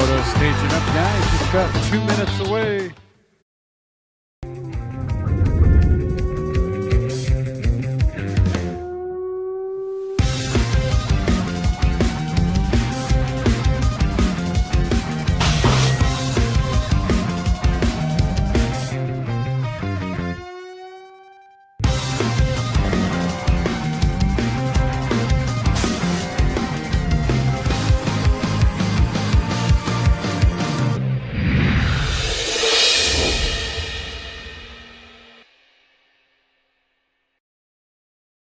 Moto staging up, guys. Just about 2 minutes away.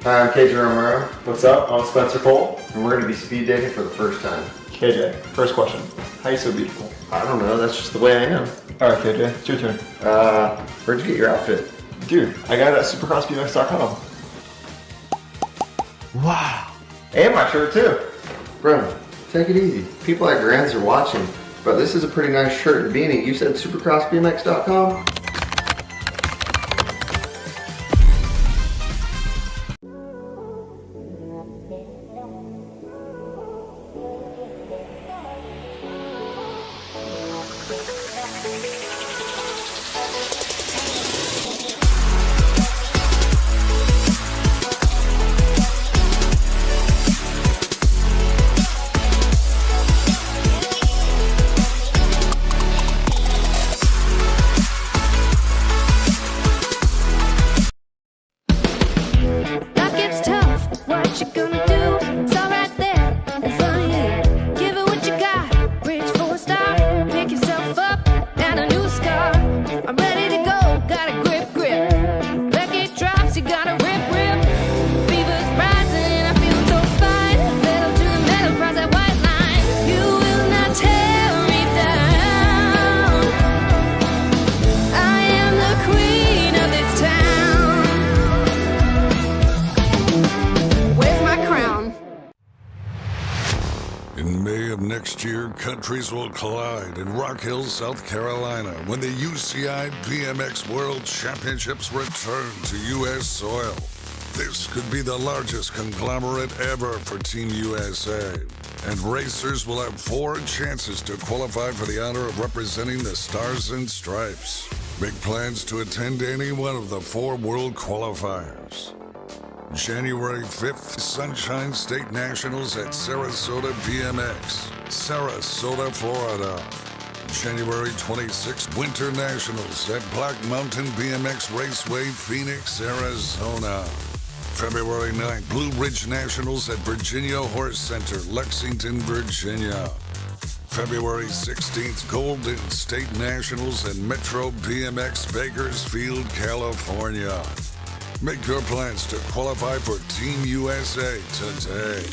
Hi, I'm KJ Romero. What's up? I'm Spencer Cole. And we're going to be speed dating for the first time. KJ, first question. How are you so beautiful? I don't know, that's just the way I am. Alright, KJ, it's your turn. Where'd you get your outfit? Dude, I got it at supercrossbmx.com. Wow. And my shirt too. Bro, take it easy. People at Grants are watching. But this is a pretty nice shirt and beanie. You said supercrossbmx.com? In May of next year, countries will collide in Rock Hill, South Carolina, when the UCI BMX World Championships return to U.S. soil. This could be the largest conglomerate ever for Team USA, and racers will have 4 chances to qualify for the honor of representing the Stars and Stripes. Make plans to attend any one of the 4 world qualifiers. January 5th, Sunshine State Nationals at Sarasota BMX, Sarasota, Florida. January 26th, Winter Nationals at Black Mountain BMX Raceway, Phoenix, Arizona. February 9th, Blue Ridge Nationals at Virginia Horse Center, Lexington, Virginia. February 16th, Golden State Nationals at Metro BMX Bakersfield, California. Make your plans to qualify for Team USA today.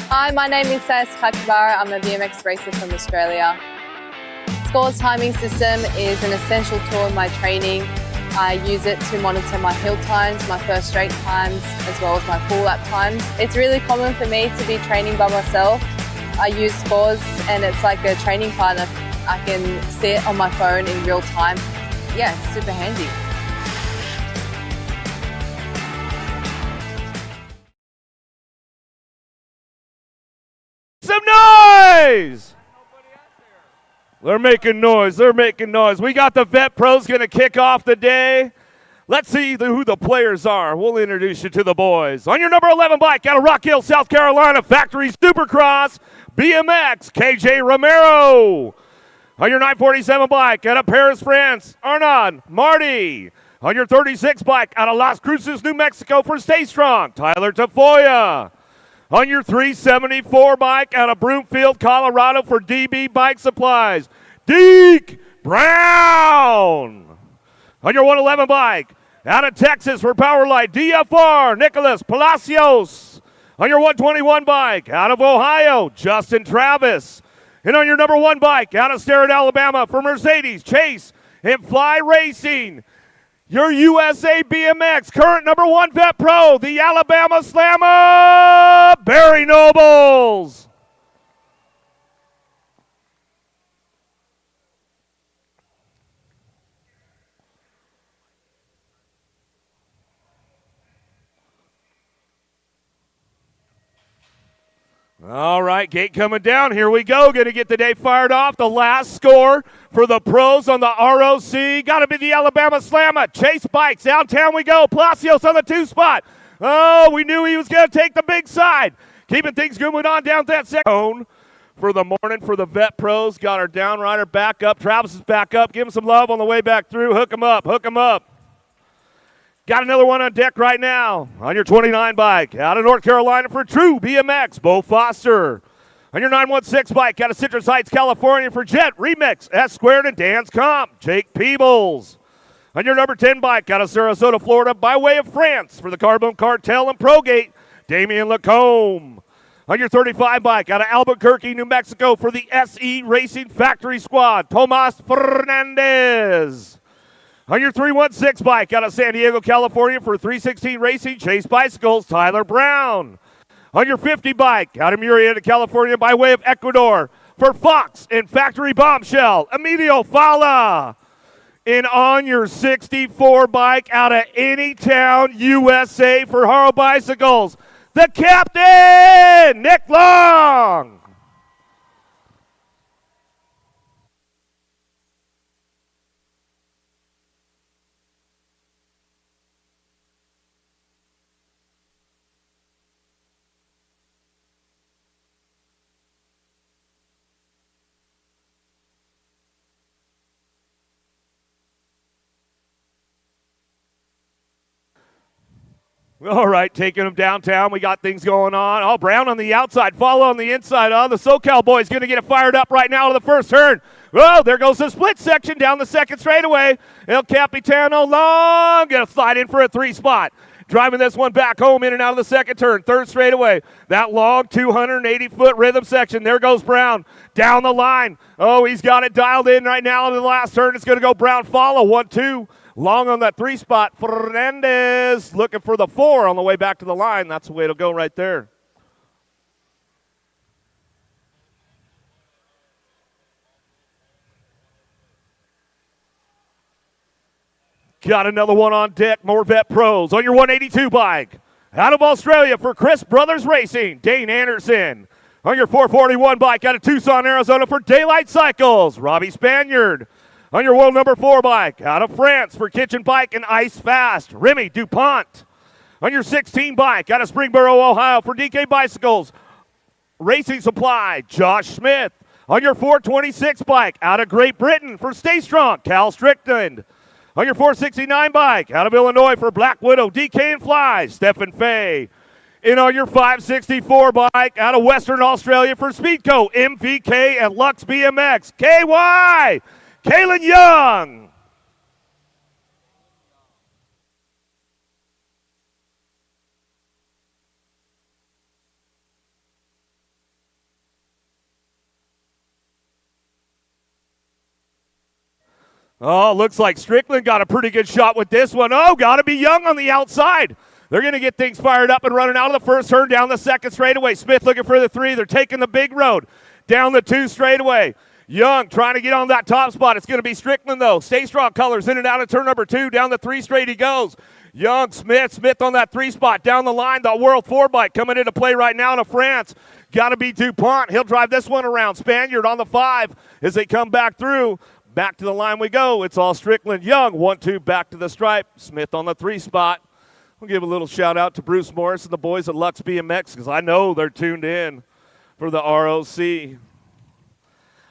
Hi, my name is Sayas Kakibara. I'm a BMX racer from Australia. Score's timing system is an essential tool in my training. I use it to monitor my hill times, my first straight times, as well as my full lap times. It's really common for me to be training by myself. I use Scores and it's like a training partner. I can see it on my phone in real time. Yeah, it's super handy. Some noise! They're making noise. They're making noise. We got the Vet Pros going to kick off the day. Let's see who the players are. We'll introduce you to the boys. On your number 11 bike out of Rock Hill, South Carolina, Factory Supercross BMX, KJ Romero. On your 947 bike out of Paris, France, Arnaud Marty. On your 36 bike out of Las Cruces, New Mexico for Stay Strong, Tyler Tafoya. On your 374 bike out of Broomfield, Colorado for DB Bike Supplies, Deke Brown. On your 111 bike out of Texas for Powerlight, DFR, Nicholas Palacios. On your 121 bike out of Ohio, Justin Travis. And on your number 1 bike out of Starrett, Alabama for Mercedes, Chase and Fly Racing, your USA BMX current number 1 Vet Pro, the Alabama Slammer, Barry Nobles. All right, gate coming down. Here we go. Going to get the day fired off. The last score for the pros on the ROC. Got to be the Alabama Slammer. Chase Bikes. Downtown we go. Palacios on the 2 spot. Oh, we knew he was going to take the big side. Keeping things going on down that second. For the morning for the vet pros. Got our down rider back up. Travis is back up. Give him some love on the way back through. Hook him up. Hook him up. Got another one on deck right now on your 29 bike. Out of North Carolina for True BMX, Bo Foster. On your 916 bike, out of Citrus Heights, California for Jet Remix, S Squared and Dan's Comp, Jake Peebles. On your number 10 bike, out of Sarasota, Florida, by way of France for the Carbon Cartel and Progate, Damian Lacombe. On your 35 bike, out of Albuquerque, New Mexico for the SE Racing Factory Squad, Tomas Fernandez. On your 316 bike out of San Diego, California for 316 Racing Chase Bicycles, Tyler Brown. On your 50 bike out of Murrieta, California by way of Ecuador for Fox and Factory Bombshell, Emilio Fala. And on your 64 bike out of Anytown, USA for Haro Bicycles, the captain, Nick Long. All right, taking them downtown. We got things going on. Oh, Brown on the outside, follow on the inside. Oh, the SoCal boy's going to get it fired up right now to the first turn. Oh, there goes the split section down the second straightaway. El Capitano Long going to slide in for a 3 spot. Driving this one back home in and out of the second turn. Third straightaway. That long 280-foot rhythm section. There goes Brown down the line. Oh, he's got it dialed in right now to the last turn. It's going to go Brown follow. 1-2. Long on that 3 spot. Fernandez looking for the 4 on the way back to the line. That's the way it'll go right there. Got another one on deck. More vet pros on your 182 bike. Out of Australia for Chris Brothers Racing, Dane Anderson. On your 441 bike out of Tucson, Arizona for Daylight Cycles, Robbie Spaniard. On your world number 4 bike, out of France for Kitchen Bike and Ice Fast, Remy DuPont. On your 16 bike, out of Springboro, Ohio for DK Bicycles, Racing Supply, Josh Smith. On your 426 bike, out of Great Britain for Stay Strong, Cal Strickland. On your 469 bike, out of Illinois for Black Widow, DK and Fly, Stephen Fay. And on your 564 bike, out of Western Australia for Speedco, MVK and Lux BMX, KY. Kalen Young. Oh, looks like Strickland got a pretty good shot with this one. Oh, got to be Young on the outside. They're going to get things fired up and running out of the first turn down the second straightaway. Smith looking for the 3. They're taking the big road down the 2 straightaway. Young trying to get on that top spot. It's going to be Strickland, though. Stay Strong colors in and out of turn number 2. Down the 3 straight he goes. Young, Smith on that 3 spot. Down the line, the World 4 bike coming into play right now to France. Got to be DuPont. He'll drive this one around. Spaniard on the 5 as they come back through. Back to the line we go. It's all Strickland. Young, 1-2 back to the stripe. Smith on the 3 spot. We'll give a little shout out to Bruce Morris and the boys at Lux BMX because I know they're tuned in for the ROC.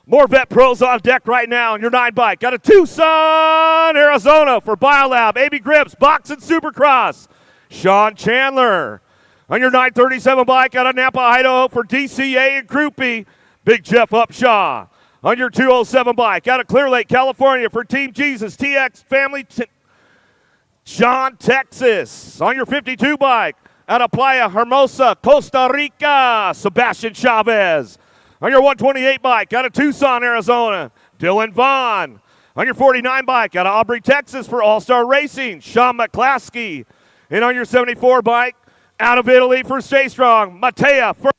More vet pros on deck right now on your 9 bike. Got a Tucson, Arizona for BioLab, AB Grips, Box and Supercross. Sean Chandler. On your 937 bike out of Napa, Idaho for DCA and Groupie, Big Jeff Upshaw. On your 207 bike out of Clear Lake, California for Team Jesus, TX Family, John, Texas. On your 52 bike out of Playa Hermosa, Costa Rica, Sebastian Chavez. On your 128 bike out of Tucson, Arizona, Dylan Vaughn. On your 49 bike out of Aubrey, Texas for All-Star Racing, Sean McClaskey. And on your 74 bike out of Italy for Stay Strong, Mattea Furlan.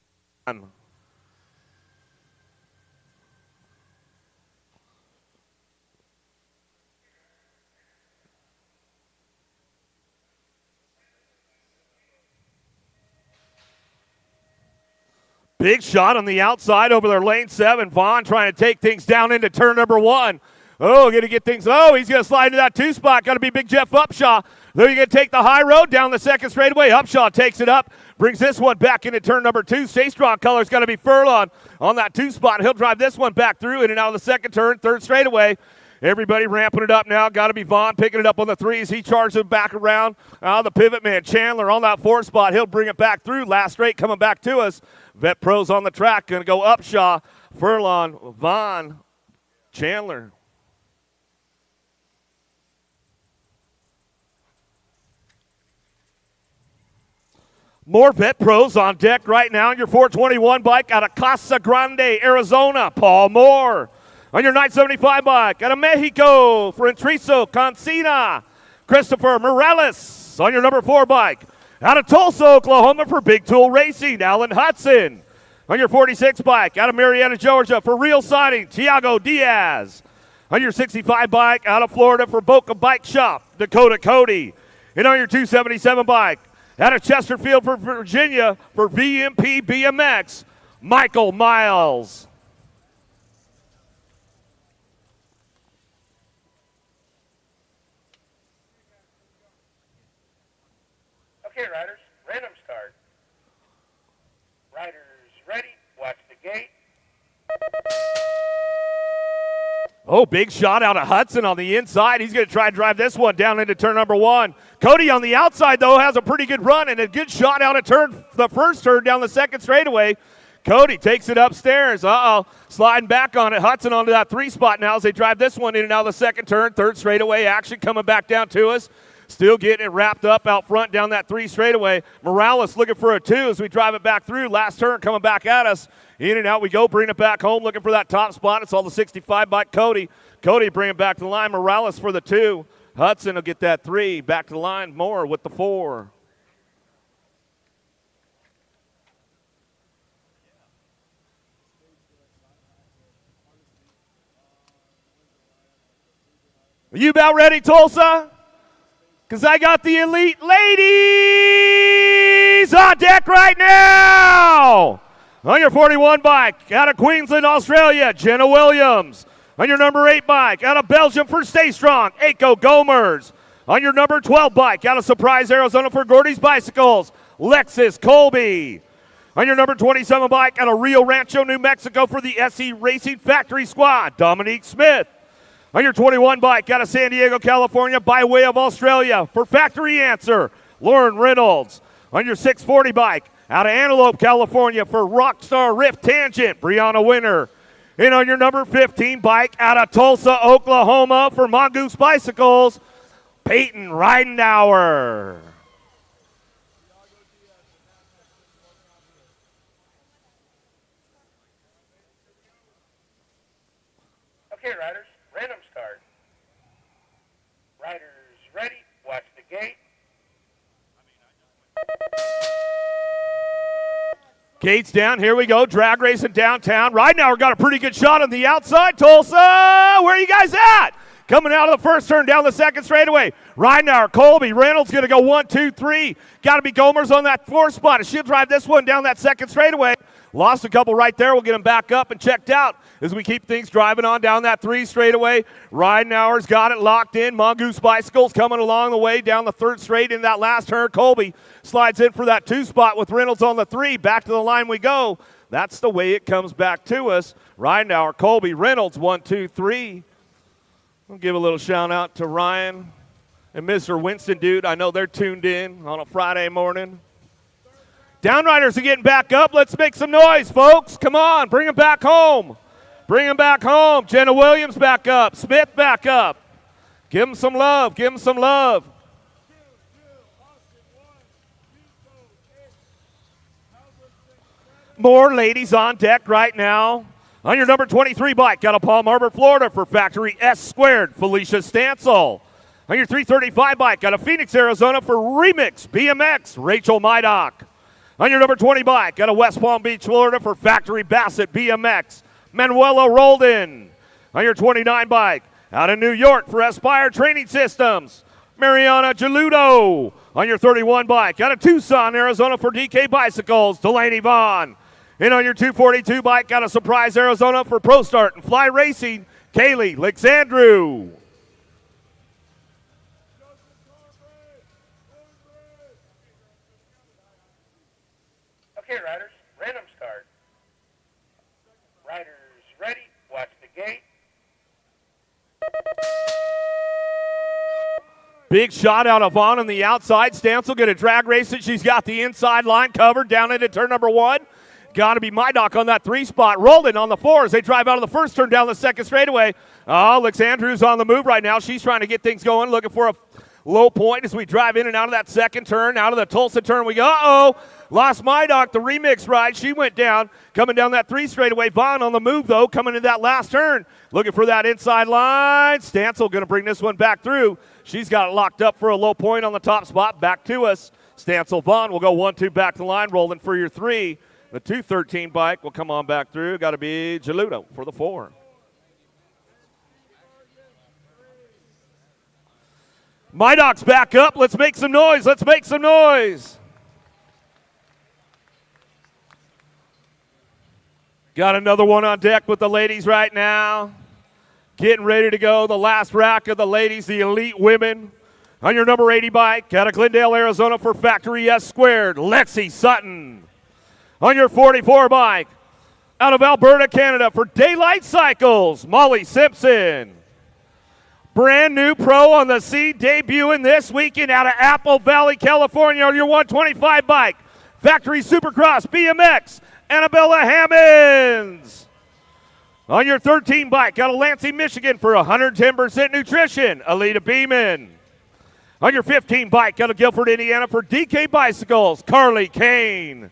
Big shot on the outside over their lane 7. Vaughn trying to take things down into turn number 1. Oh, going to get things. Oh, he's going to slide into that 2 spot. Got to be Big Jeff Upshaw. They're going to take the high road down the second straightaway. Upshaw takes it up, brings this one back into turn number 2. Stay strong color's got to be Furlong on that 2 spot. He'll drive this one back through in and out of the second turn, third straightaway. Everybody ramping it up now. Got to be Vaughn picking it up on the 3s. He charges it back around. The pivot man, Chandler, on that 4 spot. He'll bring it back through. Last straight coming back to us. Vet Pros on the track. Going to go Upshaw, Furlong, Vaughn, Chandler. More Vet Pros on deck right now on your 421 bike out of Casa Grande, Arizona, Paul Moore. On your 975 bike out of Mexico, Frentrizo Cancina, Christopher Morales. On your number 4 bike out of Tulsa, Oklahoma for Big Tool Racing, Alan Hudson. On your 46 bike out of Marietta, Georgia for Real Siding, Tiago Diaz. On your 65 bike out of Florida for Boca Bike Shop, Dakota Cody. And on your 277 bike out of Chesterfield, for Virginia, for VMP BMX, Michael Miles. Okay, riders, random start. Riders ready, watch the gate. Oh, big shot out of Hudson on the inside. He's going to try and drive this one down into turn number 1. Cody on the outside, though, has a pretty good run and a good shot out of the first turn down the second straightaway. Cody takes it upstairs. Sliding back on it. Hudson onto that 3 spot now as they drive this one in and out of the second turn. Third straightaway action coming back down to us. Still getting it wrapped up out front down that 3 straightaway. Morales looking for a 2 as we drive it back through. Last turn coming back at us. In and out we go, bring it back home, looking for that top spot. It's all the 65 by Cody. Cody bring it back to the line. Morales for the 2. Hudson will get that 3. Back to the line, Moore with the 4. Are you about ready, Tulsa? Because I got the elite ladies on deck right now. On your 41 bike, out of Queensland, Australia, Jenna Williams. On your number 8 bike, out of Belgium for Stay Strong, Aiko Gomers. On your number 12 bike, out of Surprise, Arizona for Gordy's Bicycles, Lexus Colby. On your number 27 bike, out of Rio Rancho, New Mexico for the SE Racing Factory Squad, Dominique Smith. On your 21 bike, out of San Diego, California, by way of Australia for Factory Answer, Lauren Reynolds. On your 640 bike, out of Antelope, California for Rockstar Rift Tangent, Brianna Winter. And on your number 15 bike out of Tulsa, Oklahoma for Mongoose Bicycles, Peyton Ridenauer. Okay, riders, random start. Riders ready, watch the gate. Gates down, here we go, drag racing downtown. Ridenauer got a pretty good shot on the outside. Tulsa, where are you guys at? Coming out of the first turn down the second straightaway. Ridenauer, Colby, Reynolds going to go 1, 2, 3. Got to be Gomers on that 4 spot. She'll drive this one down that second straightaway. Lost a couple right there. We'll get them back up and checked out as we keep things driving on down that 3 straightaway. Ridenauer's got it locked in. Mongoose Bicycles coming along the way down the 3rd straight in that last turn. Colby slides in for that 2 spot with Reynolds on the 3. Back to the line we go. That's the way it comes back to us. Ridenauer, Colby, Reynolds, 1, 2, 3. We'll give a little shout out to Ryan and Mr. Winston, dude. I know they're tuned in on a Friday morning. Downriders are getting back up. Let's make some noise, folks. Come on, bring them back home. Bring them back home. Jenna Williams back up. Smith back up. Give them some love. Give them some love. More ladies on deck right now. On your number 23 bike, out of Palm Harbor, Florida for Factory S Squared, Felicia Stansel. On your 335 bike, out of Phoenix, Arizona for Remix BMX, Rachel Mydock. On your number 20 bike, out of West Palm Beach, Florida for Factory Bassett BMX, Manuela Roldan. On your 29 bike, out of New York for Aspire Training Systems, Mariana Geludo. On your 31 bike, out of Tucson, Arizona for DK Bicycles, Delaney Vaughn. And on your 242 bike, got a Surprise Arizona for Pro Start and Fly Racing, Kaylee Alexandru. Okay, riders, random start. Riders ready, watch the gate. Big shot out of Vaughn on the outside. Stancil going to drag race it. She's got the inside line covered down into turn number 1. Got to be Mydock on that 3 spot. Rolling on the 4 as they drive out of the first turn down the second straightaway. Oh, Alexandru's on the move right now. She's trying to get things going, looking for a low point as we drive in and out of that second turn. Out of the Tulsa turn we go. Uh-oh. Lost Mydock, the remix ride. She went down. Coming down that 3 straightaway. Vaughn on the move, though, coming into that last turn. Looking for that inside line. Stancil going to bring this one back through. She's got it locked up for a low point on the top spot. Back to us. Stancil Vaughn will go 1-2 back to the line. Rolling for your 3. The 213 bike will come on back through. Got to be Geluto for the 4. Mydock's back up. Let's make some noise. Let's make some noise. Got another one on deck with the ladies right now. Getting ready to go. The last rack of the ladies, the elite women. On your number 80 bike, out of Glendale, Arizona for Factory S Squared, Lexi Sutton. On your 44 bike, out of Alberta, Canada for Daylight Cycles, Molly Simpson. Brand new pro on the C, debuting this weekend out of Apple Valley, California on your 125 bike. Factory Supercross BMX, Annabella Hammonds. On your 13 bike, out of Lansing, Michigan for 110% nutrition, Alita Beeman. On your 15 bike, out of Guilford, Indiana for DK Bicycles, Carly Kane.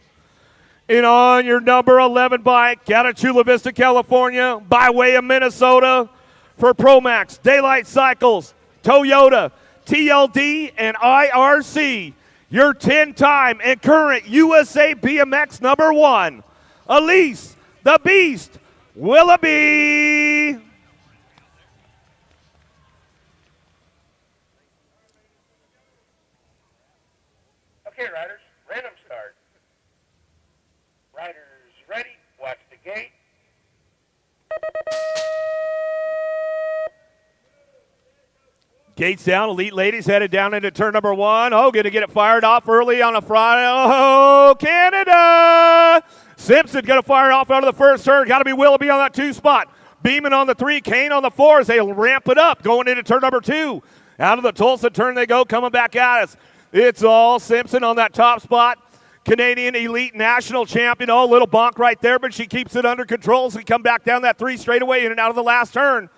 And on your number 11 bike, out of Chula Vista, California, by way of Minnesota, for Promax, Daylight Cycles, Toyota, TLD, and IRC, your 10-time and current USA BMX number 1, Elise the Beast Willoughby. Okay, riders, random start. Riders ready, watch the gate. Gates down, elite ladies headed down into turn number 1. Oh, going to get it fired off early on a Friday. Oh, Canada! Simpson going to fire it off out of the first turn. Got to be Willoughby on that 2 spot. Beeman on the 3, Kane on the 4 as they ramp it up going into turn number 2. Out of the Tulsa turn they go, coming back at us. It's all Simpson on that top spot. Canadian Elite National Champion. Oh, little bonk right there, but she keeps it under control as we come back down that 3 straightaway in and out of the last turn.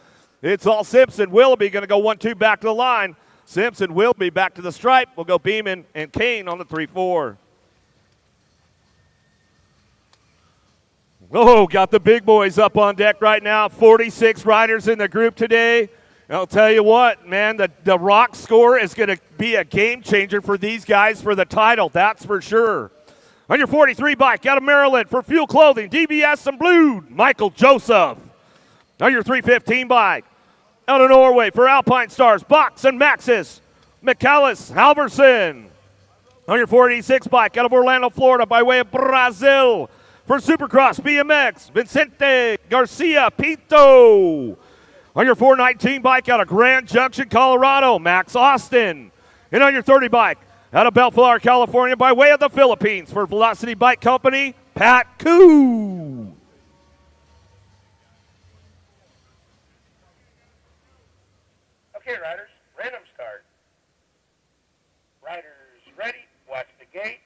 It's all Simpson. Willoughby going to go 1-2 back to the line. Simpson, Willoughby back to the stripe. We'll go Beeman and Kane on the 3-4. Oh, got the big boys up on deck right now. 46 riders in the group today. I'll tell you what, man, the rock score is going to be a game changer for these guys for the title. That's for sure. On your 43 bike, out of Maryland for Fuel Clothing, DBS and Blue, Michael Joseph. On your 315 bike, out of Norway for Alpine Stars, Box and Maxis, Michaelis Halverson. On your 486 bike, out of Orlando, Florida, by way of Brazil, for Supercross BMX, Vicente Garcia Pinto. On your 419 bike, out of Grand Junction, Colorado, Max Austin. And on your 30 bike, out of Bellflower, California, by way of the Philippines, for Velocity Bike Company, Pat Koo. Okay, riders, random start. Riders ready, watch the gate.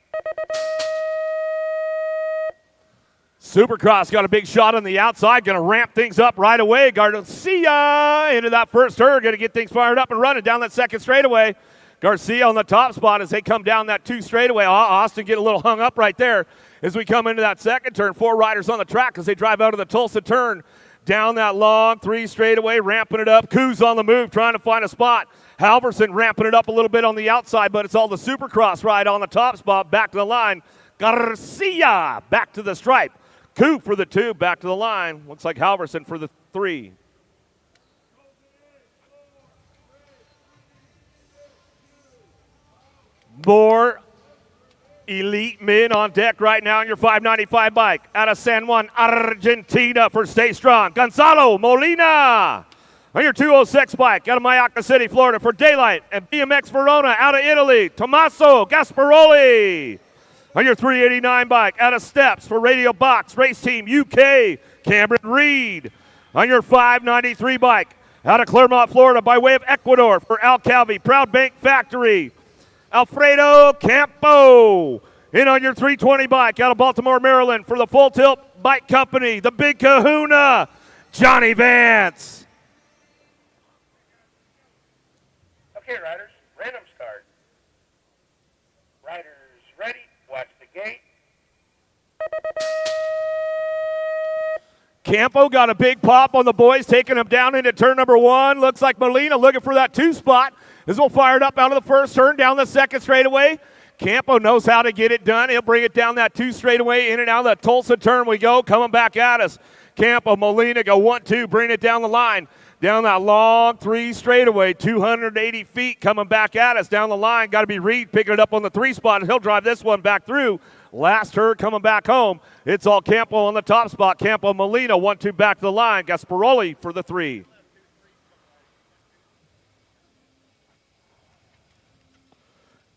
Supercross got a big shot on the outside, going to ramp things up right away. Garcia into that first turn, going to get things fired up and running down that second straightaway. Garcia on the top spot as they come down that 2 straightaway. Austin get a little hung up right there as we come into that second turn. 4 riders on the track as they drive out of the Tulsa turn. Down that long 3 straightaway, ramping it up. Koo's on the move, trying to find a spot. Halverson ramping it up a little bit on the outside, but it's all the Supercross ride on the top spot. Back to the line. Garcia back to the stripe. Koo for the 2, back to the line. Looks like Halverson for the 3. More Elite Mid on deck right now on your 595 bike. Out of San Juan, Argentina for Stay Strong, Gonzalo Molina. On your 206 bike, out of Mayaca City, Florida for Daylight and BMX Verona. Out of Italy, Tommaso Gasparoli. On your 389 bike, out of Steps for Radio Box Race Team UK, Cameron Reed. On your 593 bike, out of Clermont, Florida, by way of Ecuador for Al Calvi, Proud Bank Factory, Alfredo Campo. In on your 320 bike, out of Baltimore, Maryland, for the Full Tilt Bike Company, the Big Kahuna, Johnny Vance. Okay, riders, random start. Riders ready, watch the gate. Campo got a big pop on the boys, taking him down into turn number 1. Looks like Molina looking for that 2 spot. This will fire it up out of the first turn, down the second straightaway. Campo knows how to get it done. He'll bring it down that 2 straightaway, in and out of that Tulsa turn we go, coming back at us. Campo, Molina go 1-2, bring it down the line. Down that long 3 straightaway, 280 feet coming back at us down the line. Got to be Reed picking it up on the 3 spot, and he'll drive this one back through. Last herd coming back home. It's all Campo on the top spot. Campo, Molina, 1-2 back to the line. Gasparoli for the 3.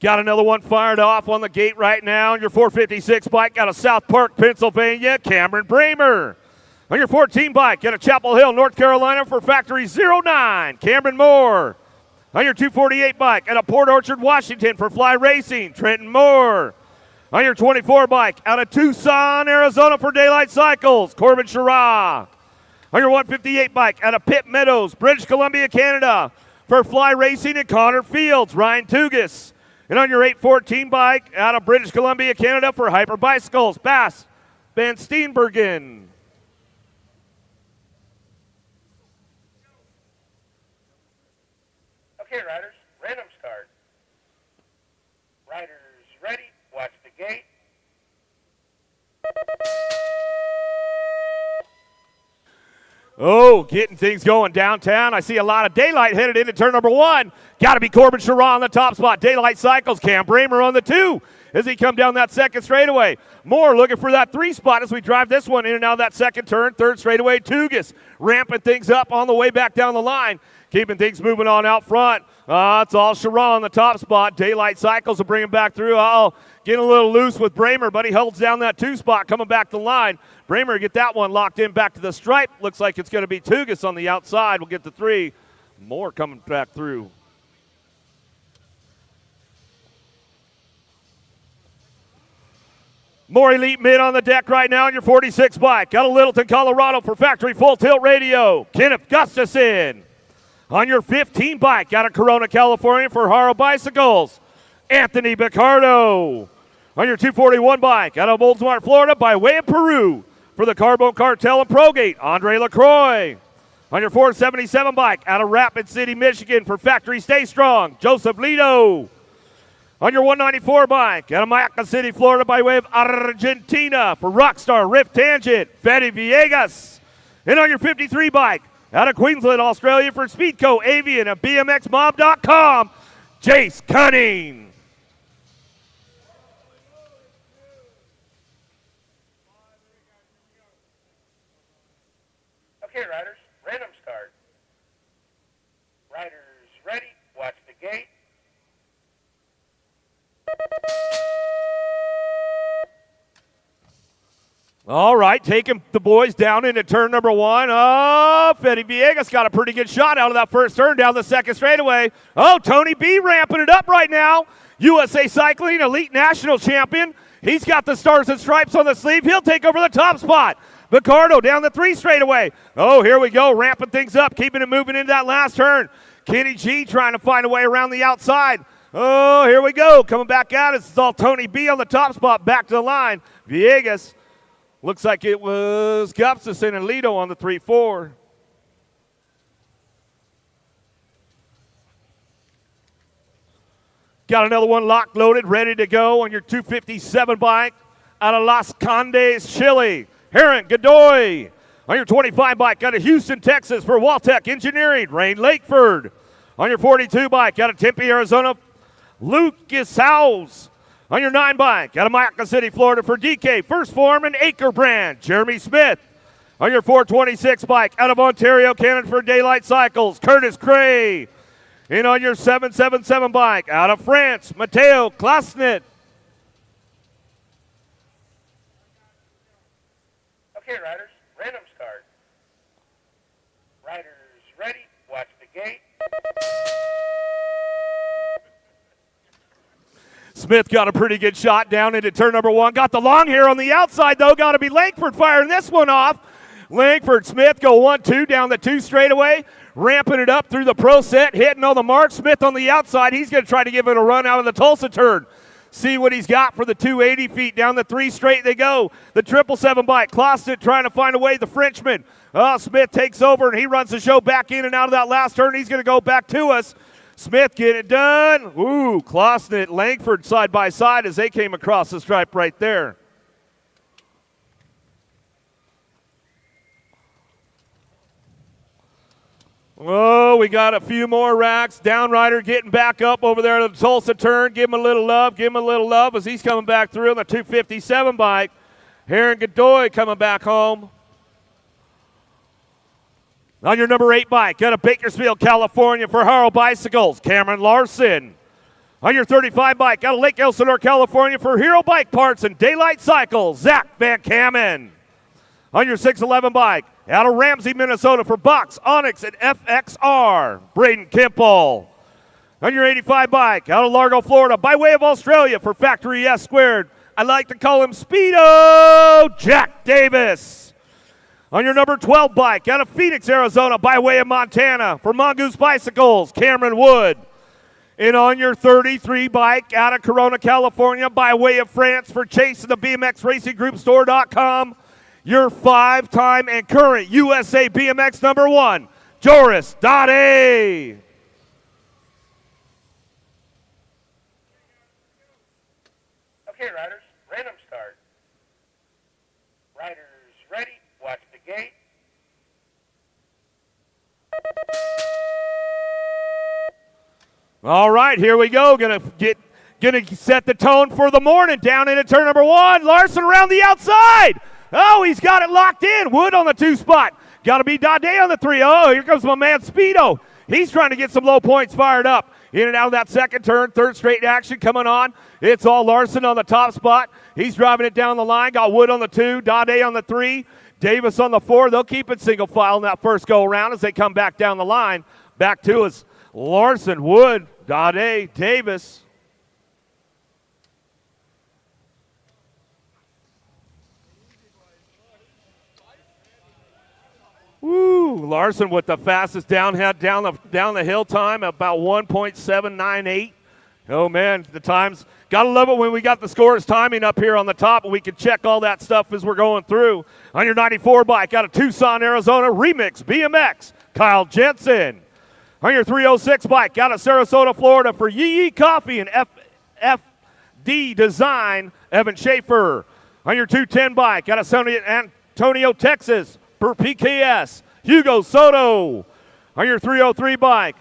Got another one fired off on the gate right now. Your 456 bike out of South Park, Pennsylvania, Cameron Bramer. On your 14 bike out of Chapel Hill, North Carolina for Factory 09, Cameron Moore. On your 248 bike out of Port Orchard, Washington for Fly Racing, Trenton Moore. On your 24 bike out of Tucson, Arizona for Daylight Cycles, Corbin Sherrah. On your 158 bike out of Pitt Meadows, British Columbia, Canada for Fly Racing and Connor Fields, Ryan Tugas. And on your 814 bike out of British Columbia, Canada for Hyper Bicycles, Bass Van Steenbergen. Okay, riders, random start. Riders ready, watch the gate. Oh, getting things going downtown. I see a lot of Daylight headed into turn number 1. Got to be Corbin Sherrah on the top spot. Daylight Cycles, Cam Bramer on the 2 as he come down that second straightaway. Moore looking for that 3 spot as we drive this one in and out of that second turn. Third straightaway, Tugas ramping things up on the way back down the line. Keeping things moving on out front. It's all Sherrah on the top spot. Daylight Cycles will bring him back through. Getting a little loose with Bramer, but he holds down that 2 spot coming back to the line. Bramer get that one locked in back to the stripe. Looks like it's going to be Tugas on the outside. We'll get the 3. Moore coming back through. More Elite Mid on the deck right now on your 46 bike. Out of Littleton, Colorado for Factory Full Tilt Radio, Kenneth Gustafson. On your 15 bike out of Corona, California for Haro Bicycles, Anthony Bicardo. On your 241 bike out of Oldsmart, Florida by way of Peru for the Carbone Cartel and Progate, Andre LaCroix. On your 477 bike out of Rapid City, Michigan for Factory Stay Strong, Joseph Lido. On your 194 bike out of Mayaca City, Florida by way of Argentina for Rockstar Rift Tangent, Fede Villegas. And on your 53 bike out of Queensland, Australia for Speedco Avian and BMXMob.com, Jace Cunning. Okay, riders, random start. Riders ready, watch the gate. All right, taking the boys down into turn number 1. Fede Villegas got a pretty good shot out of that first turn down the second straightaway. Tony B ramping it up right now. USA Cycling Elite National Champion. He's got the stars and stripes on the sleeve. He'll take over the top spot. Bicardo down the 3 straightaway. Here we go, ramping things up, keeping it moving into that last turn. Kenny G trying to find a way around the outside. Here we go, coming back out. It's all Tony B on the top spot, back to the line. Villegas. Looks like it was Gustafson and Lido on the 3-4. Got another one locked, loaded, ready to go on your 257 bike out of Las Condes, Chile. Heron Godoy. On your 25 bike out of Houston, Texas for Waltech Engineering, Rain Lakeford. On your 42 bike out of Tempe, Arizona, Lucas Howes. On your 9 bike, out of Mayaca City, Florida for DK, First Form and Acre Brand, Jeremy Smith. On your 426 bike, out of Ontario, Canada for Daylight Cycles, Curtis Cray. And on your 777 bike, out of France, Matteo Klasnit. Okay, riders, random start. Riders ready, watch the gate. Smith got a pretty good shot down into turn number 1. Got the long hair on the outside, though. Got to be Langford firing this one off. Langford, Smith go 1-2 down the 2 straightaway. Ramping it up through the pro set. Hitting on the mark. Smith on the outside. He's going to try to give it a run out of the Tulsa turn. See what he's got for the 280 feet. Down the 3 straight they go. The 777 bike. Klostet trying to find a way. The Frenchman. Smith takes over, and he runs the show back in and out of that last turn. He's going to go back to us. Smith get it done. Ooh, Klosnet, Langford side by side as they came across the stripe right there. Oh, we got a few more racks. Downrider getting back up over there to the Tulsa turn. Give him a little love as he's coming back through on the 257 bike. Heron Godoy coming back home. On your number 8 bike, out of Bakersfield, California for Haro Bicycles, Cameron Larson. On your 35 bike, out of Lake Elsinore, California for Hero Bike Parts and Daylight Cycles, Zach Van Kamen. On your 611 bike, out of Ramsey, Minnesota for Box, Onyx, and FXR, Braden Kimple. On your 85 bike, out of Largo, Florida, by way of Australia for Factory S Squared, I like to call him Speedo, Jack Davis. On your number 12 bike, out of Phoenix, Arizona, by way of Montana, for Mongoose Bicycles, Cameron Wood. And on your 33 bike, out of Corona, California, by way of France, for Chase and the BMX Racing Group Store.com, your 5-time and current USA BMX number 1, Joris Dade. Okay, riders, random start. Riders ready, watch the gate. All right, here we go. Gonna set the tone for the morning. Down into turn number 1. Larson around the outside. Oh, he's got it locked in. Wood on the 2 spot. Got to be Dade on the 3. Oh, here comes my man Speedo. He's trying to get some low points fired up. In and out of that second turn. 3rd straight action coming on. It's all Larson on the top spot. He's driving it down the line. Got Wood on the 2. Dade on the 3. Davis on the 4. They'll keep it single file in that first go around as they come back down the line. Back to us. Larson, Wood, Dade, Davis. Woo, Larson with the fastest down the hill time, about 1.798. Oh, man, the times. Got to love it when we got the scores timing up here on the top, and we can check all that stuff as we're going through. On your 94 bike, out of Tucson, Arizona, Remix BMX, Kyle Jensen. On your 306 bike, out of Sarasota, Florida, for Yee Coffee and FD Design, Evan Schaefer. On your 210 bike, out of San Antonio, Texas, for PKS, Hugo Soto. On your 303 bike,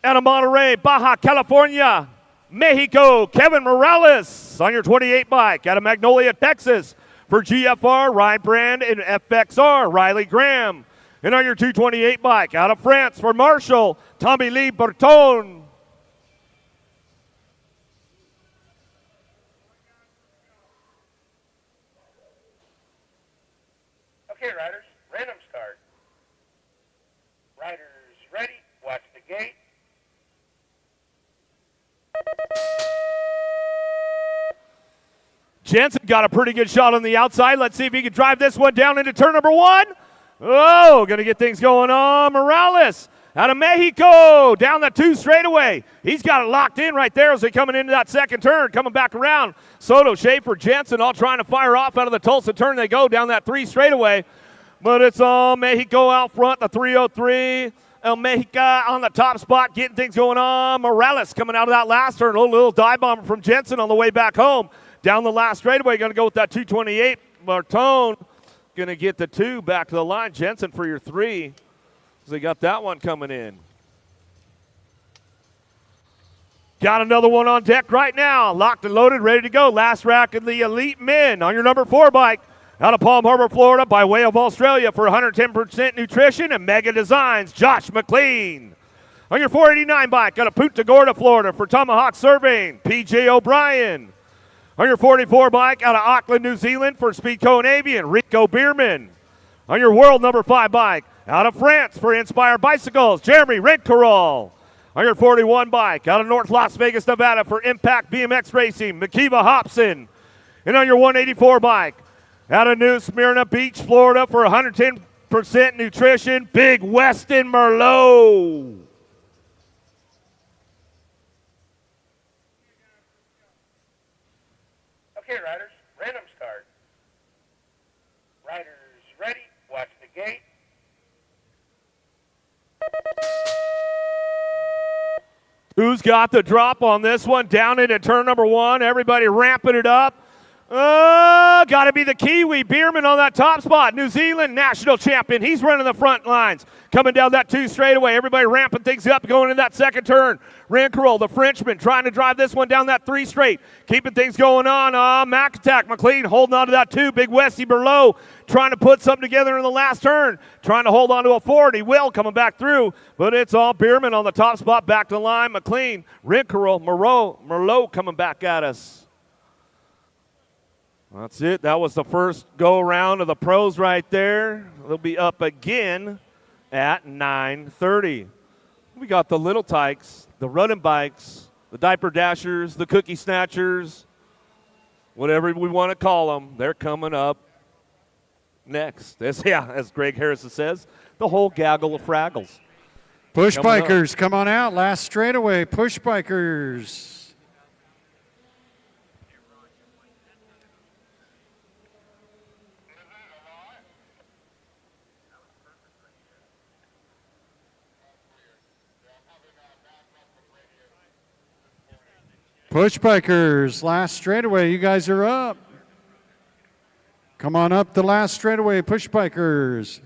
out of Monterey, Baja California, Mexico, Kevin Morales. On your 28 bike, out of Magnolia, Texas, for GFR, Ryan Brand, and FXR, Riley Graham. And on your 228 bike, out of France, for Marshall, Tommy Lee Berton. Okay, riders, random start. Riders ready, watch the gate. Jensen got a pretty good shot on the outside. Let's see if he can drive this one down into turn number 1. Oh, going to get things going on. Morales out of Mexico, down the 2 straightaway. He's got it locked in right there as they're coming into that second turn, coming back around. Soto, Schaefer, Jensen all trying to fire off out of the Tulsa turn. They go down that 3 straightaway, but it's all Mexico out front, the 303. El Mexico on the top spot, getting things going on. Morales coming out of that last turn. A little dive bomber from Jensen on the way back home. Down the last straightaway, going to go with that 228. Martone going to get the 2 back to the line. Jensen for your 3. So they got that one coming in. Got another one on deck right now. Locked and loaded, ready to go. Last rack in the Elite Men on your number 4 bike. Out of Palm Harbor, Florida, by way of Australia for 110% nutrition and mega designs, Josh McLean. On your 489 bike, out of Punta Gorda, Florida, for Tomahawk Surveying, PJ O'Brien. On your 44 bike, out of Auckland, New Zealand, for Speedco and Avian, Rico Bierman. On your world number 5 bike, out of France, for Inspire Bicycles, Jeremy Redcarol. On your 41 bike, out of North Las Vegas, Nevada, for Impact BMX Racing, Makiva Hobson. And on your 184 bike, out of New Smyrna Beach, Florida, for 110% nutrition, Big Weston Merlot. Okay, riders, random start. Riders ready, watch the gate. Who's got the drop on this one? Down into turn number 1. Everybody ramping it up. Got to be the Kiwi. Bierman on that top spot. New Zealand national champion. He's running the front lines. Coming down that 2 straightaway. Everybody ramping things up going in that second turn. Rancarol, the Frenchman, trying to drive this one down that 3 straight. Keeping things going on. Mac Attack. McLean holding on to that 2. Big Westy Berlow trying to put something together in the last turn. Trying to hold on to a 4. He will coming back through. But it's all Bierman on the top spot. Back to the line. McLean, Rancarol, Merlot coming back at us. That's it. That was the first go-around of the pros right there. They'll be up again at 9:30. We got the little tykes, the running bikes, the diaper dashers, the cookie snatchers, whatever we want to call them. They're coming up next. As Greg Harrison says, the whole gaggle of fraggles. Push bikers, come on out. Last straightaway. Push bikers. Push bikers, last straightaway. You guys are up. Come on up the last straightaway, push bikers.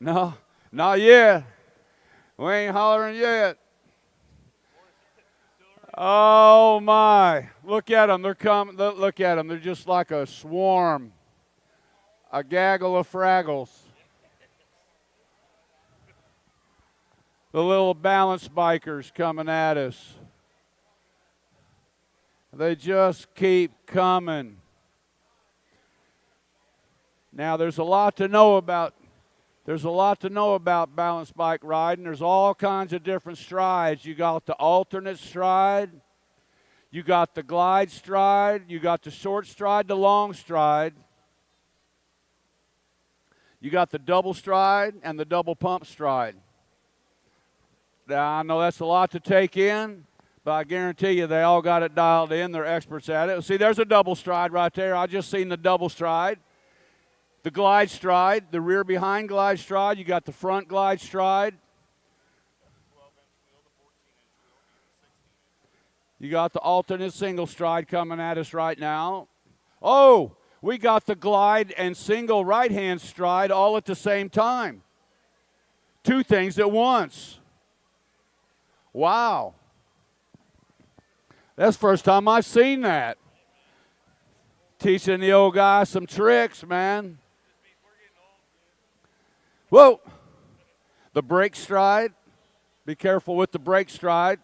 No, not yet. We ain't hollering yet. Oh my! Look at them. They're coming. Look at them. They're just like a swarm, a gaggle of fraggles. The little balance bikers coming at us. They just keep coming. Now there's a lot to know about. There's a lot to know about balance bike riding. There's all kinds of different strides. You got the alternate stride. You got the glide stride. You got the short stride, the long stride. You got the double stride and the double pump stride. Now, I know that's a lot to take in, but I guarantee you they all got it dialed in. They're experts at it. See, there's a double stride right there. I just seen the double stride. The glide stride, the rear behind glide stride, you got the front glide stride. You got the alternate single stride coming at us right now. Oh, we got the glide and single right-hand stride all at the same time. 2 things at once. Wow. That's the first time I've seen that. Teaching the old guy some tricks, man. Whoa. The brake stride. Be careful with the brake stride.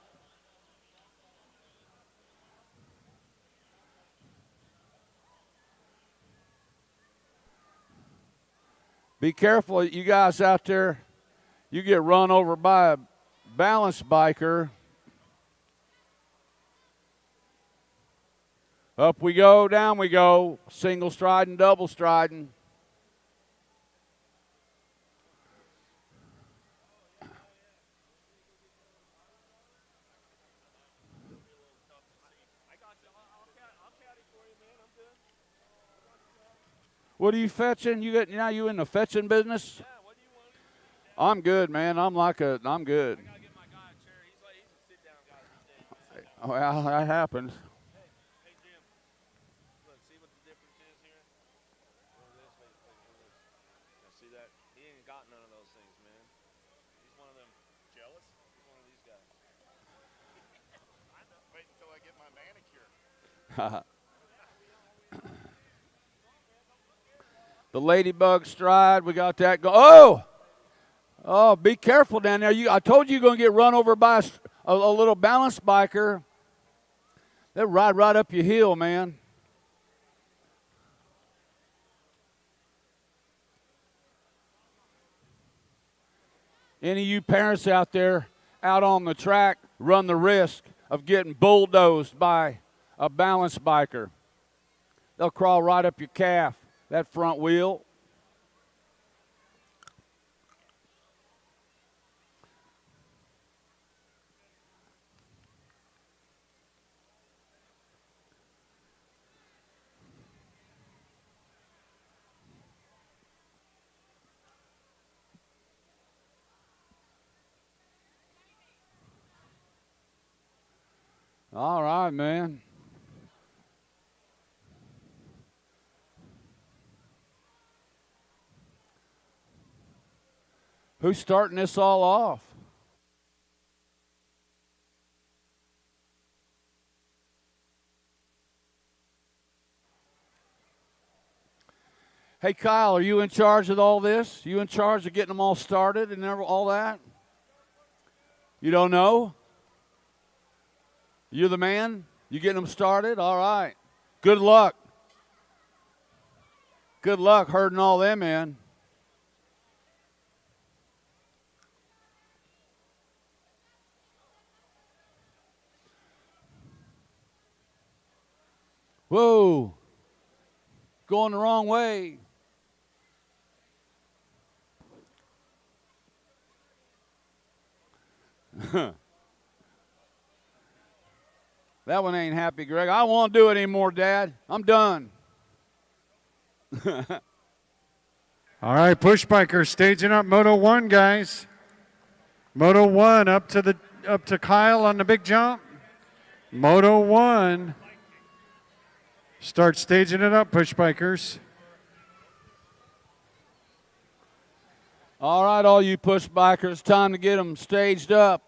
Be careful, you guys out there. You get run over by a balance biker. Up we go, down we go. Single striding, double striding. What are you fetching? Now you in the fetching business? I'm good, man. I'm good. I gotta get my guy a chair. He's a sit-down guy these days. Well, that happens. Hey, Jim. Look, see what the difference is here? Look at this. Now, see that? He ain't got none of those things, man. He's one of them jealous. He's one of these guys. I know. Wait until I get my manicure. The ladybug stride, we got that go. Oh! Oh, be careful down there. I told you you're going to get run over by a little balance biker. They'll ride right up your heel, man. Any of you parents out there out on the track run the risk of getting bulldozed by a balance biker. They'll crawl right up your calf, that front wheel. All right, man. Who's starting this all off? Hey, Kyle, are you in charge of all this? You in charge of getting them all started and all that? You don't know? You're the man? You getting them started? All right. Good luck. Good luck herding all them in. Whoa. Going the wrong way. That one ain't happy, Greg. I won't do it anymore, Dad. I'm done. All right, push bikers staging up Moto 1, guys. Moto 1 up to Kyle on the big jump. Moto 1. Start staging it up, push bikers. All right, all you push bikers, time to get them staged up.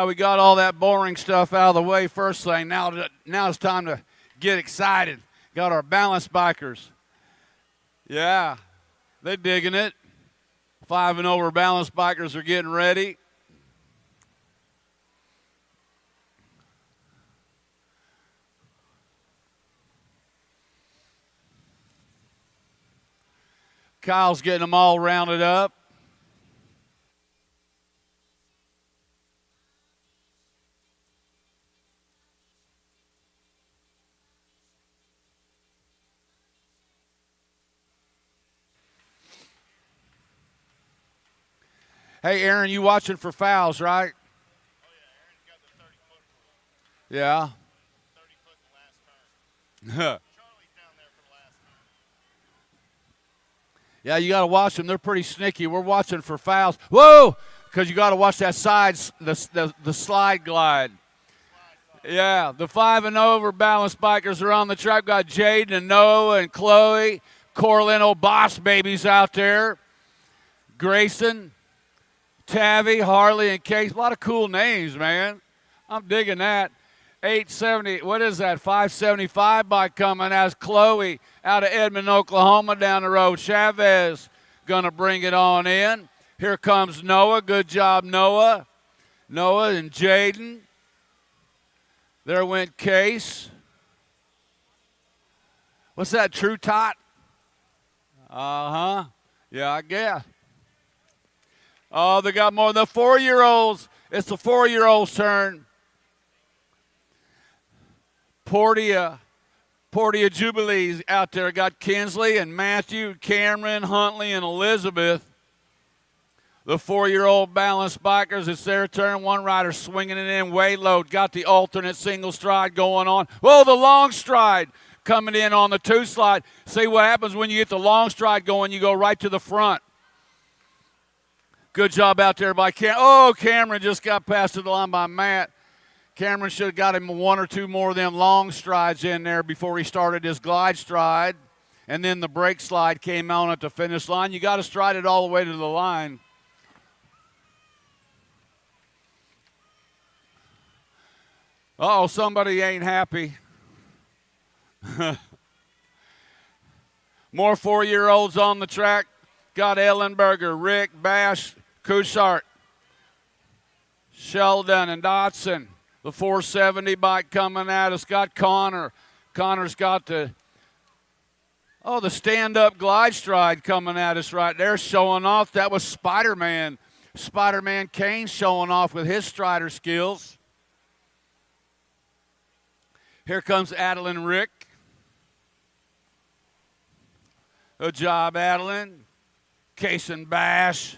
We got all that boring stuff out of the way first thing. Now it's time to get excited. Got our balance bikers. Yeah, they're digging it. 5 and over balance bikers are getting ready. Kyle's getting them all rounded up. Hey, Aaron, you watching for fouls, right? Oh, yeah, Aaron's got the 30-foot rule. Yeah. 30-foot the last turn. Charlie's down there for the last turn. Yeah, you got to watch them. They're pretty sneaky. We're watching for fouls. Whoa! Because you got to watch that the slide glide. Yeah, the 5 and over balance bikers are on the track. Got Jaden and Noah and Chloe, Corlin, boss babies out there. Grayson, Tavi, Harley, and Case. A lot of cool names, man. I'm digging that. 870, what is that, 575 bike coming as Chloe out of Edmond, Oklahoma down the road. Chavez going to bring it on in. Here comes Noah. Good job, Noah. Noah and Jaden. There went Case. What's that, True Tot? Uh-huh. Yeah, I guess. Oh, they got more than the 4-year-olds. It's the 4-year-olds' turn. Portia Jubilees out there. Got Kinsley and Matthew, Cameron, Huntley, and Elizabeth. The 4-year-old balanced bikers, it's their turn. One rider swinging it in, way low. Got the alternate single stride going on. Whoa, the long stride coming in on the 2 slide. See what happens when you get the long stride going, you go right to the front. Good job out there by Cameron. Oh, Cameron just got past the line by Matt. Cameron should have got him 1 or 2 more of them long strides in there before he started his glide stride. And then the brake slide came on at the finish line. You got to stride it all the way to the line. Uh-oh, somebody ain't happy. More 4-year-olds on the track. Got Ellenberger, Rick, Bash, Couchard, Sheldon, and Dotson. The 470 bike coming at us. Got Connor. Connor's got the stand-up glide stride coming at us right there, showing off. That was Spider-Man. Spider-Man Kane showing off with his strider skills. Here comes Adeline Rick. Good job, Adeline. Case and Bash.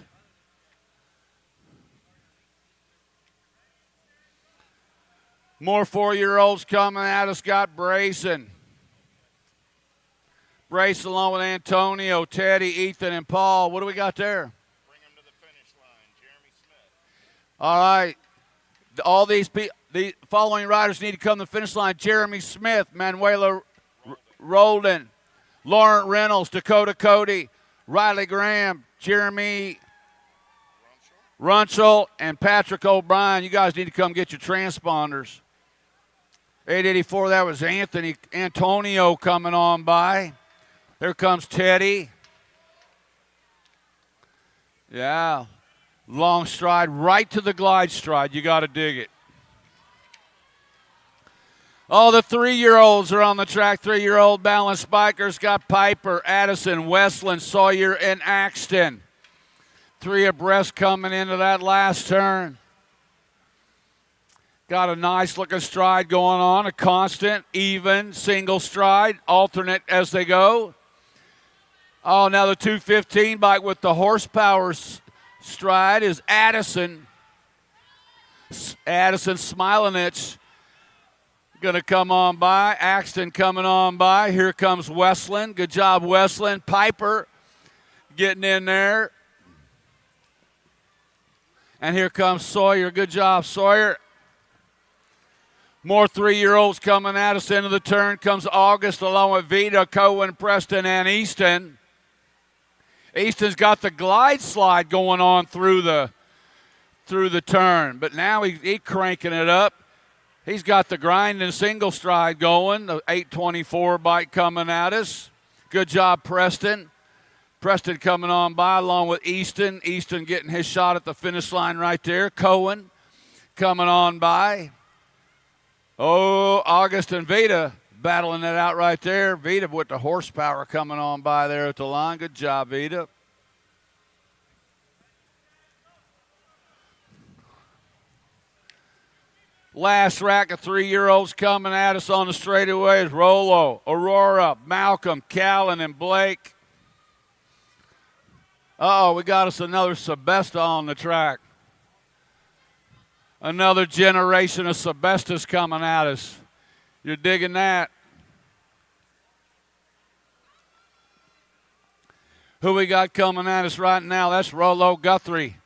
More 4-year-olds coming at us. Got Brayson. Brace along with Antonio, Teddy, Ethan, and Paul. What do we got there? Bring them to the finish line, Jeremy Smith. All right. All these the following riders need to come to the finish line. Jeremy Smith, Manuela Roldan, Laurent Reynolds, Dakota Cody, Riley Graham, Jeremy Runchel, and Patrick O'Brien. You guys need to come get your transponders. 884, that was Antonio coming on by. Here comes Teddy. Yeah. Long stride right to the glide stride. You got to dig it. Oh, the 3-year-olds are on the track. 3-year-old balanced bikers got Piper, Addison, Westland, Sawyer, and Axton. 3 abreast coming into that last turn. Got a nice looking stride going on, a constant, even, single stride, alternate as they go. Oh, now the 215 bike with the horsepower stride is Addison. Addison Smilanich going to come on by. Axton coming on by. Here comes Westland. Good job, Westland. Piper getting in there. And here comes Sawyer. Good job, Sawyer. More 3-year-olds coming at us. Into the turn comes August along with Vita, Cohen, Preston, and Easton. Easton's got the glide slide going on through the turn, but now he's cranking it up. He's got the grind and single stride going. The 824 bike coming at us. Good job, Preston. Preston coming on by along with Easton. Easton getting his shot at the finish line right there. Cohen coming on by. Oh, August and Vita battling it out right there. Vita with the horsepower coming on by there at the line. Good job, Vita. Last rack of 3-year-olds coming at us on the straightaway is Rolo, Aurora, Malcolm, Callan, and Blake. Uh-oh, we got us another Sebesta on the track. Another generation of Sebestas coming at us. You're digging that. Who we got coming at us right now? That's Rolo Guthrie.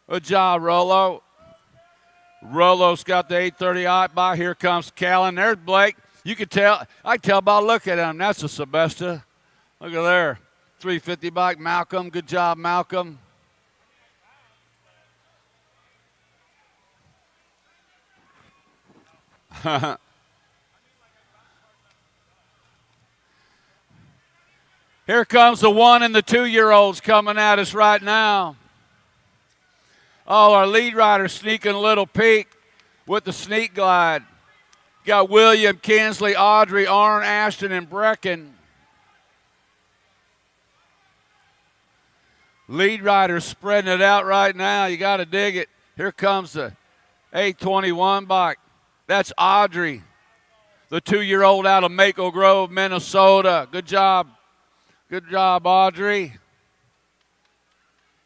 Good job, Rolo. Rolo's got the 830 out by. Here comes Callan. There's Blake. You can tell. I can tell by looking at him. That's a Sebesta. Look at there. 350 bike. Malcolm. Good job, Malcolm. Here comes the 1 and the 2-year-olds coming at us right now. Oh, our lead rider sneaking a little peek with the sneak glide. Got William, Kinsley, Audrey, Arn, Ashton, and Brecken. Lead rider spreading it out right now. You got to dig it. Here comes the 821 bike. That's Audrey, the 2-year-old out of Maple Grove, Minnesota. Good job. Good job, Audrey.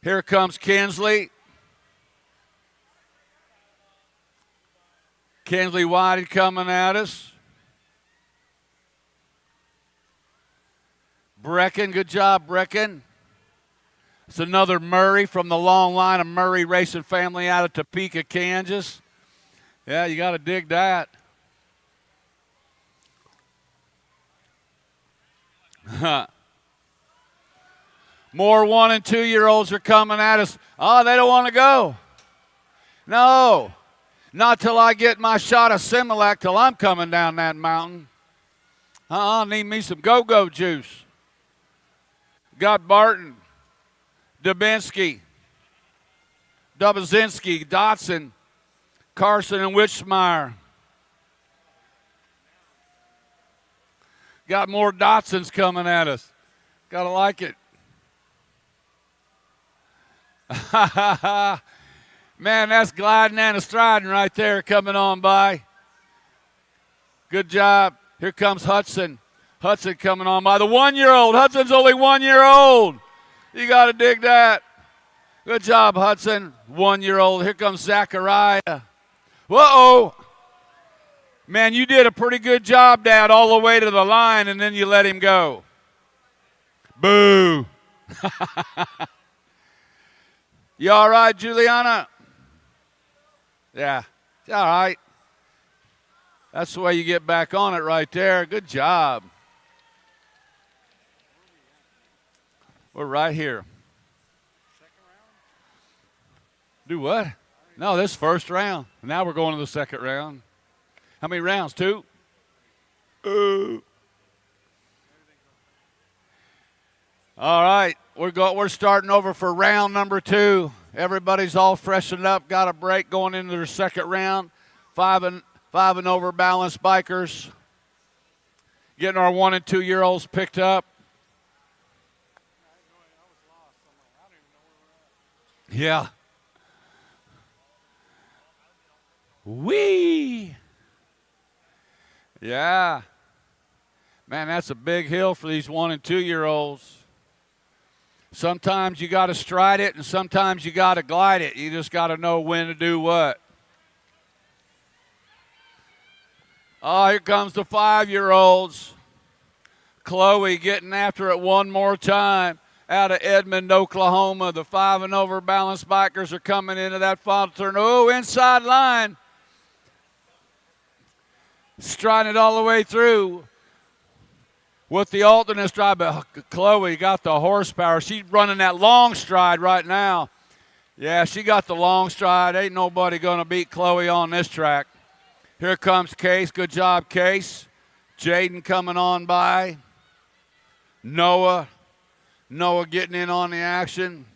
Here comes Kinsley. Kinsley Whited coming at us. Brecken, good job, Brecken. It's another Murray from the long line of Murray Racing family out of Topeka, Kansas. Yeah, you got to dig that. More 1 and 2-year-olds are coming at us. Oh, they don't want to go. No, not till I get my shot of Similac till I'm coming down that mountain. Need me some go-go juice. Got Barton, Dubinsky, Dubazinski, Dotson, Carson, and Witchmeyer. Got more Dotsons coming at us. Gotta like it. Man, that's gliding and a striding right there coming on by. Good job. Here comes Hudson. Hudson coming on by. The 1-year-old. Hudson's only 1 year old. You got to dig that. Good job, Hudson. 1-year-old. Here comes Zachariah. Whoa. Man, you did a pretty good job, Dad, all the way to the line, and then you let him go. Boo. You all right, Juliana? Yeah, it's all right. That's the way you get back on it right there. Good job. We're right here. Do what? No, this first round. Now we're going to the second round. How many rounds? 2? All right, we're starting over for round number 2. Everybody's all freshened up, got a break going into their second round. 5 and over balanced bikers. Getting our 1 and 2-year-olds picked up. Yeah. Whee! Yeah. Man, that's a big hill for these 1 and 2-year-olds. Sometimes you got to stride it, and sometimes you got to glide it. You just got to know when to do what. Oh, here comes the 5-year-olds. Chloe getting after it one more time out of Edmond, Oklahoma. The 5 and over balanced bikers are coming into that final turn. Oh, inside line. Striding it all the way through with the alternate stride, but Chloe got the horsepower. She's running that long stride right now. Yeah, she got the long stride. Ain't nobody going to beat Chloe on this track. Here comes Case. Good job, Case. Jaden coming on by. Noah getting in on the action.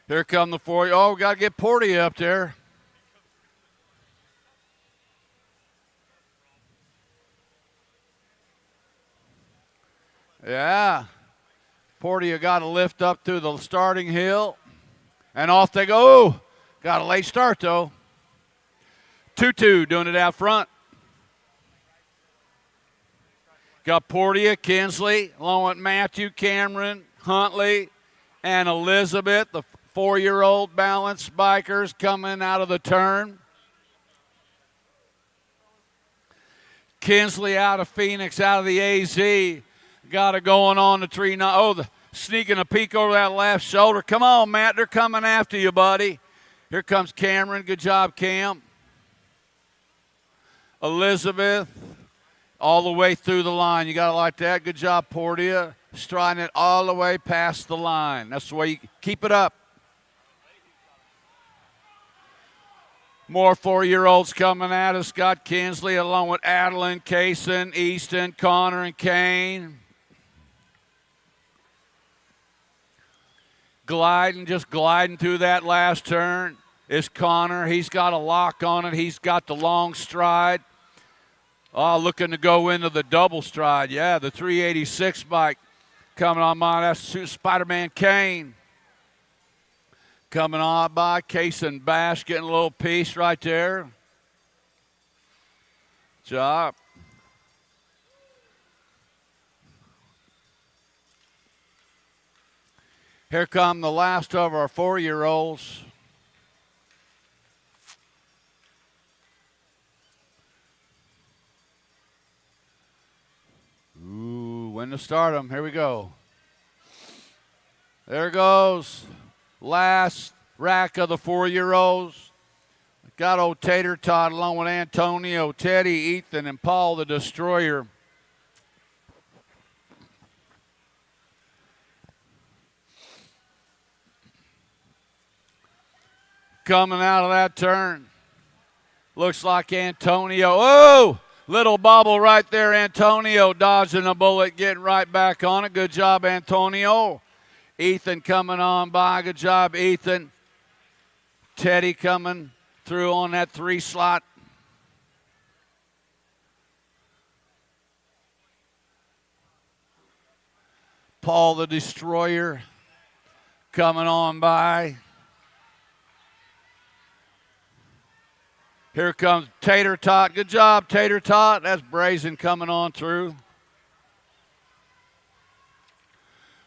Here come the 4. Oh, got to get Portia up there. Yeah. Portia got to lift up through the starting hill. And off they go. Oh, got a late start, though. 2-2 doing it out front. Got Portia, Kinsley, along with Matthew, Cameron, Huntley, and Elizabeth, the 4-year-old balanced bikers coming out of the turn. Kinsley out of Phoenix, out of the AZ. Got it going on the tree. Sneaking a peek over that left shoulder. Come on, Matt, they're coming after you, buddy. Here comes Cameron. Good job, Cam. Elizabeth, all the way through the line. You got it like that. Good job, Portia. Striding it all the way past the line. That's the way you keep it up. More 4-year-olds coming at us. Scott Kinsley along with Adeline, Kaysen, Easton, Connor, and Kane. Just gliding through that last turn is Connor. He's got a lock on it. He's got the long stride. Oh, looking to go into the double stride. Yeah, the 386 bike coming on by. That's Spider-Man Kane. Coming on by Kaysen Bash, getting a little piece right there. Job. Here come the last of our 4-year-olds. Ooh, when to start them. Here we go. There goes. Last rack of the 4-year-olds. Got old Tater Tot along with Antonio, Teddy, Ethan, and Paul the Destroyer. Coming out of that turn. Looks like Antonio. Oh, little bobble right there. Antonio dodging a bullet, getting right back on it. Good job, Antonio. Ethan coming on by. Good job, Ethan. Teddy coming through on that 3 slot. Paul the Destroyer coming on by. Here comes Tater Tot. Good job, Tater Tot. That's Brazen coming on through.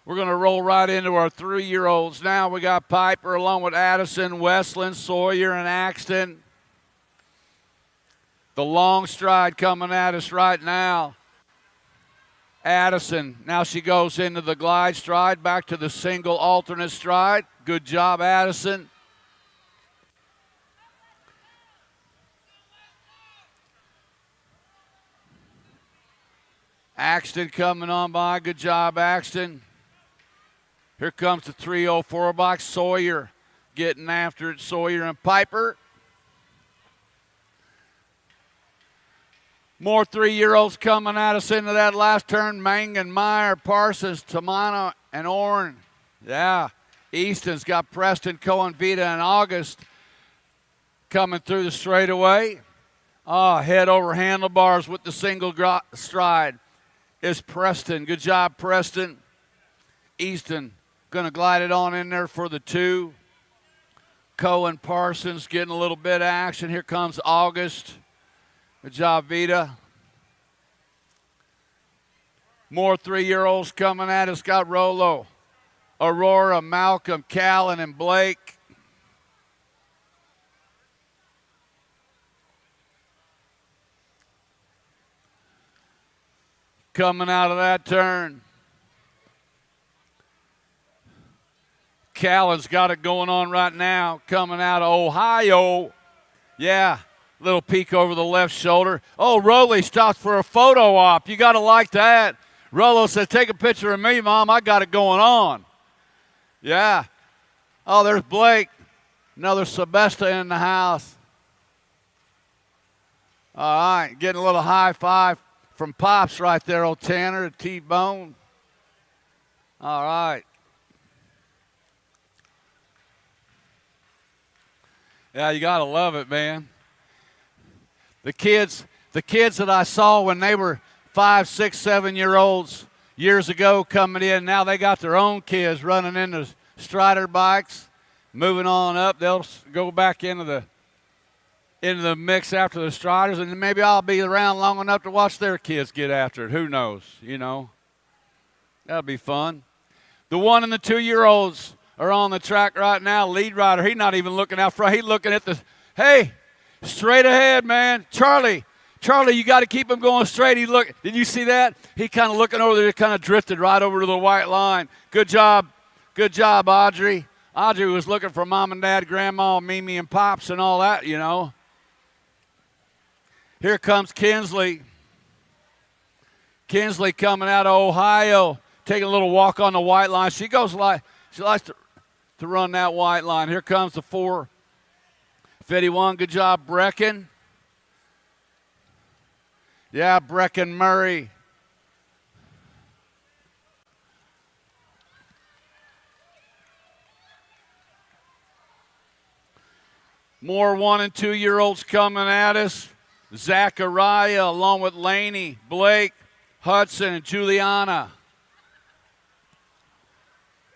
We're going to roll right into our 3-year-olds now. We got Piper along with Addison, Westland, Sawyer, and Axton. The long stride coming at us right now. Addison, now she goes into the glide stride, back to the single alternate stride. Good job, Addison. Axton coming on by. Good job, Axton. Here comes the 304 box. Sawyer getting after it. Sawyer and Piper. More 3-year-olds coming at us into that last turn. Mangan, Meyer, Parsons, Tamana, and Orrin. Yeah. Easton's got Preston, Cohen, Vita, and August coming through the straightaway. Head over handlebars with the single stride is Preston. Good job, Preston. Easton going to glide it on in there for the 2. Cohen, Parsons getting a little bit of action. Here comes August. Good job, Vita. More 3-year-olds coming at us. Got Rolo, Aurora, Malcolm, Callan, and Blake. Coming out of that turn. Callan's got it going on right now. Coming out of Ohio. Yeah, little peek over the left shoulder. Oh, Rowley stopped for a photo op. You got to like that. Rolo says, take a picture of me, Mom. I got it going on. Yeah. Oh, there's Blake. Another Sebesta in the house. All right, getting a little high five from Pops right there, old Tanner, T-Bone. All right. Yeah, you got to love it, man. The kids that I saw when they were 5, 6, 7-year-olds years ago coming in, now they got their own kids running into Strider bikes, moving on up. They'll go back into the mix after the Striders, and maybe I'll be around long enough to watch their kids get after it. Who knows, you know. That'll be fun. The 1 and the 2-year-olds are on the track right now. Lead rider, he's not even looking out front. He's looking at the, hey, straight ahead, man. Charlie, you got to keep him going straight. Did you see that? He kind of looking over there, kind of drifted right over to the white line. Good job, Audrey. Audrey was looking for mom and dad, grandma, Mimi and pops and all that, you know. Here comes Kinsley. Kinsley coming out of Ohio, taking a little walk on the white line. She likes to run that white line. Here comes the 4:51. Good job, Brecken. Yeah, Brecken Murray. More 1- and 2-year-olds coming at us. Zachariah along with Laney, Blake, Hudson, and Juliana.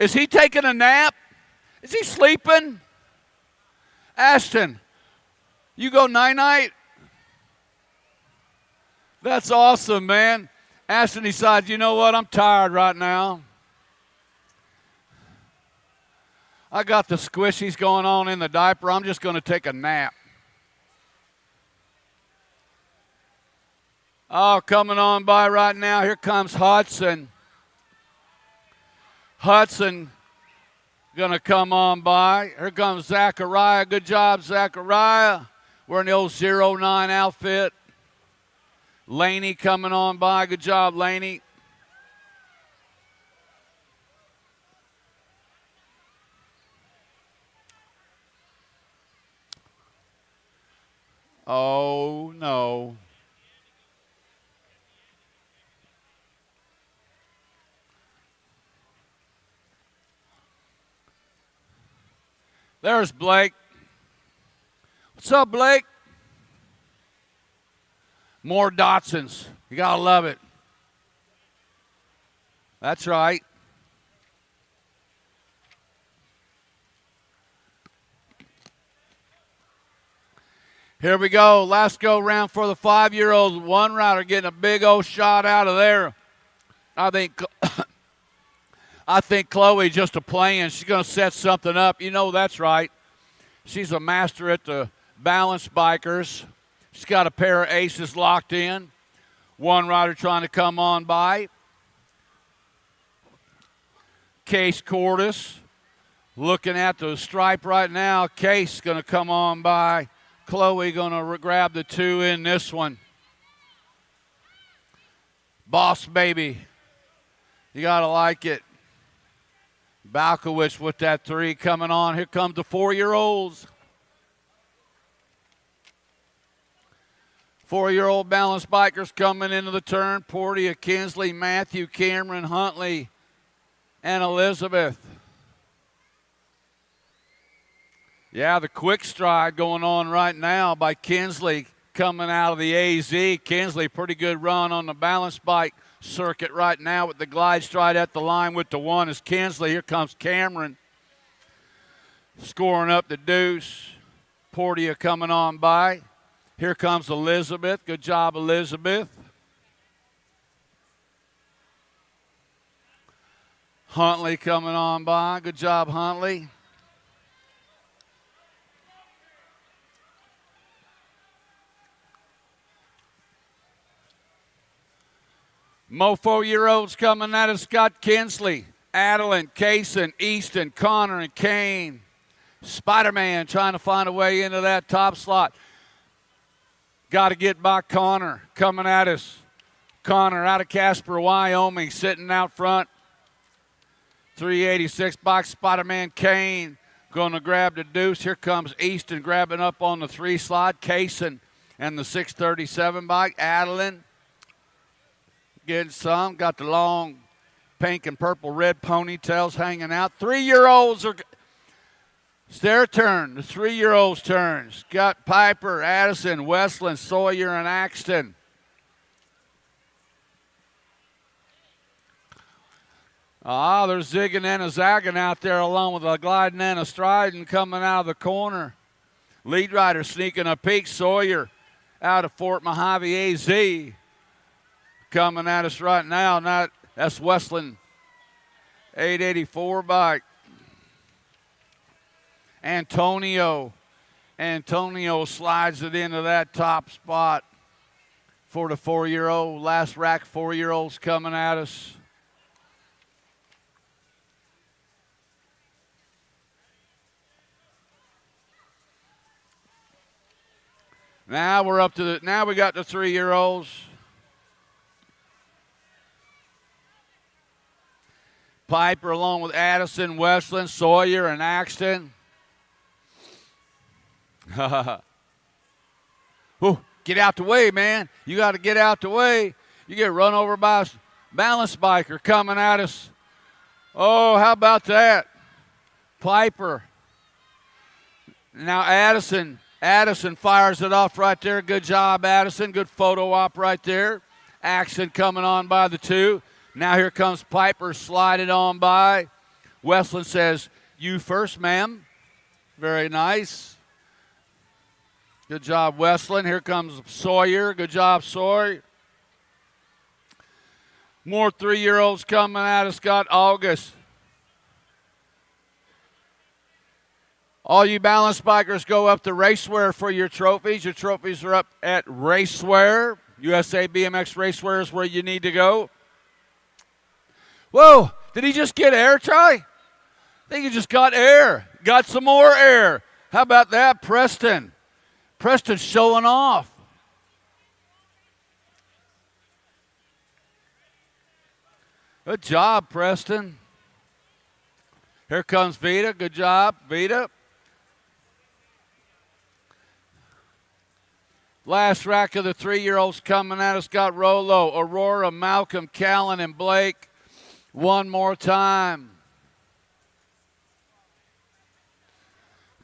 Is he taking a nap? Is he sleeping? Ashton, you go night-night? That's awesome, man. Ashton decides, you know what, I'm tired right now. I got the squishies going on in the diaper. I'm just going to take a nap. Oh, coming on by right now. Here comes Hudson. Hudson going to come on by. Here comes Zachariah. Good job, Zachariah. Wearing the old 09 outfit. Laney coming on by. Good job, Laney. Oh, no. There's Blake. What's up, Blake? More Dotsons. You got to love it. That's right. Here we go. Last go round for the 5-year-olds. One rider getting a big old shot out of there. I think Chloe just a playing. She's going to set something up. You know that's right. She's a master at the balance bikers. She's got a pair of aces locked in. One rider trying to come on by. Case Cordis looking at the stripe right now. Case going to come on by. Chloe going to grab the 2 in this one. Boss baby. You got to like it. Balkowicz with that 3 coming on. Here comes the 4-year-olds. 4-year-old balance bikers coming into the turn. Portia, Kinsley, Matthew, Cameron, Huntley, and Elizabeth. Yeah, the quick stride going on right now by Kinsley coming out of the AZ. Kinsley, pretty good run on the balance bike circuit right now with the glide stride at the line with the 1 is Kinsley. Here comes Cameron scoring up the deuce. Portia coming on by. Here comes Elizabeth. Good job, Elizabeth. Huntley coming on by. Good job, Huntley. Mo 4-year-olds coming at us. Scott Kinsley, Adeline, Kaysen, Easton, Connor, and Kane. Spider-Man trying to find a way into that top slot. Got to get by Connor coming at us. Connor out of Casper, Wyoming, sitting out front. 386 box. Spider-Man Kane going to grab the deuce. Here comes Easton grabbing up on the 3 slot. Kaysen and the 637 bike. Adeline getting some. Got the long pink and purple red ponytails hanging out. 3-year-olds are. It's their turn. The 3-year-olds' turns. Got Piper, Addison, Westland, Sawyer, and Axton. There's zigging and a zagging out there along with a gliding and a striding coming out of the corner. Lead rider sneaking a peek. Sawyer out of Fort Mojave, AZ. Coming at us right now. That's Westland 884 bike. Antonio slides it into that top spot for the 4-year-old. Last rack 4-year-olds coming at us. Now we're up to the, now we got the 3-year-olds. Piper along with Addison, Westland, Sawyer, and Axton. Ooh, get out the way, man. You got to get out the way. You get run over by a balance biker coming at us. Oh, how about that? Piper. Now Addison fires it off right there. Good job, Addison. Good photo op right there. Axton coming on by the 2. Now here comes Piper sliding on by. Westland says, "You first, ma'am." Very nice. Good job, Westland. Here comes Sawyer. Good job, Sawyer. More 3-year-olds coming at us. Got August. All you balance bikers, go up to Racewear for your trophies. Your trophies are up at Racewear. USA BMX Racewear is where you need to go. Whoa, did he just get air, Ty? I think he just got air. Got some more air. How about that, Preston? Preston's showing off. Good job, Preston. Here comes Vita. Good job, Vita. Last rack of the 3-year-olds coming at us. Got Rolo, Aurora, Malcolm, Callan, and Blake. One more time.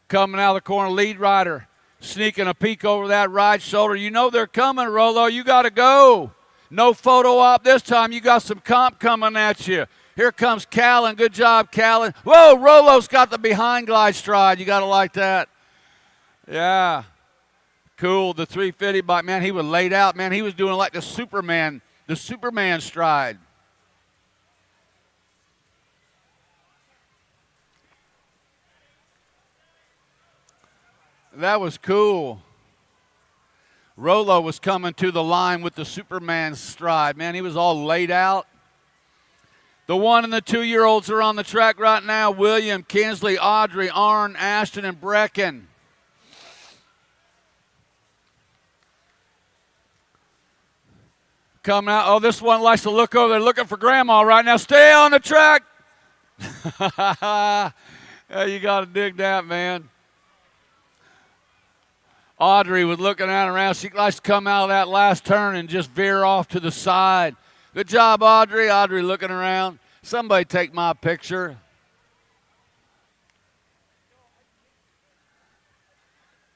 Coming out of the corner, lead rider. Sneaking a peek over that right shoulder. You know they're coming, Rolo. You got to go. No photo op this time. You got some comp coming at you. Here comes Callan. Good job, Callan. Whoa, Rolo's got the behind glide stride. You got to like that. Yeah. Cool. The 350 bike, man, he was laid out. Man, he was doing like the Superman stride. That was cool. Rolo was coming to the line with the Superman stride. Man, he was all laid out. The 1 and the 2-year-olds are on the track right now. William, Kinsley, Audrey, Arn, Ashton, and Brecken. Coming out. Oh, this one likes to look over there looking for Grandma right now. Stay on the track. Yeah, you got to dig that, man. Audrey was looking out around. She likes to come out of that last turn and just veer off to the side. Good job, Audrey. Audrey looking around. Somebody take my picture.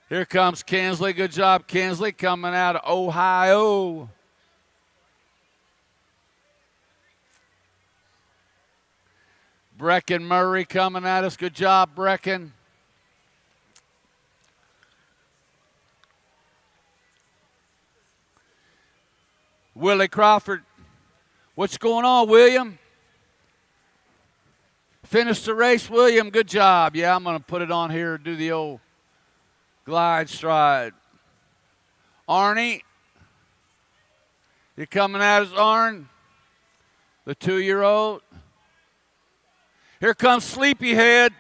Here comes Kinsley. Good job, Kinsley, coming out of Ohio. Brecken Murray coming at us. Good job, Brecken. Willie Crawford. What's going on, William? Finished the race, William. Good job. Yeah, I'm going to put it on here, do the old glide stride. Arnie. You coming at us, Arn? The 2-year-old. Here comes Sleepyhead.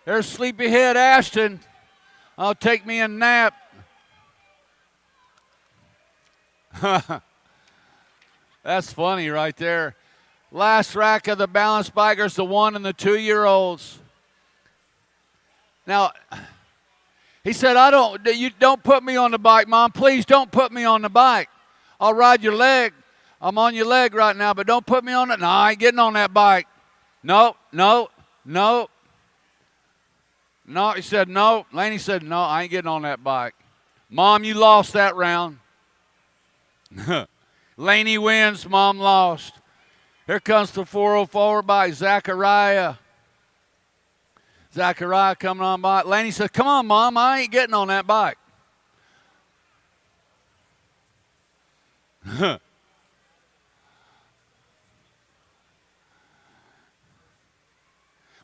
There's Sleepyhead Ashton. I'll take me a nap. That's funny right there. Last rack of the balance bikers, the 1 and the 2-year-olds. Now, he said, you don't put me on the bike, Mom. Please don't put me on the bike. I'll ride your leg. I'm on your leg right now, but don't put me on it. No, I ain't getting on that bike. No. He said, no. Laney said, no, I ain't getting on that bike. Mom, you lost that round. Laney wins, Mom lost. Here comes the 404 by Zachariah. Zachariah coming on by. Laney said, come on, Mom, I ain't getting on that bike.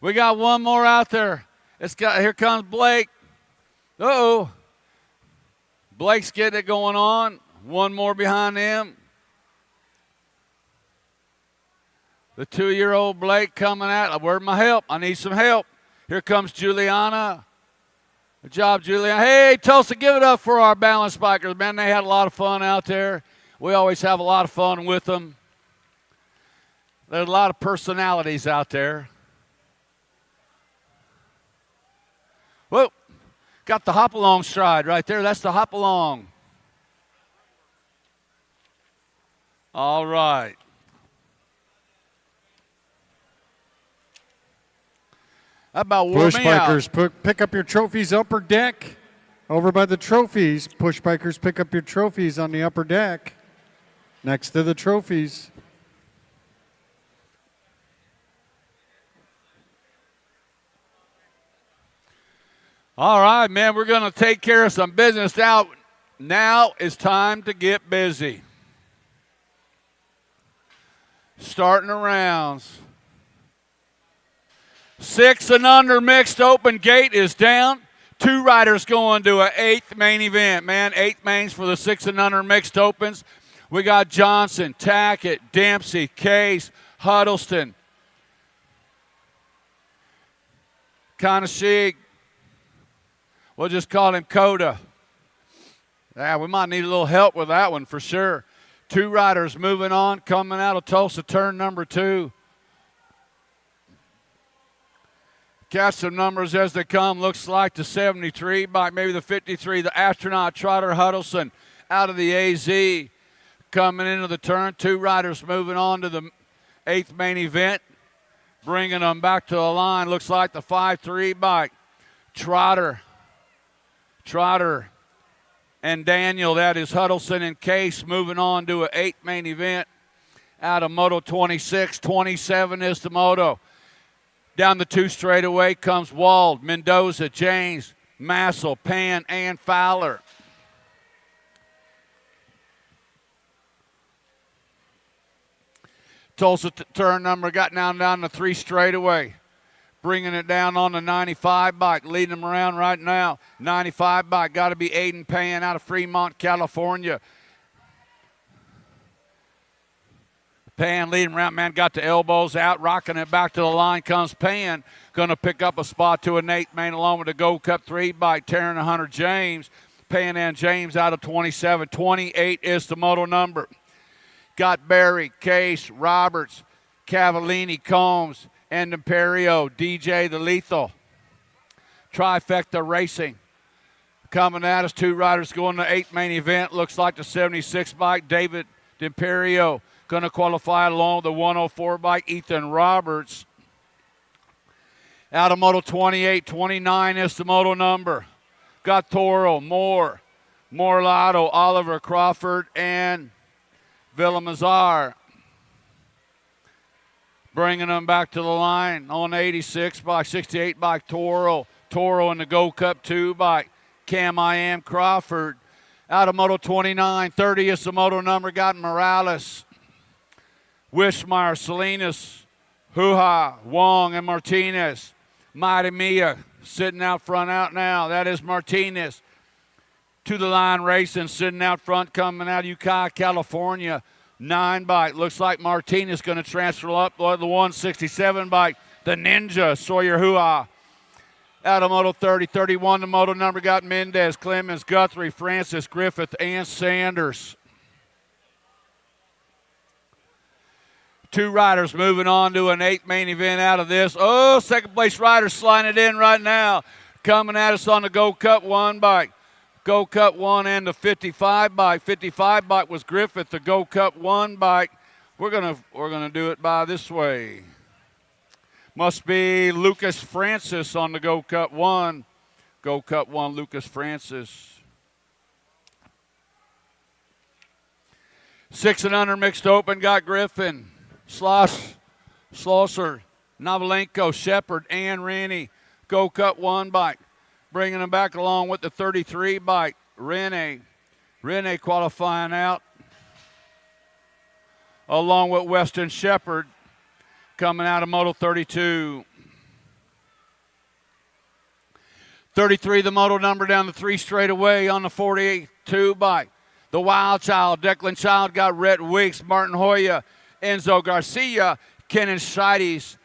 We got one more out there. Here comes Blake. Uh-oh. Blake's getting it going on. One more behind him. The 2-year-old Blake coming out. Where's my help? I need some help. Here comes Juliana. Good job, Julian. Hey, Tulsa, give it up for our balance bikers. Man, they had a lot of fun out there. We always have a lot of fun with them. There's a lot of personalities out there. Whoa, got the hop-along stride right there. That's the hop-along. All right. How about wore Push me out? bikers, pick up your trophies upper deck. Over by the trophies. Push bikers, pick up your trophies on the upper deck. Next to the trophies. All right, man, we're going to take care of some business now. Now it's time to get busy. Starting the rounds. 6 and under mixed open gate is down. 2 riders going to an 8th main event. Man, 8th mains for the 6 and under mixed opens. We got Johnson, Tackett, Dempsey, Case, Huddleston, Konashig. We'll just call him Coda. Yeah, we might need a little help with that one for sure. 2 riders moving on, coming out of Tulsa, turn number 2. Catch some numbers as they come. Looks like the 73, by maybe the 53, the astronaut Trotter Huddleston out of the AZ. Coming into the turn, 2 riders moving on to the 8th main event. Bringing them back to the line. Looks like the 5-3 bike. Trotter and Daniel, that is Huddleston and Case, moving on to an 8th main event out of Moto 26. 27 is the Moto. Down the 2 straightaway comes Wald, Mendoza, James, Massel, Pan, and Fowler. Tulsa turn number got down the 3 straightaway. Bringing it down on the 95 bike, leading them around right now. 95 bike, got to be Aiden Pan out of Fremont, California. Pan leading around, man, got the elbows out, rocking it back to the line comes Pan. Going to pick up a spot to an 8th main along with the Gold Cup 3 bike, Taryn and Hunter James. Pan and James out of 27. 28 is the moto number. Got Barry, Case, Roberts, Cavallini, Combs, and Imperio, DJ the Lethal. Trifecta Racing. Coming at us, 2 riders going to the 8th main event. Looks like the 76 bike, David D'Imperio. Going to qualify along with the 104 bike, Ethan Roberts. Out of Moto 28, 29 is the moto number. Got Toro, Moore, Morlato, Oliver Crawford, and Villamazar. Bringing them back to the line on 86 by 68 by Toro. Toro in the Gold Cup 2 by Cam I Am Crawford. Out of Moto 29, 30 is the moto number. Got Morales, Wishmeyer, Salinas, Huha, Wong, and Martinez. Mighty Mia sitting out front out now. That is Martinez. To the line racing, sitting out front, coming out of Ukiah, California. 9 bike. Looks like Martinez going to transfer up the 167 bike. The Ninja, Sawyer Huha. Out of Moto 30, 31, the moto number got Mendez, Clemens, Guthrie, Francis, Griffith, and Sanders. 2 riders moving on to an 8th main event out of this. Oh, second place rider sliding it in right now. Coming at us on the Gold Cup 1 bike. Gold Cup 1 and the 55 bike. 55 bike was Griffith, the Gold Cup 1 bike. We're gonna do it by this way. Must be Lucas Francis on the Gold Cup 1. Gold Cup 1, Lucas Francis. 6 and under mixed open got Griffin, Schlosser, Novolenko, Shepard, and Rennie. Gold Cup 1 bike. Bringing them back along with the 33 bike, Rene. Rene qualifying out. Along with Weston Shepard coming out of Moto 32. 33, the moto number down the 3 straightaway on the 42 bike. The Wild Child, Declan Child got Rhett Weeks, Martin Hoya, Enzo Garcia, Kenan Scheides.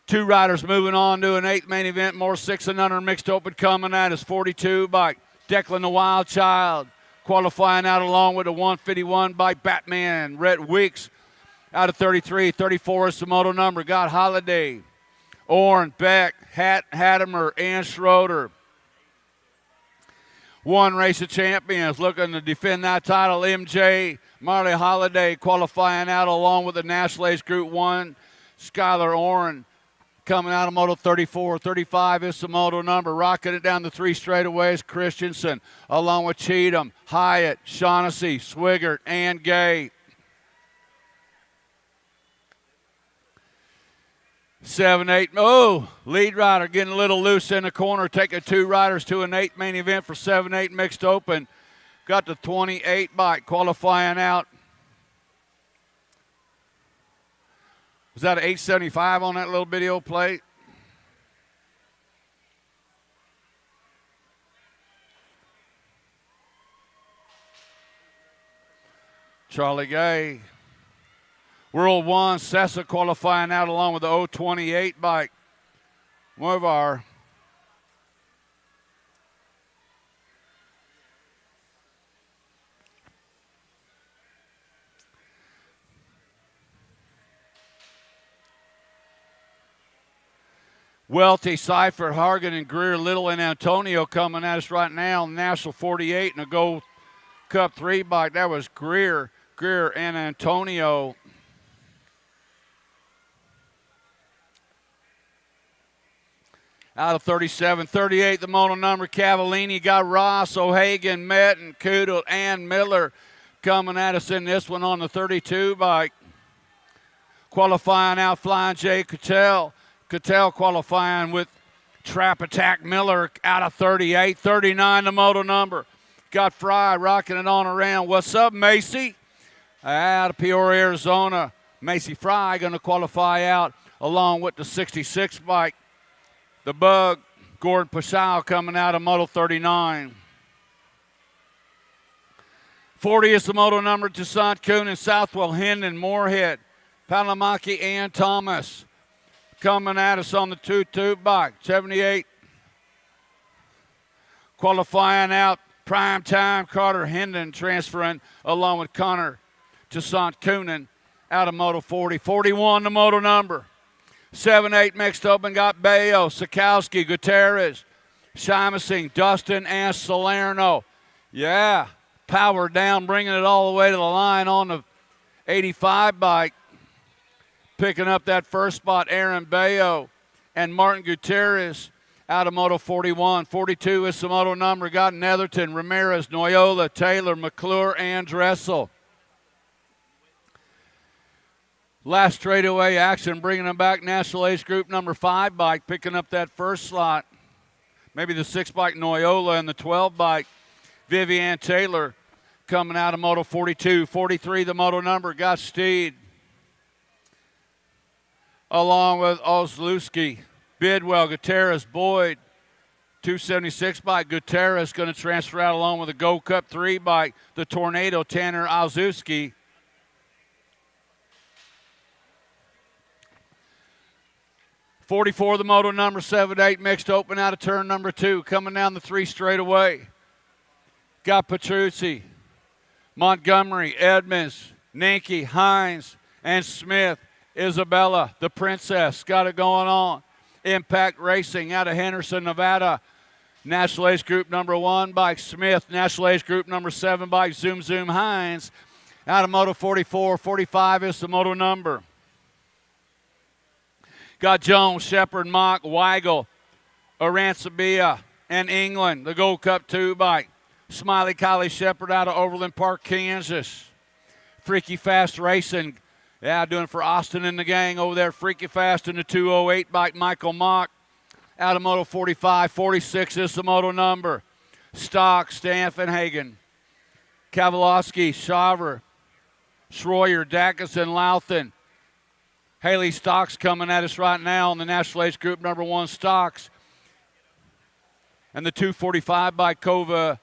Two riders moving on to an 8th main event. More 6 and under mixed open coming at us. 42 by Declan the Wild Child. Qualifying out along with the 151 by Batman. Rhett Weeks out of 33. 34 is the moto number. Got Holiday, Orn, Beck, Hattimer, and Schroeder. One race of champions looking to defend that title. MJ Marley Holiday qualifying out along with the National Age Group 1. Skylar Orn coming out of Moto 34. 35 is the moto number. Rocking it down the 3 straightaways. Christensen along with Cheatham, Hyatt, Shaughnessy, Swigert, and Gay. 7, 8. Oh, lead rider getting a little loose in the corner. Taking 2 riders to an 8 main event for 7, 8 mixed open. Got the 28 bike qualifying out. Was that an 875 on that little video plate? Charlie Gay. World 1, Sessa qualifying out along with the 028 bike. One of our Welty, Seifert, Hargan, and Greer, Little, and Antonio coming at us right now. National 48 and a Gold Cup 3 bike. That was Greer, and Antonio. Out of 37, 38, the moto number. Cavallini got Ross, O'Hagan, Metten, Kudel, and Miller coming at us in this one on the 32 bike. Qualifying out, Flying J. Cattell qualifying with Trap Attack Miller out of 38. 39, the moto number. Got Fry rocking it on around. What's up, Macy? Out of Peoria, Arizona. Macy Fry going to qualify out along with the 66 bike. The Bug, Gordon Pascal coming out of Moto 39. 40 is the moto number. Toussaint Kuhn and Southwell, Hendon, Moorhead, Palamaki, and Thomas coming at us on the 2-2 bike. 78 qualifying out. Prime time, Carter Hendon transferring along with Connor Toussaint Kuhn out of Moto 40. 41 the moto number. 7, 8 mixed open, got Bayo, Sikowski, Gutierrez, Shimasing, Dustin, and Salerno. Yeah, power down, bringing it all the way to the line on the 85 bike. Picking up that first spot, Aaron Bayo and Martin Gutierrez out of Moto 41. 42 is the moto number. Got Netherton, Ramirez, Noyola, Taylor, McClure, and Dressel. Last straightaway action, bringing them back. National Ace Group number 5 bike, picking up that first slot. Maybe the 6 bike Noyola and the 12 bike Vivian Taylor coming out of Moto 42. 43 the moto number. Got Steed along with Ozlewski, Bidwell, Gutierrez, Boyd. 276 bike Gutierrez going to transfer out along with the Gold Cup 3 bike, the Tornado, Tanner Ozlewski. 44 the moto number. 7-8 mixed open out of turn number 2. Coming down the 3 straight away. Got Petrucci, Montgomery, Edmonds, Ninke, Hines, and Smith. Isabella, the Princess, got it going on. Impact Racing out of Henderson, Nevada. National Ace Group number 1 by Smith. National Ace Group number 7 by Zoom Hines. Out of Moto 44. 45 is the moto number. Got Jones, Shepard, Mock, Weigel, Aransabia, and England, the Gold Cup 2 bike. Smiley Kylie Shepard out of Overland Park, Kansas. Freaky Fast Racing, doing for Austin and the gang over there. Freaky Fast in the 208 bike. Michael Mock out of Moto 45. 46 is the moto number. Stock, Stanfenhagen, Kavalowski, Shaver, Schroyer, Dacus, and Louthan. Haley Stocks coming at us right now on the National Ace Group number 1 Stocks. And the 245 by Kovalovsky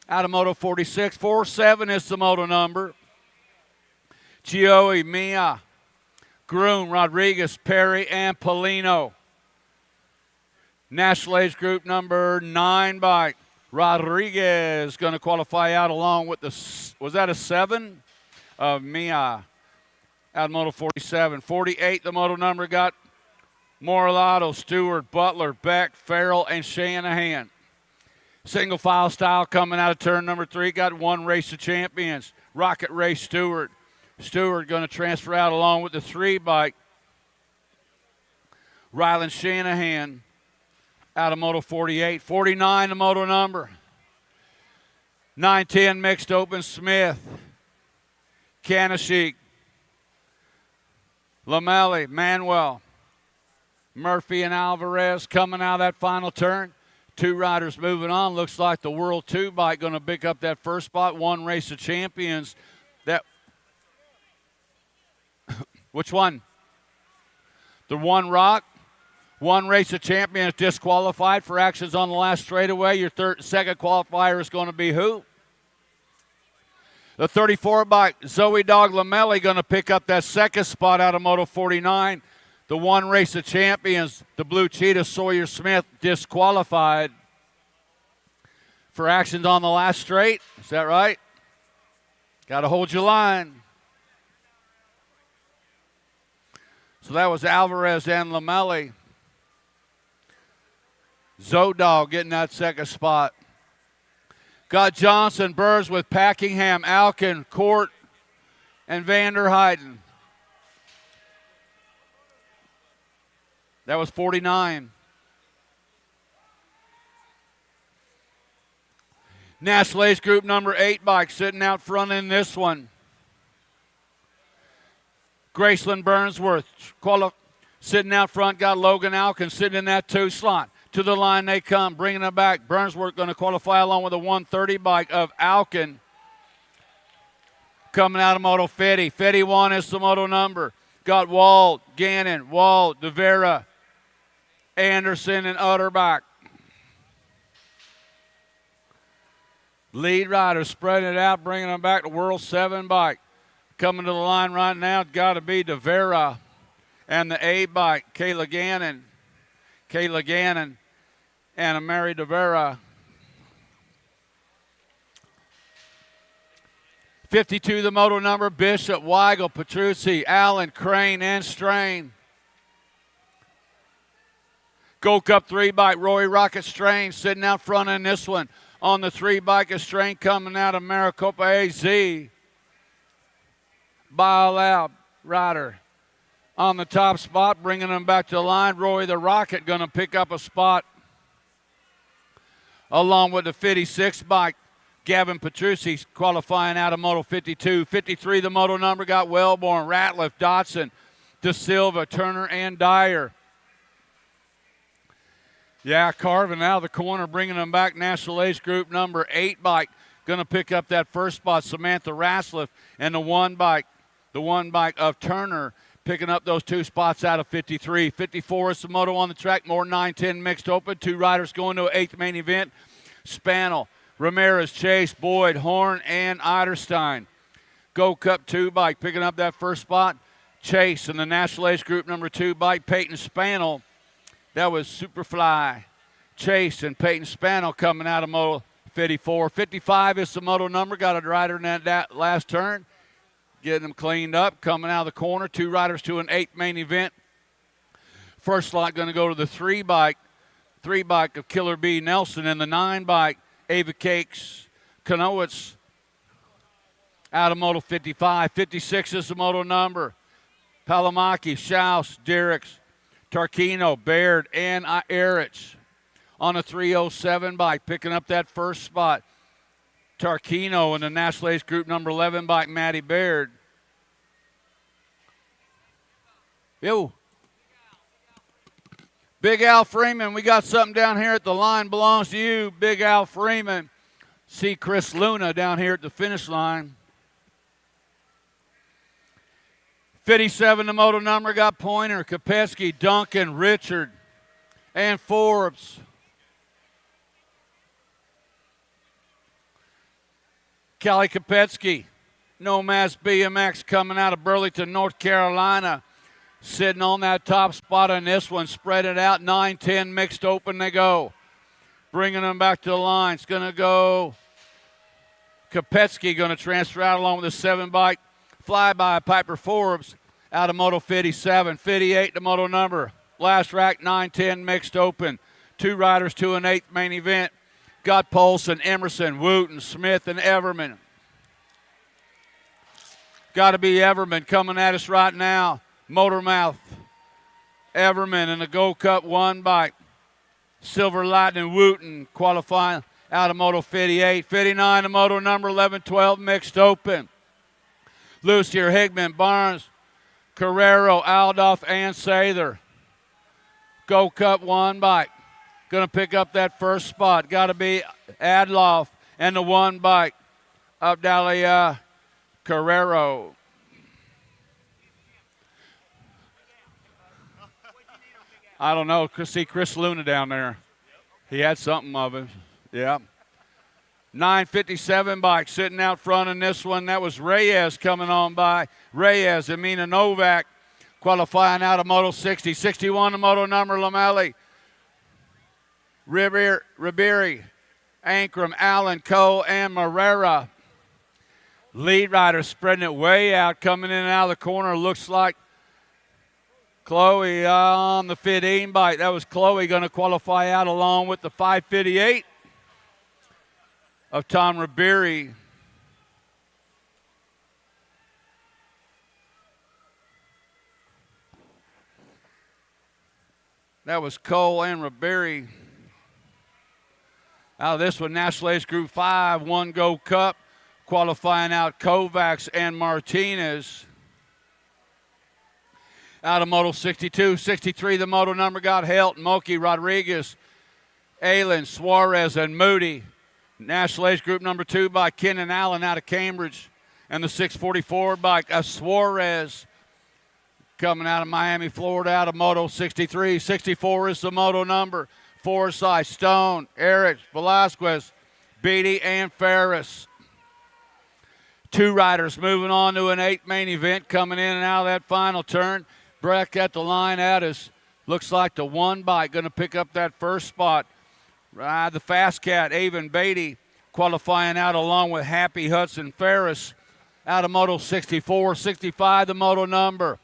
out of Moto 46. 47 is the moto number. Gioe, Mia, Groom, Rodriguez, Perry, and Polino. National age group number 9 bike. Rodriguez going to qualify out along with was that a 7? Of Mia. Out of Moto 47. 48, the moto number got Morelato, Stewart, Butler, Beck, Farrell, and Shanahan. Single file style coming out of turn number 3. Got one race of champions. Rocket Ray Stewart. Stewart going to transfer out along with the 3 bike. Rylan Shanahan out of Moto 48. 49, the moto number. 9-10 mixed open Smith. Kanashik. Lamelli, Manuel. Murphy and Alvarez coming out of that final turn. 2 riders moving on. Looks like the World 2 bike going to pick up that first spot. One race of champions. Which one? The One Rock. One race of champions disqualified for actions on the last straightaway. Your second qualifier is going to be who? The 34 bike, Zoe Dog Lamelli, going to pick up that second spot out of Moto 49. The one race of champions, the Blue Cheetah, Sawyer Smith, disqualified for actions on the last straight. Is that right? Got to hold your line. So that was Alvarez and Lamelli. Zodog getting that second spot. Got Johnson, Burrs with Packingham, Alkin, Court, and Vanderheiden. That was 49. National Ace Group number 8 bike sitting out front in this one. Graceland Burnsworth sitting out front. Got Logan Alkin sitting in that 2 slot. To the line they come, bringing them back. Burnsworth going to qualify along with a 130 bike of Alkin. Coming out of Moto 50. 51 is the moto number. Got Wald, Gannon, Wald, De Vera, Anderson, and Utterback. Lead rider spreading it out, bringing them back to World 7 bike. Coming to the line right now, it's got to be De Vera. And the 8 bike, Kayla Gannon, and Mary De Vera. 52, the moto number, Bishop, Weigel, Petrucci, Allen, Crane, and Strain. Gold Cup 3 bike, Roy Rocket Strain sitting out front in this one. On the 3 bike of Strain coming out of Maricopa AZ. Biolab rider on the top spot, bringing them back to the line. Roy the Rocket going to pick up a spot along with the 56 bike. Gavin Petrucci qualifying out of Moto 52. 53, the moto number, got Wellborn, Ratliff, Dotson, De Silva, Turner, and Dyer. Yeah, Carvin out of the corner, bringing them back. National Ace Group number 8 bike going to pick up that first spot. Samantha Rasliff and the one bike of Turner, picking up those 2 spots out of 53. 54 is the moto on the track. More 9-10 mixed open. 2 riders going to an 8th main event. Spannel, Ramirez, Chase, Boyd, Horn, and Eiderstein. Gold Cup 2 bike picking up that first spot. Chase and the National Ace Group number 2 bike. Peyton Spannel. That was Superfly. Chase and Peyton Spannel coming out of Moto 54. 55 is the moto number. Got a rider in that last turn. Getting them cleaned up. Coming out of the corner. 2 riders to an 8th main event. First slot going to go to the 3 bike. 3 bike of Killer B. Nelson and the 9 bike. Ava Cakes, Kanowitz out of Moto 55. 56 is the moto number. Palamaki, Schaus, Derricks, Tarquino, Baird, and Erich. On a 307 bike, picking up that first spot. Tarquino in the National Ace Group number 11 bike, Matty Baird. Yo. Big Al Freeman, we got something down here at the line, belongs to you, Big Al Freeman. See Chris Luna down here at the finish line. 57, the moto number, got Pointer, Kopetsky, Duncan, Richard, and Forbes. Kelly Kopetsky, Nomads BMX coming out of Burlington, North Carolina. sitting on that top spot on this one. Spread it out. 9-10 mixed open they go. Bringing them back to the line. It's going to go Kopetsky, going to transfer out along with the 7-bike. Flyby Piper Forbes out of Moto 57. 58 the moto number. Last rack, 9-10 mixed open. 2 riders to an 8th main event. Got Polson, Emerson, Wooten, Smith, and Everman. Got to be Everman coming at us right now. Motormouth, Everman in the Gold Cup 1 bike. Silver Lightning, Wooten qualifying out of Moto 58. 59 the moto number, 11-12 mixed open. Lucier, Higman, Barnes, Carrero, Aldoff, and Sather. Gold Cup 1 bike. Going to pick up that first spot. Got to be Adloff and the 1 bike. Abdalia Carrero. I don't know. See Chris Luna down there. He had something of him. Yeah. 957 bike sitting out front in this one. That was Reyes coming on by. Reyes, Amina Novak qualifying out of Moto 60. 61 the moto number, Lamelli. Riberi, Ankrum, Allen, Cole, and Marrera. Lead rider spreading it way out, coming in and out of the corner. Looks like Chloe on the 15 bike. That was Chloe going to qualify out along with the 558 of Tom Riberi. That was Cole and Riberi. Out of this one, National Ace Group 5, 1 Gold Cup, qualifying out Kovacs and Martinez. Out of Moto 62, 63, the moto number got Helt, Moki, Rodriguez, Aylen, Suarez, and Moody. National Ace Group number 2 by Kenan Allen out of Cambridge. And the 644 by Suarez coming out of Miami, Florida, out of Moto 63. 64 is the moto number. Forsyth, Stone, Eric, Velasquez, Beatty, and Ferris. 2 riders moving on to an 8th main event, coming in and out of that final turn. Breck at the line out is, looks like the 1 bike going to pick up that first spot. The Fast Cat, Avon Beatty, qualifying out along with Happy Hudson Ferris out of Moto 64. 65, the moto number.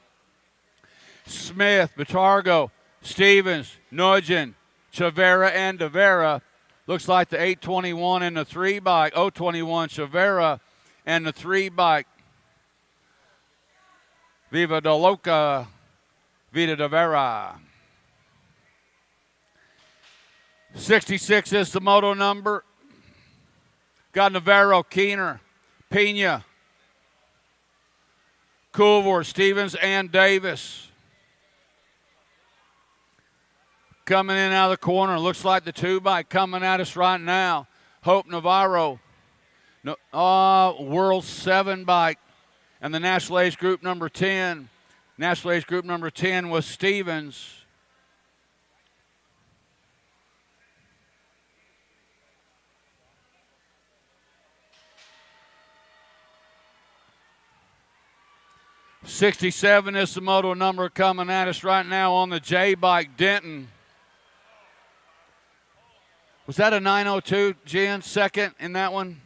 Smith, Batargo, Stevens, Nugent, Chavera, and Devera. Looks like the 821 and the 3 bike. 021 Chavera and the 3 bike. Viva de Loca, Vida de Vera. 66 is the moto number. Got Navarro, Keener, Pena, Coolvor, Stevens, and Davis. Coming in out of the corner. Looks like the 2 bike coming at us right now. Hope Navarro. World 7 bike. And the National Ace Group number 10. National Ace Group number 10 was Stevens. '67 is the moto number coming at us right now on the J bike, Denton. Was that a 902, Jen, second in that one?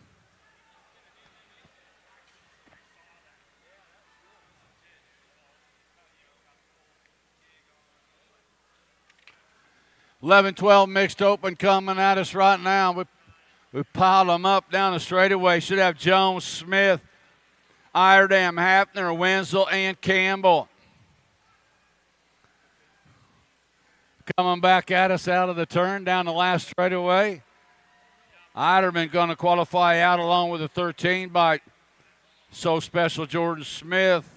$11-12 mixed open coming at us right now. We piled them up down the straightaway. Should have Jones, Smith, Iredam, Hafner, Wenzel, and Campbell. Coming back at us out of the turn down the last straightaway. Eiderman going to qualify out along with the 13 by So Special Jordan Smith.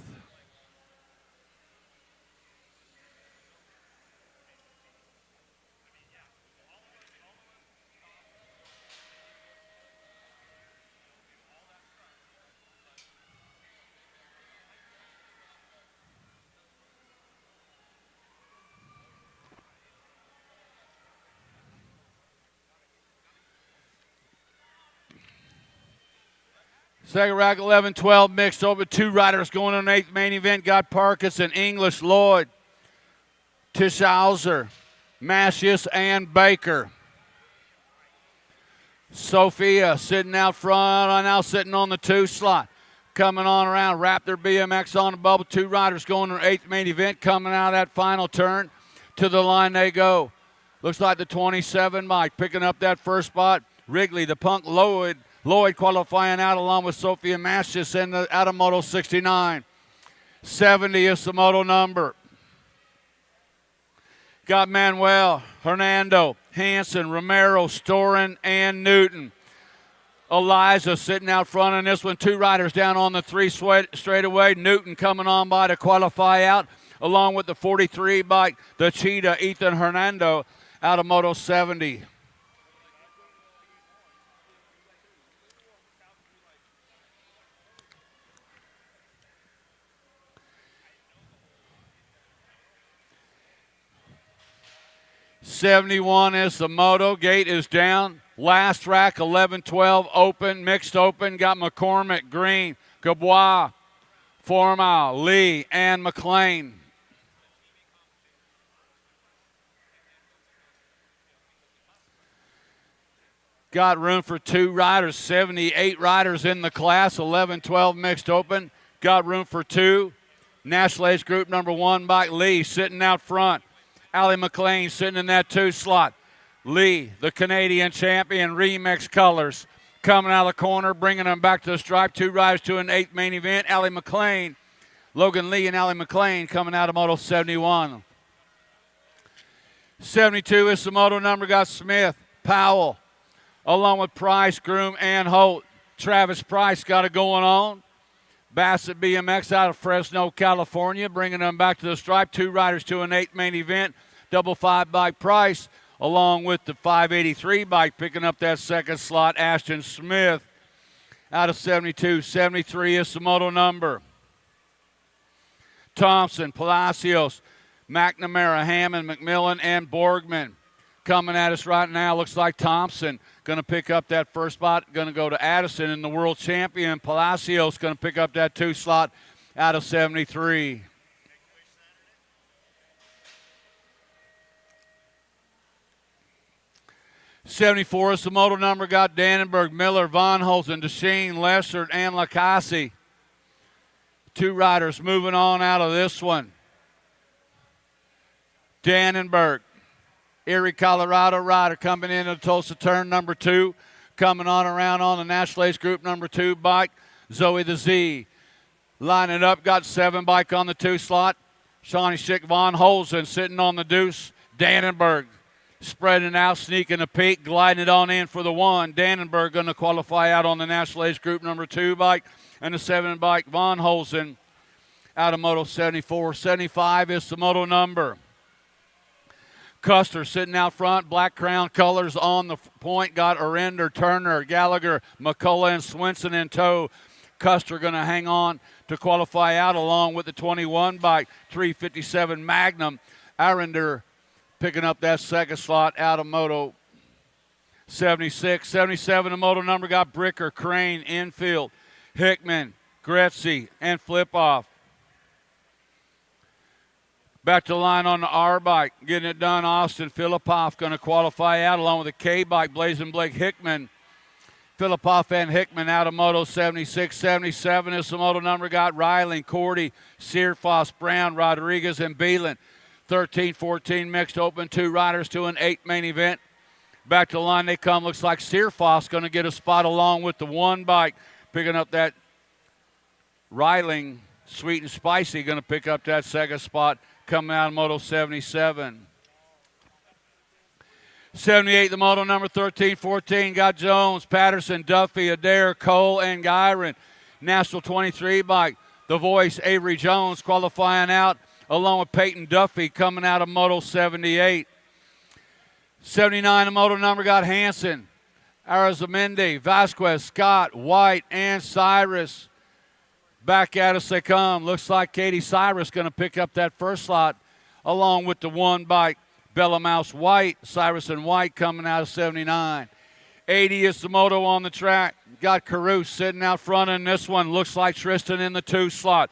Second rack 11-12 mixed over. 2 riders going on 8th main event. Got Parkinson, English, Lloyd, Tischhauser, Mascius, and Baker. Sophia sitting out front, now sitting on the 2 slot. Coming on around, Raptor BMX on the bubble. 2 riders going to 8th main event. Coming out of that final turn. To the line they go. Looks like the 27 Mike picking up that first spot. Wrigley, the punk, Lloyd qualifying out along with Sophia Mascius in the out of Moto 69. 70 is the moto number. Got Manuel, Hernando, Hansen, Romero, Storin, and Newton. Eliza sitting out front in this one. 2 riders down on the 3 straightaway. Newton coming on by to qualify out, along with the 43 bike, the Cheetah, Ethan Hernando, out of Moto 70. '71 is the moto. Gate is down. Last rack, 11-12, open, mixed open. Got McCormick, Green, Gabois, Formal, Lee, and McLean. Got room for 2 riders, 78 riders in the class, 11-12 mixed open. Got room for 2. National Age Group number 1 bike, Lee, sitting out front. Allie McLean sitting in that 2 slot. Lee, the Canadian champion, Remix colors, coming out of the corner, bringing them back to the stripe. 2 riders to an 8th main event. Allie McLean, Logan Lee and Allie McLean coming out of Moto 71. 72 is the moto number. Got Smith, Powell, along with Price, Groom, and Holt. Travis Price got it going on. Bassett BMX out of Fresno, California, bringing them back to the stripe. 2 riders to an 8th main event. Double 5 bike Price, along with the 583 bike picking up that second slot. Ashton Smith out of 72. 73 is the moto number. Thompson, Palacios, McNamara, Hammond, McMillan, and Borgman coming at us right now. Looks like Thompson going to pick up that first spot. Going to go to Addison, and the world champion Palacios going to pick up that 2 slot out of 73. '74 is the moto number. Got Dannenberg, Miller, Von Holzen, DeSheen, Lessard, and Lacassi. 2 riders moving on out of this one. Dannenberg, Erie, Colorado rider coming into Tulsa turn number 2. Coming on around on the National Age Group number 2 bike, Zoe the Z. Lining up, got 7 bike on the 2 slot. Shawnee Schick, Von Holzen sitting on the deuce. Dannenberg spreading out, sneaking a peek, gliding it on in for the 1. Dannenberg going to qualify out on the National Age Group number 2 bike, and the 7 bike Von Holzen out of Moto 74. 75 is the moto number. Custer sitting out front, black crown colors on the point. Got Arender, Turner, Gallagher, McCullough, and Swenson in tow. Custer going to hang on to qualify out along with the 21 bike, 357 Magnum. Arender picking up that second slot out of Moto 76. 77, the moto number. Got Bricker, Crane, Infield, Hickman, Gretzy, and Flipoff. Back to the line on the R bike, getting it done. Austin Filipoff going to qualify out along with the K bike, Blazing Blake Hickman. Filipoff and Hickman out of Moto 76. 77 is the moto number. Got Riley, Cordy, Searfoss, Brown, Rodriguez, and Beelan. 13-14 mixed open. 2 riders to an 8 main event. Back to the line they come. Looks like Searfoss going to get a spot along with the 1 bike. Picking up that Riley, Sweet and Spicy, going to pick up that second spot coming out of Moto 77. 78, the moto number. 13-14. Got Jones, Patterson, Duffy, Adair, Cole, and Gyron. National 23 bike. The Voice, Avery Jones qualifying out along with Peyton Duffy coming out of Moto 78. 79, the moto number. Got Hansen, Arizamendi, Vasquez, Scott, White, and Cyrus. Back at us they come. Looks like Katie Cyrus going to pick up that first slot along with the 1 bike. Bella Mouse White, Cyrus and White coming out of 79. 80 is the moto on the track. Got Caruth sitting out front in this one. Looks like Tristan in the 2 slot.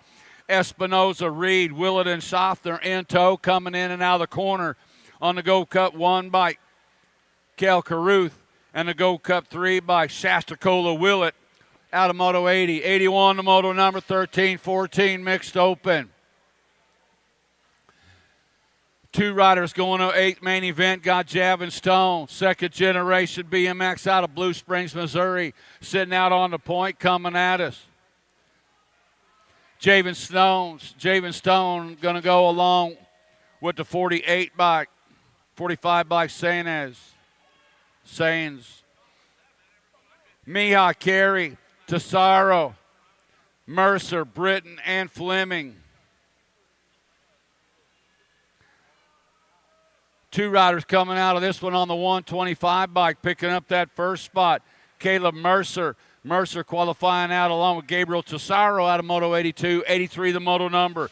Espinoza, Reed, Willett, and Schaffner in tow, coming in and out of the corner on the Gold Cup 1 by Kel Caruth, and the Gold Cup 3 by Shastacola Willett out of Moto 80. 81 the moto number, 13-14 mixed open. 2 riders going to 8th main event. Got Javin Stone, second generation BMX out of Blue Springs, Missouri, sitting out on the point, coming at us. Javin Stone going to go along with the 45 by Sainz. Mihai Carey, Tesaro, Mercer, Britton, and Fleming. 2 riders coming out of this one on the 125 bike, picking up that first spot. Caleb Mercer qualifying out along with Gabriel Tesaro out of Moto 82. 83 the moto number.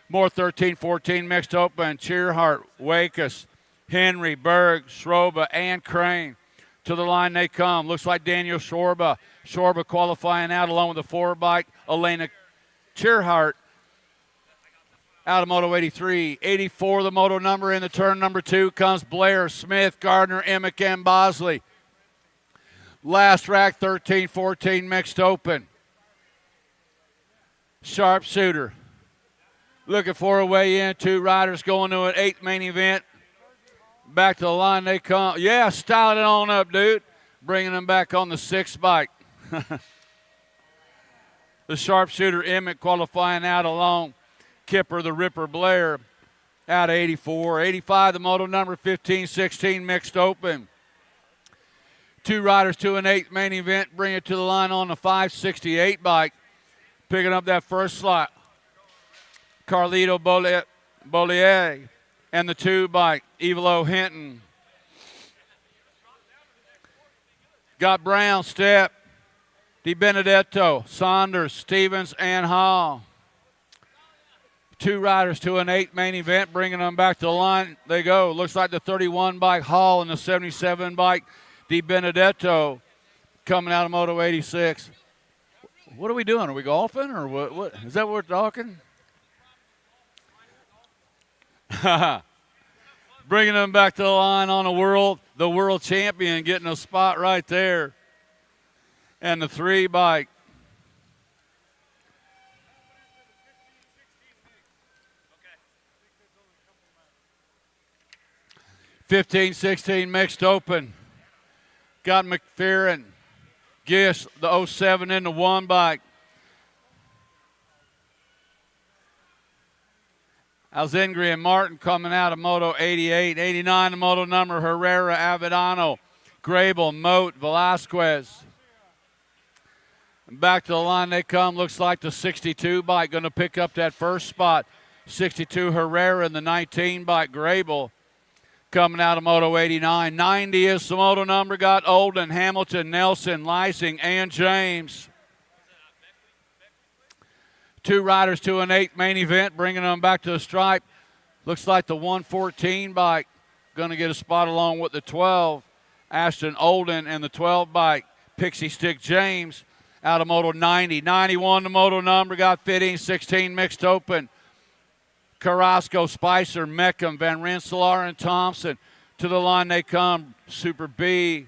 More 13-14 mixed open. Cheerhart, Wakus, Henry, Berg, Schroba, and Crane. To the line they come. Looks like Daniel Schorba. Schorba qualifying out along with the 4 bike. Elena Cheerhart out of Moto 83. 84 the moto number. In the turn number 2 comes Blair, Smith, Gardner, Emick, and Bosley. Last rack, 13-14 mixed open. Sharpshooter looking for a way in. 2 riders going to an 8th main event. Back to the line they come. Yeah, styling it on up, dude. Bringing them back on the 6 bike. The Sharpshooter Emmett qualifying out along Kipper, the Ripper Blair out of 84. 85 the moto number, 15-16 mixed open. 2 riders to an 8th main event. Bring it to the line on the 568 bike. Picking up that first slot. Carlito Bollier and the 2 bike. Evelo Hinton. Got Brown, Stepp, Di Benedetto, Saunders, Stevens, and Hall. 2 riders to an 8th main event, bringing them back to the line. They go. Looks like the 31 bike Hall and the 77 bike Di Benedetto coming out of Moto 86. What are we doing? Are we golfing or what? Is that what we're talking? Bringing them back to the line on the world champion, getting a spot right there. And the 3 bike. Okay. 15-16 mixed open. Got McFerrin, Gish, the 07 in the 1 bike. Alzingri and Martin coming out of Moto 88. 89 the moto number, Herrera, Avedano, Grable, Moat, Velasquez. And back to the line they come. Looks like the 62 bike going to pick up that first spot. 62 Herrera and the 19 bike Grable coming out of Moto 89. 90 is the moto number. Got Olden, Hamilton, Nelson, Lysing, and James. 2 riders to an 8th main event, bringing them back to the stripe. Looks like the 114 bike going to get a spot along with the 12. Ashton Olden and the 12 bike, Pixie Stick James out of Moto 90. 91 the moto number, got 15-16 mixed open. Carrasco, Spicer, Meckham, Van Rensselaer, and Thompson. To the line they come. Super B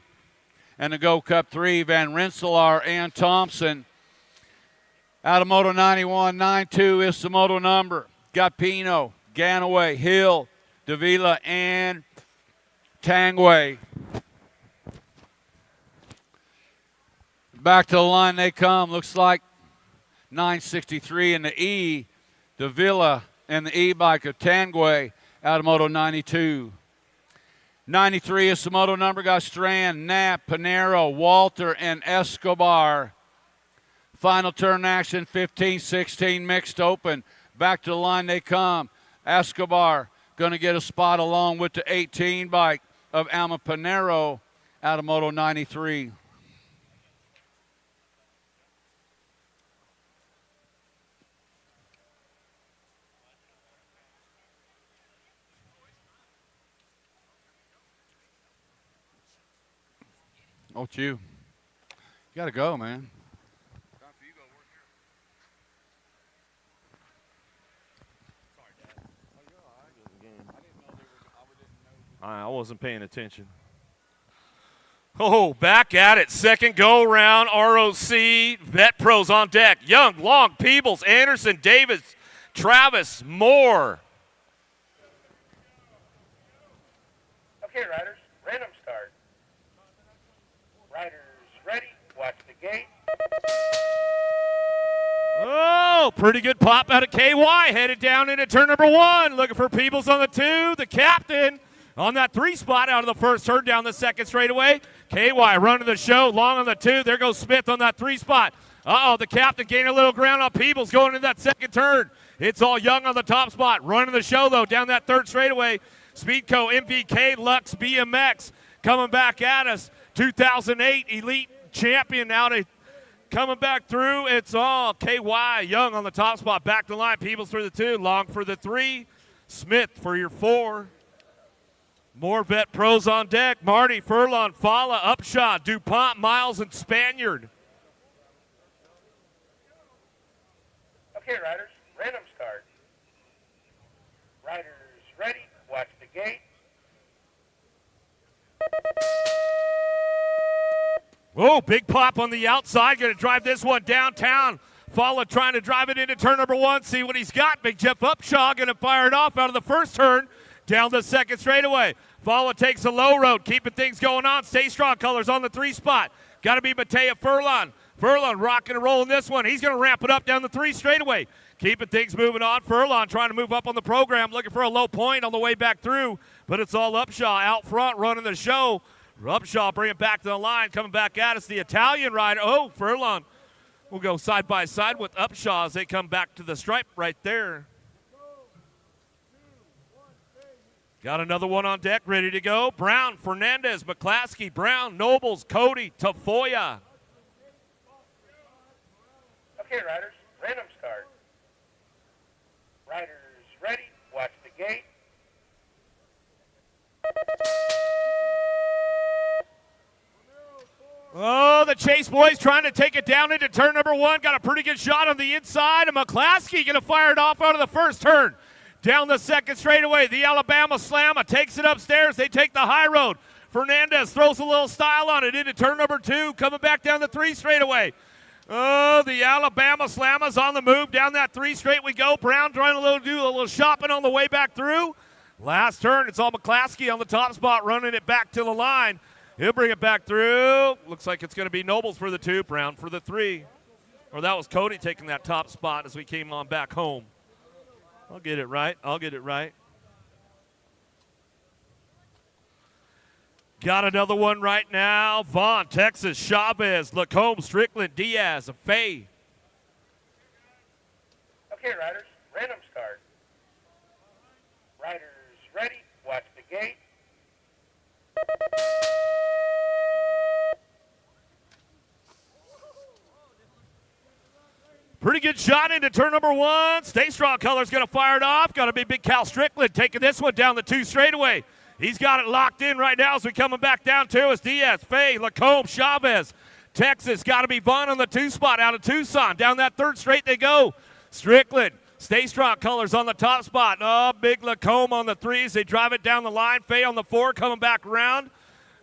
and the Gold Cup 3, Van Rensselaer and Thompson. Out of Moto 91, 92 is the moto number. Got Pino, Ganaway, Hill, Davila, and Tangway. Back to the line they come. Looks like 963 in the E, Davila, and the E-bike of Tangway out of Moto 92. 93 is the moto number. Got Strand, Knapp, Pinero, Walter, and Escobar. Final turn action, 15-16 mixed open. Back to the line they come. Escobar going to get a spot along with the 18 bike of Alma Pinero out of Moto 93. Oh, it's you. You got to go, man. I wasn't paying attention. Oh, back at it. Second go round. ROC. Vet pros on deck. Young, Long, Peebles, Anderson, Davis, Travis, Moore. Okay, riders, random start. Riders ready, watch the gate. Oh, pretty good pop out of KY. Headed down into turn number 1. Looking for Peebles on the 2. The captain on that 3 spot out of the first turn down the second straightaway. KY running the show. Long on the 2. There goes Smith on that 3 spot. Uh-oh, the captain gaining a little ground on Peebles going into that second turn. It's all Young on the top spot. Running the show, though, down that third straightaway. Speedco, MVK, Lux, BMX coming back at us. 2008 Elite Champion out of coming back through. It's all KY. Young on the top spot. Back to the line. Peebles for the 2. Long for the 3. Smith for your 4. More vet pros on deck. Marty, Furlong, Fala, Upshot, DuPont, Miles, and Spaniard. Okay, riders, random start. Riders ready, watch the gate. Oh, big pop on the outside. Going to drive this one downtown. Fala trying to drive it into turn number 1. See what he's got. Big Jeff Upshaw going to fire it off out of the first turn. Down the second straightaway. Fala takes the low road, keeping things going on. Stay strong colors on the 3 spot. Got to be Mateo Furlong. Furlong rocking and rolling this one. He's going to ramp it up down the 3 straightaway. Keeping things moving on. Furlong trying to move up on the program, looking for a low point on the way back through. But it's all Upshaw out front running the show. Upshaw bring it back to the line, coming back at us. The Italian rider. Oh, Furlong will go side by side with Upshaw as they come back to the stripe right there. Got another one on deck, ready to go. Brown, Fernandez, McClaskey, Brown, Nobles, Cody, Tafoya. Okay, riders, random start. Riders ready, watch the gate. Oh, the Chase boys trying to take it down into turn number 1. Got a pretty good shot on the inside, and McClaskey going to fire it off out of the first turn. Down the second straightaway, the Alabama Slammer takes it upstairs. They take the high road. Fernandez throws a little style on it into turn number 2, coming back down the 3 straightaway. Oh, the Alabama Slammer's on the move. Down that 3 straight we go. Brown trying to do a little shopping on the way back through. Last turn, it's all McClaskey on the top spot, running it back to the line. He'll bring it back through. Looks like it's going to be Nobles for the 2, Brown for the 3. Or that was Cody taking that top spot as we came on back home. I'll get it right. Got another one right now. Vaughn, Texas, Chavez, Lacombe, Strickland, Diaz, Fay. Okay, riders, random start. Riders ready, watch the gate. Pretty good shot into turn number 1. Stay strong color's going to fire it off. Got to be big Cal Strickland taking this one down the 2 straightaway. He's got it locked in right now as we coming back down to us. Diaz, Fay, Lacombe, Chavez. Texas got to be Vaughn on the 2 spot out of Tucson. Down that 3rd straight they go. Strickland, stay strong colors on the top spot. Oh, big Lacombe on the 3s. They drive it down the line. Fay on the 4 coming back around.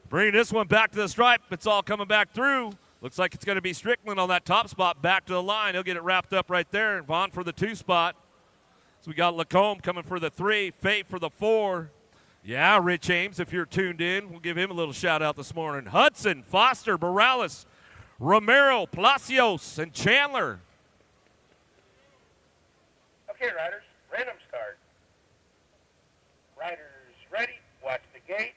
Bringing this one back to the stripe. It's all coming back through. Looks like it's going to be Strickland on that top spot back to the line. He'll get it wrapped up right there. Vaughn for the 2 spot. So we got Lacombe coming for the 3, Fate for the 4. Yeah, Rich Ames, if you're tuned in, we'll give him a little shout out this morning. Hudson, Foster, Morales, Romero, Palacios, and Chandler. Okay, riders, random start. Riders ready, watch the gate.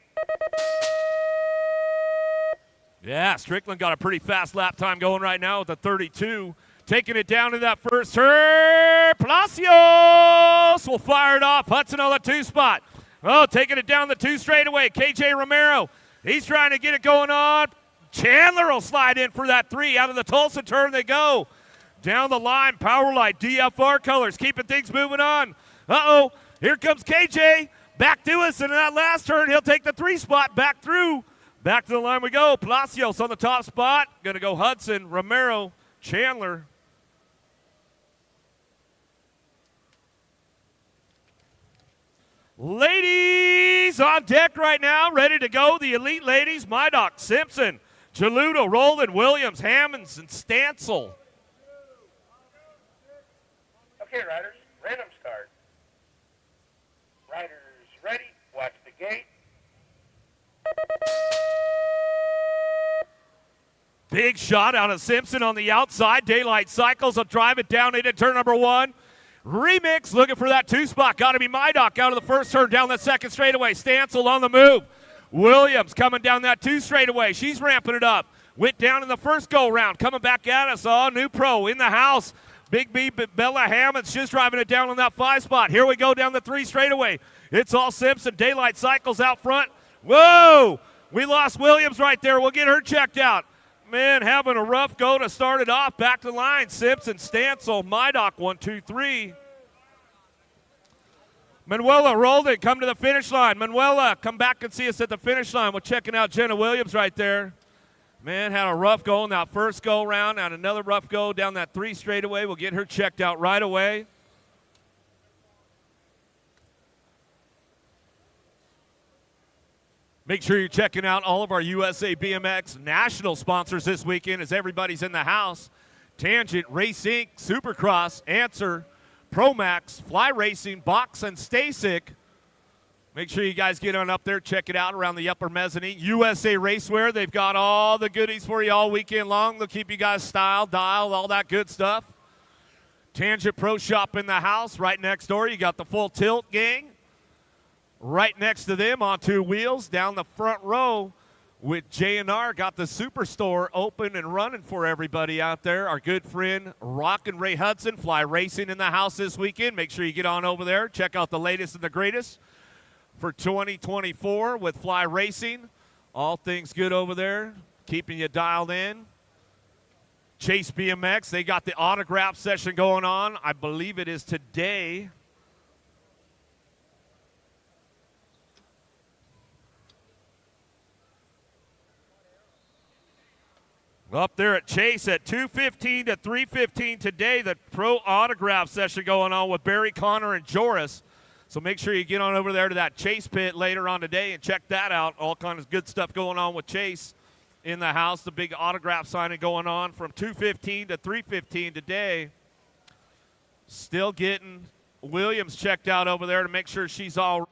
Yeah, Strickland got a pretty fast lap time going right now with a 32. Taking it down to that first turn. Palacios will fire it off. Hudson on the 2 spot. Oh, taking it down the 2 straightaway. KJ Romero, he's trying to get it going on. Chandler will slide in for that 3. Out of the Tulsa turn they go. Down the line, Powerlight, DFR colors, keeping things moving on. Uh-oh, here comes KJ. Back to us, and in that last turn, he'll take the 3 spot back through. Back to the line we go. Palacios on the top spot. Going to go Hudson, Romero, Chandler. Ladies on deck right now, ready to go. The elite ladies, Mydock, Simpson, Jaluto, Roland, Williams, Hammonds, and Stansel. Okay, riders, random start. Riders ready, watch the gate. Big shot out of Simpson on the outside. Daylight Cycles will drive it down into turn number 1. Remix looking for that 2 spot. Got to be Mydock out of the first turn down that second straightaway. Stansel on the move. Williams coming down that 2 straightaway. She's ramping it up. Went down in the first go round. Coming back at us. Oh, new pro in the house. Big B, Bella Hammonds, she's driving it down on that 5 spot. Here we go down the 3 straightaway. It's all Simpson. Daylight Cycles out front. Whoa! We lost Williams right there. We'll get her checked out. Man, having a rough go to start it off. Back to the line. Simpson, Stansel, Mydock, 1, 2, 3. Manuela rolled it. Come to the finish line. Manuela, come back and see us at the finish line. We're checking out Jenna Williams right there. Man, had a rough go in that first go round. Had another rough go down that 3 straightaway. We'll get her checked out right away. Make sure you're checking out all of our USA BMX national sponsors this weekend as everybody's in the house. Tangent, Race Inc., Supercross, Answer, Promax, Fly Racing, Box, and Stasic. Make sure you guys get on up there, check it out around the upper mezzanine. USA Racewear, they've got all the goodies for you all weekend long. They'll keep you guys styled, dialed, all that good stuff. Tangent Pro Shop in the house. Right next door, you got the Full Tilt gang. Right next to them on 2 wheels, down the front row with J&R, got the Superstore open and running for everybody out there. Our good friend Rockin' Ray Hudson, Fly Racing in the house this weekend. Make sure you get on over there. Check out the latest and the greatest for 2024 with Fly Racing. All things good over there, keeping you dialed in. Chase BMX, they got the autograph session going on. I believe it is today. Up there at Chase at 2:15 to 3:15 today, the pro autograph session going on with Barry, Connor, and Joris. So make sure you get on over there to that Chase pit later on today and check that out. All kinds of good stuff going on with Chase in the house. The big autograph signing going on from 2:15 to 3:15 today. Still getting Williams checked out over there to make sure she's all right.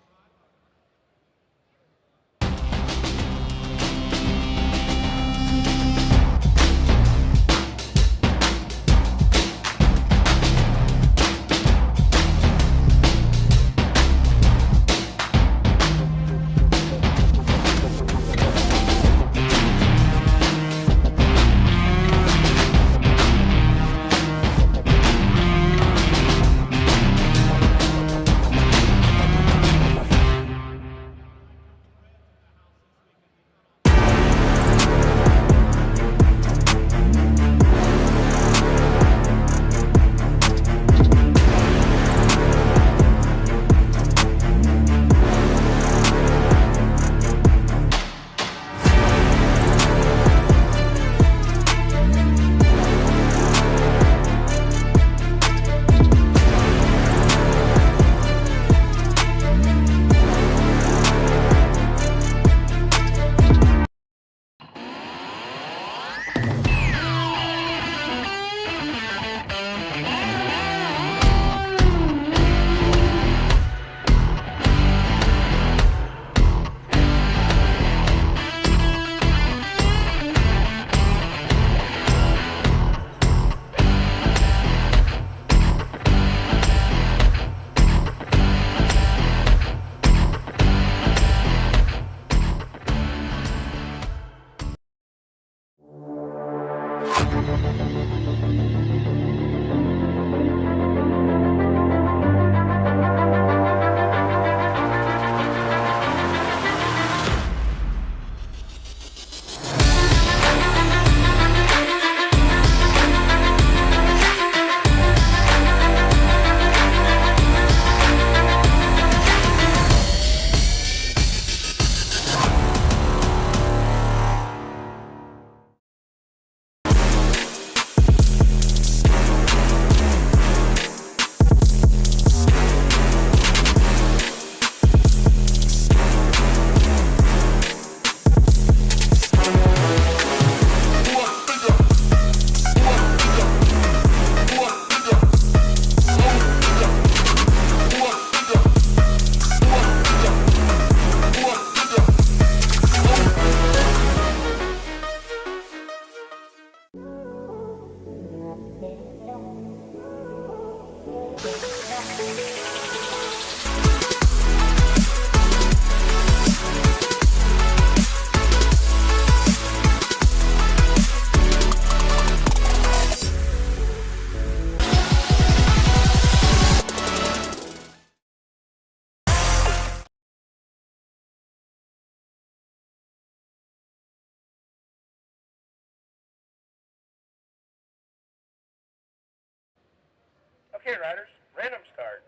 Okay, riders, random start.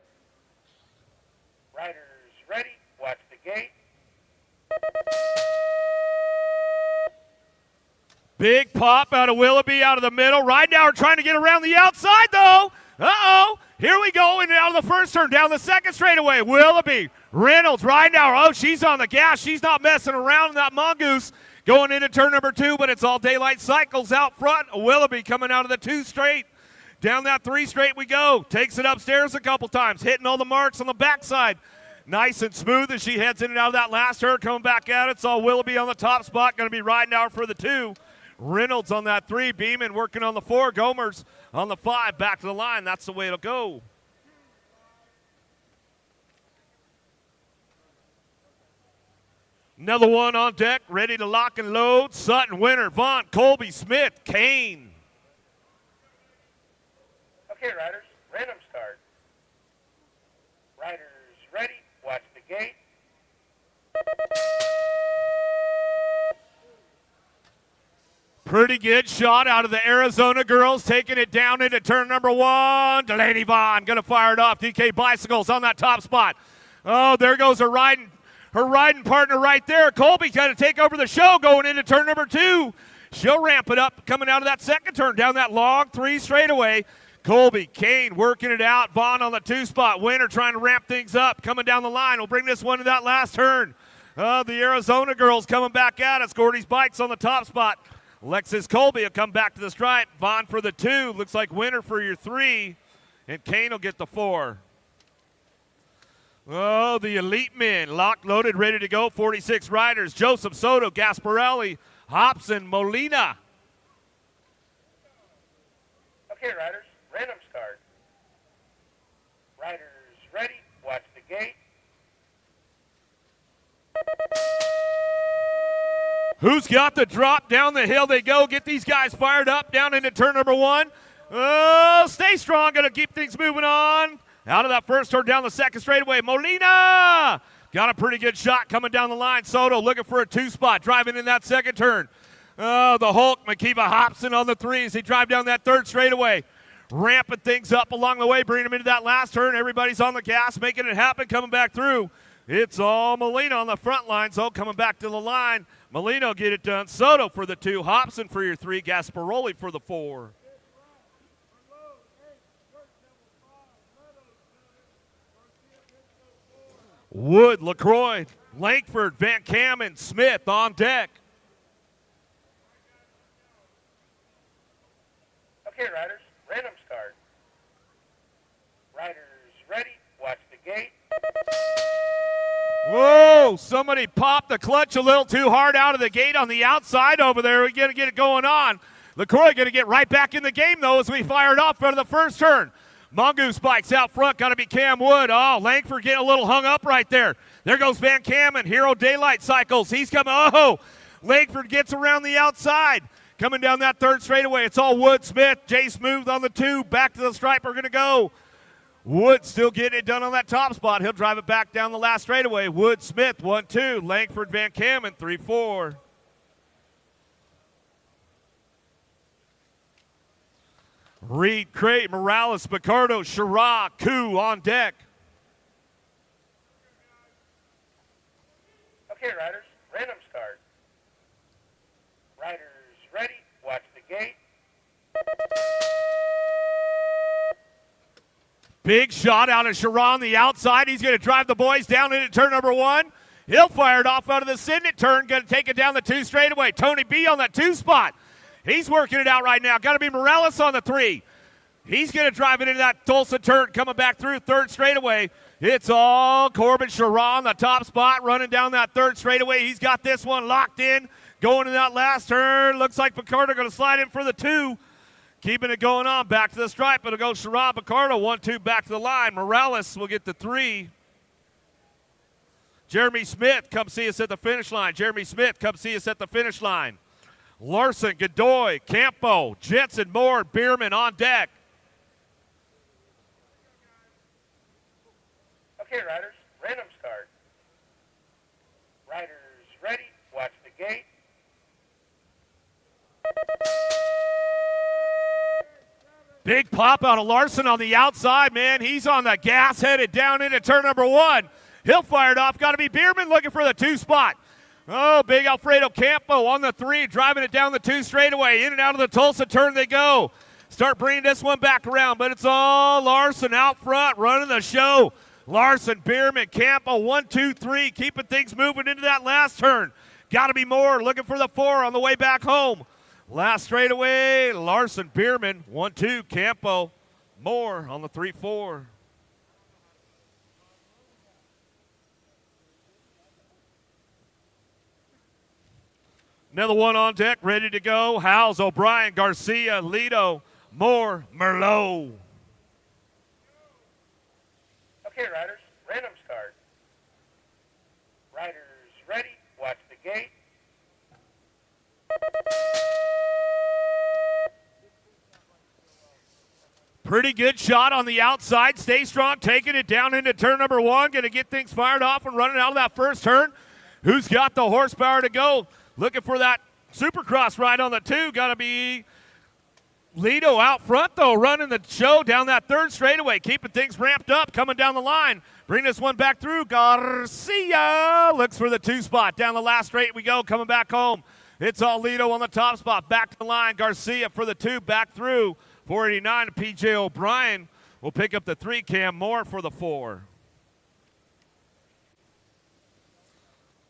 Riders ready, watch the gate. Big pop out of Willoughby out of the middle. Right now we're trying to get around the outside, though. Uh-oh. Here we go, and out of the first turn, down the second straightaway. Willoughby, Reynolds, right now. Oh, she's on the gas. She's not messing around in that mongoose going into turn number 2, but it's all daylight cycles out front. Willoughby coming out of the 2 straight. Down that 3 straight we go. Takes it upstairs a couple times, hitting all the marks on the backside. Nice and smooth as she heads in and out of that last turn, coming back at it. It's all Willoughby on the top spot, going to be riding out for the 2. Reynolds on that 3, Beeman working on the 4, Gomers on the 5, back to the line. That's the way it'll go. Another one on deck, ready to lock and load. Sutton, Winter, Vaughn, Colby, Smith, Kane. Okay, riders, random start. Riders ready, watch the gate. Pretty good shot out of the Arizona girls, taking it down into turn number 1. Delaney Vaughn going to fire it off. DK Bicycles on that top spot. Oh, there goes her riding partner right there. Colby got to take over the show going into turn number 2. She'll ramp it up coming out of that second turn down that long 3 straightaway. Colby, Kane working it out. Vaughn on the 2 spot. Winter trying to ramp things up. Coming down the line. We'll bring this one to that last turn. The Arizona girls coming back at us. Gordy's Bikes on the top spot. Alexis Colby will come back to the stripe. Vaughn for the 2. Looks like Winter for your 3. And Kane will get the 4. Oh, the elite men. Locked, loaded, ready to go. 46 riders. Joseph Soto, Gasparelli, Hobson, Molina. Okay, riders, random start. Riders ready, watch the gate. Who's got the drop? Down the hill they go. Get these guys fired up down into turn number 1. Oh, stay strong. Going to keep things moving on. Out of that first turn down the second straightaway. Molina got a pretty good shot coming down the line. Soto looking for a 2 spot, driving in that second turn. Oh, the Hulk, Makiva Hobson on the 3 as they drive down that third straightaway. Ramping things up along the way, bringing them into that last turn. Everybody's on the gas, making it happen, coming back through. It's all Molina on the front line, so coming back to the line. Molina will get it done. Soto for the 2, Hobson for your 3, Gasparoli for the 4. Wood, LaCroix, Langford, Van Kamen, Smith on deck. Okay, riders, random start. Riders ready, watch the gate. Whoa, somebody popped the clutch a little too hard out of the gate on the outside over there. We're going to get it going on. LaCroix going to get right back in the game, though, as we fired off out of the first turn. Mongoose Bikes out front, got to be Cam Wood. Oh, Langford getting a little hung up right there. There goes Van Kamen, Hero Daylight Cycles. He's coming. Oh, Langford gets around the outside. Coming down that third straightaway, it's all Wood, Smith, Jay Smooth on the 2. Back to the stripe, we're going to go. Wood still getting it done on that top spot. He'll drive it back down the last straightaway. Wood, Smith, 1-2. Langford, Van Kamen, 3-4. Reed, Crate, Morales, Picardo, Shira, Koo on deck. Okay, riders, random start. Riders ready, watch the gate. Big shot out of Shira on the outside. He's going to drive the boys down into turn number 1. He'll fire it off out of the Sagenet turn. Going to take it down the 2 straightaway. Tony B on that 2 spot. He's working it out right now. Got to be Morales on the 3. He's going to drive it into that Tulsa turn, coming back through third straightaway. It's all Corbin Shira on the top spot, running down that third straightaway. He's got this one locked in, going to that last turn. Looks like Picardo going to slide in for the 2. Keeping it going on, back to the stripe. It'll go Shira, Picardo, 1-2 back to the line. Morales will get the 3. Jeremy Smith, come see us at the finish line. Jeremy Smith, come see us at the finish line. Larson, Godoy, Campo, Jensen, Moore, Bierman on deck. Okay, riders, random start. Riders ready, watch the gate. Big pop out of Larson on the outside, man. He's on the gas, headed down into turn number 1. He'll fire it off. Got to be Bierman looking for the 2 spot. Oh, big Alfredo Campo on the 3, driving it down the 2 straightaway. In and out of the Tulsa turn they go. Start bringing this one back around, but it's all Larson out front, running the show. Larson, Bierman, Campo, 1, 2, 3, keeping things moving into that last turn. Got to be more, looking for the 4 on the way back home. Last straightaway, Larson, Bierman, 1, 2, Campo, more on the 3, 4. Another one on deck, ready to go. Howes, O'Brien, Garcia, Lido, Moore, Merlot. Okay, riders, random start. Riders ready, watch the gate. Pretty good shot on the outside. Stay strong, taking it down into turn number 1. Going to get things fired off and running out of that first turn. Who's got the horsepower to go? Looking for that Supercross ride on the 2. Got to be Lido out front, though, running the show down that 3rd straightaway, keeping things ramped up, coming down the line. Bring this one back through. Garcia looks for the 2 spot. Down the last straight we go, coming back home. It's all Lido on the top spot. Back to the line. Garcia for the 2, back through. 489 to P.J. O'Brien will pick up the 3. Cam Moore for the 4.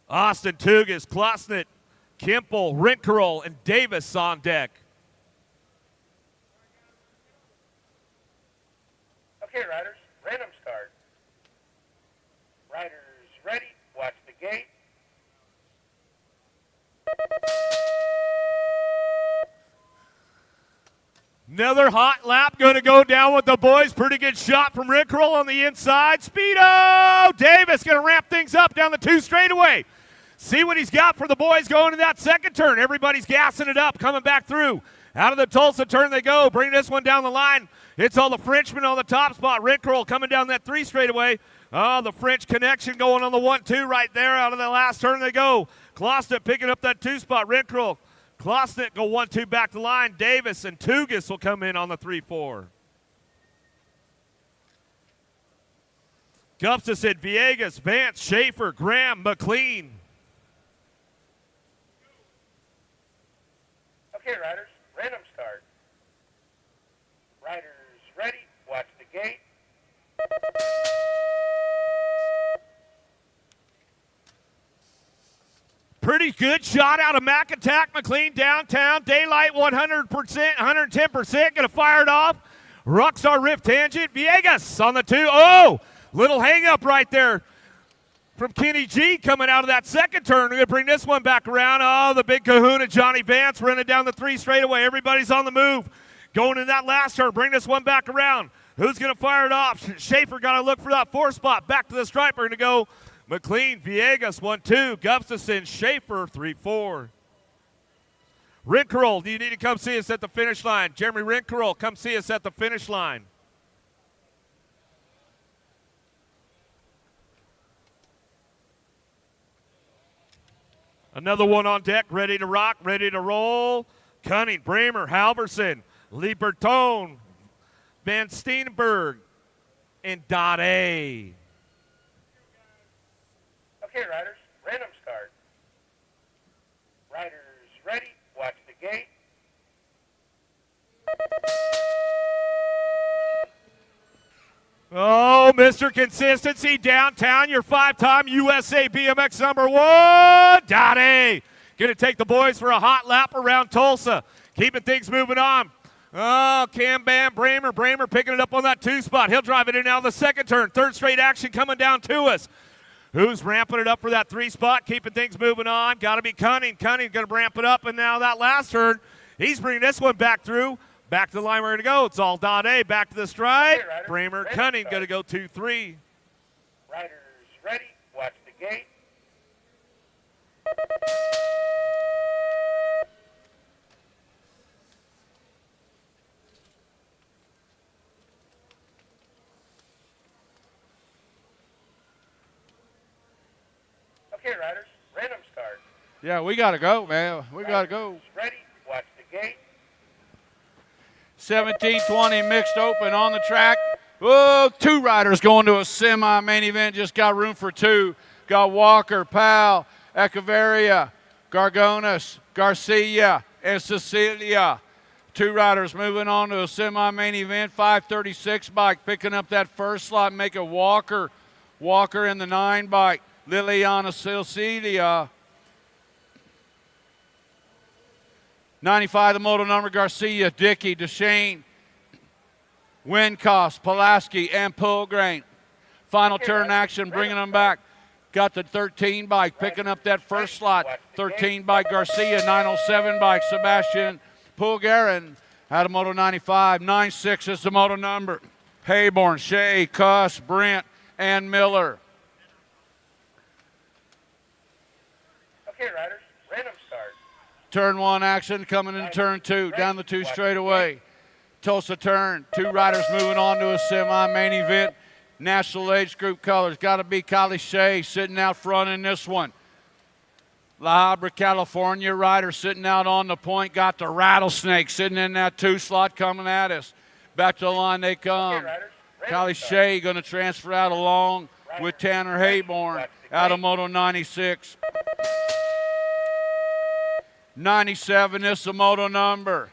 Austin, Tugas, Klosnit, Kimple, Rinkerl, and Davis on deck. Okay, riders, random start. Riders ready, watch the gate. Another hot lap going to go down with the boys. Pretty good shot from Rinkerl on the inside. Speedo! Davis going to ramp things up down the 2 straightaway. See what he's got for the boys going in that 2nd turn. Everybody's gassing it up, coming back through. Out of the Tulsa turn they go. Bring this one down the line. It's all the Frenchmen on the top spot. Rinkerl coming down that 3 straightaway. Oh, the French connection going on the 1-2 right there. Out of the last turn they go. Klosnit picking up that 2 spot. Rinkerl, Klosnit go 1-2 back to line. Davis and Tugas will come in on the 3-4. Gustafson, Villegas, Vance, Schaefer, Graham, McLean. Okay, riders, random start. Riders ready, watch the gate. Pretty good shot out of Mac Attack, McLean downtown. Daylight 100%, 110%. Going to fire it off. Rockstar Rift Tangent. Villegas on the 2. Oh, little hang up right there from Kenny G coming out of that 2nd turn. We're going to bring this one back around. Oh, the big kahuna, Johnny Vance, running down the 3 straightaway. Everybody's on the move. Going in that last turn. Bring this one back around. Who's going to fire it off? Schaefer got to look for that 4 spot. Back to the stripe. We're going to go McLean, Villegas, 1-2. Gustafson, Schaefer, 3-4. Rinkerl, you need to come see us at the finish line. Jeremy Rinkerl, come see us at the finish line. Another one on deck, ready to rock, ready to roll. Cunning, Bramer, Halverson, Liebertone, Van Steenberg, and Dade. Okay, riders, random start. Riders ready, watch the gate. Oh, Mr. Consistency downtown, your 5-time USA BMX #1, Dade. Going to take the boys for a hot lap around Tulsa, keeping things moving on. Oh, Cam Bam, Bramer picking it up on that 2 spot. He'll drive it in now the 2nd turn. 3rd straight action coming down to us. Who's ramping it up for that 3 spot, keeping things moving on? Got to be Cunning. Cunning going to ramp it up, and now that last turn, he's bringing this one back through. Back to the line we're going to go. It's all Dade. Back to the stride. Okay, Bramer, ready, Cunning start. going to go 2-3. Riders ready, watch the gate. Okay, riders, random start. Yeah, we got to go, man. We got to go. Riders ready, watch the gate. 17-20 mixed open on the track. Oh, 2 riders going to a semi-main event. Just got room for 2. Got Walker, Powell, Echeverria, Gargonis, Garcia, and Cecilia. 2 riders moving on to a semi-main event. 536 bike picking up that first slot. Make it Walker. Walker in the 9 bike. Liliana Cecilia. 95 the moto number. Garcia, Dickey, DeShane, Windcost, Pulaski, and Pulgrain. Final turn action, bringing them back. Got the 13 bike picking up that first slot. 13 by Garcia, 907 by Sebastian Pulgarin out of Moto 95. 96 is the moto number. Hayborn, Shea, Cuss, Brent, and Miller. Okay, riders, random start. Turn 1 action coming into turn 2. Down the 2 straightaway. Tulsa turn. 2 riders moving on to a semi-main event. National age group colors. Got to be Kylie Shea sitting out front in this one. La Habra, California rider sitting out on the point. Got the Rattlesnake sitting in that 2 slot coming at us. Back to the line they come. Kylie Shea going to transfer out along with Tanner Hayborn out of Moto 96. 97 is the moto number.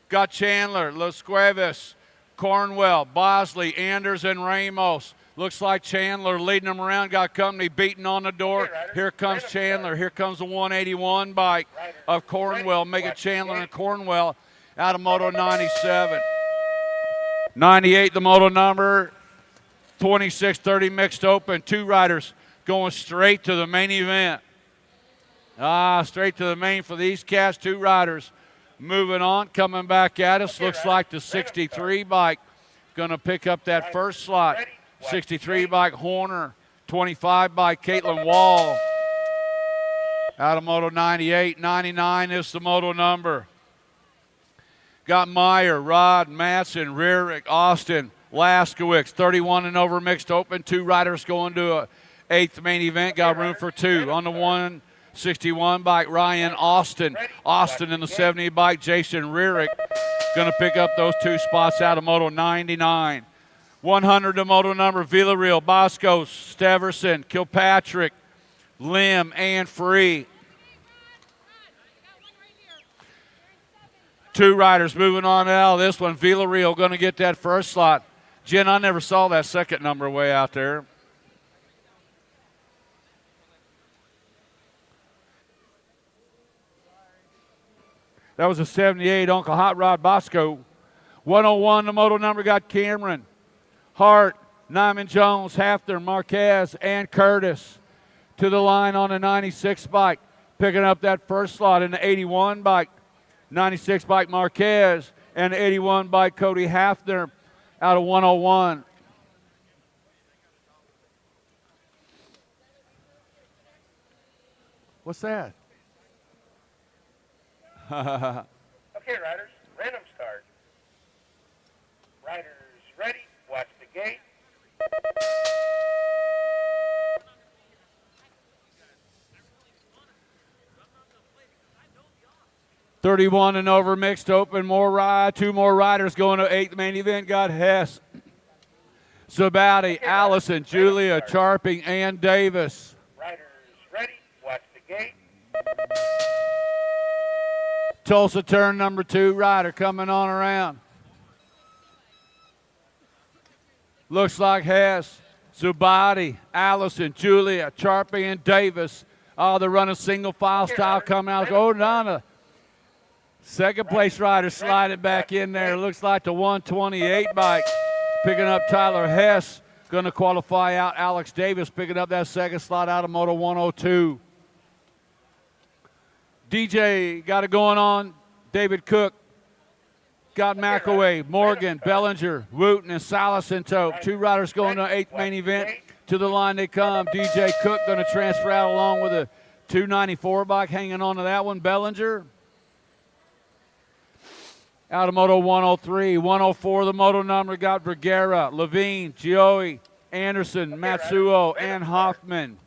Got Chandler, Los Cuevas, Cornwell, Bosley, Anders, and Ramos. Looks like Chandler leading them around. Got company beating on the door. Here comes Chandler. Here comes the 181 bike of Cornwell. Make it Chandler and Cornwell out of Moto 97. 98 the moto number. 26-30 mixed open. 2 riders going straight to the main event. Straight to the main for these cats. 2 riders moving on, coming back at us. Looks like the 63 bike going to pick up that first slot. 63 bike Horner, 25 bike Caitlin Wall. Out of Moto 98, 99 is the moto number. Got Meyer, Rod, Matson, Rearick, Austin, Laskowicz, 31 and over mixed open. 2 riders going to a 8th main event. Got room for 2 on the 161 bike, Ryan Austin. Austin in the 70 bike, Jason Rearick. Going to pick up those 2 spots out of Moto 99. 100 the moto number, Villarreal, Bosco, Steverson, Kilpatrick, Lim, and Free. 2 riders moving on out of this one. Villarreal going to get that first slot. Jen, I never saw that second number way out there. That was a 78, Uncle Hot Rod Bosco. 101, the moto number got Cameron, Hart, Nyman Jones, Hafner, Marquez, and Curtis to the line on the 96 bike. Picking up that first slot in the 81 bike. 96 bike Marquez and the 81 bike Cody Hafner out of 101. What's that? Okay, riders, random start. Riders ready, watch the gate. 31 and over mixed open, 2 more riders going to 8th main event. Got Hess, Zabati, Allison, Julia, Charping, and Davis. Riders ready, watch the gate. Tulsa turn number 2 rider coming on around. Looks like Hess, Zubati, Allison, Julia, Charping, and Davis. They're running single file style coming out. Go down to second place rider sliding back in there. Looks like the 128 bike. Picking up Tyler Hess. Going to qualify out Alex Davis. Picking up that second slot out of Moto 102. DJ got it going on. David Cook. Got McAway, Morgan, Bellinger, Wooten, and Salas in tow. 2 riders going to 8th main event. To the line they come. DJ Cook going to transfer out along with a 294 bike hanging on to that one. Bellinger. Out of Moto 103. 104 the moto number got Vergara, Levine, Gioia, Anderson, Matsuo, and Hoffman.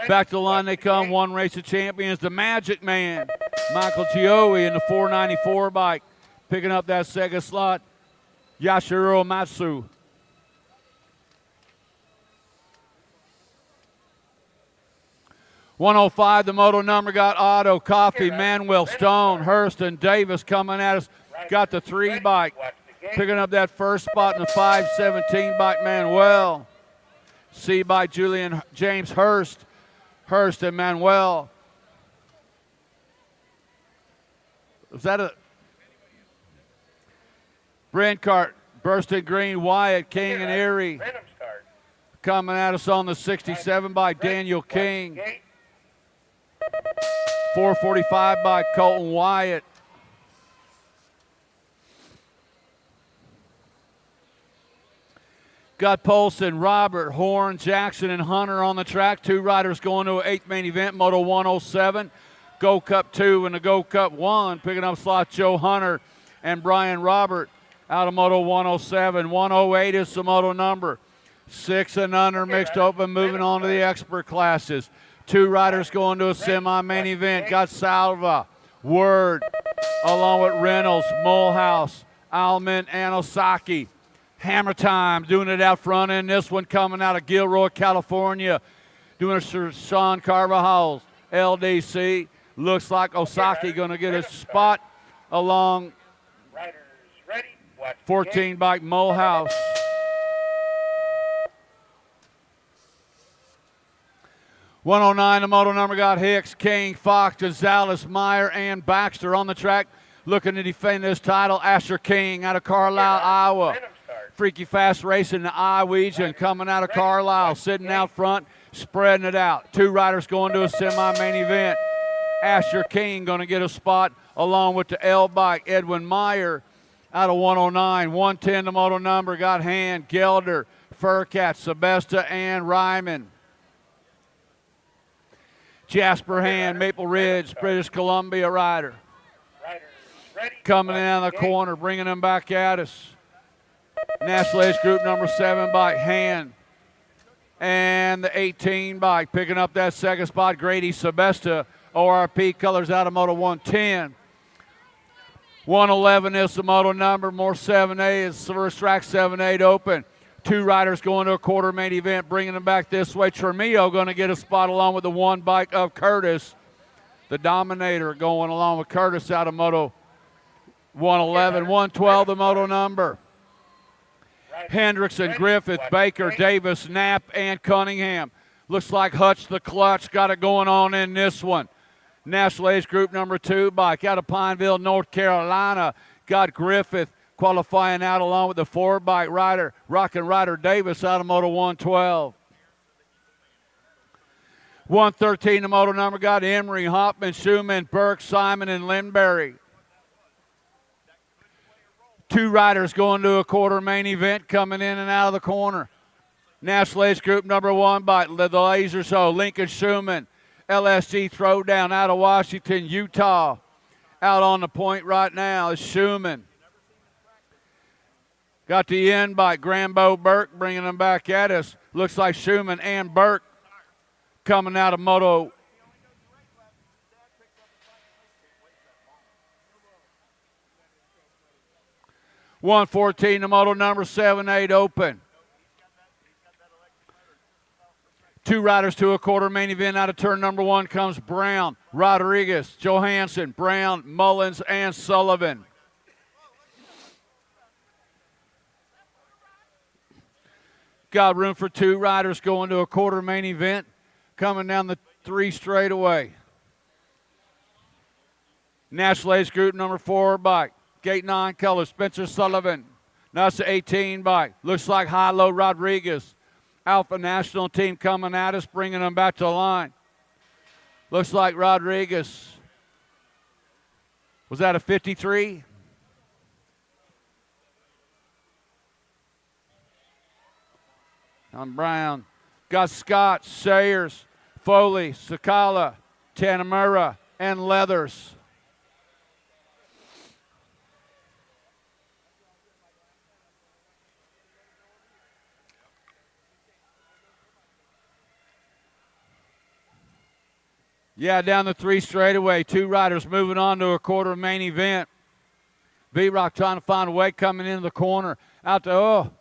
Back to the line they come. 1 race of champions. The Magic Man. Michael Gioe in the 494 bike. Picking up that second slot, Yashiro Matsu. $105, the moto number got Otto, Coffey, Manuel, Stone, Hurst, and Davis coming at us. Got the 3 bike. Picking up that first spot in the 517 bike, Manuel. C by Julian James Hurst. Hurst and Manuel. Was that a Brent Cart, Bursted Green, Wyatt, King, and Erie. Coming at us on the 67 by Daniel King. 445 by Colton Wyatt. Got Polson, Robert, Horn, Jackson, and Hunter on the track. 2 riders going to an 8th main event, Moto 107. Go Cup 2 and the Go Cup 1. Picking up slots Joe Hunter and Brian Robert out of Moto 107. 108 is the moto number. 6 and under mixed open, moving on to the expert classes. 2 riders going to a semi-main event. Got Salva, Word, along with Reynolds, Mulhouse, Alman, and Osaki. Hammer Time doing it out front in this one, coming out of Gilroy, California. Doing it for Sean Carvajal's LDC. Looks like Osaki going to get a spot along 14 bike Mulhouse. $109, the moto number got Hicks, King, Fox, Gonzalez, Meyer, and Baxter on the track. Looking to defend this title, Asher King out of Carlisle, Iowa. Freaky Fast Racing, the Iowegian coming out of Carlisle, sitting out front, spreading it out. 2 riders going to a semi-main event. Asher King going to get a spot along with the L bike, Edwin Meyer out of 109. 110, the moto number got Hand, Gelder, Furcat, Sebesta, and Ryman. Jasper Hand, Maple Ridge, British Columbia rider. Coming in on the corner, bringing them back at us. National Age Group number 7 bike, Hand. And the 18 bike, picking up that second spot, Grady Sebesta, ORP colors out of Moto 110. 111 is the moto number, more 7A is first track 7-8 open. 2 riders going to a quarter main event, bringing them back this way. Tremillo going to get a spot along with the 1 bike of Curtis. The Dominator going along with Curtis out of Moto 111. 112, the moto number. Hendrickson, Griffith, Baker, Davis, Knapp, and Cunningham. Looks like Hutch the Clutch got it going on in this one. National Age Group number 2 bike out of Pineville, North Carolina. Got Griffith qualifying out along with the 4 bike rider, Rockin' Rider Davis out of Moto 112. 113, the moto number got Emery, Hoffman, Schumann, Burke, Simon, and Lindberry. 2 riders going to a quarter main event, coming in and out of the corner. National Age Group number 1 by the Laser Show, Lincoln Schumann, LSG Throwdown out of Washington, Utah. Out on the point right now is Schumann. Got the end by Grambo Burke, bringing them back at us. Looks like Schumann and Burke coming out of Moto 114, the moto number 7-8 open. 2 riders to a quarter main event. Out of turn number 1 comes Brown, Rodriguez, Johansson, Brown, Mullins, and Sullivan. Got room for 2 riders going to a quarter main event. Coming down the 3 straightaway. National Age Group number 4 bike. Gate 9 color, Spencer Sullivan. Now it's the 18 bike. Looks like Hilo Rodriguez. Alpha National team coming at us, bringing them back to the line. Looks like Rodriguez. Was that a 53? On Brown. Got Scott, Sayers, Foley, Sakala, Tanamura, and Leathers. Yeah, down the 3 straightaway. 2 riders moving on to a quarter main event. V-Rock trying to find a way coming into the corner. Out to,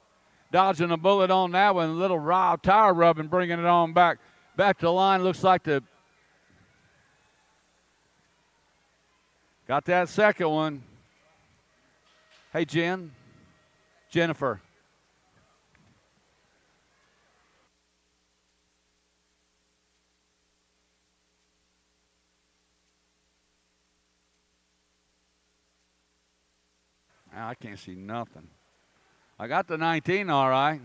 dodging a bullet on that one. A little raw tire rubbing, bringing it on back. Back to the line. Looks like got that second one. Hey, Jennifer. I can't see nothing. I got the 19 all right.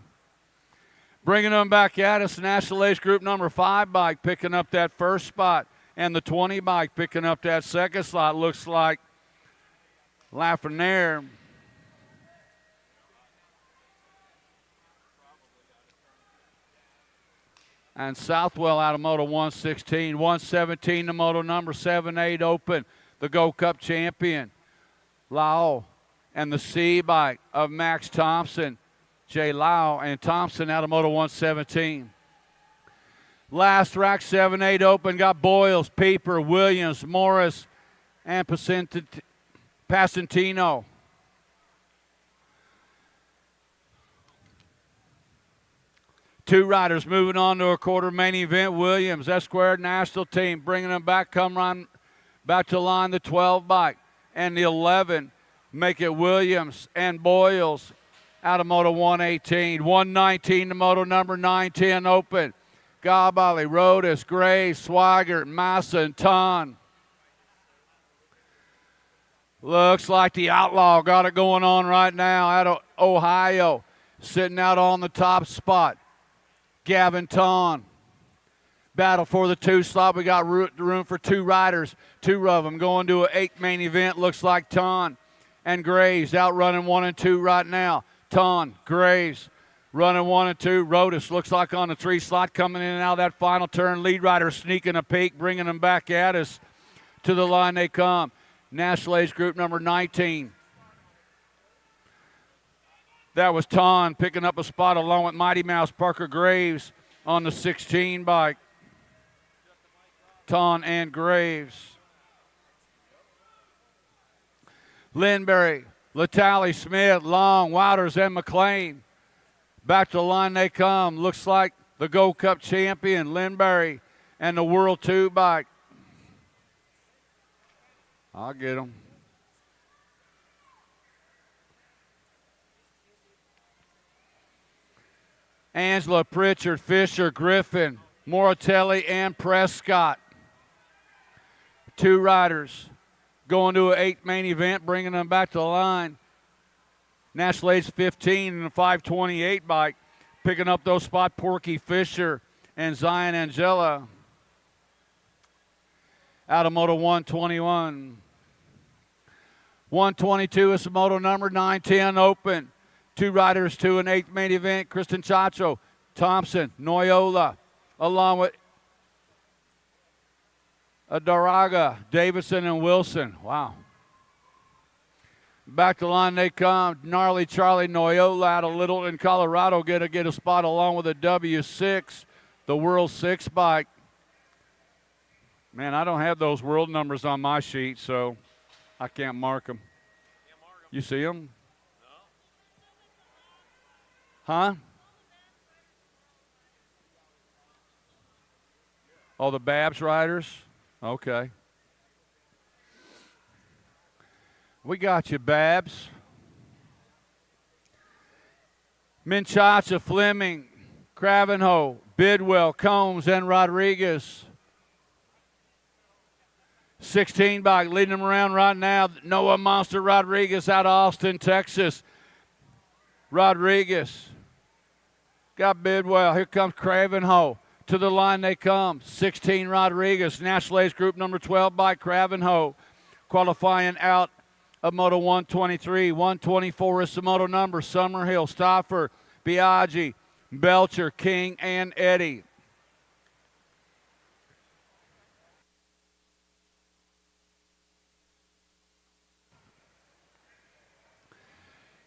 Bringing them back at us, National Age Group number 5 bike picking up that first spot. And the 20 bike picking up that second slot. Looks like Lafreniere. And Southwell out of Moto 116. 117 to Moto number 78 Open. The Gold Cup champion. Lau and the C bike of Max Thompson. Jay Lau and Thompson out of Moto 117. Last rack 7-8 Open got Boyles, Pieper, Williams, Morris, and Pasentino. Two riders moving on to a quarter main event. Williams, S-Squared National Team, bringing them back, come on back to line the 12 bike. And the 11 make it Williams and Boyles out of Moto 118. 119 to Moto number 910 Open. Gabali, Rodas, Gray, Swigert, Massa, and Ton. Looks like the Outlaw got it going on right now out of Ohio. Sitting out on the top spot. Gavin Ton. Battle for the 2 slot. We got room for 2 riders. 2 of them going to an 8 main event. Looks like Ton and Graves outrunning 1 and 2 right now. Ton, Graves running 1 and 2. Rodas looks like on the 3 slot coming in and out of that final turn. Lead rider sneaking a peek, bringing them back at us. To the line they come. National Age Group number 19. That was Ton picking up a spot along with Mighty Mouse Parker Graves on the 16 bike. Ton and Graves. Lindberry, Latally, Smith, Long, Wouters, and McLean. Back to the line they come. Looks like the Gold Cup champion, Lindberry, and the World 2 bike. I'll get them. Angela, Pritchard, Fisher, Griffin, Moratelli, and Prescott. 2 riders going to an 8 main event, bringing them back to the line. National Age 15 and the 528 bike. Picking up those spots, Porky Fisher and Zion Angela. Out of Moto 121. 122 is the Moto number 910 Open. 2 riders to an 8 main event. Kristen Chacho, Thompson, Noyola, along with Adaraga, Davidson, and Wilson. Wow. Back to the line they come. Gnarly Charlie Noyola out of Littleton, Colorado, get a spot along with a W6, the World 6 bike. Man, I don't have those world numbers on my sheet, so I can't mark them. You see them? Huh? Oh, the Babs riders? Okay. We got you, Babs. Minchacha, Fleming, Cravenho, Bidwell, Combs, and Rodriguez. 16 bike leading them around right now. Noah Monster Rodriguez out of Austin, Texas. Rodriguez. Got Bidwell. Here comes Cravenho. To the line they come. 16 Rodriguez. National Age Group number 12 by Cravenho. Qualifying out of Moto 123. 124 is the Moto number. Summerhill, Stauffer, Biaggi, Belcher, King, and Eddie.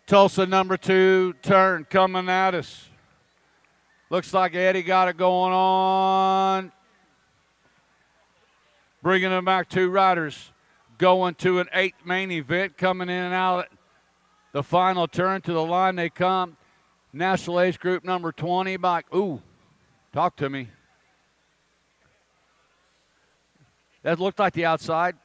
Tulsa number 2 turn coming at us. Looks like Eddie got it going on. Bringing them back 2 riders. Going to an 8th main event, coming in and out the final turn. To the line they come. National Age Group number 20 by, talk to me. That looked like the outside.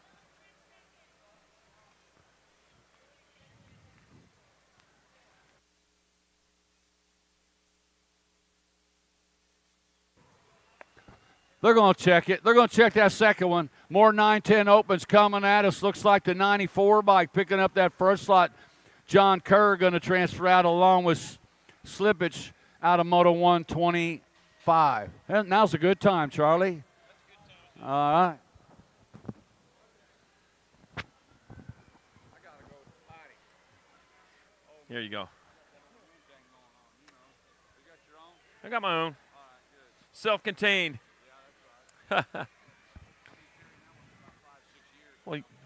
They're going to check it. They're going to check that second one. More 9-10 opens coming at us. Looks like the 94 bike picking up that first slot. John Kerr going to transfer out along with Slippage out of Moto 125. And now's a good time, Charlie. All right. Here you go. I got my own. Self-contained.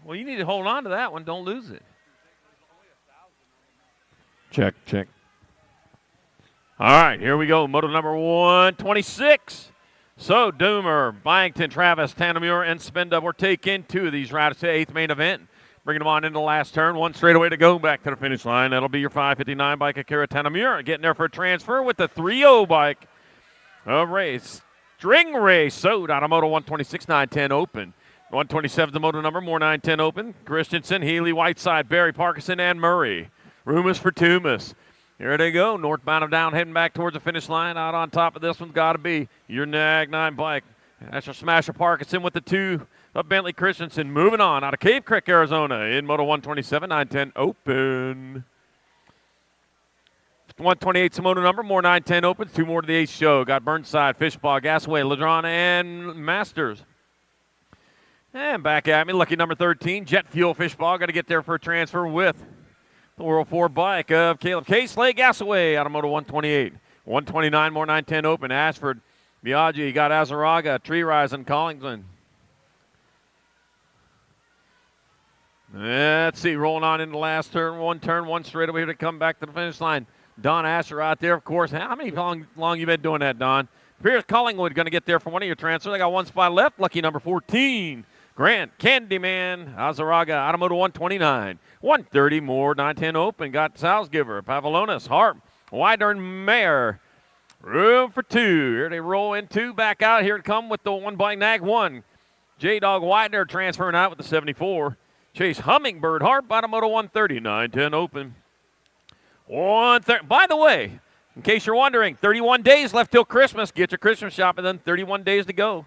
Well, you need to hold on to that one. Don't lose it. Check. All right, here we go. Moto number 126. So, Doomer, Byington, Travis, Tanamura, and Spindub will take in 2 of these riders to the 8th main event. Bringing them on into the last turn. 1 straightaway to go back to the finish line. That'll be your 5:59 bike, Akira Tanamura. Getting there for a transfer with the 3-0 bike. A race. String race. So, out of Moto 126, 9-10 open. 127 the moto number, more 9-10 open. Christensen, Healy, Whiteside, Barry, Parkinson, and Murray. Rumus for Tumas. Here they go, northbound and down, heading back towards the finish line. Out on top of this one's got to be your Nag 9 bike. Asher Smasher Parkinson with the 2 of Bentley Christensen. Moving on out of Cave Creek, Arizona in Moto 127, 9-10 open. 128's the moto number, more 9-10 opens. 2 more to the 8th show. Got Burnside, Fishball, Gasaway, Ladron, and Masters. And back at me, lucky number 13, Jet Fuel Fishball. Got to get there for a transfer with the World 4 bike of Caleb K. Slay Gasaway out of Moto 128. 129, more 9-10 open. Ashford, Biaggi, got Azaraga, Tree Rise, and Collington. Let's see, rolling on into the last turn. One straightaway to come back to the finish line. Don Asher out there, of course. How many long you been doing that, Don? Pierce Collingwood going to get there for one of your transfers. They got 1 spot left. Lucky number 14. Grant Candyman Azaraga out of Moto 129. 130 more, 9-10 open. Got Salzgiver, Pavlonis, Harp, Wider, and Mayer. Room for 2. Here they roll in 2. Back out. Here it come with the 1 bike Nag 1. J-Dog Widener transferring out with the 74. Chase Hummingbird Harp out of Moto 130. 9-10 open. 130. By the way, in case you're wondering, 31 days left till Christmas. Get your Christmas shopping then. 31 days to go.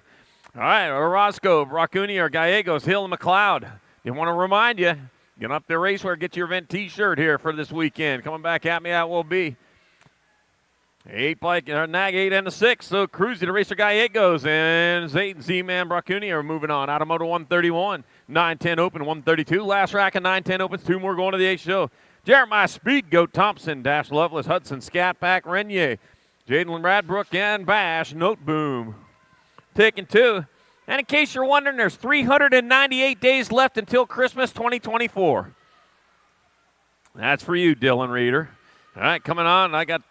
All right, Orozco, Bracuni, or Gallegos, Hill, and McLeod. They want to remind you, get up there racewear, get your event T-shirt here for this weekend. Coming back at me, that will be 8 bike, Nag 8 and the 6. So Cruzy, the racer Gallegos, and Zayden, Z-Man, Bracuni are moving on out of Moto 131. 9-10 open, 132. Last rack of 9-10 opens, 2 more going to the 8th show. Jeremiah Speed, Goat Thompson, Dash Lovelace, Hudson, Scat Pack, Renier, Jaden Radbrook, and Bash, Note Boom. Taking 2. And in case you're wondering, there's 398 days left until Christmas 2024. That's for you, Dylan Reeder. All right, coming on. I got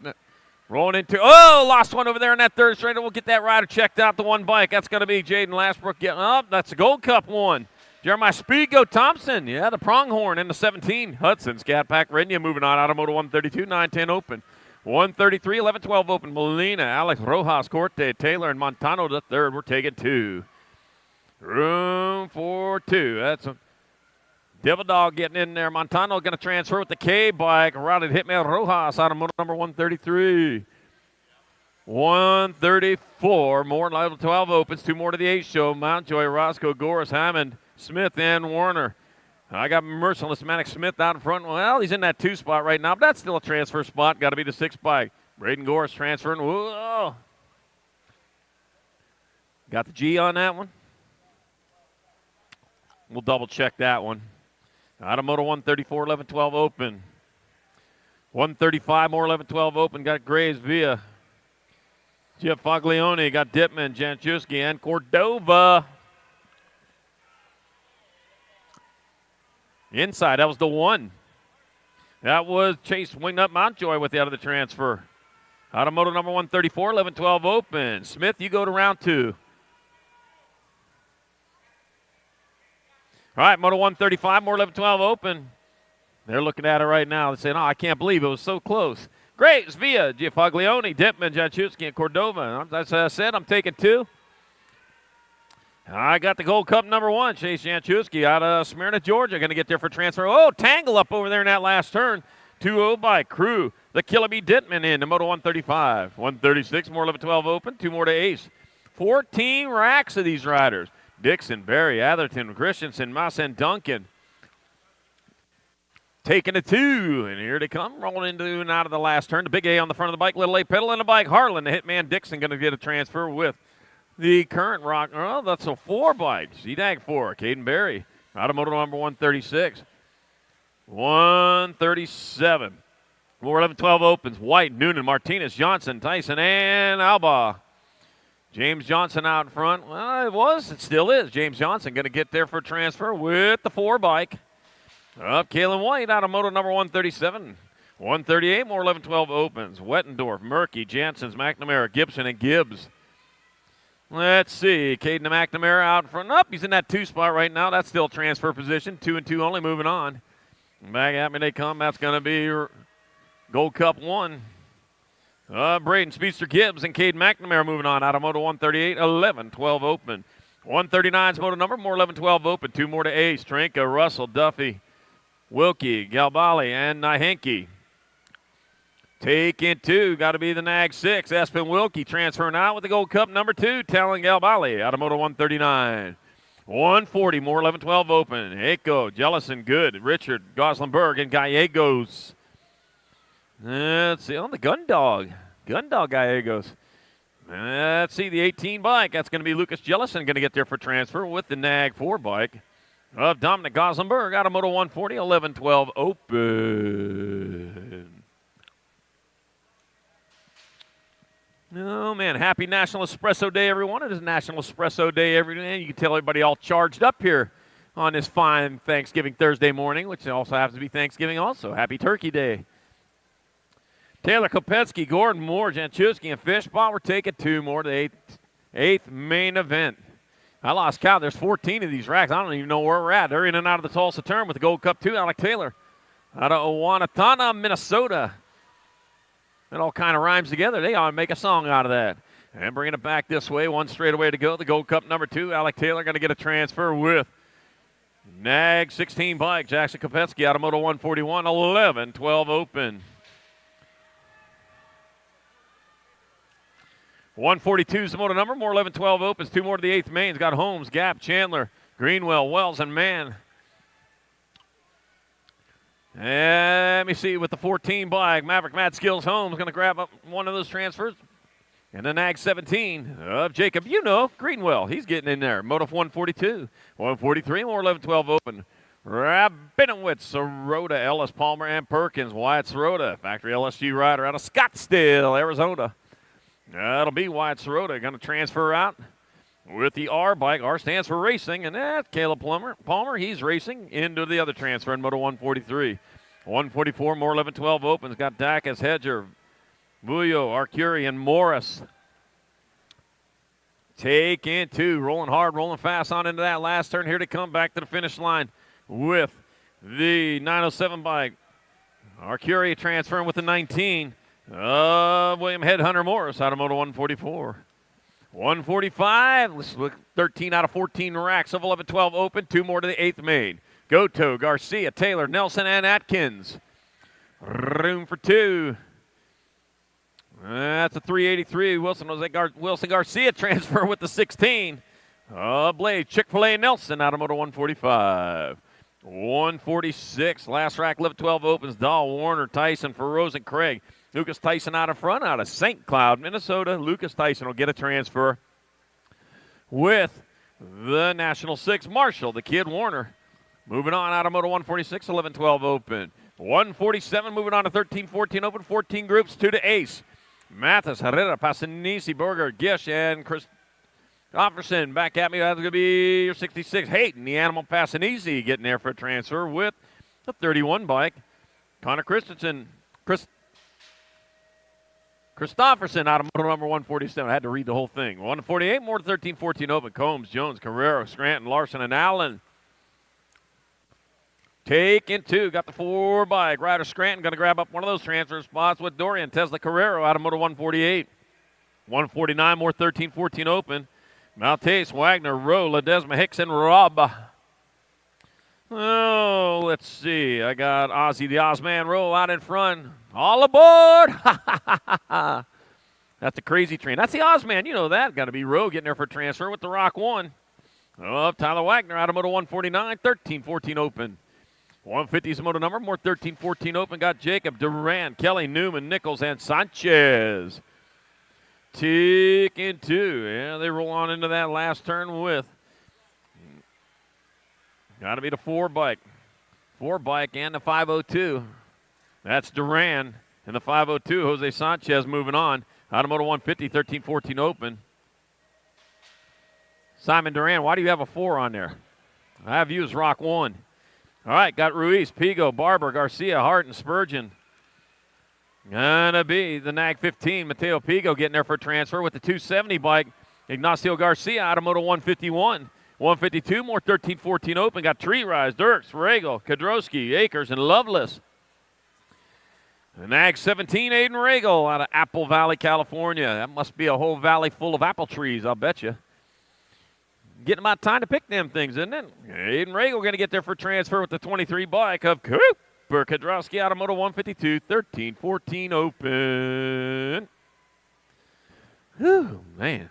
rolling into, lost one over there in that third straight. We'll get that rider checked out, the 1 bike. That's going to be Jaden Lastbrook getting up. That's the Gold Cup one. Jeremiah Speedgo Thompson, the pronghorn in the 17. Hudson, Scat Pack, Renia moving on out of Moto 132, 9-10 open. 133, 11-12 open. Molina, Alex Rojas, Corte, Taylor, and Montano the third. We're taking 2. Room for 2. That's a Devil Dog getting in there. Montano going to transfer with the K bike. Routed Hitman Rojas out of moto number 133. 134. More level 12 opens. 2 more to the 8 show. Mountjoy, Roscoe, Goris, Hammond, Smith, and Warner. I got Merciless Manic Smith out in front. Well, he's in that 2 spot right now, but that's still a transfer spot. Got to be the 6 bike. Braden Goris transferring. Whoa. Got the G on that one. We'll double check that one. Out of Moto 134, 11-12 open. 135 more, 11-12 open. Got Graves via Jeff Foglione. Got Dittman, Janchuski, and Cordova. Inside, that was the 1. That was Chase Winged Up Mountjoy with the out of the transfer. Out of Moto number 134, 11-12 open. Smith, you go to round 2. All right, Moto 135, more 11-12 open. They're looking at it right now. They're saying, oh, I can't believe it was so close. Graves, Villa, Giafaglione, Dittman, Janchuski, and Cordova. As I said, I'm taking 2. I got the Gold Cup number 1, Chase Janchuski out of Smyrna, Georgia. Going to get there for transfer. Oh, tangle up over there in that last turn. 2-0 by Crew. The Killaby Dittman in to Moto 135. 136, more 11-12 open. 2 more to ace. 14 racks of these riders. Dixon, Berry, Atherton, Christensen, Massa, and Duncan. Taking a 2, and here they come, rolling into and out of the last turn. The big A on the front of the bike, little A pedal in the bike. Harlan, the hitman Dixon, going to get a transfer with the current rock. Oh, that's a 4 bike. ZDAG 4, Caden Berry, out of moto number 136. 137. More 11-12 opens. White, Noonan, Martinez, Johnson, Tyson, and Alba. James Johnson out in front. Well, it still is. James Johnson going to get there for transfer with the 4 bike. Up, Kalen White out of moto number 137. 138, more 11-12 opens. Wettendorf, Murky, Janssens, McNamara, Gibson, and Gibbs. Let's see. Caden McNamara out in front. Up, he's in that 2 spot right now. That's still transfer position. 2 and 2 only, moving on. Back at me they come. That's going to be Gold Cup 1. Braden Speedster Gibbs and Caden McNamara moving on out of moto 138. 11-12 open. 139's moto number, more 11-12 open. 2 more to ace. Trinka, Russell, Duffy, Wilkie, Galbali, and Nahenke. Taking 2, got to be the Nag 6. Espen Wilkie transferring out with the Gold Cup number 2. Talon Galbali out of moto 139. 140, more 11-12 open. Eiko, Jellison, Good, Richard, Goslinberg, and Gallegos. Let's see, on the Gun Dog Gallegos. Let's see, the 18 bike. That's going to be Lucas Jellison going to get there for transfer with the Nag 4 bike of Dominic Goslenberg out of moto 140, 11-12 open. Oh, man, happy National Espresso Day, everyone. It is National Espresso Day every day. You can tell everybody all charged up here on this fine Thanksgiving Thursday morning, which also happens to be Thanksgiving also. Happy Turkey Day. Taylor Kopetsky, Gordon Moore, Janchuski, and Fishball. We're taking 2 more to the eighth main event. I lost count. There's 14 of these racks. I don't even know where we're at. They're in and out of the Tulsa turn with the Gold Cup 2. Alec Taylor out of Owatonna, Minnesota. It all kind of rhymes together. They ought to make a song out of that. And bringing it back this way, 1 straightaway to go. The Gold Cup number 2. Alec Taylor going to get a transfer with Nag 16 bike. Jackson Kopetsky out of moto 141, 11-12 open. 142 is the moto number, more 11-12 opens. 2 more to the 8th mains. Got Holmes, Gap, Chandler, Greenwell, Wells, and Mann. And let me see with the 14 bike. Maverick Mad Skills Holmes going to grab up one of those transfers. And the Nag 17 of Jacob, Greenwell. He's getting in there. Moto 142. 143, more 11-12 open. Rabinowitz, Sirota, Ellis, Palmer, and Perkins. Wyatt Sirota, factory LSG rider out of Scottsdale, Arizona. That'll be Wyatt Sirota going to transfer out with the R bike. R stands for racing, and that's Caleb Palmer. He's racing into the other transfer in moto 143. 144, more 11-12 opens. Got Dacus, Hedger, Bullo, Arcuri, and Morris. Taking 2, rolling hard, rolling fast on into that last turn. Here to come back to the finish line with the 907 bike. Arcuri transferring with the 19. William Headhunter Morris out of moto 144. 145, let's look, 13 out of 14 racks of 11-12 open. 2 more to the 8th main. Goto, Garcia, Taylor, Nelson, and Atkins. Room for 2. That's a 383. Wilson Garcia transfer with the 16. Blade, Chick-fil-A Nelson out of moto 145. 146, last rack, 11-12 opens. Dahl, Warner, Tyson, Feroz, and Craig. Lucas Tyson out in front, out of St. Cloud, Minnesota. Lucas Tyson will get a transfer with the National 6. Marshall, the kid Warner. Moving on out of moto 146, 11-12 open. 147, moving on to 13-14 open. 14 groups, 2 to ace. Mathis, Herrera, Passanisi, Berger, Gish, and Chris Offerson. Back at me, that's going to be your 66. Hayton, the Animal Passanisi, getting there for a transfer with the 31 bike. Connor Christensen, Christopherson out of moto number 147. I had to read the whole thing. 148, more to 13-14 open. Combs, Jones, Carrero, Scranton, Larson, and Allen. Taking 2. Got the 4 bike. Ryder Scranton going to grab up one of those transfer spots with Dorian Tesla Carrero out of moto 148. 149 more 13-14 open. Maltese, Wagner, Rowe, Ledesma, Hicks, and Robb. Oh, let's see. I got Ozzy the Ozman Rowe out in front. All aboard! That's the crazy train. That's the Ozman. You know that. Got to be Rowe getting there for transfer with the Rock 1. Oh, Tyler Wagner out of moto 149. 13-14 open. 150 is the moto number. More 13-14 open. Got Jacob, Duran, Kelly, Newman, Nichols, and Sanchez. Ticking 2. Yeah, they roll on into that last turn with. Got to be the 4 bike. 4 bike and the 502. That's Duran. And the 502, Jose Sanchez moving on. Out of moto 150, 13-14 open. Simon Duran, why do you have a 4 on there? I have you as Rock 1. All right, got Ruiz, Pigo, Barber, Garcia, Hart, and Spurgeon. Gonna be the NAG 15, Mateo Pigo getting there for transfer with the 270 bike. Ignacio Garcia out of moto 151. 152, more 13-14 open. Got Tree Rise, Dirks, Regal, Kadrowski, Akers, and Loveless. The NAG 17, Aiden Regal out of Apple Valley, California. That must be a whole valley full of apple trees, I'll bet you. Getting about time to pick them things, isn't it? Aiden Regal going to get there for transfer with the 23 bike of Cooper Kadrowski out of moto 152, 13-14 open. Whew, man.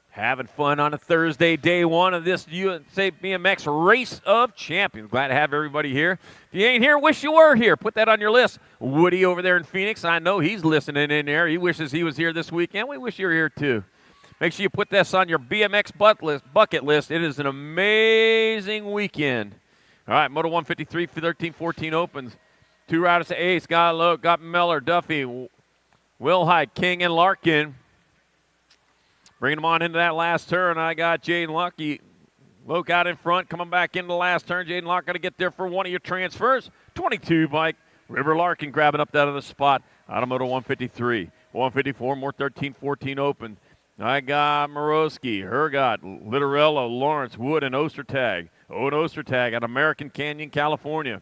Having fun on a Thursday, day 1 of this USA BMX Race of Champions. Glad to have everybody here. If you ain't here, wish you were here. Put that on your list. Woody over there in Phoenix, I know he's listening in there. He wishes he was here this weekend. We wish you were here too. Make sure you put this on your BMX bucket list. It is an amazing weekend. All right, Moto 153 for 13-14 opens. 2 riders to ace. Got Loke, got Miller, Duffy, Wilhite, King, and Larkin. Bringing them on into that last turn. I got Jaden Lucky. Loke out in front, coming back into the last turn. Jaden Luck got to get there for one of your transfers. 22 bike. River Larkin grabbing up that other spot out of Moto 153. 154, more 13-14 open. I got Morosky, Hergot, Littorello, Lawrence, Wood, and Ostertag. Owen Ostertag at American Canyon, California.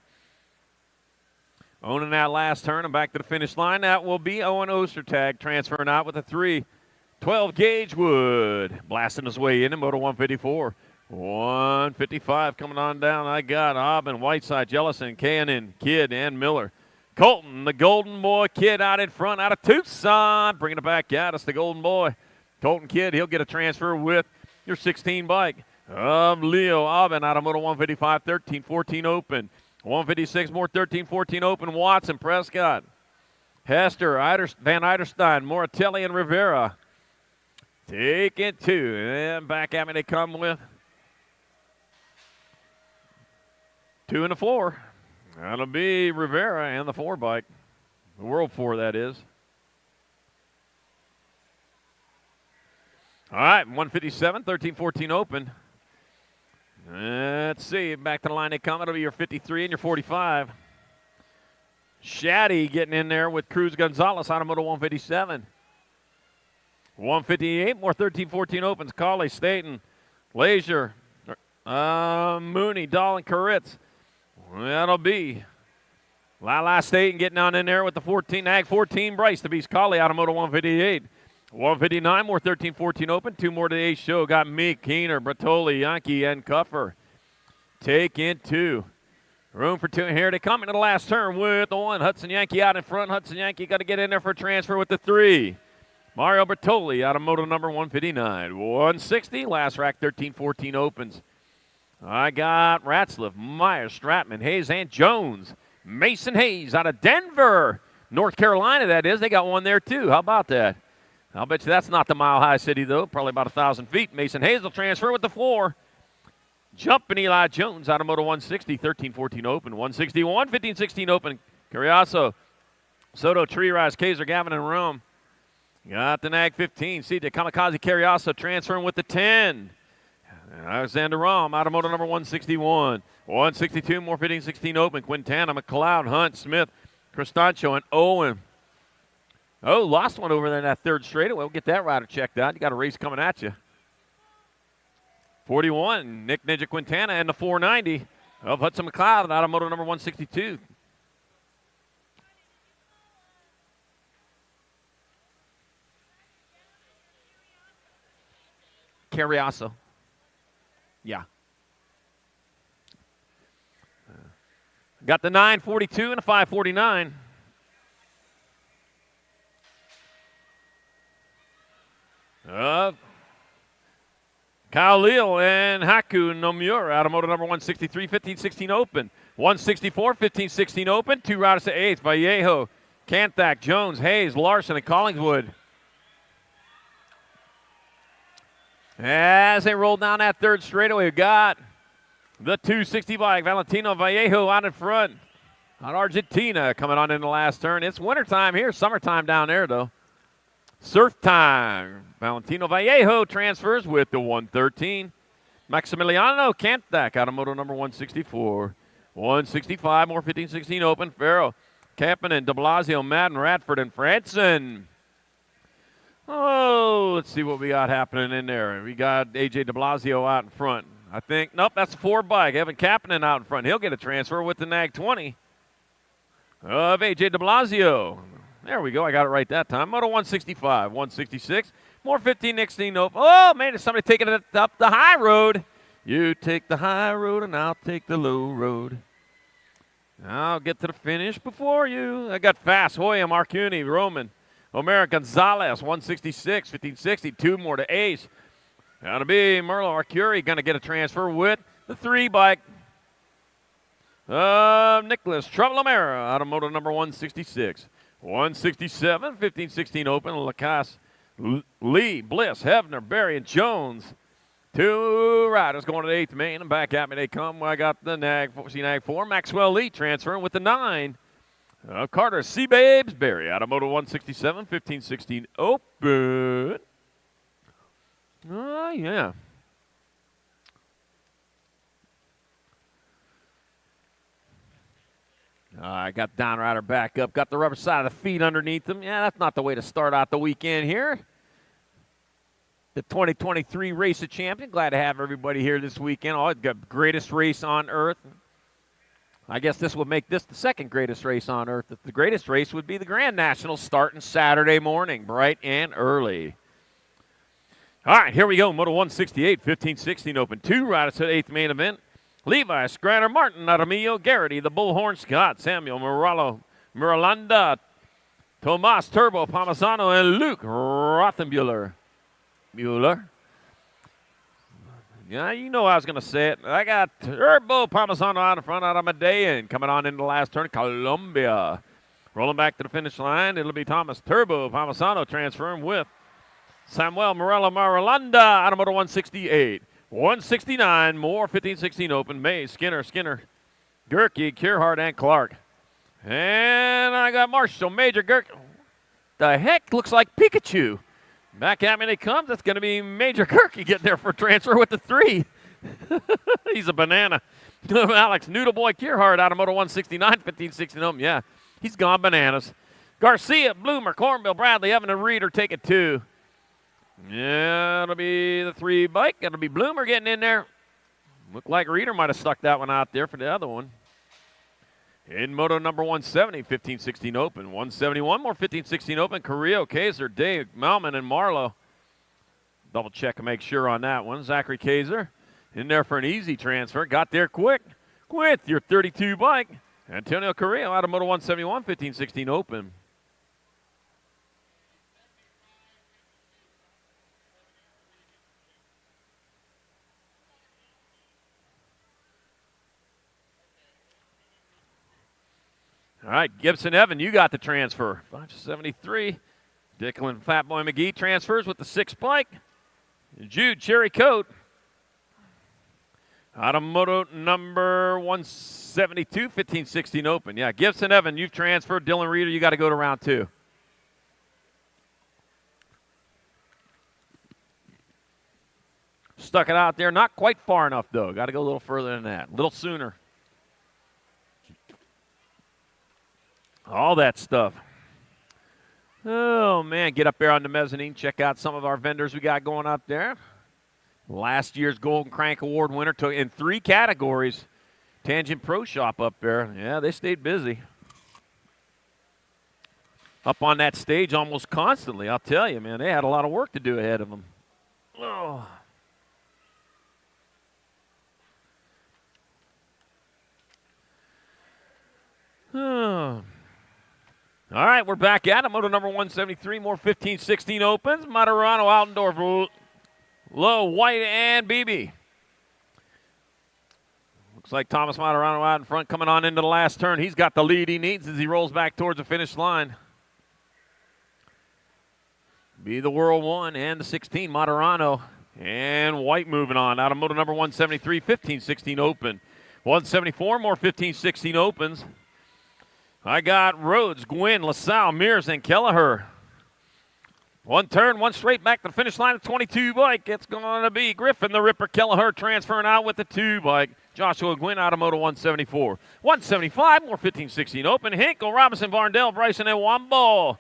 Owning that last turn and back to the finish line. That will be Owen Ostertag transferring out with a 312 gauge Wood. Blasting his way in Moto 154. 155 coming on down. I got Aubin, Whiteside, Jellison, Cannon, Kidd, and Miller. Colton, the Golden Boy Kid out in front out of Tucson. Bringing it back out. It's the Golden Boy. Colton Kidd, he'll get a transfer with your 16 bike. Leo Aubin out of Moto 155, 13-14 open. 156 more 13-14 open. Watson, Prescott, Hester, Van Eiderstein, Moratelli, and Rivera. Take it 2. And back at me they come with 2 and a 4. That'll be Rivera and the 4 bike. The World 4, that is. All right, 157, 13-14 open. Let's see, back to the line they come. It'll be your 53 and your 45. Shaddy getting in there with Cruz Gonzalez out of Moto 157. 158, more 13-14 opens. Cauley, Staten, Leisure, Mooney, Dahl, and Koritz. That'll be Lala Staten getting on in there with the 14, Ag 14 Bryce to beat Cauley out of Moto 158. 159 more 13-14 open. 2 more to the ace show. Got Meek, Keener, Bertoli, Yankee, and Cuffer. Take in 2. Room for 2 here. They come into the last turn with the 1. Hudson Yankee out in front. Hudson Yankee got to get in there for a transfer with the 3. Mario Bertoli out of moto number 159. 160. Last rack 13-14 opens. I got Ratzliff, Myers, Stratman, Hayes, and Jones. Mason Hayes out of Denver, North Carolina, that is. They got one there, too. How about that? I'll bet you that's not the Mile High City, though. Probably about 1,000 feet. Mason Hayes will transfer with the 4. Jumping Eli Jones out of Moto 160, 13-14 open. 161, 15-16 open. Carriazo, Soto, Tree Rise, Kaiser, Gavin, and Rome. Got the NAG 15. CJ Kamikaze Carriazo transferring with the 10. Alexander Rom out of Moto number 161. 162, more 15-16 open. Quintana, McLeod, Hunt, Smith, Cristancho, and Owen. Oh, lost one over there in that third straightaway. We'll get that rider checked out. You got a race coming at you. 41, Nick Ninja Quintana, and the 490 of Hudson McLeod out of moto number 162. Carriazo. Yeah. Got the 942 and a 549. Kyle Leal and Haku Nomura out of moto number 163, 15-16 open. 164, 15-16 open. 2 riders to 8th. Vallejo, Kanthak, Jones, Hayes, Larson, and Collingswood. As they roll down that third straightaway, we've got the 260 bike, Valentino Vallejo out in front. On Argentina coming on in the last turn. It's wintertime here, summertime down there, though. Surf time. Valentino Vallejo transfers with the 113. Maximiliano Kanthak out of moto number 164. 165, more 15-16 open. Farrell, Kapanen, de Blasio, Madden, Radford, and Franson. Oh, let's see what we got happening in there. We got A.J. de Blasio out in front. I think, nope, that's a 4 bike. Evan Kapanen out in front. He'll get a transfer with the NAG 20 of A.J. de Blasio. There we go. I got it right that time. Moto 165, 166. More 15-16 open. Oh, man, is somebody taking it up the high road. You take the high road and I'll take the low road. I'll get to the finish before you. I got fast. Hoya, Marcuni, Roman. Omera Gonzalez, 166, 15-60. 2 more to Ace. That'll be Merlo Arcuri going to get a transfer with the 3 bike. Nicholas Travelamera out of moto number 166. 167, 15-16 open. Lacasse, Lee, Bliss, Hefner, Berry, and Jones. 2 riders going to the 8th main, and back at me they come. I got the NAG 4. Maxwell Lee transferring with the 9. Carter, Seababes, Berry out of moto 167, 15-16 open. Oh, yeah. I got Don Rider back up. Got the rubber side of the feet underneath him. Yeah, that's not the way to start out the weekend here. The 2023 Race of Champions. Glad to have everybody here this weekend. Oh, it's got the greatest race on earth. I guess this would make this the second greatest race on earth. The greatest race would be the Grand National starting Saturday morning, bright and early. All right, here we go. Moto 168, 15-16 open. 2 riders to the 8th main event. Levi Scranner Martin, Aramillo Garrity, the Bullhorn Scott, Samuel Morello, Miralanda, Tomas Turbo Palmisano, and Luke Rothenbuehler. Yeah, you know I was going to say it. I got Turbo Palmisano out in front, out of Medea, and coming on into the last turn, Columbia. Rolling back to the finish line, it'll be Thomas Turbo Palmisano transferring with Samuel Morello Miralanda out of moto 168. 169, more 15-16 open. May, Skinner, Gerke, Kierhart, and Clark. And I got Marshall, Major Gerke. The heck, looks like Pikachu. Back at me they come. That's going to be Major Gerke getting there for transfer with the 3. He's a banana. Alex Noodleboy Kierhart out of moto 169, 15-16 open. Yeah, he's gone bananas. Garcia, Bloomer, Cornbill, Bradley, Evan, and Reeder take it 2. Yeah, it'll be the 3 bike. It'll be Bloomer getting in there. Looked like Reeder might have stuck that one out there for the other one. In moto number 170, 15-16 open. 171 more 15-16 open. Carrillo, Kaiser, Dave, Malman, and Marlowe. Double check and make sure on that one. Zachary Kaiser in there for an easy transfer. Got there quick with your 32 bike. Antonio Carrillo out of moto 171, 15-16 open. All right, Gibson Evan, you got the transfer. 573. Dicklin Fatboy McGee transfers with the 6 bike. Jude Cherry Coat out of moto number 172, 15-16 open. Yeah, Gibson Evan, you've transferred. Dylan Reeder, you got to go to round 2. Stuck it out there. Not quite far enough, though. Got to go a little further than that. A little sooner. All that stuff. Oh, man, get up there on the mezzanine. Check out some of our vendors we got going up there. Last year's Golden Crank Award winner in 3 categories. Tangent Pro Shop up there. Yeah, they stayed busy. Up on that stage almost constantly, I'll tell you, man. They had a lot of work to do ahead of them. Oh. All right, we're back at it. Moto number 173, more 15-16 opens. Materano, Altendorf, Low, White, and BB. Looks like Thomas Materano out in front coming on into the last turn. He's got the lead he needs as he rolls back towards the finish line. Be the World 1 and the 16, Materano. And White moving on out of Moto number 173, 15-16 open. 174, more 15-16 opens. I got Rhodes, Gwynn, LaSalle, Mears, and Kelleher. One turn, one straight back to the finish line of 22 bike. It's going to be Griffin the Ripper, Kelleher transferring out with the 2 bike. Joshua Gwynn out of Moto 174. 175, more 15-16 open. Hinkle, Robinson, Varndell, Bryson, and Wambo.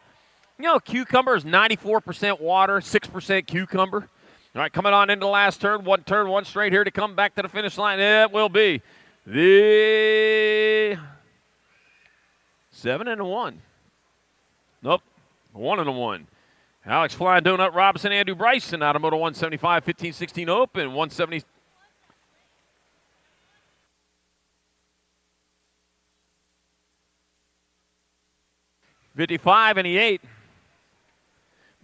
You know, cucumber is 94% water, 6% cucumber. All right, coming on into the last turn, one straight here to come back to the finish line. It will be the 7-1. Nope, 1-1. Alex Flying Donut Robinson, Andrew Bryson out of Moto 175, 15-16 open, 170. $55 and the 8.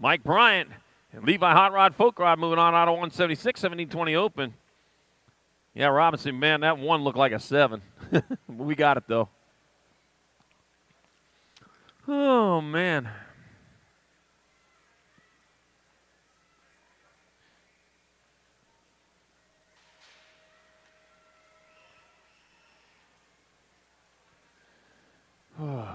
Mike Bryant and Levi Hot Rod Folk Rod moving on out of 176, 17-20 open. Yeah, Robinson, man, that one looked like a 7. We got it, though. Oh, man. All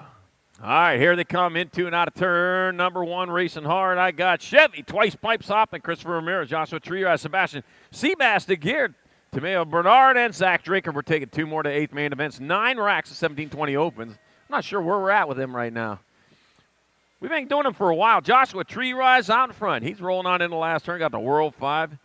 right, here they come into and out of turn number 1, racing hard. I got Chevy, twice pipes hopping, Christopher Ramirez, Joshua Trier, Sebastian Seabass, DeGear, Tomeo Bernard, and Zach Draker. We're taking 2 more to 8th main events. 9 racks of 17-20 opens. I'm not sure where we're at with him right now. We've been doing him for a while. Joshua Tree Rise out in front. He's rolling on in the last turn. Got the World 5.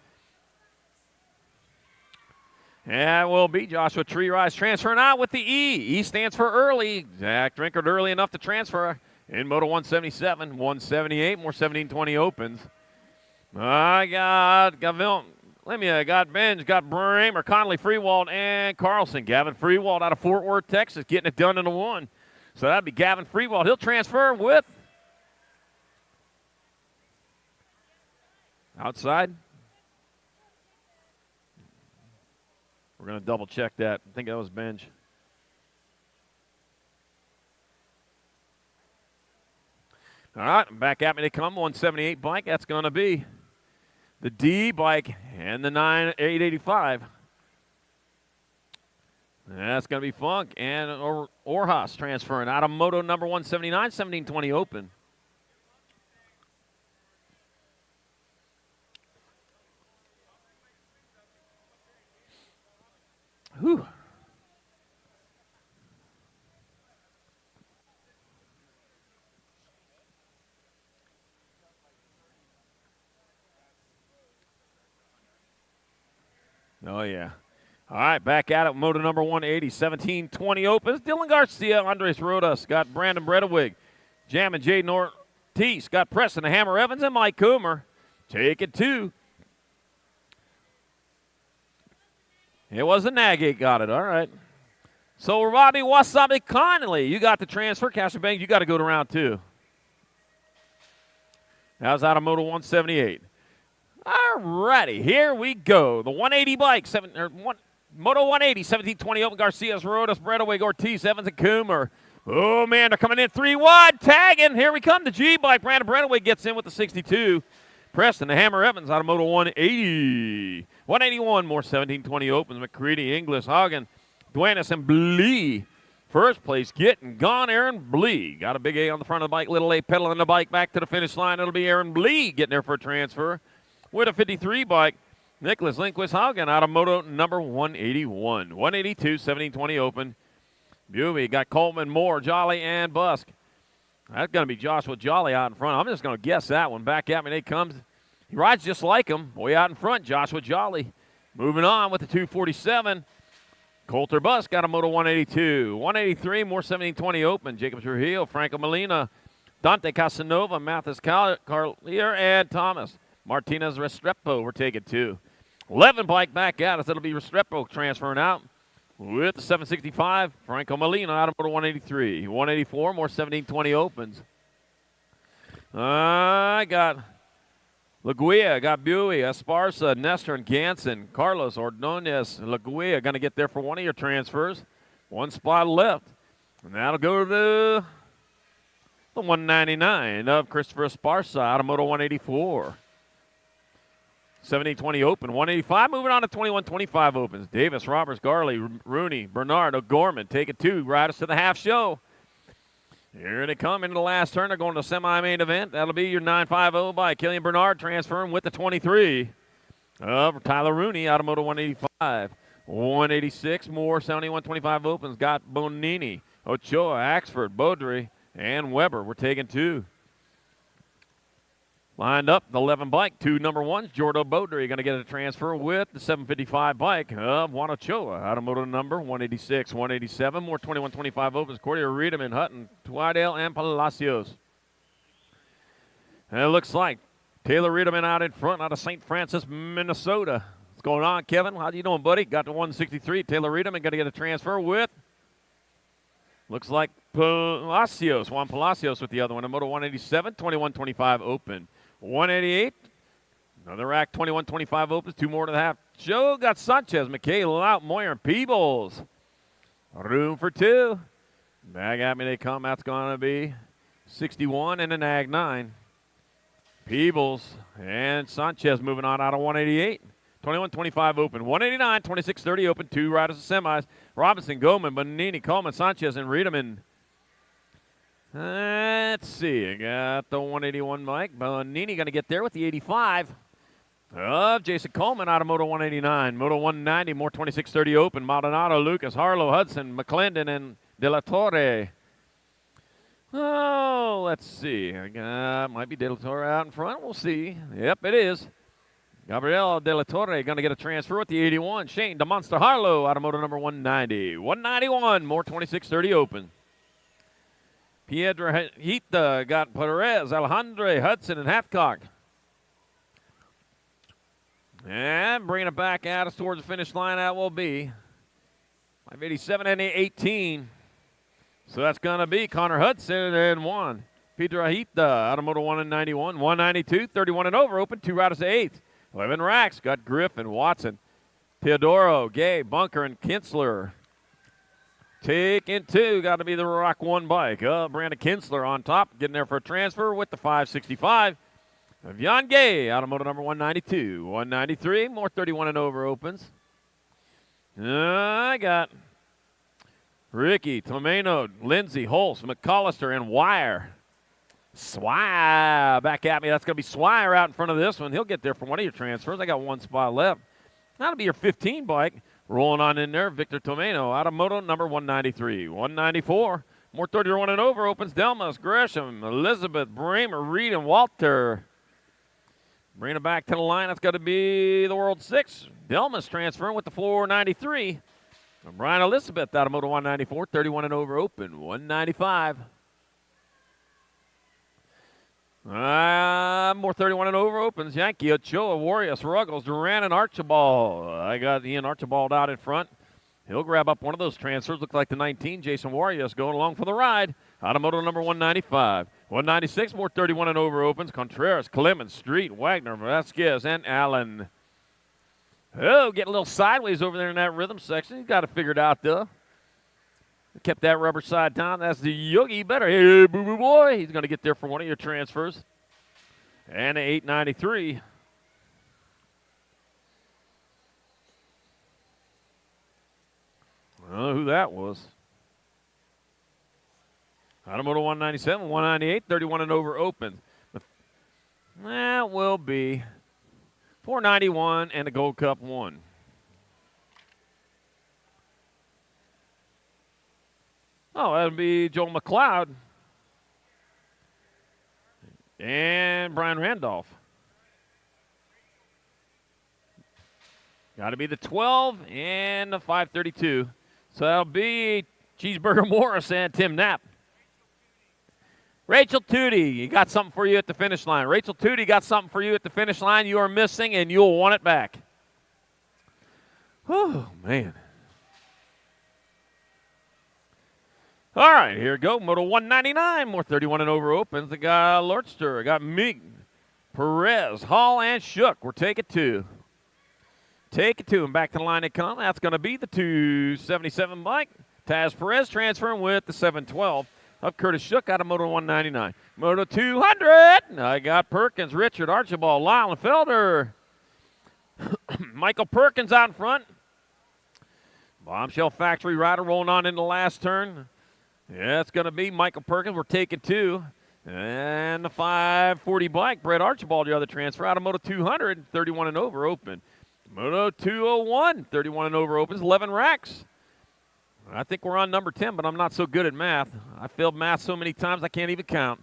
And it will be Joshua Tree Rise transferring out with the E. E stands for early. Zach Drinkard early enough to transfer in Moto 177. 178, more 17-20 opens. I got Gavin. Lemia, got Benj, got Bramer, Connolly, Freewald, and Carlson. Gavin Freewald out of Fort Worth, Texas, getting it done in the 1. So that'd be Gavin Freewald. He'll transfer with outside. We're going to double check that. I think that was Benj. All right, back at me they come. 178 bike. That's going to be the D bike and the 885. That's going to be Funk and Orhas transferring out of Moto number 179, 17-20 open. Whew. Oh, yeah. All right, back at it. Moto number 180, 17-20 opens. Dylan Garcia, Andres Rodas, got Brandon Bredewig. Jam and Jaden Ortiz, got Preston the Hammer Evans and Mike Coomer. Take it 2. It was the Nagate got it. All right. So, Robbie Wasabi Connolly, you got the transfer. Casher Bank, you got to go to round 2. That was out of Moto 178. All righty, here we go. The 180 bike, Moto 180, 17-20 open. Garcia's Rodas, Bredewig, Ortiz, Evans, and Coomer. Oh, man, they're coming in 3 wide, tagging. Here we come. The G bike. Brandon Bredewig gets in with the 62. Preston, the Hammer Evans out of Moto 180. 181, more 17-20 opens. McCready, Inglis, Hagen, Duenas, and Blee. First place getting gone, Aaron Blee. Got a big A on the front of the bike, little A pedaling the bike back to the finish line. It'll be Aaron Blee getting there for a transfer. With a 53 bike, Nicholas Lindquist Hagen out of Moto number 181. 182, 17-20 open. Buby got Coleman, Moore, Jolly, and Busk. That's going to be Joshua Jolly out in front. I'm just going to guess that one. Back at me, they comes. He rides just like him. Way out in front, Joshua Jolly. Moving on with the 247. Coulter Bus got a Moto 182. 183, more 1720 open. Jacob Trujillo, Franco Molina, Dante Casanova, Mathis Carlier, and Thomas Martinez Restrepo. We're taking 2. 11 bike back out. It'll be Restrepo transferring out with the 765. Franco Molina out of Moto 183. 184, more 1720 opens. I got Laguia, got Buey, Esparza, Nestor, and Ganson. Carlos Ordonez, Laguia going to get there for one of your transfers. One spot left. And that'll go to the 199 of Christopher Esparza out of Moto 184. 1720 open, 185. Moving on to 2125 opens. Davis, Roberts, Garley, Rooney, Bernard, O'Gorman taking 2. Riders to the half show. Here they come into the last turn. They're going to the semi-main event. That'll be your 950 by Killian Bernard, transferring with the 23 of Tyler Rooney out of Moto 185. 186 more 7125 opens. Got Bonini, Ochoa, Axford, Beaudry, and Weber. We're taking 2. Lined up, the 11 bike, 2 number 1s. Jordo Beaudry going to get a transfer with the 755 bike of Juan Ochoa out of Moto number 186, 187. More 2125 opens. Cordier, Riedemann, Hutton, Twadale, and Palacios. And it looks like Taylor Riedemann out in front out of St. Francis, Minnesota. What's going on, Kevin? How you doing, buddy? Got to 163. Taylor Riedemann going to get a transfer with, looks like Palacios. Juan Palacios with the other one. A Moto 187, 2125 open. 188. Another rack, 2125 opens. 2 more to the half. Joe got Sanchez, McKay, Lout, Moyer, and Peebles. Room for 2. Back at me they come. That's going to be 61 and a nag 9. Peebles and Sanchez moving on out of 188. 21-25 open. 189, 26-30 open. 2 riders of semis. Robinson, Goldman, Bonini, Coleman, Sanchez, and Riedemann. Let's see. I got the 181 Mike. Bonini going to get there with the 85 of Jason Coleman out of Moto 189. Moto 190, more 26-30 open. Maldonado, Lucas, Harlow, Hudson, McClendon, and De La Torre. Oh, let's see. I got, might be De La Torre out in front. We'll see. Yep, it is. Gabriel De La Torre going to get a transfer with the 81. Shane DeMonster Harlow out of Moto number 190. 191, more 26-30 open. Piedrahita got Perez, Alejandro, Hudson, and Hathcock. And bringing it back at us towards the finish line, that will be 587 and 18. So that's going to be Connor Hudson and 1. Piedrahita out of Moto 191. 192, 31 and over, open. 2 riders to 8th. 11 racks, got Griffin, Watson, Teodoro, Gay, Bunker, and Kinsler. Taking 2, got to be the Rock 1 bike. Brandon Kinsler on top, getting there for a transfer with the 565 of Jan Gay out of Moto number 192. 193, more 31 and over opens. I got Ricky, Tomeno, Lindsay, Holst, McCollister, and Wire. Swire back at me. That's going to be Swire out in front of this one. He'll get there for one of your transfers. I got 1 spot left. That'll be your 15 bike. Rolling on in there, Victor Tomeno out of Moto number 193. 194, more 31 and over opens. Delmas, Gresham, Elizabeth, Bramer, Reed, and Walter. Bring it back to the line. That's got to be the World 6. Delmas transferring with the 493. And Brian Elizabeth out of Moto 194. 31 and over open. 195. More 31 and over opens. Yankee, Ochoa, Warriors, Ruggles, Duran, and Archibald. I got Ian Archibald out in front. He'll grab up one of those transfers. Looks like the 19, Jason Warriors, going along for the ride. Out of Moto number 195. 196, more 31 and over opens. Contreras, Clemens, Street, Wagner, Vasquez, and Allen. Oh, getting a little sideways over there in that rhythm section. He's got it figured out, though. Kept that rubber side down. That's the Yogi better. Hey, boo-boo boy. He's going to get there for one of your transfers. And an 893. I don't know who that was. Out of Moto 197, 198, 31 and over open. That will be 491 and a Gold Cup 1. Oh, that'll be Joel McLeod and Brian Randolph. Got to be the 12 and the 532. So that'll be Cheeseburger Morris and Tim Knapp. Rachel Tootie, you got something for you at the finish line. Rachel Tootie got something for you at the finish line. You are missing, and you'll want it back. Oh, man. All right, here we go. Moto 199, more 31 and over opens. I got Lortster, I got Meek, Perez, Hall, and Shook. We're taking 2. Take it 2, and back to the line they come. That's going to be the 277 bike. Taz Perez transferring with the 712 of Curtis Shook out of Moto 199. Moto 200, I got Perkins, Richard, Archibald, Lyle, and Felder. Michael Perkins out in front. Bombshell Factory rider rolling on in the last turn. Yeah, it's going to be Michael Perkins. We're taking 2. And the 540 bike, Brett Archibald, the other transfer out of Moto 200, 31 and over open. Moto 201, 31 and over opens, 11 racks. I think we're on number 10, but I'm not so good at math. I failed math so many times I can't even count.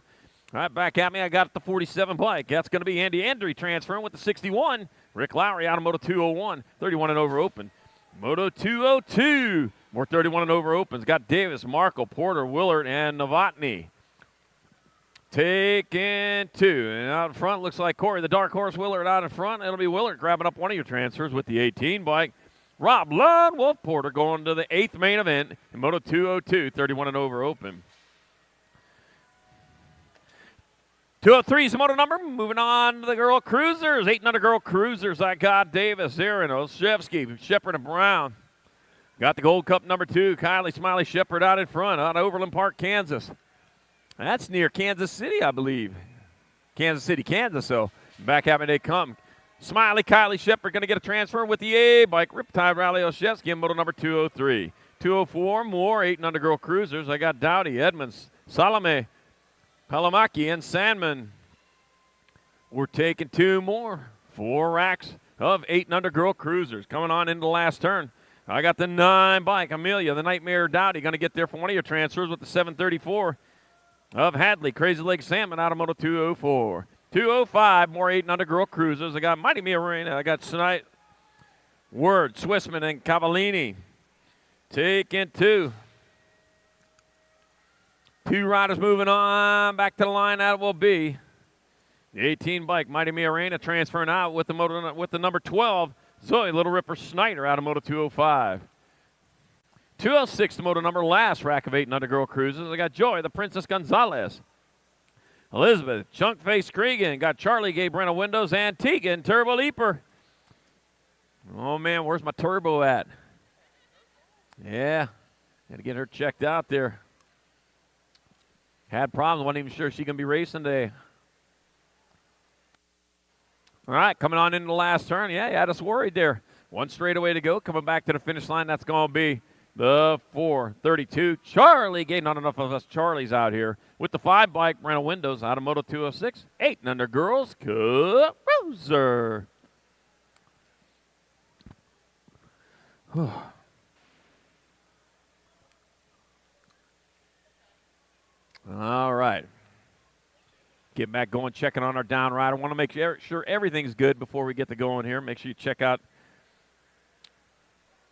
All right, back at me, I got the 47 bike. That's going to be Andy Andry transferring with the 61. Rick Lowry out of Moto 201, 31 and over open. Moto 202, more 31 and over opens. Got Davis, Markle, Porter, Willard, and Novotny. Taking 2. And out in front looks like Corey, the dark horse, Willard out in front. It'll be Willard grabbing up one of your transfers with the 18 bike. Rob Lund, Wolf Porter going to the 8th main event in Moto 202, 31 and over open. 203 is the moto number. Moving on to the girl cruisers. 8 and under girl cruisers. I got Davis, Aaron, Olszewski, Shepard, and Brown. Got the Gold Cup number 2, Kylie Smiley Shepard out in front, out of Overland Park, Kansas. That's near Kansas City, I believe. Kansas City, Kansas. So back at me they come. Smiley, Kylie Shepard going to get a transfer with the A bike. Riptide Rally Olszewski in moto number 203. 204 more 8 and under girl cruisers. I got Dowdy, Edmonds, Salome, Palamaki, and Sandman. We're taking 2 more. 4 racks of 8 and under girl cruisers coming on into the last turn. I got the 9 bike, Amelia, the Nightmare Dowdy, going to get there for one of your transfers with the 734 of Hadley, Crazy Leg Salmon out of moto 204. 205, more 8 and under girl cruisers. I got Mighty Mia Arena. I got Snite, Word, Swissman, and Cavallini. Taking 2. 2 riders moving on. Back to the line. That will be the 18 bike, Mighty Mia Arena, transferring out with the number 12, Zoe Little Ripper Snyder out of moto 205. 206, the moto number, last rack of 8 and under girl cruisers. I got Joy, the Princess Gonzalez. Elizabeth, Chunkface Cregan. Got Charlie, Gabe Brenna Windows, and Tegan, Turbo Leaper. Oh, man, where's my turbo at? Yeah, got to get her checked out there. Had problems, wasn't even sure she can be racing today. All right, coming on into the last turn. Yeah, you had us worried there. 1 straightaway to go. Coming back to the finish line, that's going to be the 432. Charlie, getting not enough of us Charlies out here. With the 5 bike, Brenna Windows out of moto 206. 8 and under girls, cruiser. All right. Get back going, checking on our down rider. I want to make sure everything's good before we get to going here. Make sure you check out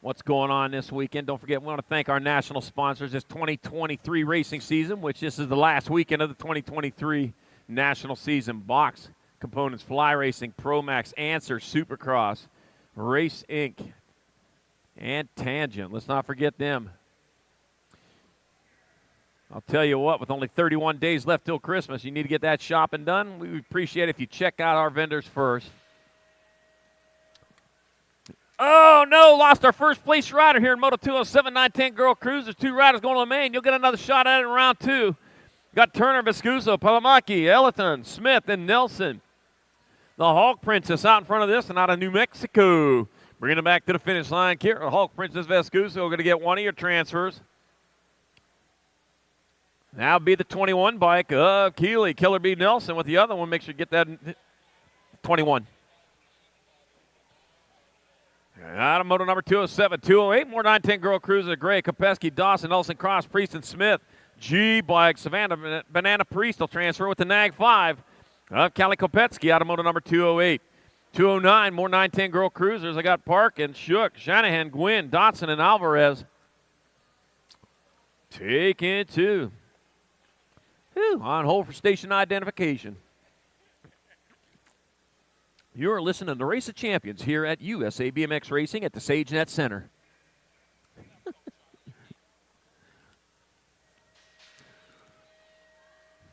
what's going on this weekend. Don't forget, we want to thank our national sponsors this 2023 racing season, which this is the last weekend of the 2023 national season. Box Components, Fly Racing, Promax, Answer, Supercross, Race Inc., and Tangent. Let's not forget them. I'll tell you what, with only 31 days left till Christmas, you need to get that shopping done. We would appreciate it if you check out our vendors first. Oh, no, lost our first place rider here in Moto 207, 910 Girl Cruisers. 2 riders going to the main. You'll get another shot at it in round 2. Got Turner, Viscuso, Palamaki, Ellington, Smith, and Nelson. The Hulk Princess out in front of this and out of New Mexico. Bringing it back to the finish line. Kira, Hulk Princess Vescuso going to get one of your transfers. Now be the 21 bike of Keeley, Killer B. Nelson with the other one. Make sure you get that 21. Out of moto number 207, 208, more 910 Girl Cruiser, Gray, Kopeski, Dawson, Nelson, Cross, Priest, and Smith. G bike, Savannah, Banana Priest will transfer with the NAG 5 of Callie Kopetsky out of moto number 208. 209, more 910 girl cruisers. I got Park and Shook, Shanahan, Gwynn, Dotson, and Alvarez. Taking 2. Whew, on hold for station identification. You're listening to Race of Champions here at USA BMX Racing at the Sagenet Center.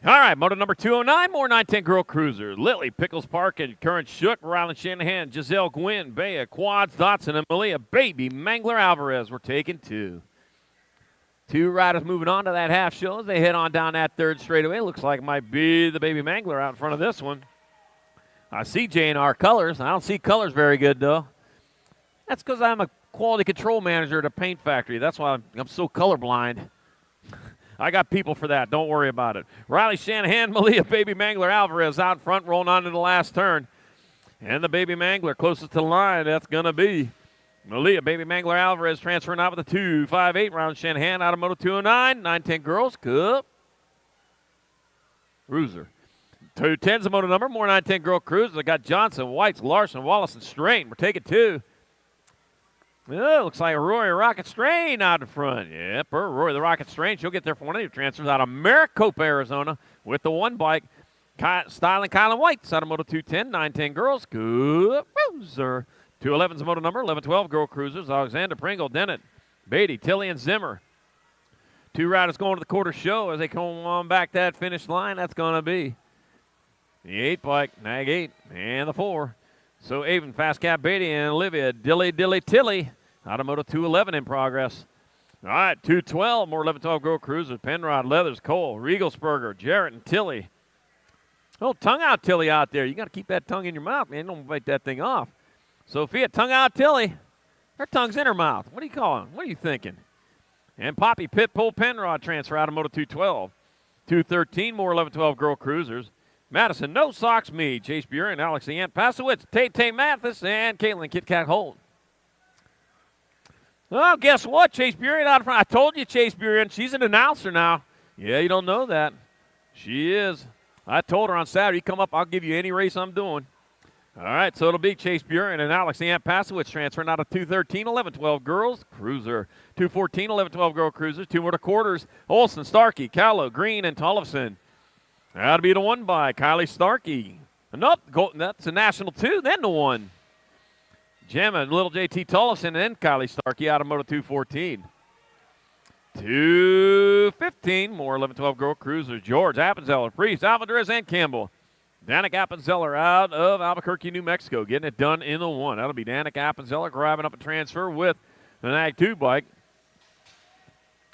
All right, moto number 209, more 910 girl cruiser. Lily, Pickles Park, and Current Shook, Rylan Shanahan, Giselle Gwynn, Bea, Quads, Dotson, and Malia, Baby, Mangler, Alvarez. We're taking 2. 2 riders moving on to that half show as they head on down that third straightaway. Looks like it might be the Baby Mangler out in front of this one. I see J&R colors. I don't see colors very good, though. That's because I'm a quality control manager at a paint factory. That's why I'm so colorblind. I got people for that. Don't worry about it. Riley Shanahan, Malia, Baby Mangler, Alvarez out in front, rolling on to the last turn. And the Baby Mangler closest to the line, that's going to be Malia, Baby Mangler, Alvarez transferring out with a 2.58. Riley Shanahan out of Moto 209. 910 girls, Cup. Cruiser. 210's the moto number, more 910 girl cruisers. I got Johnson, Whites, Larson, Wallace, and Strain. We're taking 2. Oh, looks like Rory Rocket Strain out in front. Yep, Rory the Rocket Strain. She'll get there for one of your transfers out of Maricopa, Arizona with the 1 bike. Styling Kylan White out of Moto 210, 910 girls. Good cruiser. 211's the moto number, 1112 girl cruisers. Alexander, Pringle, Dennett, Beatty, Tilly, and Zimmer. 2 riders going to the quarter show as they come on back that finish line. That's going to be the 8 bike, Nag 8, and the 4. So Avon, Fast Cat Beatty, and Olivia, Dilly Tilly, out of Moto 211 in progress. All right, 212, more 1112 girl cruisers. Penrod, Leathers, Cole, Riegelsberger, Jarrett, and Tilly. Oh, tongue out Tilly out there. You got to keep that tongue in your mouth, man. Don't bite that thing off. Sophia, tongue out Tilly. Her tongue's in her mouth. What are you calling? What are you thinking? And Poppy, Pitbull, Penrod transfer out of Moto 212. 213, more 1112 girl cruisers. Madison, No Socks Me, Chase Buren, Alex Ian Pasowitz, Tay Mathis, and Caitlin Kit Kat Holt. Well, guess what? Chase Buren out in front. I told you, Chase Buren, she's an announcer now. Yeah, you don't know that. She is. I told her on Saturday, come up, I'll give you any race I'm doing. All right, so it'll be Chase Buren and Alex Ian Pasowitz transferring out of 213, 1112 girls, cruiser. 214, 1112 girl cruisers, 2 more to quarters. Olson, Starkey, Callow, Green, and Tollefson. That'll be the 1 by Kylie Starkey. Nope, that's a national 2, then the 1. Gemma, little JT Tollefson, and then Kylie Starkey out of Moto 214. 215, more 11-12 girl cruisers. George, Appenzeller, Priest, Alvarez, and Campbell. Danik Appenzeller out of Albuquerque, New Mexico, getting it done in the 1. That'll be Danik Appenzeller grabbing up a transfer with the Nag 2 bike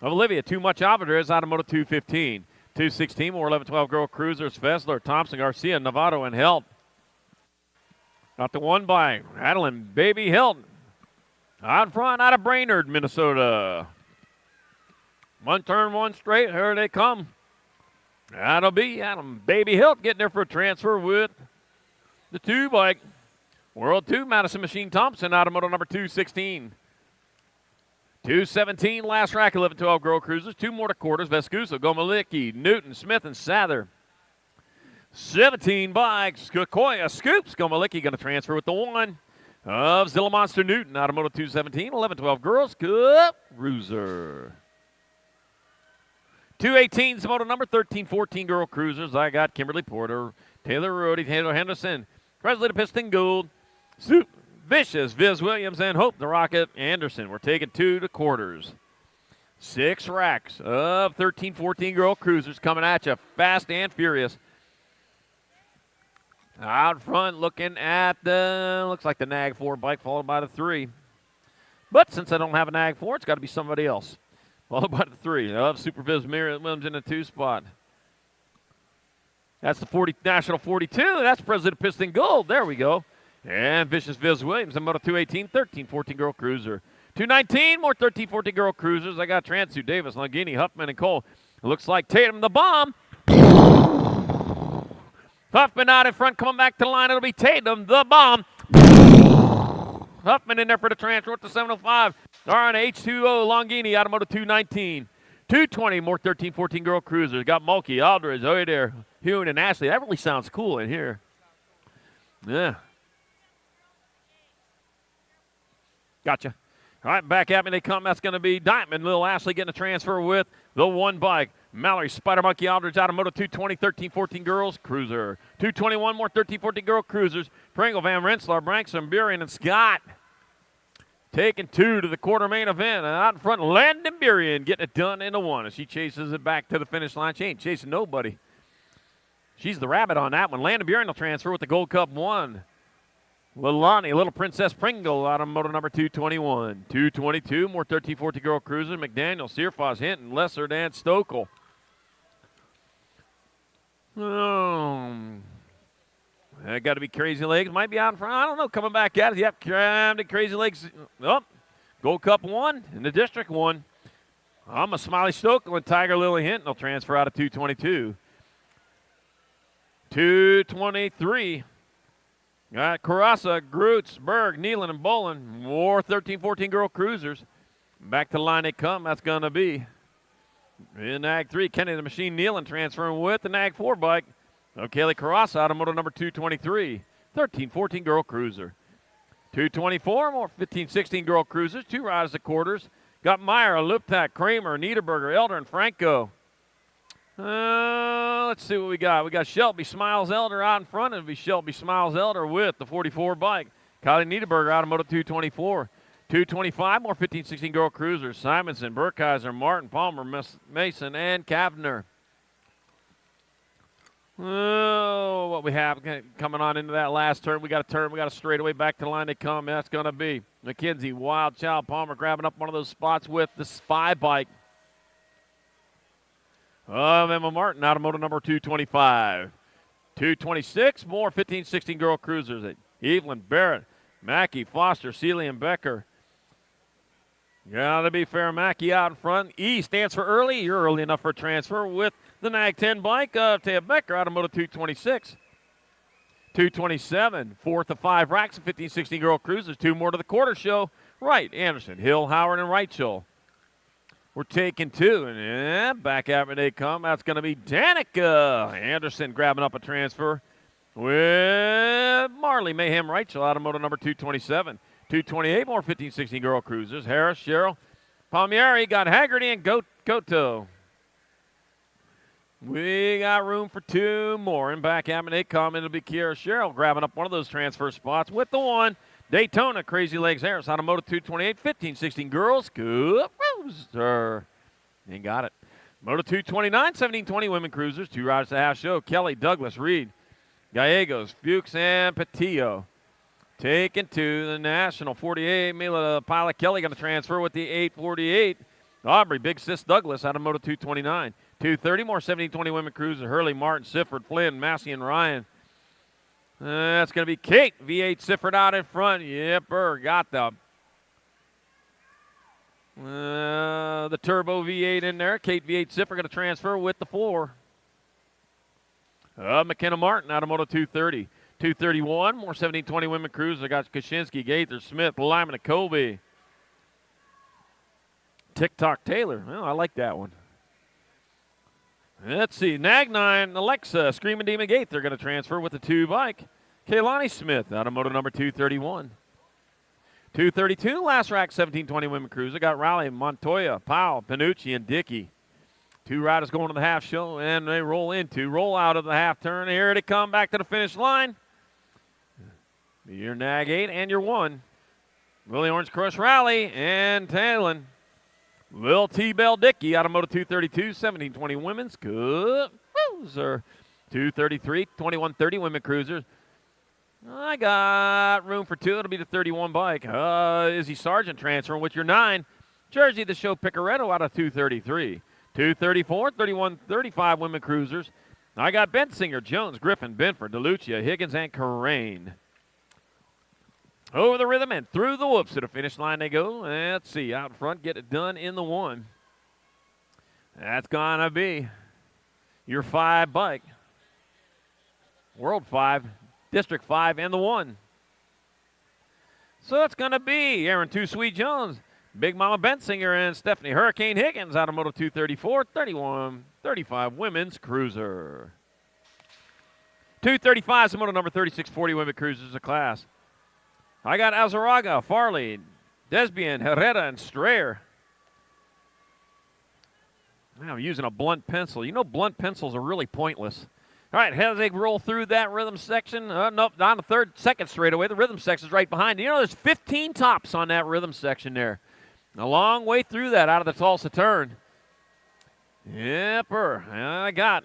of Olivia. Too much Alvarez out of Moto 215. 216, more 11-12 girl cruisers. Fessler, Thompson, Garcia, Novato, and Helt. Got the 1 by Adeline Baby Hilton. Out front, out of Brainerd, Minnesota. 1 turn, 1 straight. Here they come. That'll be Adam Baby Hilt getting there for a transfer with the 2 bike. World 2, Madison Machine Thompson out of Moto number 216. 217, last rack, 11-12 girl cruisers. 2 more to quarters. Vescuso, Gomalicki, Newton, Smith, and Sather. 17 bikes. Kokoya, Scoops. Gomalicki going to transfer with the 1 of Zilla Monster Newton out of Moto 217. 11-12 girls. Good Cruiser. 218's the moto number. 13-14 girl cruisers. I got Kimberly Porter, Taylor Rhodey, Taylor Henderson, Presley the Piston Gould, Soup, Vicious, Viz Williams, and Hope the Rocket Anderson. We're taking 2 to quarters. 6 racks of 13-14 girl cruisers coming at you, fast and furious. Out front, looking at looks like the Nag 4 bike, followed by the 3. But since I don't have a Nag 4, it's got to be somebody else. Followed by the 3 of Super Viz Williams in the 2 spot. That's the 40 National 42. That's President Piston Gold. There we go. And Vicious Viz Williams in Moto 218, 13-14 girl cruiser. 219, more 13-14 girl cruisers. I got Transu, Davis, Langini, Huffman, and Cole. It looks like Tatum the bomb. Huffman out in front, coming back to the line. It'll be Tatum the bomb. Huffman in there for the transfer with the 705. RNH20 Longini out of Moto 219. 220, more 13-14 girl cruisers. Got Mulkey, Aldridge, Oeder, Hune, and Ashley. That really sounds cool in here. Yeah. Gotcha. All right, back at me they come. That's going to be Diamond. Little Ashley getting a transfer with the one bike. Mallory Spider Monkey Aldridge out of Moto 220, 13-14 girls cruiser. 221 more 13-14 girl cruisers. Pringle, Van Rensselaer, Branksome, Burien, and Scott. Taking 2 to the quarter main event. And out in front, Landon Burien getting it done into 1 as she chases it back to the finish line. She ain't chasing nobody. She's the rabbit on that one. Landon Burien will transfer with the Gold Cup 1. Lilani, Little Princess Pringle out of moto number 221. 222, more 13-14 girl cruiser. McDaniel, Searfoss, Hinton, Lesser, Dan Stokel. That got to be Crazy Legs. Might be out in front. I don't know. Coming back at it. Yep, Crazy Legs. Oh, Gold Cup 1 and the District 1. I'm a Smiley Stokel and Tiger Lily Hinton will transfer out of 222. 223. Got Carassa, Groots, Berg, Nealon, and Bolin. More 13-14 girl cruisers. Back to the line they come. That's going to be in Ag 3. Kenny the Machine Nealon transferring with the Ag 4 bike. Kaylee Carassa out of moto number 223. 13-14 girl cruiser. 224, more 15-16 girl cruisers. 2 riders at quarters. Got Meyer, Luptak, Kramer, Niederberger, Elder, and Franco. Let's see what we got. We got Shelby Smiles Elder out in front. It'll be Shelby Smiles Elder with the 44 bike. Kylie Niederberger out of moto 224. 225, more 15-16 girl cruisers. Simonson, Burkheiser, Martin, Palmer, Mason, and Kavner. Oh, what we have coming on into that last turn. We got a turn. We got a straightaway back to the line they come. That's going to be McKenzie, Wild Child, Palmer grabbing up one of those spots with the Spy bike. Emma Martin out of moto number 225. 226, more 15-16 girl cruisers. Evelyn, Barrett, Mackey, Foster, Seeley, and Becker. Gotta be fair, Mackey out in front. E stands for early. You're early enough for a transfer with the Nag 10 bike. Taya Becker out of moto 226. 227, 4th of 5 racks of 15-16 girl cruisers. 2 more to the quarter show. Wright, Anderson, Hill, Howard, and Wrightshaw. We're taking 2, and back after they come. That's going to be Danica Anderson grabbing up a transfer with Marley Mayhem Wrightshaw out of moto number 227. 228, more 15-16 girl cruisers. Harris, Cheryl, Palmieri, got Haggerty, and Goto. We got room for 2 more, and back after they come. It'll be Kiera Cheryl grabbing up one of those transfer spots with the 1. Daytona, Crazy Legs Harris out of moto 228, 15-16 girls. Good cruiser. They got it. Moto 229, 17-20 women cruisers. 2 riders to half show. Kelly, Douglas, Reed, Gallegos, Fuchs, and Patillo. Taken to the National 48. Mila Pilot Kelly going to transfer with the 848. Aubrey, Big Sis Douglas out of moto 229. 230, more 17-20 women cruisers. Hurley, Martin, Sifford, Flynn, Massey, and Ryan. That's going to be Kate. V8 Sifford out in front. Yepper, got the turbo V8 in there. Kate V8 Sifford going to transfer with the 4. McKenna Martin out of moto 230. 231, more 17-20 women cruisers. I got Kaczynski, Gaither, Smith, Lyman, and Colby. TikTok Taylor. Well, I like that one. Let's see. Nag 9, Alexa, Screaming Demon Gate. They're going to transfer with the 2 bike. Kaylani Smith out of moto number 231. 232, last rack, 17-20 women cruiser. Got Raleigh, Montoya, Powell, Panucci, and Dickey. 2 riders going to the half show, and they roll out of the half turn. Here they come back to the finish line. Your Nag 8 and your 1. Willie Orange Crush Rally and Talon. Lil T-Bell Dickey out of moto 232, 17-20 women's. Good cruiser. 233, 21-30 women cruisers. I got room for 2. It'll be the 31 bike. Izzy Sargent transferring with your 9. Jersey the Show Picaretto out of 233. 234, 31, 35 women cruisers. I got Bensinger, Jones, Griffin, Benford, DeLucia, Higgins, and Carrain. Over the rhythm and through the whoops to the finish line they go. Let's see, out front, get it done in the 1. That's going to be your 5 bike. World 5, District 5, and the 1. So it's going to be Aaron Too Sweet Jones, Big Mama Bensinger, and Stephanie Hurricane Higgins out of moto 234, 31, 35 women's cruiser. 235 is the moto number 3640 women cruisers of class. I got Azaraga, Farley, Desbian, Herrera, and Strayer. Now I'm using a blunt pencil. You know blunt pencils are really pointless. All right, as they roll through that rhythm section, nope, on the second straightaway. The rhythm section's right behind. You know, there's 15 tops on that rhythm section there. A long way through that out of the Tulsa turn. Yepper, I got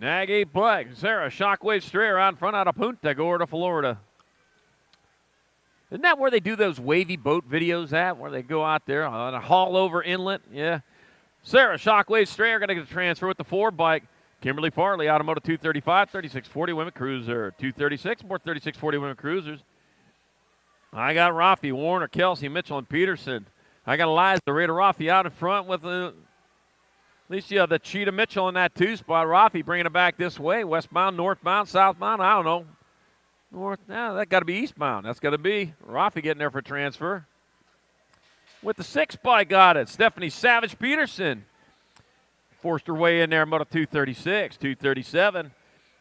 Nagy Black, Sarah, Shockwave Strayer out in front out of Punta Gorda, Florida. Isn't that where they do those wavy boat videos at, where they go out there on a haul over inlet? Yeah. Sarah, Shockwave Strayer going to get a transfer with the 4 bike. Kimberly Farley, Automotive 235, 3640 Women Cruiser. 236, more 3640 Women Cruisers. I got Rafi, Warner, Kelsey, Mitchell, and Peterson. I got Eliza, Rita Rafi out in front with at least you have the Cheetah Mitchell in that 2 spot. Rafi bringing it back this way, westbound, northbound, southbound, I don't know. North, yeah, that got to be eastbound. That's got to be Rafi getting there for transfer. With the 6 bike, got it. Stephanie Savage Peterson forced her way in there, Moto 236, 237.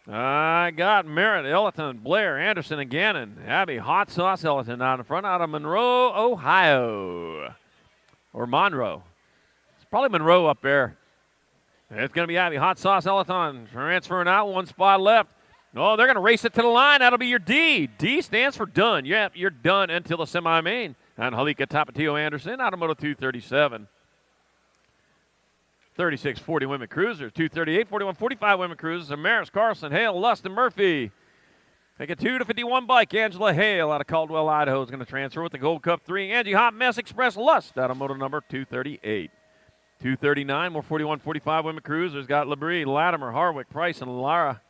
I got Merritt, Ellington, Blair, Anderson, and Gannon. Abby Hot Sauce Ellington out in front out of Monroe, Ohio. Or Monroe. It's probably Monroe up there. It's going to be Abby Hot Sauce Ellington transferring out, 1 spot left. Oh, they're going to race it to the line. That'll be your D. D stands for done. Yep, you're done until the semi-main. And Halika Tapatio Anderson out of Moto 237. 3640 Women Cruisers. 238, 41, 45 Women Cruisers. Amaris, Carlson, Hale, Lust, and Murphy. Take a 2 to 51 bike. Angela Hale out of Caldwell, Idaho is going to transfer with the Gold Cup 3. Angie Hot Mess Express Lust out of Moto number 238. 239, more 41, 45 Women Cruisers. Got Labrie, Latimer, Harwick, Price, and Lara.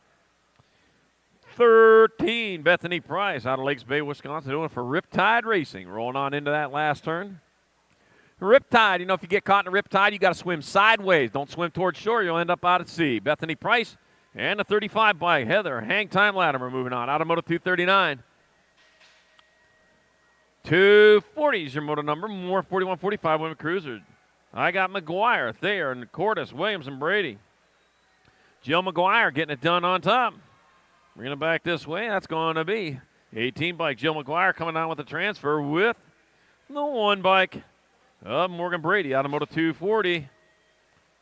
13, Bethany Price out of Lakes Bay, Wisconsin, doing it for Riptide Racing. Rolling on into that last turn. Riptide, you know, if you get caught in a riptide, you got to swim sideways. Don't swim towards shore. You'll end up out at sea. Bethany Price and the 35 bike. Heather, Hang Time Latimer moving on. Out of Moto 239. 240 is your moto number. More 41, 45 Women Cruisers. I got McGuire, Thayer, and Cordes, Williams, and Brady. Jill McGuire getting it done on top. Bringing it back this way. That's going to be 18 bike. Jill McGuire coming down with the transfer with the 1 bike of Morgan Brady out of Moto 240.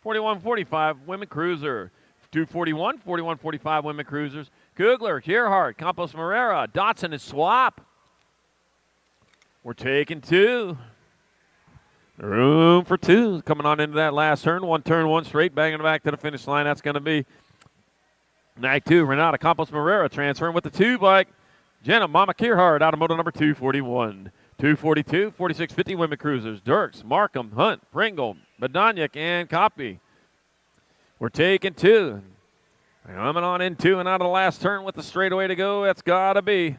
41-45 Women Cruiser. 241, 41-45 Women Cruisers. Kugler, Gerhardt, Campos Morera, Dotson, and Swap. We're taking 2. Room for 2. Coming on into that last turn. 1 turn, 1 straight. Banging it back to the finish line. That's going to be Night 2, Renata Campos Morera transferring with the 2 bike. Jenna Mama Kierhard out of Moto number 241. 242, 4650 Women Cruisers. Dirks, Markham, Hunt, Pringle, Badaniak, and Copy. We're taking 2. Coming on in 2 and out of the last turn with the straightaway to go. That's got to be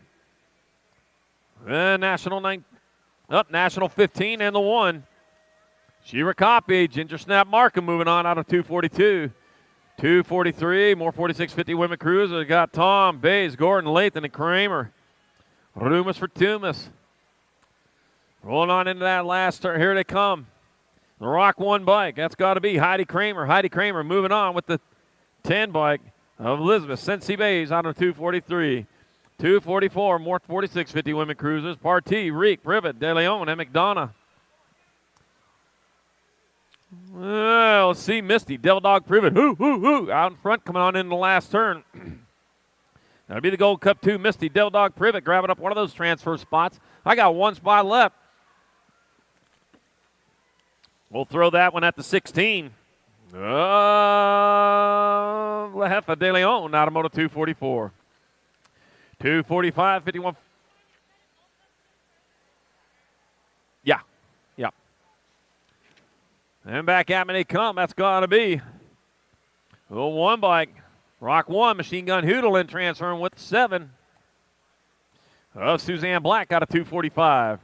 the National 15 and the 1. Shira Copy, Ginger Snap Markham moving on out of 242. 243, more 4650 Women Cruisers. Got Tom, Bays, Gordon, Lathan, and Kramer. Rumus for Tumas. Rolling on into that last turn. Here they come. The Rock 1 bike. That's got to be Heidi Kramer. Heidi Kramer moving on with the 10 bike of Elizabeth Sensi Bays out of 243. 244, more 4650 Women Cruisers. Partee, Reek, Privet, De Leon, and McDonough. Well, let's see Misty, Devil Dog Privet, out in front, coming on in the last turn. That'll be the Gold Cup 2, Misty, Devil Dog Privet, grabbing up one of those transfer spots. I got 1 spot left. We'll throw that one at the 16. La Jefa De Leon out of Moto 244. 245, 51. Yeah. And back at me they come. That's got to be the 1 bike. Rock 1, Machine Gun Hoodlin transferring with the 7. Of Suzanne Black out of 245.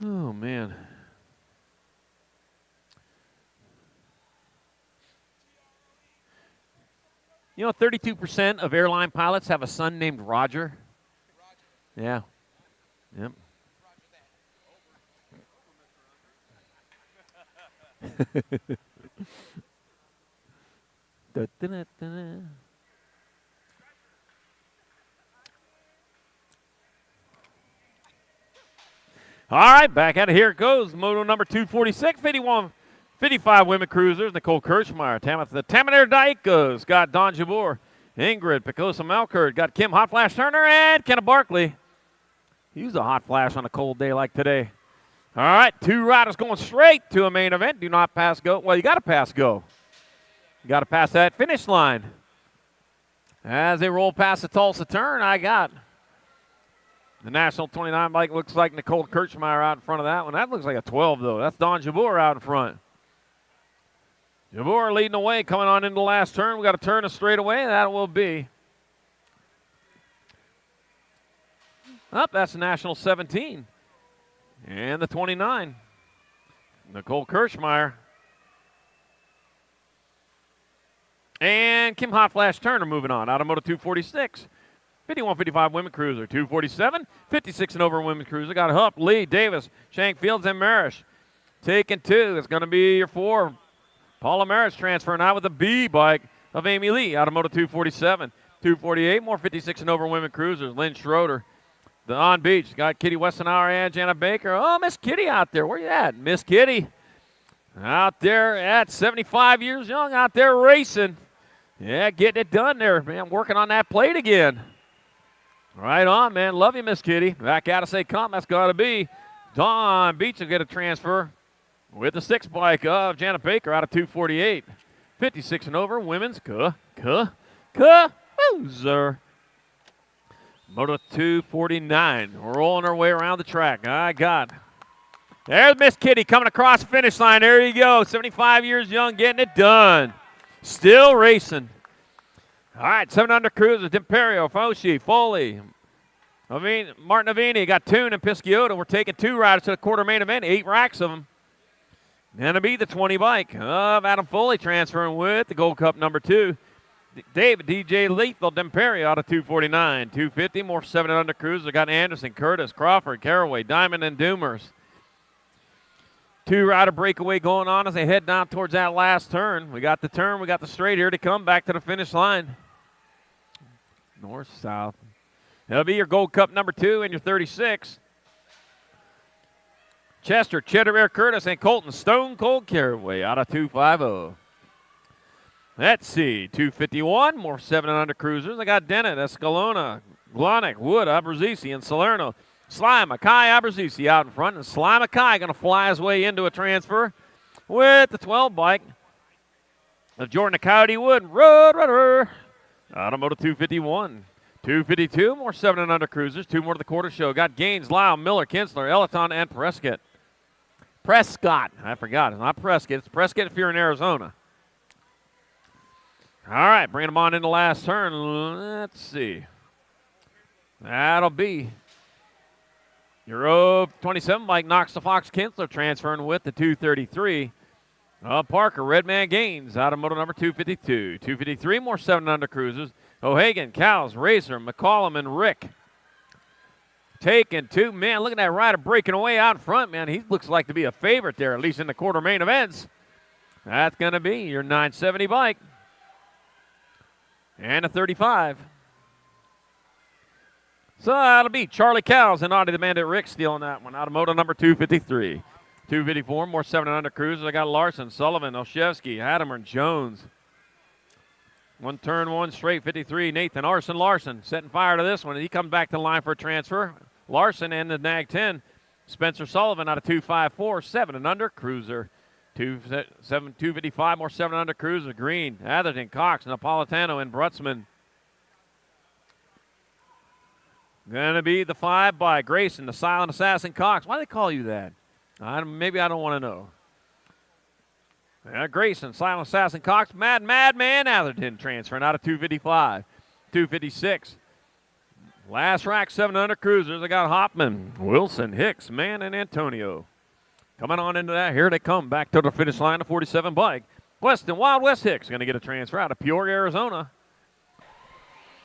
Oh, man. You know, 32% of airline pilots have a son named Roger. Yeah. Yep. All right, back at it. Here it goes. Moto number 246, 55 women cruisers. Nicole Kirschmeyer, the Taminair Daikos. Got Dawn Jabor, Ingrid Picosa Malkert. Got Kim Hot Flash Turner and Kenna Barkley. Use a hot flash on a cold day like today. All right, 2 riders going straight to a main event. Do not pass go. Well, you got to pass go. You got to pass that finish line. As they roll past the Tulsa turn, I got the National 29 bike. Looks like Nicole Kirchmeyer out in front of that one. That looks like a 12, though. That's Dawn Jabor out in front. Jabor leading the way, coming on into the last turn. We got to turn a straightaway. That will be. Up, that's the National 17. And the 29. Nicole Kirchmeyer. And Kim Hot Flash Turner moving on. Out of Moto 246. 51-55 women cruiser. 247. 56 and over women cruiser. Got Hupp, Lee, Davis, Shank Fields, and Marish. Taking 2. It's going to be your 4. Paula Marish transferring out with the B bike of Amy Lee. Out of Moto 247. 248. More 56 and over women cruisers. Lynn Schroeder. The on beach. Got Kitty Westenauer and Jana Baker. Oh, Miss Kitty out there. Where you at? Miss Kitty. Out there at 75 years young, out there racing. Yeah, getting it done there, man. Working on that plate again. Right on, man. Love you, Miss Kitty. Back out of say come. That's got to be Dawn Beach will get a transfer with the 6 bike of Jana Baker out of 248. 56 and over women's cruiser. Moto 249. Rolling our way around the track. I got. There's Miss Kitty coming across the finish line. There you go. 75 years young, getting it done. Still racing. All right, 7 under cruisers. D'Imperio, Foshi, Foley, Martin Avini. Got Toon and Pisciota. We're taking 2 riders to the quarter main event. 8 racks of them. Going to be the 20 bike of Adam Foley transferring with the Gold Cup number 2. David DJ Lethal D'Imperio out of 249. 250. More 7 under cruisers. Got Anderson, Curtis, Crawford, Caraway, Diamond, and Doomers. 2 rider breakaway going on as they head down towards that last turn. We got the turn. We got the straight here to come back to the finish line. North, south. That'll be your Gold Cup number 2 and your 36. Chester, Cheddar Air Curtis, and Colton Stone Cold Caraway out of 250. Let's see, 251, more 7 and under cruisers. I got Dennett, Escalona, Glonick, Wood, Abruzzese, and Salerno. Sly Mackay Abruzzese out in front, and Sly Mackay going to fly his way into a transfer with the 12 bike of Jordan Coyote Wood, Road Runner, out of Moto 251. 252, more 7 and under cruisers, 2 more to the quarter show. Got Gaines, Lyle, Miller, Kinsler, Elaton, and Prescott. I forgot. It's not Prescott. It's Prescott if you're in Arizona. All right, bringing them on in the last turn. Let's see. That'll be your 27 bike Knox the Fox Kinsler transferring with the 233. Parker, Redman Gaines out of Moto number 252. 253, more 7 under cruisers. O'Hagan, Cows, Racer, McCollum, and Rick. Taking 2. Man, look at that rider breaking away out in front, man. He looks like to be a favorite there, at least in the quarter main events. That's going to be your 970 bike. And a 35. So that'll be Charlie Cows and Audie the Bandit Rick stealing that one out of Moto number 253. 254, more 7 and under cruisers. I got Larson, Sullivan, Olszewski, Hadimer, and Jones. 1 turn, 1 straight, 53. Nathan Larson setting fire to this one. He comes back to the line for a transfer. Larson and the Nag 10. Spencer Sullivan out of 254, 7 and under cruiser. 255, more 7 and under cruiser. Green, Atherton, Cox, Napolitano, and Brutzman. Going to be the 5 by Grayson, the Silent Assassin Cox. Why do they call you that? Maybe I don't want to know. Grayson, Silent Assassin Cox, Madman Atherton transferring out of 255. 256. Last rack, 7 under cruisers. I got Hoffman, Wilson, Hicks, Mann, and Antonio. Coming on into that, here they come back to the finish line, the 47 bike. Wild West Hicks going to get a transfer out of Peoria, Arizona.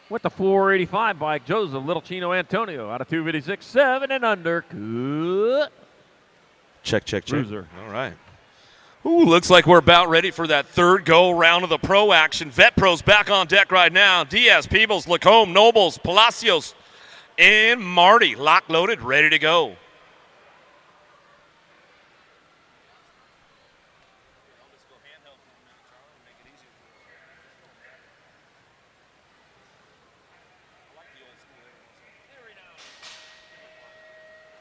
With the 485 bike, Joseph Little Chino Antonio out of 256, 7 and under. Check. Cruiser. All right. Ooh, looks like we're about ready for that third go round of the pro action. Vet Pros back on deck right now. Diaz, Peebles, Lacombe, Nobles, Palacios, and Marty. Lock loaded, ready to go.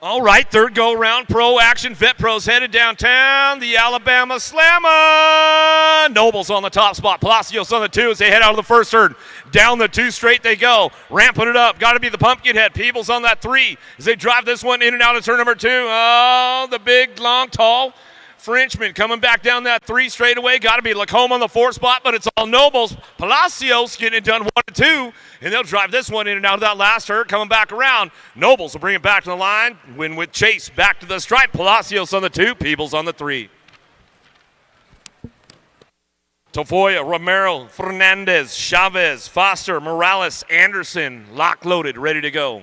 All right, third go-round, pro action. Vet Pros headed downtown. The Alabama Slammer. Nobles on the top spot. Palacios on the 2 as they head out of the first turn. Down the 2 straight they go. Ramping it up. Got to be the Pumpkinhead. Peebles on that 3 as they drive this one in and out of turn number 2. Oh, the big, long, tall Frenchman coming back down that 3 straight away. Got to be Lacombe on the 4 spot, but it's all Nobles. Palacios getting it done 1 and 2, and they'll drive this one in and out of that last turn, coming back around. Nobles will bring it back to the line. Win with Chase back to the stripe. Palacios on the 2, Peebles on the 3. Tafoya, Romero, Fernandez, Chavez, Foster, Morales, Anderson, lock loaded, ready to go.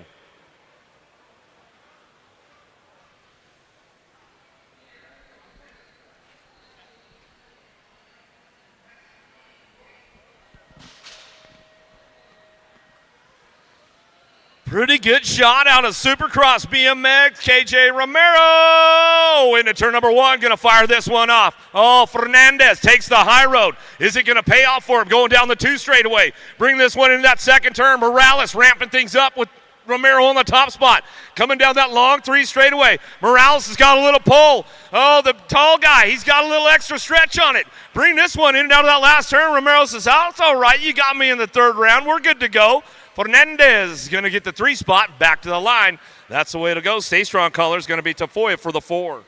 Pretty good shot out of Supercross BMX. KJ Romero into turn number 1. Going to fire this one off. Oh, Fernandez takes the high road. Is it going to pay off for him going down the 2 straightaway? Bring this one into that second turn. Morales ramping things up with Romero on the top spot. Coming down that long 3 straightaway. Morales has got a little pull. Oh, the tall guy, he's got a little extra stretch on it. Bring this one in and out of that last turn. Romero says, oh, it's all right. You got me in the 3rd round. We're good to go. Fernandez going to get the 3 spot back to the line. That's the way to go. Stay strong colors going to be Tafoya for the 4.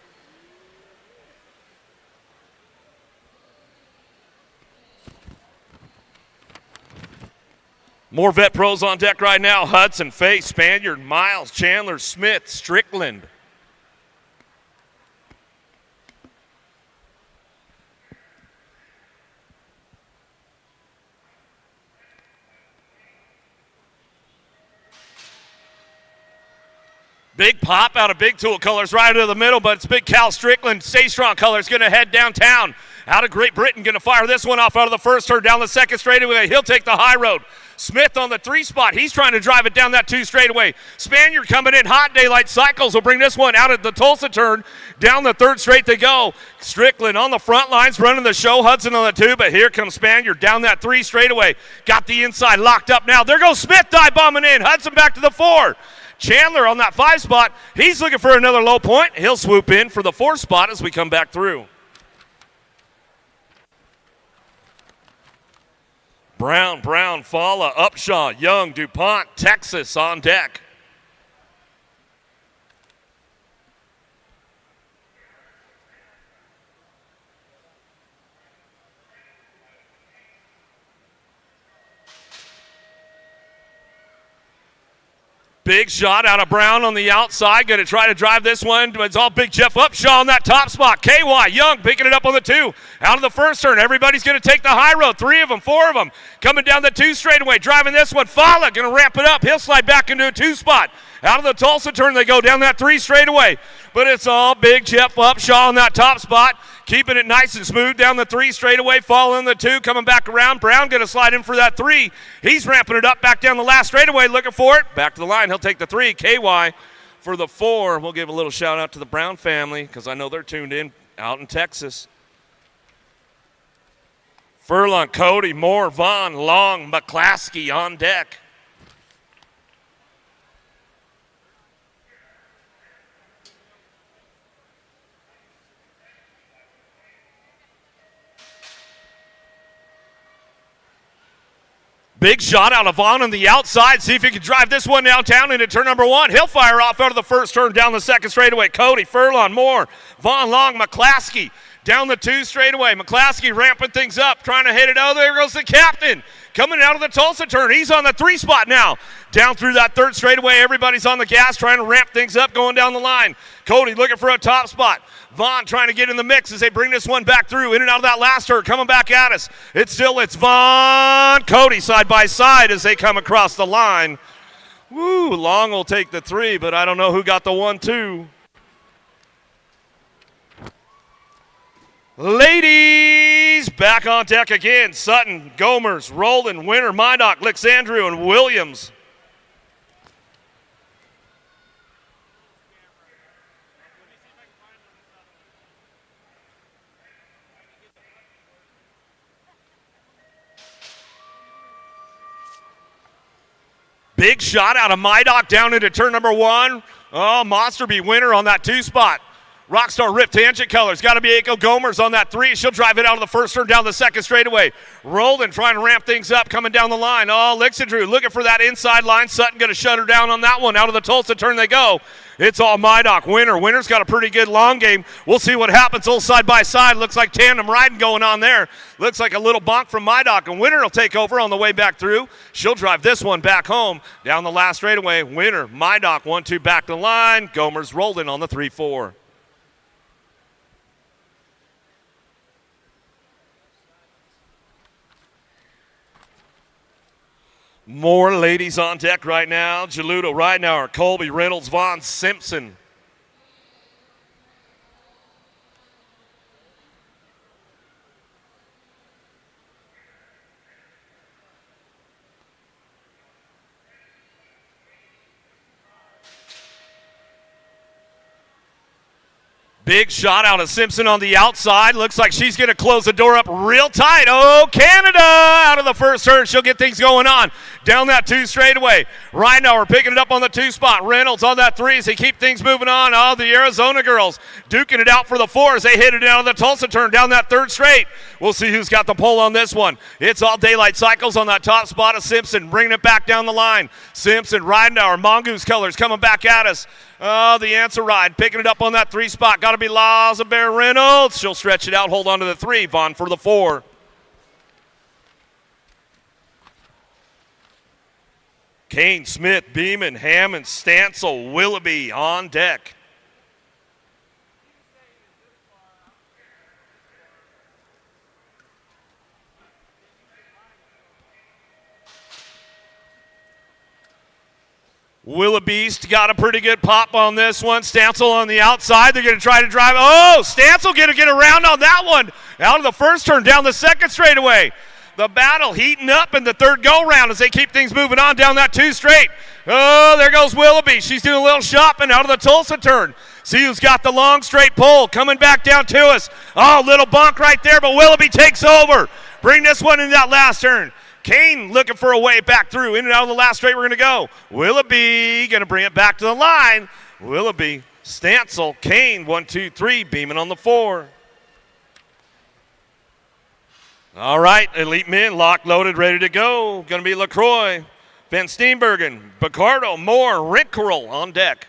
More Vet Pros on deck right now. Hudson, Fay, Spaniard, Miles, Chandler, Smith, Strickland. Big pop out of Big Tool colors right into the middle, but it's Big Cal Strickland. Stay strong colors going to head downtown. Out of Great Britain, going to fire this one off out of the first turn down the 2nd straightaway. He'll take the high road. Smith on the 3 spot. He's trying to drive it down that 2 straightaway. Spaniard coming in hot. Daylight Cycles will bring this one out of the Tulsa turn. Down the 3rd straight they go. Strickland on the front lines running the show. Hudson on the 2, but here comes Spaniard down that 3 straightaway. Got the inside locked up now. There goes Smith dive bombing in. Hudson back to the 4. Chandler on that 5 spot. He's looking for another low point. He'll swoop in for the 4 spot as we come back through. Brown, Falla, Upshaw, Young, DuPont, Texas on deck. Big shot out of Brown on the outside. Going to try to drive this one. It's all Big Jeff Upshaw on that top spot. KY Young picking it up on the 2. Out of the first turn. Everybody's going to take the high road. 3 of them, 4 of them. Coming down the 2 straightaway. Driving this one. Falla going to ramp it up. He'll slide back into a 2 spot. Out of the Tulsa turn, they go down that 3 straightaway. But it's all Big Jeff Upshaw on that top spot. Keeping it nice and smooth down the 3 straightaway, following the 2, coming back around. Brown going to slide in for that 3. He's ramping it up back down the last straightaway, looking for it. Back to the line, he'll take the 3. KY for the 4. We'll give a little shout out to the Brown family because I know they're tuned in out in Texas. Furlong, Cody, Moore, Vaughn, Long, McClaskey on deck. Big shot out of Vaughn on the outside. See if he can drive this one downtown into turn number 1. He'll fire off out of the first turn down the 2nd straightaway. Cody, Furlong, Moore, Vaughn, Long, McClaskey down the 2 straightaway. McClaskey ramping things up, trying to hit it. Oh, there goes the captain. Coming out of the Tulsa turn. He's on the 3 spot now. Down through that 3rd straightaway. Everybody's on the gas trying to ramp things up going down the line. Cody looking for a top spot. Vaughn trying to get in the mix as they bring this one back through. In and out of that last turn. Coming back at us. It's Vaughn. Cody side by side as they come across the line. Woo, Long will take the 3, but I don't know who got the 1-2. Ladies, back on deck again. Sutton, Gomers, Roldan, Winter, Mydock, Alexandru, and Williams. Big shot out of Mydock down into turn number 1. Oh, Monster be Winter on that 2 spot. Rockstar Rip Tangent Colors. Got to be Aiko Gomers on that 3. She'll drive it out of the first turn down the second straightaway. Roldan trying to ramp things up, coming down the line. Oh, Lixandrew looking for that inside line. Sutton going to shut her down on that one. Out of the Tulsa turn they go. It's all Mydock. Winter's got a pretty good long game. We'll see what happens. All side by side. Looks like tandem riding going on there. Looks like a little bonk from Mydock, and Winter will take over on the way back through. She'll drive this one back home down the last straightaway. Winter, Mydock, 1-2 back to the line. Gomers Roldan on the 3-4. More ladies on deck right now. Jaluto, Ridenauer, Colby, Reynolds, Vaughn, Simpson. Big shot out of Simpson on the outside. Looks like she's going to close the door up real tight. Oh, Canada out of the first turn. She'll get things going on. Down that 2 straightaway. Ridenauer picking it up on the 2 spot. Reynolds on that 3 as they keep things moving on. Oh, the Arizona girls duking it out for the 4 as they hit it out of the Tulsa turn down that 3rd straight. We'll see who's got the pole on this one. It's all Daylight Cycles on that top spot of Simpson, bringing it back down the line. Simpson, Ridenauer, Mongoose Colors coming back at us. Oh, the answer ride, picking it up on that 3 spot. Got to be Bear Reynolds. She'll stretch it out, hold on to the 3. Vaughn for the 4. Kane, Smith, Beeman, Hammond, Stansel, Willoughby on deck. Willoughby's got a pretty good pop on this one. Stansel on the outside. They're going to try to drive. Oh, Stansel going to get around on that one. Out of the first turn, down the second straightaway. The battle heating up in the 3rd go-round as they keep things moving on down that 2 straight. Oh, there goes Willoughby. She's doing a little shopping out of the Tulsa turn. See who's got the long straight pole coming back down to us. Oh, little bunk right there, but Willoughby takes over. Bring this one in that last turn. Kane looking for a way back through. In and out of the last straight we're going to go. Willoughby going to bring it back to the line. Willoughby, Stansel, Kane, 1, 2, 3, Beeman on the 4. All right, elite men, locked, loaded, ready to go. Going to be LaCroix, Van Steenbergen, Picardo, Moore, Rickrell on deck.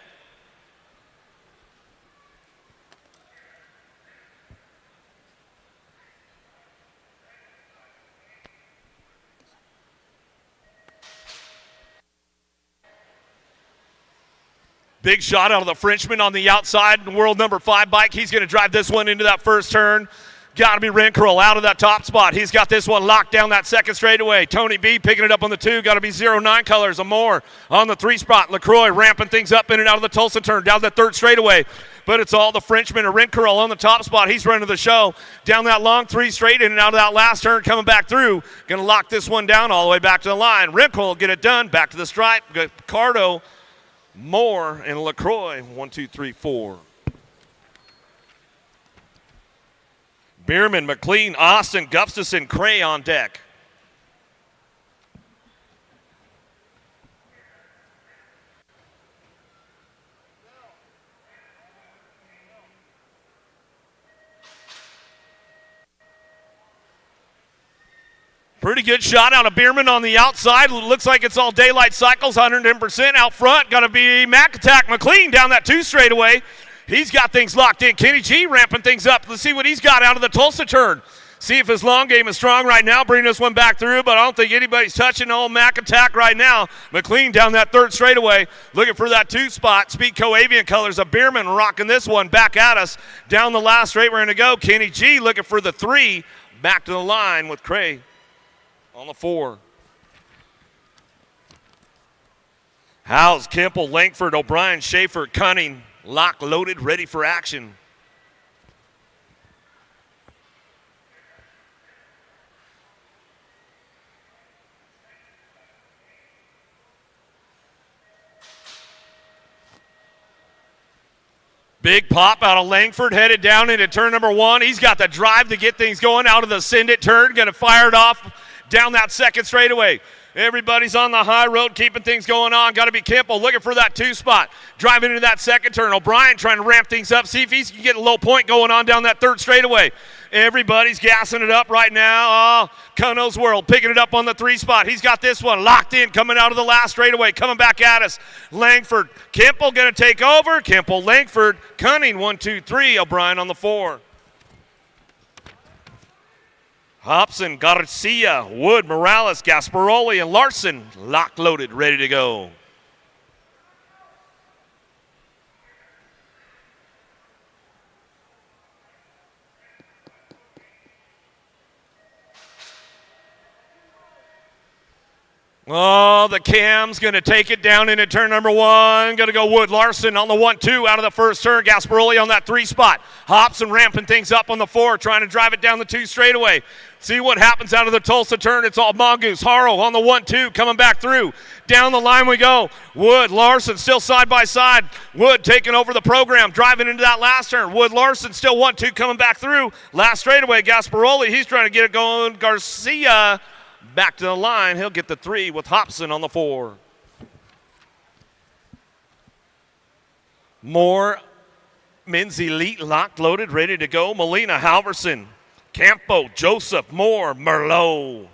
Big shot out of the Frenchman on the outside, world number 5 bike. He's going to drive this one into that first turn. Got to be Rickrell out of that top spot. He's got this one locked down that second straightaway. Tony B picking it up on the 2. Got to be 09 Colors. Amore on the 3 spot. LaCroix ramping things up in and out of the Tulsa turn down the 3rd straightaway. But it's all the Frenchman or Rickrell on the top spot. He's running the show down that long 3 straight in and out of that last turn coming back through. Going to lock this one down all the way back to the line. Rickrell will get it done. Back to the stripe. Picardo, Moore, and LaCroix. 1, 2, 3, 4. Bierman, McLean, Austin, Gustafson, Cray on deck. Pretty good shot out of Bierman on the outside. Looks like it's all Daylight Cycles, 110% out front. Got to be McAttack, McLean down that 2 straightaway. He's got things locked in. Kenny G ramping things up. Let's see what he's got out of the Tulsa turn. See if his long game is strong right now. Bring this one back through, but I don't think anybody's touching old Mac Attack right now. McLean down that 3rd straightaway, looking for that 2 spot. Speedco Avian Colors of Bierman rocking this one back at us. Down the last straight we're going to go. Kenny G looking for the 3. Back to the line with Cray on the 4. Howes, Kemple, Langford, O'Brien, Schaefer, Cunning. Lock, loaded, ready for action. Big pop out of Langford, headed down into turn number 1. He's got the drive to get things going out of the send it turn. Going to fire it off down that second straightaway. Everybody's on the high road, keeping things going on. Got to be Kimple looking for that 2 spot. Driving into that second turn. O'Brien trying to ramp things up, see if he can get a low point going on down that third straightaway. Everybody's gassing it up right now. Oh, Kuno's World picking it up on the 3 spot. He's got this one locked in, coming out of the last straightaway, coming back at us. Langford, Kimple going to take over. Kimple, Langford, Cunning, 1, 2, 3. O'Brien on the 4. Hobson, Garcia, Wood, Morales, Gasparoli, and Larson locked, loaded, ready to go. Oh, the Cam's going to take it down into turn number 1. Going to go Wood Larson on the 1-2 out of the first turn. Gasparoli on that 3 spot. Hobson ramping things up on the 4, trying to drive it down the 2 straightaway. See what happens out of the Tulsa turn. It's all Mongoose. Haro on the 1-2 coming back through. Down the line we go. Wood, Larson still side by side. Wood taking over the program, driving into that last turn. Wood, Larson still 1-2 coming back through. Last straightaway, Gasparoli, he's trying to get it going. Garcia back to the line. He'll get the 3 with Hobson on the 4. Moore, men's elite, locked, loaded, ready to go. Molina, Halverson, Campo, Joseph, Moore, Merlot.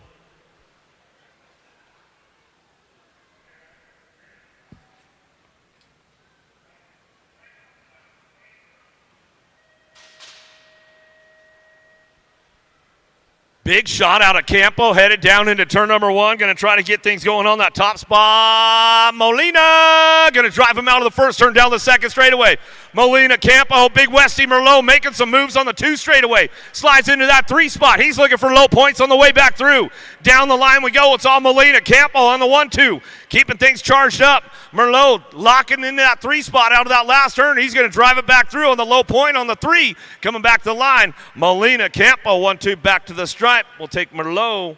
Big shot out of Campo, headed down into turn number 1. Going to try to get things going on that top spot. Molina going to drive him out of the first turn down the second straightaway. Molina, Campo, Big Westy, Merlot making some moves on the 2 straightaway. Slides into that 3 spot. He's looking for low points on the way back through. Down the line we go. It's all Molina. Campo on the 1-2. Keeping things charged up. Merlot locking into that 3 spot out of that last turn. He's going to drive it back through on the low point on the 3. Coming back to the line. Molina, Campo, 1-2 back to the stripe. We'll take Merlot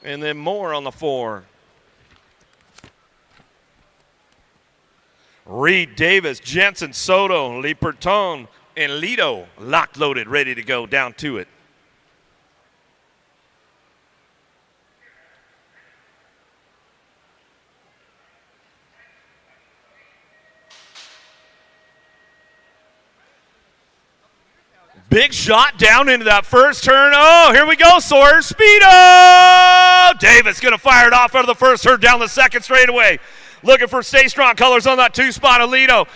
and then Moore on the 4. Reed, Davis, Jensen, Soto, Liperton, and Lido locked, loaded, ready to go down to it. Big shot down into that first turn. Oh, here we go, Sawyer. Speedo! Davis going to fire it off out of the first turn down the second straightaway. Looking for Stay Strong colors on that 2 spot of Lido.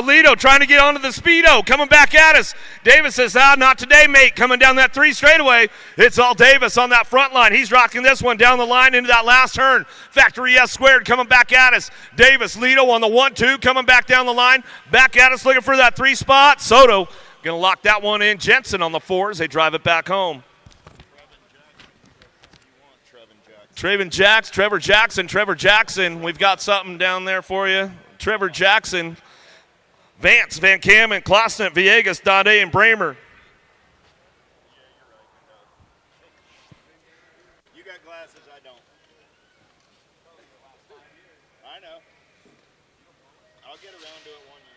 Lido trying to get onto the Speedo. Coming back at us. Davis says, not today, mate. Coming down that 3 straightaway. It's all Davis on that front line. He's rocking this one down the line into that last turn. Factory S squared coming back at us. Davis, Lido on the 1-2 coming back down the line. Back at us looking for that 3 spot. Soto going to lock that one in. Jensen on the 4 as they drive it back home. Trevor Jackson. We've got something down there for you. Trevor Jackson, Vance, Van Kamen, Klosnet, Villegas, Dade, and Bramer. You got glasses, I don't. I know. I'll get around to it one year.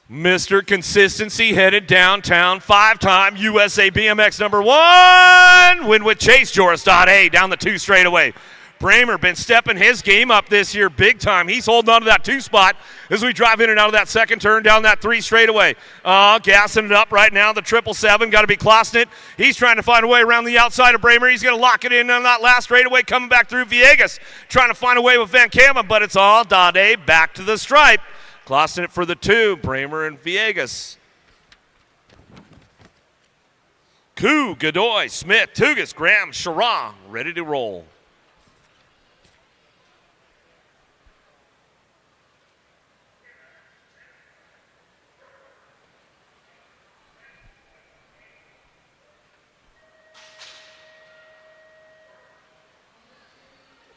Mr. Consistency headed downtown. 5-time USA BMX number 1. Win with Chase, Joris Dade down the 2 straightaway. Bramer been stepping his game up this year big time. He's holding on to that 2 spot as we drive in and out of that second turn down that 3 straightaway. Gassing it up right now. The 777 got to be Klosnet. He's trying to find a way around the outside of Bramer. He's going to lock it in on that last straightaway coming back through Villegas. Trying to find a way with Van Kamen, but it's all Dade back to the stripe. Klosnet for the 2, Bramer and Villegas. Koo, Godoy, Smith, Tugas, Graham, Sharon, ready to roll.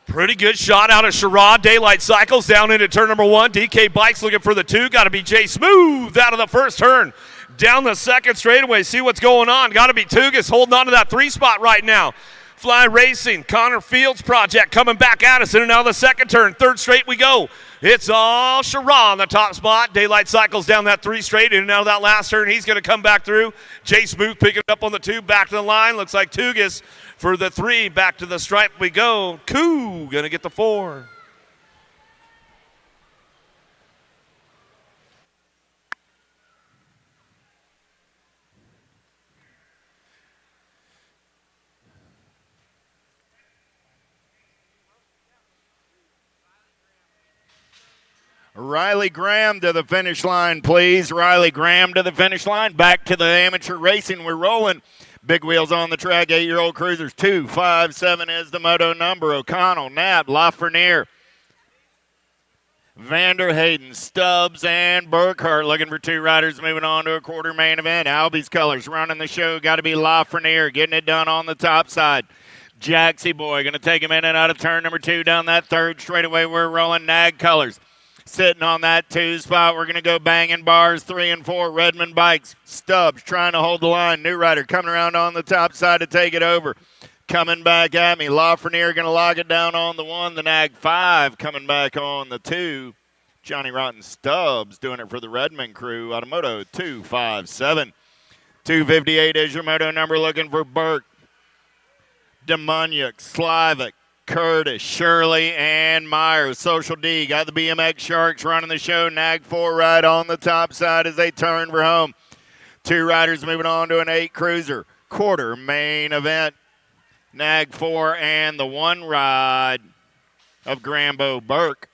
Pretty good shot out of Sherrod. Daylight cycles down into turn number 1. DK Bikes looking for the 2. Got to be Jay Smooth out of the first turn. Down the second straightaway. See what's going on. Got to be Tugas holding on to that 3 spot right now. Fly Racing, Connor Fields Project coming back at us in and out of the second turn. Third straight we go. It's all Sherrod on the top spot. Daylight cycles down that 3 straight in and out of that last turn. He's going to come back through. Jace Booth picking it up on the 2, back to the line. Looks like Tugas for the 3. Back to the stripe we go. Koo going to get the 4. Riley Graham to the finish line, please. Riley Graham to the finish line. Back to the amateur racing. We're rolling. Big wheels on the track. 8-year-old cruisers. 2, 5, 7 is the moto number. O'Connell, Knapp, Lafreniere, Vander Hayden, Stubbs, and Burkhart looking for 2 riders moving on to a quarter main event. Albie's colors running the show. Got to be Lafreniere getting it done on the top side. Jaxie Boy going to take him in and out of turn number 2 down that third straightaway. We're rolling Nag colors. Sitting on that 2 spot, we're going to go banging bars 3 and 4. Redmond Bikes. Stubbs trying to hold the line. New rider coming around on the top side to take it over. Coming back at me. Lafreniere going to lock it down on the 1. The Nag 5 coming back on the 2. Johnny Rotten Stubbs doing it for the Redmond crew. Automoto 257. 258 is your moto number looking for Burke, Demoniak, Slavik, Curtis, Shirley, and Myers. Social D got the BMX Sharks running the show. Nag 4 right on the top side as they turn for home. 2 riders moving on to an 8 cruiser. Quarter main event. Nag 4 and the 1 ride of Grambo Burke.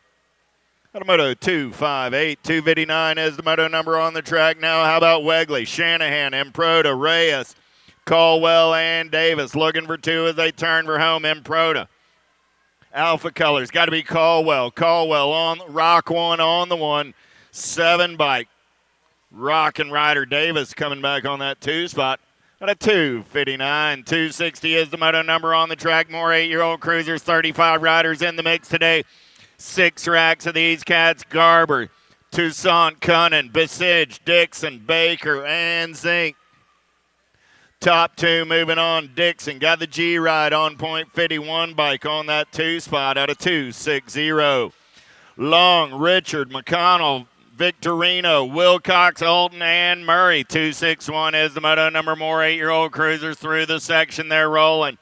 Automoto 258. 259 is the moto number on the track now. How about Wegley, Shanahan, Improda, Reyes, Caldwell, and Davis looking for 2 as they turn for home. Improda. Alpha colors, got to be Caldwell. Caldwell on Rock 1 on the 1. 7 bike. Rock and Ryder Davis coming back on that 2 spot. At a 259. 260 is the moto number on the track. More 8-year-old cruisers. 35 riders in the mix today. 6 racks of these cats. Garber, Toussaint, Cunnin, Besage, Dixon, Baker, and Zink. Top 2 moving on. Dixon got the G-Ride on point. 51 bike on that 2 spot out of 260. Long, Richard, McConnell, Victorino, Wilcox, Olton, and Murray. 261 is the moto number. More 8-year-old cruisers through the section. They're rolling.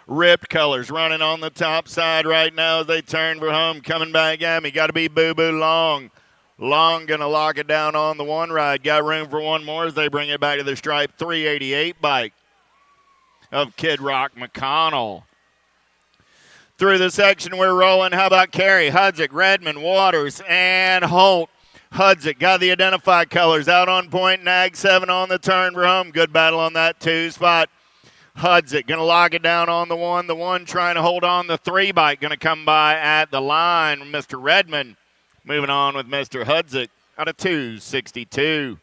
Ripped colors running on the top side right now as they turn for home. Coming back at me. Got to be Boo Boo Long. Long going to lock it down on the 1 ride. Got room for 1 more as they bring it back to the stripe. 388 bike of Kid Rock McConnell. Through the section we're rolling. How about Carey, Hudzik, Redmond, Waters, and Holt. Hudzik got the identified colors out on point. Nag 7 on the turn for home. Good battle on that 2 spot. Hudzik going to lock it down on the 1. The 1 trying to hold on the 3 bike. Going to come by at the line. Mr. Redmond moving on with Mr. Hudzik out of 262.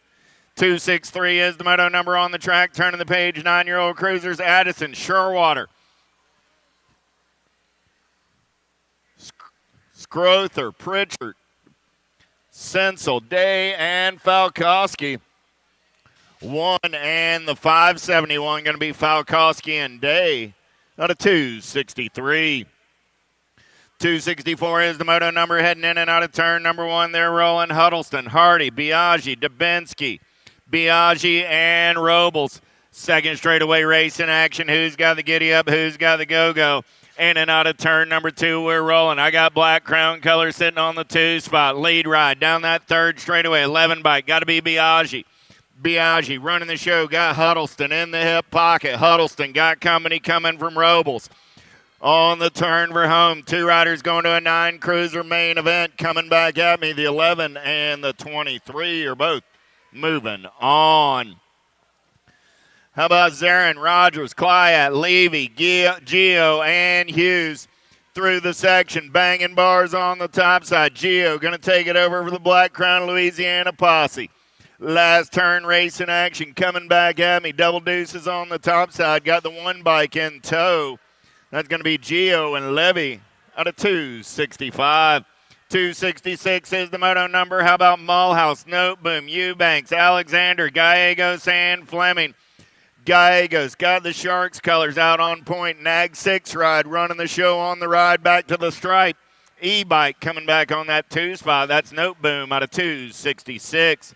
263 is the moto number on the track. Turning the page, 9-year-old cruisers. Addison, Sherwater, Scrother, Pritchard, Sensel, Day, and Falkowski. 1 and the 571 going to be Falkowski and Day out of 263. 264 is the moto number heading in and out of turn number 1. They're rolling Huddleston, Hardy, Biaggi, Dubinsky, Biaggi, and Robles. Second straightaway race in action. Who's got the giddy up? Who's got the go-go? In and out of turn number 2, we're rolling. I got Black Crown color sitting on the 2 spot. Lead ride down that third straightaway. 11 bike. Got to be Biaggi. Biaggi running the show. Got Huddleston in the hip pocket. Huddleston got company coming from Robles. On the turn for home. 2 riders going to a 9 cruiser main event. Coming back at me. The 11 and the 23 are both moving on. How about Zarin, Rogers, Clyat, Levy, Gio, and Hughes through the section. Banging bars on the top side. Gio going to take it over for the Black Crown Louisiana posse. Last turn race in action. Coming back at me. Double deuces on the top side. Got the 1 bike in tow. That's going to be Gio and Levy out of 265. 266 is the moto number. How about Mulhouse, Noteboom, Eubanks, Alexander, Gallegos, and Fleming. Gallegos got the Sharks colors out on point. Nag 6 ride running the show on the ride back to the stripe. E-Bike coming back on that 2 spot. That's Note Boom out of 266.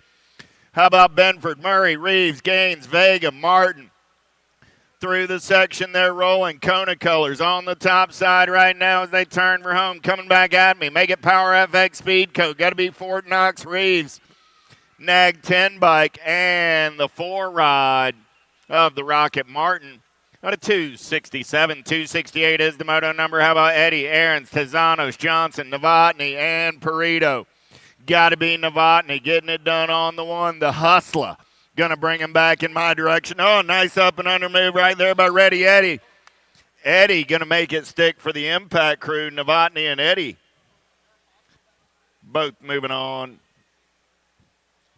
How about Benford, Murray, Reeves, Gaines, Vega, Martin? Through the section they're rolling. Kona colors on the top side right now as they turn for home. Coming back at me. Make it Power FX Speed Coat. Got to be Fort Knox, Reeves. Nag 10 bike and the 4 ride of the Rocket Martin. Out of 267, 268 is the moto number. How about Eddie, Aarons, Tezanos, Johnson, Novotny, and Perito? Got to be Novotny getting it done on the 1. The Hustler going to bring him back in my direction. Oh, nice up and under move right there by Ready Eddie. Eddie going to make it stick for the Impact crew. Novotny and Eddie both moving on.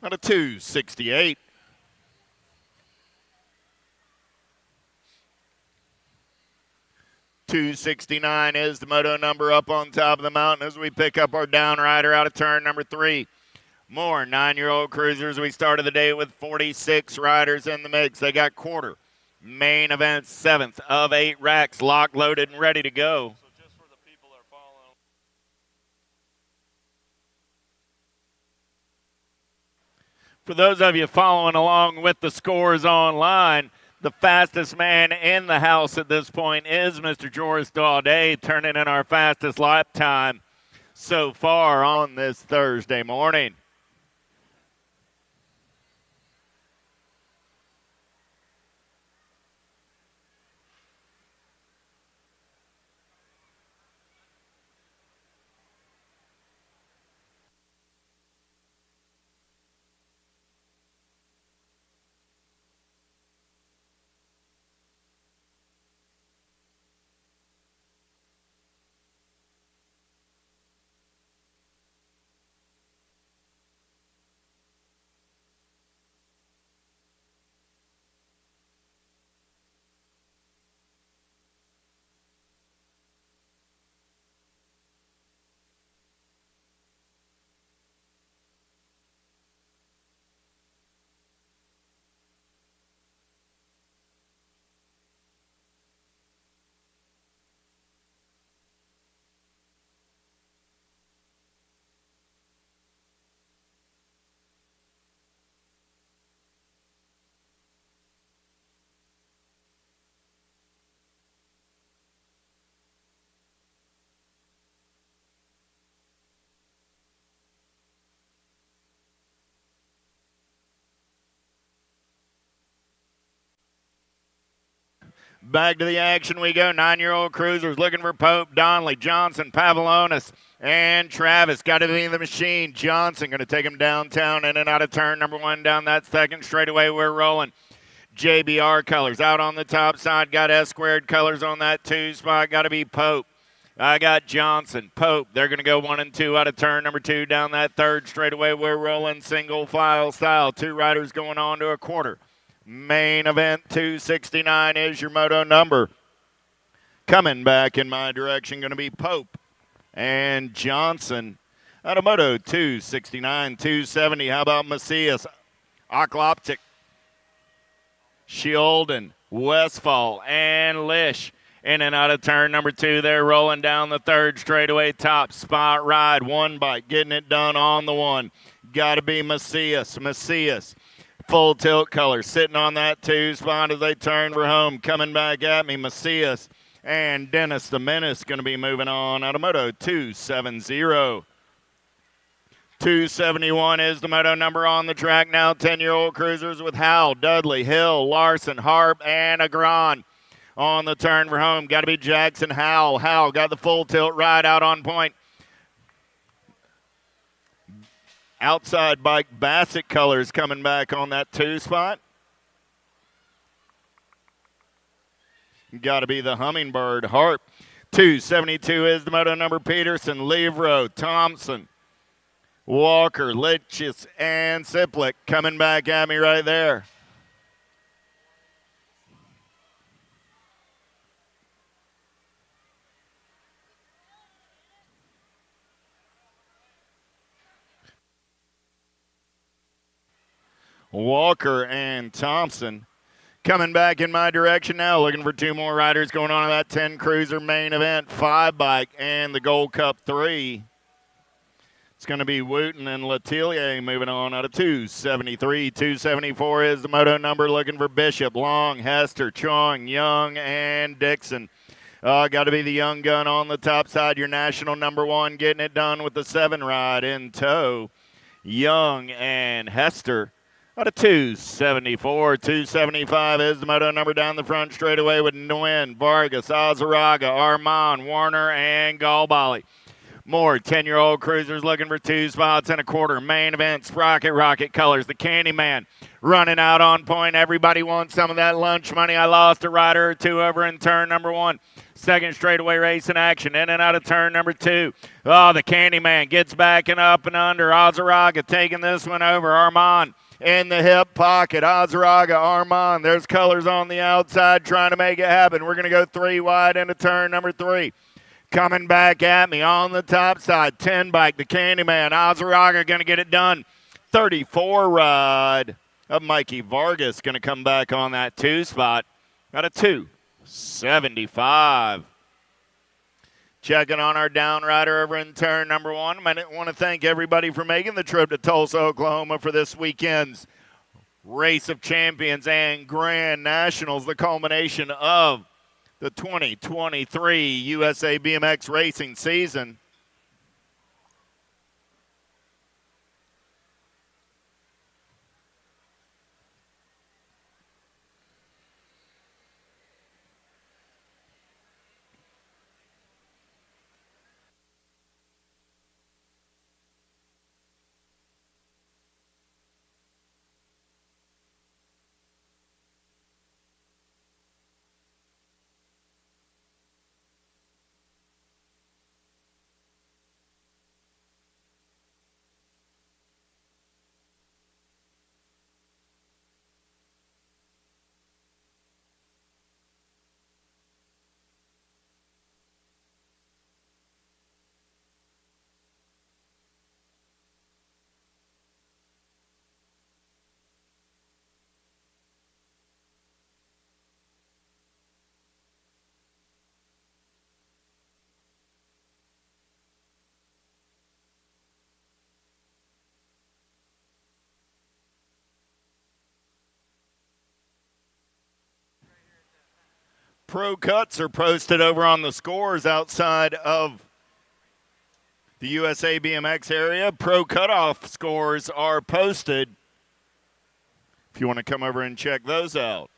Out of 268. .269 is the moto number up on top of the mountain as we pick up our down rider out of turn number 3. More 9-year-old cruisers. We started the day with 46 riders in the mix. They got quarter. Main event 7th of 8 racks locked, loaded, and ready to go. So just for the people that are following. For those of you following along with the scores online, the fastest man in the house at this point is Mr. Joris Daudet, turning in our fastest lap time so far on this Thursday morning. Back to the action we go. 9-year-old cruisers looking for Pope, Donnelly, Johnson, Pavlonis, and Travis. Got to be the machine. Johnson going to take him downtown in and out of turn number 1 down that second straightaway. We're rolling. JBR colors out on the top side. Got S-squared colors on that 2 spot. Got to be Pope. I got Johnson, Pope. They're going to go 1 and 2 out of turn number 2 down that third straightaway. We're rolling single file style. 2 riders going on to a quarter. Main event 269 is your moto number. Coming back in my direction going to be Pope and Johnson. Out of moto 269, 270. How about Macias, Okloptic, Shieldon, Westfall, and Lish. In and out of turn number 2. They're rolling down the third straightaway. Top spot ride. 1 bike. Getting it done on the 1. Got to be Macias. Full tilt color sitting on that 2 spot as they turn for home. Coming back at me, Macias and Dennis the Menace going to be moving on out of moto 270. 271 is the moto number on the track now. 10-year-old cruisers with Howell, Dudley, Hill, Larson, Harp, and Agron. On the turn for home, got to be Jackson Howell. Howell got the full tilt ride out on point. Outside bike Bassett colors coming back on that 2 spot. Got to be the Hummingbird. Harp. 272 is the moto number. Peterson, Levro, Thompson, Walker, Litchis, and Siplick coming back at me right there. Walker and Thompson Coming back in my direction now, looking for two more riders going on to that 10 cruiser main event 5 bike and the Gold Cup 3. It's going to be Wooten and Letelier moving on out of 273. 274 is the moto number, looking for Bishop, Long, Hester, Chong, Young, and Dixon. Got to be the young gun on the top side, your national number 1, getting it done with the 7 ride in tow. Young and Hester out of 274. 275 is the moto number down the front straightaway with Nguyen, Vargas, Azaraga, Armand, Warner, and Galbali. More 10-year-old cruisers looking for 2 spots and a quarter. Main event, Sprocket Rocket Colors, the Candyman running out on point. Everybody wants some of that lunch money. I lost a rider or two over in turn number 1. Second straightaway race in action, in and out of turn number 2. Oh, the Candyman gets back and up and under. Azaraga taking this one over. Armand in the hip pocket. Azaraga, Armand. There's Colors on the outside trying to make it happen. We're going to go 3 wide into turn number 3. Coming back at me on the top side, 10 bike, the Candyman. Azaraga going to get it done. 34 ride of Mikey Vargas going to come back on that 2 spot. Got a 275. Checking on our down rider over in turn number 1. I want to thank everybody for making the trip to Tulsa, Oklahoma for this weekend's Race of Champions and Grand Nationals, the culmination of the 2023 USA BMX racing season. Pro cuts are posted over on the scores outside of the USA BMX area. Pro cutoff scores are posted if you want to come over and check those out.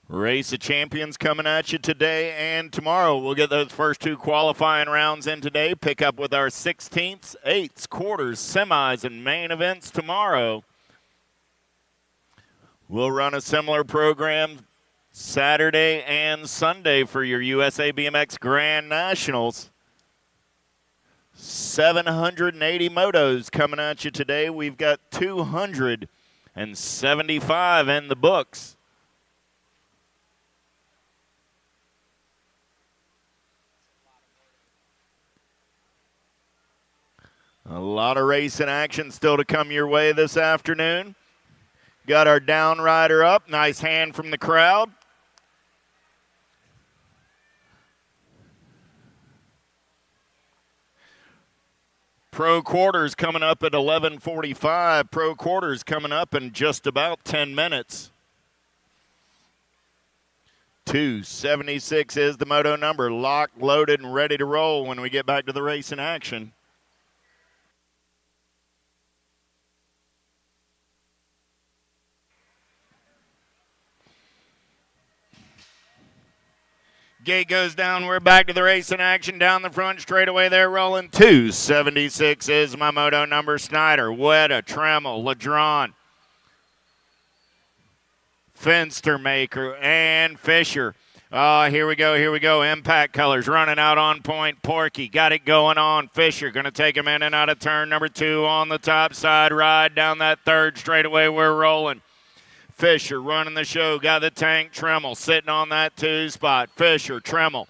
Race of Champions coming at you today and tomorrow. We'll get those first 2 qualifying rounds in today. Pick up with our 16ths, 8ths, quarters, semis, and main events tomorrow. We'll run a similar program Saturday and Sunday for your USA BMX Grand Nationals. 780 motos coming at you today. We've got 275 in the books. A lot of racing action still to come your way this afternoon. Got our down rider up. Nice hand from the crowd. Pro quarters coming up at 11:45. Pro quarters coming up in just about 10 minutes. 276 is the moto number. Locked, loaded, and ready to roll when we get back to the racing action. Gate goes down. We're back to the racing action. Down the front straightaway there, rolling. 276 is my moto number. Snyder, Weta, Tremmel, Ladron, Fenstermaker, and Fisher. Here we go. Impact Colors running out on point. Porky got it going on. Fisher going to take him in and out of turn number 2 on the top side. Ride down that third straightaway. We're rolling. Fisher running the show, got the tank. Tremmel sitting on that 2 spot. Fisher, Tremmel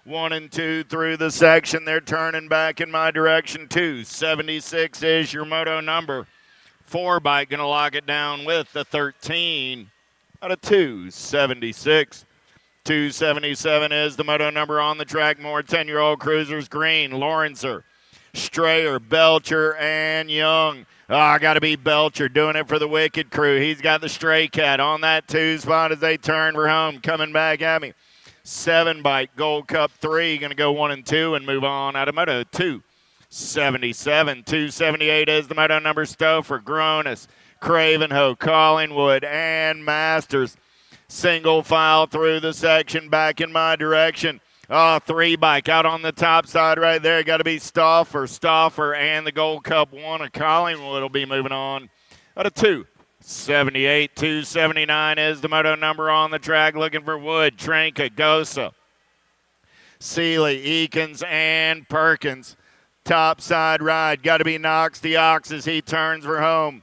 1 and 2 through the section. They're turning back in my direction. 276 is your moto number. 4 bike going to lock it down with the 13 out of 276. 277 is the moto number on the track. More 10-year-old cruisers. Green, Lawrencer, Strayer, Belcher, and Young. Got to be Belcher doing it for the Wicked Crew. He's got the Stray Cat on that 2 spot as they turn for home. Coming back at me. 7 bike, Gold Cup 3, going to go 1 and 2 and move on out of moto 277. 278 is the moto number. Stouffer, Gronis, Cravenho, Collingwood, and Masters. Single file through the section, back in my direction. 3 bike out on the top side right there. Got to be Stauffer, and the Gold Cup 1 of Collingwood will be moving on out of 278. 279 is the moto number on the track. Looking for Wood, Tranka, Gosa, Seeley, Eakins, and Perkins. Top side ride. Got to be Knox the Ox as he turns for home.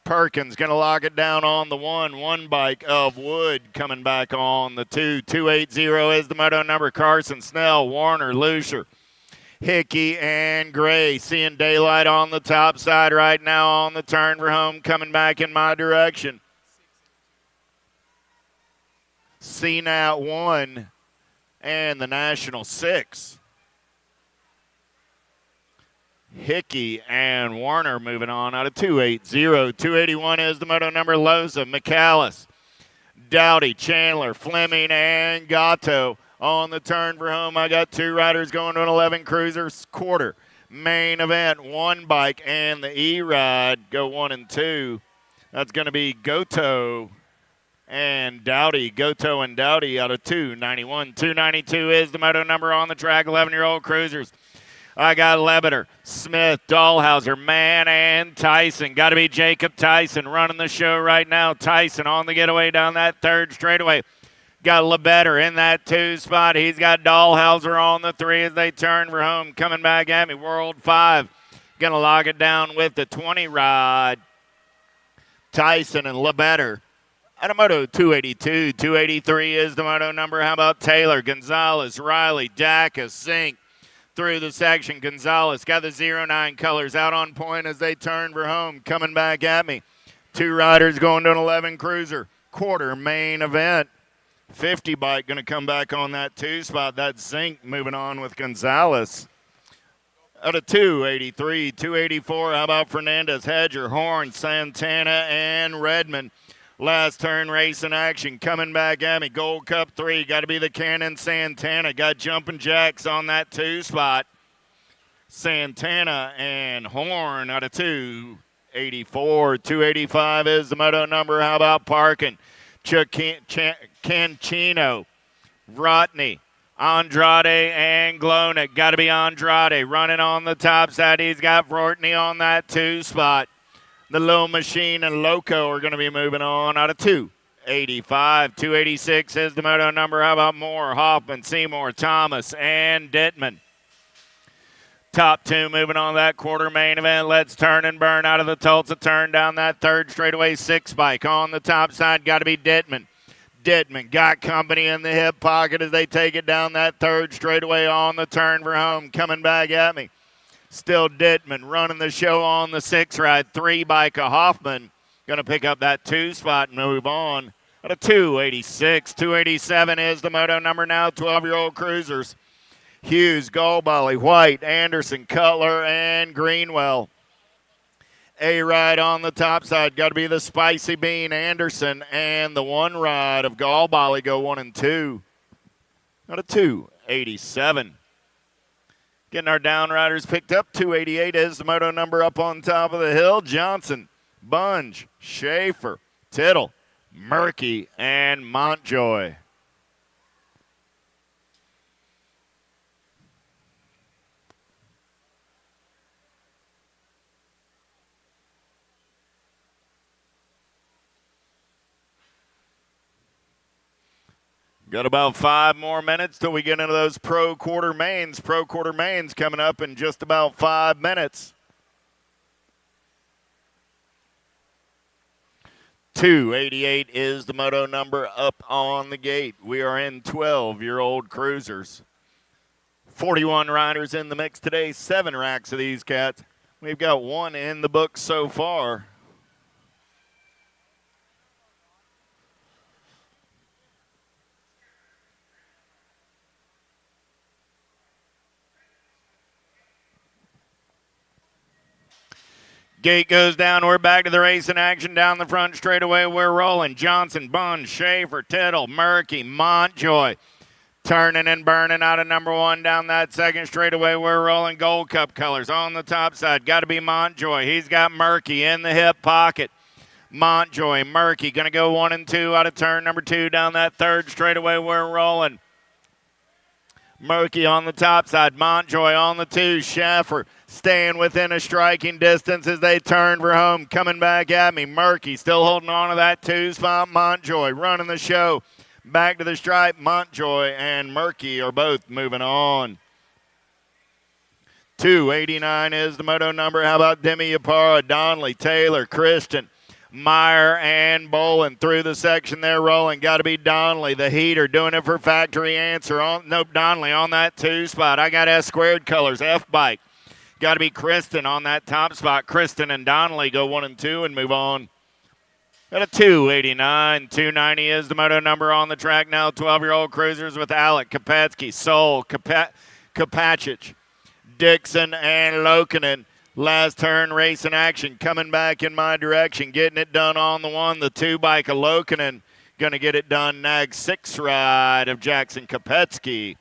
Perkins going to lock it down on the 1 bike of Wood coming back on the 2. 280 is the moto number. Carson, Snell, Warner, Lucier, Hickey, and Gray. Seeing daylight on the top side right now on the turn for home coming back in my direction. CNAT 1 and the National 6. Hickey and Warner moving on out of 280. 281 is the moto number. Loza, McAllis, Dowdy, Chandler, Fleming, and Gatto on the turn for home. I got 2 riders going to an 11 cruisers quarter. Main event, 1 bike, and the E-Ride go 1 and 2. That's going to be Goto and Dowdy. Goto and Dowdy out of 291. 292 is the moto number on the track. 11-year-old cruisers. I got Lebeter, Smith, Dahlhauser, Mann, and Tyson. Got to be Jacob Tyson running the show right now. Tyson on the getaway down that 3rd straightaway. Got Lebeter in that 2 spot. He's got Dahlhauser on the 3 as they turn for home. Coming back at me, World 5. Going to lock it down with the 20 ride. Tyson and Lebeter. Out of moto 282. 283 is the moto number. How about Taylor, Gonzalez, Riley, Dacus, Zink. Through the section, Gonzalez got the 09 colors out on point as they turn for home. Coming back at me. 2 riders going to an 11 cruiser. Quarter main event. 50 bike going to come back on that 2 spot. That's Zink moving on with Gonzalez. Out of 283, 284. How about Fernandez, Hedger, Horn, Santana, and Redmond? Last turn race in action. Coming back at me. Gold Cup 3. Got to be the Cannon Santana. Got Jumpin' Jacks on that 2 spot. Santana and Horn out of 284. 285 is the moto number. How about Parkin? Cancino, Rotney, Andrade, and Glonek. Got to be Andrade running on the top side. He's got Rotney on that 2 spot. The Little Machine and Loco are going to be moving on out of 285. 286 is the moto number. How about Moore, Hoffman, Seymour, Thomas, and Dittman? Top 2 moving on that quarter main event. Let's turn and burn out of the Tulsa turn down that 3rd straightaway 6 bike. On the top side, got to be Dittman. Dittman got company in the hip pocket as they take it down that 3rd straightaway on the turn for home. Coming back at me. Still Dittman running the show on the 6 ride. 3 bike of Hoffman. Going to pick up that 2 spot and move on. At a 286. 287 is the moto number now. 12-year-old cruisers. Hughes, Goldbally, White, Anderson, Cutler, and Greenwell. A-ride on the top side. Got to be the Spicy Bean, Anderson, and the 1 ride of Goldbally go 1 and 2. At a 287. Getting our downriders picked up. 288 is the moto number up on top of the hill. Johnson, Bunge, Schaefer, Tittle, Murky, and Montjoy. Got about 5 more minutes till we get into those pro quarter mains. Pro quarter mains coming up in just about 5 minutes. 288 is the moto number up on the gate. We are in 12-year-old cruisers. 41 riders in the mix today, 7 racks of these cats. We've got 1 in the book so far. Gate goes down. We're back to the race in action. Down the front straightaway, we're rolling. Johnson, Bunn, Schaefer, Tittle, Murky, Montjoy. Turning and burning out of number 1 down that second straightaway. We're rolling. Gold Cup colors on the top side. Got to be Montjoy. He's got Murky in the hip pocket. Montjoy, Murky going to go 1 and 2 out of turn number 2 down that third straightaway. We're rolling. Murky on the top side. Montjoy on the 2. Schaffer staying within a striking distance as they turn for home. Coming back at me. Murky still holding on to that 2 spot. Montjoy running the show. Back to the stripe. Montjoy and Murky are both moving on. 289 is the moto number. How about Demi Yapara, Donnelly, Taylor, Christian, Meyer, and Bolin through the section there rolling. Got to be Donnelly, the heater, doing it for factory answer. Nope, Donnelly on that 2 spot. I got S squared colors, F-bike. Got to be Kristen on that top spot. Kristen and Donnelly go 1 and 2 and move on. Got a 289. 290 is the moto number on the track now. 12-year-old cruisers with Alec, Kopetsky, Soul, Kopachich, Dixon, and Lokinen. Last turn race in action. Coming back in my direction. Getting it done on the 1. The 2 bike of Lokinen. Going to get it done. Nag 6 ride of Jackson Kopetsky.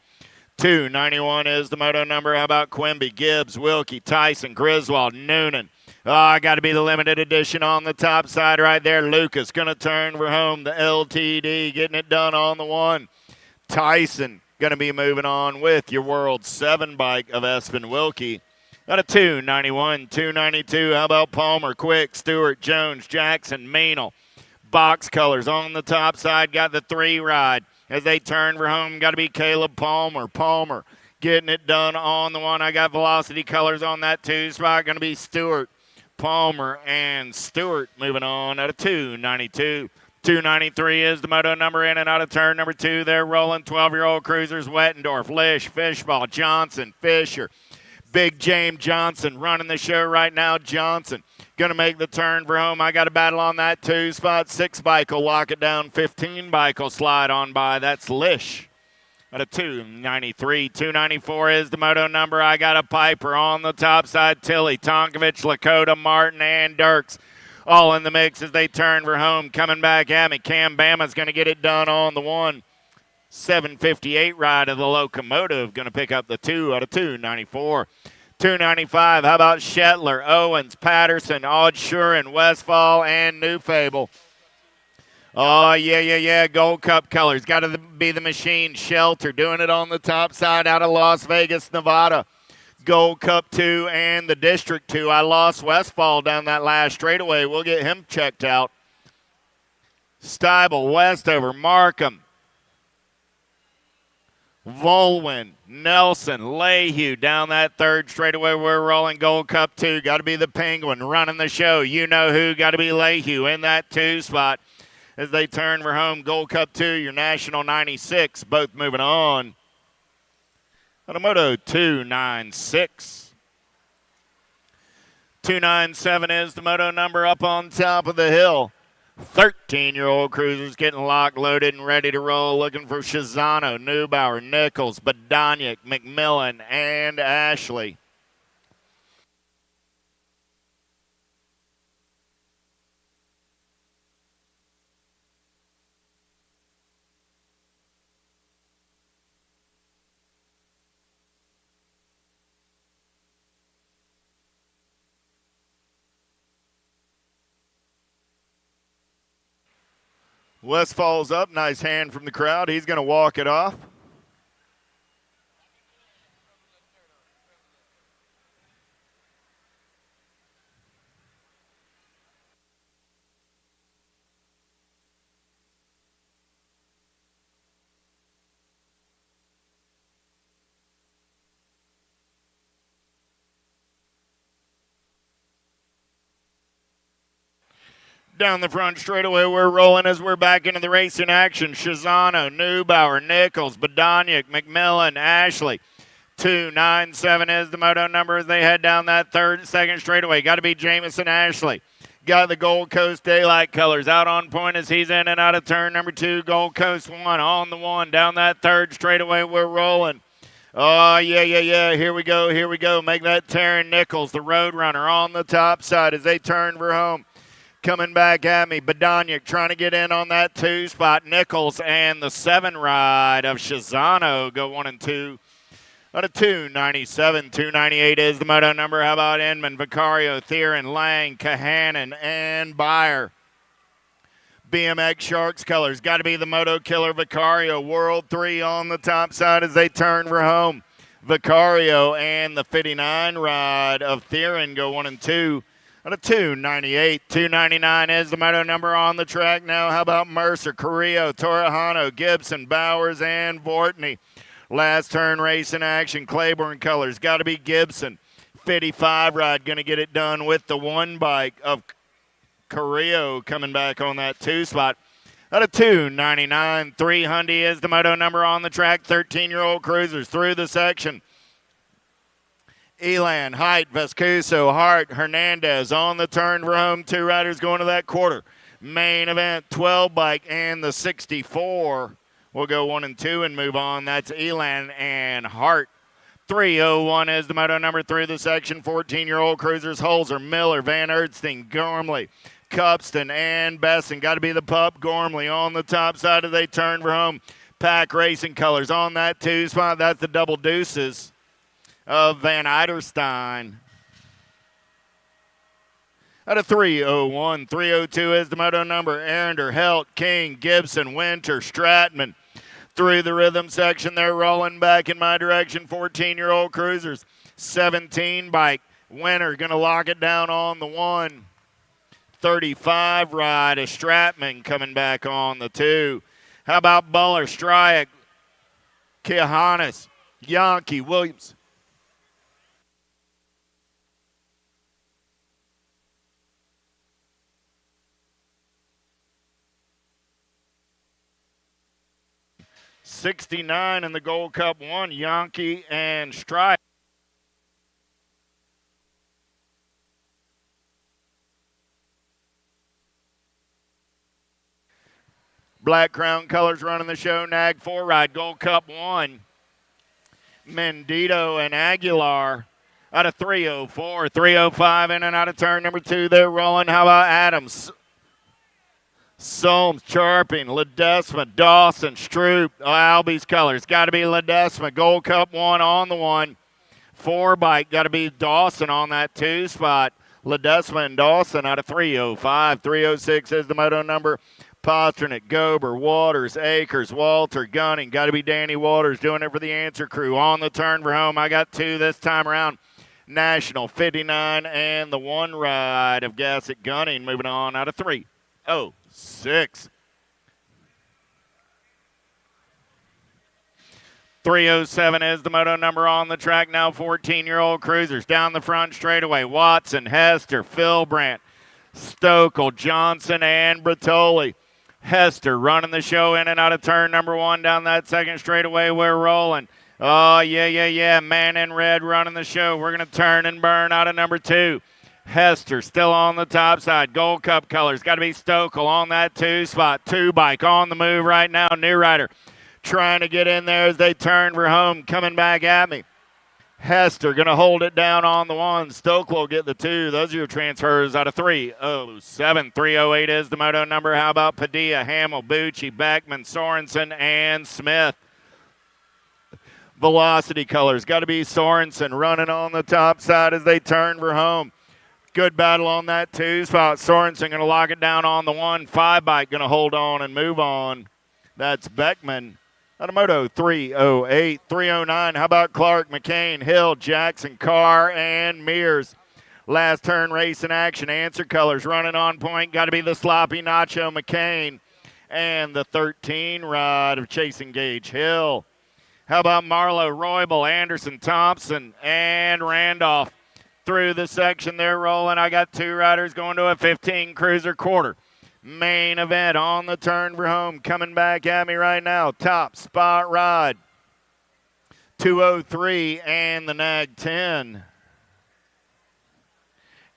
291 is the moto number. How about Quimby, Gibbs, Wilkie, Tyson, Griswold, Noonan. Oh, got to be the limited edition on the top side right there. Lucas going to turn for home. The LTD getting it done on the 1. Tyson going to be moving on with your World 7 bike of Espen Wilkie. Got a 291, 292. How about Palmer, Quick, Stewart, Jones, Jackson, Meanel. Box colors on the top side. Got the 3 ride. As they turn for home, got to be Caleb Palmer. Palmer getting it done on the 1. I got velocity colors on that 2 spot. Going to be Stewart, Palmer, and Stewart moving on at a 292. 293 is the moto number in and out of turn number 2. They're rolling 12-year-old cruisers. Wettendorf, Lish, Fishball, Johnson, Fisher. Big James Johnson running the show right now. Johnson going to make the turn for home. I got a battle on that 2 spot. 6 bike will lock it down. 15 bike will slide on by. That's Lish at a 293. 294 is the moto number. I got a Piper on the top side. Tilly, Tonkovich, Lakota, Martin, and Dirks all in the mix as they turn for home. Coming back at me. Cam Bama's going to get it done on the 1. 758 ride of the locomotive. Going to pick up the 2 out of 294. 295. How about Shetler, Owens, Patterson, Oddshuren, Westfall, and New Fable? Oh, yeah. Gold Cup colors. Got to be the machine. Shelter doing it on the top side out of Las Vegas, Nevada. Gold Cup 2 and the District 2. I lost Westfall down that last straightaway. We'll get him checked out. Steibel, Westover, Markham, Volwin, Nelson, Lehue down that third straightaway. We're rolling Gold Cup 2. Got to be the Penguin running the show. You know who. Got to be Lehue in that 2 spot as they turn for home. Gold Cup 2, your National 96, both moving on. Moto 296. 297 is the moto number up on top of the hill. 13-year-old cruisers getting locked, loaded, and ready to roll. Looking for Shizano, Neubauer, Nichols, Badoniak, McMillan, and Ashley. Westfall's up. Nice hand from the crowd. He's going to walk it off. Down the front straightaway, we're rolling as we're back into the race in action. Shizano, Neubauer, Nichols, Badoniak, McMillan, Ashley. 297 is the moto number as they head down that second straightaway. Got to be Jamison Ashley. Got the Gold Coast Daylight colors out on point as he's in and out of turn number 2. Gold Coast 1 on the 1 down that third straightaway. We're rolling. Oh, yeah. Here we go. Make that Taryn Nichols, the Roadrunner, on the top side as they turn for home. Coming back at me, Badoniak trying to get in on that 2 spot. Nichols and the 7 ride of Shizano go 1 and 2. Out of 297, 298 is the moto number. How about Inman, Vicario, Theron, Lang, Kahanen, and Beyer? BMX Sharks colors. Got to be the Moto Killer Vicario. World 3 on the top side as they turn for home. Vicario and the 59 ride of Theron go 1 and 2. Out of 298, 299 is the moto number on the track now. How about Mercer, Carrillo, Torrejano, Gibson, Bowers, and Vortney? Last turn race in action. Claiborne colors. Got to be Gibson. 55 ride going to get it done with the 1 bike of Carrillo coming back on that 2 spot. Out of 299, 300 is the moto number on the track. 13-year-old cruisers through the section. Elan, Height, Vescuso, Hart, Hernandez on the turn for home. 2 riders going to that quarter. Main event, 12 bike and the 64. We'll go 1 and 2 and move on. That's Elan and Hart. 301 is the moto number through the section. 14-year-old cruisers, Holzer, Miller, Van Erdstein, Gormley, Cupston, and Besson. Got to be the pup, Gormley, on the top side as they turn for home. Pack Racing colors on that 2 spot. That's the double deuces of Van Eiderstein. Out of 301, 302 is the moto number. Arender, Helt, King, Gibson, Winter, Stratman. Through the rhythm section, they're rolling back in my direction. 14-year-old cruisers. 17 bike. Winter going to lock it down on the 1. 35 ride of Stratman coming back on the 2. How about Buller, Stryak, Kiahanis, Yankee, Williams? '69 in the Gold Cup 1, Yankee and Strike. Black Crown colors running the show. Nag 4 ride, Gold Cup 1. Mendito and Aguilar out of 304, 305 in and out of turn number 2. They're rolling. How about Adams? Solms, Charping, Ledesma, Dawson, Stroop, Albie's colors. Got to be Ledesma. Gold Cup 1 on the 1. 4 bike. Got to be Dawson on that 2 spot. Ledesma and Dawson out of 305. 306 is the moto number. Pasternak, Gober, Waters, Akers, Walter, Gunning. Got to be Danny Waters doing it for the Answer Crew. On the turn for home. I got 2 this time around. National 59 and the 1 ride of Gassett Gunning moving on out of 306. 307 is the moto number on the track now. 14-year-old cruisers down the front straightaway. Watson, Hester, Philbrandt, Stokel, Johnson, and Bertoli. Hester running the show in and out of turn number 1 down that second straightaway. We're rolling. Oh, yeah. Man in red running the show. We're going to turn and burn out of number 2. Hester still on the top side. Gold Cup colors. Got to be Stokel on that 2 spot. 2 bike on the move right now. New rider trying to get in there as they turn for home. Coming back at me. Hester going to hold it down on the 1. Stokel will get the 2. Those are your transfers out of 307. 308 is the moto number. How about Padilla, Hamill, Bucci, Beckman, Sorensen, and Smith? Velocity colors. Got to be Sorensen running on the top side as they turn for home. Good battle on that 2 spot. Sorensen going to lock it down on the 1. 5 bike going to hold on and move on. That's Beckman. Automoto 308, 309. How about Clark, McCain, Hill, Jackson, Carr, and Mears? Last turn race in action. Answer colors running on point. Got to be the sloppy Nacho McCain and the 13 ride of Chasing Gage Hill. How about Marlowe, Roybal, Anderson, Thompson, and Randolph? Through the section they're rolling. I got 2 riders going to a 15 cruiser quarter. Main event on the turn for home. Coming back at me right now. Top spot ride. 203 and the nag 10.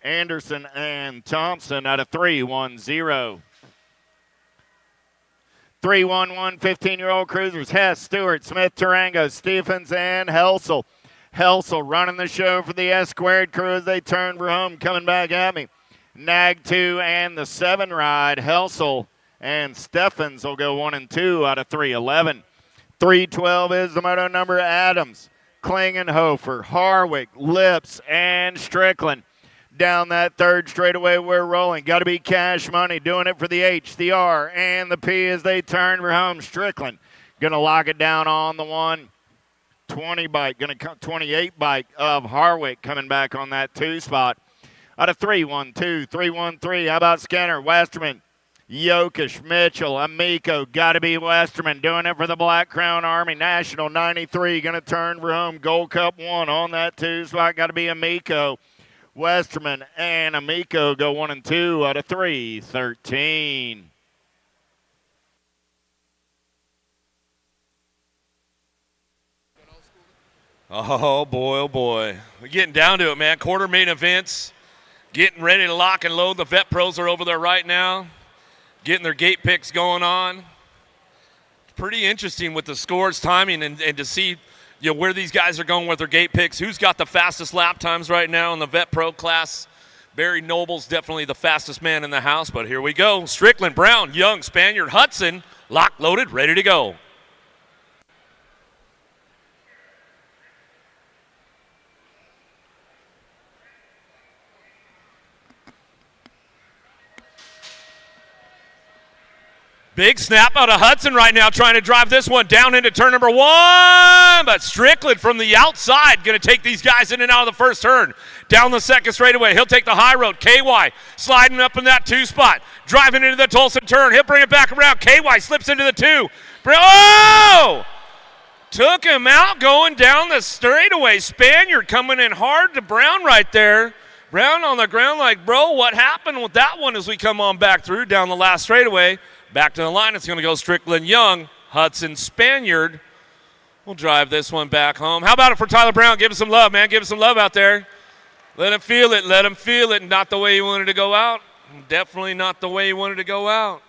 Anderson and Thompson out of 3-1-0. 3-1-1, 15-year-old cruisers. Hess, Stewart, Smith, Tarango, Stephens, and Helsel. Helsel running the show for the S-squared crew as they turn for home. Coming back at me. Nag 2 and the 7 ride. Helsel and Stephens will go 1 and 2 out of 3-11. 312 is the moto number. Adams, Klingenhofer, Harwick, Lips, and Strickland. Down that third straightaway, we're rolling. Got to be Cash Money doing it for the H, the R, and the P as they turn for home. Strickland going to lock it down on the 120 bike. Going to come 28 bike of Harwick coming back on that 2 spot. Out of 3-1-2, 3-1-3. How about Skinner, Westerman, Yokish, Mitchell, Amico. Got to be Westerman doing it for the Black Crown Army. National 93 going to turn for home. Gold Cup 1 on that 2 spot. Got to be Amico. Westerman and Amico go 1 and 2 out of 3-13. Oh, boy, oh, boy. We're getting down to it, man. Quarter main events. Getting ready to lock and load. The vet pros are over there right now. Getting their gate picks going on. It's pretty interesting with the scores, timing, and to see where these guys are going with their gate picks. Who's got the fastest lap times right now in the vet pro class? Barry Noble's definitely the fastest man in the house, but here we go. Strickland, Brown, Young, Spaniard, Hudson, locked, loaded, ready to go. Big snap out of Hudson right now, trying to drive this one down into turn number 1, but Strickland from the outside going to take these guys in and out of the first turn. Down the second straightaway, he'll take the high road. KY sliding up in that 2 spot, driving into the Tulsa turn. He'll bring it back around. KY slips into the 2. Oh! Took him out going down the straightaway. Spaniard coming in hard to Brown right there. Brown on the ground like, bro, what happened with that one as we come on back through down the last straightaway. Back to the line, it's going to go Strickland, Young, Hudson, Spaniard. We'll drive this one back home. How about it for Tyler Brown? Give him some love, man. Give him some love out there. Let him feel it. Let him feel it. Not the way he wanted to go out. Definitely not the way he wanted to go out.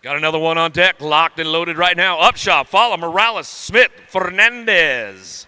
Got another one on deck, locked and loaded right now. Upshot, follow Morales, Smith, Fernandez.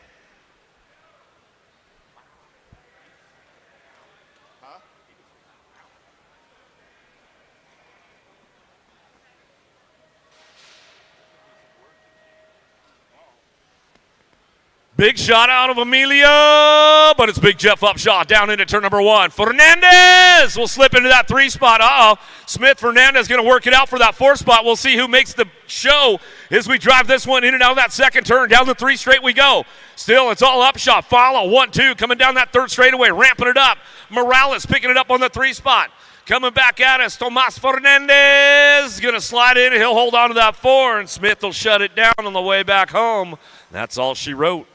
Big shot out of Amelia, but it's Big Jeff Upshaw down into turn number 1. Fernandez will slip into that 3 spot. Smith, Fernandez going to work it out for that 4 spot. We'll see who makes the show as we drive this one in and out of that second turn. Down the 3 straight we go. Still, it's all Upshaw. Follow 1-2 coming down that 3rd straightaway, ramping it up. Morales picking it up on the 3 spot. Coming back at us, Tomas Fernandez going to slide in, and he'll hold on to that 4, and Smith will shut it down on the way back home. That's all she wrote.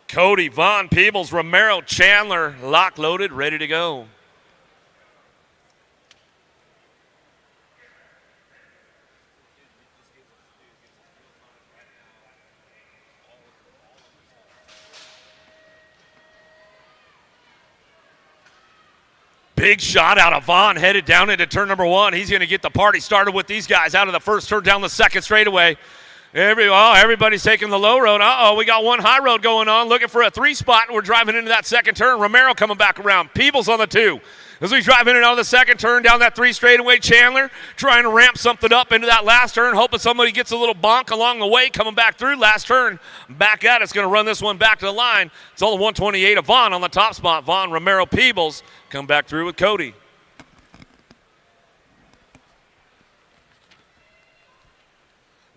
Cody, Vaughn, Peebles, Romero, Chandler, lock, loaded, ready to go. Big shot out of Vaughn, headed down into turn number 1. He's going to get the party started with these guys out of the first turn down the second straightaway. Everybody's taking the low road. We got one high road going on, looking for a 3 spot. We're driving into that second turn. Romero coming back around. Peebles on the 2. As we drive in and out of the second turn, down that 3 straightaway, Chandler trying to ramp something up into that last turn, hoping somebody gets a little bonk along the way, coming back through last turn. Back at us, going to run this one back to the line. It's all the 128 of Vaughn on the top spot. Vaughn, Romero, Peebles come back through with Cody.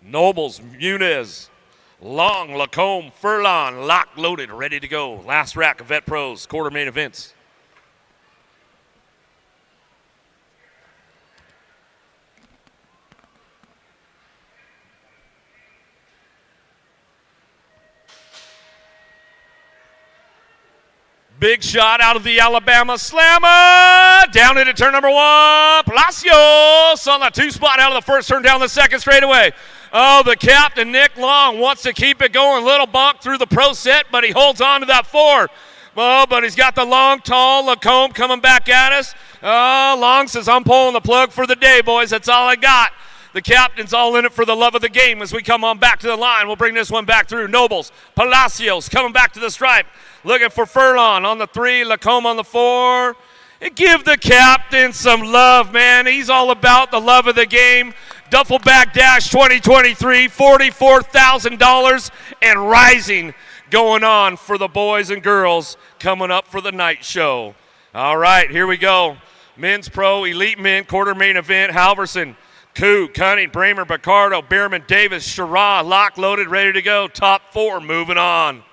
Nobles, Muniz, Long, Lacombe, Furlon, locked, loaded, ready to go. Last rack of Vet Pros, quarter main events. Big shot out of the Alabama Slammer. Down into turn number 1. Palacios on the 2 spot out of the first turn down the second straightaway. Oh, the captain, Nick Long, wants to keep it going. Little bonk through the pro set, but he holds on to that 4. Oh, but he's got the long, tall Lacombe coming back at us. Oh, Long says, I'm pulling the plug for the day, boys. That's all I got. The captain's all in it for the love of the game as we come on back to the line. We'll bring this one back through. Nobles, Palacios coming back to the stripe. Looking for Furlong on the 3, Lacombe on the 4. And give the captain some love, man. He's all about the love of the game. Duffel Bag Dash 2023, $44,000 and rising going on for the boys and girls coming up for the night show. All right, here we go. Men's Pro, Elite Men, quarter main event, Halverson, Koo, Cunning, Bramer, Bacardo, Bierman, Davis, Shara, lock loaded, ready to go. Top 4 moving on.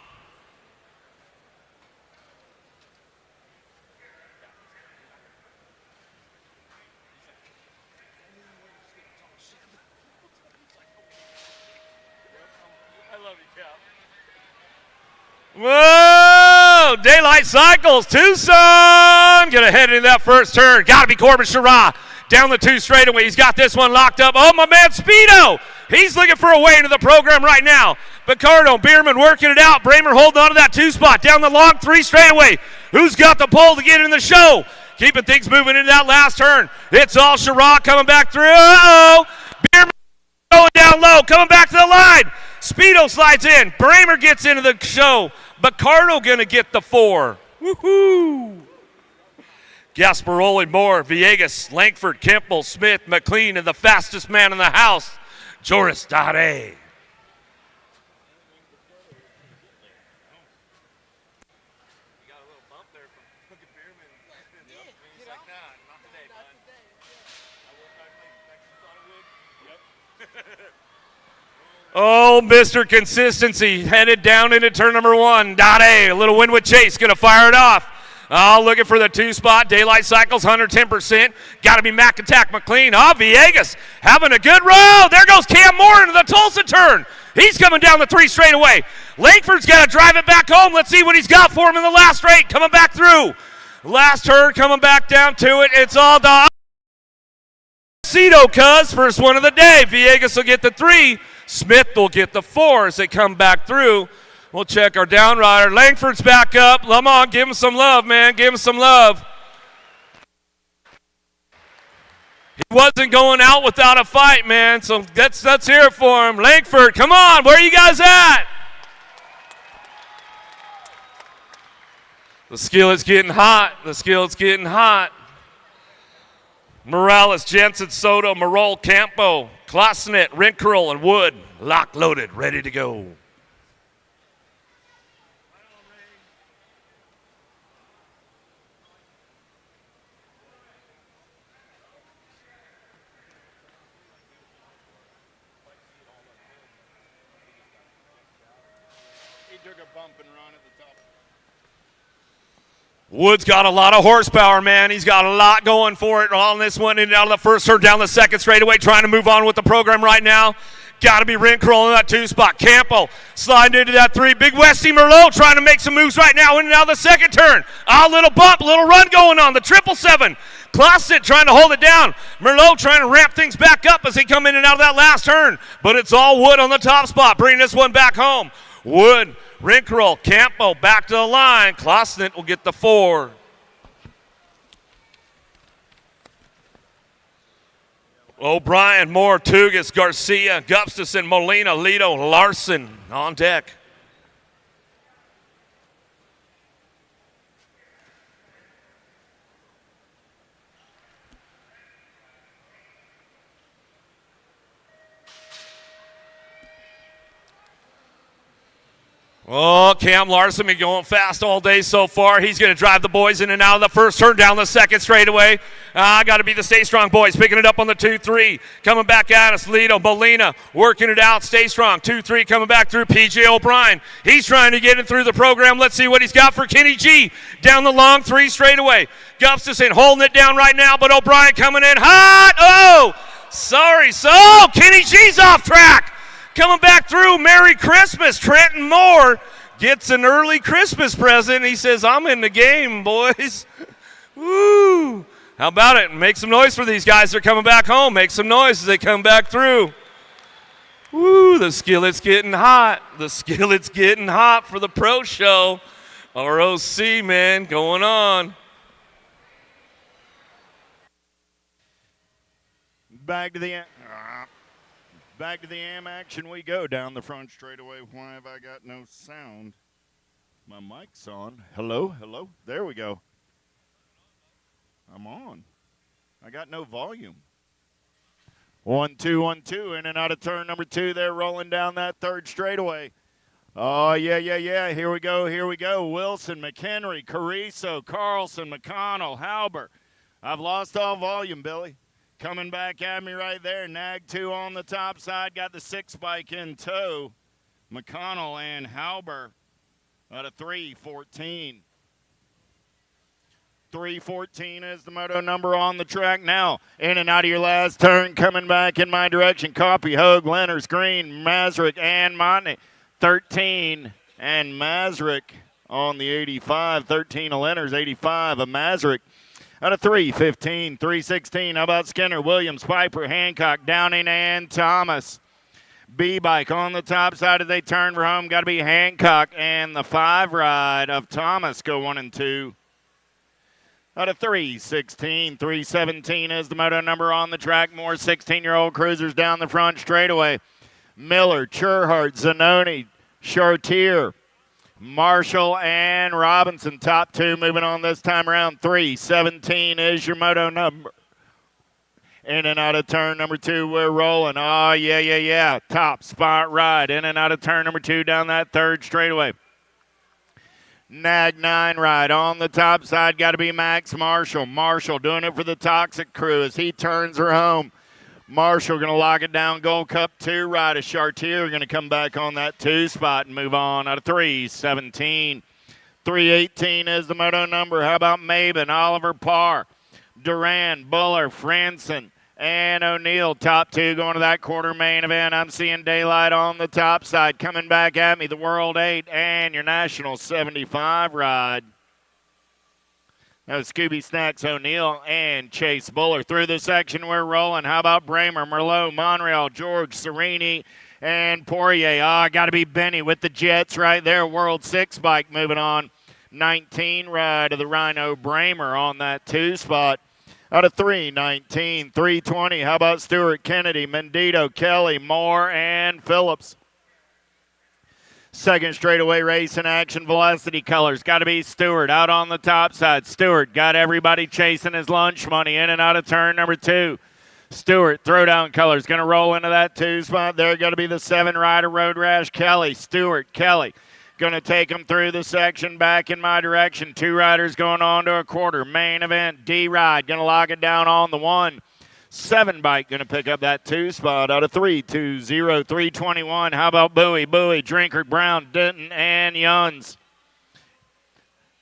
Whoa! Daylight Cycles, Tucson! Gonna head into that first turn. Gotta be Corbin Shara. Down the 2 straightaway. He's got this one locked up. Oh, my man Speedo! He's looking for a way into the program right now. Bacardo, Bierman working it out. Bramer holding on to that 2 spot. Down the long 3 straightaway. Who's got the pole to get in the show? Keeping things moving into that last turn. It's all Shara coming back through. Uh-oh! Bierman going down low, coming back to the line. Speedo slides in. Bramer gets into the show. Bacardo gonna get the 4. Woohoo! Gasparoli, Moore, Villegas, Langford, Kemple, Smith, McLean, and the fastest man in the house, Joris Dade. Oh, Mr. Consistency headed down into turn number 1. Dade, a little Windward Chase, going to fire it off. Oh, looking for the 2 spot. Daylight Cycles, 110%. Got to be Mac Attack McLean. Oh, Villegas having a good row. There goes Cam Moore into the Tulsa turn. He's coming down the 3 straightaway. Langford's got to drive it back home. Let's see what he's got for him in the last straight. Coming back through. Last turn coming back down to it. It's all done. Cito, cuz, first one of the day. Villegas will get the 3. Smith will get the 4 as they come back through. We'll check our down rider. Langford's back up. Come on, give him some love, man. Give him some love. He wasn't going out without a fight, man, so let's hear it for him. Langford, come on. Where are you guys at? The skillet's getting hot. The skillet's getting hot. Morales, Jensen, Soto, Marol, Campo, Klasnet, Rinkerl, and Wood. Lock loaded, ready to go. He took a bump and run at the top. Wood's got a lot of horsepower, man. He's got a lot going for it on this one. In and out of the first turn, down the second straightaway, trying to move on with the program right now. Got to be Rinkerl in that 2 spot. Campo sliding into that 3. Big Westy Merlot trying to make some moves right now. In and out of the second turn. A little bump, little run going on. The 777. Klosset trying to hold it down. Merlot trying to ramp things back up as they come in and out of that last turn. But it's all Wood on the top spot, bringing this one back home. Wood, Rinkerl, Campo back to the line. Klosset will get the 4. O'Brien, Moore, Tugas, Garcia, Gustafson, Molina, Lido, Larson on deck. Oh, Cam Larson been going fast all day so far. He's going to drive the boys in and out of the first turn, down the second straightaway. Got to be the Stay Strong boys picking it up on the 2-3. Coming back at us, Lido, Molina working it out. Stay Strong, 2-3 coming back through. PJ O'Brien, he's trying to get it through the program. Let's see what he's got for Kenny G. Down the long 3 straightaway. Gustafson holding it down right now, but O'Brien coming in hot. Oh, sorry. So Kenny G's off track. Coming back through, Merry Christmas. Trenton Moore gets an early Christmas present. He says, I'm in the game, boys. Woo. How about it? Make some noise for these guys. They're coming back home. Make some noise as they come back through. Woo, the skillet's getting hot. The skillet's getting hot for the pro show. ROC, man, going on. Back to the AM action we go. Down the front straightaway. Why have I got no sound? My mic's on. Hello? There we go. I'm on. I got no volume. 1, 2, 1, 2. In and out of turn number 2. They're rolling down that third straightaway. Oh, yeah. Here we go. Wilson, McHenry, Cariso, Carlson, McConnell, Halber. I've lost all volume, Billy. Coming back at me right there. Nag 2 on the top side. Got the 6 bike in tow. McConnell and Halber out of 3:14. 3:14 is the moto number on the track now. In and out of your last turn. Coming back in my direction. Coffee, Hogue, Lenners, Green, Mazurek, and Monty. 13 and Mazurek on the 85. 13 of Lenners, 85 of Mazurek. Out of 3:15, 3:16. How about Skinner, Williams, Piper, Hancock, Downing, and Thomas? B-bike on the top side as they turn for home. Got to be Hancock and the 5 ride of Thomas go 1 and 2. Out of 3:16, 3:17 is the moto number on the track. More 16-year-old cruisers down the front straightaway. Miller, Churhart, Zanoni, Chartier, Marshall, and Robinson. Top 2 moving on this time around. 3:17 is your moto number. In and out of turn number 2, we're rolling. Oh, yeah. Top spot ride. In and out of turn number 2 down that third straightaway. Nag 9 ride on the top side. Got to be Max Marshall. Marshall doing it for the Toxic crew as he turns her home. Marshall going to lock it down. Gold Cup 2 ride of Chartier going to come back on that 2 spot and move on out of 3:17. 3:18 is the moto number. How about Maben, Oliver Parr, Duran, Buller, Franson, and O'Neill. Top 2 going to that quarter main event. I'm seeing daylight on the top side. Coming back at me, the World 8 and your National 75 ride. That was Scooby Snacks, O'Neill, and Chase Buller. Through the section, we're rolling. How about Bramer, Merlot, Monreal, George, Serini, and Poirier? Got to be Benny with the Jets right there. World 6 bike moving on. 19 ride of the Rhino Bramer on that 2 spot. Out of 3:19, 3:20. How about Stewart, Kennedy, Mendito, Kelly, Moore, and Phillips? Second straightaway race in action, Velocity Colors. Got to be Stewart out on the top side. Stewart got everybody chasing his lunch money in and out of turn number 2. Stewart, Throwdown Colors, going to roll into that 2 spot. There got to be the 7 rider, Road Rash, Kelly. Stewart, Kelly, going to take him through the section back in my direction. 2 riders going on to a quarter. Main event, D-Ride, going to lock it down on the 1. 7 bike going to pick up that 2 spot out of 3:20, 3:21. How about Bowie, Drinkard, Brown, Denton, and Yuns?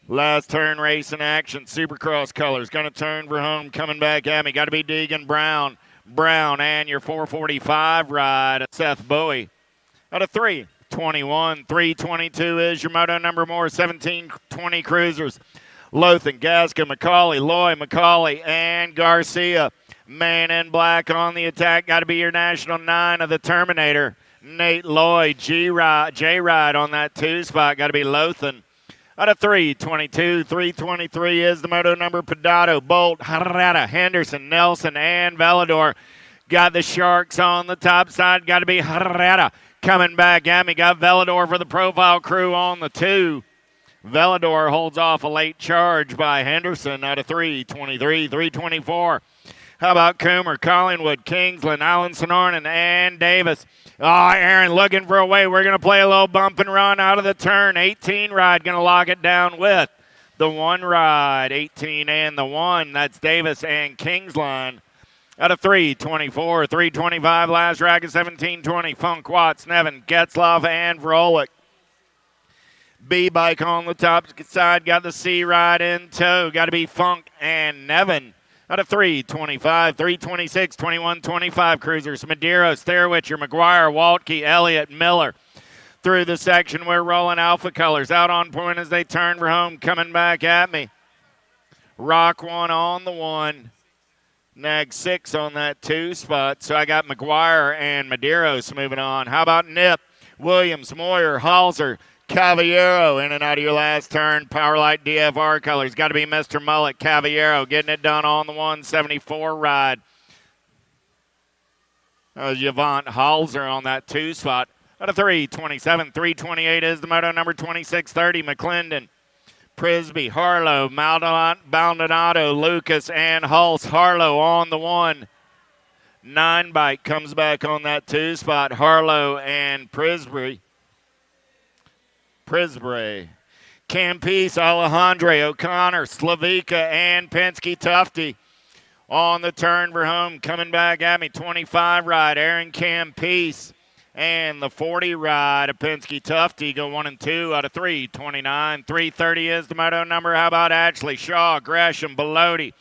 Last turn race in action. Supercross Colors going to turn for home. Coming back at me. Got to be Deegan, Brown, and your 445 ride. Seth Bowie out of 3:21, 3:22 is your moto number. More 17-20 cruisers. Lothan, Gasca, McCauley, Loy, McCauley, and Garcia. Man in black on the attack. Got to be your National 9 of the Terminator. Nate Lloyd, J-Ride on that 2 spot. Got to be Lothan. Out of 3:22, 3:23 is the moto number. Pedato, Bolt, Harada, Henderson, Nelson, and Valador. Got the Sharks on the top side. Got to be Harada. Coming back at me. Got Valador for the profile crew on the 2. Valador holds off a late charge by Henderson out of 3:23, 3:24. How about Coomer, Collingwood, Kingsland, Allen Sonoran, and Davis? Aaron looking for a way. We're going to play a little bump and run out of the turn. 18 ride going to lock it down with the 1 ride. 18 and the 1. That's Davis and Kingsland. Out of 3:24, 3:25. Last rack is 17:20. Funk, Watts, Nevin, Getzloff, and Vrolik. B-bike on the top side. Got the C ride in tow. Got to be Funk and Nevin. Out of 3:25, 3:26, 21, 25 cruisers. Medeiros, Therwitcher, McGuire, Waltke, Elliott, Miller. Through the section, we're rolling Alpha Colors. Out on point as they turn for home. Coming back at me. Rock 1 on the 1. Nag 6 on that 2 spot. So I got McGuire and Medeiros moving on. How about Nip, Williams, Moyer, Halser, Cavallero in and out of your last turn. Powerlight DFR colors. Got to be Mr. Mullet. Cavallero getting it done on the 174 ride. Javant Halser on that 2 spot. Out of 327, 328 is the moto number 2630. McClendon, Prisby, Harlow, Maldonado, Lucas, and Hulse. Harlow on the 1. 9 bike comes back on that 2 spot. Harlow and Prisby. Campese, Alejandre, O'Connor, Slavica, and Penske Tufty. On the turn for home, coming back at me, 25 ride, Aaron Campese. And the 40 ride of Penske Tufty go 1 and 2 out of 3. 29, 330 is the moto number. How about Ashley, Shaw, Gresham, Bellotti,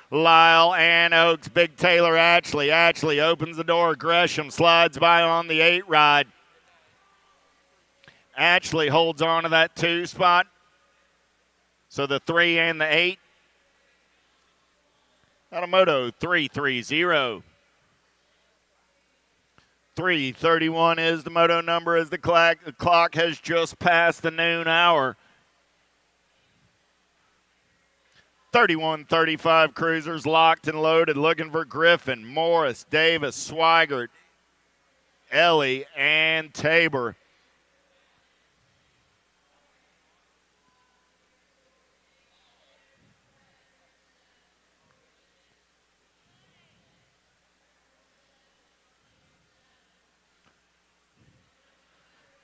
Lyle, and Oaks. Big Taylor Ashley. Ashley opens the door. Gresham slides by on the 8 ride. Ashley holds on to that 2 spot. So the 3 and the 8. Out of moto 330. 331 is the moto number as the clock has just passed the noon hour. 31-35 cruisers locked and loaded, looking for Griffin, Morris, Davis, Swigert, Ellie, and Tabor.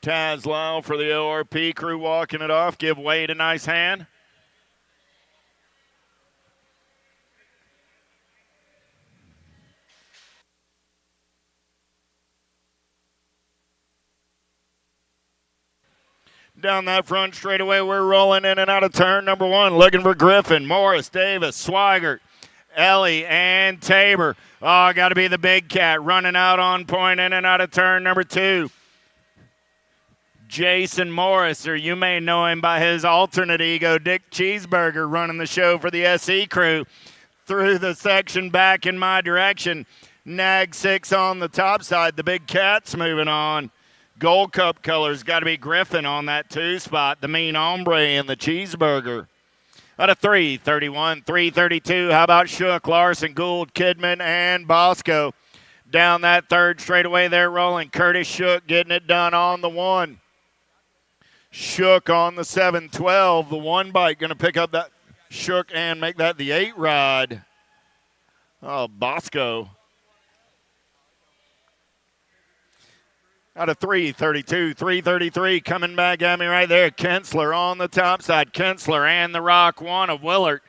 Taz Lyle for the ORP crew walking it off. Give Wade a nice hand. Down that front straightaway, we're rolling in and out of turn number 1. Looking for Griffin, Morris, Davis, Swigert, Ellie, and Tabor. Oh, got to be the big cat running out on point in and out of turn number 2. Jason Morris, or you may know him by his alternate ego, Dick Cheeseburger, running the show for the SE crew. Through the section back in my direction. Nag 6 on the top side. The big cat's moving on. Gold Cup colors, got to be Griffin on that 2 spot. The mean hombre and the Cheeseburger. Out of 331, 332. How about Shook, Larson, Gould, Kidman, and Bosco? Down that third straightaway, they're rolling. Curtis Shook getting it done on the 1. Shook on the 712. The 1 bike going to pick up that Shook and make that the 8 ride. Oh, Bosco. Out of 332, 333 coming back at me right there. Kensler on the top side. Kensler and the Rock 1 of Willard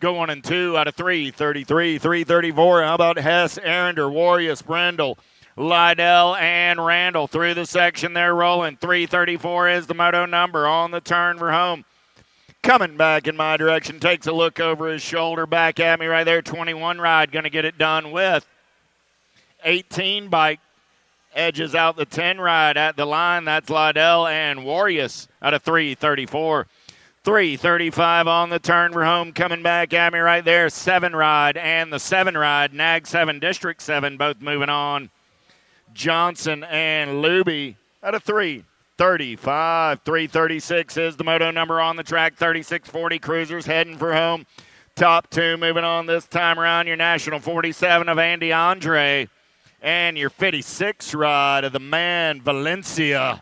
go 1 and 2 out of 333, 334. How about Hess, Arender, Warriors, Brendel, Lydell, and Randall through the section. They're rolling. 334 is the moto number on the turn for home. Coming back in my direction, takes a look over his shoulder back at me right there. 21 ride, going to get it done with. 18 bike edges out the 10 ride at the line. That's Lydell and Warriors out of 334. 335 on the turn for home. Coming back at me right there. 7 ride and the 7 ride. Nag 7, District 7, both moving on. Johnson and Luby out of 335. 336 is the moto number on the track. 3640 cruisers heading for home. Top 2 moving on this time around. Your National 47 of Andy Andre. And your 56 ride of the man Valencia.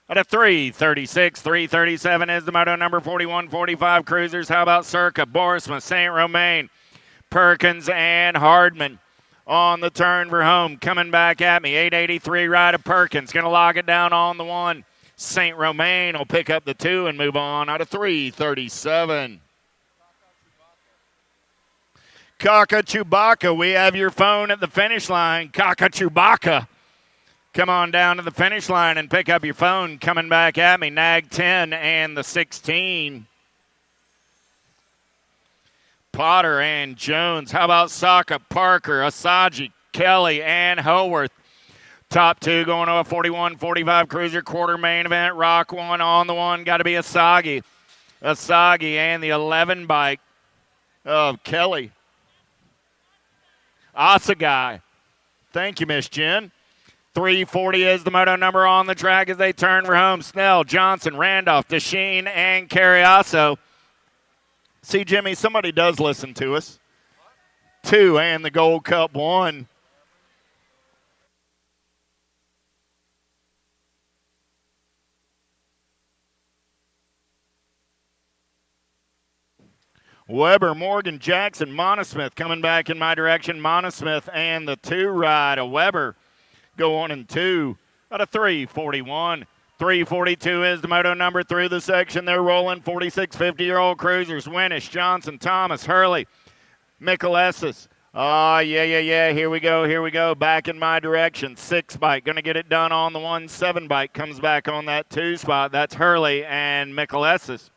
Out of 336, 337 is the moto number. 4145 cruisers. How about Circa, Borisma, St. Romain, Perkins, and Hardman? On the turn for home, coming back at me, 883 ride of Perkins, going to lock it down on the 1. St. Romain will pick up the 2 and move on out of 337. Kaka Chewbacca, we have your phone at the finish line. Kaka Chewbacca, come on down to the finish line and pick up your phone. Coming back at me, Nag 10 and the 16. Potter and Jones. How about Saka, Parker, Asagi, Kelly, and Howarth? Top 2 going to a 41-45 cruiser quarter main event. Rock 1 on the 1. Got to be Asagi. Asagi and the 11 bike of Kelly. Osagai. Thank you, Miss Jen. 340 is the moto number on the track as they turn for home. Snell, Johnson, Randolph, Desheen, and Carriasso. See, Jimmy, somebody does listen to us. 2 and the Gold Cup 1. Weber, Morgan, Jackson, Monosmith coming back in my direction. Monosmith and the 2 ride. A Weber go on in 2 out of 341. 342 is the moto number through the section. They're rolling 46 50-year-old cruisers. Winnish, Johnson, Thomas, Hurley, Michelesis. Oh, yeah. Here we go. Back in my direction. 6 bike. Going to get it done on the 1. 7 bike comes back on that 2 spot. That's Hurley and Michelesis.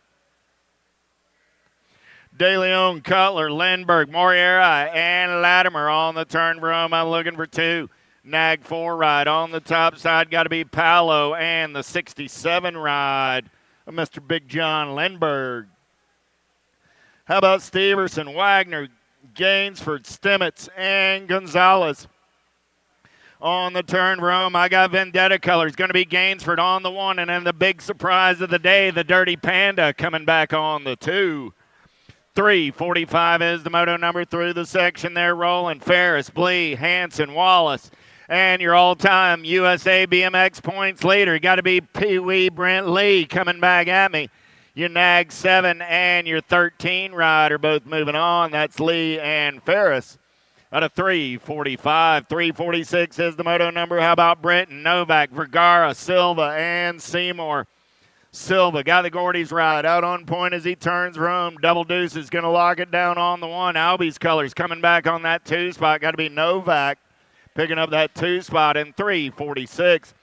De Leon, Cutler, Lindbergh, Moriera, and Latimer on the turn for home. I'm looking for 2. Nag 4 ride on the top side. Got to be Paolo and the 67 ride of Mr. Big John Lindbergh. How about Steverson, Wagner, Gainsford, Stimmitz, and Gonzalez? On the turn for home, I got Vendetta colors. Going to be Gainsford on the 1, and then the big surprise of the day, the Dirty Panda coming back on the 2. 345 is the moto number through the section. They're rolling. Ferris, Blee, Hanson, Wallace, and your all-time USA BMX points leader. Got to be Pee Wee Brent Lee coming back at me. Your Nag 7 and your 13 ride are both moving on. That's Lee and Ferris. Out of 345. 346 is the moto number. How about Brenton, Novak, Vergara, Silva, and Seymour? Silva got the Gordy's ride out on point as he turns for home. Double Deuce is going to lock it down on the 1. Albie's colors coming back on that 2 spot. Got to be Novak picking up that 2 spot in 346.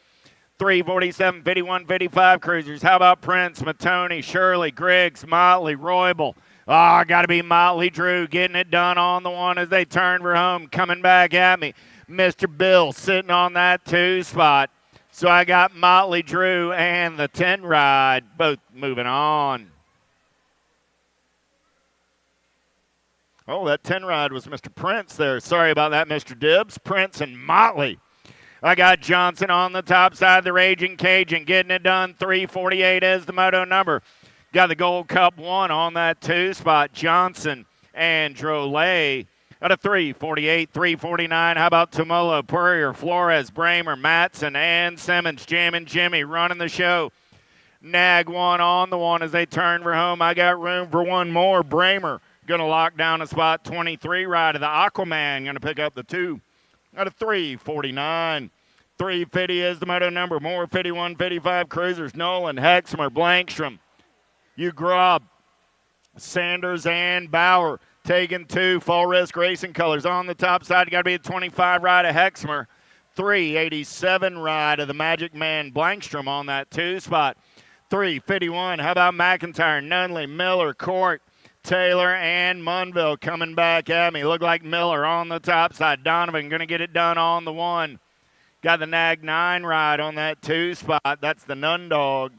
347, 51, 55 cruisers. How about Prince, Matoni, Shirley, Griggs, Motley, Roybal? Got to be Motley Drew getting it done on the 1 as they turn for home. Coming back at me. Mr. Bill sitting on that 2 spot. So I got Motley Drew and the 10 ride both moving on. Oh, that 10 ride was Mr. Prince there. Sorry about that, Mr. Dibbs. Prince and Motley. I got Johnson on the top side, the Raging Cajun getting it done. 348 is the moto number. Got the Gold Cup 1 on that 2 spot. Johnson and Drolet. Out of 348, 349, how about Tomola, Purrier, Flores, Bramer, Matson, and Simmons, Jammin' Jimmy running the show. Nag 1 on the 1 as they turn for home. I got room for 1 more. Bramer going to lock down a spot 23 ride of the Aquaman. Going to pick up the 2. Out of 349. 350 is the moto number. More 51, 55 cruisers. Nolan, Hexmer, Blankstrom, Ugrob, Sanders, and Bauer. Taking 2, Fall Risk Racing colors. On the top side, got to be a 25 ride of Hexmer. 387 ride of the Magic Man Blankstrom on that 2 spot. 351, how about McIntyre, Nunley, Miller, Court, Taylor, and Munville coming back at me. Look like Miller on the top side. Donovan going to get it done on the 1. Got the Nag 9 ride on that 2 spot. That's the Nun Dog.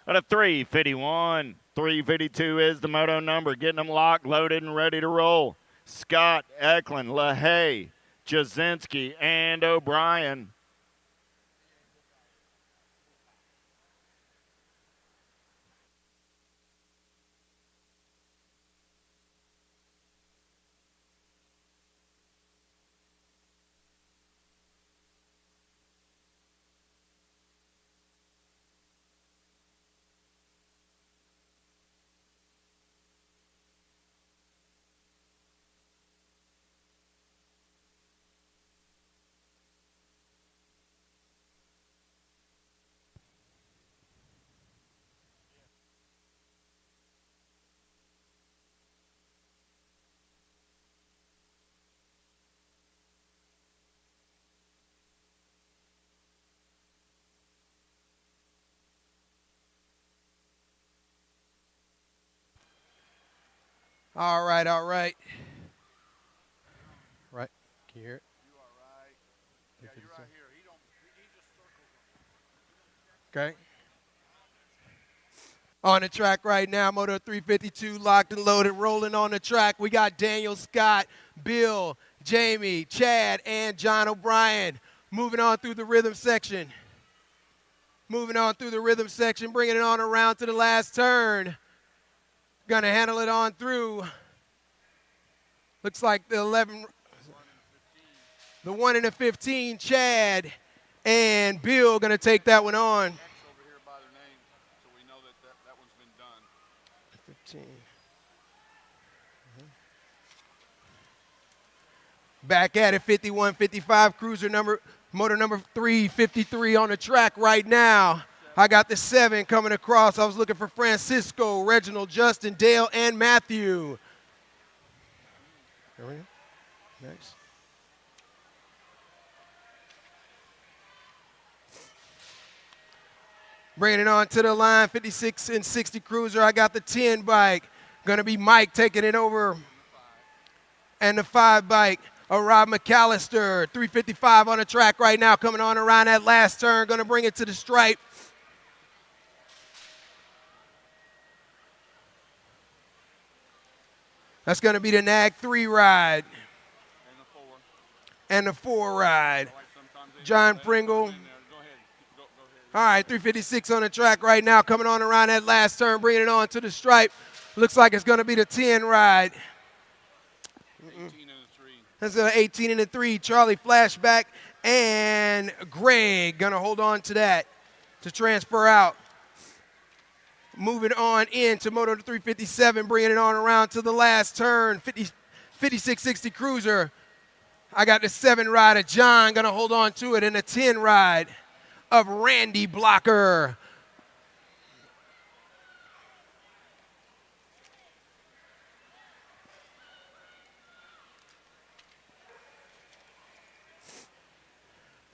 Out of 351. 352 is the moto number. Getting them locked, loaded, and ready to roll. Scott, Eklund, LaHaye, Jasinski, and O'Brien. All right. Right. Can you hear it? You are right. Yeah, you're right here. He just circles them. Okay. On the track right now, Moto 352 locked and loaded, rolling on the track. We got Daniel Scott, Bill, Jamie, Chad, and John O'Brien moving on through the rhythm section. Moving on through the rhythm section, bringing it on around to the last turn. Gonna handle it on through. Looks like the 11, the 1 and the 15, Chad and Bill gonna take that one on. 15. Back at it, 51-55 cruiser motor number 353 on the track right now. I got the 7 coming across. I was looking for Francisco, Reginald, Justin, Dale, and Matthew. There we go. Next. Bringing it on to the line, 56 and 60 cruiser. I got the 10 bike. Gonna be Mike taking it over. And the 5 bike, Rob McAllister, 355 on the track right now, coming on around that last turn. Gonna bring it to the stripe. That's gonna be the NAG 3 ride. And the 4 ride. John Pringle. All right, 356 on the track right now, coming on around that last turn, bringing it on to the stripe. Looks like it's going to be the 10 ride. 18 and a 3. That's an 18 and a 3. Charlie Flashback and Greg going to hold on to that to transfer out. Moving on into Moto 357, bringing it on around to the last turn, 5660 cruiser. I got the 7 rider, John, going to hold on to it, and the 10 ride of Randy Blocker.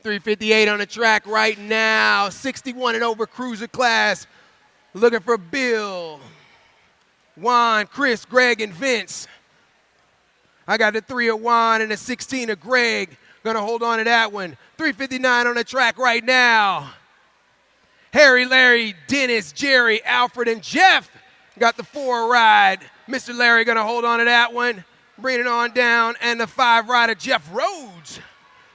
.358 on the track right now. 61 and over cruiser class. Looking for Bill, Juan, Chris, Greg, and Vince. I got the 3 of Juan and the 16 of Greg. Gonna hold on to that one. 359 on the track right now. Harry, Larry, Dennis, Jerry, Alfred, and Jeff got the 4 ride. Mr. Larry gonna hold on to that one. Bring it on down. And the 5 rider, Jeff Rhodes.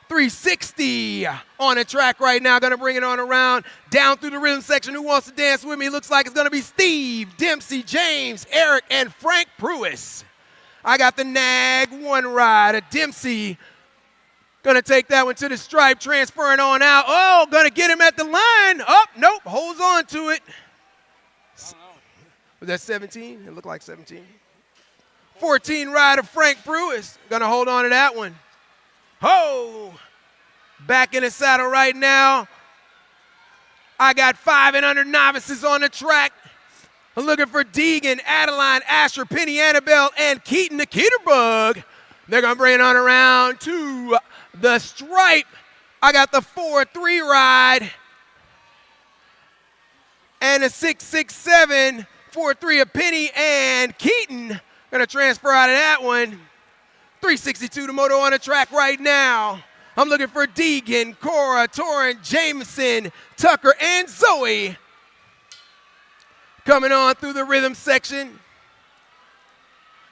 360 on the track right now. Gonna bring it on around. Down through the rhythm section. Who wants to dance with me? Looks like it's gonna be Steve, Dempsey, James, Eric, and Frank Pruis. I got the NAG 1 ride. A Dempsey. Gonna take that one to the stripe, transferring on out. Oh, gonna get him at the line. Oh, nope, holds on to it. Was that 17? It looked like 17. 14 rider Frank Pruis. Gonna hold on to that one. Oh, back in the saddle right now. I got 5 and under novices on the track. I'm looking for Deegan, Adeline, Asher, Penny, Annabelle, and Keaton the Keterbug. They're gonna bring it on around to the stripe. I got the 4-3 ride and a 6-6-7, 4-3 of Penny and Keaton. Gonna transfer out of that one. 362 to Moto on the track right now. I'm looking for Deegan, Cora, Torrin, Jameson, Tucker, and Zoe. Coming on through the rhythm section.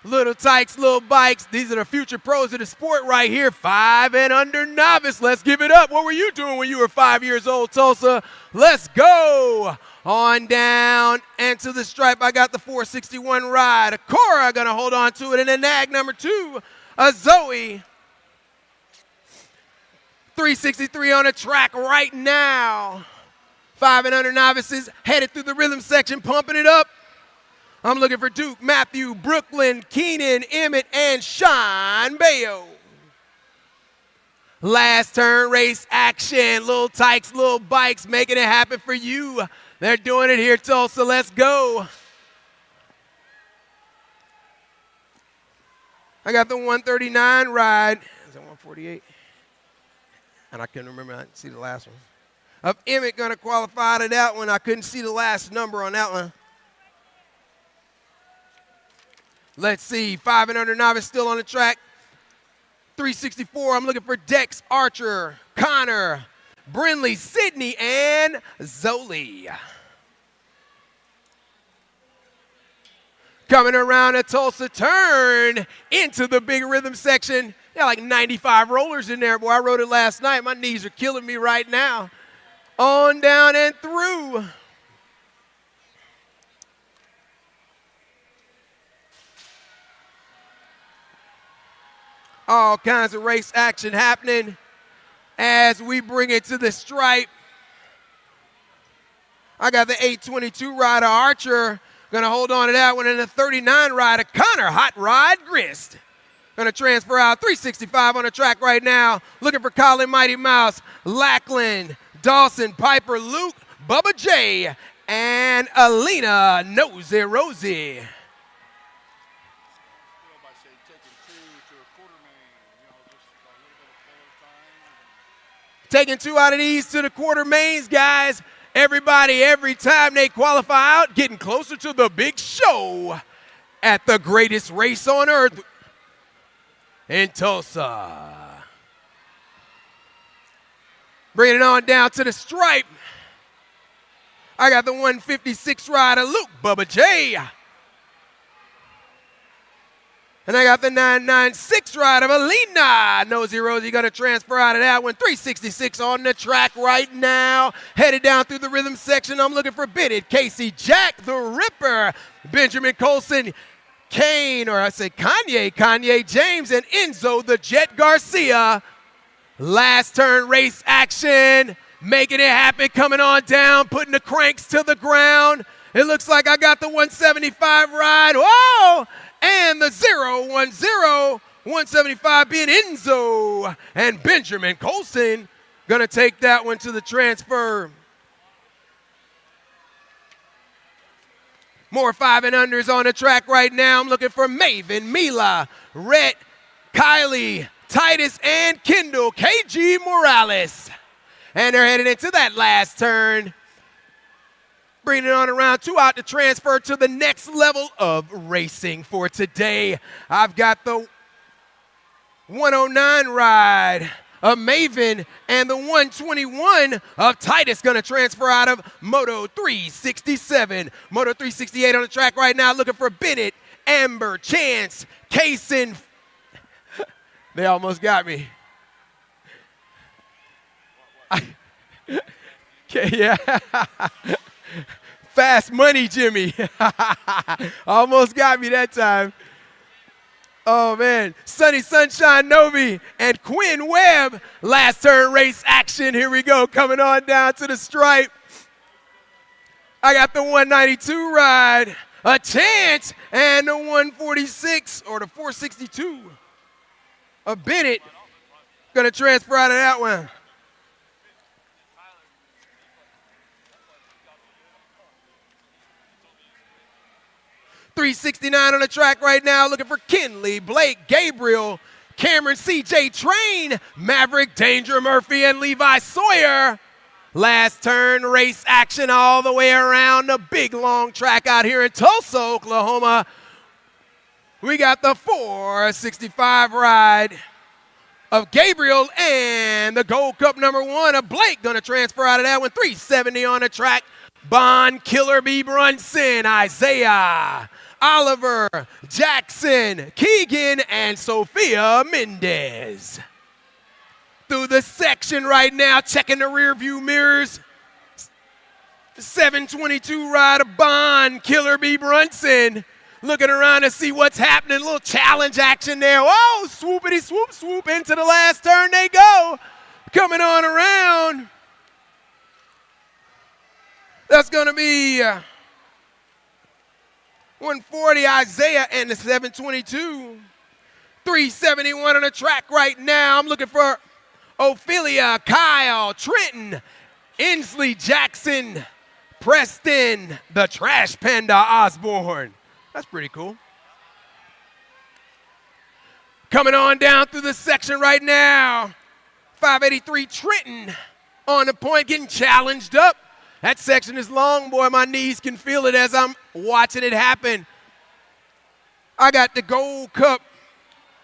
Little tykes, little bikes. These are the future pros of the sport right here. 5 and under novice. Let's give it up. What were you doing when you were 5 years old, Tulsa? Let's go. On down and to the stripe. I got the 461 ride. A Cora gonna hold on to it. And a NAG number 2, a Zoe. 363 on the track right now. 5 and under novices headed through the rhythm section, pumping it up. I'm looking for Duke, Matthew, Brooklyn, Keenan, Emmett, and Sean Bayo. Last turn race action. Little tykes, little bikes, making it happen for you. They're doing it here, Tulsa. Let's go. I got the 139 ride. Is that 148? And I couldn't remember. I didn't see the last one. Of Emmett going to qualify to that one. I couldn't see the last number on that one. Let's see. 5 and under novice still on the track. 364. I'm looking for Dex, Archer, Connor, Brinley, Sydney, and Zoli. Coming around a Tulsa turn into the big rhythm section. Got like 95 rollers in there, boy. I rode it last night. My knees are killing me right now. On down and through. All kinds of race action happening as we bring it to the stripe. I got the 822 rider Archer. Gonna hold on to that one. And the 39 rider Connor Hot Rod Grist. Gonna transfer out 365 on the track right now. Looking for Colin Mighty Mouse, Lackland, Dawson, Piper, Luke, Bubba J, and Alina Nosy Rosie. Taking 2 out of these to the quarter mains, guys. Everybody, every time they qualify out, getting closer to the big show at the greatest race on earth in Tulsa. Bringing it on down to the stripe. I got the 156 rider, Luke Bubba J. And I got the 996 rider, Alina Nosy Rosie, going to transfer out of that one. 366 on the track right now. Headed down through the rhythm section. I'm looking for Bitted, Casey, Jack the Ripper, Benjamin Colson, Kane, or I say Kanye James, and Enzo the Jet Garcia. Last turn race action. Making it happen, coming on down, putting the cranks to the ground. It looks like I got the 175 ride. Whoa! And the 010, 175 being Enzo. And Benjamin Colson gonna take that one to the transfer. More 5 and unders on the track right now. I'm looking for Maven, Mila, Rhett, Kylie, Titus, and Kendall, KG Morales. And they're headed into that last turn. Bringing it on around 2 out to transfer to the next level of racing for today. I've got the 109 ride of Maven and the 121 of Titus going to transfer out of Moto 367. Moto 368 on the track right now, looking for Bennett, Amber, Chance, Kaysen. They almost got me. Yeah. Fast money, Jimmy. Almost got me that time. Oh, man. Sunny Sunshine Novi and Quinn Webb. Last turn race action. Here we go. Coming on down to the stripe. I got the 192 ride. A chance. And the 146 or the 462 of Bennett. Going to transfer out of that one. 369 on the track right now, looking for Kinley, Blake, Gabriel, Cameron, CJ Train, Maverick, Danger Murphy, and Levi Sawyer. Last turn race action all the way around the big long track out here in Tulsa, Oklahoma. We got the 465 ride of Gabriel and the Gold Cup #1 of Blake going to transfer out of that one. 370 on the track. Bond, Killer B. Brunson, Isaiah, Oliver, Jackson, Keegan, and Sophia Mendez. Through the section right now, checking the rear view mirrors. 722 ride of Bond, Killer B. Brunson. Looking around to see what's happening. A little challenge action there. Oh, swoopity swoop, swoop into the last turn they go. Coming on around. That's going to be 140 Isaiah and the 722. 371 on the track right now. I'm looking for Ophelia, Kyle, Trenton, Inslee, Jackson, Preston, the Trash Panda Osborne. That's pretty cool. Coming on down through the section right now. 583 Trenton on the point, getting challenged up. That section is long, boy. My knees can feel it as I'm watching it happen. I got the Gold Cup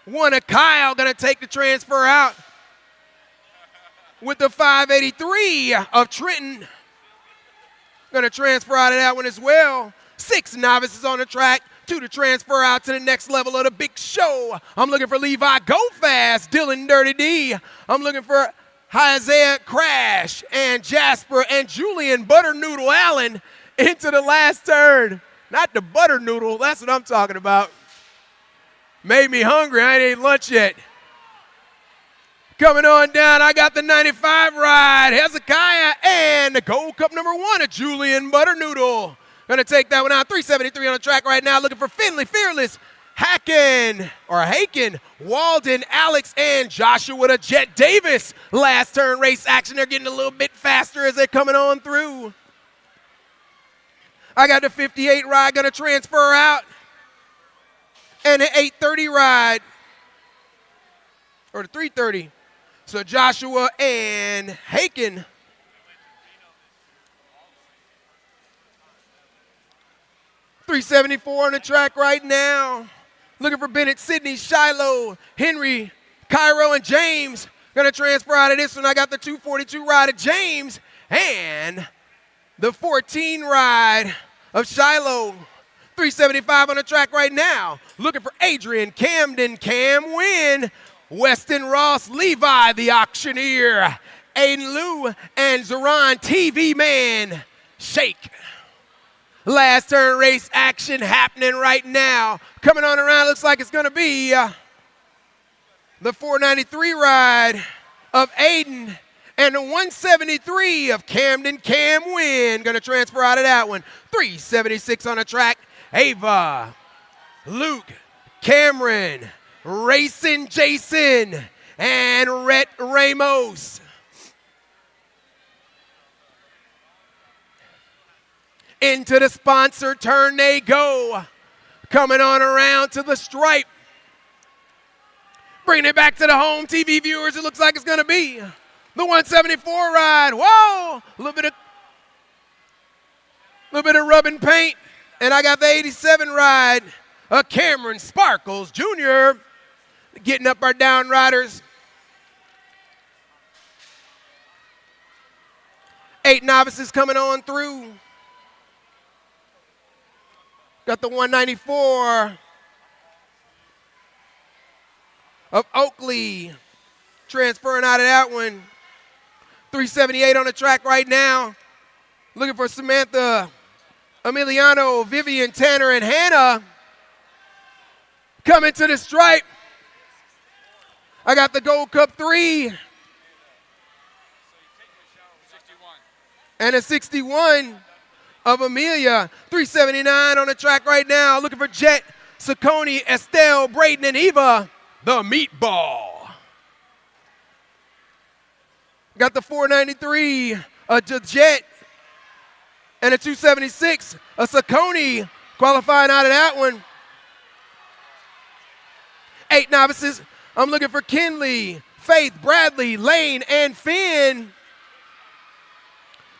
#1 of Kyle going to take the transfer out with the 583 of Trenton. Going to transfer out of that one as well. 6 novices on the track. two to transfer out to the next level of the big show. I'm looking for Levi Go Fast, Dylan Dirty D. I'm looking for Isaiah Crash and Jasper and Julian Butter Noodle Allen into the last turn. Not the butter noodle, that's what I'm talking about. Made me hungry, I ain't ate lunch yet. Coming on down, I got the 95 ride, Hezekiah, and the Gold Cup number 1 of Julian Butter Noodle. Gonna take that one out, 373 on the track right now, looking for Finley Fearless, Haken, Walden, Alex, and Joshua the Jet Davis. Last turn race action, they're getting a little bit faster as they're coming on through. I got the 58 ride gonna transfer out, and the 830 ride, or the 330. So Joshua and Haken. $374 on the track right now. Looking for Bennett, Sydney, Shiloh, Henry, Cairo, and James. Gonna transfer out of this one. I got the 242 ride of James and the 14 ride of Shiloh. 375 on the track right now. Looking for Adrian, Camden, Cam Wynn, Weston Ross, Levi the Auctioneer, Aiden Liu, and Zeron TV Man, Shake. Last turn race action happening right now. Coming on around, looks like it's gonna be the 493 ride of Aiden and the 173 of Camden Cam Wynn. Gonna transfer out of that one. 376 on the track. Ava, Luke, Cameron, Racing Jason, and Rhett Ramos. Into the sponsor turn they go. Coming on around to the stripe. Bringing it back to the home TV viewers, it looks like it's gonna be the 174 ride. Whoa, a little bit of rubbing paint. And I got the 87 ride of Cameron Sparkles Jr. Getting up our down riders. 8 novices coming on through. Got the 194 of Oakley transferring out of that one. 378 on the track right now. Looking for Samantha, Emiliano, Vivian, Tanner, and Hannah. Coming to the stripe. I got the Gold Cup 3. And a 61 of Amelia. 379 on the track right now. Looking for Jet, Saccone, Estelle, Braden, and Eva, the Meatball. Got the 493 of Jet and a 276 of Saccone qualifying out of that one. 8 novices. I'm looking for Kinley, Faith, Bradley, Lane, and Finn.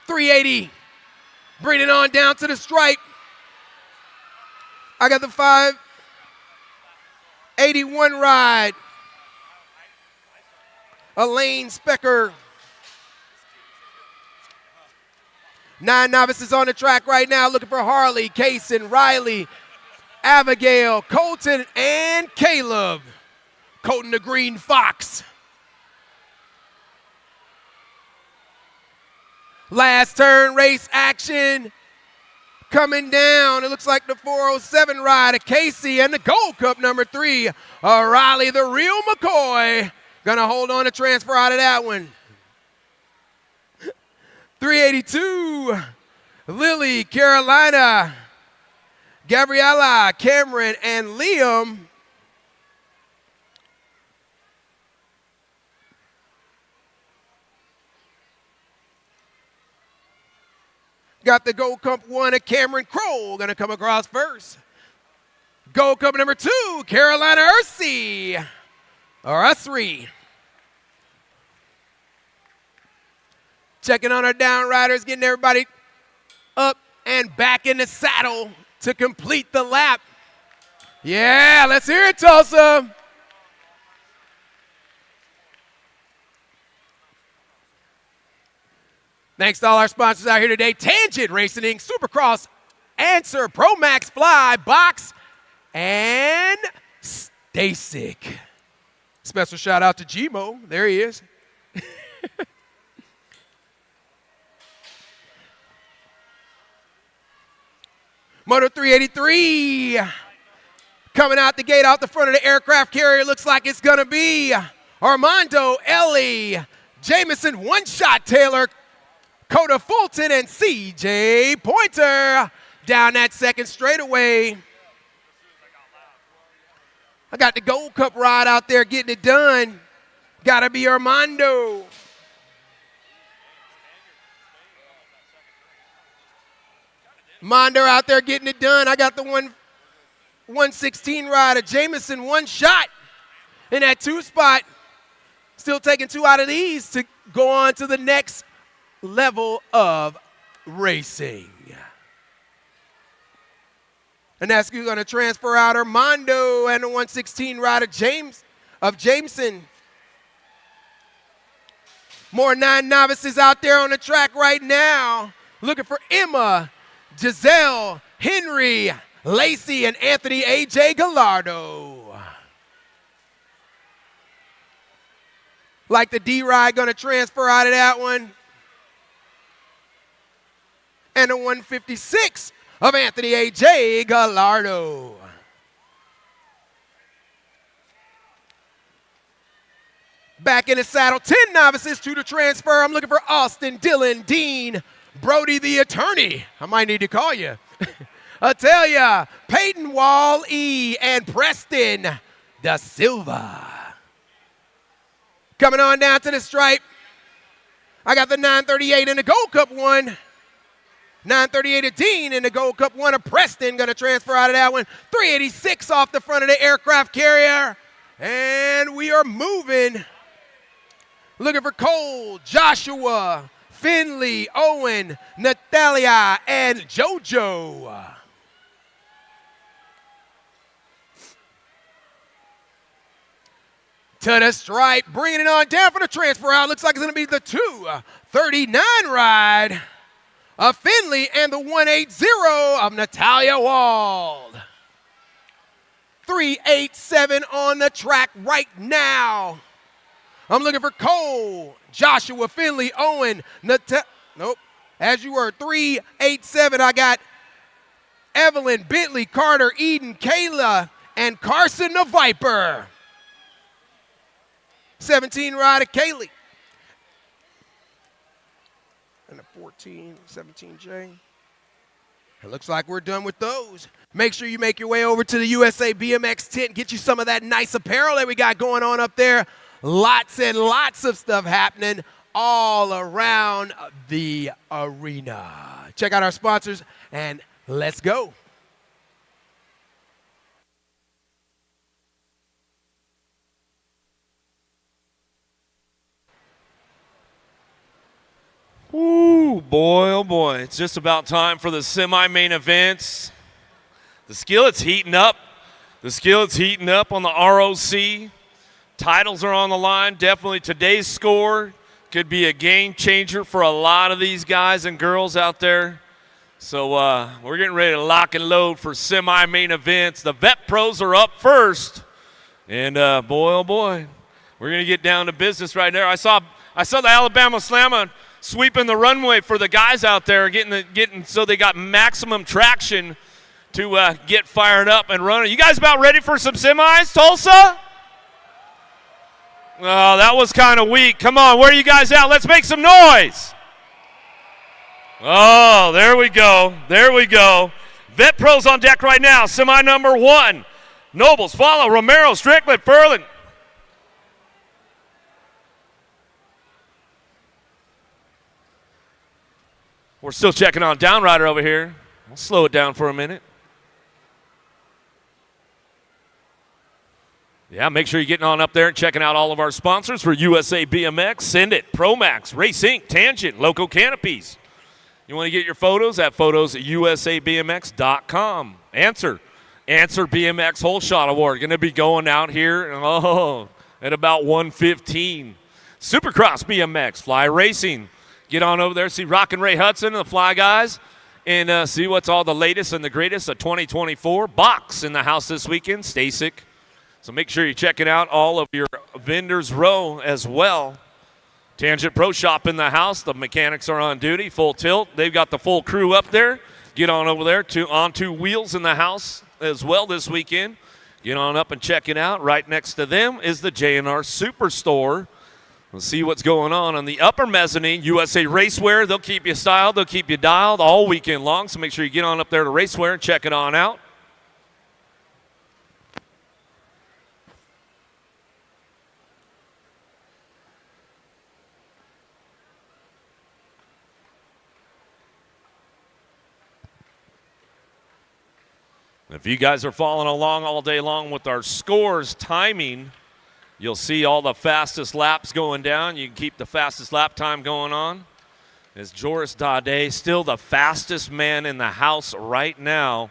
380. Bring it on down to the stripe. I got the 581 ride. Elaine Specker. 9 novices on the track right now looking for Harley, Kaysen, Riley, Abigail, Colton, and Caleb. Colton the Green Fox. Last turn race action coming down. It looks like the 407 ride of Casey and the Gold Cup number 3, Riley the Real McCoy. Gonna hold on to transfer out of that one. 382, Lily, Carolina, Gabriella, Cameron, and Liam. Got the Gold Cup 1 of Cameron Crow gonna come across first. Gold Cup number 2, Carolina Ursi, or Usri. Checking on our down riders, getting everybody up and back in the saddle to complete the lap. Yeah, let's hear it, Tulsa. Thanks to all our sponsors out here today. Tangent Racing Inc., Supercross, Answer, Pro Max Fly, Box, and Stasic. Special shout out to G-Mo. There he is. Moto 383. Coming out the gate, out the front of the aircraft carrier, looks like it's going to be Armando, Ellie, Jameson, One Shot Taylor, Coda Fulton, and CJ Pointer down that second straightaway. I got the Gold Cup ride out there getting it done. Got to be Armando. Mondo out there getting it done. I got the 116 rider, Jameson, One Shot in that 2 spot. Still taking 2 out of these to go on to the next level of racing. And that's going to transfer out Armando and the 116 rider, Jameson. More 9 novices out there on the track right now. Looking for Emma, Giselle, Henry, Lacey, and Anthony A.J. Gallardo. Like the D-Ride going to transfer out of that one. And the 156 of Anthony A.J. Gallardo. Back in the saddle, 10 novices, 2 to transfer. I'm looking for Austin, Dylan, Dean, Brody the attorney. I might need to call you. Atelia, Peyton Wall E, and Preston Da Silva. Coming on down to the stripe. I got the 938 in the Gold Cup one. 938 of Dean in the Gold Cup one of Preston. Going to transfer out of that one. 386 off the front of the aircraft carrier. And we are moving. Looking for Cole, Joshua, Finley, Owen, Natalia, and JoJo. To the stripe, bringing it on down for the transfer out. Looks like it's going to be the 239 ride of Finley and the 180 of Natalia Wald. 387 on the track right now. I'm looking for Cole, Joshua, Finley, Owen, nope. As you were, 387. I got Evelyn, Bentley, Carter, Eden, Kayla, and Carson the Viper. 17 rider, Kaylee. And a 14, 17J. It looks like we're done with those. Make sure you make your way over to the USA BMX tent. Get you some of that nice apparel that we got going on up there. Lots and lots of stuff happening all around the arena. Check out our sponsors and let's go. Ooh, boy, oh boy. It's just about time for the semi-main events. The skillet's heating up. The skillet's heating up on the ROC. Titles are on the line. Definitely today's score could be a game changer for a lot of these guys and girls out there. So we're getting ready to lock and load for semi-main events. The vet pros are up first. And boy, oh boy, we're going to get down to business right there. I saw the Alabama Slammer sweeping the runway for the guys out there, getting so they got maximum traction to get fired up and running. You guys about ready for some semis, Tulsa? Oh, that was kind of weak. Come on, where are you guys at? Let's make some noise. Oh, there we go. There we go. Vet pros on deck right now. Semi number 1. Nobles, follow. Romero, Strickland, Furlan. We're still checking on Downrider over here. We'll slow it down for a minute. Yeah, make sure you're getting on up there and checking out all of our sponsors for USA BMX, Send It, ProMax, Race Inc., Tangent, Loco Canopies. You want to get your photos at photos@usabmx.com. Answer BMX Whole Shot Award. Going to be going out here at about 1:15. Supercross BMX, Fly Racing. Get on over there, see Rock and Ray Hudson and the Fly Guys. and see what's all the latest and the greatest of 2024. Box in the house this weekend, Stasic. So make sure you're checking out all of your vendors row as well. Tangent Pro Shop in the house. The mechanics are on duty, full tilt. They've got the full crew up there. Get on over there on two wheels in the house as well this weekend. Get on up and check it out. Right next to them is the J&R Superstore. We'll see what's going on the upper mezzanine. USA Racewear, they'll keep you styled, they'll keep you dialed all weekend long, so make sure you get on up there to Racewear and check it on out. If you guys are following along all day long with our scores timing, you'll see all the fastest laps going down. You can keep the fastest lap time going on. As Joris Dade, still the fastest man in the house right now.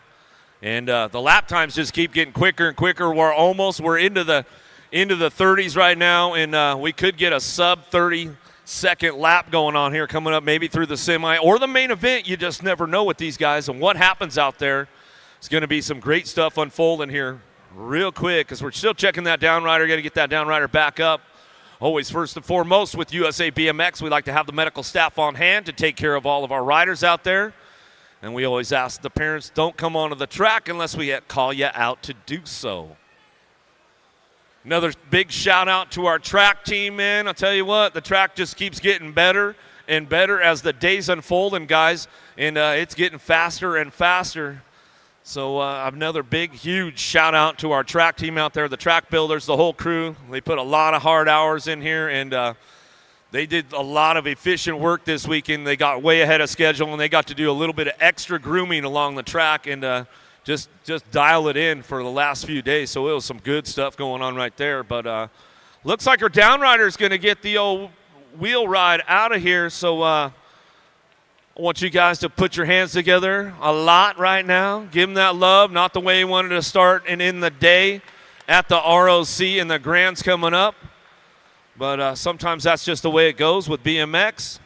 And the lap times just keep getting quicker and quicker. We're into the 30s right now, and we could get a sub 30-second lap going on here coming up maybe through the semi or the main event. You just never know with these guys and what happens out there. It's going to be some great stuff unfolding here real quick because we're still checking that down rider. Got to get that down rider back up. Always first and foremost with USA BMX, we like to have the medical staff on hand to take care of all of our riders out there. And we always ask the parents, don't come onto the track unless we call you out to do so. Another big shout out to our track team, man. I'll tell you what, the track just keeps getting better and better as the days unfold, and guys, and it's getting faster and faster. So another big, huge shout out to our track team out there, the track builders, the whole crew. They put a lot of hard hours in here, and they did a lot of efficient work this weekend. They got way ahead of schedule, and they got to do a little bit of extra grooming along the track and just dial it in for the last few days. So it was some good stuff going on right there. But looks like our downrider is going to get the old wheel ride out of here. So I want you guys to put your hands together a lot right now. Give them that love, not the way you wanted to start and end the day at the ROC and the Grands coming up. But sometimes that's just the way it goes with BMX.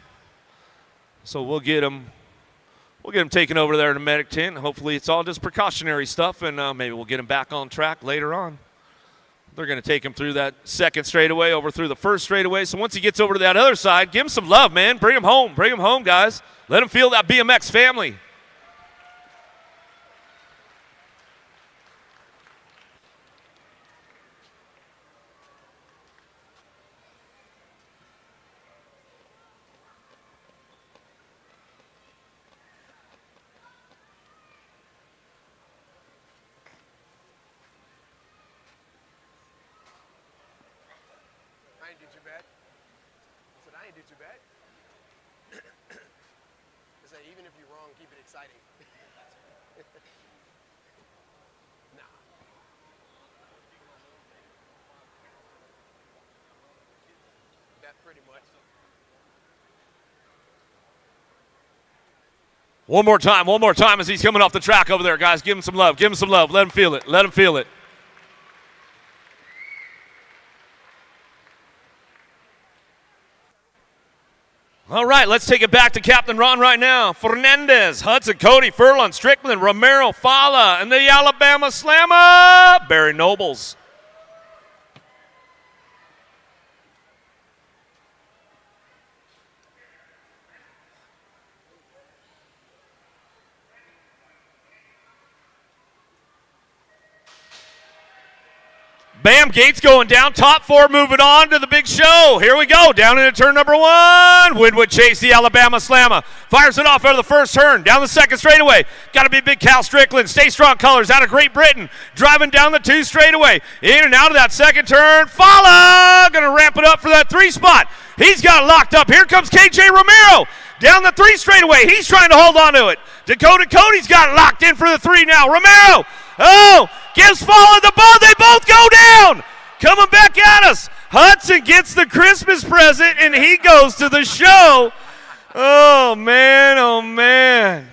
So we'll get them taken over there to medic tent. Hopefully it's all just precautionary stuff, and maybe we'll get them back on track later on. They're going to take him through that second straightaway, over through the first straightaway. So once he gets over to that other side, give him some love, man. Bring him home. Bring him home, guys. Let him feel that BMX family. I ain't do too bad. I said I ain't do too bad. I said even if you're wrong, keep it exciting. Nah. That pretty much. One more time as he's coming off the track over there, guys. Give him some love. Give him some love. Let him feel it. Let him feel it. All right, let's take it back to Captain Ron right now. Fernandez, Hudson, Cody, Furlong, Strickland, Romero, Fala, and the Alabama Slammer, Barry Nobles. Bam, Gates going down. Top four moving on to the big show. Here we go. Down into turn number one. Winwood Chase, the Alabama Slammer. Fires it off out of the first turn. Down the second straightaway. Got to be big Cal Strickland. Stay Strong Colors out of Great Britain. Driving down the two straightaway. In and out of that second turn. Fala going to ramp it up for that three spot. He's got it locked up. Here comes KJ Romero. Down the three straightaway. He's trying to hold on to it. Dakota Cody's got it locked in for the three now. Romero. Oh, gives Fala the ball. They both go down. Coming back at us. Hudson gets the Christmas present, and he goes to the show. Oh, man. Oh, man.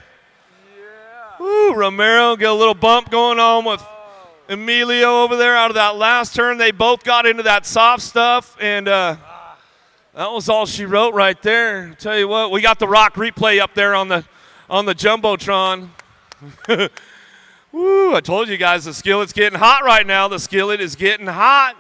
Yeah. Ooh, Romero got a little bump going on with Emilio over there out of that last turn. They both got into that soft stuff, and that was all she wrote right there. Tell you what, we got the Rock replay up there on the on the Jumbotron. Woo, I told you guys the skillet's getting hot right now. The skillet is getting hot.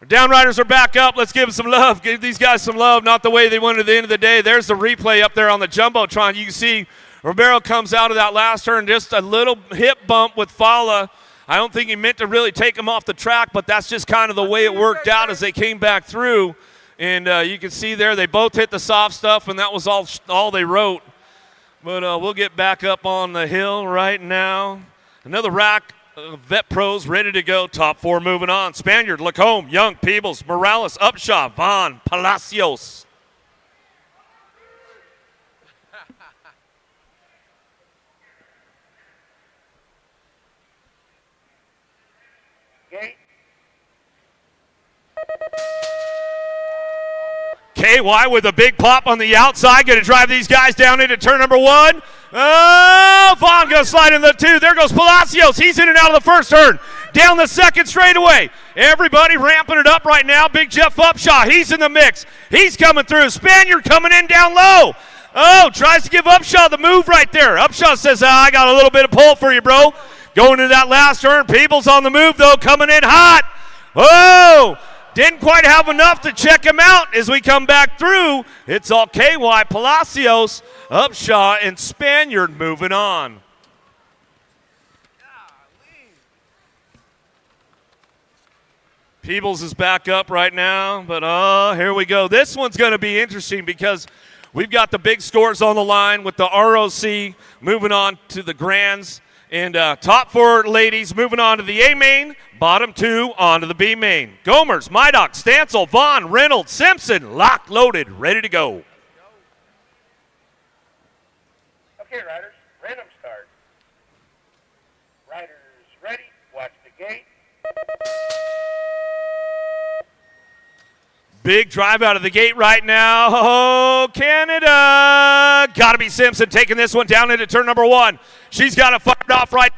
Our downriders are back up. Let's give them some love. Give these guys some love, not the way they went at the end of the day. There's the replay up there on the Jumbotron. You can see Romero comes out of that last turn, just a little hip bump with Fala. I don't think he meant to really take him off the track, but that's just kind of the way it worked out as they came back through. And you can see there they both hit the soft stuff, and that was all they wrote. But we'll get back up on the hill right now. Another rack of vet pros ready to go. Top 4 moving on. Spaniard, Lacombe, Young, Peebles, Morales, Upshaw, Vaughn, Palacios. KY with a big pop on the outside, going to drive these guys down into turn number 1. Oh, Vaughn going to slide in the 2. There goes Palacios. He's in and out of the first turn. Down the second straightaway. Everybody ramping it up right now. Big Jeff Upshaw, he's in the mix. He's coming through. Spaniard coming in down low. Oh, tries to give Upshaw the move right there. Upshaw says, I got a little bit of pull for you, bro. Going into that last turn. Peebles on the move, though, coming in hot. Whoa! Didn't quite have enough to check him out as we come back through. It's all KY, Palacios, Upshaw, and Spaniard moving on. Peebles is back up right now, but here we go. This one's going to be interesting because we've got the big scores on the line with the ROC moving on to the Grands. And top 4 ladies moving on to the A main, bottom 2 on to the B main. Gomers, Mydock, Stancil, Vaughn, Reynolds, Simpson, locked, loaded, ready to go. Okay, riders, random start. Riders ready, watch the gate. Big drive out of the gate right now. Oh, Canada. Got to be Simpson taking this one down into turn number 1. She's got it fired off right.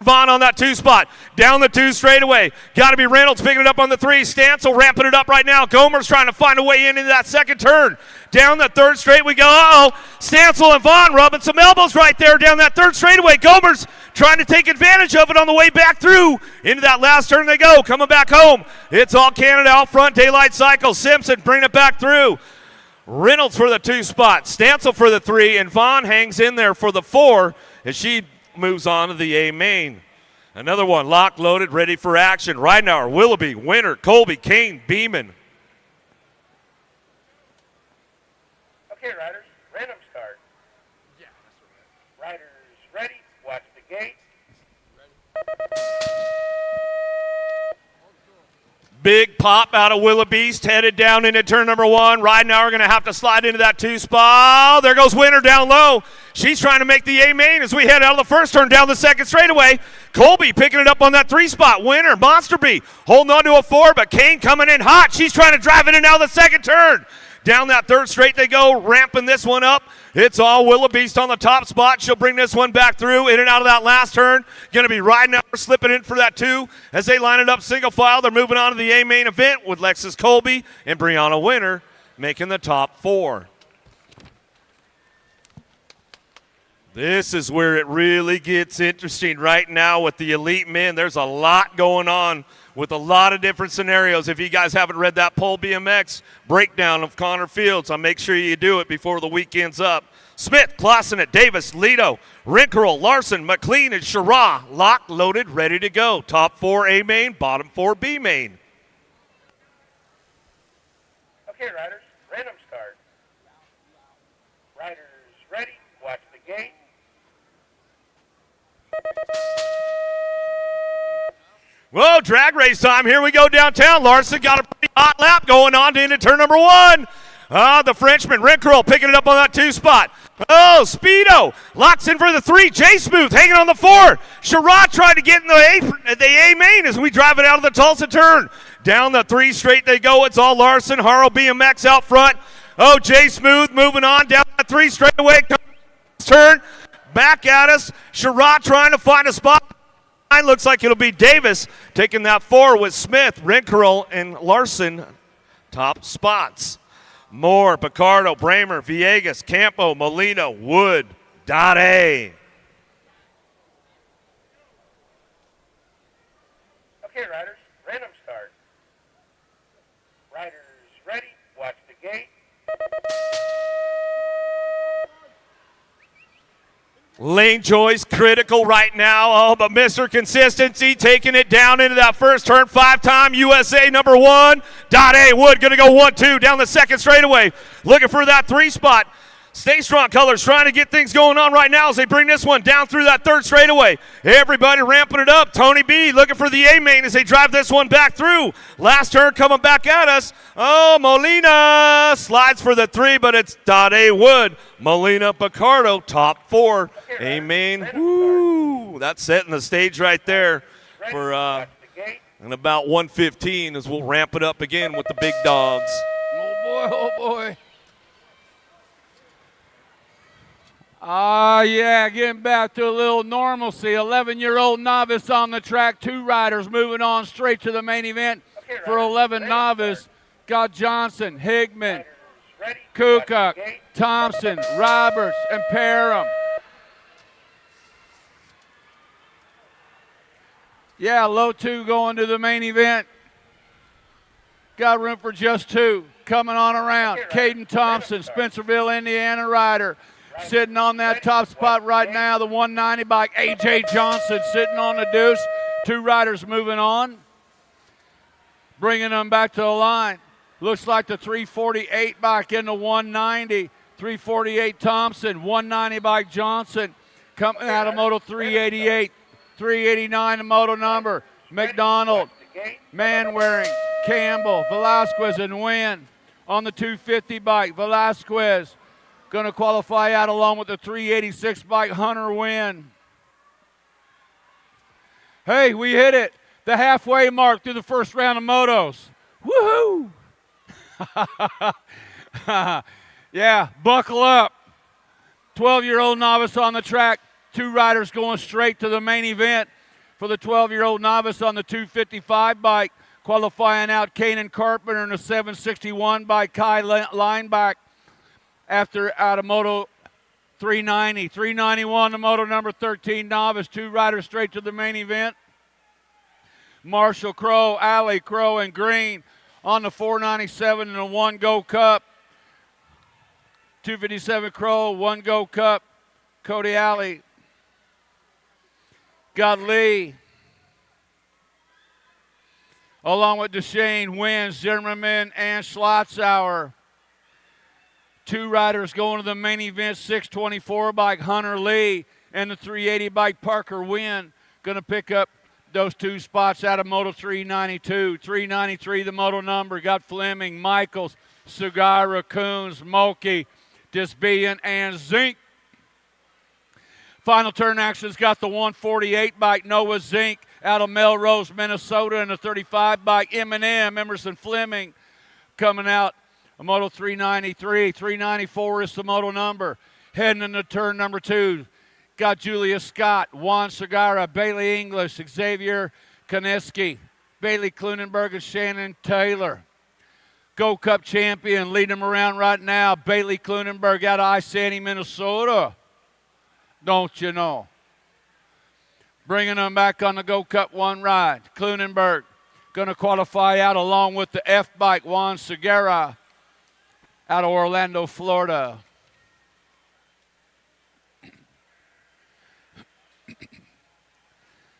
Vaughn on that 2 spot. Down the 2 straightaway. Got to be Reynolds picking it up on the 3. Stancil ramping it up right now. Gomer's trying to find a way into that second turn. Down the 3rd straight we go. Uh-oh. Stancil and Vaughn rubbing some elbows right there down that 3rd straightaway. Gomer's trying to take advantage of it on the way back through. Into that last turn they go. Coming back home. It's all Canada out front. Daylight Cycle. Simpson bringing it back through. Reynolds for the 2 spot. Stancil for the 3. And Vaughn hangs in there for the 4 as she moves on to the A main. Another one, locked, loaded, ready for action. Ridenauer, Willoughby, Winter, Colby, Kane, Beeman. Okay, riders, random start. Yeah, that's right. Riders ready, watch the gate. Big pop out of Willoughby's, headed down into turn number 1. Ridenauer going to have to slide into that 2 spot. There goes Winter down low. She's trying to make the A main as we head out of the first turn down the second straightaway. Colby picking it up on that 3 spot. Winter, Monster B holding on to a 4, but Kane coming in hot. She's trying to drive it in now the second turn. Down that 3rd straight they go, ramping this one up. It's all Willoughby's on the top spot. She'll bring this one back through, in and out of that last turn. Going to be Ridenauer slipping in for that 2. As they line it up single file, they're moving on to the A main event with Lexus Colby and Brianna Winter making the top 4. This is where it really gets interesting right now with the elite men. There's a lot going on with a lot of different scenarios. If you guys haven't read that Pole BMX breakdown of Connor Fields, I'll make sure you do it before the weekend's up. Smith, Clausenet, Davis, Lido, Rinkerl, Larson, McLean, and Shara, locked, loaded, ready to go. Top 4 A main, bottom 4 B main. Okay, riders, random start. Riders ready, watch the gate. Whoa, drag race time. Here we go downtown. Larson got a pretty hot lap going on into turn number 1. The Frenchman, Rinkerl, picking it up on that 2 spot. Oh, Speedo locks in for the 3. J Smooth hanging on the 4. Sherrod trying to get in the A main as we drive it out of the Tulsa turn. Down the 3 straight they go. It's all Larson, Haro BMX out front. Oh, J Smooth moving on down that 3 straight away. Turn back at us. Sherrod trying to find a spot. Looks like it'll be Davis taking that 4 with Smith, Rinkerl, and Larson top spots. Moore, Picardo, Bramer, Villegas, Campo, Molina, Wood, Dade. Okay, riders, random start. Riders ready, watch the gate. Lane choice critical right now. Oh, but Mr. Consistency taking it down into that first turn. 5-time USA number 1. Dade Wood going to go 1-2 down the second straightaway. Looking for that 3 spot. Stay Strong Colors trying to get things going on right now as they bring this one down through that third straightaway. Everybody ramping it up. Tony B looking for the A-main as they drive this one back through. Last turn coming back at us. Oh, Molina slides for the 3, but it's Dade Wood. Molina, Picardo, top 4. A-main, woo, that's setting the stage right there for in about 1:15 as we'll ramp it up again with the big dogs. Oh, boy. Yeah, getting back to a little normalcy. 11-year-old novice on the track. 2 riders moving on straight to the main event for 11 novice. Got Johnson, Higman, Kukuk, Thompson, Roberts, and Parham. Yeah, low 2 going to the main event. Got room for just 2. Coming on around. Caden Thompson, Spencerville, Indiana rider. Sitting on that top spot right now, the 190 bike. A.J. Johnson sitting on the deuce. 2 riders moving on. Bringing them back to the line. Looks like the 348 bike in the 190. 348 Thompson, 190 bike Johnson. Coming out of Moto 388. 389 the moto number. McDonald, Manwaring, Campbell, Velasquez, and Wynn. On the 250 bike, Velasquez. Going to qualify out along with the 386 bike, Hunter Wynn. Hey, we hit it. The halfway mark through the first round of motos. Woohoo! Yeah, buckle up. 12-year-old novice on the track. 2 riders going straight to the main event for the 12-year-old novice on the 255 bike. Qualifying out Kanan Carpenter in the 761 by Kai Lineback. After out of Moto 390. 391, the Moto number 13 novice. 2 riders straight to the main event. Marshall Crow, Alley, Crow, and Green on the 497 and the 1 Go Cup. 257 Crow, 1 Go Cup. Cody Alley. Got Lee. Along with Deshane, Wynn, Zimmerman, and Schlotzauer. 2 riders going to the main event, 624 bike Hunter Lee and the 380 bike Parker Wynn. Going to pick up those 2 spots out of Moto 392. 393 the moto number. Got Fleming, Michaels, Sugara, Coons, Mulkey, Disbillion, and Zink. Final turn action's got the 148 bike Noah Zink out of Melrose, Minnesota, and the 35 bike M&M, Emerson Fleming, coming out. A Moto 393, 394 is the moto number. Heading into turn number 2. Got Julius Scott, Juan Segura, Bailey English, Xavier Koneski, Bailey Klunenberg, and Shannon Taylor. Go Cup champion, leading them around right now. Bailey Klunenberg out of I-Sandy, Minnesota. Don't you know? Bringing them back on the Go Cup 1 ride. Klunenberg going to qualify out along with the F-bike, Juan Segura, out of Orlando, Florida.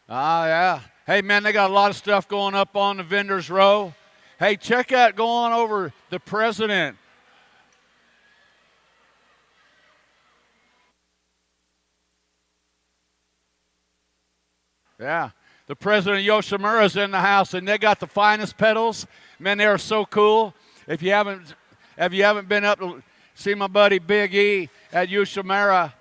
Yeah. Hey, man, they got a lot of stuff going up on the vendors row. Hey, check out going over the president. Yeah. The president Yoshimura's in the house, and they got the finest pedals. Man, they are so cool. If you haven't been up to see my buddy Big E at Yoshimura,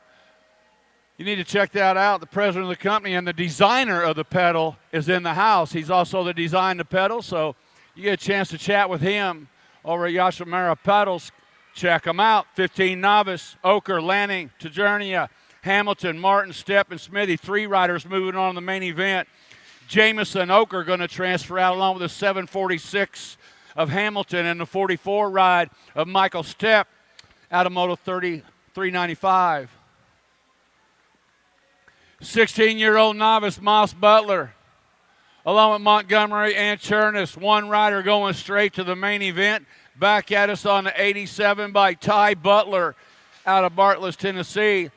you need to check that out. The president of the company and the designer of the pedal is in the house. He's also the designer of the pedal, so you get a chance to chat with him over at Yoshimura Pedals. Check them out. 15 novice, Oker, Lanning, Tajernia, Hamilton, Martin, Stepp, and Smithy. 3 riders moving on to the main event. Jameson, Oker going to transfer out along with the 746 of Hamilton and the 44 ride of Michael Stepp out of Moto 395. 16-year-old novice Moss Butler, along with Montgomery and Chernus. One rider going straight to the main event. Back at us on the 87 by Ty Butler out of Bartlett, Tennessee.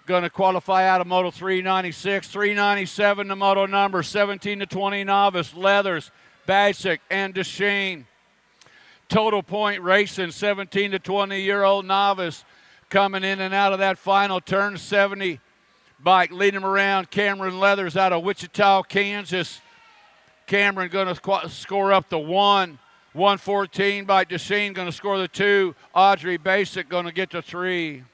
Going to qualify out of Moto 396. 397 the moto number. 17 to 20 novice Leathers, Badsick, and DeShane. Total Point Racing, 17 to 20-year-old novice coming in and out of that final turn. 70 bike leading him around. Cameron Leathers out of Wichita, Kansas. Cameron going to score up the 1. 114 by DeShane going to score the 2. Audrey Basic going to get the 3.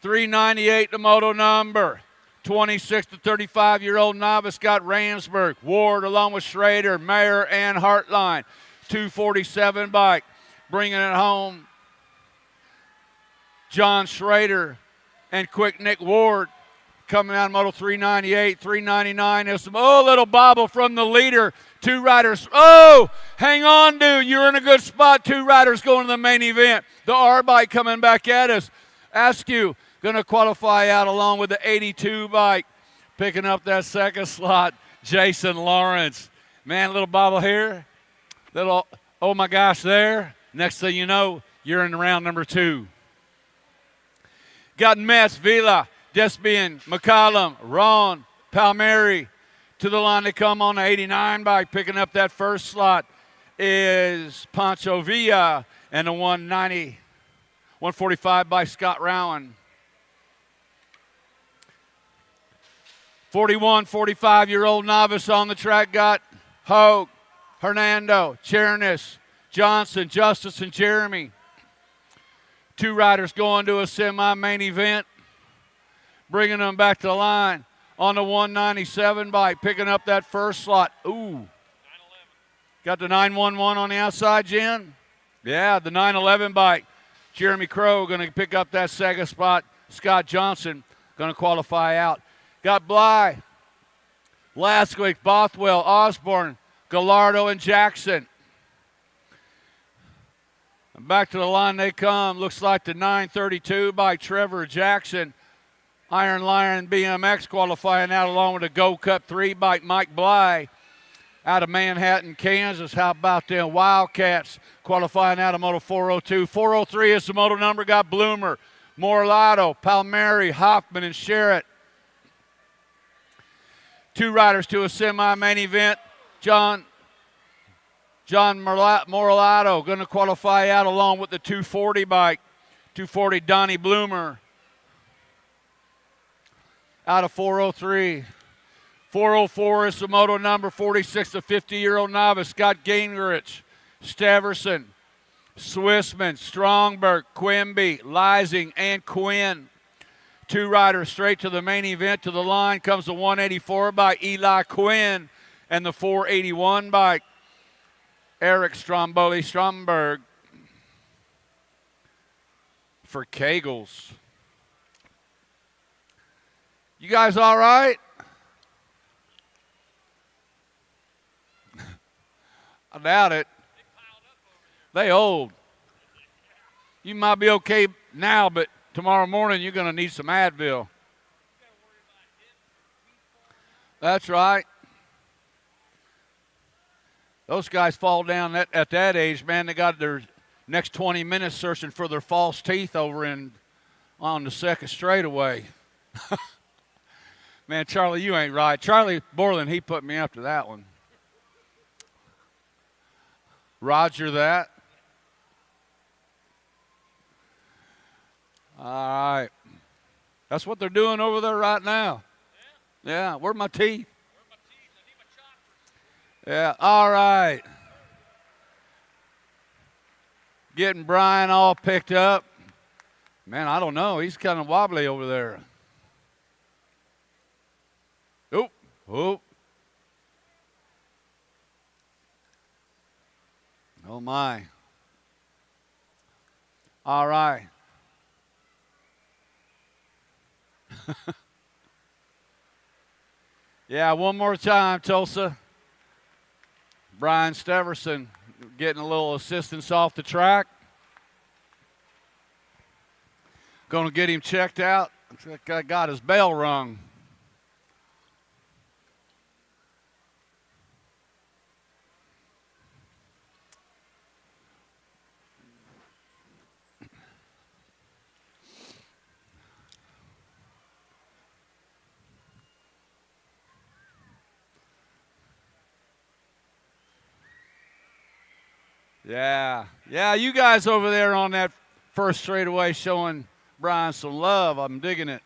398 the moto number. 26 to 35-year-old novice got Ramsburg, Ward along with Schrader, Mayer, and Hartline. 247 bike bringing it home. John Schrader and Quick Nick Ward coming out of Moto 398, 399. There's some, little bobble from the leader. 2 riders. Oh, hang on, dude. You're in a good spot. 2 riders going to the main event. The R bike coming back at us. Askew going to qualify out along with the 82 bike. Picking up that second slot, Jason Lawrence. Man, little bobble here. Little, oh my gosh, there. Next thing you know, you're in round number 2. Got Metz, Vila, Despian, McCollum, Ron, Palmieri. To the line they come on the 89 bike. Picking up that first slot is Pancho Villa and the 190, 145 by Scott Rowan. 41, 45-year-old novice on the track got Hogue, Hernando, Chernis, Johnson, Justice, and Jeremy. 2 riders going to a semi-main event, bringing them back to the line on the 197 bike, picking up that first slot. Ooh. Got the 911 on the outside, Jen? Yeah, the 911 bike. Jeremy Crow going to pick up that second spot. Scott Johnson going to qualify out. Got Bly, Lasquick, Bothwell, Osborne, Gallardo, and Jackson. And back to the line they come. Looks like the 932 by Trevor Jackson. Iron Lion BMX qualifying out along with the Go Cup 3 bike Mike Bly out of Manhattan, Kansas. How about them Wildcats qualifying out of Moto 402. 403 is the moto number. Got Bloomer, Morlato, Palmieri, Hoffman, and Sherritt. 2 riders to a semi-main event. John Morlato going to qualify out along with the 240 bike. 240 Donnie Bloomer out of 403. 404 is the moto number. 46 to 50-year-old novice. Scott Gingrich, Steverson, Swissman, Strongberg, Quimby, Lysing, and Quinn. 2 riders straight to the main event. To the line comes the 184 by Eli Quinn and the 481 by Eric Stromboli Stromberg for Kegels. You guys all right? I doubt it. They old. You might be okay now, but tomorrow morning you're going to need some Advil. That's right. Those guys fall down at that age, man. They got their next 20 minutes searching for their false teeth over on the second straightaway. Man, Charlie, you ain't right. Charlie Borland, he put me up to that one. Roger that. All right. That's what they're doing over there right now. Yeah, where are my teeth? Yeah, all right. Getting Brian all picked up. Man, I don't know. He's kind of wobbly over there. Oop, oop. Oh, my. All right. Yeah, one more time, Tulsa. Brian Steverson getting a little assistance off the track. Going to get him checked out. That guy got his bell rung. Yeah, you guys over there on that first straightaway showing Brian some love. I'm digging it.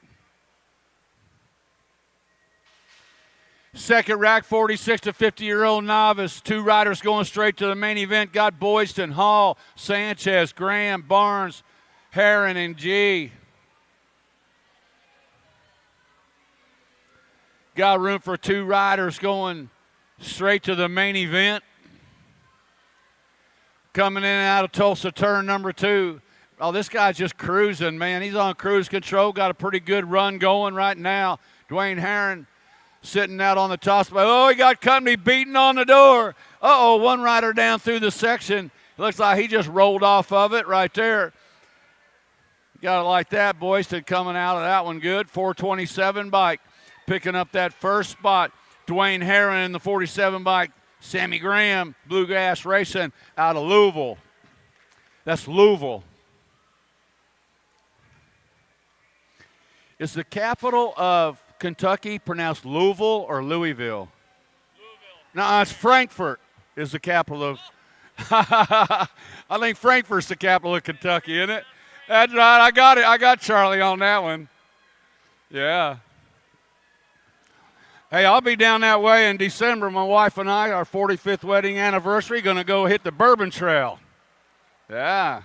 Second rack, 46 to 50-year-old novice. 2 riders going straight to the main event. Got Boyston, Hall, Sanchez, Graham, Barnes, Heron, and G. Got room for 2 riders going straight to the main event. Coming in and out of Tulsa, turn number 2. Oh, this guy's just cruising, man. He's on cruise control. Got a pretty good run going right now. Dwayne Heron sitting out on the top spot. Oh, he got company beating on the door. Uh-oh, one rider down through the section. It looks like he just rolled off of it right there. Got it like that. Boyston coming out of that one good. 427 bike. Picking up that first spot. Dwayne Heron in the 47 bike. Sammy Graham, Bluegrass Racing out of Louisville. That's Louisville. Is the capital of Kentucky pronounced Louisville or Louisville? No, it's Frankfort is the capital of. I think Frankfort's the capital of Kentucky, isn't it? That's right. I got it. I got Charlie on that one. Yeah. Hey, I'll be down that way in December. My wife and I, our 45th wedding anniversary, going to go hit the Bourbon Trail. Yeah.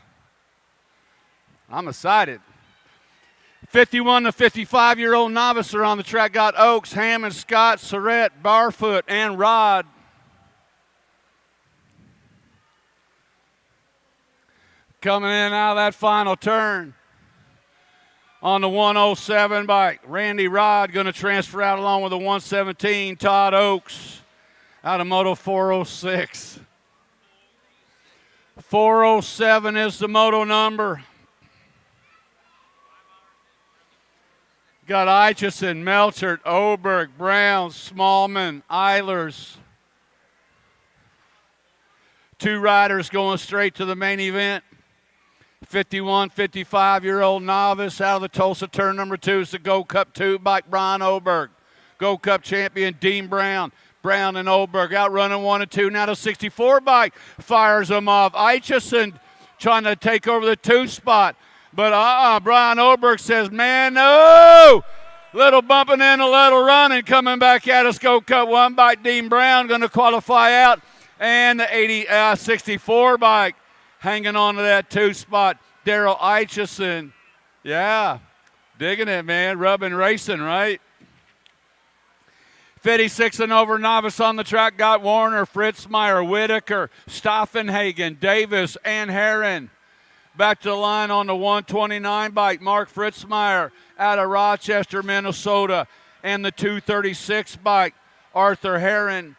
I'm excited. 51 to 55-year-old novice are on the track. Got Oaks, Hammond, Scott, Surrett, Barfoot, and Rod. Coming in out of that final turn. On the 107 bike, Randy Rod going to transfer out along with the 117, Todd Oaks, out of Moto 406. 407 is the moto number. Got Eichison, Melchert, Oberg, Brown, Smallman, Eilers. 2 riders going straight to the main event. 51, 55-year-old novice out of the Tulsa turn number 2 is the Gold Cup 2 bike, Brian Oberg. Gold Cup champion, Dean Brown. Brown and Oberg outrunning 1 and 2. Now the 64 bike fires them off. Eichison trying to take over the 2 spot. But Brian Oberg says, man, no! Little bumping in, a little running, coming back at us. Gold Cup 1 bike, Dean Brown going to qualify out. And the 64 bike hanging on to that 2 spot, Daryl Eichison. Yeah, digging it, man. Rubbing racing, right? 56 and over novice on the track. Got Warner, Fritzmeyer, Whitaker, Stoffenhagen, Davis, and Heron. Back to the line on the 129 bike, Mark Fritzmeyer out of Rochester, Minnesota. And the 236 bike, Arthur Heron.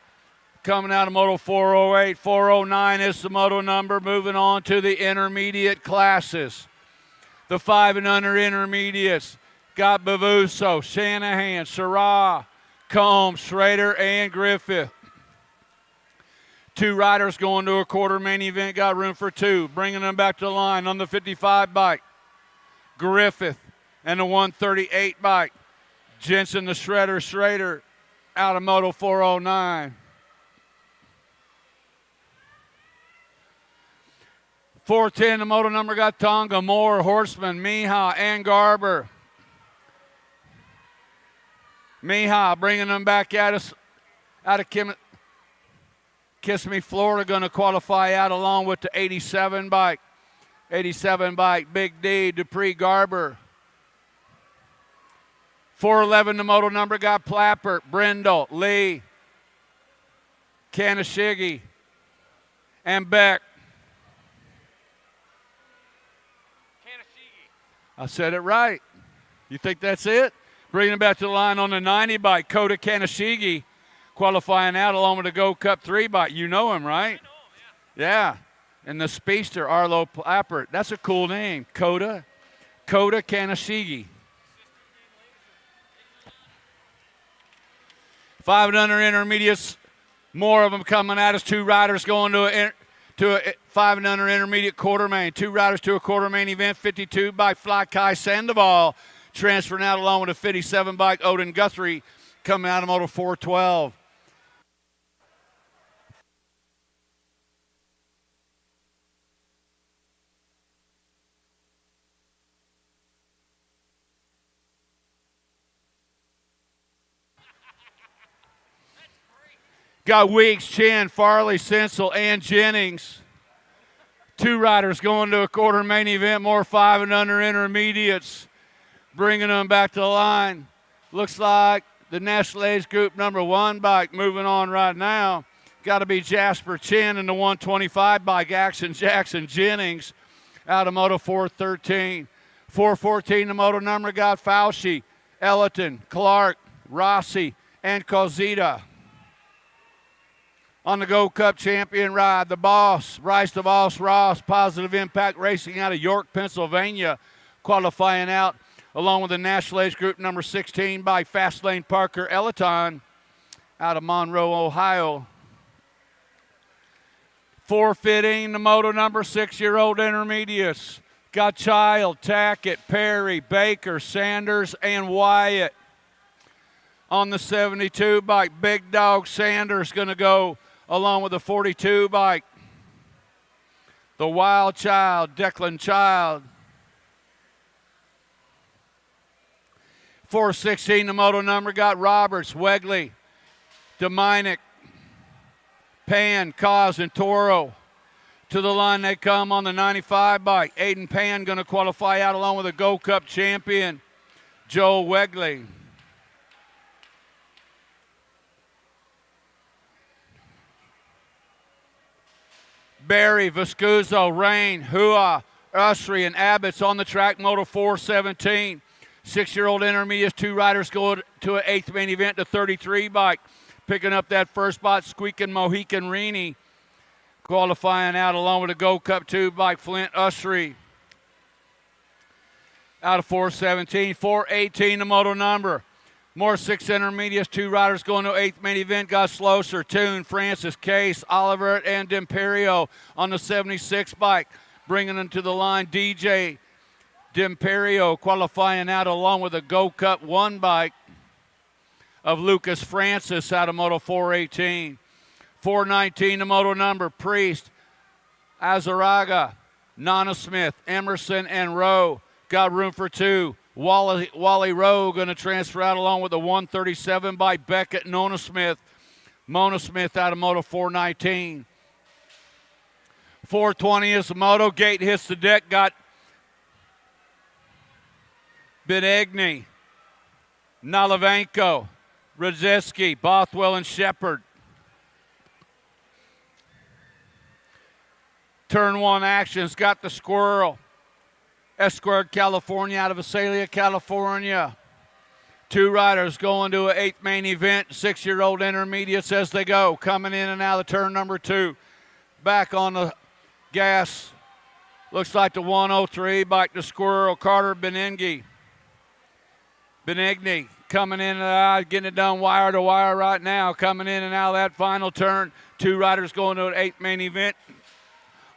Coming out of Moto 408, 409 is the moto number. Moving on to the intermediate classes. The 5 and under intermediates got Bavuso, Shanahan, Sarah, Combs, Schrader, and Griffith. 2 riders going to a quarter main event. Got room for 2. Bringing them back to the line on the 55 bike. Griffith and the 138 bike. Jensen, the Shredder, Schrader out of Moto 409. 410, the moto number got Tonga, Moore, Horseman, Mija, and Garber. Mija bringing them back at us out of Kissimmee, Florida, going to qualify out along with the 87 bike. 87 bike, Big D, Dupree, Garber. 411, the moto number got Plappert, Brindle, Lee, Kanashigi, and Beck. I said it right. You think that's it? Bringing it back to the line on the 90 bike, Kota Kanashigi. Qualifying out along with the Gold Cup 3 bike. You know him, right? Yeah. And the speedster, Arlo Plappert. That's a cool name. Kota Kanashigi. 5 and under intermediates. More of them coming at us. 2 riders going to a 5 and under intermediate quarter main. 2 riders to a quarter main event. 52 by Fly Kai Sandoval. Transferring out along with a 57 bike Odin Guthrie coming out of Moto 412. Got Weeks, Chin, Farley, Sensel, and Jennings. 2 riders going to a quarter main event, more 5 and under intermediates, bringing them back to the line. Looks like the National Age Group number 1 bike moving on right now. Got to be Jasper Chin in the 125 bike, Action Jackson Jennings out of Moto 413. 414, the moto number got Fauci, Ellerton, Clark, Rossi, and Cosita. On the Gold Cup champion ride, the boss, Bryce DeVos Ross, Positive Impact Racing out of York, Pennsylvania, qualifying out along with the National Age Group number 16 by Fastlane Parker Ellerton out of Monroe, Ohio. 415, the moto number 6-year-old intermediates. Got Child, Tackett, Perry, Baker, Sanders, and Wyatt. On the 72 bike, Big Dog Sanders going to go along with the 42 bike. The Wild Child, Declan Child. 416, the moto number got Roberts, Wegley, Dominic, Pan, Cos, and Toro. To the line they come on the 95 bike. Aiden Pan going to qualify out along with the Gold Cup champion, Joe Wegley. Barry, Viscuso, Rain, Hua, Usry, and Abbott's on the track, Moto 417. 6-year-old intermediates, 2 riders go to an 8th main event, the 33 bike. Picking up that first spot, Squeaking Mohican Rini. Qualifying out along with the Gold Cup 2 bike, Flint Usry. Out of 417. 418, the moto number. More 6 intermediates, 2 riders going to 8th main event. Got Slosser, Toon, Francis, Case, Oliver, and D'Imperio on the 76 bike. Bringing them to the line, DJ D'Imperio qualifying out along with the Gold Cup 1 bike of Lucas Francis out of Moto 418. 419, the moto number, Priest, Azaraga, Nana Smith, Emerson, and Rowe. Got room for 2. Wally Rowe going to transfer out along with the 137 by Beckett, Nona Smith. Mona Smith out of Moto 419. 420 is the moto. Gate hits the deck. Got Benegny, Nalavenko, Radzeski, Bothwell, and Shepard. Turn 1 actions. Got the Squirrel. S-Squared California out of Visalia, California. 2 riders going to an 8th main event. 6-year-old intermediates as they go. Coming in and out of turn number 2. Back on the gas. Looks like the 103. Bike to Squirrel. Carter Benigni coming in and out. Getting it done wire to wire right now. Coming in and out of that final turn. 2 riders going to an 8th main event.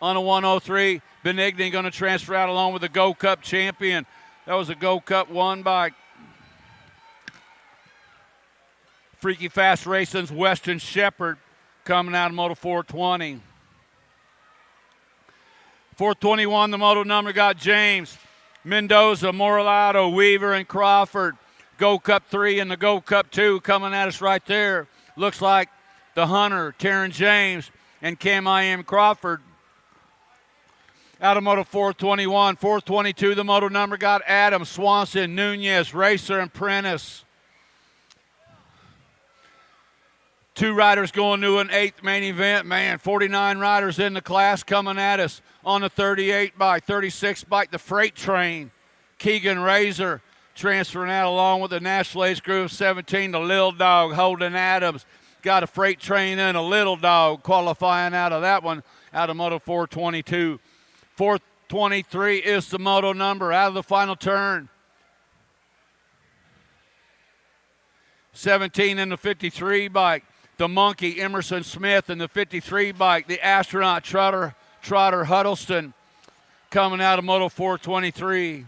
On a 103, Benigni going to transfer out along with the Gold Cup champion. That was a Gold Cup 1 bike. Freaky Fast Racing's Weston Shepard coming out of Moto 420. 421, the moto number got James, Mendoza, Moralato, Weaver, and Crawford. Gold Cup 3 and the Gold Cup 2 coming at us right there. Looks like the Hunter, Taryn James, and Cam I.M. Crawford. Out of Moto 421, 422, the moto number got Adams, Swanson, Nunez, Racer, and Prentice. 2 riders going to an 8th main event. Man, 49 riders in the class coming at us on the 38 bike, 36 bike, the Freight Train. Keegan Razor transferring out along with the National Ace Group 17, the Lil Dog, Holden Adams. got a freight train and a little dog qualifying out of that one, out of Moto 422. 423 is the moto number out of the final turn. 17 in the 53 bike, the Monkey Emerson Smith in the 53 bike, the Astronaut Trotter Huddleston coming out of Moto 423.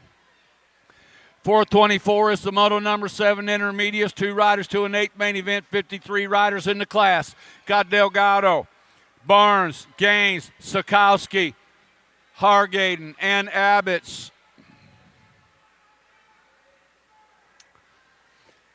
424 is the moto number, 7 intermediates, 2 riders to an 8 main event, 53 riders in the class. Got Delgado, Barnes, Gaines, Sikowski, Hargaden, and Abbots.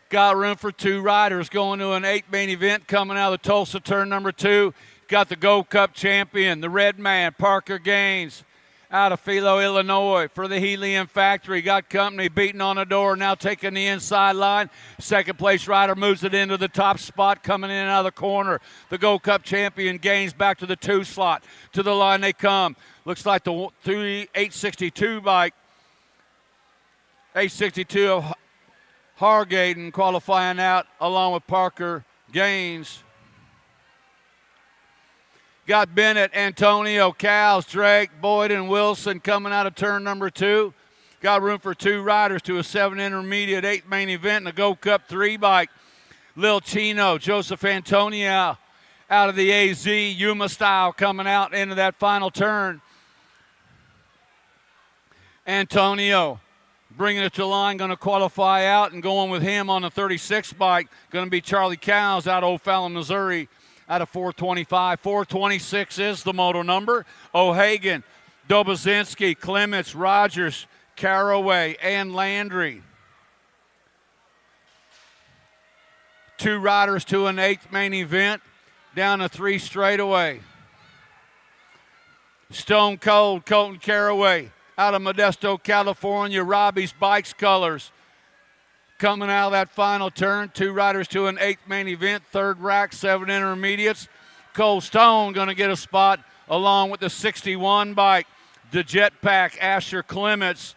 Got room for 2 riders going to an 8 main event coming out of the Tulsa turn number 2. Got the Gold Cup champion, the red man, Parker Gaines, out of Philo, Illinois for the Helium Factory. Got company beating on the door, now taking the inside line. Second place rider moves it into the top spot, coming in out of the corner. The Gold Cup champion Gaines back to the 2 slot. To the line they come. Looks like the 862 bike. 862 of Hargaden qualifying out along with Parker Gaines. Got Bennett, Antonio, Cowles, Drake, Boyd, and Wilson coming out of turn number 2. Got room for 2 riders to a 7 intermediate, 8 main event in the Gold Cup 3 bike. Lil Chino, Joseph Antonio out of the AZ, Yuma style coming out into that final turn. Antonio bringing it to the line, going to qualify out, and going with him on the 36 bike, going to be Charlie Cowles out of O'Fallon, Missouri, out of 425. 426 is the moto number. O'Hagan, Dobozinski, Clements, Rogers, Caraway, and Landry. 2 riders to an 8th main event, down to 3 straightaway. Stone Cold, Colton Caraway, out of Modesto, California, Robbie's Bikes colors. Coming out of that final turn, 2 riders to an 8th main event, 3rd rack, 7 intermediates. Cole Stone going to get a spot along with the 61 bike. The Jetpack, Asher Clements,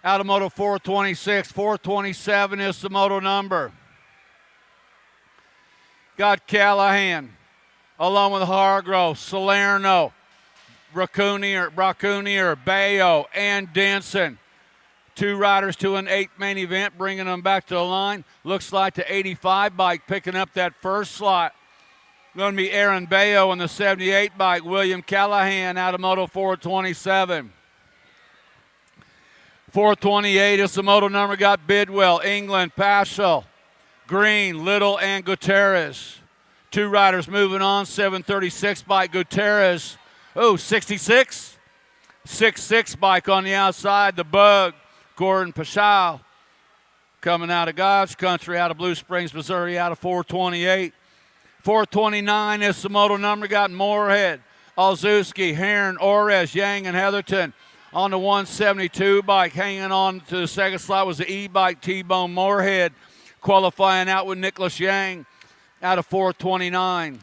out of Moto 426. 427 is the moto number. Got Callahan, along with Hargrove, Salerno, Bracunier, Bayo, and Denson. 2 riders to an 8th main event, bringing them back to the line. Looks like the 85 bike picking up that first slot. Going to be Aaron Bayo in the 78 bike. William Callahan out of Moto 427. 428 is the moto number. Got Bidwell, England, Paschal, Green, Little, and Gutierrez. 2 riders moving on. 736 bike Gutierrez. 66. 6'6 bike on the outside. The Bug, Gordon Paschal, coming out of God's country, out of Blue Springs, Missouri, out of 428. 429 is the moto number. Got Moorhead, Olszewski, Heron, Ores, Yang, and Heatherton on the 172 bike. Hanging on to the second slot was the E-bike, T-Bone Moorhead, qualifying out with Nicholas Yang out of 429.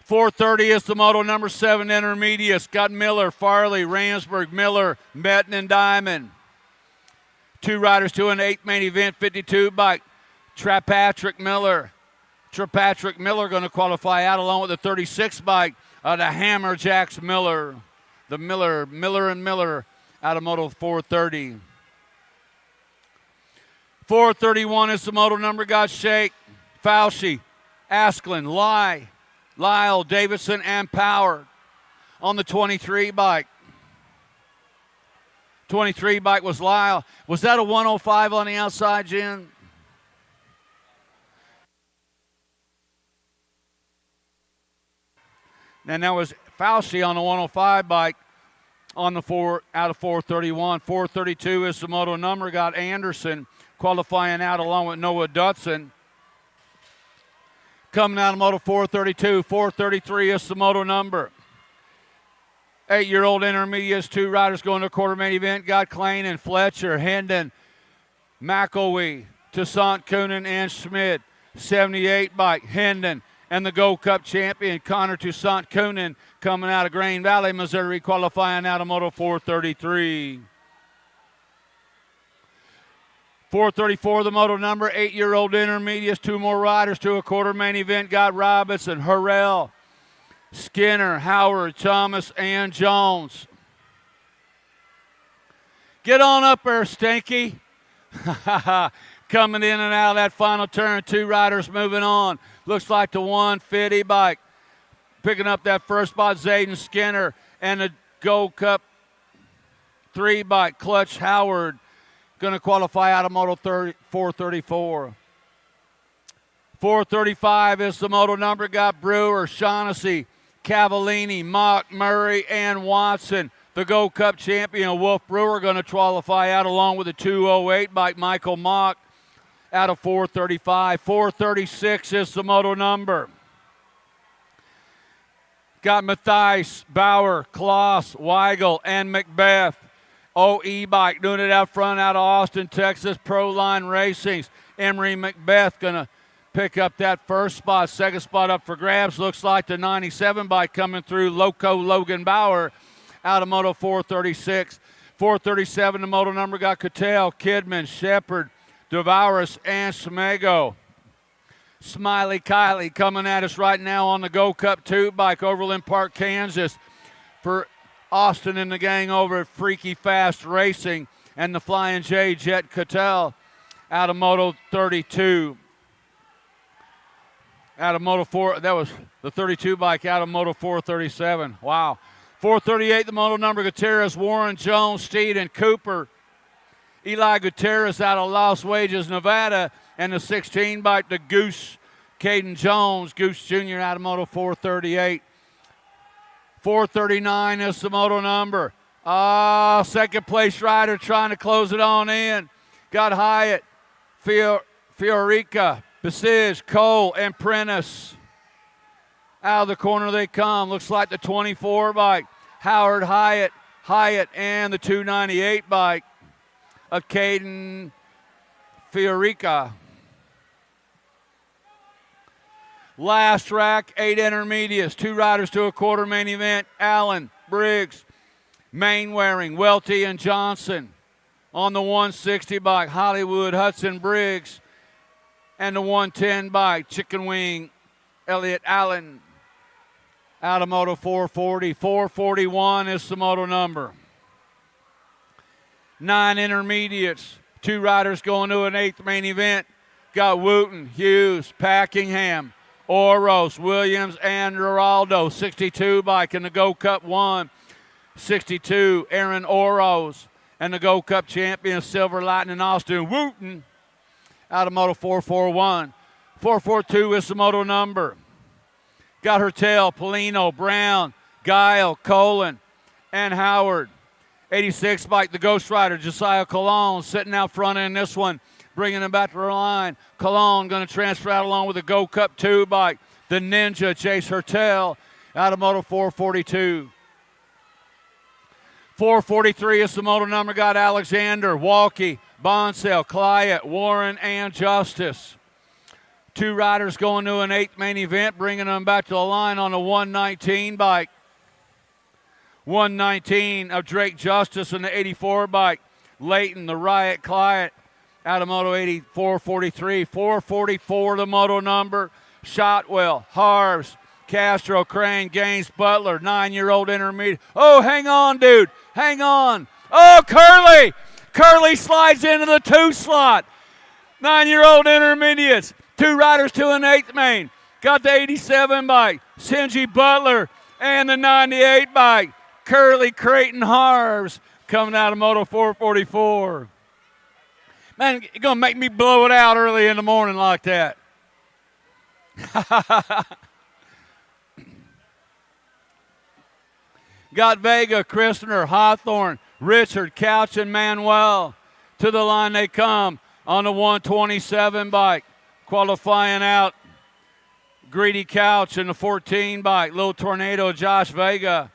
430 is the moto number, 7 intermediates. Got Miller, Farley, Ramsburg, Miller, Metten, and Diamond. 2 riders to an 8th main event, 52 bike. Trepatrick Miller going to qualify out along with the 36 bike. The Hammerjacks Miller. The Miller and Miller out of Moto 430. 431 is the moto number. Got Shake, Fauci, Asklin, Lyle, Davidson, and Power on the 23 bike. 23 bike was Lyle. Was that a 105 on the outside, Jen? And that was Fauci on the 105 bike on the 4 out of 431. 432 is the moto number. Got Anderson qualifying out along with Noah Dutson. Coming out of Moto 432, 433 is the moto number. 8-year-old intermediates, 2 riders going to a quarter main event. Got Klein and Fletcher, Hendon, McElwee, Toussaint, Coonan, and Schmidt. 78 bike, Hendon, and the Gold Cup champion, Connor Toussaint Coonan, coming out of Grain Valley, Missouri, qualifying out of Moto 433. 434, the moto number, 8-year-old intermediates, 2 more riders to a quarter main event. Got Robinson, Harrell, Skinner, Howard, Thomas, and Jones. Get on up there, Stinky. Coming in and out of that final turn, 2 riders moving on. Looks like the 150 bike. Picking up that first spot, Zayden Skinner, and the Gold Cup 3 bike, Clutch Howard, going to qualify out of Moto 434. 435 is the moto number. Got Brewer, Shaughnessy, Cavallini, Mock, Murray, and Watson. The Gold Cup champion, Wolf Brewer, going to qualify out along with the 208 bike, Michael Mock, out of 435. 436 is the moto number. Got Mathias, Bauer, Kloss, Weigel, and Macbeth. OE bike doing it out front out of Austin, Texas. Proline Racing's Emery Macbeth going to pick up that first spot. Second spot up for grabs. Looks like the 97 bike coming through. Loco Logan Bauer out of Moto 436. 437, the moto number got Cattell, Kidman, Shepard, Devourus, and Smego. Smiley Kylie coming at us right now on the Gold Cup 2 bike, Overland Park, Kansas. For Austin and the gang over at Freaky Fast Racing, and the Flying J, Jet Cattell, out of Moto 32. Out of Moto 4, that was the 32 bike out of Moto 437. Wow. 438, the moto number, Gutierrez, Warren, Jones, Steed, and Cooper. Eli Gutierrez out of Las Vegas, Nevada, and the 16 bike, the Goose, Caden Jones, Goose Jr. out of Moto 438. 439 is the moto number. Second place rider trying to close it on in. Got Hyatt, Fiorica, Besige, Cole, and Prentice. Out of the corner they come. Looks like the 24 bike, Howard, Hyatt, and the 298 bike of Caden Fiorica. Last rack, 8 intermediates, 2 riders to a quarter main event. Allen, Briggs, Mainwaring, Welty, and Johnson. On the 160 bike, Hollywood, Hudson, Briggs, and the 110 bike, Chicken Wing, Elliott Allen. Out of Moto 440. 441 is the moto number. 9 intermediates, 2 riders going to an 8th main event. Got Wooten, Hughes, Packingham, Oros, Williams, and Geraldo. 62 bike in the Gold Cup 1. 62, Aaron Oros, and the Gold Cup champion, Silver Lightning Austin Wooten, out of Moto 441. 442 is the moto number. Got Hertel, Polino, Brown, Guile, Colin, and Howard. 86 bike, the Ghost Rider, Josiah Colon, sitting out front in this one, bringing him back to the line. Colon going to transfer out along with the Gold Cup 2 bike, the Ninja, Chase Hertel, out of Moto 442. 443 is the moto number. Got Alexander, Walkie, Bonsell, Clyett, Warren, and Justice. 2 riders going to an 8th main event, bringing them back to the line on the 119 bike. 119 of Drake Justice and the 84 bike. Leighton, the Riot, Clyett, out of Moto 443. 444, the moto number. Shotwell, Harves, Castro, Crane, Gaines, Butler, 9-year-old intermediate. Oh, hang on, dude. Hang on. Oh, Curley. Curley slides into the 2 slot. 9-year-old intermediates. 2 riders to an 8th main. Got the 87 bike. Sinji Butler and the 98 bike. Curley, Creighton, Harves coming out of Moto 444. Man, you're going to make me blow it out early in the morning like that. Got Vega, Christner, Hawthorne, Richard, Couch, and Manuel. To the line they come on the 127 bike. Qualifying out, Greedy Couch and the 14 bike. Little Tornado, Josh Vega.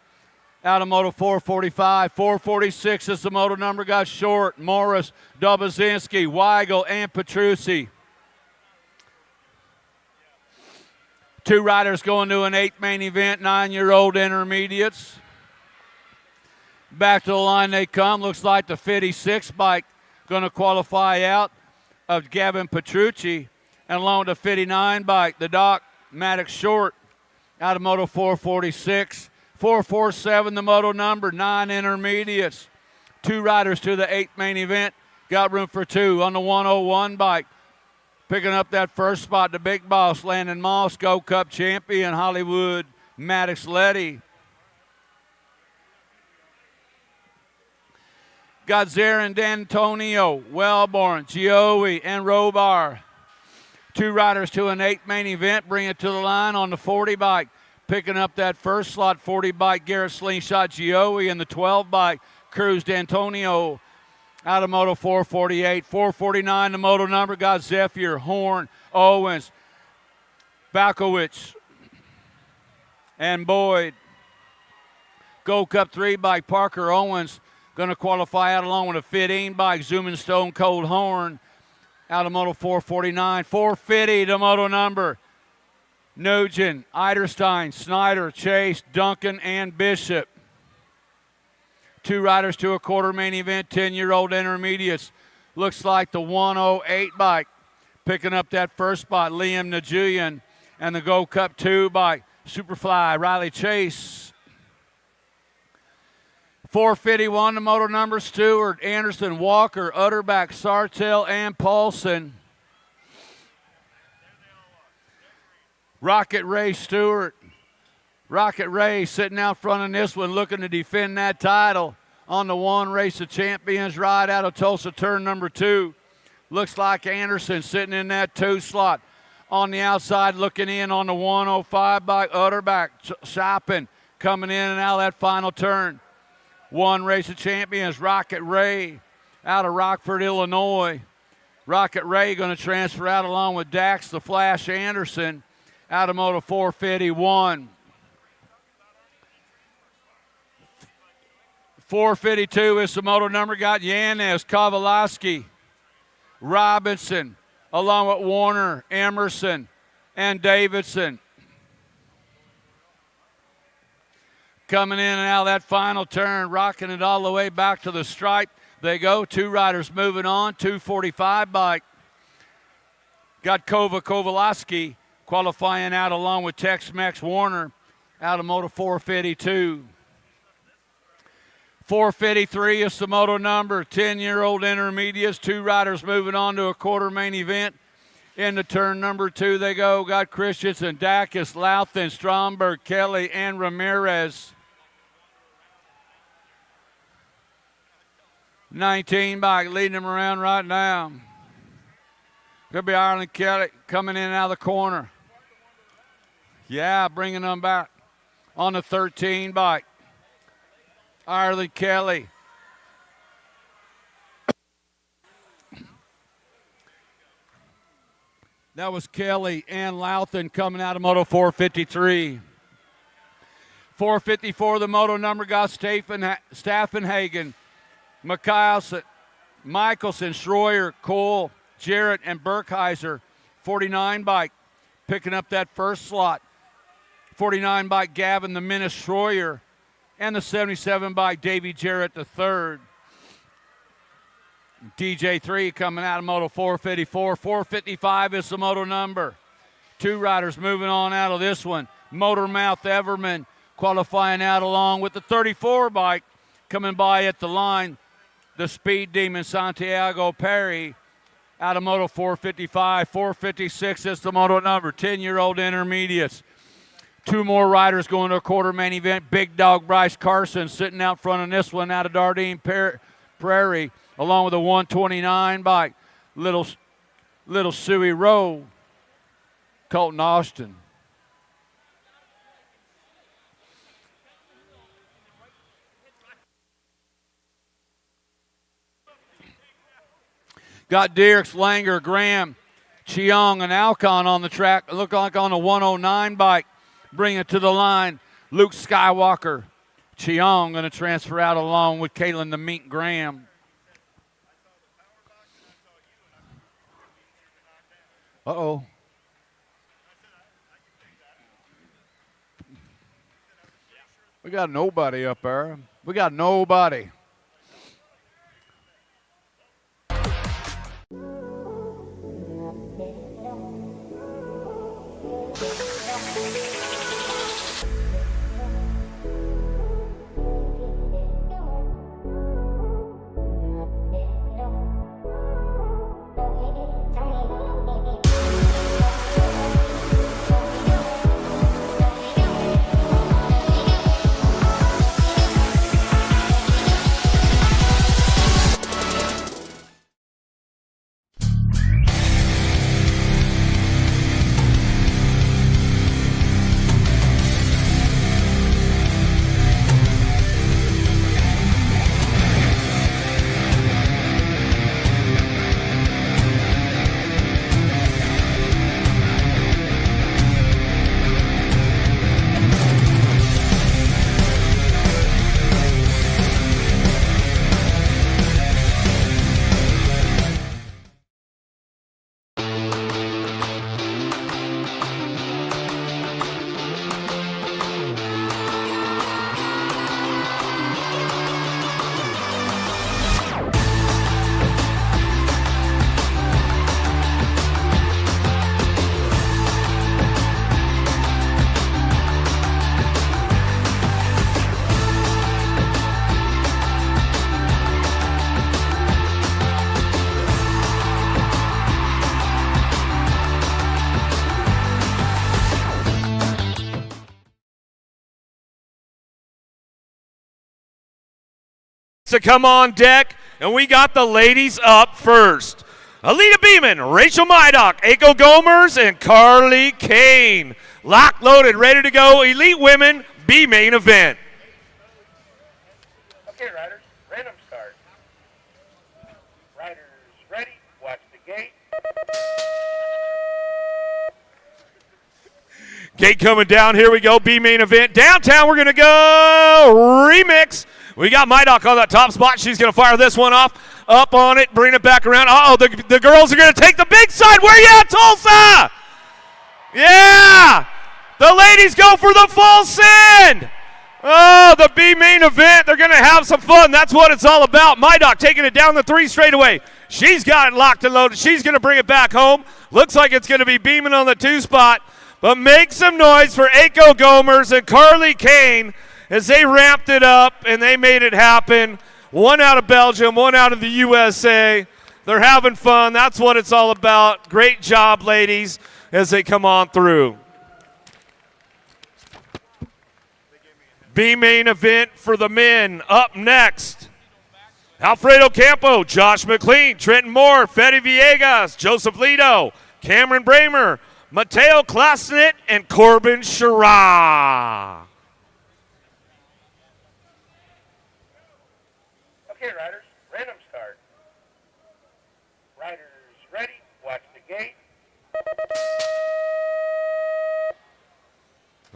Out of Moto 445. 446 is the moto number. Got Short, Morris, Dobozinski, Weigel, and Petrucci. 2 riders going to an 8th main event, 9-year-old intermediates. Back to the line they come. Looks like the 56 bike going to qualify out. of Gavin Petrucci, and along with the 59 bike, the Doc Maddox Short out of Moto 446. 447, the moto number, 9 intermediates. 2 riders to the 8th main event. Got room for 2 on the 101 bike. Picking up that first spot, the big boss, Landon Moss, Gold Cup champion, Hollywood Maddox Letty. Got Zarin D'Antonio, Wellborn, Giovi, and Robar. 2 riders to an 8th main event. Bring it to the line on the 40 bike. Picking up that first slot, 40 bike, Garrett Slingshot Giovi, and the 12 bike, Cruz D'Antonio out of Moto 448. 449, the moto number, got Zephyr, Horn, Owens, Bakowicz, and Boyd. Gold Cup 3 bike, Parker Owens, going to qualify out along with a 15 bike, Zooming Stone Cold Horn out of Moto 449. 450, the moto number, Nugent, Eiderstein, Snyder, Chase, Duncan, and Bishop. 2 riders to a quarter main event, 10-year-old intermediates. Looks like the 108 bike picking up that first spot, Liam Najulian, and the Gold Cup 2 bike, Superfly, Riley Chase. 451, the moto number, Stewart, Anderson, Walker, Utterback, Sartell, and Paulson. Rocket Ray Stewart. Rocket Ray sitting out front in this one, looking to defend that title on the one race of champions ride out of Tulsa, turn number 2. Looks like Anderson sitting in that 2 slot. On the outside, looking in on the 105 by Utterback, shopping, coming in and out of that final turn. One race of champions, Rocket Ray out of Rockford, Illinois. Rocket Ray going to transfer out along with Dax the Flash Anderson out of Moto 451. 452 is the moto number. Got Yanez, Kowalski, Robinson, along with Warner, Emerson, and Davidson. Coming in and out of that final turn, rocking it all the way back to the stripe. They go. 2 riders moving on. 245 bike. Got Kowalski qualifying out along with Tex-Mex Warner out of Moto 452. 453 is the moto number. 10-year-old intermediates. 2 riders moving on to a quarter main event. Into turn number 2 they go. Got Christensen, Dacus, Louthan, Stromberg, Kelly, and Ramirez. 19 bike leading them around right now. Could be Ireland Kelly coming in and out of the corner. Yeah, bringing them back on the 13 bike. Ireland Kelly. That was Kelly and Louthan coming out of Moto 453. 454, the moto number, got Staffenhagen, Michelson, Schroyer, Cole, Jarrett, and Berkheiser. 49 bike picking up that first slot. 49 bike Gavin the Menace Schroyer, and the 77 bike Davey Jarrett the third. DJ3 coming out of Moto 454. 455 is the moto number. 2 riders moving on out of this one. Motormouth Everman qualifying out along with the 34 bike coming by at the line. The Speed Demon Santiago Perry out of Moto 455. 456 is the moto number. 10-year-old intermediates. 2 more riders going to a quarter main event. Big Dog Bryce Carson sitting out front on this one out of Dardenne Prairie, along with a 129 bike. Little Suey Rowe, Colton Austin. Got Dierks, Langer, Graham, Cheong, and Alcon on the track. Look like on a 109 bike. Bring it to the line. Luke Skywalker. Cheong going to transfer out along with Caitlin the Meat Graham. Uh-oh. We got nobody up there. We got nobody. to come on deck, and we got the ladies up first. Alita Beeman, Rachel Mydock, Aiko Gomers, and Carly Kane. Locked, loaded, ready to go. Elite Women B main event. Okay, riders, random start. Riders ready, watch the gate. Gate coming down. Here we go. B main event. Downtown, we're going to go remix. We got Mydock on that top spot. She's going to fire this one off. Up on it. Bring it back around. Uh-oh, the girls are going to take the big side. Where you at, Tulsa? Yeah. The ladies go for the full send. Oh, the B main event. They're going to have some fun. That's what it's all about. Mydock taking it down the 3 straightaway. She's got it locked and loaded. She's going to bring it back home. Looks like it's going to be Beeman on the 2 spot. But make some noise for Aiko Gomers and Carly Kane as they ramped it up and they made it happen. One out of Belgium, one out of the USA. They're having fun. That's what it's all about. Great job, ladies, as they come on through. B main event for the men. Up next, Alfredo Campo, Josh McLean, Trenton Moore, Fede Villegas, Joseph Lido, Cameron Bramer, Mateo Klasnit, and Corbin Shara. Okay, riders, random start. Riders ready, watch the gate.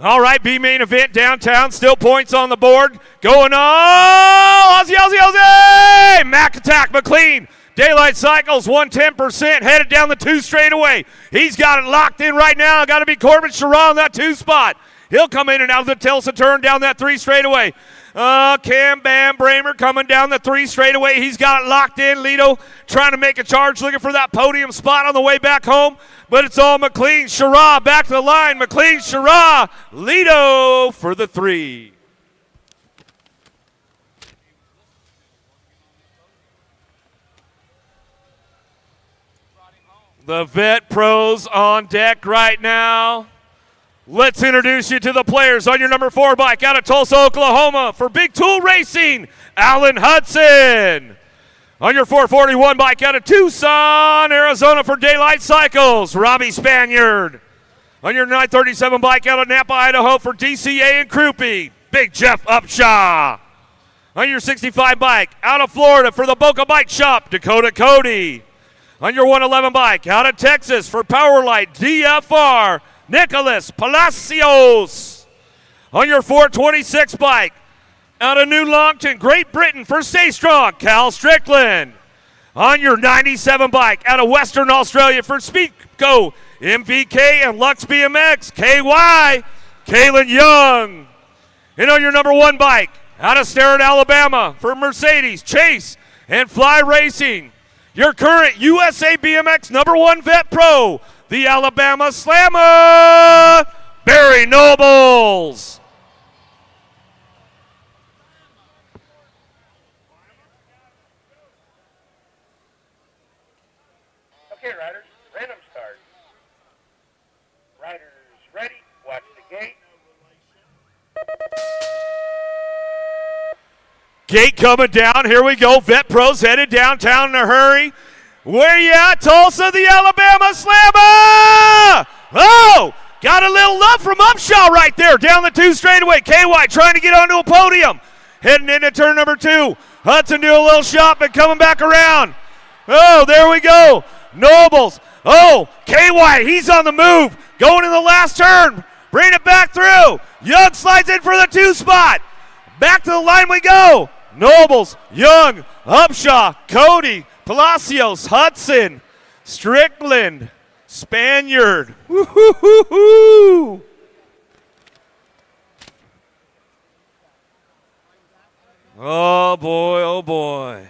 All right, B main event downtown. Still points on the board. Going on. Aussie, Aussie, Aussie. Mac attack, McLean. Daylight Cycles, 110%, headed down the 2 straightaway. He's got it locked in right now. Got to be Corbin Shara on that 2 spot. He'll come in and out of the Tulsa turn down that 3 straightaway. Cam Bam Bramer coming down the 3 straightaway. He's got it locked in. Lido trying to make a charge, looking for that podium spot on the way back home. But it's all McLean. Shara back to the line. McLean, Shara, Lido for the 3. The vet pros on deck right now. Let's introduce you to the players. On your number 4 bike out of Tulsa, Oklahoma for Big Tool Racing, Alan Hudson. On your 441 bike out of Tucson, Arizona for Daylight Cycles, Robbie Spaniard. On your 937 bike out of Napa, Idaho for DCA and Crouppy, Big Jeff Upshaw. On your 65 bike out of Florida for the Boca Bike Shop, Dakota Cody. On your 111 bike out of Texas for Powerlight DFR, Nicholas Palacios. On your 426 bike out of New Longton, Great Britain for Stay Strong, Cal Strickland. On your 97 bike out of Western Australia for Speedco, MVK and Lux BMX, KY, Kaylin Young. And on your number 1 bike out of Starrett, Alabama for Mercedes, Chase, and Fly Racing, your current USA BMX number 1 vet pro, the Alabama Slammer, Barry Nobles. Okay, riders, random start. Riders ready, watch the gate. Gate coming down. Here we go. Vet pros headed downtown in a hurry. Where you at, Tulsa? The Alabama Slammer! Oh! Got a little love from Upshaw right there. Down the 2 straightaway. KY trying to get onto a podium. Heading into turn number 2. Hudson do a little shop and coming back around. Oh, there we go. Nobles. Oh, KY, he's on the move. Going in the last turn. Bring it back through. Young slides in for the 2 spot. Back to the line we go. Nobles, Young, Upshaw, Cody, Palacios, Hudson, Strickland, Spaniard. Woo-hoo-hoo-hoo. Oh, boy, oh, boy.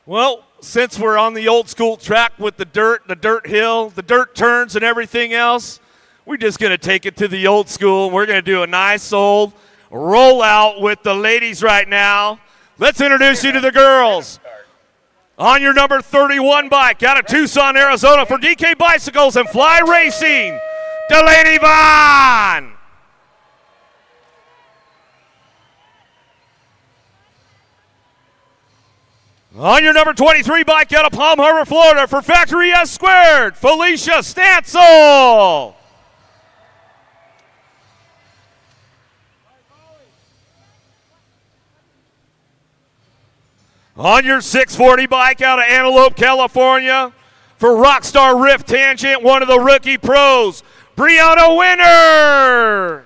Well, since we're on the old school track with the dirt hill, the dirt turns and everything else, we're just going to take it to the old school. We're going to do a nice old rollout with the ladies right now. Let's introduce you to the girls. On your number 31 bike out of Tucson, Arizona for DK Bicycles and Fly Racing, Delaney Vaughn. On your number 23 bike out of Palm Harbor, Florida for Factory S Squared, Felicia Stansel. On your 640 bike out of Antelope, California for Rockstar Rift Tangent, one of the rookie pros, Brianna Winner.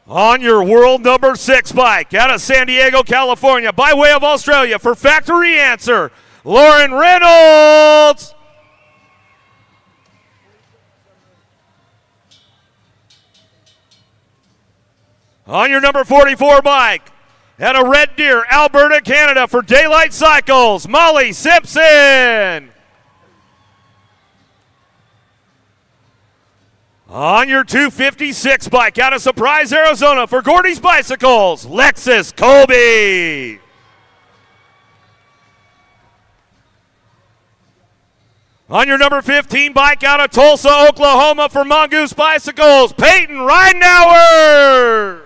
On your world number 6 bike out of San Diego, California, by way of Australia for Factory Answer, Lauren Reynolds. On your number 44 bike out of Red Deer, Alberta, Canada for Daylight Cycles, Molly Simpson. On your 256 bike out of Surprise, Arizona for Gordy's Bicycles, Lexus Colby. On your number 15 bike out of Tulsa, Oklahoma for Mongoose Bicycles, Peyton Ridenour.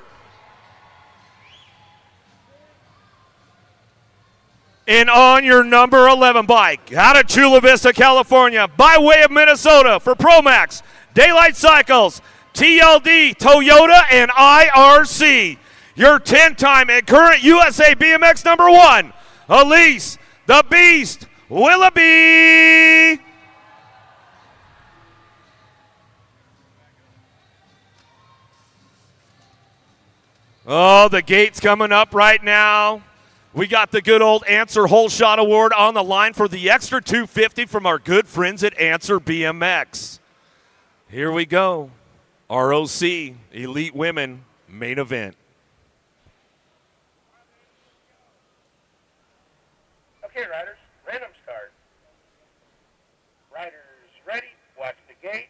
And on your number 11 bike out of Chula Vista, California, by way of Minnesota for Promax, Daylight Cycles, TLD, Toyota, and IRC. Your 10-time and current USA BMX number 1, Elise the Beast Willoughby. Oh, the gate's coming up right now. We got the good old Answer Whole Shot Award on the line for the extra $250 from our good friends at Answer BMX. Here we go. ROC, Elite Women, main event. Okay, riders, random start. Riders ready, watch the gate.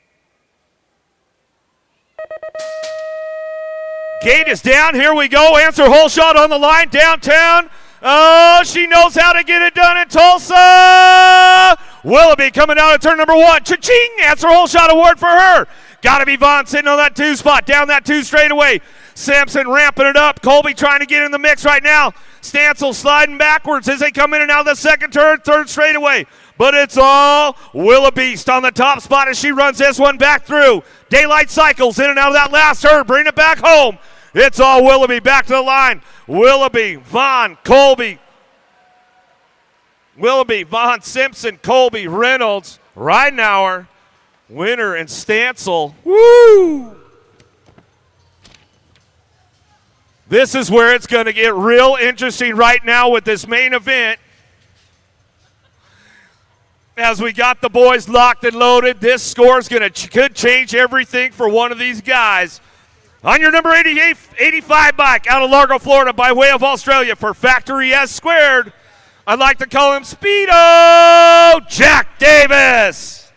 Gate is down. Here we go. Answer Whole Shot on the line downtown. Oh, she knows how to get it done in Tulsa. Willoughby coming out of turn number 1. Cha-ching! Answer Whole Shot Award for her. Got to be Vaughn sitting on that 2 spot. Down that 2 straightaway. Sampson ramping it up. Colby trying to get in the mix right now. Stansel sliding backwards as they come in and out of the second turn, 3rd straightaway. But it's all Willoughby on the top spot as she runs this one back through. Daylight Cycles in and out of that last turn. Bring it back home. It's all Willoughby back to the line. Willoughby, Vaughn, Colby. Willoughby, Vaughn, Simpson, Colby, Reynolds, Ridenour, Winner, and Stansel. Woo! This is where it's going to get real interesting right now with this main event. As we got the boys locked and loaded, this score is could change everything for one of these guys. On your number 85 bike out of Largo, Florida, by way of Australia for Factory S Squared, I'd like to call him Speedo Jack Davis.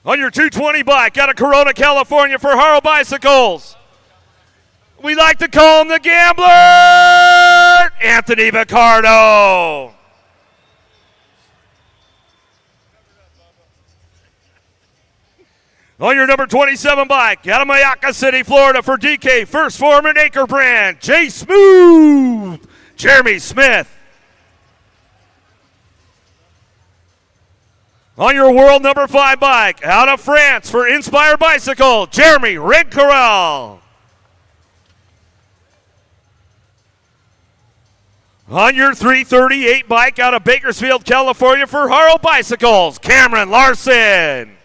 On your 220 bike out of Corona, California for Haro Bicycles, we like to call him the Gambler, Anthony Vicardo. On your number 27 bike, out of Mayaca City, Florida, for DK First Form and Acre Brand, J Smooth, Jeremy Smith. On your world number 5 bike, out of France, for Inspire Bicycle, Jeremy Redcorel. On your 338 bike, out of Bakersfield, California, for Haro Bicycles, Cameron Larson.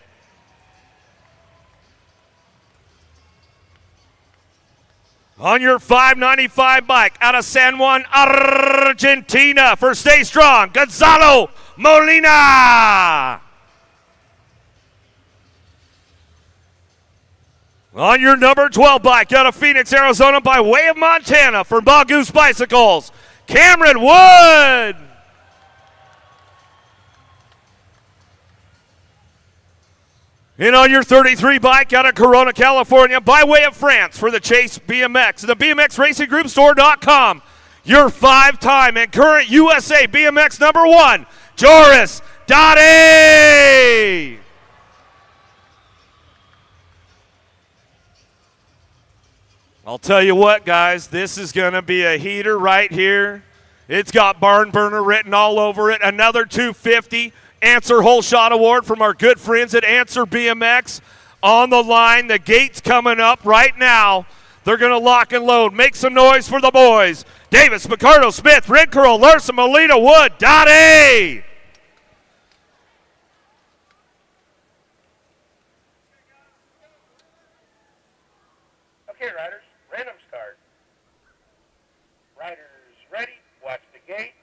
On your 595 bike out of San Juan, Argentina for Stay Strong, Gonzalo Molina. On your number 12 bike out of Phoenix, Arizona by way of Montana for Mongoose Bicycles, Cameron Wood. And on your 33 bike out of Corona, California, by way of France for the Chase BMX, the BMXRacingGroupStore.com, your 5-time and current USA BMX number 1, Joris Dottie. I'll tell you what, guys, this is going to be a heater right here. It's got Barn Burner written all over it. Another 250 Answer Whole Shot Award from our good friends at Answer BMX on the line. The gate's coming up right now. They're going to lock and load. Make some noise for the boys. Davis, Picardo, Smith, Ridcurl, Larson, Molina, Wood, Dottie. Okay, riders, random start. Riders ready, watch the gate.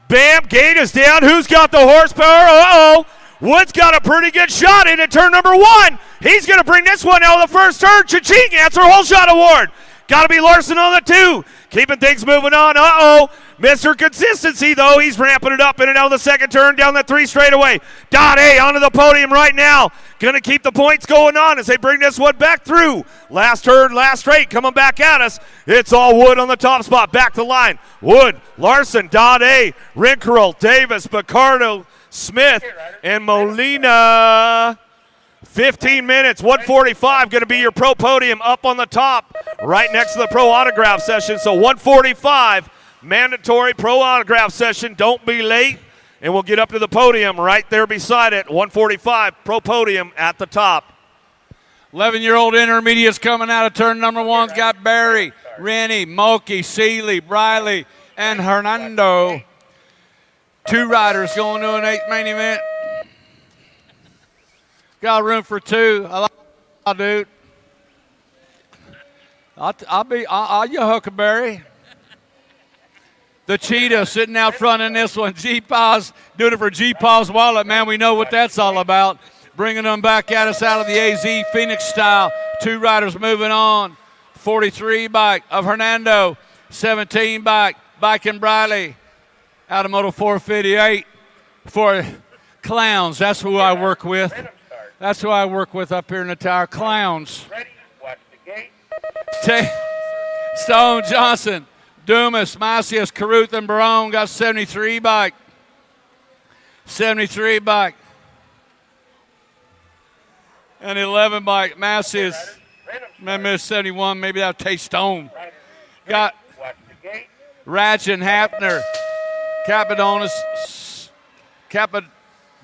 Bam, gate is down. Who's got the horsepower? Uh-oh. Wood's got a pretty good shot into turn number 1. He's going to bring this one out of the first turn. Cha-ching, Answer Whole Shot Award. Got to be Larson on the 2. Keeping things moving on. Uh-oh. Mr. Consistency, though. He's ramping it up in and out of the second turn, down the 3 straightaway. Dottie onto the podium right now. Going to keep the points going on as they bring this one back through. Last turn, last straight, coming back at us. It's all Wood on the top spot. Back to line. Wood, Larson, Dottie, Rinkerl, Davis, Picardo, Smith, and Molina. 15 minutes, 145, going to be your pro podium up on the top, right next to the pro autograph session. So 145, mandatory pro autograph session. Don't be late, and we'll get up to the podium right there beside it. 145, pro podium at the top. 11-year-old intermediates coming out of turn number 1's got Barry, Rennie, Mulkey, Seeley, Briley, and Hernando. 2 riders going to an 8th main event. Got room for 2. I like dude. I'll you Huckleberry. The Cheetah sitting out front in this one. G-Paw's doing it for G-Paw's wallet, man. We know what that's all about. Bringing them back at us out of the AZ Phoenix style. 2 riders moving on. 43 bike of Hernando. 17 bike and Briley. Out of Moto 458 for Clowns. That's who I work with. That's who I work with up here in the tower. Clowns. Ready, watch the gate. Stone, Johnson, Dumas, Macias, Caruth, and Barone got 73 bike. 73 bike. And 11 bike. Macias. Maybe 71. Maybe that'll take Stone. Got Ratchet, Hafner,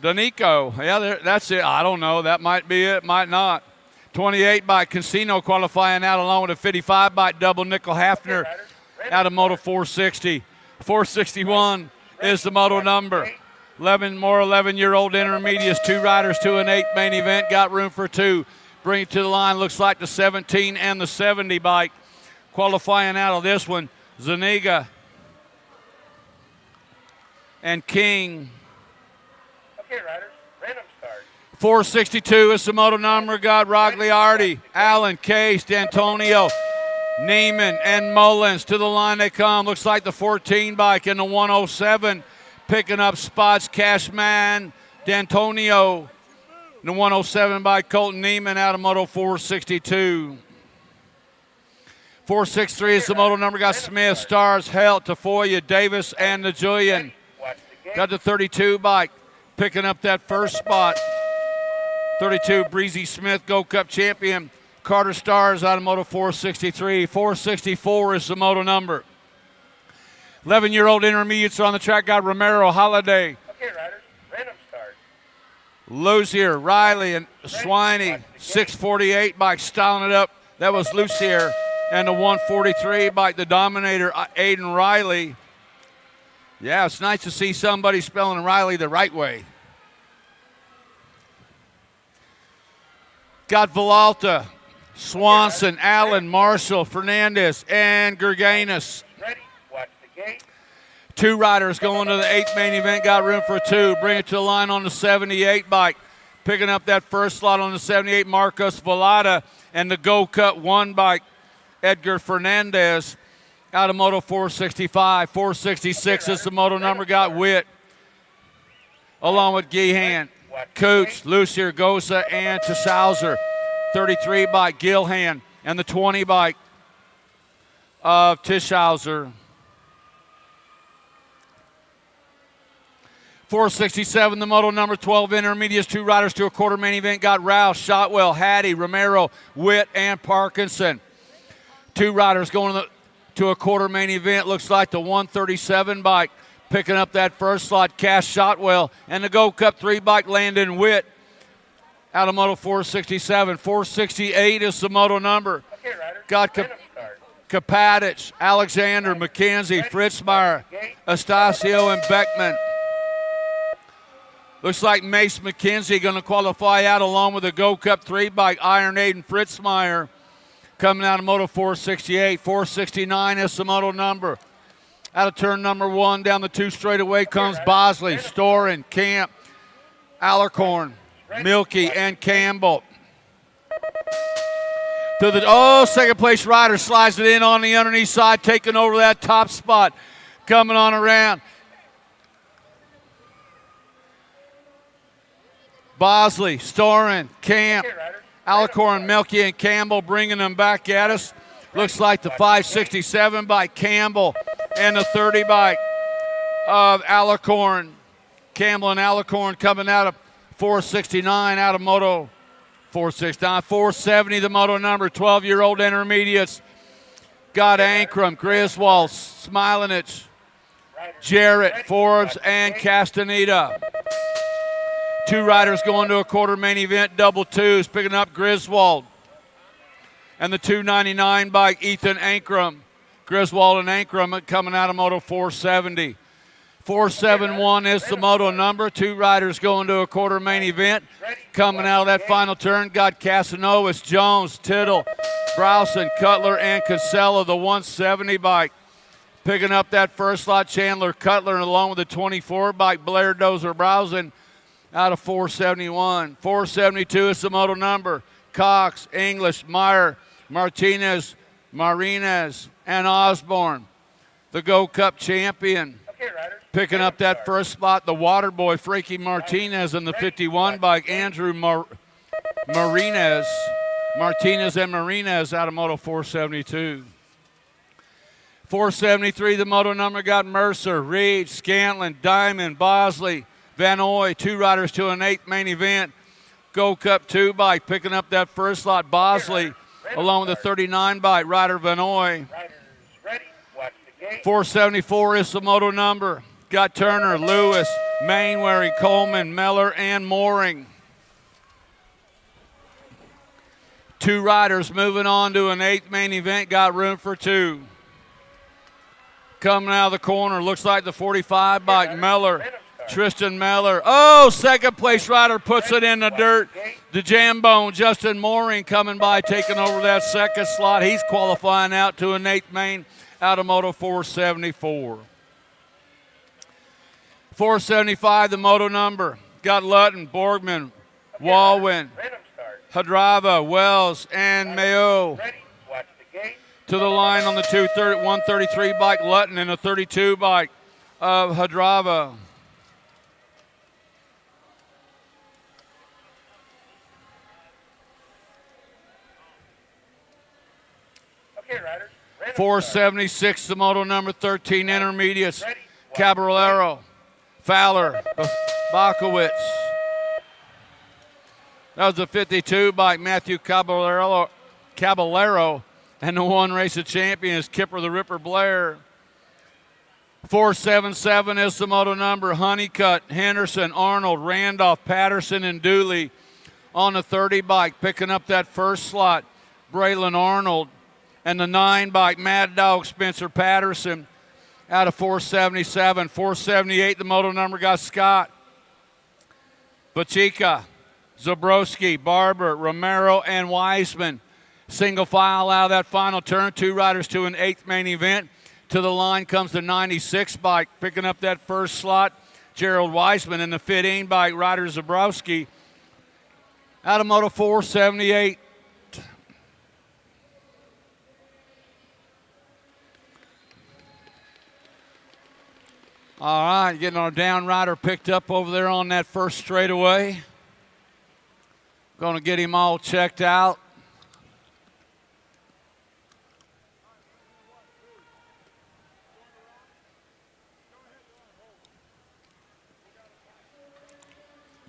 Donico, yeah, that's it. I don't know. That might be it, might not. 28 by Casino qualifying out along with a 55 by double nickel Hafner out of Moto 460. 461 is the Moto number. 11-year-old intermediates, 2 riders to an 8th main event. Got room for 2. Bring it to the line. Looks like the 17 and the 70 bike. Qualifying out of this one, Zuniga and King. Okay, riders, random start. 462 is the Moto number. Got Rogliardi, Allen, Case, D'Antonio, Neiman, and Mullins. To the line they come. Looks like the 14 bike in the 107. Picking up spots, Cashman, D'Antonio. The 107 by Colton Neiman out of Moto 462. 463 is the Moto number. Got Smith, Stars, Helt, Tafoya, Davis, and the Julian. Got the 32 bike. Picking up that first spot. 32, Breezy Smith, Gold Cup champion. Carter Stars out of Moto 463. 464 is the Moto number. 11-year-old intermediates are on the track. Got Romero, Holiday. Okay, riders, random start. Lucier, Riley, and Swiney. 648 bike styling it up. That was Lucier. And the 143 bike, the Dominator, Aiden Riley. Yeah, it's nice to see somebody spelling Riley the right way. Got Villalta, Swanson, Allen, Marshall, Fernandez, and Gerganis. Ready, watch the gate. 2 riders going to the 8th main event. Got room for 2. Bring it to the line on the 78 bike. Picking up that first slot on the 78, Marcos Villada, and the Gold Cup 1 bike, Edgar Fernandez. Out of Moto 465. 466 is the Moto number. Got Witt. Along with Gehan, Coots, Lucier, Gosa, and Tessauser. 33 bike, Gilhan. And the 20 bike of Tischhauser. 467, the moto number 12 intermediates, 2 riders to a quarter main event. Got Rouse, Shotwell, Hattie, Romero, Witt, and Parkinson. 2 riders going to a quarter main event. Looks like the 137 bike picking up that first slot, Cash Shotwell, and the Gold Cup 3 bike, Landon Witt, out of moto 467. 468 is the moto number. Okay, riders. Got Random start. Kapadich, Alexander, McKenzie, Fritzmeyer, Estacio, and Beckman. Looks like Mace McKenzie going to qualify out along with the Gold Cup 3 bike, Iron Aiden Fritzmeyer, coming out of moto 468. 469 is the moto number. Out of turn number 1, down the 2 straightaway comes Bosley, Storin, Camp, Alarcorn, Milky, and Campbell. To the second place rider slides it in on the underneath side, taking over that top spot, coming on around. Bosley, Storin, Camp, Alarcorn, Milky, and Campbell bringing them back at us. Looks like the 567 by Campbell and the 30 bike of Alarcorn. Campbell and Alarcorn coming out of 469 out of moto 469. 470 the moto number, 12-year-old intermediates. Got Ankrum, Griswold, Smilinich, Jarrett, Forbes, and Castaneda. 2 riders going to a quarter main event, double twos, picking up Griswold. And the 299 bike, Ethan Ankrum. Griswold and Ankrum coming out of moto 470. 471 is the moto number. 2 riders going to a quarter main event. Coming out of that final turn, got Casanovas, Jones, Tittle, Browson, Cutler, and Casella, the 170 bike. Picking up that first slot, Chandler Cutler, along with the 24 bike, Blair Dozer Browson, out of 471. 472 is the moto number. Cox, English, Meyer, Martinez, Marinez, and Osborne, the Gold Cup champion. Picking up that first spot, the water boy, Frankie Martinez, and the 51 bike, Andrew Martinez and Marinez out of moto 472. 473, the moto number got Mercer, Reed, Scantlin, Diamond, Bosley, Van Oy, 2 riders to an 8th main event. Gold Cup 2 bike picking up that first slot, Bosley, along with the 39 bike, Ryder Van Oy. 474 is the moto number. Got Turner, Lewis, Mainwaring, Coleman, Meller, and Mooring. 2 riders moving on to an 8th main event. Got room for 2. Coming out of the corner, looks like the 45 bike, Meller, Tristan Meller. Oh, second place rider puts it in the dirt. The Jambone, Justin Mooring, coming by, taking over that second slot. He's qualifying out to an 8th main out of moto 474. 475, the moto number. Got Lutton, Borgman, Walwyn, Hadrava, Wells, and Mayo. To the line on the 133 bike, Lutton, and a 32 bike of Hadrava. Okay, riders. 476, the moto number 13 intermediates. Caballero, Fowler, Bakowitz. That was the 52 by Matthew Caballero, and the 1 race of champion is Kipper the Ripper Blair. 477 is the moto number. Honeycutt, Henderson, Arnold, Randolph, Patterson, and Dooley on the 30 bike, picking up that first slot. Braylon Arnold. And the 9 bike, Mad Dog, Spencer Patterson, out of 477. 478, the moto number got Scott, Pachica, Zabrowski, Barber, Romero, and Wiseman. Single file out of that final turn. 2 riders to an 8th main event. To the line comes the 96 bike, picking up that first slot, Gerald Wiseman, and the 15 bike, Ryder Zabrowski, out of moto 478. All right, getting our down rider picked up over there on that first straightaway. Going to get him all checked out.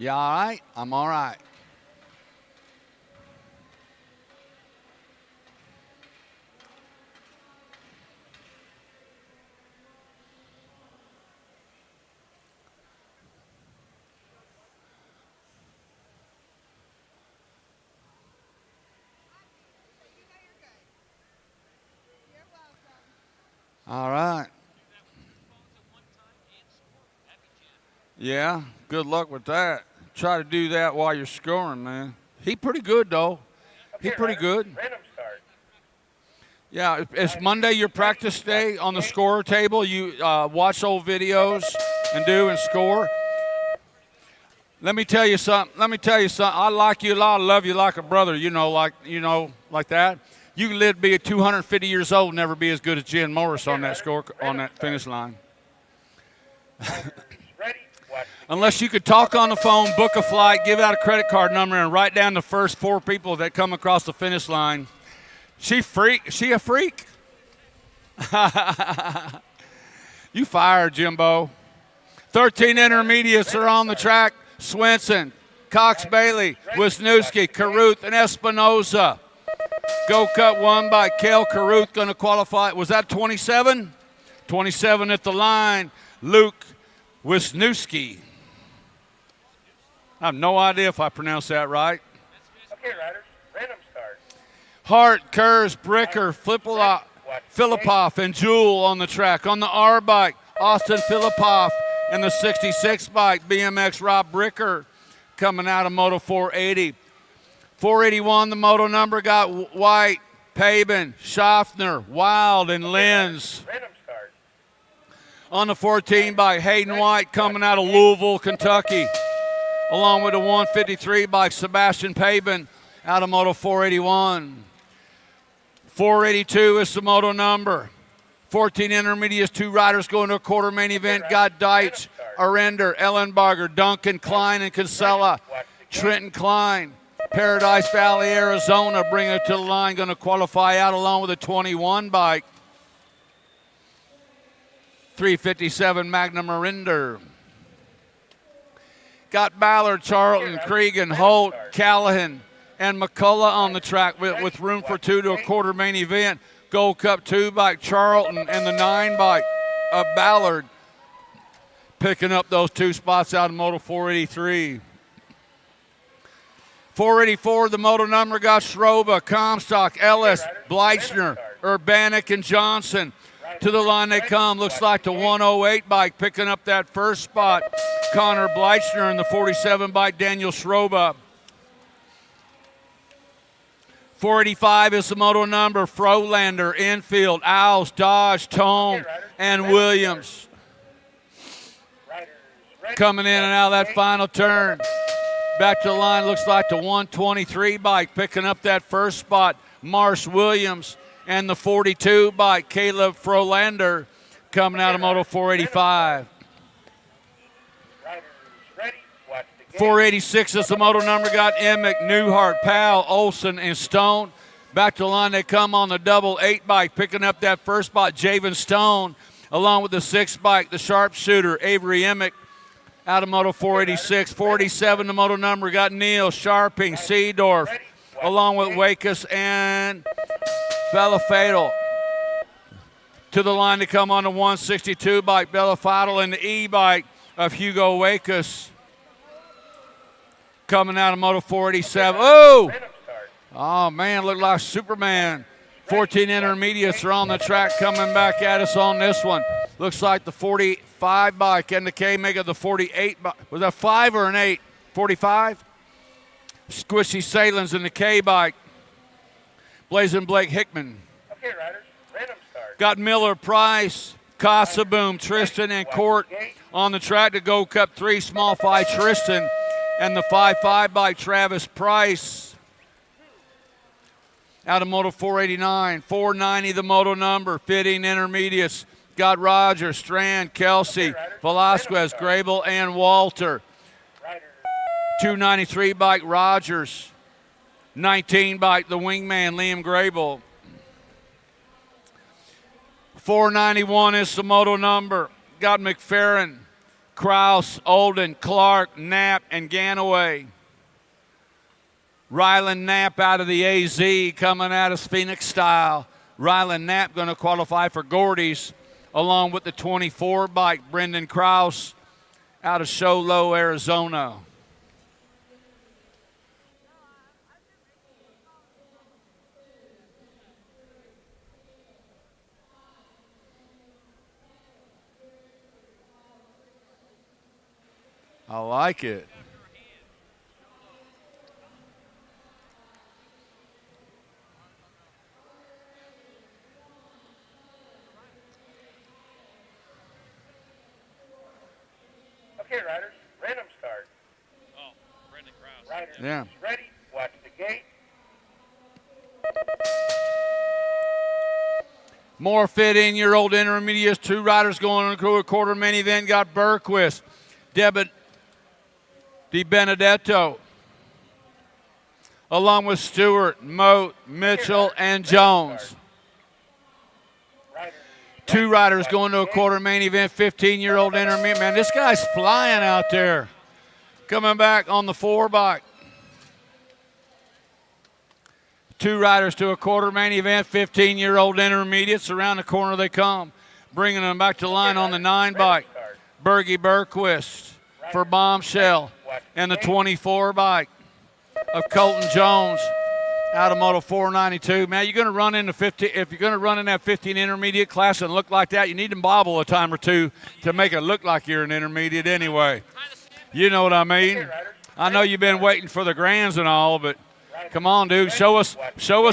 You all right? I'm all right. All right. Yeah, good luck with that. Try to do that while you're scoring, man. He pretty good, though. He pretty good. Random start. Yeah, it's Monday your practice day on the score table. You watch old videos and score. Let me tell you something. I like you a lot. I love you like a brother, like that. You can live to be 250 years old and never be as good as Jen Morris on that finish line. Unless you could talk on the phone, book a flight, give out a credit card number, and write down the first 4 people that come across the finish line. She a freak? You fired, Jimbo. 13 intermediates are on the track. Swenson, Cox Bailey, Wisniewski, Caruth, and Espinoza. Go cut one by Cale Caruth, going to qualify. Was that 27? 27 at the line. Luke Wisniewski. I have no idea if I pronounced that right. Okay, riders, random start. Hart, Kurz, Bricker, Filipoff, and Jewell on the track. On the R bike, Austin Filipoff, and the 66 bike, BMX Rob Bricker, coming out of Moto 480. 481, the moto number got White, Pabin, Schaffner, Wild, and Lenz. Random start. On the 14 by Hayden White, coming out of Louisville, Kentucky, along with the 153 by Sebastian Pabin out of Moto 481. 482 is the moto number. 14 intermediates, 2 riders going to a quarter main event. Got Deitch, Arender, Ellenbarger, Duncan, Klein, and Kinsella. Trenton Klein, Paradise Valley, Arizona, bringing it to the line, going to qualify out along with a 21 bike. 357 Magnum Arender. Got Ballard, Charlton, Cregan, Holt, Callahan, and McCullough on the track with room for 2 to a quarter main event. Gold Cup 2 bike, Charlton, and the 9 bike of Ballard, picking up those 2 spots out of Moto 483. 484, the moto number got Schroba, Comstock, Ellis, Bleichner, Urbanik, and Johnson. To the line they come. Looks like the 108 bike picking up that first spot. Connor Bleichner and the 47 bike, Daniel Schroba. 485 is the moto number. Frolander, Enfield, Owls, Dodge, Tone, and Williams. Coming in and out of that final turn. Back to the line, looks like the 123 bike picking up that first spot. Marsh Williams and the 42 bike, Caleb Frolander, coming out of Moto 485. 486 is the moto number, got Emick, Newhart, Powell, Olson, and Stone. Back to the line they come on the double 8 bike, picking up that first spot, Javen Stone, along with the 6 bike, the sharpshooter, Avery Emick, out of Moto 486. 487, the moto number, got Neal, Sharping, Seedorf, along with Wakus and Bellafatal. To the line to come on the 162 bike, Bellafatal, and the E-bike of Hugo Wakus. Coming out of Moto 487. Oh, man, looked like Superman. 14 intermediates are on the track coming back at us on this one. Looks like the 45 bike and the K-Mega, the 48 bike. Was that 5 or an 8? 45? Squishy Salins in the K-bike. Blazing Blake Hickman. Okay, riders, random start. Got Miller, Price, Casaboom, Tristan, and Court on the track to go Cup 3. Small 5 Tristan and the 5-5 by Travis Price. Out of Moto 489. 490 the moto number. Fitting intermediates. Got Roger, Strand, Kelsey, Velasquez, Grable, and Walter. 293 bike Rogers. 19 bike the wingman Liam Grable. 491 is the moto number. Got McFerrin, Kraus, Olden, Clark, Knapp, and Ganaway. Ryland Knapp out of the AZ coming at us Phoenix style. Ryland Knapp going to qualify for Gordy's along with the 24 bike. Brendan Kraus out of Show Low, Arizona. I like it. Okay, riders, random start. Oh, Brendan Krause. Riders, Yeah. ready, watch the gate. More 15-year-old intermediates, 2 riders going to a quarter main event. Got Berquist, Debit Di Benedetto, along with Stewart, Moat, Mitchell, and Jones. 2 riders going to a quarter main event, 15-year-old intermediate. Man, this guy's flying out there. Coming back on the 4 bike. 2 riders to a quarter main event, 15-year-old intermediates. Around the corner they come. Bringing them back to line on the 9 bike. Bergie Berquist for Bombshell. And the 24 bike of Colton Jones out of Moto 492. Man, you're going to run into 50. If you're going to run in that 15 intermediate class and look like that, you need to bobble a time or two to make it look like you're an intermediate anyway. You know what I mean? I know you've been waiting for the grands and all, but come on, dude, show us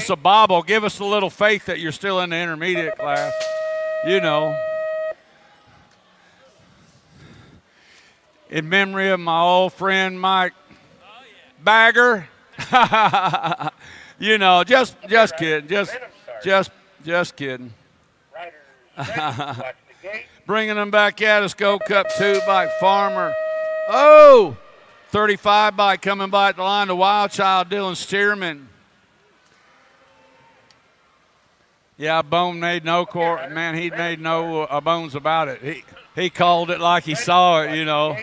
a bobble. Give us a little faith that you're still in the intermediate class. You know. In memory of my old friend Mike Bagger. You know, just kidding. Just kidding. Bringing them back at us, Go Cup 2 bike Farmer. Oh, 35 bike coming by at the line, the Wild Child, Dylan Stearman. Yeah, Bone made no man. He made no bones about it. He called it like he saw it, you know.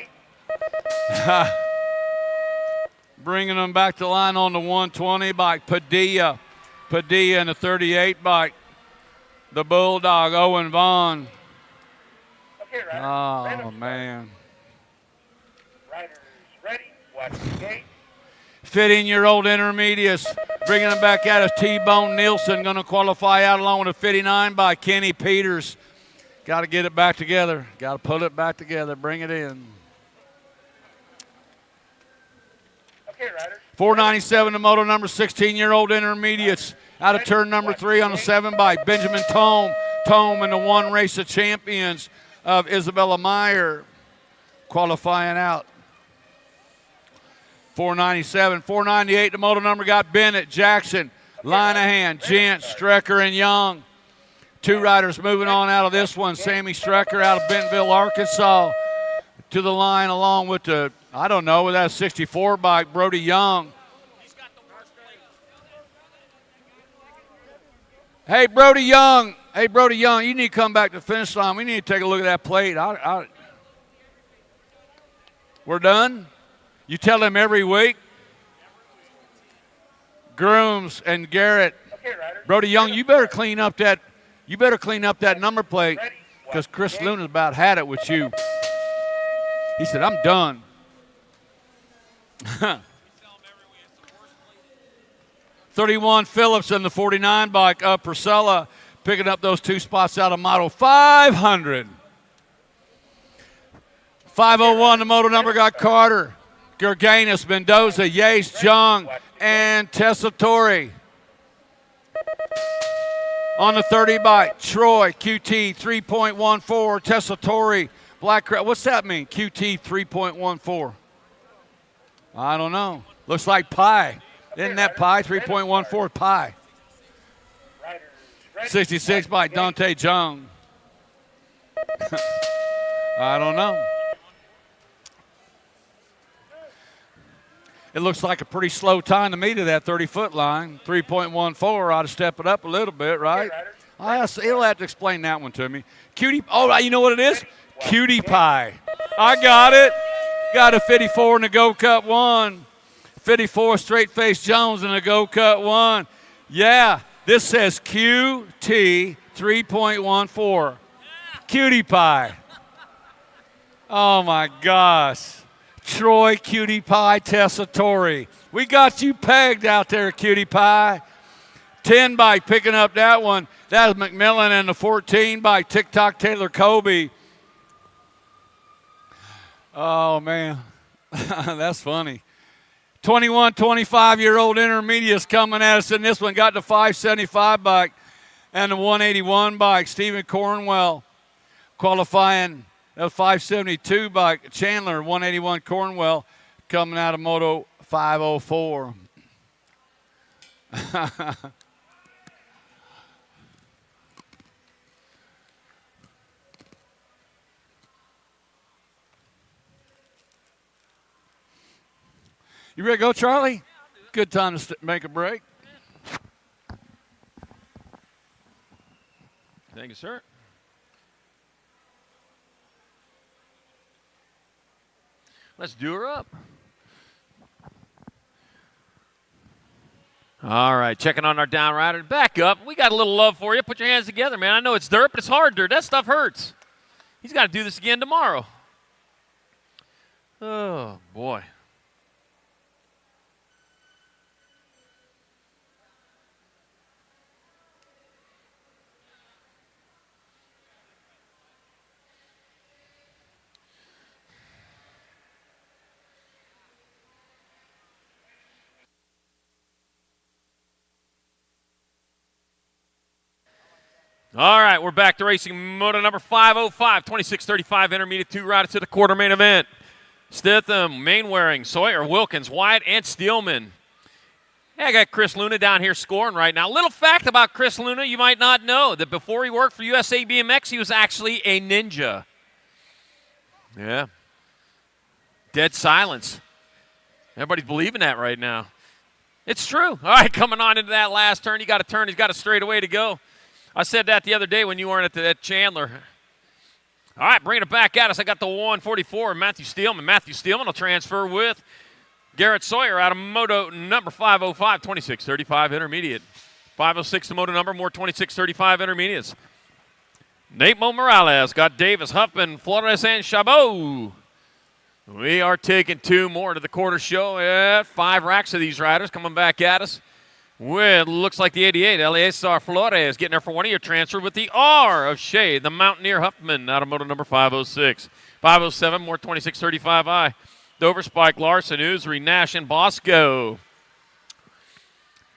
Bringing them back to line on the 120 bike, Padilla and the 38 bike, the Bulldog, Owen Vaughn. Oh, man. Riders, ready, watch the gate. 15-year-old intermediates, bringing them back out of T-Bone Nielsen, going to qualify out along with a 59 by Kenny Peters. Got to get it back together. Got to put it back together. Bring it in. Okay, riders. 497 to moto number 16-year-old intermediates out of turn number 3 on the 7 bike. Benjamin Tome in the 1 race of champions of Isabella Meyer qualifying out. 497. 498 to moto number got Bennett, Jackson, Linehan, Gent, Strecker, and Young. 2 riders moving on out of this one. Sammy Strecker out of Bentonville, Arkansas to the line along with the, I don't know, with that 64 bike, Brody Young. Hey, Brody Young, you need to come back to the finish line. We need to take a look at that plate. We're done? You tell him every week? Grooms and Garrett. Brody Young, you better clean up that number plate because Chris Luna's about had it with you. He said, I'm done. 31 Phillips and the 49 bike up Priscilla, picking up those 2 spots out of Model 500. 501, the moto number got Carter, Gerganis, Mendoza, Yates, Jung, and Tessitore. On the 30 bike, Troy, QT 3.14, Tessitore, Black Crowd. What's that mean, QT 3.14? I don't know. Looks like pi. Isn't that pi? 3.14 pi. 66 by Dante Jung. I don't know. It looks like a pretty slow time to me to that 30-foot line. 3.14 ought to step it up a little bit, right? He'll have to explain that one to me. Cutie, oh, you know what it is? Cutie pie. I got it. Got a 54 in the Go Cut 1. 54 straight face Jones in the Go Cut 1. Yeah, this says QT 3.14. Cutie pie. Oh my gosh. Troy Cutie Pie Tessitore. We got you pegged out there, Cutie Pie. 10 bike picking up that one. That was McMillan, and the 14 by TikTok Taylor Kobe. Oh, man. That's funny. 21, 25-year-old intermediates coming at us, and this one got the 575 bike and the 181 bike. Stephen Cornwell qualifying the 572 bike. Chandler, 181 Cornwell, coming out of Moto 504. You ready to go, Charlie? Good time to make a break. Thank you, sir. Let's do her up. All right, checking on our down rider. Back up. We got a little love for you. Put your hands together, man. I know it's dirt, but it's hard dirt. That stuff hurts. He's got to do this again tomorrow. Oh, boy. All right, we're back to racing moto number 505, 2635 intermediate 2 rider to the quarter main event. Stitham, Mainwaring, Sawyer, Wilkins, Wyatt, and Steelman. Hey, I got Chris Luna down here scoring right now. Little fact about Chris Luna you might not know, that before he worked for USA BMX, he was actually a ninja. Yeah. Dead silence. Everybody's believing that right now. It's true. All right, coming on into that last turn. He got a turn. He's got a straightaway to go. I said that the other day when you weren't at Chandler. All right, bringing it back at us. I got the 144, Matthew Steelman. Matthew Steelman will transfer with Garrett Sawyer out of moto number 505, 2635 intermediate. 506 to moto number, more 2635 intermediates. Nate Mo Morales got Davis, Huffman, Flores, and Chabot. We are taking 2 more to the quarter show. Yeah, 5 racks of these riders coming back at us. With, looks like the 88, Eleazar Flores getting there for one of your transfer with the R of Shea, the Mountaineer Huffman out of moto number 506. 507, more 2635I. Dover, Spike, Larson, Usry, Nash, and Bosco.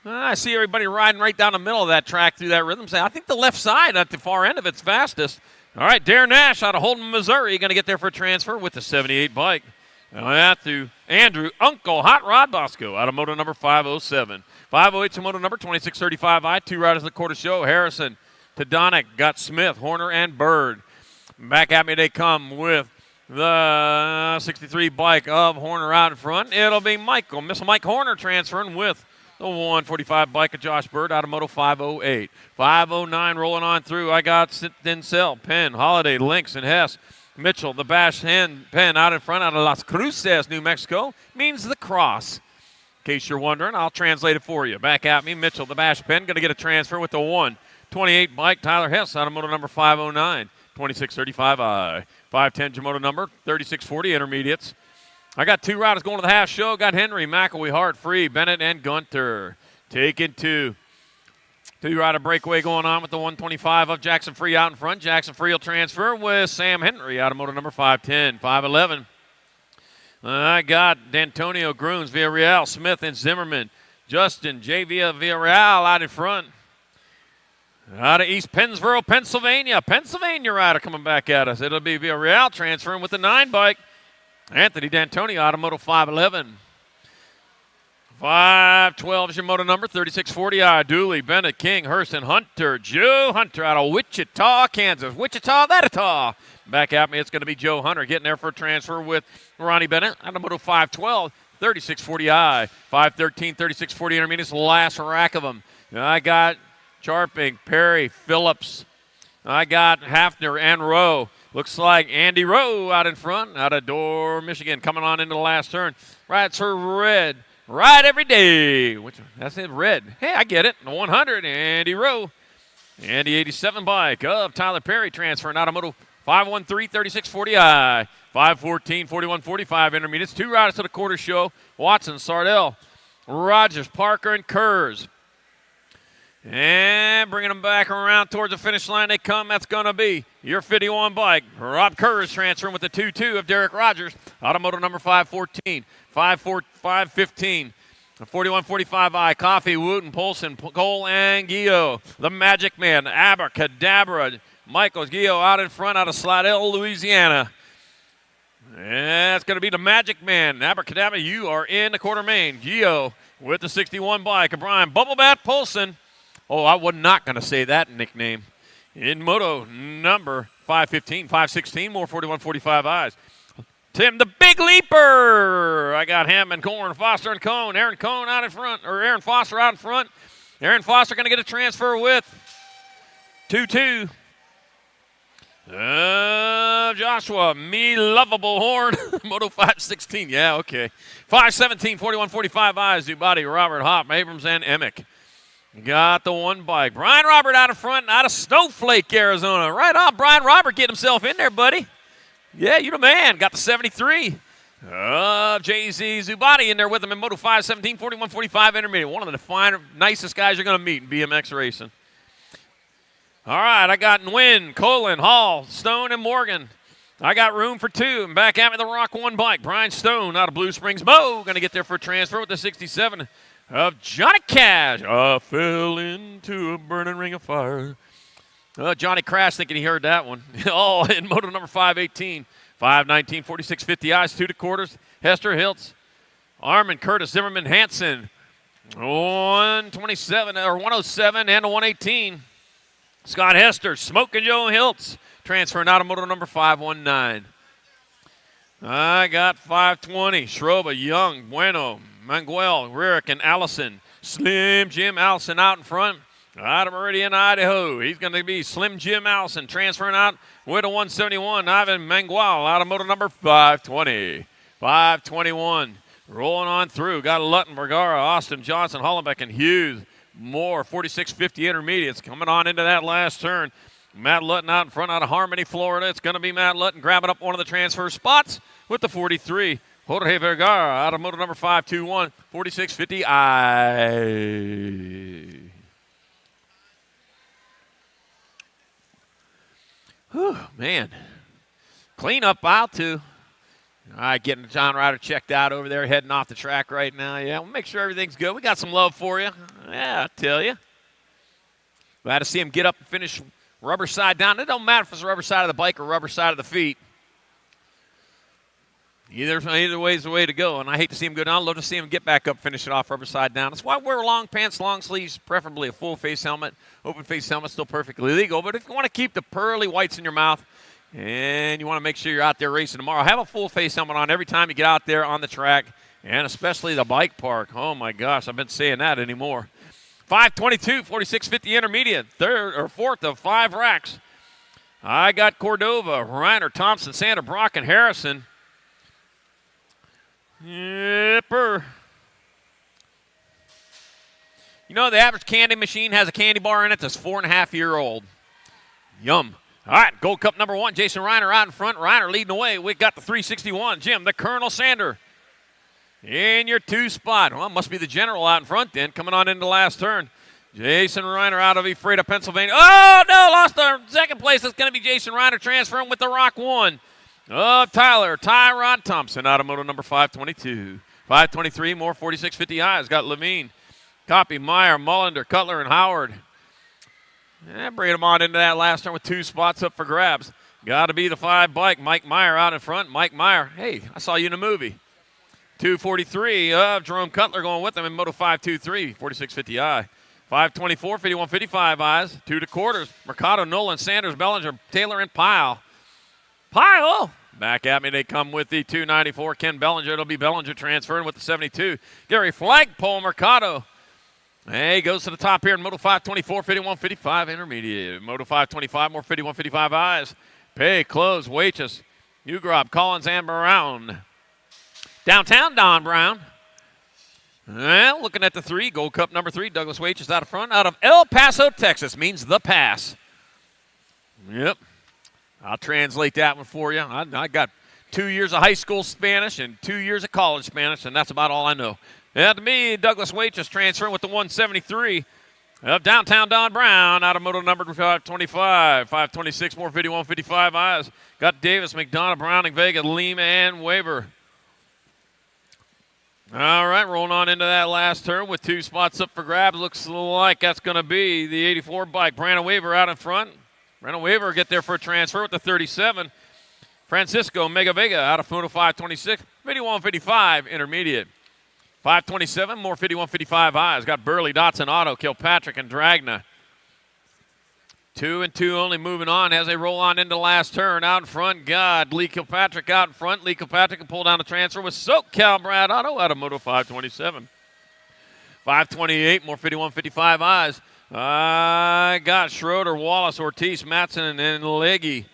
I see everybody riding right down the middle of that track through that rhythm. I think the left side at the far end of it's fastest. All right, Darren Nash out of Holden, Missouri, going to get there for a transfer with the 78 bike. Now that to Andrew Uncle Hot Rod Bosco out of moto number 507. 508 to moto number 2635I. 2 riders of the quarter show. Harrison to Donick. Got Smith, Horner, and Bird. Back at me they come with the 63 bike of Horner out in front. It'll be Michael. Miss Mike Horner transferring with the 145 bike of Josh Bird out of moto 508. 509 rolling on through. I got Dinsell, Penn, Holiday, Lynx, and Hess. Mitchell, the bash hand pen out in front out of Las Cruces, New Mexico, means the cross. In case you're wondering, I'll translate it for you. Back at me, Mitchell, the bash pen, going to get a transfer with the 128 bike, Tyler Hess out of moto number 509, 2635I. 510 Jamoto number, 3640 intermediates. I got 2 riders going to the half show. Got Henry, McElwee, Hart, Free, Bennett, and Gunter. Taking 2. 2-rider breakaway going on with the 125 of Jackson Free out in front. Jackson Free will transfer with Sam Henry out of moto number 510. 511. I got D'Antonio, Grooms, Villarreal, Smith, and Zimmerman. Justin, J. Villarreal out in front. Out of East Pennsboro, Pennsylvania. Pennsylvania rider coming back at us. It'll be Villarreal transferring with the 9 bike. Anthony D'Antonio out of moto 511. 512 is your moto number, 3640I. Dooley, Bennett, King, Hurst, and Hunter. Joe Hunter out of Wichita, Kansas. Wichita, that-a-ta. Back at me, it's going to be Joe Hunter getting there for a transfer with Ronnie Bennett out of moto 512, 3640I. 513, 3640 intermediates, the last rack of them. I got Charping, Perry, Phillips. I got Hafner and Rowe. Looks like Andy Rowe out in front, out of Door, Michigan, coming on into the last turn. Rides her red. Ride every day. That's it, red. Hey, I get it. The 100, Andy Rowe. And the 87 bike of Tyler Perry transferring out of Moto 513-3640I. 514-4145 intermediates. 2 riders to the quarter show. Watson, Sardell, Rogers, Parker, and Kurz. And bringing them back around towards the finish line they come. That's going to be your 51 bike. Rob Kurz transferring with the 2-2 of Derek Rogers. Automoto number 514, 515. 41-45I, Coffee, Wooten, Polson, Cole, and Gio. The Magic Man, Abracadabra. Michaels, Gio out in front out of Slidell, Louisiana. And that's going to be the Magic Man. Abracadabra, you are in the quarter main. Gio with the 61 bike. Brian Bubblebat Polson. Oh, I was not going to say that nickname. In moto number 515, 516, more 41-45Is. Tim the Big Leaper. I got him and Corn, Foster and Cone. Aaron Cone out in front, or Aaron Foster out in front. Aaron Foster going to get a transfer with 2-2. Joshua, me lovable horn. Moto 516, yeah, okay. 517, 41-45Is. Zubati, Robert, Hopp, Abrams, and Emick. Got the 1 bike. Brian Robert out in front, out of Snowflake, Arizona. Right on, Brian Robert, get himself in there, buddy. Yeah, you the man. Got the 73. Jay-Z Zubati in there with him in Moto 517, 41-45 intermediate. One of the nicest guys you're going to meet in BMX racing. All right, I got Nguyen, Colin, Hall, Stone, and Morgan. I got room for 2. And back at me, the Rock 1 bike. Brian Stone out of Blue Springs. Mo going to get there for a transfer with the 67 of Johnny Cash. I fell into a burning ring of fire. Johnny Crash thinking he heard that one. All in moto number 518. 519, 4650 eyes, 2 quarters. Hester Hiltz, Armin, Curtis, Zimmerman, Hansen. 127 or 107 and a 118. Scott Hester, Smoking Joe Hiltz, transferring out of moto number 519. I got 520. Schroba, Young, Bueno, Manguel, Rick, and Allison. Slim Jim Allison out in front. Out of Meridian, Idaho. He's going to be Slim Jim Allison transferring out with a 171. Ivan Mangual out of moto number 520. 521. Rolling on through. Got Lutton, Vergara, Austin, Johnson, Hollenbeck, and Hughes. More 4650 intermediates coming on into that last turn. Matt Lutton out in front out of Harmony, Florida. It's going to be Matt Lutton grabbing up one of the transfer spots with the 43. Jorge Vergara out of moto number 521. 4650I. Whew, man. Clean up out two. All right, getting John Ryder checked out over there, heading off the track right now. Yeah, we'll make sure everything's good. We got some love for you. Yeah, I tell you. Glad to see him get up and finish rubber side down. It don't matter if it's rubber side of the bike or rubber side of the feet. Either way is the way to go, and I hate to see him go down. I'd love to see him get back up, finish it off rubber side down. That's why I wear long pants, long sleeves, preferably a full face helmet. Open face helmet still perfectly legal, but if you want to keep the pearly whites in your mouth and you want to make sure you're out there racing tomorrow, have a full face helmet on every time you get out there on the track, and especially the bike park. Oh, my gosh, I've been saying that anymore. 522, 4650 intermediate, third or fourth of 5 racks. I got Cordova, Reiner, Thompson, Sander, Brock, and Harrison. Yipper. You know, the average candy machine has a candy bar in it that's 4.5-year-old. Yum. All right, Gold Cup number 1, Jason Reiner out in front. Reiner leading the way. We got the 361. Jim, the Colonel Sander in your 2 spot. Well, must be the General out in front then, coming on into the last turn. Jason Reiner out of Ephrata, Pennsylvania. Oh, no, lost our second place. It's going to be Jason Reiner transferring with the Rock 1. Tyler, Tyrod Thompson out of moto number 522. 523, more 4650 eyes. Got Levine, Copy, Meyer, Mullender, Cutler, and Howard. And bringing them on into that last turn with 2 spots up for grabs. Got to be the 5 bike. Mike Meyer out in front. Mike Meyer, hey, I saw you in a movie. 243 of Jerome Cutler going with them in moto 523, 4650i. 524, 5155 eyes. 2 quarters. Mercado, Nolan, Sanders, Bellinger, Taylor, and Pyle. Pyle! Back at me, they come with the 294. Ken Bellinger, it'll be Bellinger transferring with the 72. Gary Flagpole, Mercado. Hey, goes to the top here in Moto 524, 5155 intermediate. Moto 525, more 5155 eyes. Pay, Close, Waitress, Ugrop, Collins, and Brown. Downtown, Don Brown. Well, looking at the 3, Gold Cup number 3, Douglas Waitress out of front, out of El Paso, Texas, means the pass. Yep. I'll translate that one for you. I got 2 years of high school Spanish and 2 years of college Spanish, and that's about all I know. And to me, Douglas Waitress transferring with the 173 of Downtown Don Brown out of moto number 525. 526, more 5155 eyes. Got Davis, McDonough, Browning, Vega, Lima, and Weber. All right, rolling on into that last turn with 2 spots up for grabs. Looks like that's going to be the 84 bike. Brandon Weber out in front. Brandon Weber get there for a transfer with the 37. Francisco Mega Vega out of Moto 526. 5155 intermediate. 527, more 5155 eyes. Got Burley, Dotson, Otto, Kilpatrick, and Dragna. 2 and 2 only moving on as they roll on into the last turn. Out in front, got Lee Kilpatrick out in front. Lee Kilpatrick can pull down the transfer with SoCal Brad Otto out of Moto 527. 528, more 5155 eyes. I got Schroeder, Wallace, Ortiz, Matson, and Leggy.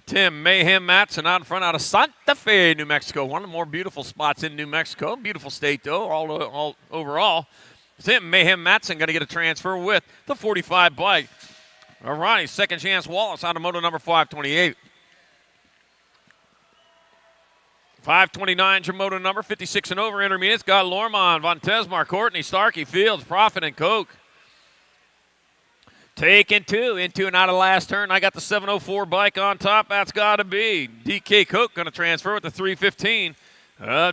Tim Mayhem Matson out in front out of Santa Fe, New Mexico. One of the more beautiful spots in New Mexico. Beautiful state, though, all overall. Tim Mayhem Matson going to get a transfer with the 45 bike. Ronnie, Second Chance Wallace out of moto number 528. 529 your moto number, 56 and over intermediates. Got Lormond, Von Tesmar, Courtney, Starkey, Fields, Profit, and Koch. Taking 2 into and out of the last turn. I got the 704 bike on top. That's got to be DK Koch going to transfer with the 315.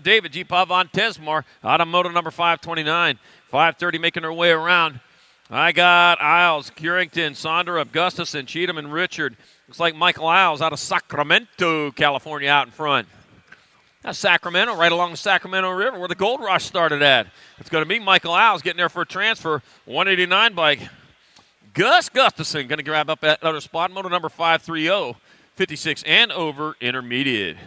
David G. Von Tesmar out of moto number 529. 530 making their way around. I got Isles, Curington, Sonderup, Gustafson, Cheatham, and Richard. Looks like Michael Isles out of Sacramento, California out in front. That's Sacramento, right along the Sacramento River where the Gold Rush started at. It's going to be Michael Isles getting there for a transfer. 189 bike. Gus Gustafson going to grab up that other spot. Moto number 530, 56 and over intermediate.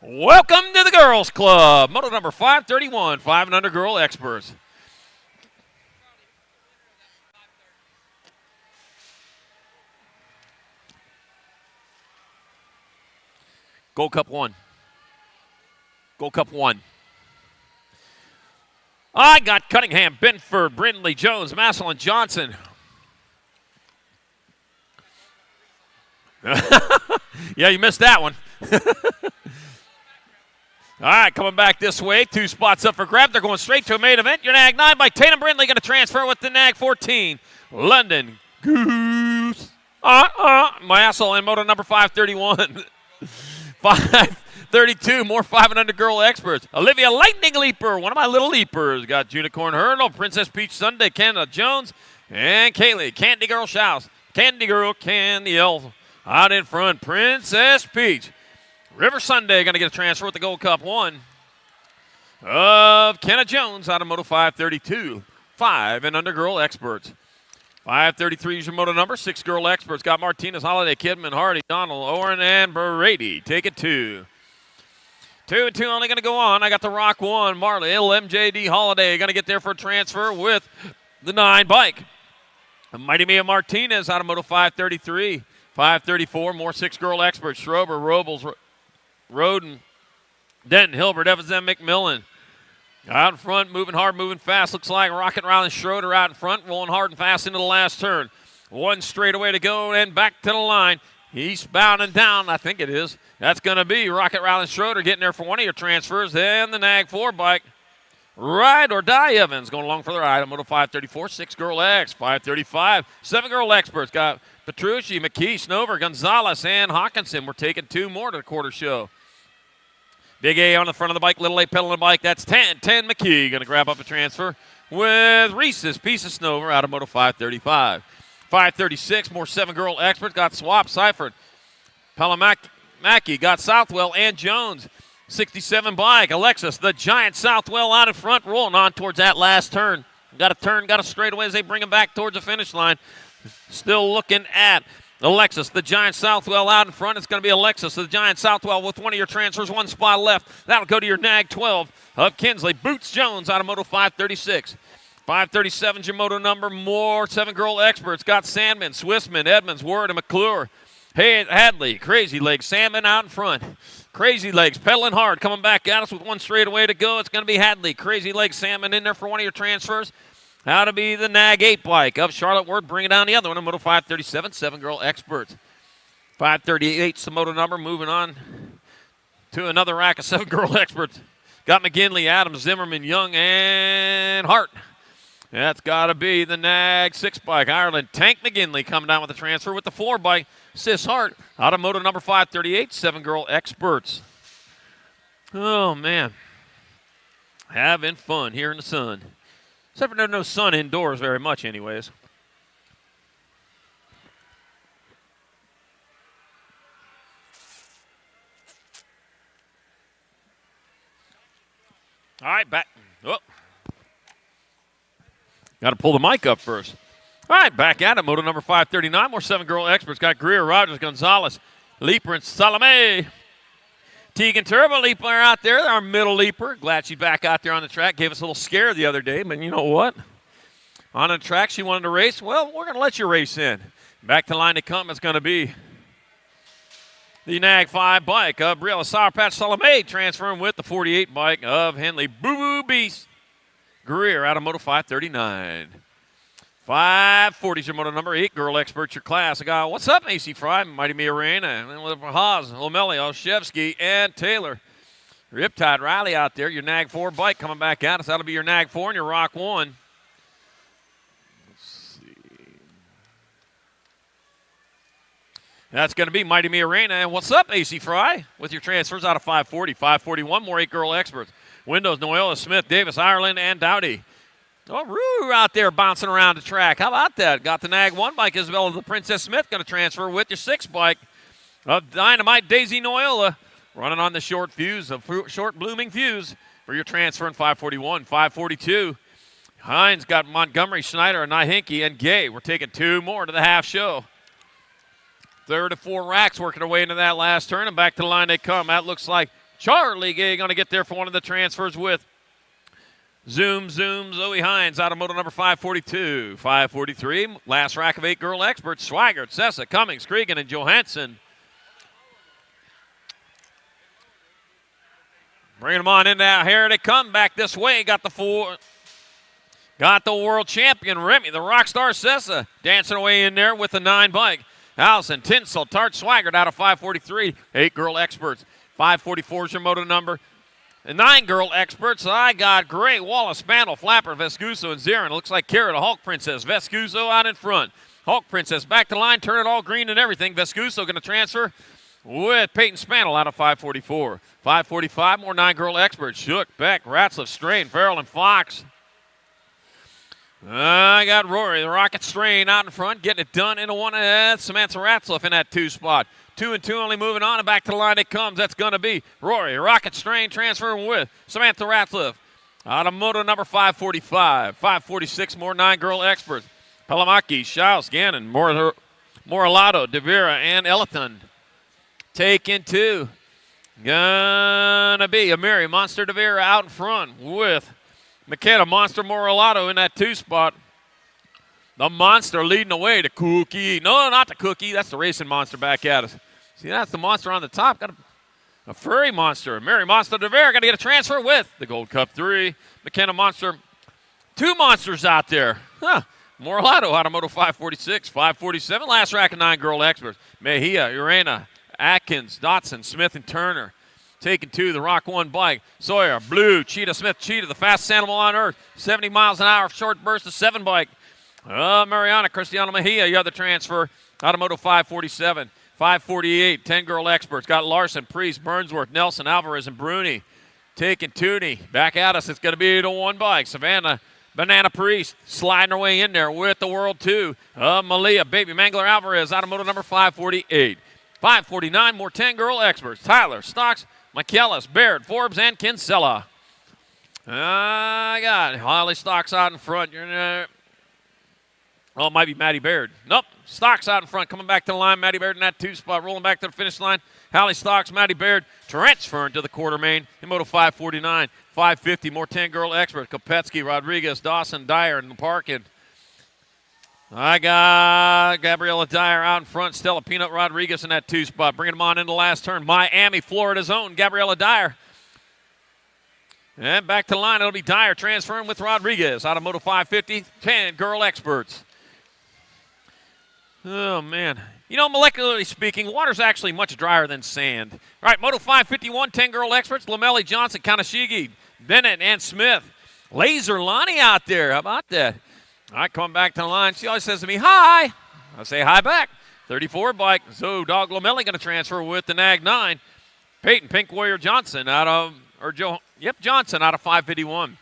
Welcome to the Girls Club. Moto number 531, 5 and under girl experts. Gold Cup 1. Gold Cup 1. I got Cunningham, Benford, Brindley, Jones, Massillon, Johnson. Yeah, you missed that one. All right, coming back this way. 2 spots up for grab. They're going straight to a main event. Your Nag 9 by Tatum Brindley going to transfer with the Nag 14. London Goose. Massillon in moto number 531. 532, more 5 and under girl experts. Olivia Lightning Leaper, one of my little leapers. Got Unicorn Hurdle, Princess Peach Sunday, Canada Jones, and Kaylee, Candy Girl Shouse. Candy Girl, Candy Elf. Out in front, Princess Peach. River Sunday going to get a transfer with the Gold Cup 1 of Kenna Jones out of Moto 532. 5 and under girl experts. 533 is your moto number. 6 girl experts. Got Martinez, Holiday, Kidman, Hardy, Donald, Oren, and Brady. Take it 2. 2 and 2 only going to go on. I got the Rock 1, Marley, LMJD, Holiday. Going to get there for a transfer with the 9 bike. Mighty Mia Martinez out of Moto 533. 534, more 6 girl experts. Schrober, Robles, Roden, Denton, Hilbert, Evans, and McMillan. Out in front, moving hard, moving fast. Looks like Rocket Riley Schroeder out in front, rolling hard and fast into the last turn. 1 straightaway to go and back to the line. Eastbound and down, I think it is. That's going to be Rocket Riley Schroeder getting there for one of your transfers. Then the Nag 4 bike. Ride or Die Evans going along for the ride. Moto 534, 6 girl X, 535. 7 girl experts. Got Petrucci, McKee, Snover, Gonzalez, and Hawkinson. We're taking 2 more to the quarter show. Big A on the front of the bike, little A pedaling the bike. That's 10. 10 McKee going to grab up a transfer with Reese's Piece of Snover out of Moto 535. 536, more 7 girl experts. Got Swap, Seifert, Palamaki, got Southwell and Jones. 67 bike, Alexis, the giant Southwell out in front, rolling on towards that last turn. Got a turn, got a straightaway as they bring him back towards the finish line. Still looking at Alexis, the giant Southwell out in front. It's going to be Alexis, the giant Southwell with one of your transfers, 1 spot left. That'll go to your Nag 12 of Kinsley. Boots Jones out of Moto 536. 537's your moto number. More 7-girl experts. Got Sandman, Swissman, Edmonds, Word, and McClure. Hey, Hadley, Crazy Legs, Salmon out in front. Crazy Legs pedaling hard, coming back at us with one straightaway to go. It's going to be Hadley, Crazy Legs, Salmon in there for one of your transfers. How to be the Nag 8 bike of Charlotte Word, bringing down the other one in Moto 537, 7-girl experts. 538's the moto number, moving on to another rack of 7-girl experts. Got McGinley, Adams, Zimmerman, Young, and Hart. That's got to be the Nag 6 bike. Ireland, Tank McGinley coming down with the transfer with the 4 bike. Sis Hart, out of moto number 538, 7-girl experts. Oh, man. Having fun here in the sun. Except for there's no sun indoors very much anyways. All right, back. Oh. Got to pull the mic up first. All right, back at it. Moto number 539. More 7-girl experts. Got Greer, Rogers, Gonzalez, Leaper, and Salome. Tegan Turbo Leaper out there. Our middle leaper. Glad she's back out there on the track. Gave us a little scare the other day, but you know what? On the track, she wanted to race. Well, we're going to let you race in. Back to line to come is going to be the Nag 5 bike of Briella Sour Patch Salome, transferring with the 48 bike of Henley Boo Boo Beast. Greer out of Moto 539. 540's your moto number. 8-girl expert, your class. I got, what's up, AC Fry? Mighty Mia Arena. Haas, Lomeli, Olszewski, and Taylor. Riptide Riley out there. Your Nag 4 bike coming back at us. That'll be your Nag 4 and your Rock 1. Let's see. That's going to be Mighty Mia Arena. And what's up, AC Fry? With your transfers out of 540. 541, more 8-girl experts. Windows, Noella, Smith, Davis, Ireland, and Dowdy. Oh, Roo out there bouncing around the track. How about that? Got the Nag 1 bike, Isabella the Princess Smith, going to transfer with your 6 bike of Dynamite, Daisy Noyola, running on the short fuse, short blooming fuse for your transfer in 541. 542, Hines got Montgomery, Schneider, Nahinke, and Gay. We're taking 2 more to the half show. 3rd of 4 racks working their way into that last turn, and back to the line they come. That looks like Charlie Gay going to get there for one of the transfers with Zoom, Zoe Hines out of moto number 542. 543, last rack of 8-girl experts. Swigert, Sessa, Cummings, Cregan, and Johansson. Bringing them on in now. Here they come back this way. Got the world champion, Remy, the Rockstar Sessa, dancing away in there with the 9 bike. Allison, Tinsel, Tart, Swigert out of 543. 8-girl experts. 544 is your moto number. And 9-girl experts, I got Gray, Wallace, Spandel, Flapper, Vescuso, and Zarin. Looks like Kara, the Hulk Princess. Vescuso out in front. Hulk Princess back to line, turn it all green and everything. Vescuso going to transfer with Peyton Spandel out of 544. 545, more 9-girl experts. Shook, Beck, Ratzliff, Strain, Farrell, and Fox. I got Rory, the Rocket Strain out in front, getting it done into one. Samantha Ratzliff in that 2 spot. 2 and 2 only moving on, and back to the line it comes. That's going to be Rory, Rocket Strain transferring with Samantha Ratzliff. Out of moto number 545. 546, more 9-girl experts. Pelamaki, Schaus, Gannon, Moralato, Devera, and Elathon. Taking 2. Gonna be Amiri, Monster Devera out in front with McKenna, Monster Moralato in that 2 spot. The Monster leading the way to Cookie. No, not the Cookie. That's the Racing Monster back at us. See, that's the Monster on the top. Got a furry Monster. Mary Monster DeVere got to get a transfer with the Gold Cup 3. McKenna Monster. 2 Monsters out there. Huh. Moralato out of Moto 546. 547. Last rack of 9-girl experts. Mejia, Urena, Atkins, Dotson, Smith, and Turner. Taking 2, the Rock 1 bike. Sawyer, Blue, Cheetah, Smith, Cheetah, the fastest animal on earth. 70 miles an hour, short burst of 7 bike. Mariana, Cristiano Mejia, you have the transfer out of Moto 547. 548, 10-girl experts. Got Larson, Priest, Burnsworth, Nelson, Alvarez, and Bruni. Taking Tooney. Back at us, it's going to be the 1 bike. Savannah, Banana Priest, sliding her way in there with the World 2. Malia, Baby Mangler, Alvarez out of Moto number 548. 549, more 10-girl experts. Tyler, Stocks, Michaelis, Baird, Forbes, and Kinsella. I got Holly Stocks out in front. Oh, it might be Maddie Baird. Nope. Stocks out in front, coming back to the line. Maddie Baird in that 2 spot, rolling back to the finish line. Hallie Stocks, Maddie Baird transferring to the quarter main in Moto 549. 550, more 10-girl expert. Kopetsky, Rodriguez, Dawson, Dyer in the parking. I got Gabriella Dyer out in front. Stella Peanut Rodriguez in that 2 spot. Bringing them on into the last turn. Miami, Florida's own Gabriella Dyer. And back to the line, it'll be Dyer transferring with Rodriguez out of Moto 550. 10-girl experts. Oh, man. You know, molecularly speaking, water's actually much drier than sand. All right, Moto 551, 10-girl experts. Lamelli, Johnson, Kanashigi, Bennett, and Smith. Laser Lonnie out there. How about that? I come back to the line. She always says to me, hi. I say hi back. 34 bike. So Dog Lamelli going to transfer with the Nag 9. Peyton Pink Warrior Johnson out of, Johnson out of 551.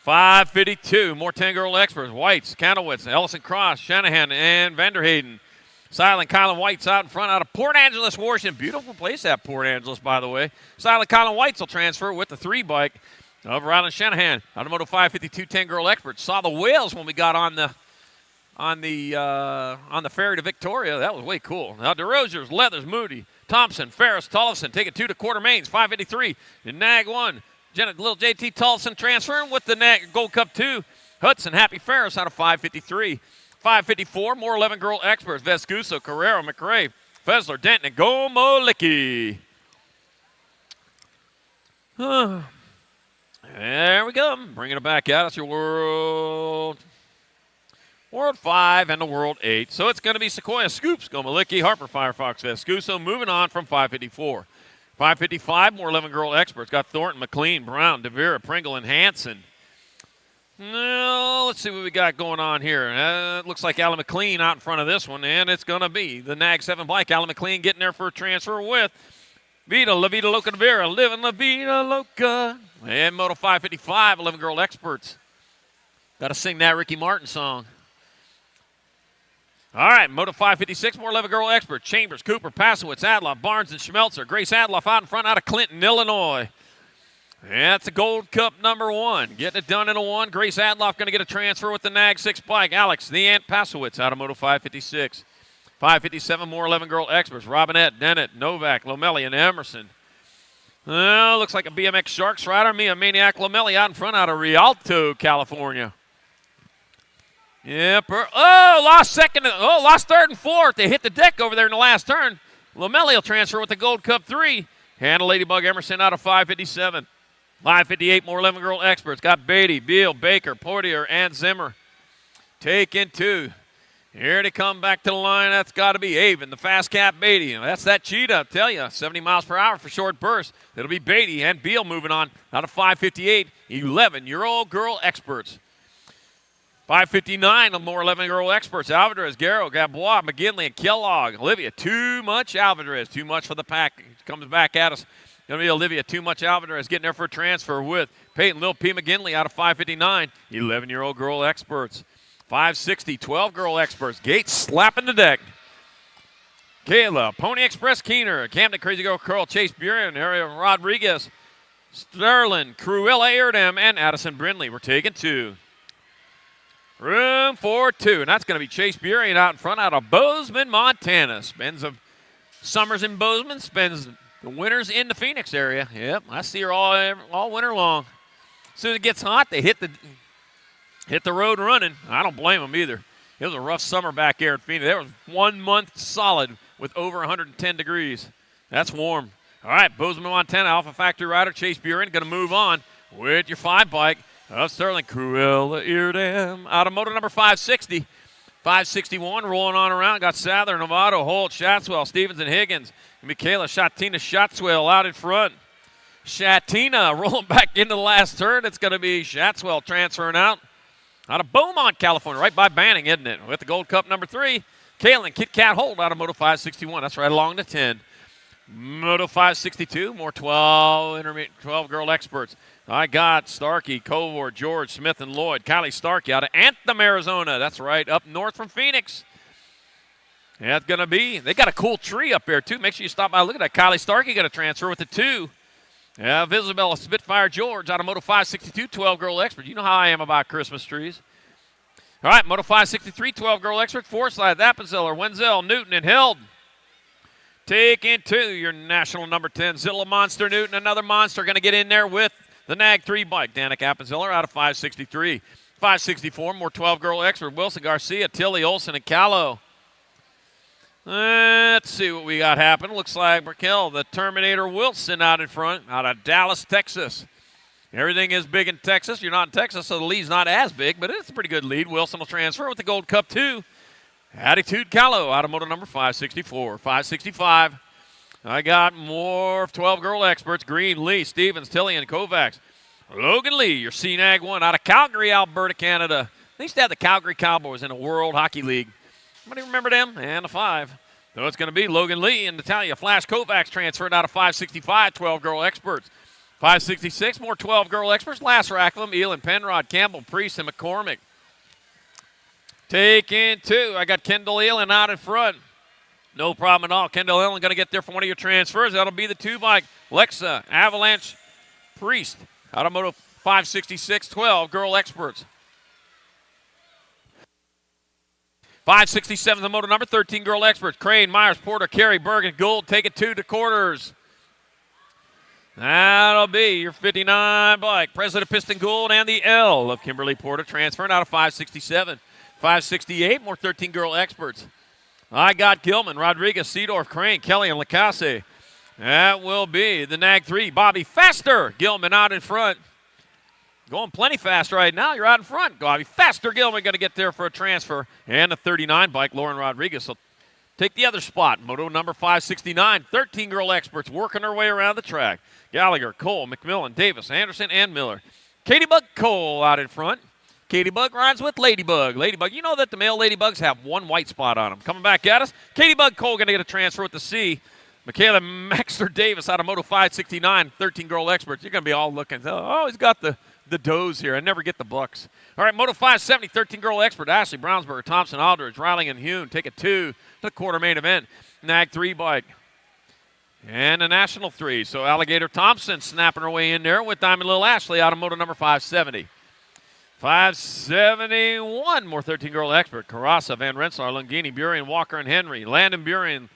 552, more 10-girl experts. Whites, Kanowitz, Ellison Cross, Shanahan, and Vanderhayden. Silent Kylan White's out in front out of Port Angeles, Washington. Beautiful place at Port Angeles, by the way. Silent Kylan White's will transfer with the 3 bike of Rylan Shanahan. Out of Moto 552, 10-girl experts. Saw the whales when we got on the ferry to Victoria. That was way cool. Now DeRozier's, Leathers, Moody, Thompson, Ferris, Tollefson take it 2 to quarter mains. 553, and Nag 1. Little JT Tollefson transferring with the Nag Gold Cup 2. Hudson, Happy Ferris out of 553. 554, more 11-girl experts. Vescuso, Carrero, McRae, Fessler, Denton, and Gomolicki. There we go. Bringing it back out. That's your World 5 and the World 8. So it's going to be Sequoia, Scoops, Gomolicki, Harper, Firefox, Vescuso. Moving on from 554. 555, more 11-girl experts. Got Thornton, McLean, Brown, DeVera, Pringle, and Hanson. Well, let's see what we got going on here. It looks like Alan McLean out in front of this one, and it's going to be the Nag 7 bike. Alan McLean getting there for a transfer with Vida, La Vida Loca DeVera, Living La Vida Loca. And Moto 555, 11-girl experts. Got to sing that Ricky Martin song. All right, Moto 556, more 11-girl expert. Chambers, Cooper, Pasowitz, Adloff, Barnes, and Schmelzer. Grace Adloff out in front out of Clinton, Illinois. That's a Gold Cup number 1. Getting it done in a 1. Grace Adloff going to get a transfer with the Nag 6 bike. Alex, the Ant Pasowitz out of Moto 556. 557, more 11-girl experts. Robinette, Dennett, Novak, Lomelli, and Emerson. Well, looks like a BMX Sharks rider. Mia Maniac Lomelli out in front out of Rialto, California. Yeah, lost third and fourth. They hit the deck over there in the last turn. Lomelli will transfer with the Gold Cup 3. Hannah Ladybug Emerson out of 557. 558, more 11-girl experts. Got Beatty, Beal, Baker, Portier, and Zimmer. Taking 2. Here they come back to the line. That's got to be Avon, the fast cap Beatty. That's that cheetah, I'll tell you. 70 miles per hour for short bursts. It'll be Beatty and Beal moving on out of 558. 11-year-old girl experts. 559, more 11-girl experts. Alvarez, Garrow, Gabois, McGinley, and Kellogg. Olivia, too much Alvarez. Too much for the pack. Comes back at us. Going to be Olivia, too much Alvarez getting there for a transfer with Peyton Lil P. McGinley out of 559. 11-year-old girl experts. 560, 12-girl experts. Gates slapping the deck. Kayla, Pony Express Keener, Camden Crazy Girl Curl, Chase Buren, Ariel Rodriguez, Sterling, Cruella Airdam, and Addison Brindley. We're taking 2. Room for 2, and that's going to be Chase Buren out in front out of Bozeman, Montana. Spends the summers in Bozeman, spends the winters in the Phoenix area. Yep, I see her all winter long. As soon as it gets hot, they hit the road running. I don't blame them either. It was a rough summer back here in Phoenix. There was 1 month solid with over 110 degrees. That's warm. All right, Bozeman, Montana, Alpha Factory rider Chase Buren going to move on with your 5 bike. Sterling, Cruella Eardam out of moto number 560. 561 rolling on around. Got Sather, Novato, Holt, Shatswell, Stevens, and Higgins. Michaela Shatina Shatswell out in front. Shatina rolling back into the last turn. It's going to be Shatswell transferring out of Beaumont, California, right by Banning, isn't it? With the Gold Cup number 3. Kalen Kit Kat Holt out of Moto 561. That's right along to 10. Moto 562, more 12 girl experts. I got Starkey, Covor, George, Smith, and Lloyd. Kylie Starkey out of Anthem, Arizona. That's right, up north from Phoenix. That's going to be, they got a cool tree up there, too. Make sure you stop by. Look at that. Kylie Starkey got a transfer with the 2. Yeah, Isabella Spitfire George out of Moto 562, 12 girl expert. You know how I am about Christmas trees. All right, Moto 563, 12 girl expert, Forsyth, Appenzeller, Wenzel, Newton, and Held. Taking two, your national number 10, Zilla Monster Newton, another monster, going to get in there with the Nag 3 bike. Danik Appenzeller out of 563. 564, more 12 girl expert, Wilson, Garcia, Tilly, Olson, and Callow. Let's see what we got happen. Looks like Brickell, the Terminator Wilson out in front, out of Dallas, Texas. Everything is big in Texas. You're not in Texas, so the lead's not as big, but it's a pretty good lead. Wilson will transfer with the Gold Cup 2. Attitude Callow out of moto number 564. 565. I got more 12 girl experts. Green, Lee, Stevens, Tilly, and Kovacs. Logan Lee, your CNAG 1 out of Calgary, Alberta, Canada. They used to have the Calgary Cowboys in the World Hockey League. Anybody remember them? And a 5. So it's going to be Logan Lee and Natalia Flash Kovacs transferred out of 565, 12 girl experts. 566, more 12 girl experts. Last rack of them, Elin, Penrod, Campbell, Priest, and McCormick. Taking two. I got Kendall Elin out in front. No problem at all. Kendall Elin going to get there for one of your transfers. That'll be the 2 bike. Lexa, Avalanche, Priest. Out of moto 566, 12 girl experts. 567 the moto number, 13 girl experts. Crane, Myers, Porter, Carey, Bergen, Gould. Take it 2 to quarters. That'll be your 59 bike. President Piston Gould and the L of Kimberly Porter transferring out of 567. 568, more 13 girl experts. I got Gilman, Rodriguez, Seedorf, Crane, Kelly, and Lacasse. That will be the Nag 3. Bobby Faster. Gilman out in front. Going plenty fast right now. You're out in front. Bobby Faster. Gilman going to get there for a transfer. And the 39 bike, Lauren Rodriguez, will take the other spot. Moto number 569. 13 girl experts working their way around the track. Gallagher, Cole, McMillan, Davis, Anderson, and Miller. Katie Bug Cole out in front. Katie Bug rides with Ladybug. Ladybug, you know that the male Ladybugs have one white spot on them. Coming back at us. Katie Bug Cole going to get a transfer with the C. Michaela Maxter Davis out of Moto 569, 13 girl experts. You're going to be all looking. Oh, he's got the does here. I never get the bucks. All right, Moto 570, 13 girl expert. Ashley Brownsburg, Thompson, Aldridge, Riley, and Hune. Take it 2 to the quarter main event. Nag 3 bike. And a national 3. So Alligator Thompson snapping her way in there with Diamond Little Ashley out of moto number 570. 571, more 13 girl expert. Carassa, Van Rensselaer, Lungini, Burien, Walker, and Henry. Landon Burien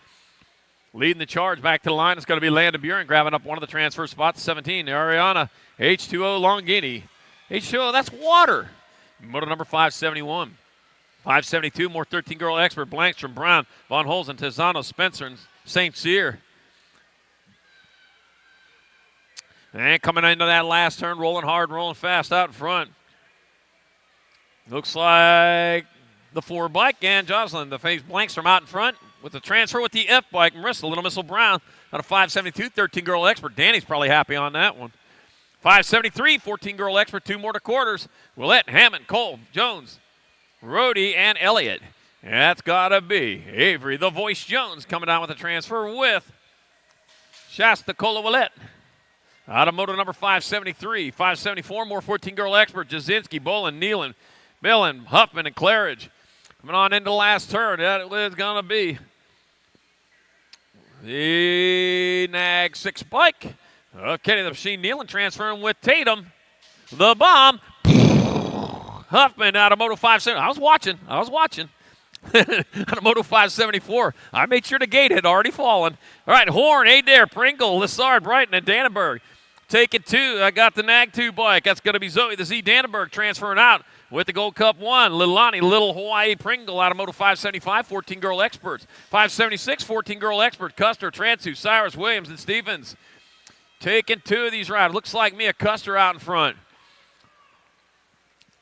leading the charge back to the line. It's going to be Landon Burien grabbing up one of the transfer spots. 17, Ariana, H2O, Longini. H2O, that's water. Moto number 571. 572, more 13 girl expert. Blankstrom, Brown, Von Holzen, Tizano, Spencer, and St. Cyr. And coming into that last turn, rolling hard, rolling fast out in front. Looks like the 4 bike and Jocelyn. The face Blankstrom out in front with the transfer with the F bike. Marissa, Little Missile Brown out of 572, 13 girl expert. Danny's probably happy on that one. 573, 14 girl expert, 2 more to quarters. Willette, Hammond, Cole, Jones, Rhodey, and Elliott. And that's got to be Avery, the Voice Jones, coming down with a transfer with Shasta Cola Willette. Out of moto number 573, 574, more 14 girl expert. Jasinski, Bolin, Nealon, Millen, Huffman, and Claridge. Coming on into the last turn. That is going to be the Nag 6 bike. Okay, the machine Nealon transferring with Tatum. The bomb. Huffman out of moto 570. I was watching. Out of moto 574. I made sure the gate had already fallen. All right, Horn, Adair, Pringle, Lessard, Brighton, and Dannenberg. Take it 2. I got the Nag 2 bike. That's going to be Zoe, the Z Dannenberg, transferring out with the Gold Cup 1. Lilani, Little Hawaii, Pringle out of moto 575, 14 girl experts. 576, 14 girl expert. Custer, Transu, Cyrus, Williams, and Stevens. Taking 2 of these riders. Looks like Mia Custer out in front.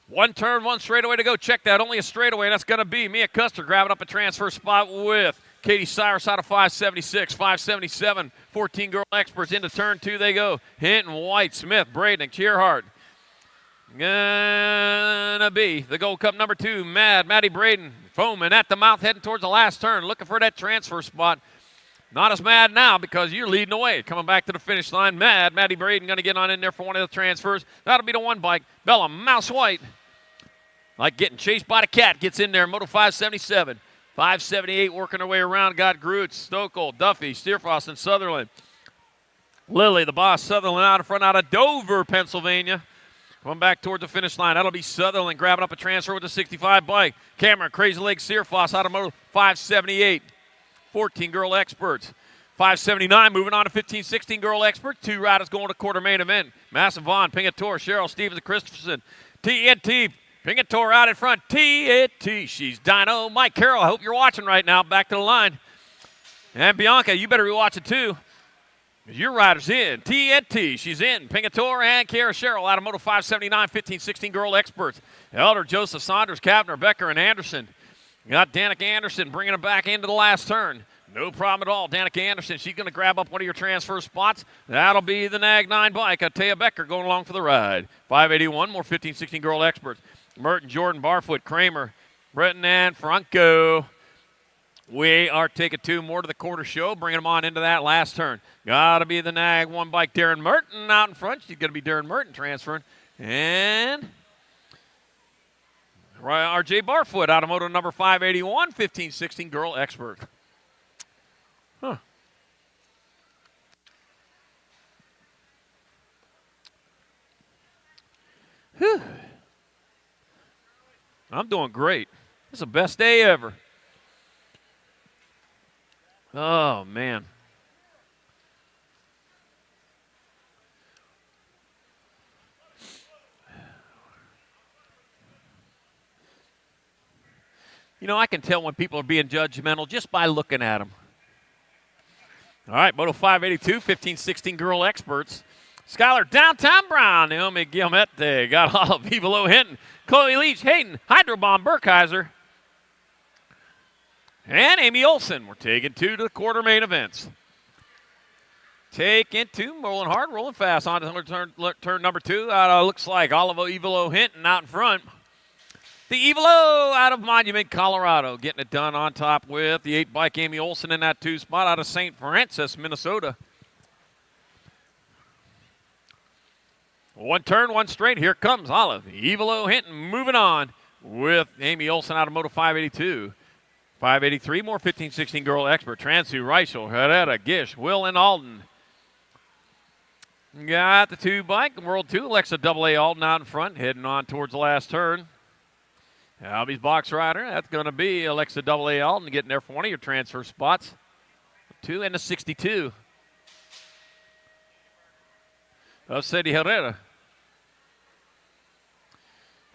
1 turn, 1 straightaway to go. Check that. Only a straightaway. That's going to be Mia Custer grabbing up a transfer spot with Katie Cyrus out of 576. 577, 14 girl experts into turn 2 they go. Hinton, White, Smith, Braden, Cheerhart. Gonna be the Gold Cup number 2, Maddie Braden, foaming at the mouth, heading towards the last turn, looking for that transfer spot. Not as mad now because you're leading away. Coming back to the finish line, Maddie Braden going to get on in there for one of the transfers. That'll be the 1 bike. Bella Mouse White, like getting chased by the cat, gets in there. Moto 577. 578 working their way around. Got Groots, Stokel, Duffy, Steerfrost, and Sutherland. Lily, the boss, Sutherland out in front out of Dover, Pennsylvania. Coming back towards the finish line. That'll be Sutherland grabbing up a transfer with the 65 bike. Cameron, Crazy Leg, Searfoss, Automotive, 578. 14 girl experts. 579 moving on to 15-16 girl experts. 2 riders going to quarter main event. Massive Vaughn, Pingator, Cheryl, Stevens, Christensen. TNT, Pingator out in front. TNT, she's Dino. Mike Carroll, I hope you're watching right now. Back to the line. And Bianca, you better be watching too. Your rider's in. TNT, she's in. Pingator and Kara Cheryl, Automotive 579, 15-16 girl experts. Elder, Joseph, Saunders, Kavner, Becker, and Anderson. You got Danica Anderson bringing it back into the last turn. No problem at all. Danica Anderson, she's going to grab up one of your transfer spots. That'll be the Nag 9 bike. Taya Becker going along for the ride. 581, more 15-16 girl experts. Merton, Jordan, Barfoot, Kramer, Breton, and Franco. We are taking 2 more to the quarter show, bringing them on into that last turn. Got to be the Nag 1 bike. Darren Merton out in front. She's going to be Darren Merton transferring. And RJ Barfoot, Automotive number 581, 15-16 girl expert. Huh. Whew. I'm doing great. This is the best day ever. Oh, man. You know, I can tell when people are being judgmental just by looking at them. All right, Moto 582, 15-16 girl experts. Skylar Downtown Brown, Naomi Guillemette, got Olive Evelo Hinton, Chloe Leach, Hayden, Hydrobomb Burkheiser, and Amy Olson. We're taking 2 to the quarter main events. Taking 2, rolling hard, rolling fast. On to turn number 2. Looks like Olive Evelo Hinton out in front. The Evelo out of Monument, Colorado, getting it done on top with the 8 bike Amy Olson in that 2 spot out of St. Francis, Minnesota. 1 turn, 1 straight. Here comes Olive Evelo Hinton moving on with Amy Olson out of Moto 582. 583, more 15-16 girl expert. Transu, Reichel, Herrera, Gish, Will, and Alden. Got the 2 bike, World 2, Alexa AA Alden out in front, heading on towards the last turn. Albie's box rider, that's going to be Alexa AA Alden getting there for one of your transfer spots. 2 and a 62. Of Sadie Herrera.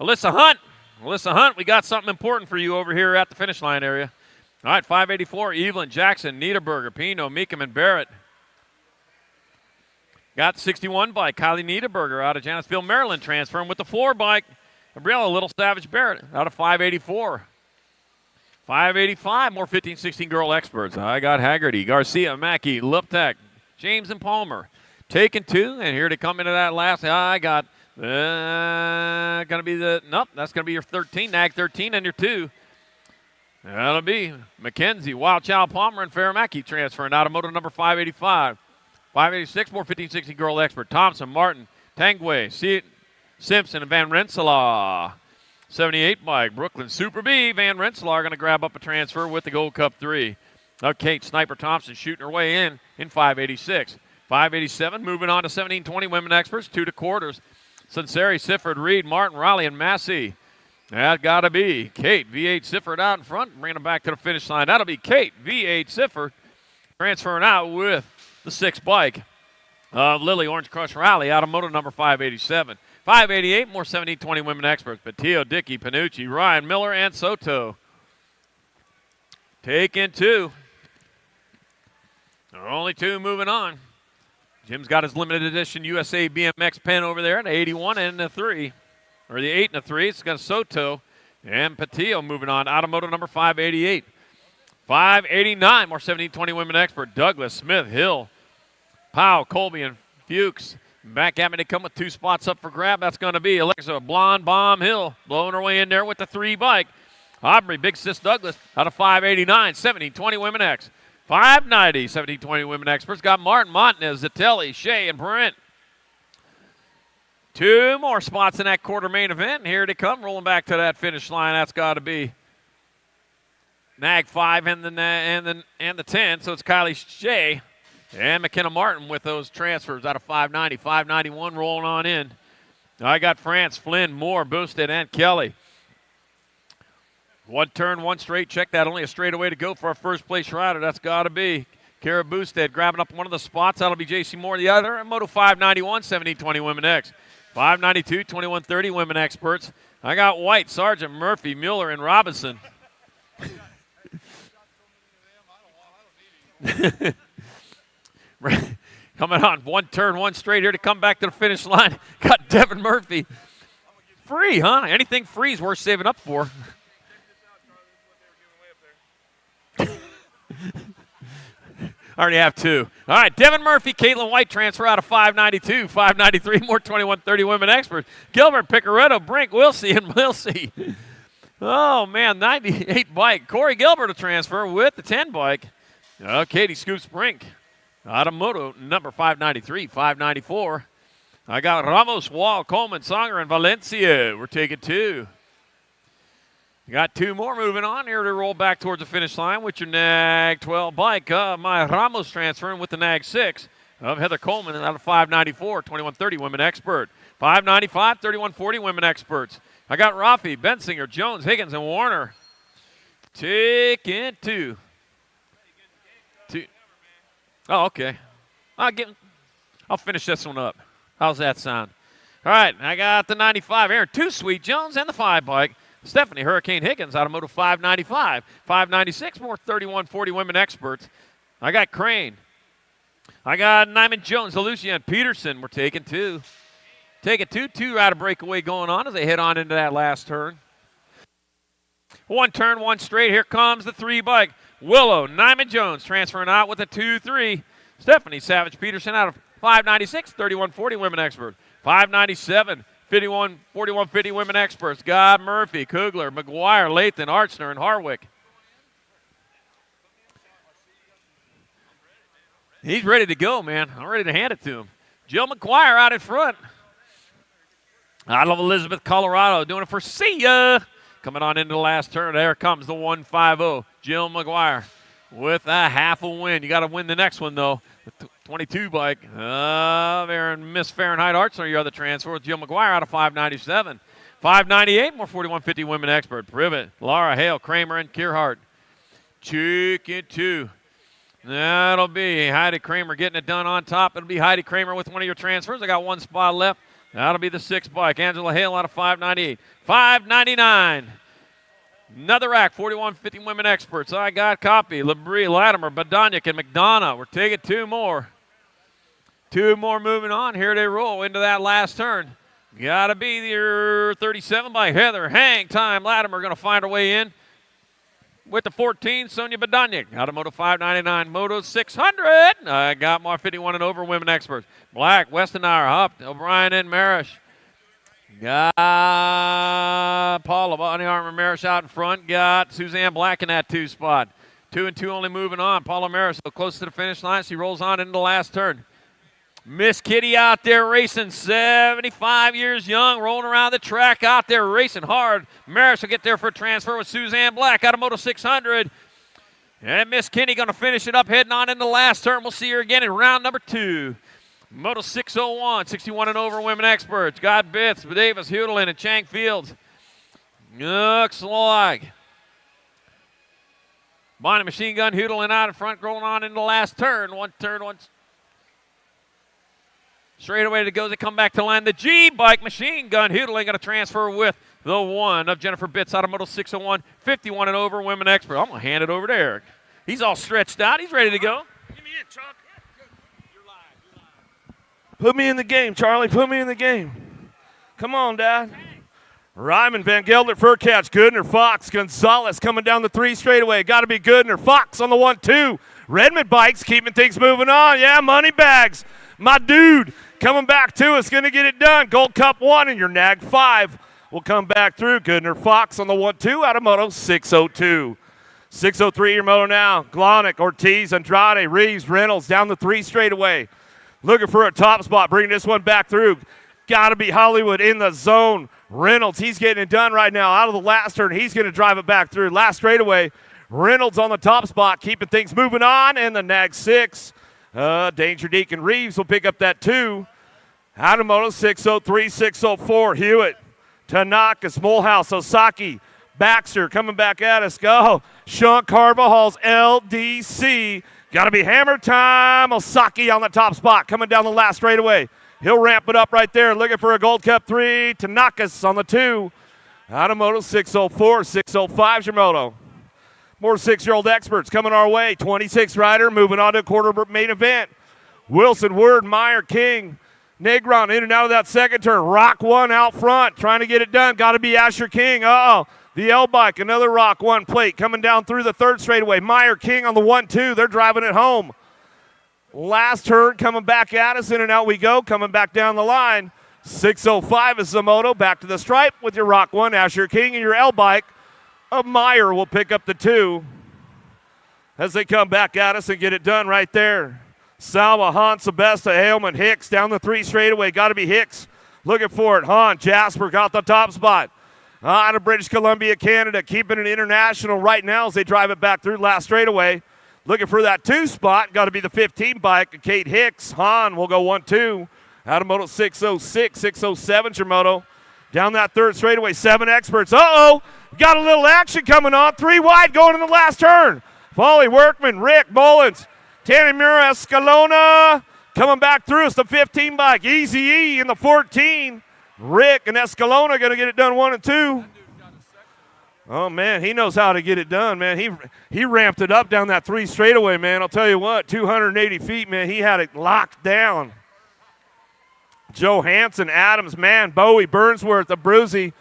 Alyssa Hunt, we got something important for you over here at the finish line area. All right, 584, Evelyn, Jackson, Niederberger, Pino, Meekum, and Barrett. Got the 61 bike, Kylie Niederberger out of Janesville, Maryland, transferring with the 4 bike. Gabriella Little Savage Barrett out of 584. 585, more 15-16 girl experts. I got Haggerty, Garcia, Mackey, Luptak, James, and Palmer. Taking 2, and here to come into that last. I got going to be that's going to be your 13, Nag 13, and your 2. That'll be McKenzie, Wild Child Palmer, and Faramaki transferring out of Moto number 585. 586, more 15-16 girl expert. Thompson, Martin, Tangway, Simpson, and Van Rensselaer. 78 bike, Brooklyn Super B. Van Rensselaer going to grab up a transfer with the Gold Cup 3. Kate Sniper Thompson shooting her way in 586. 587, moving on to 1720 women experts, 2 to quarters. Sinceri, Sifford, Reed, Martin, Riley, and Massey. That got to be Kate, V8 Sifford out in front, bringing them back to the finish line. That'll be Kate, V8 Sifford, transferring out with the 6 bike of Lily Orange Crush Rally out of Moto number 587. 588, more 1720 women experts. Patillo, Dickey, Panucci, Ryan, Miller, and Soto. Taking 2. There are only 2 moving on. Jim's got his limited edition USA BMX pen over there, an 81 and a 3. Or the 8 and a 3. It's got Soto and Patillo moving on. Automoto number 588. 589, more 1720 women expert. Douglas, Smith, Hill, Powell, Colby, and Fuchs. Back at me to come with 2 spots up for grab. That's going to be Alexa Blonde Bomb Hill blowing her way in there with the 3 bike. Aubrey, Big Sis Douglas out of 589, 1720 women X. 590, 1720 women experts. Got Martin, Montanez, Zatelli, Shea, and Brent. 2 more spots in that quarter main event. And here they come, rolling back to that finish line. That's got to be Nag 5 and the 10. So it's Kylie Shea and McKenna Martin with those transfers out of 590, 591 rolling on in. I got France, Flynn, Moore, Boosted, and Kelly. One turn, one straight. Check that. Only a straightaway to go for our first place rider. That's got to be Kara Boosted grabbing up one of the spots. That'll be JC Moore the other. And Moto 591, 17-20 Women X. 592, 21-30 Women Experts. I got White, Sargent, Murphy, Mueller, and Robinson. Coming on, one turn, one straight here to come back to the finish line. Got Devin Murphy. Free, huh? Anything free is worth saving up for. I already have two. All right, Devin Murphy, Caitlin White transfer out of 592, 593, more 21-30 Women Experts. Gilbert, Picaretto, Brink, Wilsey, and Wilsey. Oh, man, 98 bike. Corey Gilbert a transfer with the 10 bike. Katie Scoops Brink out of Moto, number 593, 594. I got Ramos, Wall, Coleman, Songer, and Valencia. We're taking two. Got two more moving on here to roll back towards the finish line with your NAG 12 bike. My Ramos transferring with the NAG 6 of Heather Coleman out of 594, 21-30 Women Expert. 595, 31-40 Women Experts. I got Rafi, Bensinger, Jones, Higgins, and Warner. Taking two. Oh, okay. I'll finish this one up. How's that sound? All right, I got the 95 Aaron, two Sweet Jones, and the 5 bike. Stephanie Hurricane Higgins out of Moto 595. 596, more 31-40 Women Experts. I got Crane. I got Nyman Jones, Lucia, and Peterson. We're taking two. Taking two out of breakaway going on as they head on into that last turn. One turn, one straight. Here comes the 3 bike. Willow, Nyman Jones transferring out with a 2-3. Stephanie Savage Peterson out of 596, 31-40 Women Expert. 597, 41-50 Women Experts. Got Murphy, Kugler, McGuire, Lathan, Archner, and Harwick. He's ready to go, man. I'm ready to hand it to him. Jill McGuire out in front. Out of Elizabeth, Colorado, doing it for See Ya. Coming on into the last turn. There comes the 150. Jill McGuire with a half a win. You got to win the next one, though. The 22 bike. Miss Fahrenheit Archner, your other transfer with Jill McGuire out of 597. 598, more 41-50 Women Expert. Privet, Laura Hale, Kramer, and Kierhart. Chicken 2. That'll be Heidi Kramer getting it done on top. It'll be Heidi Kramer with one of your transfers. I got one spot left. That'll be the 6 bike. Angela Hale out of 598. 599. Another rack, 41-50 Women Experts. I got Copy, Labrie, Latimer, Badoniak, and McDonough. We're taking two more. Two more moving on. Here they roll into that last turn. Got to be your 37 by Heather. Hang time. Latimer going to find her way in. With the 14, Sonia Badoniak out of Moto 599, Moto 600. I got more 51 and over Women Experts. Black, Westenauer, Hupp, O'Brien, and Marish. Got Paula Bonnie Armour Marish out in front. Got Suzanne Black in that 2 spot. 2 and 2 only moving on. Paula Marish so close to the finish line. She rolls on into the last turn. Miss Kitty out there racing, 75 years young, rolling around the track out there racing hard. Marish will get there for a transfer with Suzanne Black out of Moto 600. And Miss Kitty going to finish it up, heading on into the last turn. We'll see her again in round number 2. Moto 601, 61 and over Women Experts. Got Bitts, Davis, Hudlin, and Chang Fields. Looks like Bonnie Machine Gun Hudlin out in front, rolling on into the last turn. One straight away to go. They come back to line. The G bike Machine Gun Hudlin going to transfer with the 1 of Jennifer Bitts out of Moto 601, 51 and over Women Expert. I'm going to hand it over to Eric. He's all stretched out. He's ready to go. Get me in, Chuck. Put me in the game, Charlie. Put me in the game. Come on, Dad. Ryman, Van Gelder, Furcatch, Goodner, Fox, Gonzalez coming down the 3 straightaway. Got to be Goodner. Fox on the 1-2. Redmond bikes keeping things moving on. Yeah, money bags. My dude coming back to us, going to get it done. Gold Cup 1 and your NAG 5 will come back through. Goodner, Fox on the 1-2 out of Moto 602. 603 your moto now. Glonick, Ortiz, Andrade, Reeves, Reynolds down the 3 straightaway. Looking for a top spot, bringing this one back through. Got to be Hollywood in the zone. Reynolds, he's getting it done right now. Out of the last turn, he's going to drive it back through. Last straightaway, Reynolds on the top spot, keeping things moving on. And the NAG 6, Danger Deacon Reeves will pick up that 2. Hanamoto 603, 604. Hewitt, Tanaka, Smallhouse, Osaki, Baxter coming back at us. Go. Sean Carvajal's LDC. Got to be hammer time. Osaki on the top spot coming down the last straightaway. He'll ramp it up right there. Looking for a Gold Cup 3. Tanaka's on the 2. Hanamoto 604, 605's your moto. More 6-year-old experts coming our way. 26 rider moving on to a quarter main event. Wilson, Word, Meyer, King, Negron in and out of that second turn. Rock 1 out front trying to get it done. Got to be Asher King. Uh-oh. The L-Bike, another Rock 1 plate coming down through the third straightaway. Meyer, King on the 1-2. They're driving it home. Last turn coming back at us. In and out we go. Coming back down the line. 605 is the moto. Back to the stripe with your Rock 1, Asher King, and your L-Bike. Meyer will pick up the 2 as they come back at us and get it done right there. Salva, Hahn, Sebesta, Haleman, Hicks down the 3 straightaway. Got to be Hicks looking for it. Hahn, Jasper got the top spot. Out of British Columbia, Canada, keeping it international right now as they drive it back through last straightaway. Looking for that 2 spot. Got to be the 15 bike. Kate Hicks. Hahn will go 1-2. Out of Moto 606, 607's your moto. Down that third straightaway, 7 experts. Uh-oh, got a little action coming on. 3 wide going in the last turn. Foley, Workman, Rick, Mullins, Tanimura, Escalona. Coming back through, it's the 15 bike. Easy E in the 14. Rick and Escalona going to get it done 1 and 2. Oh, man, he knows how to get it done, man. He ramped it up down that 3 straightaway, man. I'll tell you what, 280 feet, man. He had it locked down. Joe Hansen, Adams, man, Bowie, Burnsworth, Abruzzi.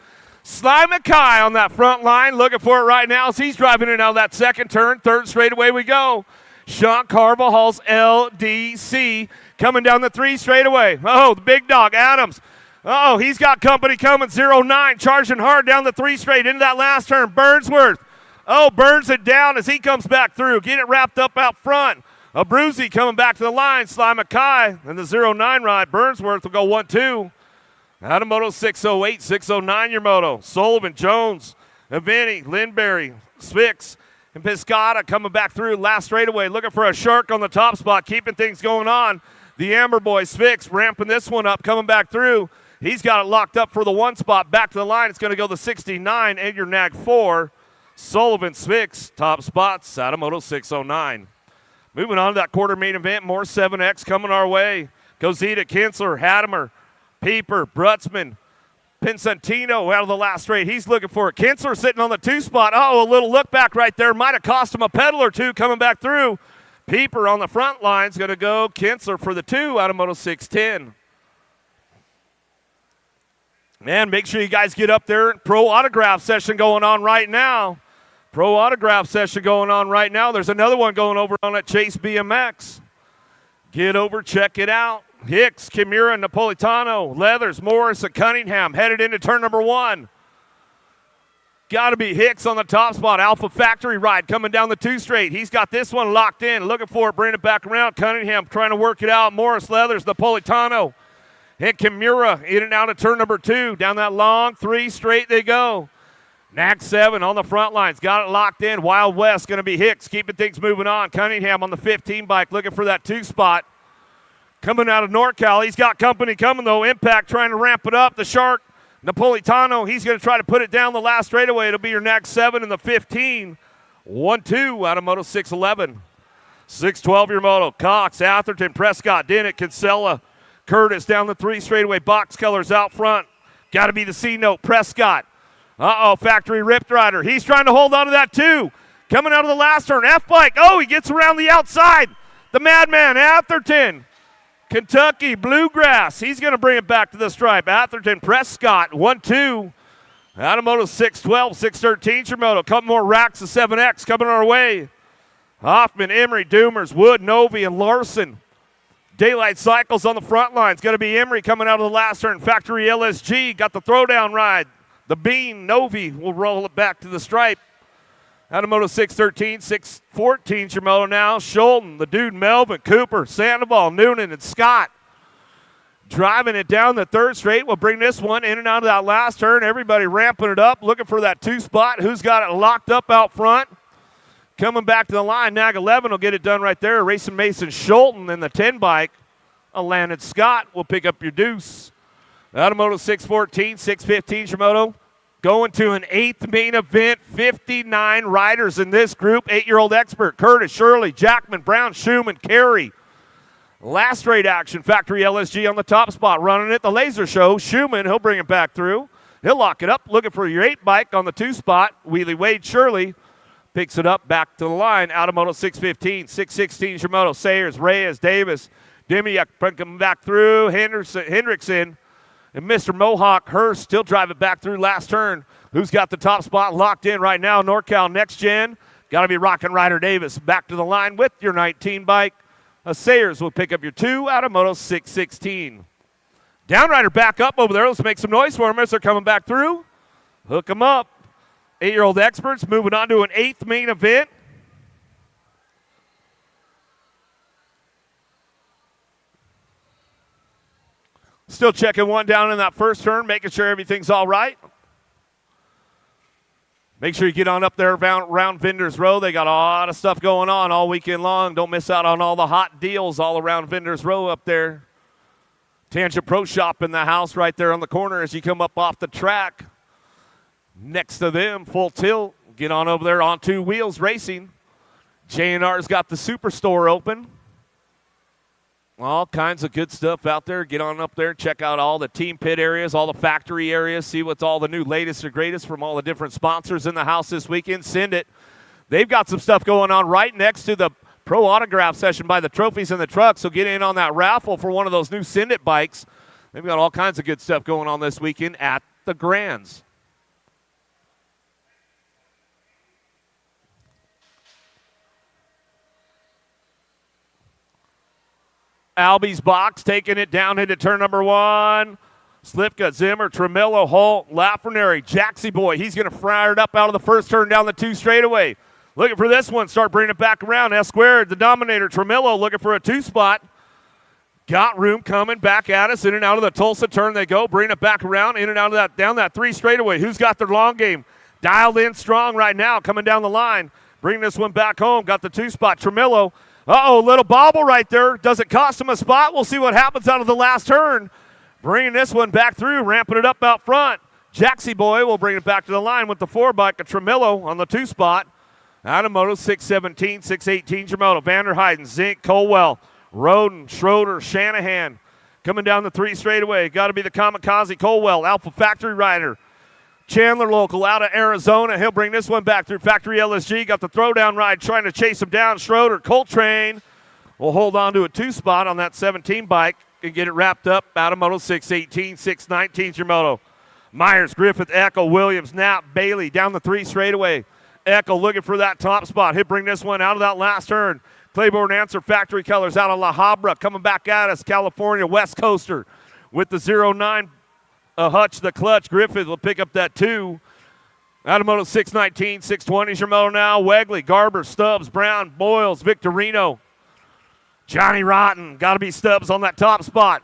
Sly Mackay on that front line, looking for it right now as he's driving in out of that second turn. Third straightaway we go. Sean Carvajal's LDC coming down the 3 straightaway. Oh, the big dog, Adams. Oh, he's got company coming, 0-9, charging hard down the 3 straight into that last turn. Burnsworth. Oh, burns it down as he comes back through. Get it wrapped up out front. Abruzzi coming back to the line. Sly Mackay and the 0-9 ride. Burnsworth will go 1-2. Out of Moto 608, 609 your moto. Sullivan, Jones, Aveni, Lindberry, Spix, and Piscata coming back through last straightaway. Looking for a shark on the top spot, keeping things going on. The Amber Boy, Spix, ramping this one up, coming back through. He's got it locked up for the 1 spot. Back to the line, it's going to go the 69, Edgar Nag 4. Sullivan, Spix, top spots, out of Moto 609. Moving on to that quarter main event, more 7X coming our way. Gozita, Kinsler, Hadimer, Pieper, Brutzman, Pincentino out of the last straight. He's looking for it. Kinsler sitting on the 2 spot. Oh, a little look back right there. Might have cost him a pedal or 2 coming back through. Pieper on the front line is going to go. Kinsler for the 2 out of Moto 610. Man, make sure you guys get up there. Pro autograph session going on right now. Pro autograph session going on right now. There's another one going over on at Chase BMX. Get over, check it out. Hicks, Kimura, Napolitano, Leathers, Morris, and Cunningham headed into turn number 1. Got to be Hicks on the top spot. Alpha Factory ride coming down the 2 straight. He's got this one locked in. Looking for it, bringing it back around. Cunningham trying to work it out. Morris, Leathers, Napolitano, and Kimura in and out of turn number 2. Down that long 3 straight they go. Nag 7 on the front lines. Got it locked in. Wild West going to be Hicks, keeping things moving on. Cunningham on the 15 bike looking for that 2 spot. Coming out of NorCal. He's got company coming, though. Impact trying to ramp it up. The Shark, Napolitano, he's going to try to put it down the last straightaway. It'll be your Nag 7 and the 15. 1-2 out of Moto 611. 612 your moto. Cox, Atherton, Prescott, Dennett, Kinsella, Curtis down the 3 straightaway. Box colors out front. Got to be the C-note. Prescott. Uh-oh, Factory Ripped Rider. He's trying to hold on to that, too. Coming out of the last turn. F-Bike. Oh, he gets around the outside. The Madman, Atherton. Kentucky, Bluegrass. He's going to bring it back to the stripe. Atherton, Prescott, 1-2. Out of Moto 612, 613, your moto. Couple more racks of 7X coming our way. Hoffman, Emery, Doomers, Wood, Novi, and Larson. Daylight Cycles on the front line. It's going to be Emery coming out of the last turn. Factory LSG got the throwdown ride. The Bean, Novi will roll it back to the stripe. Out of Moto 613, 614, your moto now. Schulten, the dude, Melvin, Cooper, Sandoval, Noonan, and Scott. Driving it down the 3rd straight. We'll bring this one in and out of that last turn. Everybody ramping it up, looking for that 2 spot. Who's got it locked up out front? Coming back to the line, Nag 11 will get it done right there. Racing Mason Schulten in the 10 bike. Alanis Scott will pick up your deuce. Out of moto 614, 615 your moto. Going to an 8th main event, 59 riders in this group. 8-year-old expert, Curtis, Shirley, Jackman, Brown, Schumann, Carey. Last straight action, Factory LSG on the top spot. Running it, the laser show. Schumann, he'll bring it back through. He'll lock it up, looking for your 8 bike on the 2 spot. Wheelie Wade Shirley picks it up back to the line. Out of moto 615, 616 your moto. Sayers, Reyes, Davis, Demiak coming back through. Hendrickson. And Mr. Mohawk Hurst still driving back through last turn. Who's got the top spot locked in right now? NorCal Next Gen. Got to be Rockin' Ryder Davis. Back to the line with your 19 bike. Sayers will pick up your 2 out of moto 616. Downrider back up over there. Let's make some noise for them as they're coming back through. Hook them up. 8-year-old experts moving on to an 8th main event. Still checking one down in that first turn, making sure everything's all right. Make sure you get on up there around Vendors Row. They got a lot of stuff going on all weekend long. Don't miss out on all the hot deals all around Vendors Row up there. Tangent Pro Shop in the house right there on the corner as you come up off the track. Next to them, full tilt. Get on over there on 2 wheels racing. J&R's got the Superstore open. All kinds of good stuff out there. Get on up there, check out all the team pit areas, all the factory areas, see what's all the new latest or greatest from all the different sponsors in the house this weekend. Send it. They've got some stuff going on right next to the pro autograph session by the trophies in the truck, so get in on that raffle for one of those new Send It bikes. They've got all kinds of good stuff going on this weekend at the Grands. Albie's box taking it down into turn number 1. Slipka, Zimmer, Tremillo, Holt, Lafrenary, Jaxie Boy. He's going to fire it up out of the first turn down the 2 straightaway. Looking for this one. Start bringing it back around. S squared, the Dominator. Tremillo looking for a 2 spot. Got room coming back at us. In and out of the Tulsa turn they go. Bring it back around. In and out of that, down that 3 straightaway. Who's got their long game? Dialed in strong right now. Coming down the line. Bring this one back home. Got the 2 spot. Tremillo. Little bobble right there. Does it cost him a spot? We'll see what happens out of the last turn. Bringing this one back through, ramping it up out front. Jaxie Boy will bring it back to the line with the 4 bike of Tremillo on the 2 spot. Out of moto 617, 618 Jamoto. Vanderheiden, Zink, Colwell, Roden, Schroeder, Shanahan. Coming down the 3 straightaway. Got to be the Kamikaze Colwell, Alpha Factory Rider. Chandler local out of Arizona. He'll bring this one back through Factory LSG. Got the throwdown ride trying to chase him down. Schroeder, Coltrane will hold on to a 2 spot on that 17 bike and get it wrapped up out of moto 618, 619 your moto. Myers, Griffith, Echo, Williams, Knapp, Bailey down the 3 straightaway. Echo looking for that top spot. He'll bring this one out of that last turn. Claiborne Answer Factory Colors out of La Habra coming back at us. California West Coaster with the 09 Hutch, the clutch. Griffith will pick up that 2. Out of moto 619, 620 your moto now. Wegley, Garber, Stubbs, Brown, Boyles, Victorino. Johnny Rotten, got to be Stubbs on that top spot.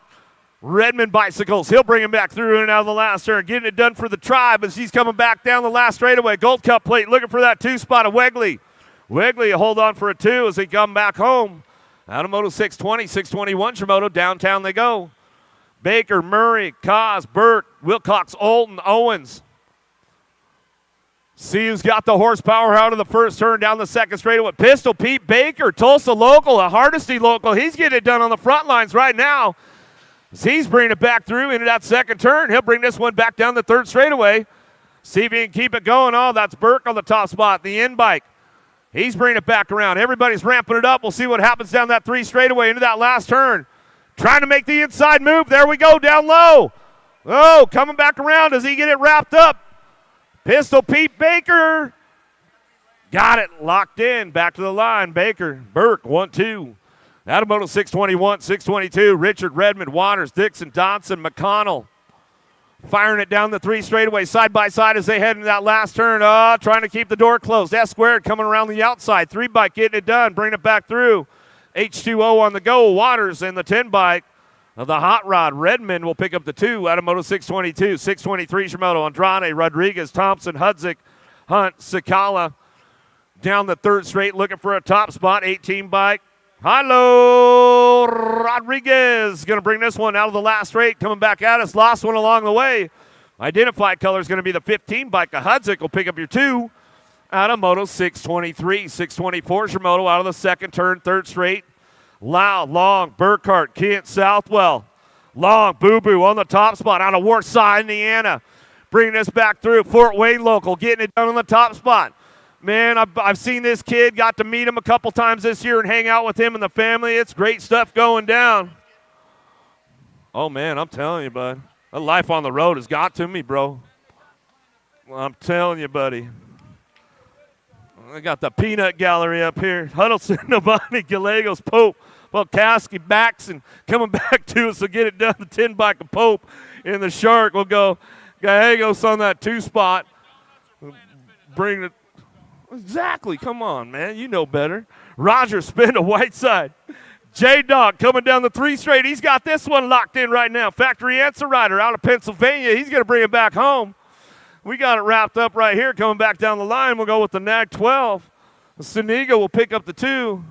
Redmond Bicycles, he'll bring him back through and out of the last turn. Getting it done for the tribe as he's coming back down the last straightaway. Gold Cup plate looking for that 2 spot of Wegley. Wegley will hold on for a 2 as they come back home. Out of moto 620, 621 your moto. Downtown they go. Baker, Murray, Kaz, Burt, Wilcox, Olton, Owens. See who's got the horsepower out of the first turn down the 2nd straightaway. Pistol Pete Baker, Tulsa local, a Hardesty local. He's getting it done on the front lines right now. As he's bringing it back through into that 2nd turn. He'll bring this one back down the 3rd straightaway. See if he can keep it going. Oh, that's Burke on the top spot, the in bike. He's bringing it back around. Everybody's ramping it up. We'll see what happens down that 3 straightaway into that last turn. Trying to make the inside move. There we go, down low. Oh, coming back around. Does he get it wrapped up? Pistol Pete Baker. Got it locked in. Back to the line. Baker, Burke, 1-2. Out of moto 621, 622. Richard, Redmond, Waters, Dixon, Dodson, McConnell. Firing it down the 3 straightaway, side by side as they head into that last turn. Trying to keep the door closed. S squared coming around the outside. 3 bike getting it done. Bring it back through. H2O on the go. Waters and the 10 bike of the Hot Rod. Redmond will pick up the 2 out of moto 622. 623 Shimoto. Andrade, Rodriguez, Thompson, Hudzik, Hunt, Sakala. Down the 3rd straight looking for a top spot. 18 bike. Hilo Rodriguez going to bring this one out of the last straight, coming back at us. Lost one along the way. Identified color is going to be the 15 bike. Hudzik will pick up your 2 out of Moto 623. 624 is your moto out of the second turn, third straight. Loud, Long, Burkhart, Kent, Southwell. Long, Boo Boo on the top spot out of Warsaw, Indiana. Bringing this back through. Fort Wayne local, getting it done on the top spot. Man, I've seen this kid, got to meet him a couple times this year and hang out with him and the family. It's great stuff going down. Oh, man, I'm telling you, bud. That life on the road has got to me, bro. Well, I'm telling you, buddy. I got the peanut gallery up here. Huddleston, Novani, Gallegos, Pope, Volkowski, Baxton coming back to us to get it done. The 10 bike of Pope in the Shark will go. Gallegos on that 2 spot. Bring it. Exactly. Come on, man. You know better. Roger spin to Whiteside. J-Dog coming down the 3 straight. He's got this one locked in right now. Factory Answer Rider out of Pennsylvania. He's going to bring it back home. We got it wrapped up right here. Coming back down the line, we'll go with the Nag 12. Suniga will pick up the 2.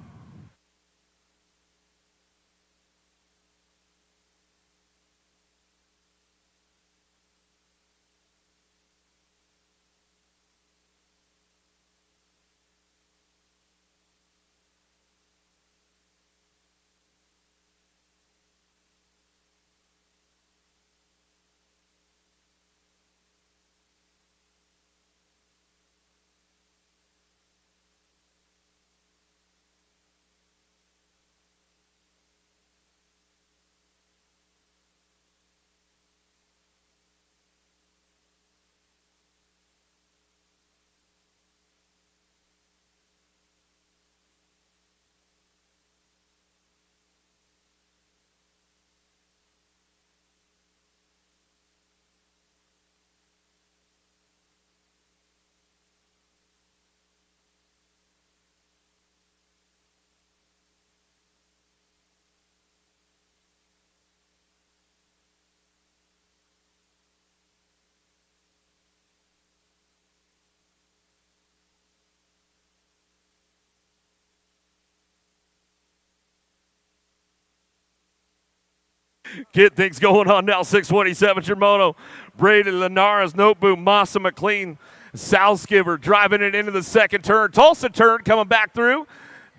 Get things going on now. 627 your moto. Brady Linares, Noteboom, Massa McLean, Salskiver driving it into the second turn. Tulsa turn coming back through.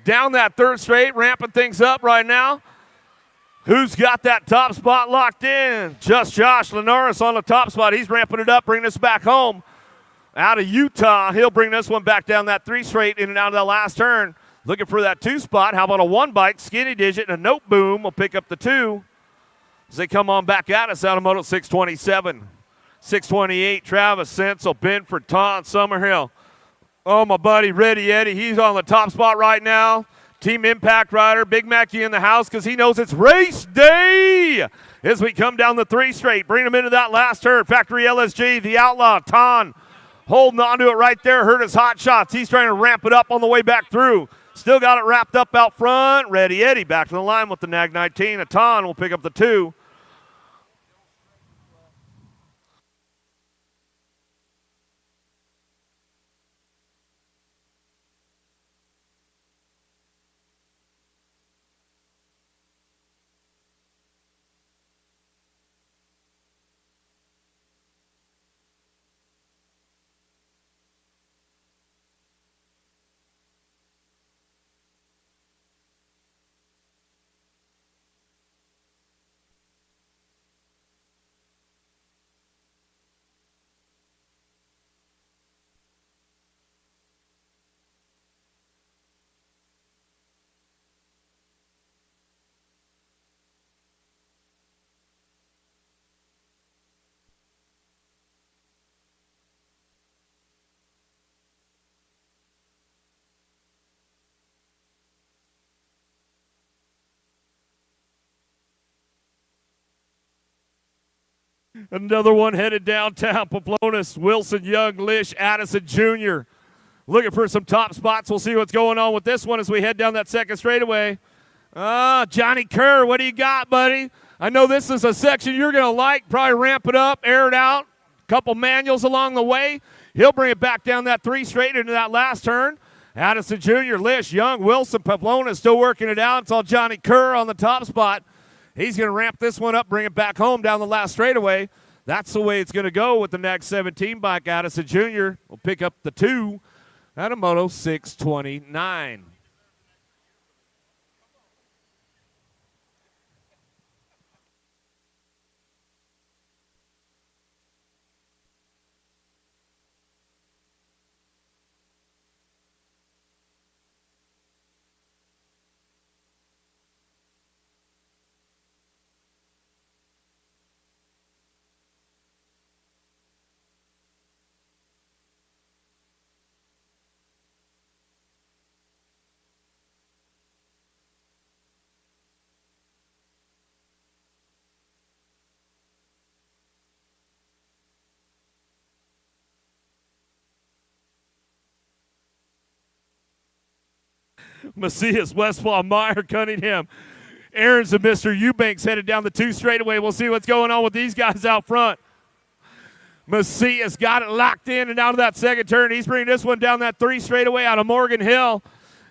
Down that third straight, ramping things up right now. Who's got that top spot locked in? Just Josh Linares on the top spot. He's ramping it up, bringing us back home. Out of Utah, he'll bring this one back down that 3 straight in and out of that last turn. Looking for that 2 spot. How about a 1 bike? Skinny Digit and a Noteboom will pick up the 2. As they come on back at us out of Moto 627. 628, Travis Sensel, Benford, Taun, Summerhill. Oh, my buddy, Ready Eddie, he's on the top spot right now. Team Impact Rider, Big Mackey in the house because he knows it's race day as we come down the 3 straight. Bring him into that last turn. Factory LSG, the Outlaw, Taun, holding on to it right there. Heard his hot shots. He's trying to ramp it up on the way back through. Still got it wrapped up out front. Ready Eddie back to the line with the Nag 19. Taun will pick up the 2. Another one headed downtown. Paplonis, Wilson, Young, Lish, Addison Jr. Looking for some top spots. We'll see what's going on with this one as we head down that second straightaway. Johnny Kerr, what do you got, buddy? I know this is a section you're going to like. Probably ramp it up, air it out. Couple manuals along the way. He'll bring it back down that 3 straight into that last turn. Addison Jr., Lish, Young, Wilson, Pavlona still working it out. It's all Johnny Kerr on the top spot. He's going to ramp this one up, bring it back home down the last straightaway. That's the way it's going to go with the next 17 bike. Addison Jr. will pick up the 2 at a Moto 629. Macias, Westfall, Meyer, Cunningham, Aarons, and Mr. Eubanks headed down the 2 straightaway. We'll see what's going on with these guys out front. Macias got it locked in and out of that second turn. He's bringing this one down that 3 straightaway out of Morgan Hill.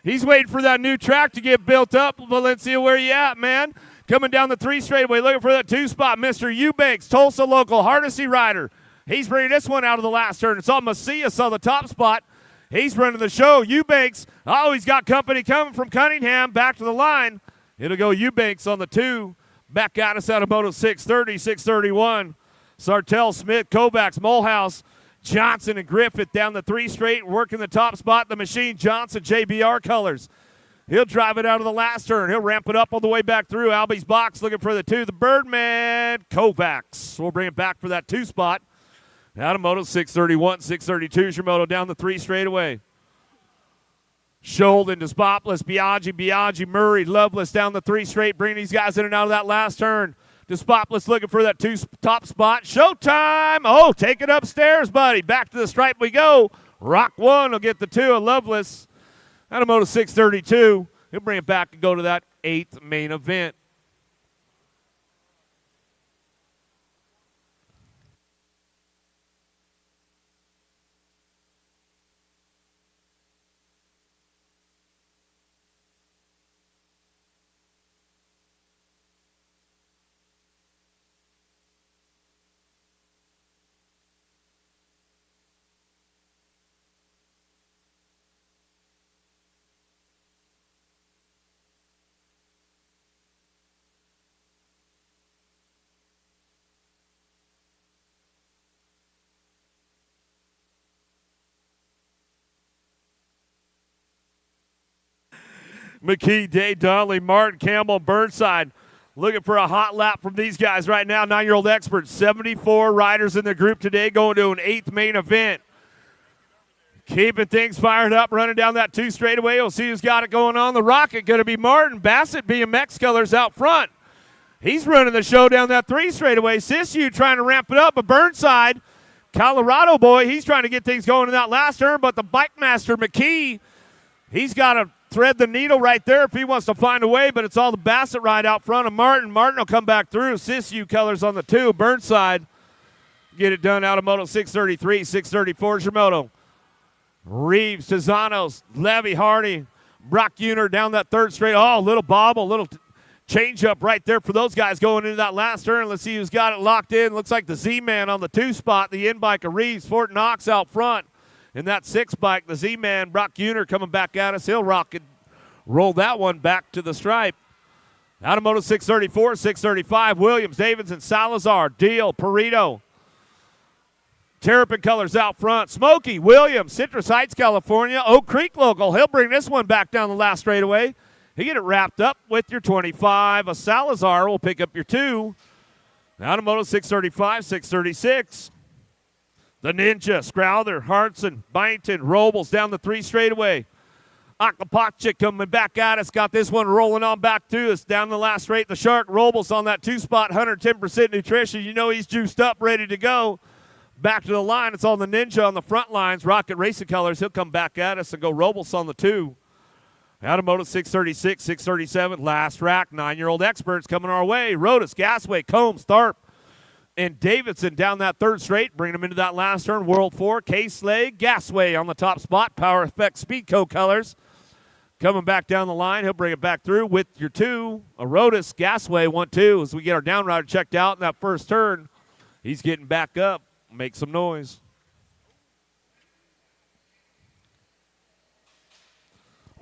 He's waiting for that new track to get built up. Valencia, where you at, man? Coming down the 3 straightaway, looking for that 2 spot. Mr. Eubanks, Tulsa local, Hardesty rider. He's bringing this one out of the last turn. It's all Macias on the top spot. He's running the show. Eubanks, he's got company coming from Cunningham back to the line. It'll go Eubanks on the 2. Back at us out of Moto 630, 631. Sartell, Smith, Kovacs, Mulhouse, Johnson, and Griffith down the 3 straight, working the top spot. The machine, Johnson, JBR colors. He'll drive it out of the last turn. He'll ramp it up on the way back through. Albie's box looking for the 2. The Birdman, Kovacs. We'll bring it back for that 2 spot. Out of Moto 631, 632 is your moto down the 3 straightaway. Scholden to Spotless, Biaggi, Murray, Loveless down the 3 straight, bringing these guys in and out of that last turn. To Spotless looking for that 2 top spot. Showtime! Oh, take it upstairs, buddy. Back to the stripe we go. Rock 1 will get the 2 of Loveless. Out of Moto 632, he'll bring it back and go to that 8th main event. McKee, Day, Donnelly, Martin, Campbell, Burnside. Looking for a hot lap from these guys right now. 9-year-old experts. 74 riders in the group today going to an 8th main event. Keeping things fired up, running down that 2 straightaway. We'll see who's got it going on. The Rocket going to be Martin. Bassett, BMX colors out front. He's running the show down that 3 straightaway. Sisu trying to ramp it up, but Burnside, Colorado boy, he's trying to get things going in that last turn, but the bike master, McKee, he's got to thread the needle right there if he wants to find a way, but it's all the Bassett ride out front of Martin. Martin will come back through. Sisu colors on the 2. Burnside get it done out of Moto 633, 634 is your moto. Reeves, Tizanos, Levy, Hardy, Brock Uner down that 3rd straight. Oh, little bobble, little change up right there for those guys going into that last turn. Let's see who's got it locked in. Looks like the Z-Man on the 2 spot, the in-bike of Reeves. Fort Knox out front. In that 6 bike, the Z-Man, Brock Uner coming back at us. He'll rock it, roll that one back to the stripe. Out of Moto 634, 635, Williams, Davidson, Salazar, Deal, Perito. Terrapin colors out front. Smokey, Williams, Citrus Heights, California. Oak Creek local. He'll bring this one back down the last straightaway. He get it wrapped up with your 25. A Salazar will pick up your 2. Out of Moto 635, 636. The Ninja, Scrowther, Hartson, Byington, Robles down the 3 straightaway. Akapachik coming back at us. Got this one rolling on back to us. Down the last straight, the Shark. Robles on that 2 spot, 110% nutrition. You know he's juiced up, ready to go. Back to the line. It's on the Ninja on the front lines. Rocket Racing colors. He'll come back at us and go Robles on the 2. Out of Moto 636, 637. Last rack. 9-year-old experts coming our way. Rodas, Gasway, Combs, Tharp, and Davidson down that third straight, bringing them into that last turn. World 4, K-Slay, Gasway on the top spot. Power Effect Speedco colors. Coming back down the line, he'll bring it back through with your 2. Arodus, Gasway, 1-2. As we get our down rider checked out in that first turn, he's getting back up. Make some noise.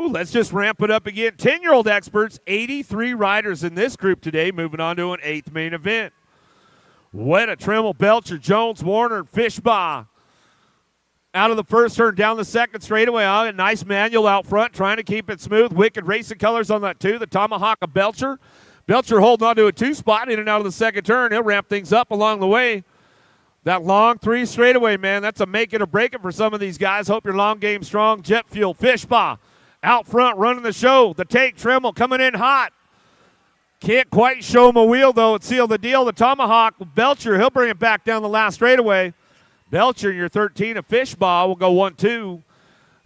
Ooh, let's just ramp it up again. 10-year-old experts, 83 riders in this group today, moving on to an 8th main event. Weta, Tremmel, Belcher, Jones, Warner, Fishbaugh. Out of the first turn, down the second straightaway. A nice manual out front, trying to keep it smooth. Wicked Racing colors on that 2. The Tomahawk of Belcher. Belcher holding on to a 2 spot in and out of the second turn. He'll ramp things up along the way. That long 3 straightaway, man, that's a make it or break it for some of these guys. Hope your long game strong. Jet Fuel, Fishbaugh out front running the show. The Take, Tremmel coming in hot. Can't quite show him a wheel, though, and seal the deal. The Tomahawk, Belcher, he'll bring it back down the last straightaway. Belcher, your 13 of Fishbaugh, will go 1-2.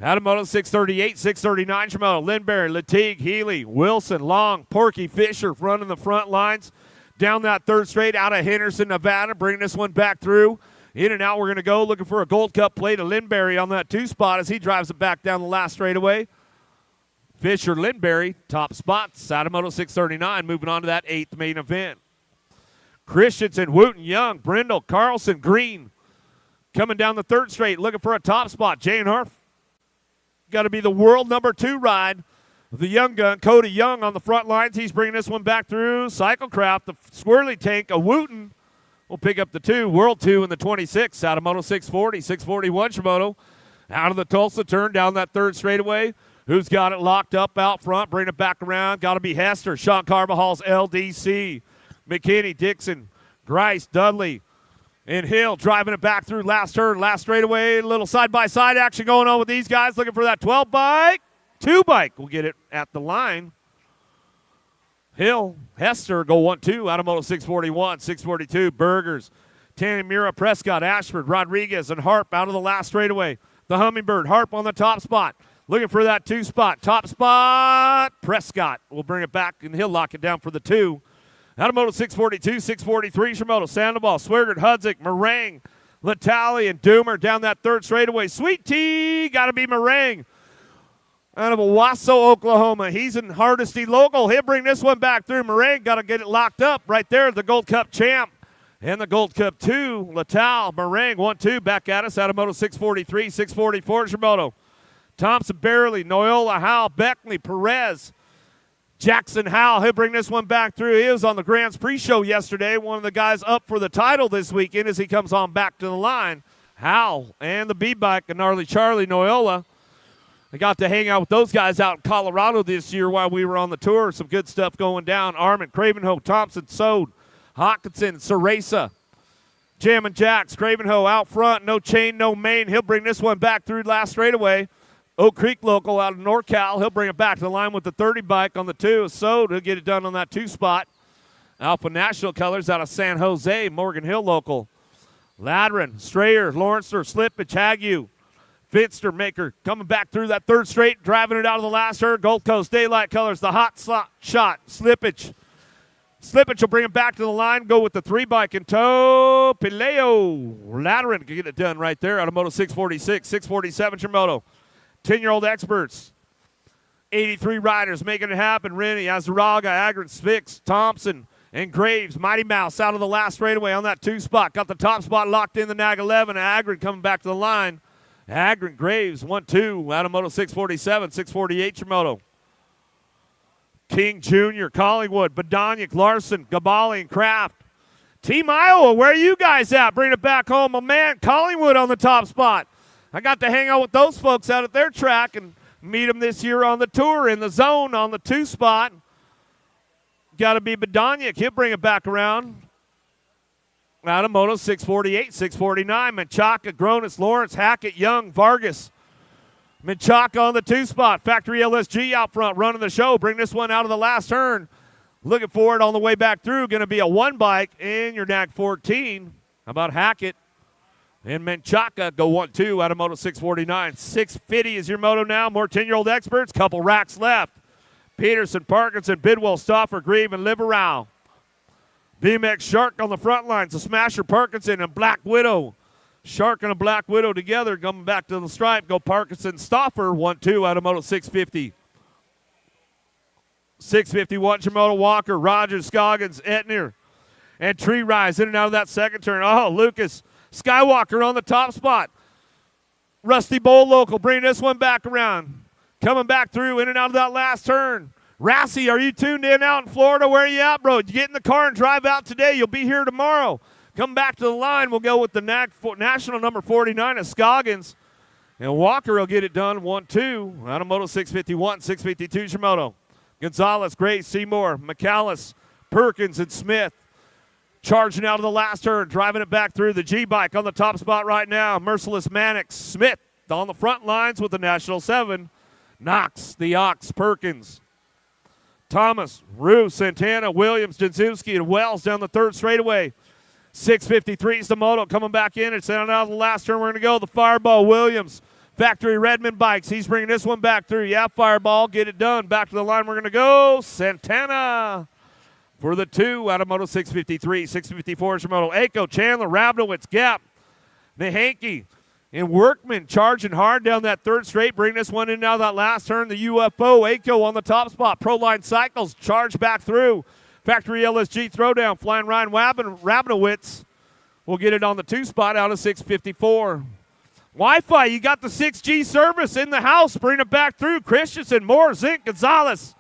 Adamoto 638, 639, Shimoda, Lindberry, Latigue, Healy, Wilson, Long, Porky, Fisher running the front lines. Down that third straight out of Henderson, Nevada, bringing this one back through. In and out, we're going to go looking for a Gold Cup play to Lindberry on that 2 spot as he drives it back down the last straightaway. Fisher, Lindberry, top spots. Adamoto 639, moving on to that 8th main event. Christensen, Wooten, Young, Brindle, Carlson, Green. Coming down the third straight, looking for a top spot. Jane Harf. Got to be the world number 2 ride. The young gun, Cody Young on the front lines. He's bringing this one back through. Cyclecraft, the Swirly Tank, a Wooten will pick up the 2. World 2 in the 26. Adamoto 640, 641 Shimoda. Out of the Tulsa turn down that third straightaway. Who's got it locked up out front? Bring it back around. Got to be Hester. Sean Carvajal's LDC. McKinney, Dixon, Grice, Dudley, and Hill driving it back through last turn, last straightaway. A little side-by-side action going on with these guys. Looking for that 12 bike. 2 bike will get it at the line. Hill, Hester go 1-2. Adamoto 641, 642. Burgers, Tanimura, Prescott, Ashford, Rodriguez, and Harp out of the last straightaway. The Hummingbird, Harp on the top spot. Looking for that 2 spot. Top spot, Prescott will bring it back, and he'll lock it down for the 2. Adamoto 642, 643, Shimoda, Sandoval, Swigert, Hudzik, Meringue, Latali, and Doomer down that third straightaway. Sweet Tea, got to be Meringue. Out of Owasso, Oklahoma. He's in Hardesty local. He'll bring this one back through. Meringue got to get it locked up right there. The Gold Cup champ. And the Gold Cup 2, Latal, Meringue, 1-2. Back at us. Adamoto 643, 644, Shimoda. Thompson, Barely, Noyola, Howell, Beckley, Perez, Jackson Howell. He'll bring this one back through. He was on the Grants pre-show yesterday. One of the guys up for the title this weekend as he comes on back to the line. Howell and the B-Bike and Gnarly Charlie, Noyola. I got to hang out with those guys out in Colorado this year while we were on the tour. Some good stuff going down. Armin, Cravenho, Thompson, Sode, Hawkinson, Ceresa, Jammin' Jacks, Cravenho out front. No chain, no main. He'll bring this one back through last straightaway. Oak Creek local out of NorCal. He'll bring it back to the line with the 30 bike on the 2. Sode, he'll get it done on that 2 spot. Alpha National Colors out of San Jose, Morgan Hill local. Ladrin, Strayer, Lawrencer, Slippage, Hague, Finster Maker coming back through that third straight, driving it out of the last turn. Gold Coast Daylight Colors, the hot shot, Slippage. Slippage will bring it back to the line, go with the 3 bike in tow. Pileo, Ladrin can get it done right there. Adamoto 646, 647 Shimoda. 10-year-old experts, 83 riders making it happen. Rennie, Azaraga, Agron, Spix, Thompson, and Graves. Mighty Mouse out of the last straightaway on that 2 spot. Got the top spot locked in the Nag 11. Agron coming back to the line. Agron, Graves, 1-2. Adamoto 647, 648 Shimoda. King Jr., Collingwood, Badonic, Larson, Gabali, and Kraft. Team Iowa, where are you guys at? Bring it back home. My man, Collingwood on the top spot. I got to hang out with those folks out at their track and meet them this year on the tour in the zone on the 2 spot. Got to be Badonic. He'll bring it back around. Adamoto 648, 649. Menchaca, Gronis, Lawrence, Hackett, Young, Vargas. Menchaca on the 2 spot. Factory LSG out front running the show. Bring this one out of the last turn. Looking for it on the way back through. Going to be a 1 bike in your Nag 14. How about Hackett? And Menchaca go 1-2, Adamoto 649. 650 is your moto now. More 10-year-old experts. Couple racks left. Peterson, Parkinson, Bidwell, Stauffer, Grieve, and Liverao. BMX Shark on the front lines. The Smasher Parkinson and Black Widow. Shark and a Black Widow together, coming back to the stripe. Go Parkinson, Stoffer, 1-2 out of Moto 650. 651, Jamoto Walker, Rogers, Scoggins, Etner, and Tree Rise in and out of that second turn. Oh, Lucas Skywalker on the top spot. Rusty Bowl local, bring this one back around. Coming back through in and out of that last turn. Rassy, are you tuned in out in Florida? Where are you at, bro? You get in the car and drive out today. You'll be here tomorrow. Come back to the line. We'll go with the national number 49 of Scoggins. And Walker will get it done 1-2 out of Moto 651, 652 Shimoto. Gonzalez, Gray, Seymour, McAllis, Perkins, and Smith. Charging out of the last turn, driving it back through the G-Bike on the top spot right now. Merciless Mannix, Smith on the front lines with the National 7. Knox, the Ox, Perkins. Thomas, Rue, Santana, Williams, Janzewski, and Wells down the third straightaway. 653 is the Moto coming back in. It's down out of the last turn. We're going to go the Fireball, Williams. Factory Redmond Bikes. He's bringing this one back through. Yeah, Fireball, get it done. Back to the line. We're going to go Santana for the 2 out of Moto 653. 654 is your Moto. Aiko, Chandler, Rabnowitz, Gap, Nahanke, and Workman charging hard down that third straight. Bring this one in now that last turn. The UFO, Aiko on the top spot. Proline Cycles charge back through. Factory LSG throwdown. Flying Ryan Rabnowitz will get it on the 2 spot out of 654. Wi-Fi, you got the 6G service in the house. Bring it back through. Christensen, Moore, Zink, Gonzalez,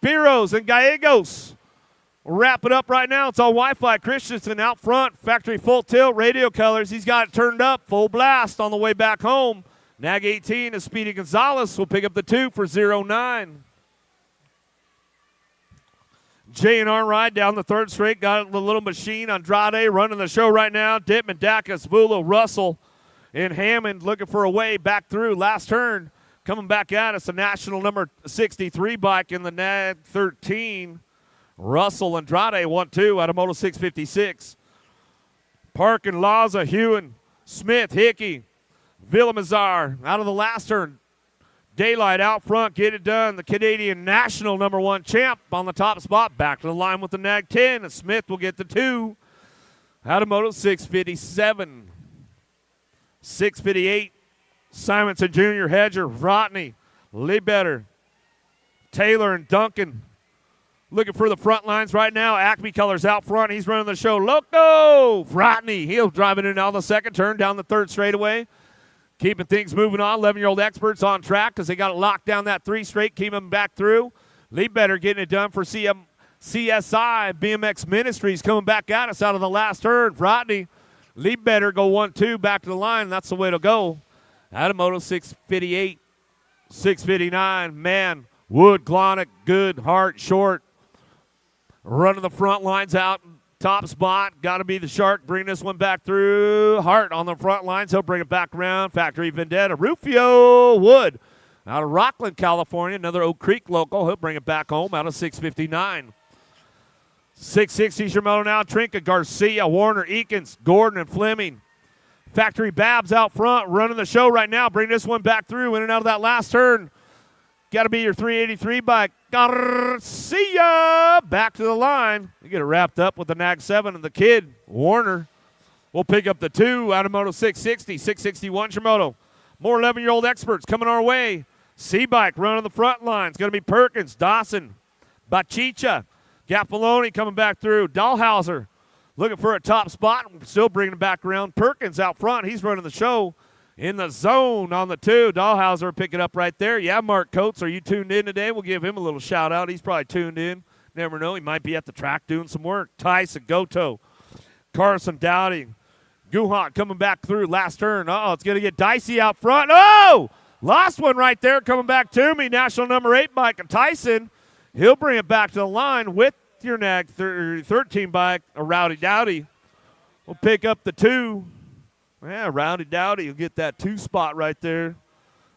Piros, and Gallegos. We'll wrap it up right now. It's on Wi-Fi. Christensen out front. Factory full tilt, radio colors. He's got it turned up. Full blast on the way back home. Nag 18 is Speedy Gonzalez. Will pick up the 2 for 09. J&R ride down the third straight. Got the little machine. Andrade running the show right now. Dittman, Dacus, Vulo, Russell, and Hammond looking for a way back through. Last turn coming back at us. The national number 63 bike in the NAG 13. Russell Andrade 1-2 out of Moto 656. Parkin, Laza, Hewen, Smith, Hickey, Villamazar out of the last turn. Daylight out front, get it done. The Canadian national number 1 champ on the top spot. Back to the line with the NAG 10. And Smith will get the 2 out of Moto 657. 658, Simonson Jr., Hedger, Rotney, Lebetter, Taylor, and Duncan looking for the front lines right now. Acme Colors out front. He's running the show. Loco! Rotney, he'll drive it in on the second turn down the third straightaway. Keeping things moving on. 11-year-old experts on track because they got it locked down that 3 straight. Keep them back through. Lebetter getting it done for CSI. BMX Ministries coming back at us out of the last turn. Rotney. Lebetter go 1-2 back to the line. That's the way to go. Out of Moto 658, 659. Man, Wood, Glonick, Good, Hart, Short. Running the front lines out. Top spot. Got to be the Shark. Bring this one back through. Hart on the front lines. He'll bring it back around. Factory Vendetta. Rufio Wood out of Rockland, California. Another Oak Creek local. He'll bring it back home out of 659. 660's your Moto now. Trinka, Garcia, Warner, Eakins, Gordon, and Fleming. Factory Babs out front, running the show right now. Bring this one back through, in and out of that last turn. Got to be your 383 bike. Garcia back to the line. You get it wrapped up with the NAG 7 and the kid, Warner. We'll pick up the 2 out of Moto 660. 661's your Moto. More 11-year-old experts coming our way. C-Bike running the front lines. Going to be Perkins, Dawson, Bachicha. Gappoloni coming back through. Dahlhauser looking for a top spot. Still bringing it back around. Perkins out front. He's running the show in the zone on the 2. Dahlhauser pick it up right there. Yeah, Mark Coates, are you tuned in today? We'll give him a little shout out. He's probably tuned in. Never know. He might be at the track doing some work. Tyson, Goto, Carson, Dowdy, Guhant coming back through. Last turn. Uh-oh, it's going to get dicey out front. Oh! Lost one right there coming back to me. National number 8 bike of Tyson. He'll bring it back to the line with your NAG 13 bike, a Rowdy Dowdy. We'll pick up the 2. Yeah, Rowdy Dowdy will get that 2 spot right there.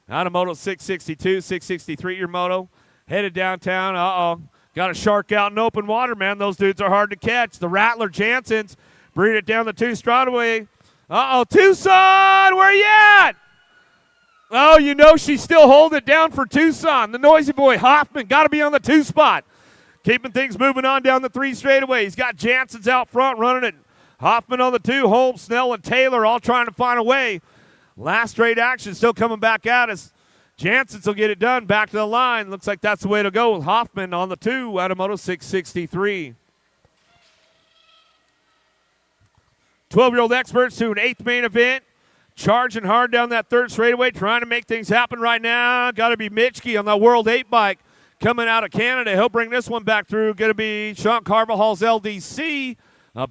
Out of Moto 662, 663 your Moto. Headed downtown. Uh-oh. Got a Shark out in open water, man. Those dudes are hard to catch. The Rattler Jansen's bringing it down the 2 Stradaway. Uh-oh, Tucson, where you at? Oh, you know she's still holding it down for Tucson. The noisy boy Hoffman got to be on the 2 spot. Keeping things moving on down the 3 straightaway. He's got Jansen's out front running it. Hoffman on the 2. Holmes, Snell, and Taylor all trying to find a way. Last straight action still coming back at us. Jansen's will get it done. Back to the line. Looks like that's the way to go with Hoffman on the 2 out of Moto 663. 12-year-old experts to an 8th main event. Charging hard down that 3rd straightaway, trying to make things happen right now. Got to be Mitchke on the World 8 bike coming out of Canada. He'll bring this one back through. Going to be Sean Carvajal's LDC.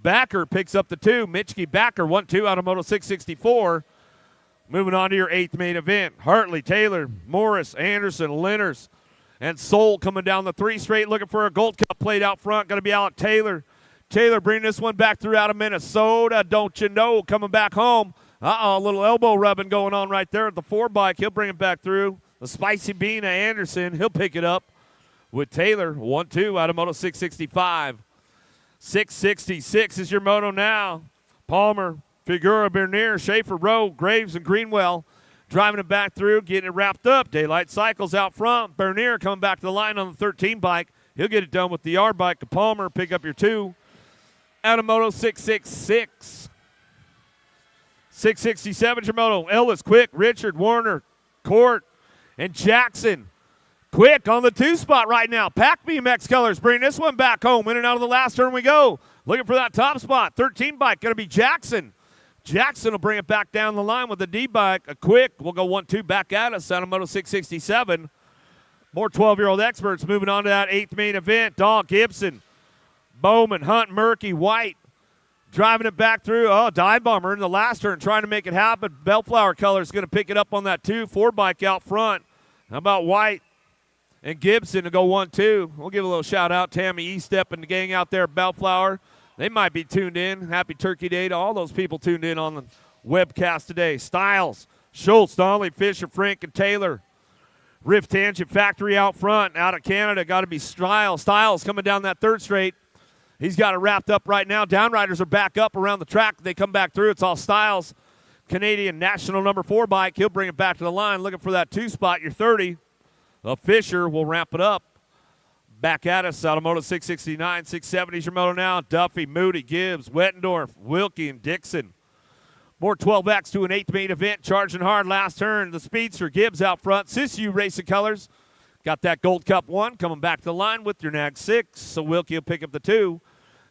Backer picks up the 2. Mitchke Backer 1-2 out of Moto 664. Moving on to your 8th main event. Hartley, Taylor, Morris, Anderson, Lenners, and Soul coming down the 3 straight looking for a Gold Cup plate out front. Going to be Alec Taylor. Taylor bringing this one back through out of Minnesota. Don't you know, coming back home. A little elbow rubbing going on right there at the 4 bike. He'll bring it back through. The Spicy Bean of Anderson, he'll pick it up with Taylor. 1-2 out of Moto 665. 666 is your moto now. Palmer, Figura, Bernier, Schaefer, Rowe, Graves, and Greenwell driving it back through, getting it wrapped up. Daylight Cycles out front. Bernier coming back to the line on the 13 bike. He'll get it done with the R bike. Palmer, pick up your 2 out of Moto 666. 667 Moto. Ellis, Quick, Richard, Warner, Court, and Jackson. Quick on the 2 spot right now. Pack BMX Colors bring this one back home. In and out of the last turn we go. Looking for that top spot. 13 bike going to be Jackson. Jackson will bring it back down the line with the D bike. A Quick will go 1-2 back at us out of Moto 667. More 12-year-old experts moving on to that 8th main event. Dahl, Gibson, Bowman, Hunt, Murky, White. Driving it back through. Dive Bomber in the last turn trying to make it happen. Bellflower Colors going to pick it up on that 2-4 bike out front. How about White and Gibson to go 1-2? We'll give a little shout out. Tammy Estep and the gang out there at Bellflower. They might be tuned in. Happy Turkey Day to all those people tuned in on the webcast today. Styles, Schultz, Donnelly, Fisher, Frank, and Taylor. Rift Tangent Factory out front. Out of Canada, got to be Styles. Styles coming down that 3rd straight. He's got it wrapped up right now. Downriders are back up around the track. They come back through. It's all Styles. Canadian National number 4 bike. He'll bring it back to the line. Looking for that 2 spot. Your 30. Fisher will ramp it up. Back at us out of Moto 669. 670 is your moto now. Duffy, Moody, Gibbs, Wettendorf, Wilkie, and Dixon. More 12X to an 8th main event. Charging hard last turn. The Speedster, Gibbs out front. Sisu Racing Colors. Got that Gold Cup 1 coming back to the line with your Nag 6. So Wilkie will pick up the 2.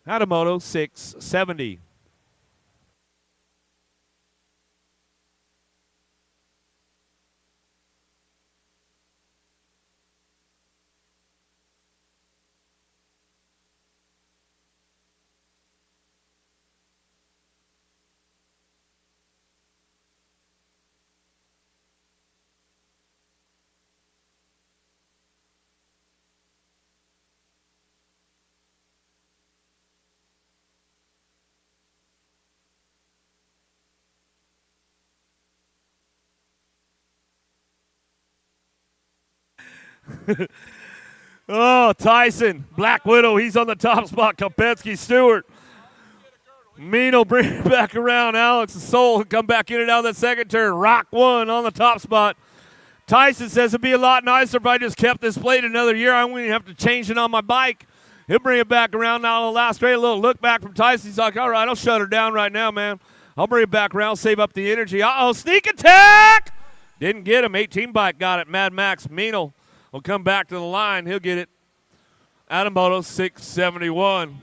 Out of Moto 670. Tyson, Black Widow, he's on the top spot. Kopetsky, Stewart. Mino bring it back around. Alex and Soul come back in and out of the 2nd turn. Rock 1 on the top spot. Tyson says it'd be a lot nicer if I just kept this plate another year. I wouldn't have to change it on my bike. He'll bring it back around now on the last straight. A little look back from Tyson. He's like, all right, I'll shut her down right now, man. I'll bring it back around, save up the energy. Sneak attack! Didn't get him. 18 bike got it. Mad Max Mino will come back to the line. He'll get it. Out of Moto 671.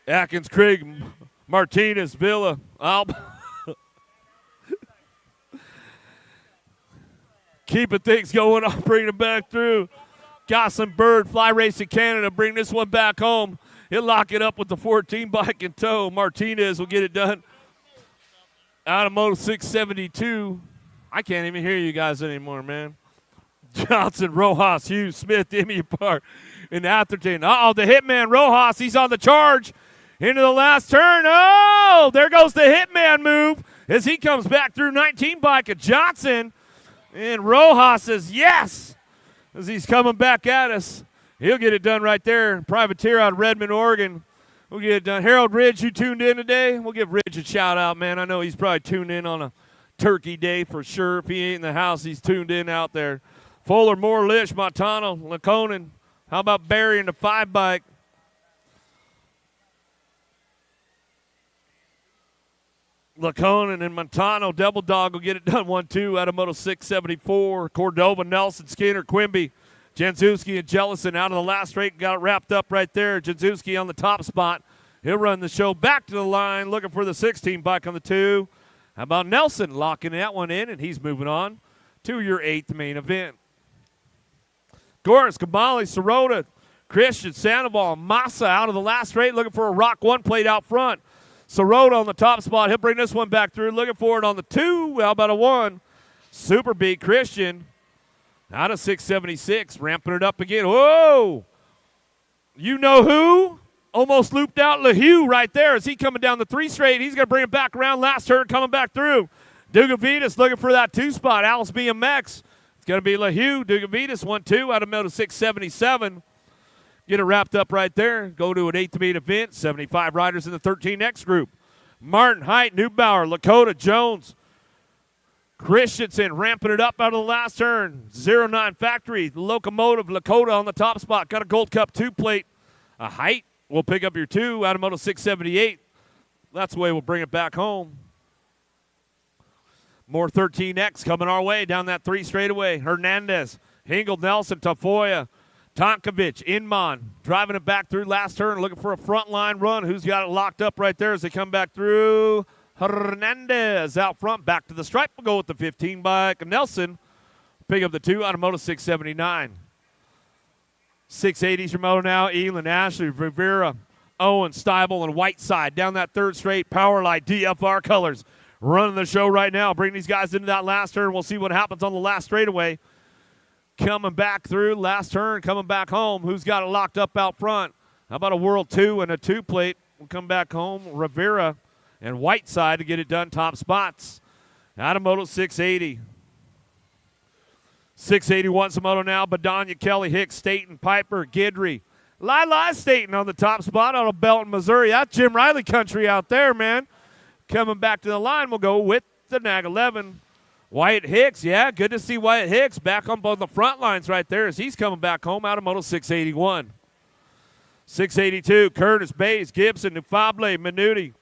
Atkins, Craig, Martinez, Villa, keeping things going on, bringing it back through. Gosselin Bird, Fly Racing Canada, bring this one back home. He'll lock it up with the 14 bike in tow. Martinez will get it done. Out of Moto 672. I can't even hear you guys anymore, man. Johnson, Rojas, Hughes, Smith, Emmy Park, and Atherton. The Hitman Rojas, he's on the charge. Into the last turn. There goes the Hitman move as he comes back through 19 bike of Johnson. And Rojas says yes as he's coming back at us. He'll get it done right there. Privateer out of Redmond, Oregon. We'll get it done. Harold Ridge, you tuned in today? We'll give Ridge a shout out, man. I know he's probably tuned in on a Turkey Day for sure. If he ain't in the house, he's tuned in out there. Fuller, Moore, Lish, Montano, Laconin, How about Barry in the 5 bike? Laconin and Montano, Double Dog will get it done 1-2 out of Moto 674. Cordova, Nelson, Skinner, Quimby, Janzewski, and Jellison out of the last straight. Got it wrapped up right there. Janzewski on the top spot. He'll run the show back to the line, looking for the 16 bike on the 2. How about Nelson locking that one in, and he's moving on to your 8th main event. Goris, Kamali, Sirota, Christian, Sandoval, Massa out of the last straight, looking for a Rock 1 plate out front. Sirota on the top spot. He'll bring this one back through. Looking for it on the 2. How about a 1? Super beat Christian out of 676. Ramping it up again. Whoa! You know who? Almost looped out LaHue right there. As he coming down the 3 straight. He's going to bring it back around. Last turn coming back through. Dugavitas looking for that 2 spot. Alice BMX. It's going to be LaHue. Dugavitas 1-2 out of Moto 677. Get it wrapped up right there. Go to an 8th meet event. 75 riders in the 13X group. Martin, Height, Neubauer, Lakota, Jones, Christensen ramping it up out of the last turn. 09 Factory, the Locomotive, Lakota on the top spot. Got a Gold Cup 2 plate. A Height will pick up your 2 out of Moto 678. That's the way we'll bring it back home. More 13X coming our way down that 3 straightaway. Hernandez, Hingle, Nelson, Tafoya, Tonkovic, Inman, driving it back through last turn, looking for a front line run. Who's got it locked up right there as they come back through? Hernandez out front, back to the stripe. We'll go with the 15 bike. Nelson, pick up the 2 out of Moto 679. 680's your moto now. Elin, Ashley, Rivera, Owen, Steibel, and Whiteside down that 3rd straight. Powerlight, DFR colors, running the show right now. Bring these guys into that last turn. We'll see what happens on the last straightaway. Coming back through, last turn, coming back home. Who's got it locked up out front? How about a World 2 and a 2 plate? We'll come back home. Rivera and Whiteside to get it done, top spots. Out of Moto 680. 681's the moto now. Badania, Kelly, Hicks, Staten, Piper, Gidry. Lila Staten on the top spot out of Belton, Missouri. That's Jim Riley country out there, man. Coming back to the line, we'll go with the Nag 11. Wyatt Hicks, yeah, good to see Wyatt Hicks back on both the front lines right there as he's coming back home out of Moto 681. 682, Curtis, Bays, Gibson, Nufable, Minuti,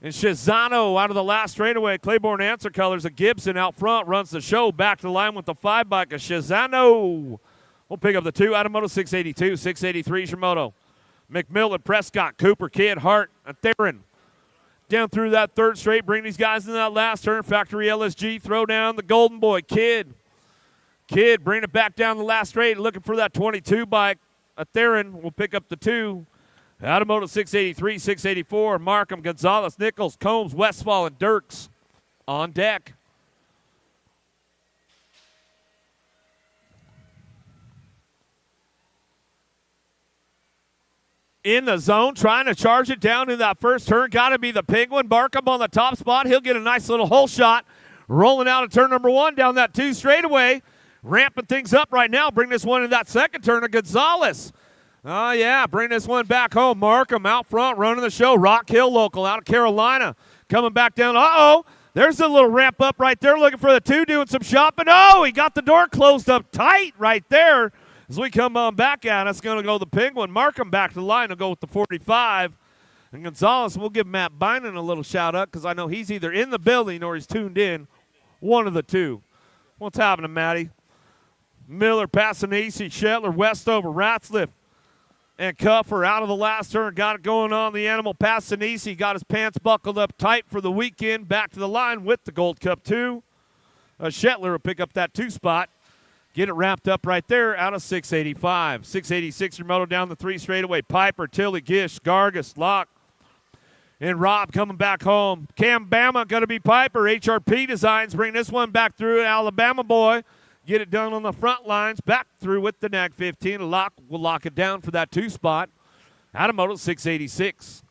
and Shizano out of the last straightaway. Claiborne Answer Colors of Gibson out front runs the show. Back to the line with the 5 bike of Shizano. We'll pick up the 2 out of Moto 682. 683 is your moto. McMillan, Prescott, Cooper, Kidd, Hart, and Theron. Down through that 3rd straight, bring these guys in that last turn. Factory LSG, throw down the Golden Boy, Kidd. Kidd, bring it back down the last straight, looking for that 22 bike. A Theron will pick up the 2. Out of Moto 683, 684, Markham, Gonzalez, Nichols, Combs, Westfall, and Dirks on deck. In the zone, trying to charge it down in that first turn. Got to be the Penguin. Markham on the top spot. He'll get a nice little hole shot. Rolling out of turn number 1 down that 2 straightaway. Ramping things up right now. Bring this one in that 2nd turn to Gonzalez. Oh, yeah, bring this one back home. Markham out front running the show. Rock Hill local out of Carolina. Coming back down. Uh-oh. There's a little ramp up right there. Looking for the 2, doing some shopping. Oh, he got the door closed up tight right there. As we come on back at us, going to go the Penguin. Markham back to the line. Will go with the 45. And Gonzalez, we'll give Matt Bynum a little shout-out because I know he's either in the building or he's tuned in. One of the 2. What's happening, Matty? Miller, Passanisi, Shetler, Westover, Ratzliff, and Cuffer out of the last turn. Got it going on. The animal Passanisi got his pants buckled up tight for the weekend. Back to the line with the Gold Cup 2. Shetler will pick up that 2 spot. Get it wrapped up right there out of 685. 686 your moto down the 3 straightaway. Piper, Tilly, Gish, Gargus, Locke, and Rob coming back home. Cam Bama going to be Piper. HRP Designs bring this one back through. Alabama boy. Get it done on the front lines. Back through with the Nag 15. Locke will lock it down for that 2 spot. Out of moto 686.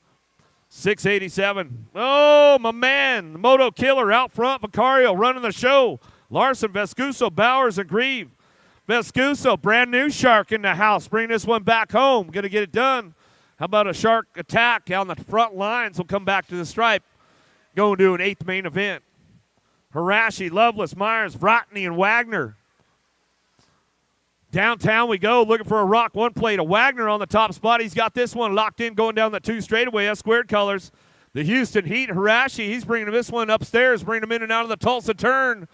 687. Oh, my man. The Moto Killer out front. Vicario running the show. Larson, Vescuso, Bowers, and Grieve. Vescuso, brand new Shark in the house. Bring this one back home. Going to get it done. How about a Shark attack on the front lines? We'll come back to the stripe. Going to an 8th main event. Harashi, Lovelace, Myers, Vrotny, and Wagner. Downtown we go, looking for a Rock 1 plate. A Wagner on the top spot. He's got this one locked in, going down the 2 straightaway. S squared colors. The Houston Heat, Hirashi, he's bringing this one upstairs, bringing him in and out of the Tulsa turn.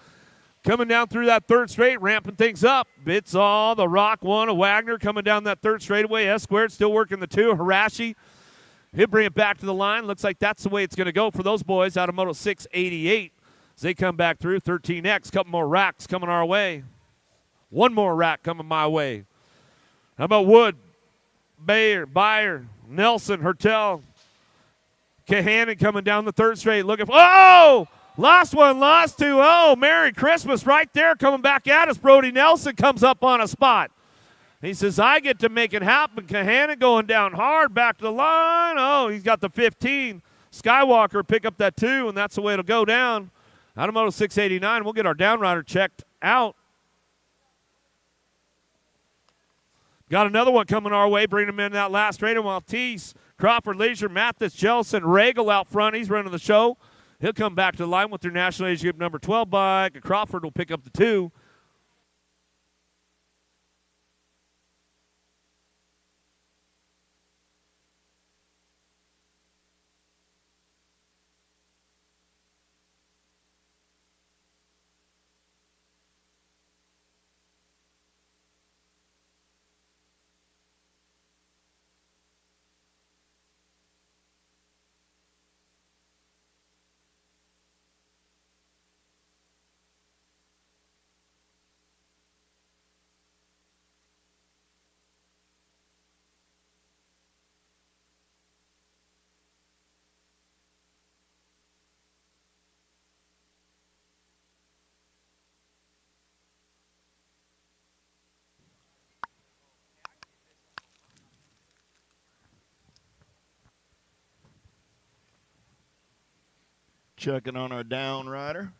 Coming down through that 3rd straight, ramping things up. Bits all the Rock 1, a Wagner coming down that 3rd straightaway. S squared still working the 2. Hirashi, he'll bring it back to the line. Looks like that's the way it's going to go for those boys out of Moto 688. As they come back through, 13X, couple more racks coming our way. One more rack coming my way. How about Wood, Bayer, Nelson, Hertel, Kahanen coming down the 3rd straight looking for, oh! Last one, last 2. Oh, Merry Christmas right there coming back at us. Brody Nelson comes up on a spot. He says, I get to make it happen. Kahanen going down hard, back to the line. Oh, he's got the 15. Skywalker pick up that 2, and that's the way it'll go down. Out of Moto 689, we'll get our downrider checked out. Got another one coming our way, bringing him in that last straight. And Maltese, Crawford, Leisure, Mathis, Jelson, Regal out front. He's running the show. He'll come back to the line with their National Age Group number 12 bike. Crawford will pick up the 2. Checking on our down rider.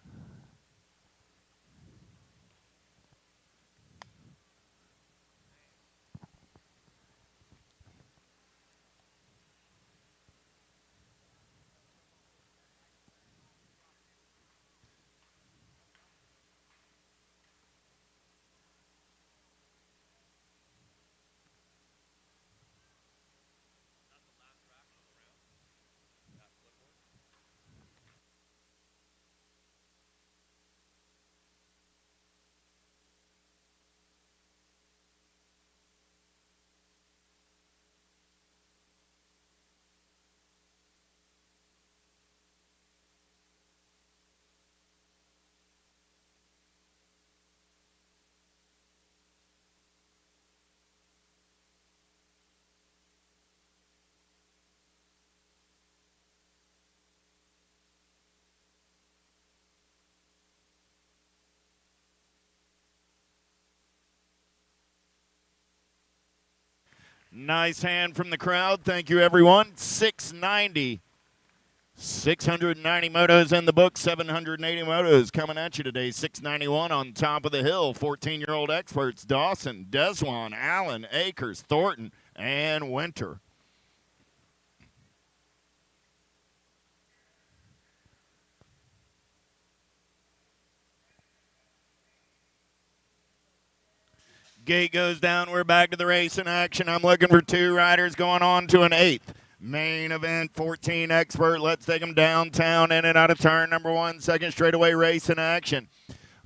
Nice hand from the crowd. Thank you, everyone. 690. 690 motos in the book, 780 motos coming at you today. 691 on top of the hill. 14-year-old experts, Dawson, Deswan, Allen, Akers, Thornton, and Winter. Gate goes down. We're back to the race in action. I'm looking for 2 riders going on to an 8th. Main event, 14 expert. Let's take them downtown, in and out of turn number 1. Second straightaway race in action.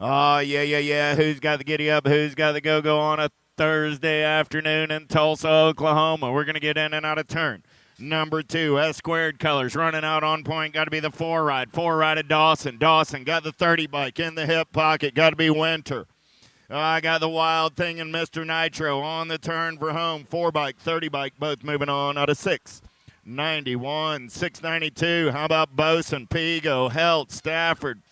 Oh, yeah. Who's got the giddy up? Who's got the go-go on a Thursday afternoon in Tulsa, Oklahoma? We're going to get in and out of turn. Number 2, S squared colors, running out on point. Got to be the 4 ride. 4 ride of Dawson. Dawson got the 30 bike in the hip pocket. Got to be Winter. I got the Wild Thing and Mr. Nitro on the turn for home. 4 bike, 30 bike, both moving on out of 691, 692. How about Boson, Pigo, Helt, Stafford,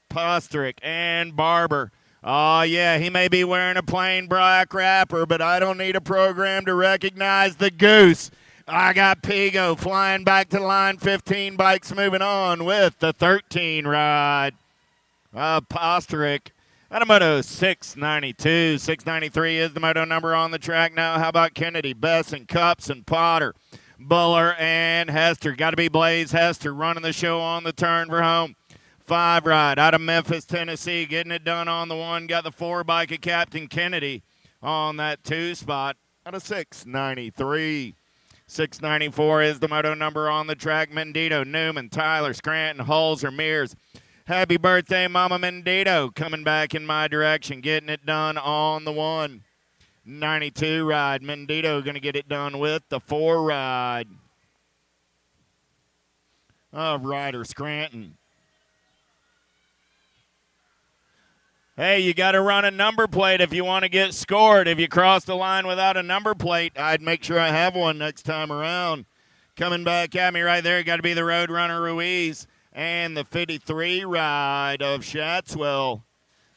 Posterick, and Barber? Oh, yeah, he may be wearing a plain black wrapper, but I don't need a program to recognize the goose. I got Pigo flying back to the line. 15 bikes moving on with the 13 ride. Posterick. Out of Moto 692, 693 is the moto number on the track now. How about Kennedy, Besson, Cups, and Potter, Buller, and Hester? Got to be Blaze Hester running the show on the turn for home. 5 ride out of Memphis, Tennessee, getting it done on the 1. Got the 4 bike of Captain Kennedy on that 2 spot out of 693. 694 is the moto number on the track. Mendito, Newman, Tyler, Scranton, Holzer, Mears. Happy birthday, Mama Mendito, coming back in my direction, getting it done on the 1. 92 ride. Mendito going to get it done with the 4 ride of Ryder Scranton. Hey, you got to run a number plate if you want to get scored. If you cross the line without a number plate, I'd make sure I have one next time around. Coming back at me right there, got to be the Roadrunner Ruiz and the 53 ride of Shatswell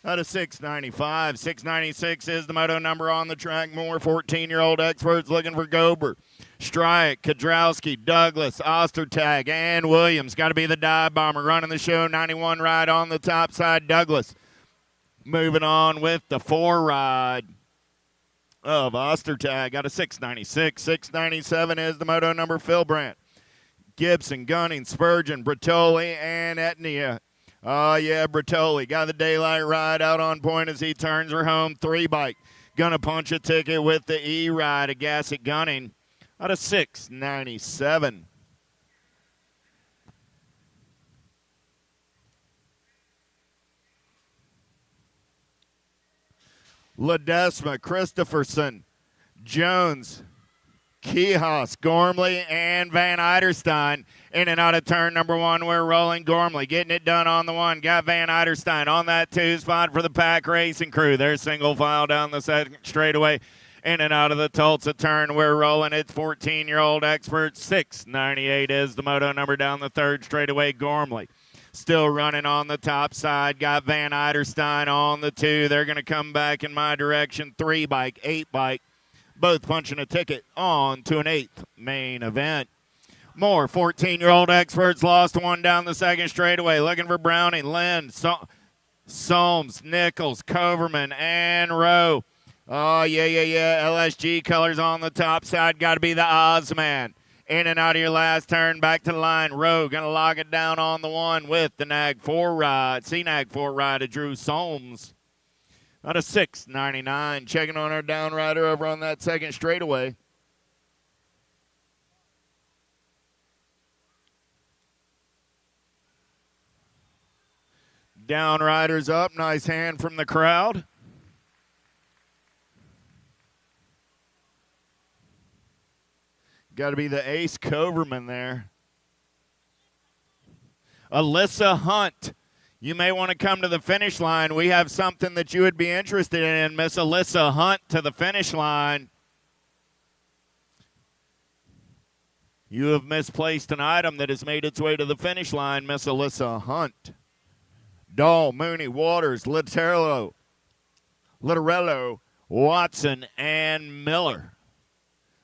out of 695. 696 is the moto number on the track. More 14-year-old experts looking for Gober. Strike, Kadrowski, Douglas, Ostertag, and Williams. Got to be the dive bomber running the show. 91 ride on the top side, Douglas. Moving on with the 4 ride of Ostertag out of 696. 697 is the moto number Phil Brandt. Gibson, Gunning, Spurgeon, Bertoli, and Etnia. Oh, yeah, Bertoli got the daylight ride out on point as he turns her home. 3 bike. Gonna punch a ticket with the E ride of Gassett Gunning out of 697. Ledesma, Christopherson, Jones, Kihas, Gormley, and Van Eiderstein. In and out of turn number 1, we're rolling. Gormley getting it done on the 1. Got Van Eiderstein on that 2 spot for the Pack Racing crew. They're single file down the second straightaway. In and out of the Tulsa turn, we're rolling. It's 14-year-old expert. 698 is the moto number down the 3rd straightaway. Gormley still running on the top side. Got Van Eiderstein on the 2. They're going to come back in my direction. 3 bike, 8 bike. Both punching a ticket on to an 8th main event. More 14-year-old experts lost 1 down the 2nd straightaway. Looking for Browning, Lynn, Solms, Nichols, Coverman, and Rowe. Oh, yeah. LSG colors on the top side. Got to be the Ozman. In and out of your last turn, back to the line. Rowe going to log it down on the 1 with the Nag 4 ride. C-Nag 4 ride of Drew Solms. Out of 699. Checking on our down rider over on that 2nd straightaway. Down riders up. Nice hand from the crowd. Got to be the Ace Coverman there. Alyssa Hunt. You may want to come to the finish line. We have something that you would be interested in. Miss Alyssa Hunt to the finish line. You have misplaced an item that has made its way to the finish line, Miss Alyssa Hunt. Dahl, Mooney, Waters, Littorello, Watson, and Miller.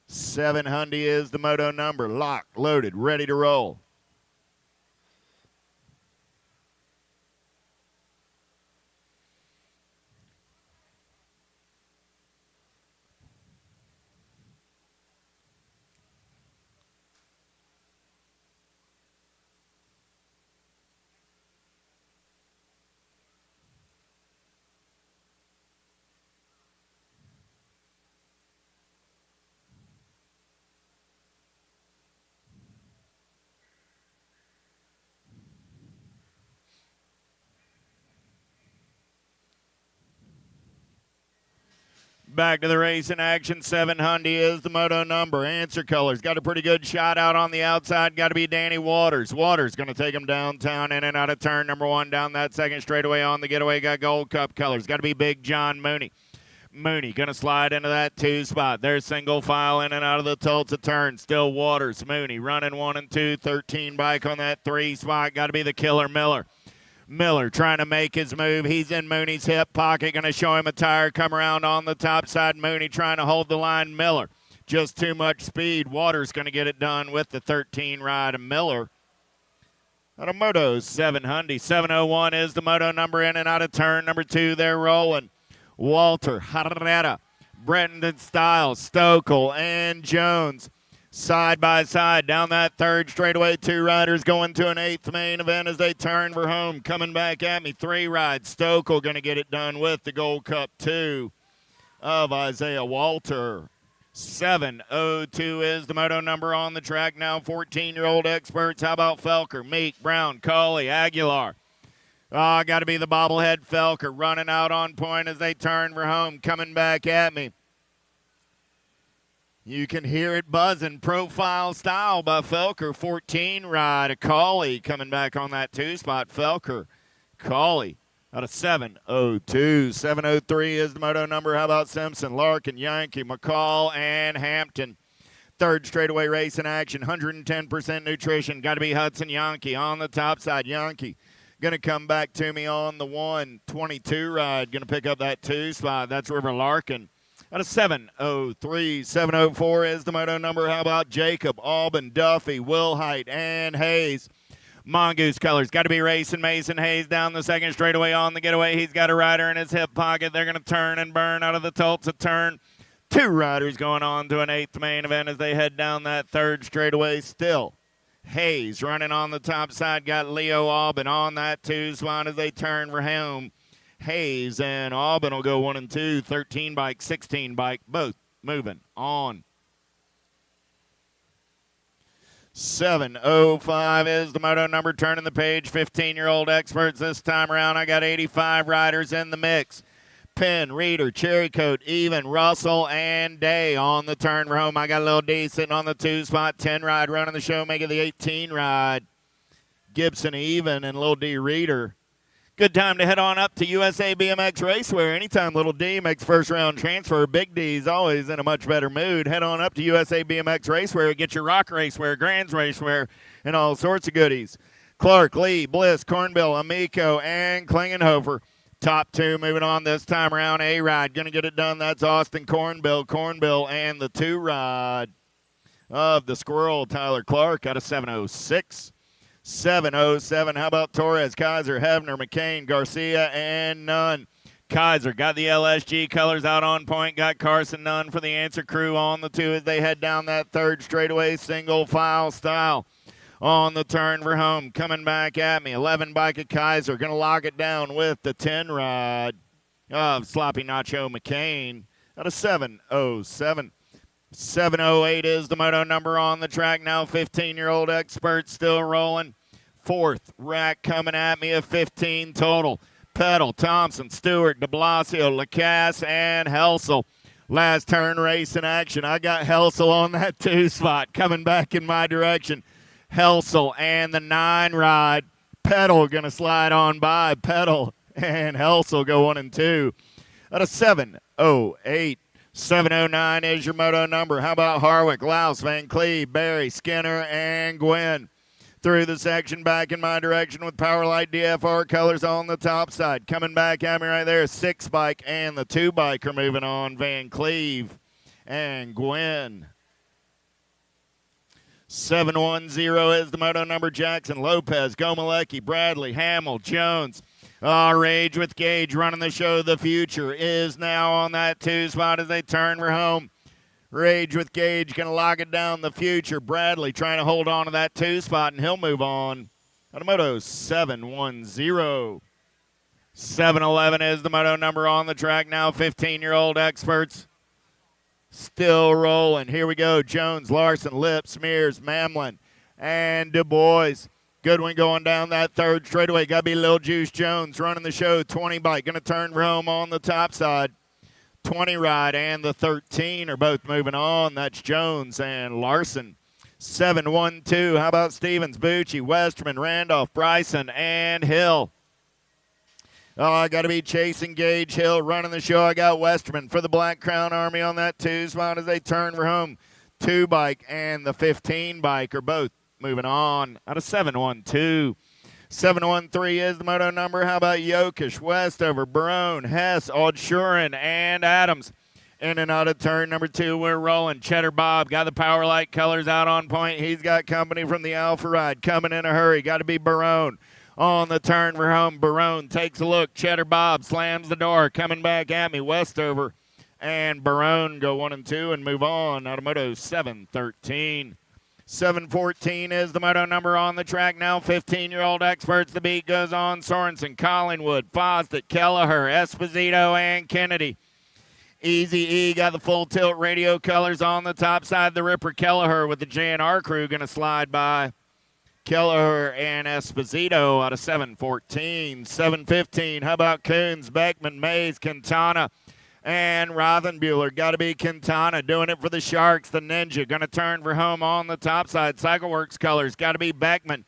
700 is the moto number. Locked, loaded, ready to roll. Back to the race in action. 700 is the moto number. Answer colors. Got a pretty good shot out on the outside. Got to be Danny Waters. Waters going to take him downtown in and out of turn number 1 down that 2nd straightaway on the getaway. Got Gold Cup colors. Got to be Big John Mooney. Mooney going to slide into that 2 spot. There's single file in and out of the Tulsa turn. Still Waters. Mooney running 1 and 2. 13 bike on that 3 spot. Got to be the killer Miller. Miller trying to make his move. He's in Mooney's hip pocket. Going to show him a tire. Come around on the top side. Mooney trying to hold the line. Miller. Just too much speed. Waters going to get it done with the 13 ride of Miller. Out of Moto 700. 701 is the moto number in and out of turn number 2. They're rolling. Walter, Herrera, Brendan Stiles, Stokel, and Jones. Side by side down that third straightaway, 2 riders going to an 8th main event as they turn for home. Coming back at me, 3 rides. Stokel going to get it done with the Gold Cup 2 of Isaiah Walter. 7:02 is the moto number on the track now. 14-year-old experts. How about Felker, Meek, Brown, Colley, Aguilar? Got to be the bobblehead Felker running out on point as they turn for home. Coming back at me. You can hear it buzzing. Profile style by Felker. 14 ride. A Colley coming back on that 2 spot. Felker, Colley out of 7:02. 7:03 is the moto number. How about Simpson, Larkin, Yankee, McCall, and Hampton? Third straightaway race in action. 110% nutrition. Got to be Hudson Yankee on the top side. Yankee going to come back to me on the 1:22 ride. Going to pick up that 2 spot. That's River Larkin. Out of 7:03. 7:04 is the moto number. How about Jacob, Albin, Duffy, Wilhite, and Hayes? Mongoose colors. Got to be racing Mason Hayes down the second straightaway on the getaway. He's got a rider in his hip pocket. They're going to turn and burn out of the Tulsa turn. 2 riders going on to an 8th main event as they head down that third straightaway still. Hayes running on the top side. Got Leo Albin on that 2 spot as they turn for home. Hayes and Albin will go 1 and 2. 13 bike, 16 bike, both moving on. 7:05 is the moto number. Turning the page. 15-year-old experts this time around. I got 85 riders in the mix. Penn, Reeder, Cherrycoat, Even, Russell, and Day on the turn for home. I got a little D sitting on the 2 spot. 10 ride running the show, making the 18 ride. Gibson, Even, and little D Reeder. Good time to head on up to USA BMX Racewear. Anytime little D makes first round transfer, Big D's always in a much better mood. Head on up to USA BMX Racewear. Get your Rock Racewear, Grands Racewear, and all sorts of goodies. Clark, Lee, Bliss, Cornbill, Amico, and Klingenhofer. Top 2 moving on this time around. A-Ride going to get it done. That's Austin Cornbill, and the 2 ride of the Squirrel, Tyler Clark, out of 7:06. 7:07. How about Torres, Kaiser, Hevner, McCain, Garcia, and Nunn? Kaiser got the LSG colors out on point. Got Carson Nunn for the Answer crew on the 2 as they head down that third straightaway single file style. On the turn for home. Coming back at me. 11 bike of Kaiser. Going to lock it down with the 10 ride of Sloppy Nacho McCain. Out of 7:07. 7:08 is the moto number on the track now. 15-year-old expert still rolling. 4th rack coming at me of 15 total. Peddle, Thompson, Stewart, de Blasio, Lacasse, and Helsel. Last turn race in action. I got Helsel on that 2 spot coming back in my direction. Helsel and the 9 ride. Peddle going to slide on by. Peddle and Helsel go 1 and 2. Out of 7:08. 7:09 is your moto number. How about Harwick, Louse, Van Cleve, Barry, Skinner, and Gwynn? Through the section back in my direction with Powerlight DFR colors on the top side. Coming back at me right there, 6 bike and the 2 bike are moving on. Van Cleve and Gwynn. 710 is the moto number. Jackson, Lopez, Gomalecki, Bradley, Hamill, Jones. Rage with Gage running the show. The future is now on that 2 spot as they turn for home. Rage with Gage going to lock it down. The future. Bradley trying to hold on to that 2 spot, and he'll move on. Automoto 710. 711 is the moto number on the track now. 15-year-old experts still rolling. Here we go. Jones, Larson, Lip, Smears, Mamlin, and Du Bois. Goodwin going down that third straightaway. Got to be Lil Juice Jones running the show. 20 bike. Going to turn for home on the top side. 20 ride and the 13 are both moving on. That's Jones and Larson. 712. How about Stevens, Bucci, Westerman, Randolph, Bryson, and Hill? I got to be chasing Gage, Hill running the show. I got Westerman for the Black Crown Army on that 2 spot as they turn for home. 2 bike and the 15 bike are both moving on. Out of 712. 713 is the moto number. How about Yokish, Westover, Barone, Hess, Oddshuren, and Adams? In and out of turn number 2, we're rolling. Cheddar Bob got the Powerlight colors out on point. He's got company from the Alpha Ride coming in a hurry. Got to be Barone. On the turn for home, Barone takes a look. Cheddar Bob slams the door. Coming back at me, Westover and Barone go 1 and 2 and move on out of Moto 713. 714 is the moto number on the track now. 15-year-old experts. The beat goes on. Sorensen, Collingwood, Fosdick, Kelleher, Esposito, and Kennedy. Easy E got the full tilt radio colors on the top side. The Ripper Kelleher with the JNR crew going to slide by. Kelleher and Esposito out of 714. 715, how about Coons, Beckman, Mays, Quintana, and Rothenbuehler? Got to be Quintana doing it for the Sharks. The Ninja going to turn for home on the top side. CycleWorks colors. Got to be Beckman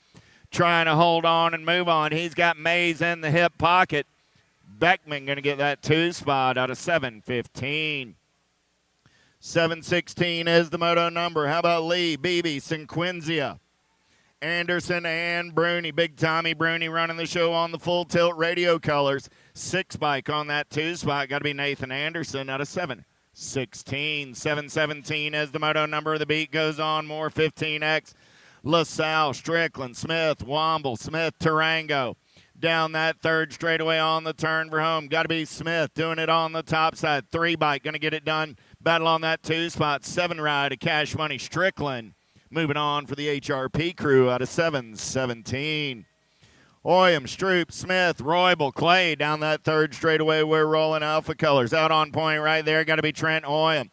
trying to hold on and move on. He's got Mays in the hip pocket. Beckman going to get that 2 spot out of 715. 716 is the moto number. How about Lee, Beebe, Sinquinzia, Anderson, and Bruni? Big Tommy Bruni running the show on the full tilt radio colors. 6 bike on that 2 spot. Got to be Nathan Anderson out of 716. 717 is the moto number. The beat goes on. More 15X. LaSalle, Strickland, Smith, Womble, Smith, Tarango. Down that third straightaway on the turn for home. Got to be Smith doing it on the top side. 3 bike going to get it done. Battle on that 2 spot. 7 ride of Cash Money Strickland. Moving on for the HRP crew out of 717. Oyam, Stroop, Smith, Roybal, Clay down that third straightaway. We're rolling Alpha colors. Out on point right there. Got to be Trent Oyam.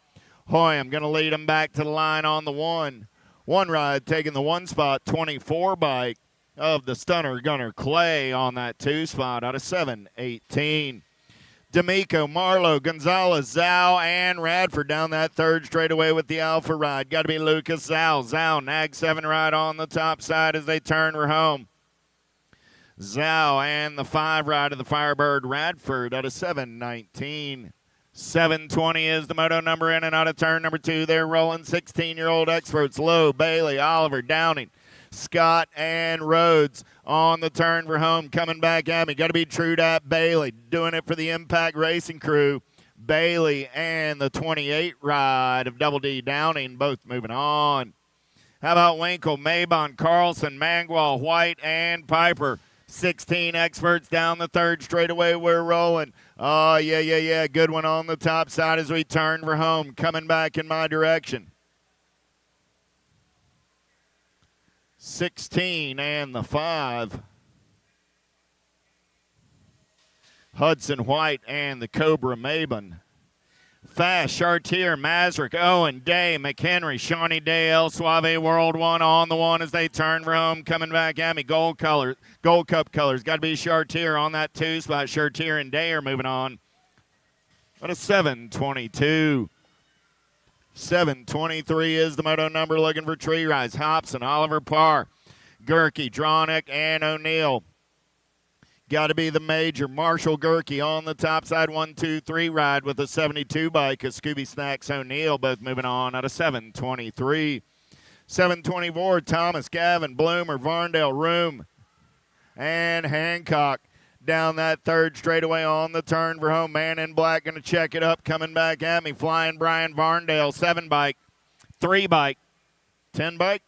Oyam going to lead him back to the line on the 1. 1 ride taking the 1 spot. 24 bike of the Stunner Gunner Clay on that 2 spot out of 718. D'Amico, Marlowe, Gonzalez, Zhao, and Radford down that third straightaway with the Alpha ride. Got to be Lucas Zhao. Zhao, nag 7 ride on the top side as they turn for home. Zhao and the 5 ride of the Firebird Radford out of 719. 720 is the moto number in and out of turn number 2. They're rolling 16-year-old experts. Lowe, Bailey, Oliver, Downing, Scott, and Rhodes on the turn for home. Coming back at me. Got to be Trudat Bailey doing it for the Impact Racing crew. Bailey and the 28 ride of Double D Downing both moving on. How about Winkle, Mabon, Carlson, Mangwall, White, and Piper? 16 experts down the third straightaway. We're rolling. Oh, yeah. Good one on the top side as we turn for home. Coming back in my direction. 16 and the 5. Hudson White and the Cobra Mabon. Fast, Chartier, Mazrick, Owen, Day, McHenry, Shawnee Day, El Suave, World 1 on the 1 as they turn for home. Coming back at me, Gold Cup colors. Got to be Chartier on that 2 spot. Chartier and Day are moving on. What a 722. 723 is the moto number. Looking for Tree Rise, Hobson, Oliver Parr, Gerke, Dronick, and O'Neill. Got to be the major. Marshall Gerke on the top side. 1, 2, 3 ride with a 72 bike of Scooby Snacks O'Neill, both moving on out of 723. 724, Thomas, Gavin, Bloomer, Varndale, Room, and Hancock. Down that third straightaway on the turn for home. Man in black going to check it up. Coming back at me. Flying Brian Varndale. 7 bike. 3 bike. 10 bike.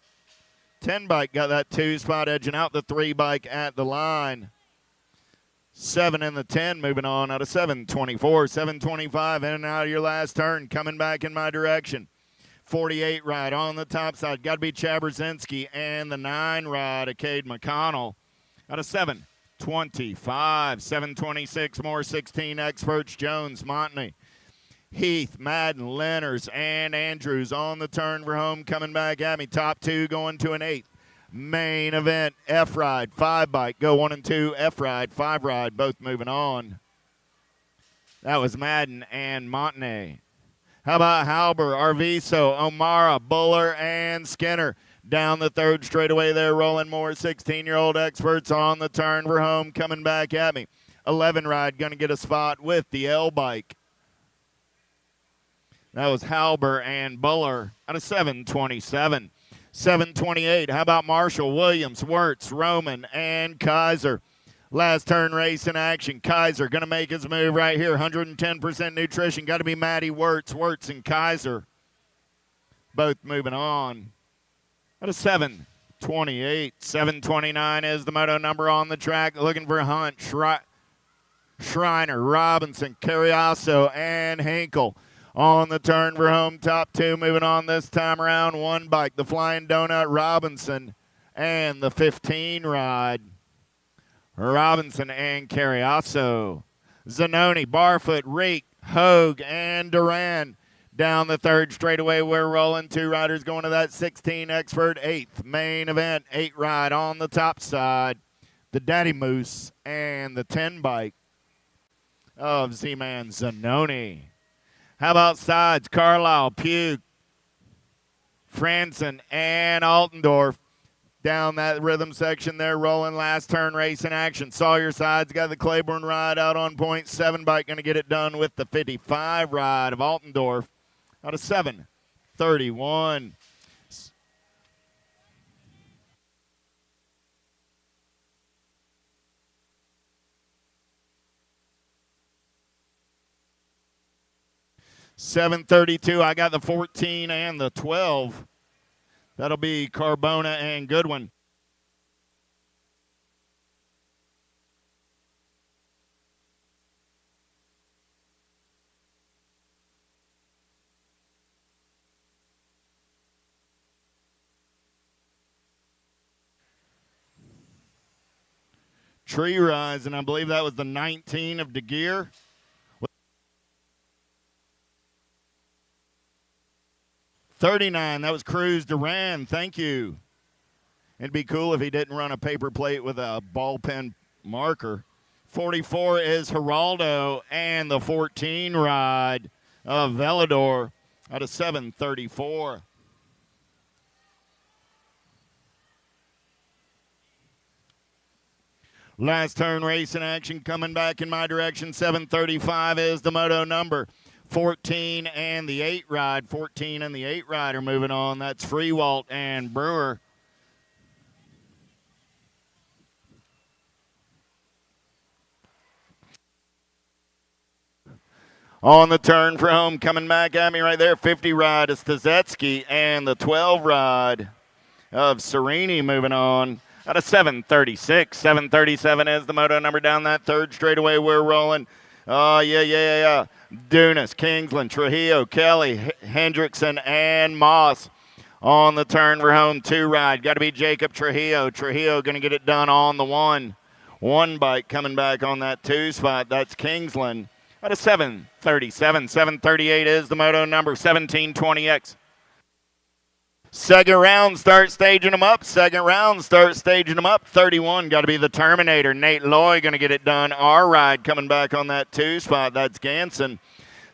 10 bike got that 2 spot edging out the 3 bike at the line. 7 in the 10 moving on out of 724. 725 in and out of your last turn. Coming back in my direction. 48 ride on the top side. Got to be Chaberzinski and the 9 ride of Cade McConnell out of 725. 726 more 16 experts. Jones, Montney, Heath, Madden, Lenners, and Andrews on the turn for home. Coming back at me. Top 2 going to an 8th. Main event, F-Ride, 5 bike, go 1 and 2, F-Ride, 5 ride, both moving on. That was Madden and Montney. How about Halber, Arviso, O'Mara, Buller, and Skinner? Down the third straightaway there, rolling more 16-year-old experts on the turn for home. Coming back at me. 11 ride, going to get a spot with the L bike. That was Halber and Buller out of 727. 728, how about Marshall, Williams, Wirtz, Roman, and Kaiser? Last turn race in action. Kaiser going to make his move right here. 110% nutrition. Got to be Matty Wirtz, and Kaiser. Both moving on. At a 728. 729 is the moto number on the track. Looking for Hunt, Schreiner, Robinson, Carriasso, and Hinkle. On the turn for home, top 2 moving on this time around. 1 bike, the Flying Donut Robinson, and the 15 ride. Robinson and Carriasso. Zanoni, Barfoot, Reek, Hogue, and Duran. Down the 3rd straightaway, we're rolling. 2 riders going to that 16 Expert 8th main event. 8 ride on the top side. The Daddy Moose and the 10 bike of Z-Man Zanoni. How about sides? Carlisle, Pugh, Franson, and Altendorf. Down that rhythm section there, rolling last turn race in action. Sawyer sides got the Claiborne ride out on point. 7 bike going to get it done with the 55 ride of Altendorf out of 7:31. $7:32. I got the 14 and the 12. That'll be Carbona and Goodwin. Tree Rise, and I believe that was the 19 of DeGear. 39, that was Cruz Duran. Thank you. It'd be cool if he didn't run a paper plate with a ball pen marker. 44 is Geraldo, and the 14 ride of Velador out of 7:34. Last turn race in action coming back in my direction. 7:35 is the moto number. 14 and the 8 ride. 14 and the 8 ride are moving on. That's Freewalt and Brewer. On the turn for home, coming back at me right there. 50 ride is Stazetsky, and the 12 ride of Serini moving on. Out of 7:36. 7:37 is the moto number down that 3rd straightaway. We're rolling. Oh, yeah. Dunas, Kingsland, Trujillo, Kelly, Hendrickson, and Moss. On the turn for home, 2 ride. Got to be Jacob Trujillo. Trujillo going to get it done on the 1. 1 bike coming back on that 2 spot. That's Kingsland. Out of 7:37. 7:38 is the moto number. 1720X. Second round, start staging them up. 31, got to be the Terminator. Nate Loy going to get it done. R ride coming back on that 2 spot. That's Ganson.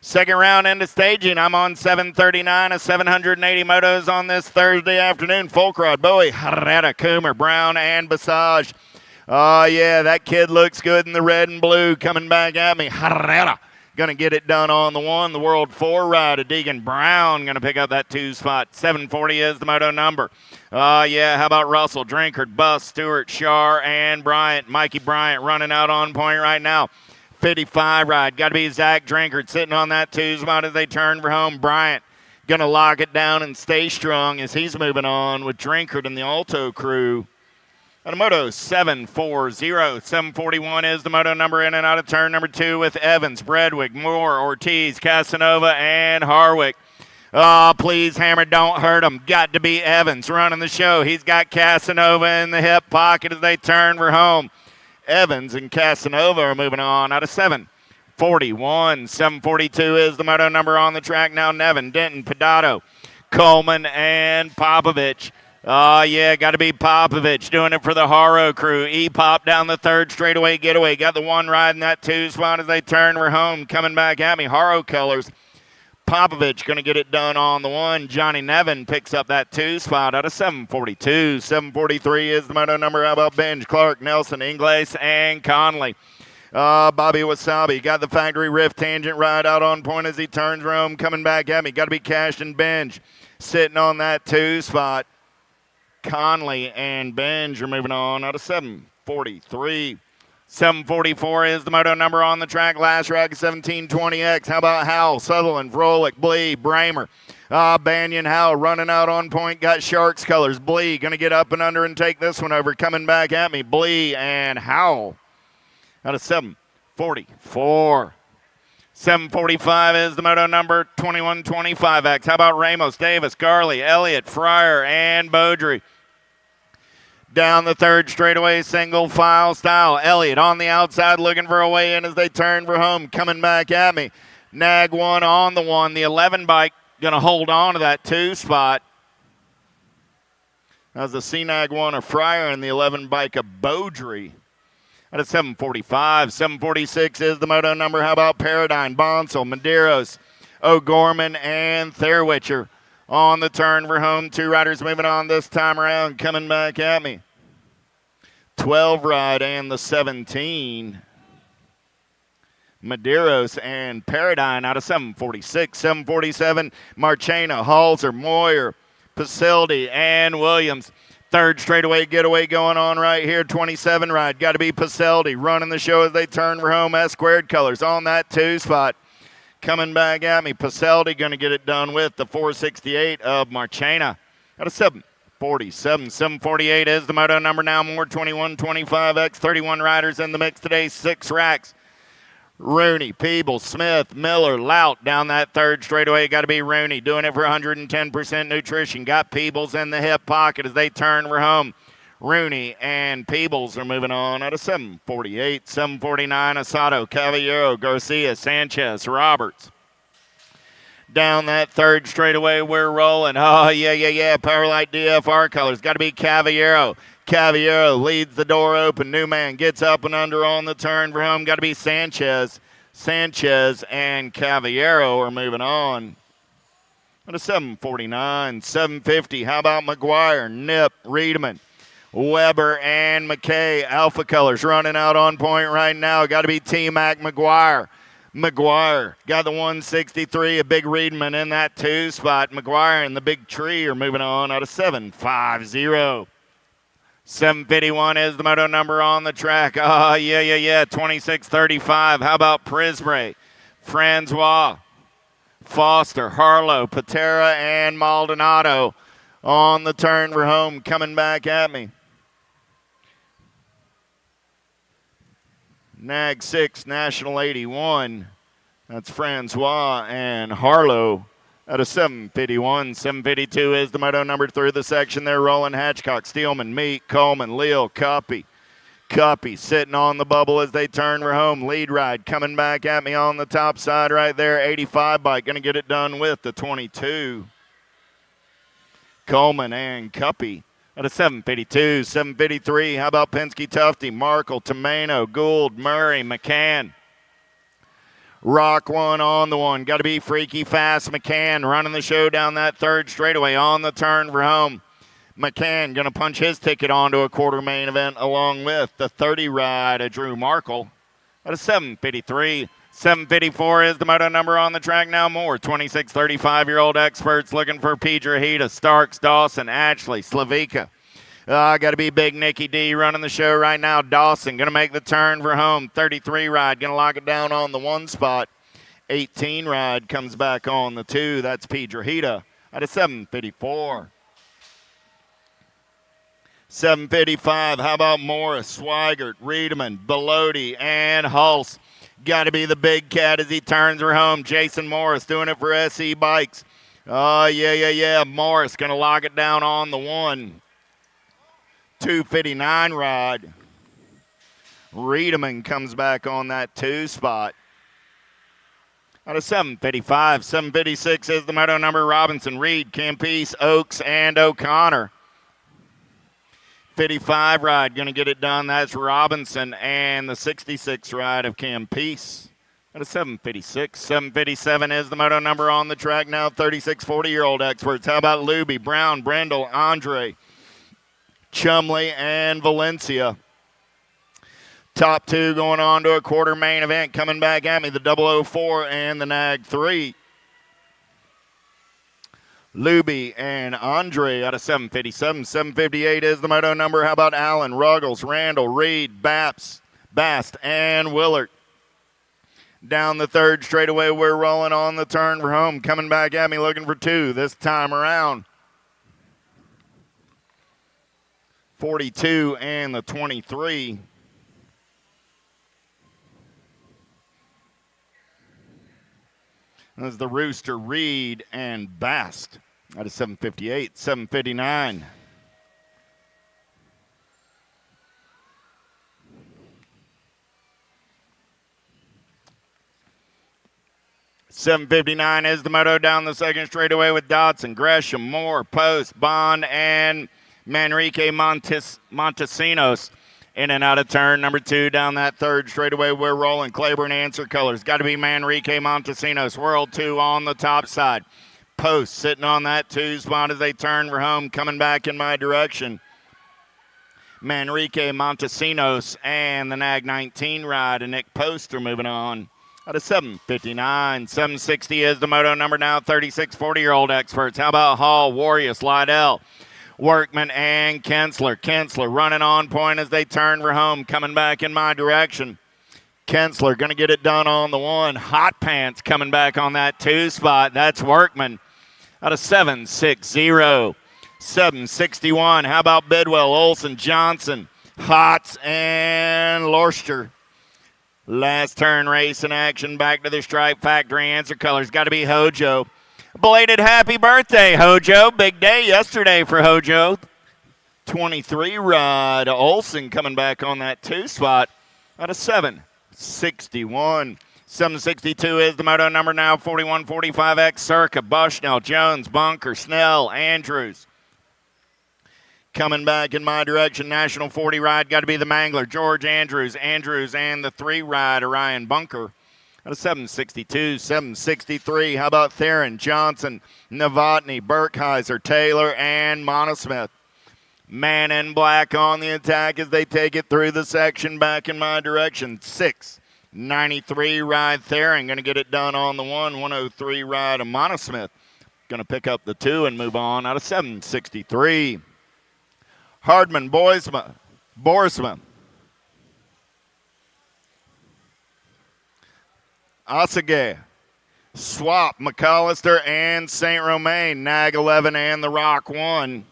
Second round into staging. I'm on 7:39 of 780 motos on this Thursday afternoon. Folkrod, Bowie, Herrera, Coomer, Brown, and Basage. Oh, yeah, that kid looks good in the red and blue coming back at me. Herrera. Going to get it done on the 1. The World 4 ride of Deegan Brown going to pick up that 2 spot. 7:40 is the moto number. Yeah, how about Russell, Drinkard, Buss, Stewart, Shar, and Bryant. Mikey Bryant running out on point right now. 55 ride. Got to be Zach Drinkard sitting on that 2 spot as they turn for home. Bryant going to lock it down and stay strong as he's moving on with Drinkard and the Alto crew. On a moto 740. 741 is the moto number in and out of turn number 2 with Evans, Bredwick, Moore, Ortiz, Casanova, and Harwick. Oh, please, Hammer, don't hurt him. Got to be Evans running the show. He's got Casanova in the hip pocket as they turn for home. Evans and Casanova are moving on out of 741. 742 is the moto number on the track now. Nevin, Denton, Pedato, Coleman, and Popovich. Oh, yeah, got to be Popovich doing it for the Haro crew. E-Pop down the 3rd straightaway getaway. Got the 1 ride in that 2 spot as they turn for home. Coming back at me, Haro colors. Popovich going to get it done on the 1. Johnny Nevin picks up that 2 spot out of 742. 743 is the moto number. How about Benj, Clark, Nelson, Ingles, and Conley. Bobby Wasabi got the factory rift tangent ride out on point as he turns for home. Coming back at me, got to be Cash and Benj sitting on that 2 spot. Conley and Benj are moving on out of 743. 744 is the moto number on the track. Last rack 1720X. How about Howell, Sutherland, Vrolik, Blee, Bramer. Banyan Howell running out on point. Got Sharks colors. Blee going to get up and under and take this one over. Coming back at me, Blee and Howell out of 744. 745 is the moto number 2125X. How about Ramos, Davis, Garley, Elliott, Fryer, and Beaudry? Down the third straightaway, single file style. Elliott on the outside looking for a way in as they turn for home. Coming back at me. Nag one on the one. The 11 bike going to hold on to that 2 spot. That was the C-Nag one of Fryer and the 11 bike of Beaudry. At a 745. 746 is the moto number. How about Paradigm, Bonsall, Medeiros, O'Gorman, and Thurwitcher? On the turn for home. 2 riders moving on this time around. Coming back at me. 12 ride and the 17. Medeiros and Paradigm out of 746. 747, Marchena, Halser, Moyer, Pasildi, and Williams. Third straightaway getaway going on right here. 27 ride. Got to be Pasildi running the show as they turn for home. S squared colors on that 2 spot. Coming back at me. Pasildi going to get it done with the 468 of Marchena. Out of 747. 748 is the moto number now. More 2125X. 31 riders in the mix today. 6 racks. Rooney, Peebles, Smith, Miller, Lout down that third straightaway. Got to be Rooney doing it for 110% nutrition. Got Peebles in the hip pocket as they turn for home. Rooney and Peebles are moving on at a 748. 749, Asado, Caballero, Garcia, Sanchez, Roberts. Down that third straightaway, we're rolling. Oh, yeah. Powerlight DFR colors. Got to be Caballero. Caballero leads the door open. New man gets up and under on the turn for home. Got to be Sanchez. Sanchez and Caballero are moving on. At a 749, 750. How about McGuire, Nip, Riedemann, Weber, and McKay? Alpha colors running out on point right now. Got to be T-Mac McGuire. McGuire got the 163, a big Riedemann in that 2 spot. McGuire and the big tree are moving on out of 750. 751 is the moto number on the track. Oh, yeah. 2635. How about Prisbre, Francois, Foster, Harlow, Patera, and Maldonado on the turn for home. Coming back at me. Nag 6, National 81. That's Francois and Harlow. At a 751, 752 is the moto number through the section. They're rolling Hatchcock, Steelman, Meek, Coleman, Leal, Cuppy. Cuppy sitting on the bubble as they turn for home. Lead ride coming back at me on the top side right there. 85 bike going to get it done with the 22. Coleman and Cuppy. At a 752, 753. How about Penske, Tufty, Markle, Tomeno, Gould, Murray, McCann. Rock one on the one. Got to be Freaky Fast. McCann running the show down that third straightaway on the turn for home. McCann going to punch his ticket onto a quarter main event along with the 30 ride of Drew Markle. At a 753. 754 is the moto number on the track now. More 26, 35-year-old experts looking for Piedrahita, Starks, Dawson, Ashley, Slavica. Got to be Big Nicky D running the show right now. Dawson going to make the turn for home. 33 ride going to lock it down on the 1 spot. 18 ride comes back on the 2. That's Piedrahita at a 754. 755. How about Morris, Swigert, Riedemann, Bellotti, and Hulse? Got to be the big cat as he turns her home. Jason Morris doing it for SE Bikes. Oh, yeah. Morris going to lock it down on the 1. 259 ride. Riedemann comes back on that 2 spot. Out of 755. 756 is the moto number. Robinson, Reed, Campese, Oaks, and O'Connor. 55 ride going to get it done. That's Robinson and the 66 ride of Campese. At a 756. 757 is the moto number on the track now. 36 40-year-old experts. How about Luby, Brown, Brendel, Andre, Chumley, and Valencia. Top 2 going on to a quarter main event. Coming back at me, the 004 and the Nag 3. Luby and Andre out of 757. 758 is the moto number. How about Allen, Ruggles, Randall, Reed, Bast, and Willard. Down the third straightaway, we're rolling on the turn for home. Coming back at me looking for 2 this time around. 42 and the 23. That's the Rooster, Reed, and Bast. Out of 758, 759. .759 is the moto down the second straightaway with Dotson, Gresham, Moore, Post, Bond, and Manrique Montesinos. In and out of turn number 2 down that third straightaway. We're rolling. Claiborne answer colors. Got to be Manrique Montesinos. World 2 on the top side. Post sitting on that 2 spot as they turn for home. Coming back in my direction. Manrique Montesinos and the Nag 19 ride. And Nick Post are moving on. Out of 759. 760 is the moto number now. 36 40-year-old experts. How about Hall, Warriors, Lydell, Workman, and Kensler. Kensler running on point as they turn for home. Coming back in my direction. Kensler going to get it done on the 1. Hot Pants coming back on that 2 spot. That's Workman. Out of 760. 761. How about Bidwell, Olson, Johnson, Hotz, and Lorster. Last turn race in action. Back to the Stripe Factory answer colors. Got to be Hojo. Belated happy birthday, Hojo. Big day yesterday for Hojo. 23 ride. Olson coming back on that 2 spot. Out of 761. 762 is the moto number now. 4145X Circa, Bushnell, Jones, Bunker, Snell, Andrews. Coming back in my direction, National 40 ride, got to be the Mangler, George Andrews. Andrews and the 3 ride, Orion Bunker. Out of 762, 763. How about Theron, Johnson, Novotny, Burkheiser, Taylor, and Monosmith. Man in black on the attack as they take it through the section back in my direction. 693 ride Theron, going to get it done on the 1. 103 ride of Monosmith. Going to pick up the 2 and move on out of 763. Hardman, Borisma, Asage, Swap, McAllister, and St. Romain. Nag 11 and the Rock 1.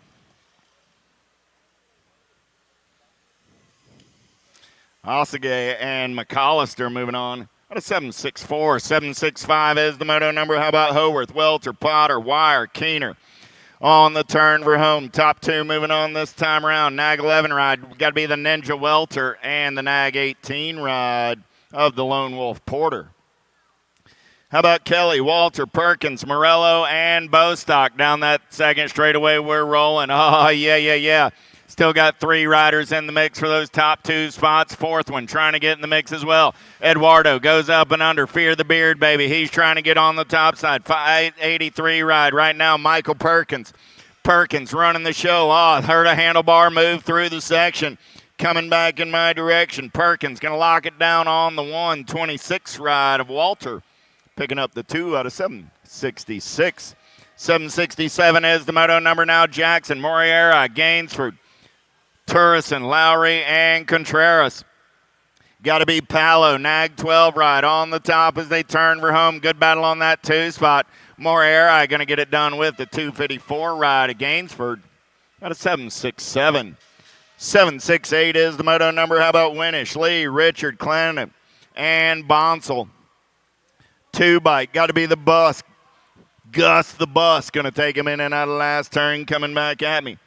Asage and McAllister moving on. Out of 764. 765 is the moto number. How about Howarth, Welter, Potter, Wire, Keener. On the turn for home. Top 2 moving on this time around. Nag 11 ride. Got to be the Ninja Welter and the Nag 18 ride of the Lone Wolf Porter. How about Kelly, Walter, Perkins, Morello, and Bostock down that second straightaway? We're rolling. Oh, yeah. Still got 3 riders in the mix for those top 2 spots. 4th one trying to get in the mix as well. Eduardo goes up and under. Fear the Beard, baby. He's trying to get on the top side. 583 ride right now. Michael Perkins. Perkins running the show. Oh, heard a handlebar move through the section. Coming back in my direction. Perkins going to lock it down on the 126 ride of Walter. Picking up the 2 out of 766. 767 is the moto number now. Jackson, Moriera, Gainsford, Turrison, Lowry, and Contreras. Got to be Palo, Nag 12 ride on the top as they turn for home. Good battle on that 2 spot. Moriera going to get it done with the 254 ride of Gainsford. Got a 767. 768 is the moto number. How about Winnish, Lee, Richard, Clennon, and Bonsall. 2 bike. Got to be the Bus. Gus the Bus going to take him in and out of last turn. Coming back at me.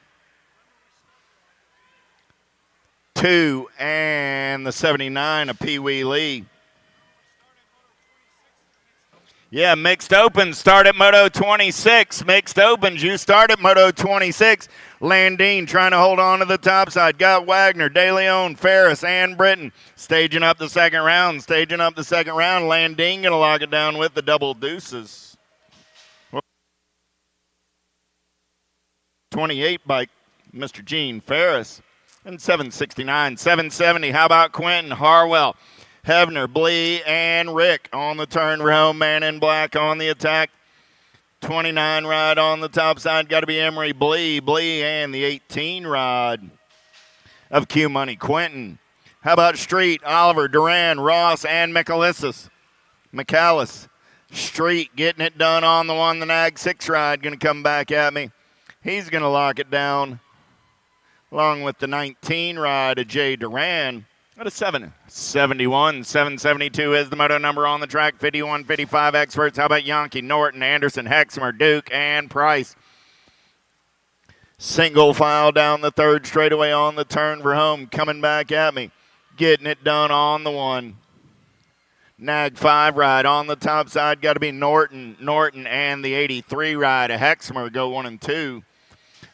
2 and the 79 of Pee Wee Lee. Yeah, mixed opens start at Moto 26. Mixed opens, you start at Moto 26. Landine trying to hold on to the top side. Got Wagner, De Leon, Ferris, and Britton staging up the second round. Landine going to lock it down with the double deuces. 28 by Mr. Gene Ferris. And 769, 770. How about Quentin, Harwell, Hevner, Blee, and Rick on the turn round. Man in black on the attack. 29 ride on the top side. Got to be Emery, Blee, and the 18 ride of Q Money, Quentin. How about Street, Oliver, Duran, Ross, and McAllis. Street getting it done on the 1, the Nag 6 ride. Going to come back at me. He's going to lock it down along with the 19 ride of Jay Duran. At a 771, 772 is the moto number on the track. 51, 55 experts. How about Yankee, Norton, Anderson, Hexmer, Duke, and Price? Single file down the third straightaway on the turn for home. Coming back at me. Getting it done on the one. Nag 5 ride on the top side. Got to be Norton. Norton and the 83 ride. A Hexmer go 1 and 2.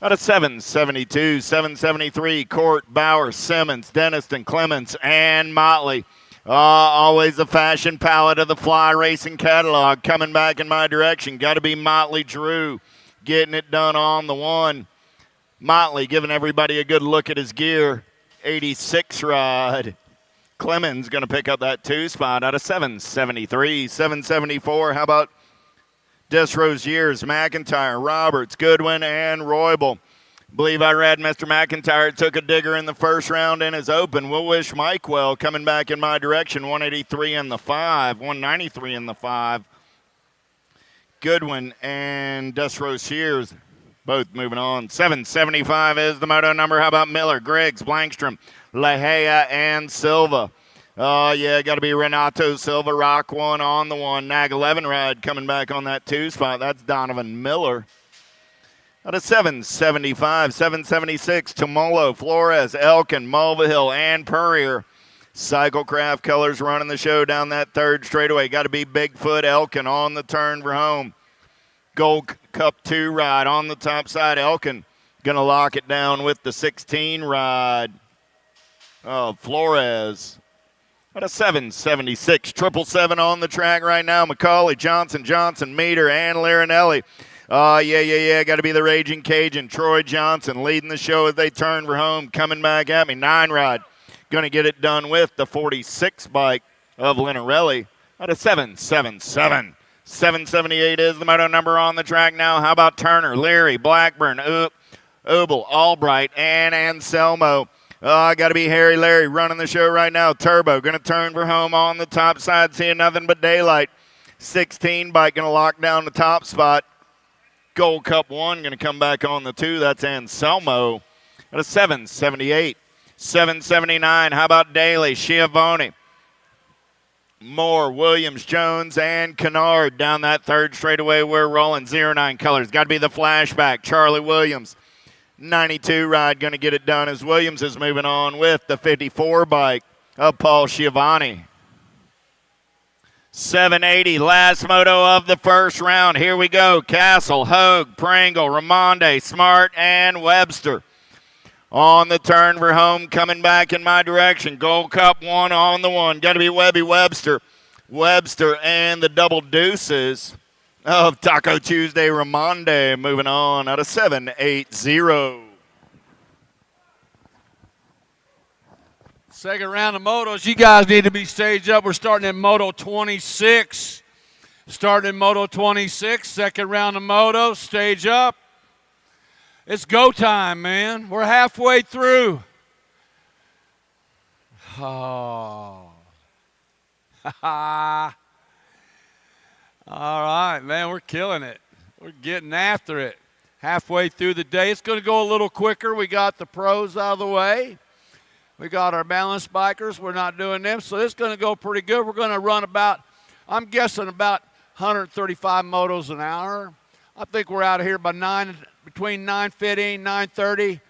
Out of 772, 773, Court, Bauer, Simmons, Denniston, Clements, and Motley. Always the fashion palette of the Fly Racing catalog coming back in my direction. Got to be Motley Drew getting it done on the one. Motley giving everybody a good look at his gear. 86 ride. Clemens going to pick up that 2 spot out of 773, 774. How about Desrosiers, McIntyre, Roberts, Goodwin, and Roybal? Believe I read Mr. McIntyre took a digger in the first round in his open. We'll wish Mike well coming back in my direction. 183 in the 5, 193 in the 5. Goodwin and Desrosiers both moving on. 775 is the moto number. How about Miller, Griggs, Blankstrom, Lahea, and Silva? Oh, yeah, got to be Renato Silva, Rock 1 on the one. Nag 11 ride coming back on that 2 spot. That's Donovan Miller. Out of 775, 776, Tomolo, Flores, Elkin, Mulvihill, and Purrier. Cyclecraft Colors running the show down that third straightaway. Got to be Bigfoot, Elkin on the turn for home. Gold Cup 2 ride on the top side. Elkin going to lock it down with the 16 ride of Flores. At a 776, 777 on the track right now. McCauley, Johnson, Meter, and Larinelli. Yeah. Got to be the Raging Cajun. Troy Johnson leading the show as they turn for home. Coming back at me. 9 ride. Going to get it done with the 46 bike of Linarelli. At a 777. 778 is the moto number on the track now. How about Turner, Leary, Blackburn, Ubel, Albright, and Anselmo? Got to be Harry Larry running the show right now. Turbo going to turn for home on the top side, seeing nothing but daylight. 16 bike going to lock down the top spot. Gold Cup 1 going to come back on the 2. That's Anselmo at a 778. 779, how about Daly, Schiavone, Moore, Williams, Jones, and Kennard down that third straightaway. We're rolling 09 colors. Got to be the flashback. Charlie Williams. 92 ride going to get it done as Williams is moving on with the 54 bike of Paul Schiavone. 780, last moto of the first round. Here we go. Castle, Hogue, Pringle, Ramonde, Smart, and Webster. On the turn for home, coming back in my direction. Gold Cup 1 on the one. Got to be Webby Webster. Webster and the double deuces of Taco Tuesday Ramonde moving on out of 780. Second round of motos. You guys need to be staged up. We're starting in Moto 26. Starting in Moto 26. Second round of motos. Stage up. It's go time, man. We're halfway through. Oh. All right, man, we're killing it. We're getting after it. Halfway through the day. It's going to go a little quicker. We got the pros out of the way. We got our balance bikers. We're not doing them, so it's going to go pretty good. We're going to run about, I'm guessing about 135 motos an hour. I think we're out of here by between 9:15, 9:30,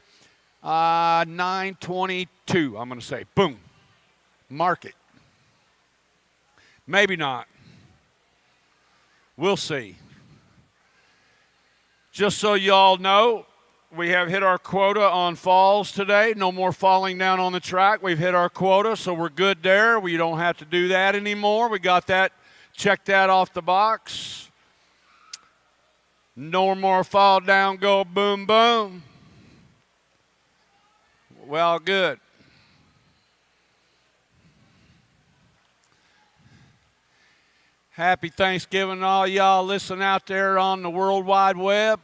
9:22, I'm going to say. Boom. Mark it. Maybe not. We'll see. Just so y'all know, we have hit our quota on falls today. No more falling down on the track. We've hit our quota, so we're good there. We don't have to do that anymore. We got that, checked that off the box. No more fall down, go boom, boom. Well, good. Happy Thanksgiving to all y'all listening out there on the World Wide Web.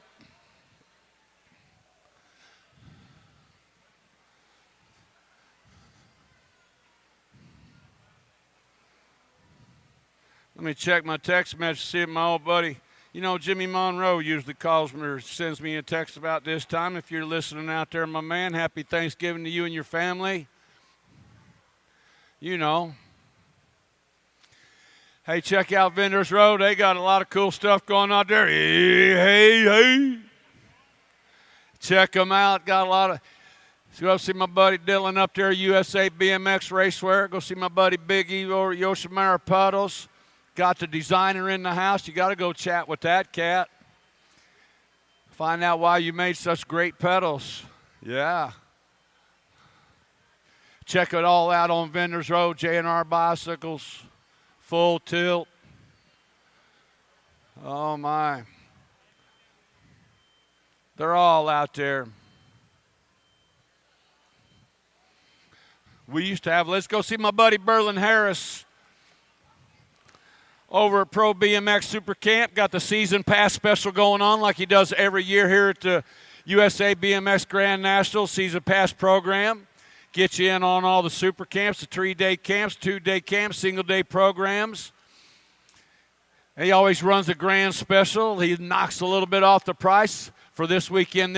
Let me check my text message, see if my old buddy, you know, Jimmy Monroe usually calls me or sends me a text about this time. If you're listening out there, my man, happy Thanksgiving to you and your family. you know. Hey, check out Vendors Road. They got a lot of cool stuff going on there. Hey. Check them out. Got a lot of. So go see my buddy Dylan up there, USA BMX Racewear. Go see my buddy Big E over at Yoshimura Puddles. Got the designer in the house. You got to go chat with that cat. Find out why you made such great pedals. Yeah. Check it all out on Vendors Road, J&R Bicycles, Full Tilt. Oh, my. They're all out there. We used to have, let's go see my buddy Berlin Harris over at Pro BMX Super Camp. Got the season pass special going on like he does every year here at the USA BMX Grand National season pass program. Get you in on all the super camps, the 3-day camps, 2-day camps, single-day programs. He always runs a grand special. He knocks a little bit off the price for this weekend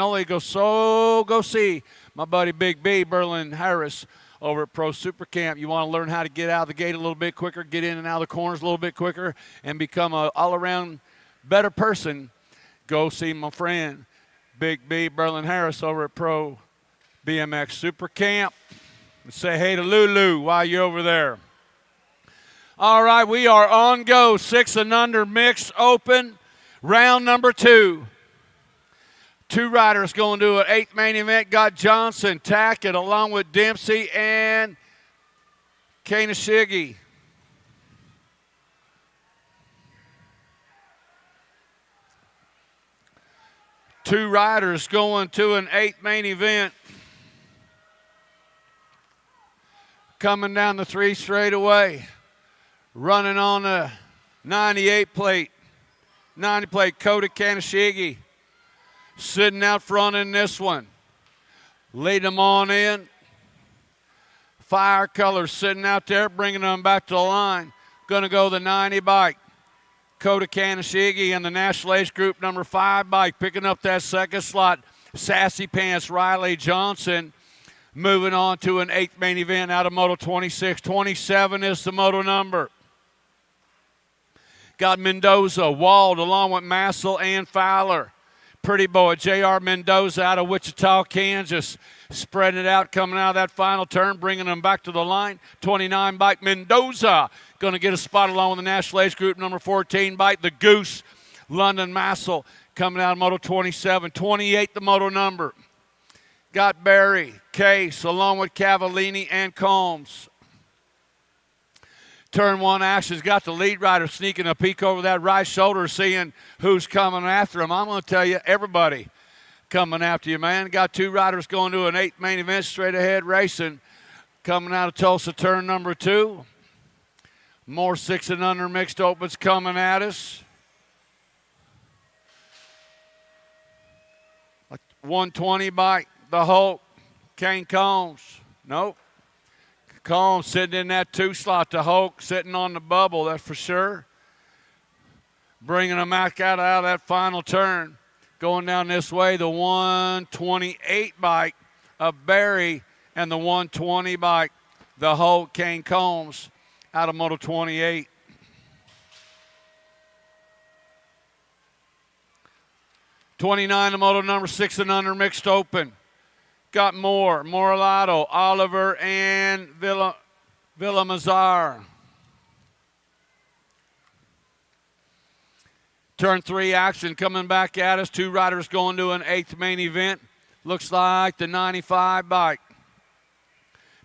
only. Go see my buddy Big B, Berlin Harris, over at Pro Super Camp. You want to learn how to get out of the gate a little bit quicker, get in and out of the corners a little bit quicker, and become an all-around better person, go see my friend Big B, Berlin Harris, over at Pro BMX Super Camp. And say hey to Lulu while you're over there. All right, we are on go. 6 and under mixed open, round number 2. 2 riders going to an 8th main event. Got Johnson, Tackett, along with Dempsey and Kanashigi. Two riders going to an 8th main event. Coming down the 3 straightaway. Running on the 98 plate. 90 plate, Kota Kanashigi. Sitting out front in this one. Lead them on in. Fire Colors sitting out there, bringing them back to the line. Going to go the 90 bike. Kota Kanashigi and the National Age Group number 5 bike. Picking up that second slot. Sassy Pants Riley Johnson. Moving on to an 8th main event out of Moto 26. 27 is the moto number. Got Mendoza, Wald, along with Massel and Fowler. Pretty boy, J.R. Mendoza out of Wichita, Kansas. Spreading it out, coming out of that final turn, bringing them back to the line. 29 bike, Mendoza. Going to get a spot along with the National Age Group number 14 bike, the Goose, London Massel, coming out of Moto 27. 28, the moto number. Got Barry, Case, along with Cavallini and Combs. Turn 1 action's got the lead rider sneaking a peek over that right shoulder, seeing who's coming after him. I'm going to tell you, everybody coming after you, man. Got 2 riders going to an 8th main event, straight ahead racing. Coming out of Tulsa, turn number 2. More 6 and under mixed opens coming at us. 120 bike, the Hulk, Kane Combs. Nope. Combs sitting in that 2 slot. The Hulk sitting on the bubble, that's for sure. Bringing them back out of that final turn. Going down this way, the 128 bike of Barry and the 120 bike, the Hulk, Kane Combs, out of Moto 28. '29, the moto number 6 and under mixed open. Got Moralato, Oliver, and Villamazar. Turn 3 action coming back at us. 2 riders going to an 8th main event. Looks like the 95 bike.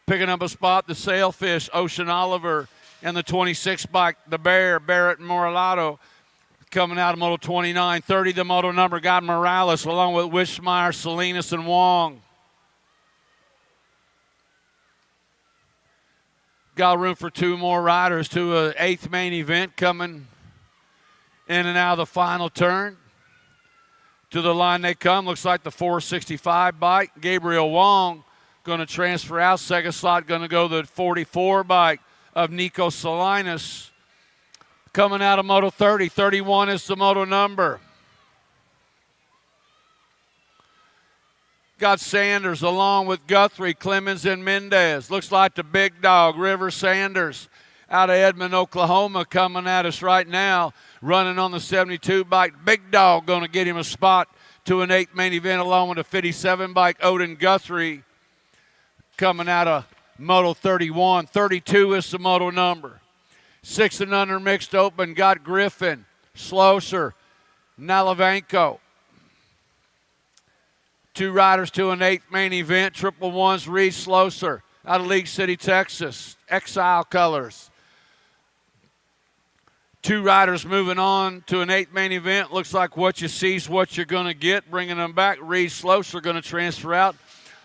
Picking up a spot, the Sailfish, Ocean Oliver, and the 26 bike, the Bear, Barrett and Moralato. Coming out of Moto 29. 30, the moto number, got Morales, along with Wishmeyer, Salinas, and Wong. Got room for 2 more riders to an 8th main event coming in and out of the final turn. To the line they come. Looks like the 465 bike. Gabriel Wong going to transfer out. Second slot going to go the 44 bike of Nico Salinas. Coming out of Moto 30. 31 is the moto number. Got Sanders along with Guthrie, Clemens, and Mendez. Looks like the big dog, River Sanders, out of Edmond, Oklahoma, coming at us right now, running on the 72 bike. Big dog going to get him a spot to an 8th main event along with a 57 bike, Odin Guthrie, coming out of Moto 31. 32 is the moto number. 6 and under mixed open, got Griffin, Slosser, Nalavanko. 2 riders to an 8th main event. Triple ones, Reed Slosser out of League City, Texas. Exile colors. 2 riders moving on to an 8th main event. Looks like what you see is what you're going to get. Bringing them back, Reed Slosser going to transfer out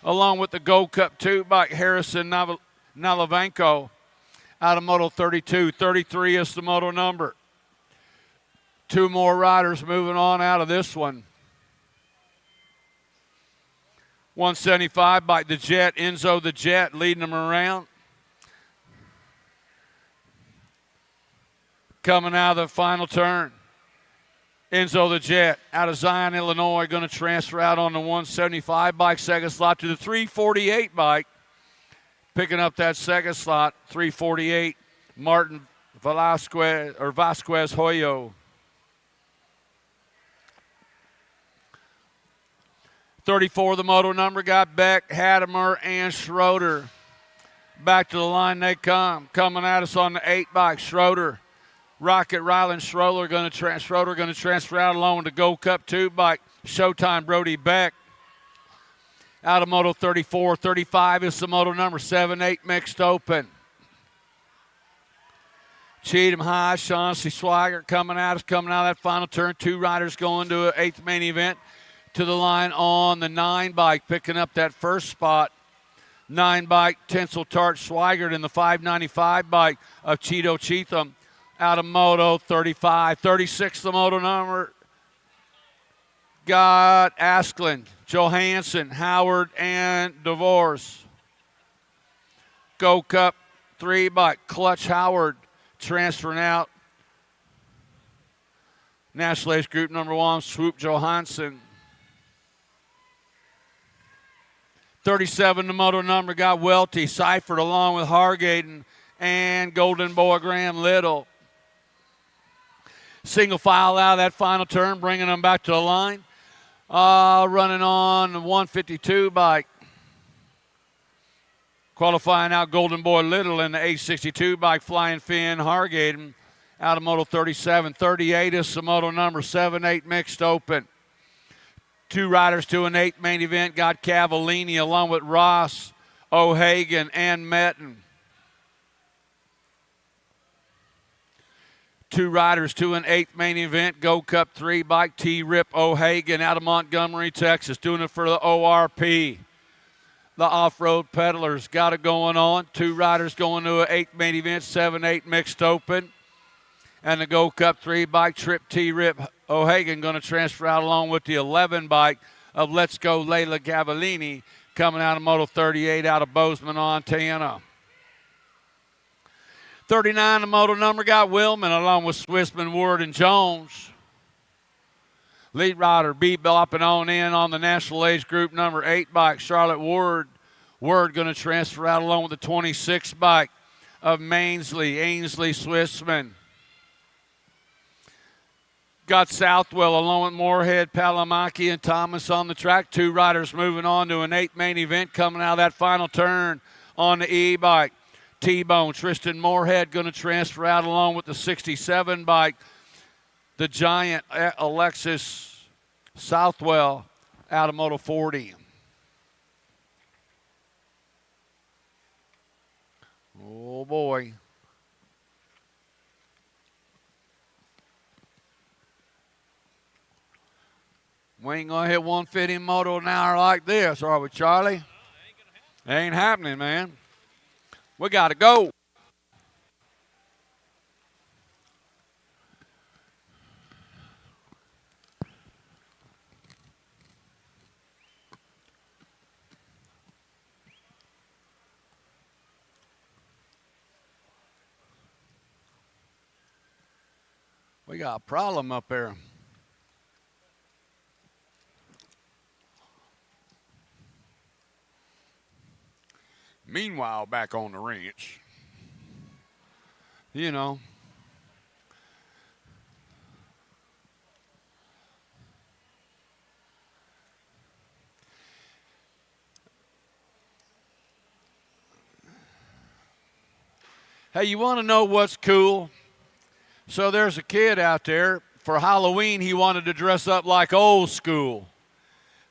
along with the Gold Cup 2 by Harrison Nalavanko out of Moto 32. 33 is the moto number. 2 more riders moving on out of this one. 175 by the Jet, Enzo the Jet leading them around. Coming out of the final turn. Enzo the Jet out of Zion, Illinois, going to transfer out on the 175 bike, second slot to the 348 bike. Picking up that second slot, 348, Martin Vasquez Hoyo. 34, the moto number, got Beck, Hattemer, and Schroeder. Back to the line they come. Coming at us on the 8 bike, Schroeder. Rocket Ryland Schroeder going to transfer out along with the Gold Cup 2 bike. Showtime Brody Beck. Out of Moto 34. 35 is the moto number. 7-8 mixed open. Cheatham High, Chauncey Swigert coming out of that final turn. 2 riders going to an 8th main event. To the line on the 9 bike, picking up that first spot. 9 bike, Tinsel Tart Swigert in the 595 bike of Cheeto Cheatham out of Moto 35. 36, the moto number. Got Askland, Johansson, Howard, and DeVos. Gold Cup 3 bike, Clutch Howard transferring out. National Ace Group number 1, Swoop Johansson. 37, the moto number, got Welty, Seifert along with Hargaden and Golden Boy Graham Little. Single file out of that final turn, bringing them back to the line. Running on the 152 bike. Qualifying out Golden Boy Little in the 862 bike, Flying Finn Hargaden out of Moto 37. 38 is the moto number, 7-8 mixed open. 2 riders to an 8th main event, got Cavallini along with Ross, O'Hagan, and Metten. 2 riders to an 8th main event, Gold Cup 3 bike, T-Rip O'Hagan out of Montgomery, Texas, doing it for the ORP. The Off-Road Peddlers got it going on. 2 riders going to an 8th main event, 7-8 mixed open. And the Gold Cup 3 bike, Trip T-Rip O'Hagan going to transfer out along with the 11 bike of Let's Go Layla Cavallini coming out of Moto 38 out of Bozeman, Montana. 39, the moto number, got Willman along with Swissman, Ward, and Jones. Lead rider bebopping on in on the National Age Group number 8 bike, Charlotte Ward. Ward going to transfer out along with the 26 bike of Ainsley Swissman. Got Southwell along with Moorhead, Palamaki, and Thomas on the track. 2 riders moving on to an 8th main event coming out of that final turn on the E-bike. T-Bone, Tristan Moorhead going to transfer out along with the 67 bike. The giant Alexis Southwell out of Moto 40. Oh boy. We ain't going to hit 150 moto an hour like this, are we, Charlie? Ain't happening, man. We got to go. We got a problem up there. Meanwhile, back on the ranch, you know, hey, you want to know what's cool? So there's a kid out there, for Halloween, he wanted to dress up like old school.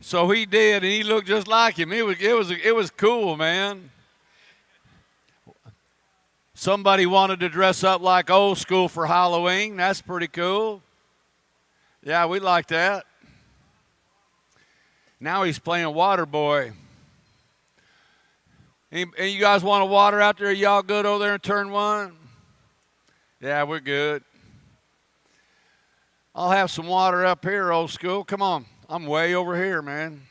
So he did, and he looked just like him. It was cool, man. Somebody wanted to dress up like old school for Halloween. That's pretty cool. Yeah, we like that. Now he's playing water boy. Any you guys want a water out there? Y'all good over there in turn one? Yeah, we're good. I'll have some water up here, old school. Come on. I'm way over here, man.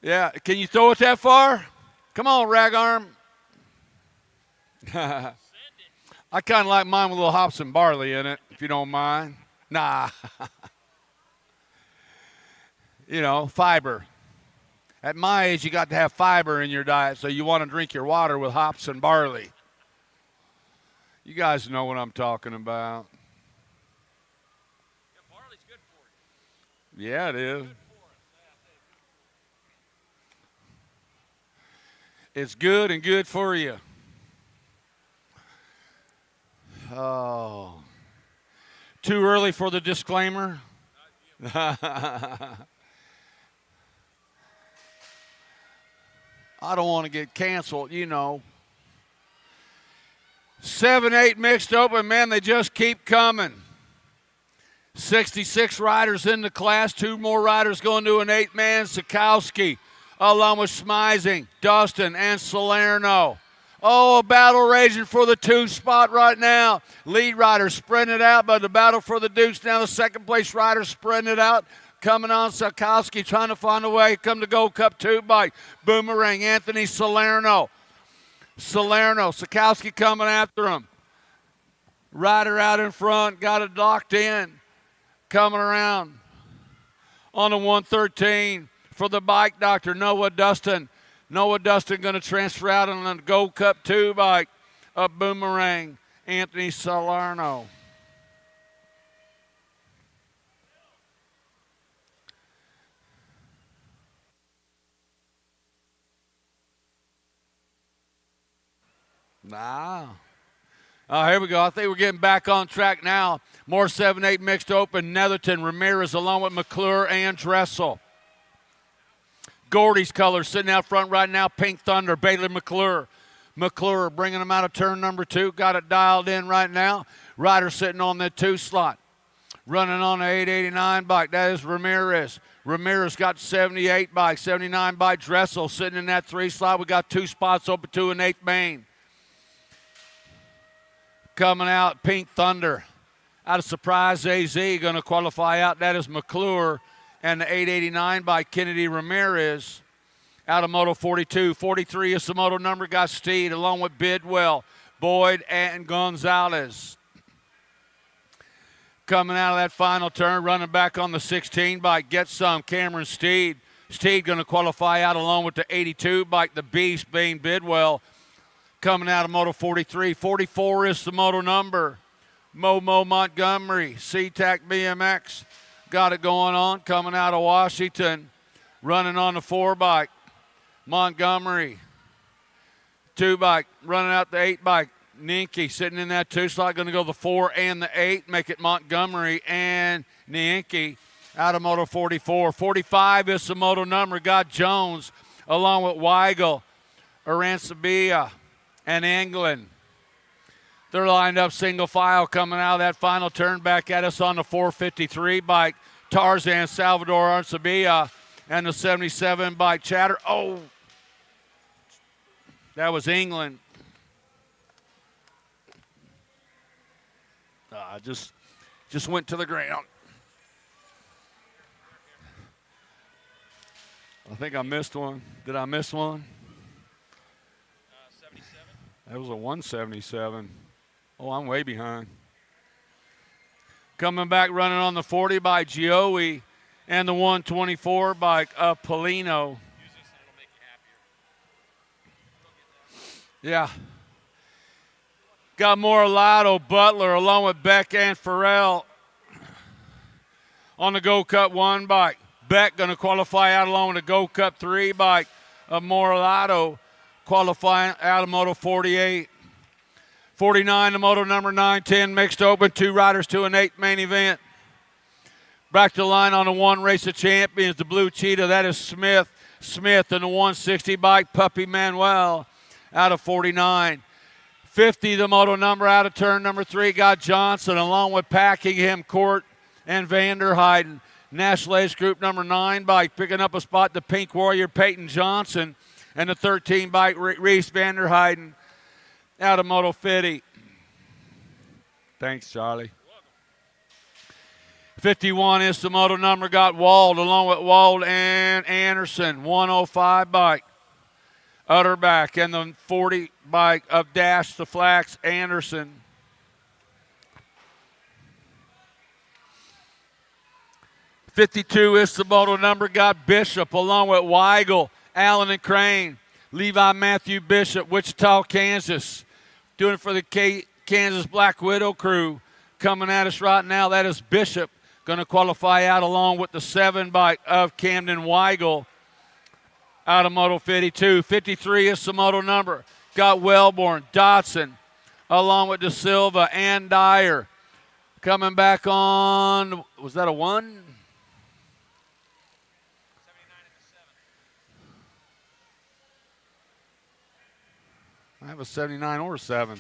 Yeah, can you throw it that far? Come on, rag arm. I kind of like mine with a little hops and barley in it, if you don't mind. Nah. You know, fiber. At my age, you got to have fiber in your diet, so you want to drink your water with hops and barley. You guys know what I'm talking about. Yeah, barley's good for you. Yeah, it is. It's good and good for you. Oh. Too early for the disclaimer? I don't want to get canceled, you know. 7-8 mixed open, man, they just keep coming. 66 riders in the class, 2 more riders going to an 8-man. Sikowski, along with Smizing, Dustin, and Salerno. Oh, a battle raging for the 2 spot right now. Lead rider sprinting it out, but the battle for the deuce now. The second place rider sprinting it out. Coming on, Sikowski trying to find a way. Come to Gold Cup 2 bike. Boomerang, Anthony Salerno. Sikowski coming after him. Rider out in front, got it locked in. Coming around on the 113 for the bike doctor, Noah Dustin. Noah Dustin going to transfer out on the Gold Cup 2 bike. Up Boomerang, Anthony Salerno. Nah. Oh, here we go. I think we're getting back on track now. More 7-8 mixed open. Netherton, Ramirez, along with McClure and Dressel. Gordy's colors sitting out front right now. Pink Thunder, Bailey McClure. McClure bringing them out of turn number 2. Got it dialed in right now. Rider sitting on the 2 slot. Running on the 889 bike. That is Ramirez. Ramirez got 78 bike. 79 bike. Dressel sitting in that 3 slot. We got 2 spots open to an 8 main. Coming out, Pink Thunder. Out of Surprise AZ, going to qualify out. That is McClure. And the 889 by Kennedy Ramirez. Out of Moto 42. 43 is the moto number. Got Steed along with Bidwell, Boyd, and Gonzalez. Coming out of that final turn, running back on the 16 bike. Get some, Cameron Steed. Steed going to qualify out along with the 82 bike, the Beast, Bane Bidwell. Coming out of Moto 43. 44 is the moto number. Momo Montgomery, SeaTac BMX. Got it going on. Coming out of Washington. Running on the 4 bike. Montgomery. 2 bike. Running out the 8 bike. Ninke sitting in that 2 slot. Going to go the 4 and the 8. Make it Montgomery and Ninke out of Moto 44. 45 is the moto number. Got Jones along with Weigel, Arancibia, and England. They're lined up single file coming out of that final turn. Back at us on the 453 bike. Tarzan, Salvador Arancibia, and the 77 bike Chatter. Oh, that was England. Just went to the ground. I think I missed one. Did I miss one? 77. That was a 177. Oh, I'm way behind. Coming back running on the 40 by Gioe and the 124 by Polino. Yeah. Got Moralato, Butler, along with Beck and Farrell on the Go Cup 1 bike. Beck going to qualify out along with the Go Cup 3 bike of Moralato, qualifying out of Moto 48. 49, the Moto number 910, mixed open, 2 riders to an 8th main event. Back to the line on the 1 Race of Champions, the Blue Cheetah, that is Smith. Smith in the 160 bike, Puppy Manuel out of 49. 50, the Moto number out of turn number 3, got Johnson, along with Packingham, Court, and Vanderheiden. National Ace Group number 9 bike, picking up a spot, the Pink Warrior, Peyton Johnson, and the 13 bike, Reese Vanderheiden out of Moto 50. Thanks, Charlie. 51 is the Moto number, got Wald, along with Wald and Anderson, 105 bike. Utterback, and the 40 bike of Dash the Flax Anderson. .52 is the Moto number, got Bishop, along with Weigel, Allen and Crane. Levi Matthew Bishop, Wichita, Kansas. Doing it for the Kansas Black Widow crew. Coming at us right now, that is Bishop. Going to qualify out along with the 7 bike of Camden Weigel out of Moto 52. 53 is the Moto number. Got Wellborn, Dotson, along with De Silva and Dyer. Coming back on, was that a 1? I have a 79 or a 7.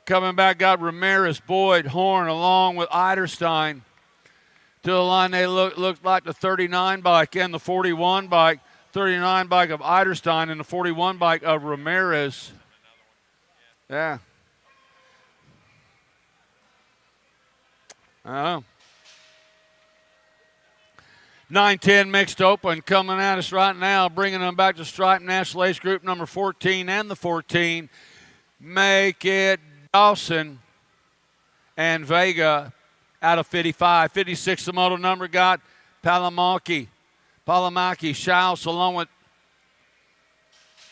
Coming back, got Ramirez, Boyd, Horn, along with Eiderstein. To the line, they looked like the 39 bike and the 41 bike. 39 bike of Eiderstein and the 41 bike of Ramirez. Yeah. I don't know. 9-10 mixed open coming at us right now, bringing them back to Stripe National Ace Group number 14 and the 14. Make it Dawson and Vega out of 55. 56, the Moto number, got Palamaki, Schaus, along with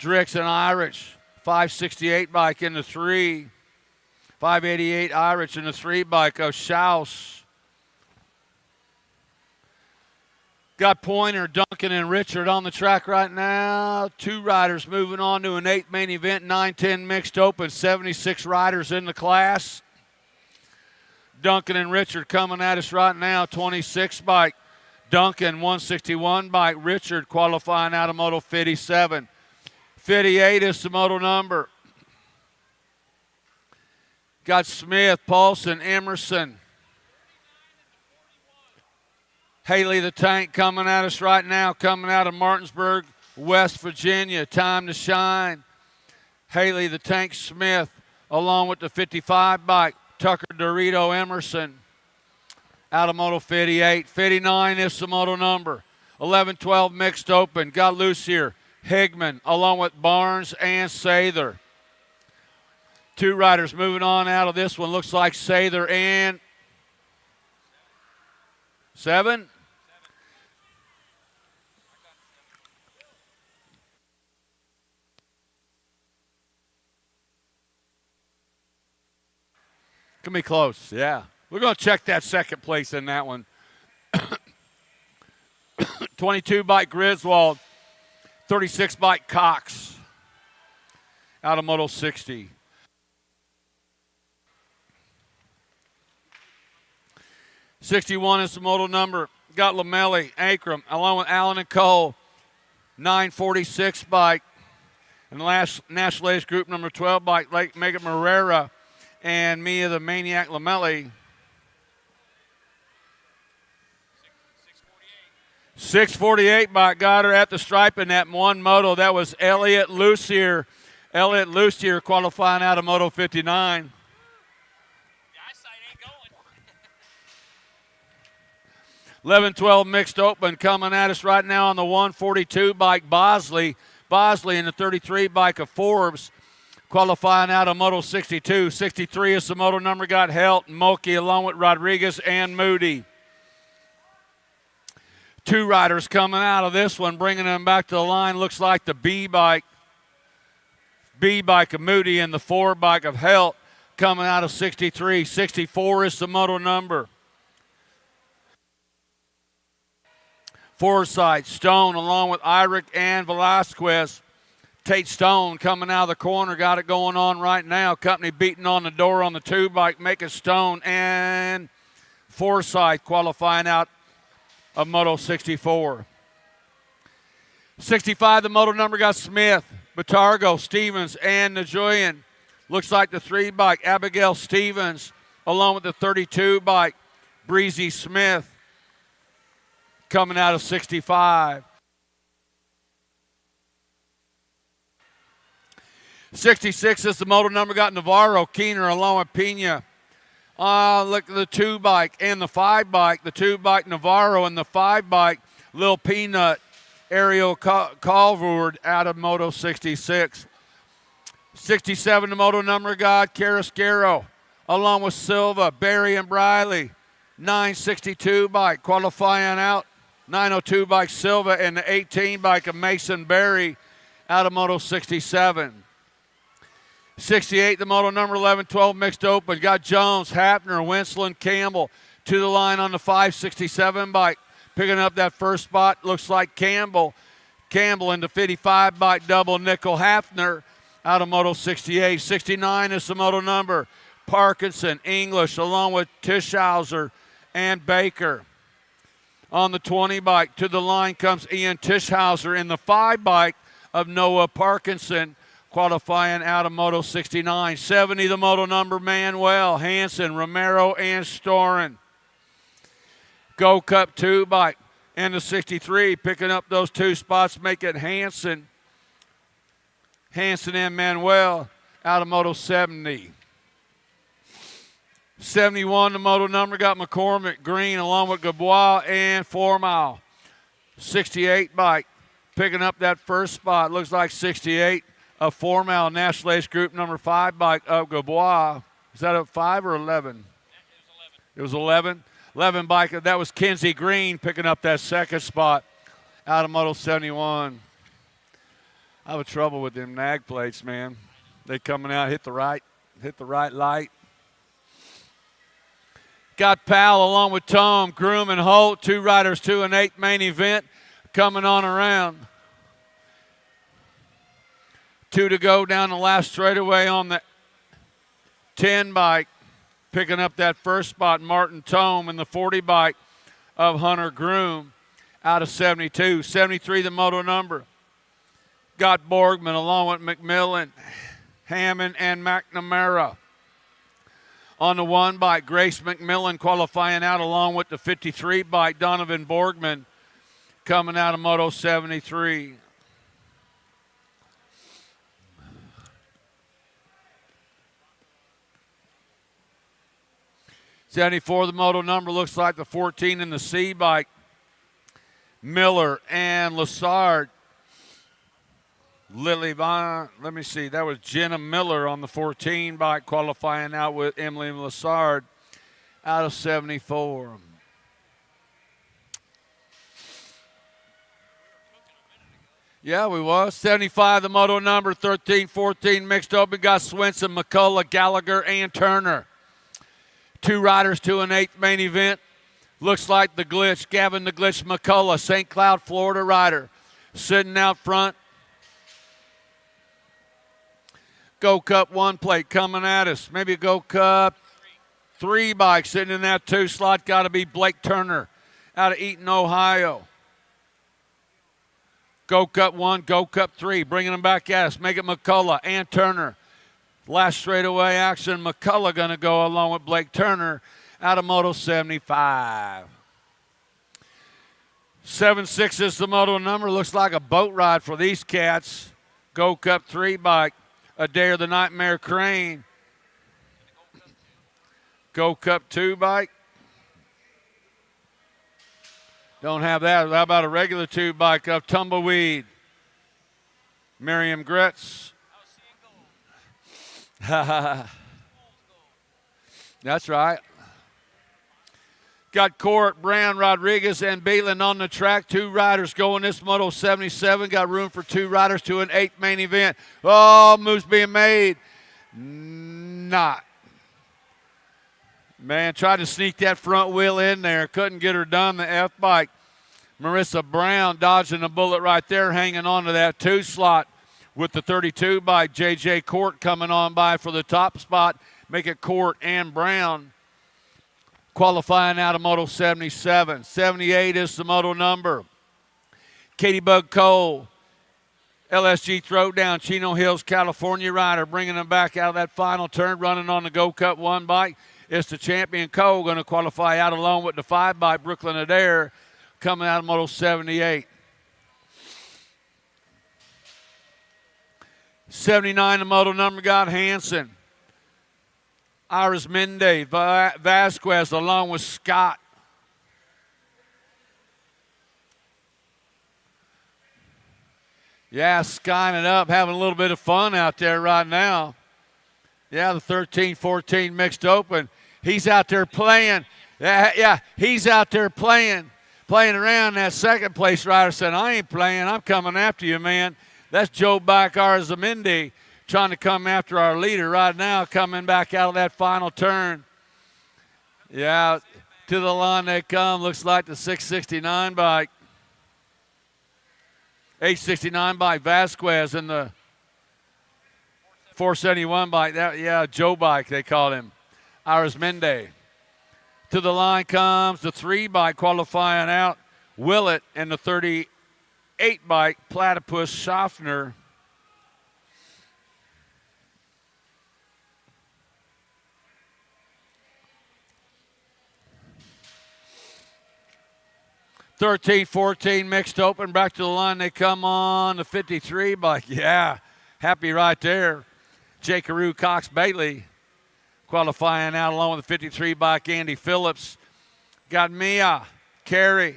Drix and Irish. 568 bike in the 3. 588 Irish in the 3 bike of Schaus. Got Pointer, Duncan, and Richard on the track right now. 2 riders moving on to an 8th main event. 9-10 mixed open. 76 riders in the class. Duncan and Richard coming at us right now. 26 bike. Duncan, 161 bike. Richard qualifying out of Moto 57. 58 is the Moto number. Got Smith, Paulson, Emerson. Haley the Tank coming at us right now, coming out of Martinsburg, West Virginia. Time to shine. Haley the Tank Smith, along with the 55 bike, Tucker Dorito Emerson, out of Moto 58. 59 is the Moto number. 11-12 mixed open. Got loose here. Higman, along with Barnes and Sather. 2 riders moving on out of this one. Looks like Sather and 7. Can be close, yeah. We're going to check that second place in that one. 22 bike Griswold, 36 bike Cox, out of Moto 60. .61 is the Moto number. Got Lamelli, Akram, along with Allen and Cole. 946 bike. And the last National Ace Group number 12 bike, like Megan Marrera and Mia the Maniac Lamelli. 648 bike got her at the stripe in that one moto. That was Elliot Lucier. Elliot Lucier qualifying out of Moto 59. 11-12 mixed open coming at us right now on the 142 bike, Bosley. Bosley in the 33 bike of Forbes, qualifying out of Moto 62. 63 is the Moto number, got Helt and Moki along with Rodriguez and Moody. 2 riders coming out of this one, bringing them back to the line. Looks like the B bike B bike of Moody and the 4 bike of Helt coming out of 63. 64 is the moto number. Forsyth, Stone, along with Irick and Velasquez. Tate Stone coming out of the corner, got it going on right now. Company beating on the door on the 2 bike, making Stone and Forsyth qualifying out of Moto 64. 65, the moto number got Smith, Batargo, Stevens, and Najoyan. Looks like the 3 bike, Abigail Stevens, along with the 32 bike, Breezy Smith, coming out of 65. 66 is the moto number got Navarro, Keener, along with Pena. Look at the 2 bike and the 5 bike. The 2 bike Navarro and the 5 bike Lil Peanut, Ariel Calvord out of Moto 66. 67, the moto number got Carrasquero, along with Silva, Barry, and Briley. 962 bike qualifying out. 902 bike Silva and the 18 bike of Mason Berry out of Moto 67. 68, the moto number 11-12 mixed open. Got Jones, Hafner, Winslow, and Campbell to the line on the 567 bike. Picking up that first spot, looks like Campbell. Campbell in the 55 bike double nickel Hafner out of Moto 68. 69 is the moto number. Parkinson, English, along with Tischhauser and Baker. On the 20 bike, to the line comes Ian Tischhauser in the 5 bike of Noah Parkinson, qualifying out of Moto 69. 70, the moto number, Manuel, Hansen, Romero, and Storen. Go Cup 2 bike and the 63, picking up those 2 spots, make it Hansen and Manuel out of Moto 70. 71, the moto number got McCormick, Green, along with Gabois and 4 Mile. 68 bike, picking up that first spot. Looks like 68 of 4 Mile National Ace Group number 5 bike of Gabois. Is that a 5 or 11? It was 11. 11 bike, that was Kinsey Green picking up that second spot out of Moto 71. I have trouble with them nag plates, man. They coming out, hit the right light. Got Powell along with Tom, Groom, and Holt, 2 riders, 2 and 8 main event coming on around. 2 to go down the last straightaway on the 10 bike. Picking up that first spot, Martin Tome in the 40 bike of Hunter Groom out of 72. 73, the moto number. Got Borgman along with McMillan, Hammond, and McNamara. On the 1 bike, Grace McMillan qualifying out along with the 53 bike, Donovan Borgman coming out of Moto 73. 74, the moto number, looks like the 14 in the C bike. Miller and Lassard. Lily Vaughn, let me see, that was Jenna Miller on the 14 bike qualifying out with Emily Lassard out of 74. Yeah, we was. 75, the moto number, 13-14 mixed open. Got Swenson, McCullough, Gallagher, and Turner. 2 riders, 2 and 8 main event. Looks like the Glitch, Gavin the Glitch McCullough, St. Cloud, Florida rider, sitting out front. Go Cup 1 plate coming at us. Maybe a Go Cup 3 bike sitting in that 2 slot. Got to be Blake Turner out of Eaton, Ohio. Go Cup 1, Go Cup 3, bringing them back at us. Make it McCullough and Turner. Last straightaway action, McCullough going to go along with Blake Turner out of Moto 75. 7-6 is the moto number. Looks like a boat ride for these cats. Go Cup 3 bike, Adair the Nightmare Crane. Go Cup 2 bike. Don't have that. How about a regular 2 bike of Tumbleweed? Miriam Gretz. That's right. Got Court, Brown, Rodriguez, and Beelan on the track. 2 riders going this Moto 77. Got room for 2 riders to an 8th main event. Oh, moves being made. Not. Man, tried to sneak that front wheel in there. Couldn't get her done, the F-bike. Marissa Brown dodging a bullet right there, hanging on to that 2 slot with the 32 bike. J.J. Court coming on by for the top spot. Make it Court and Brown. Qualifying out of Moto 77. 78 is the moto number. Katie Bug Cole, LSG Throwdown, Chino Hills, California rider, bringing them back out of that final turn, running on the Go Cup 1 bike. It's the champion Cole going to qualify out along with the 5 bike, Brooklyn Adair, coming out of Moto 78. 79, the moto number got Hanson. Iris Mende, Vasquez, along with Scott. Yeah, skying it up, having a little bit of fun out there right now. Yeah, the 13-14 mixed open. He's out there playing. Yeah, he's out there playing around. That second place rider said, I ain't playing. I'm coming after you, man. That's Joe Bacar-Zamindi trying to come after our leader right now, coming back out of that final turn. Yeah, to the line they come. Looks like the 669 bike. 869 bike, Vasquez, and the 471 bike. Joe bike, they call him. Iris Mende. To the line comes the 3 bike qualifying out. Willett and the 38 bike, Platypus Schaffner. (13-14) mixed open. Back to the line they come on. The 53 bike. Yeah, happy right there. J. Carew Cox Bailey qualifying out along with the 53 bike. Andy Phillips. Got Mia Carey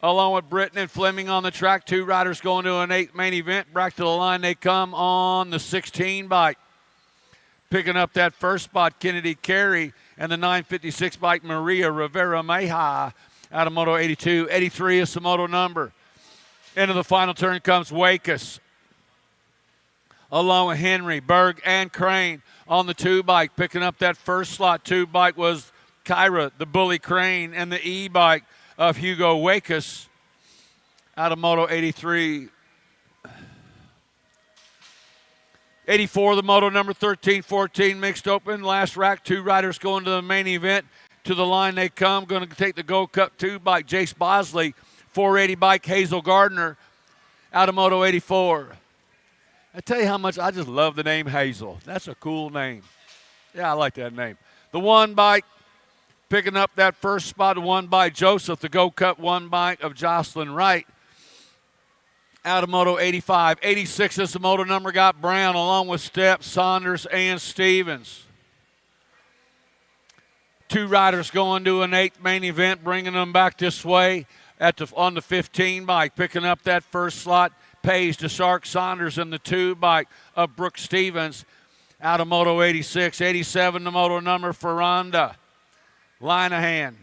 along with Britton and Fleming on the track. 2 riders going to an 8th main event. Back to the line they come on the 16 bike. Picking up that first spot, Kennedy Carey, and the 956 bike, Maria Rivera Meja out of Moto 82. 83 is the moto number. Into the final turn comes Wakus, along with Henry, Berg, and Crane on the 2 bike. Picking up that first slot 2 bike was Kyra, the Bully Crane, and the E bike of Hugo Wakus out of Moto 83. 84, the moto number 13-14 mixed open. Last rack, 2 riders going to the main event. To the line they come. Going to take the Gold Cup 2 bike, Jace Bosley. 480 bike, Hazel Gardner out of Moto 84. I tell you how much I just love the name Hazel. That's a cool name. Yeah, I like that name. The 1 bike, picking up that first spot, 1 by Joseph, the Gold Cup 1 bike of Jocelyn Wright out of Moto 85. 86 is the moto number, got Brown along with Stepp, Saunders, and Stevens. 2 riders going to an 8th main event, bringing them back this way on the 15 bike. Picking up that first slot, Page, DeSark, Saunders, and the 2 bike of Brooke Stevens out of Moto 86. 87, the moto number, Ferranda, Linehan,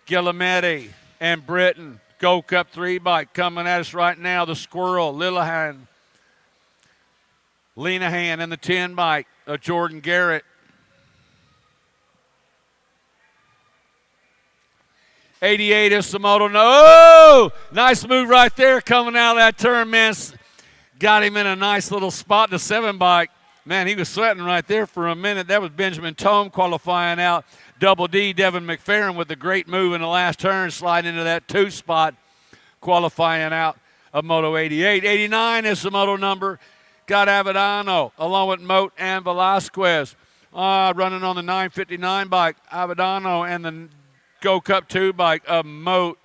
Guillemetti, and Britton. Gold Cup 3 bike coming at us right now. The Squirrel, Linehan, and the 10 bike of Jordan Garrett. 88 is the moto. Oh, nice move right there coming out of that turn, man. Got him in a nice little spot. The 7 bike, man, he was sweating right there for a minute. That was Benjamin Tome qualifying out. Double D, Devin McFerrin with a great move in the last turn, sliding into that 2 spot, qualifying out of Moto 88. 89 is the moto number. Got Avedano along with Moat and Velasquez. Running on the 959 bike, Avedano, and the Go Cup 2 bike of Moat.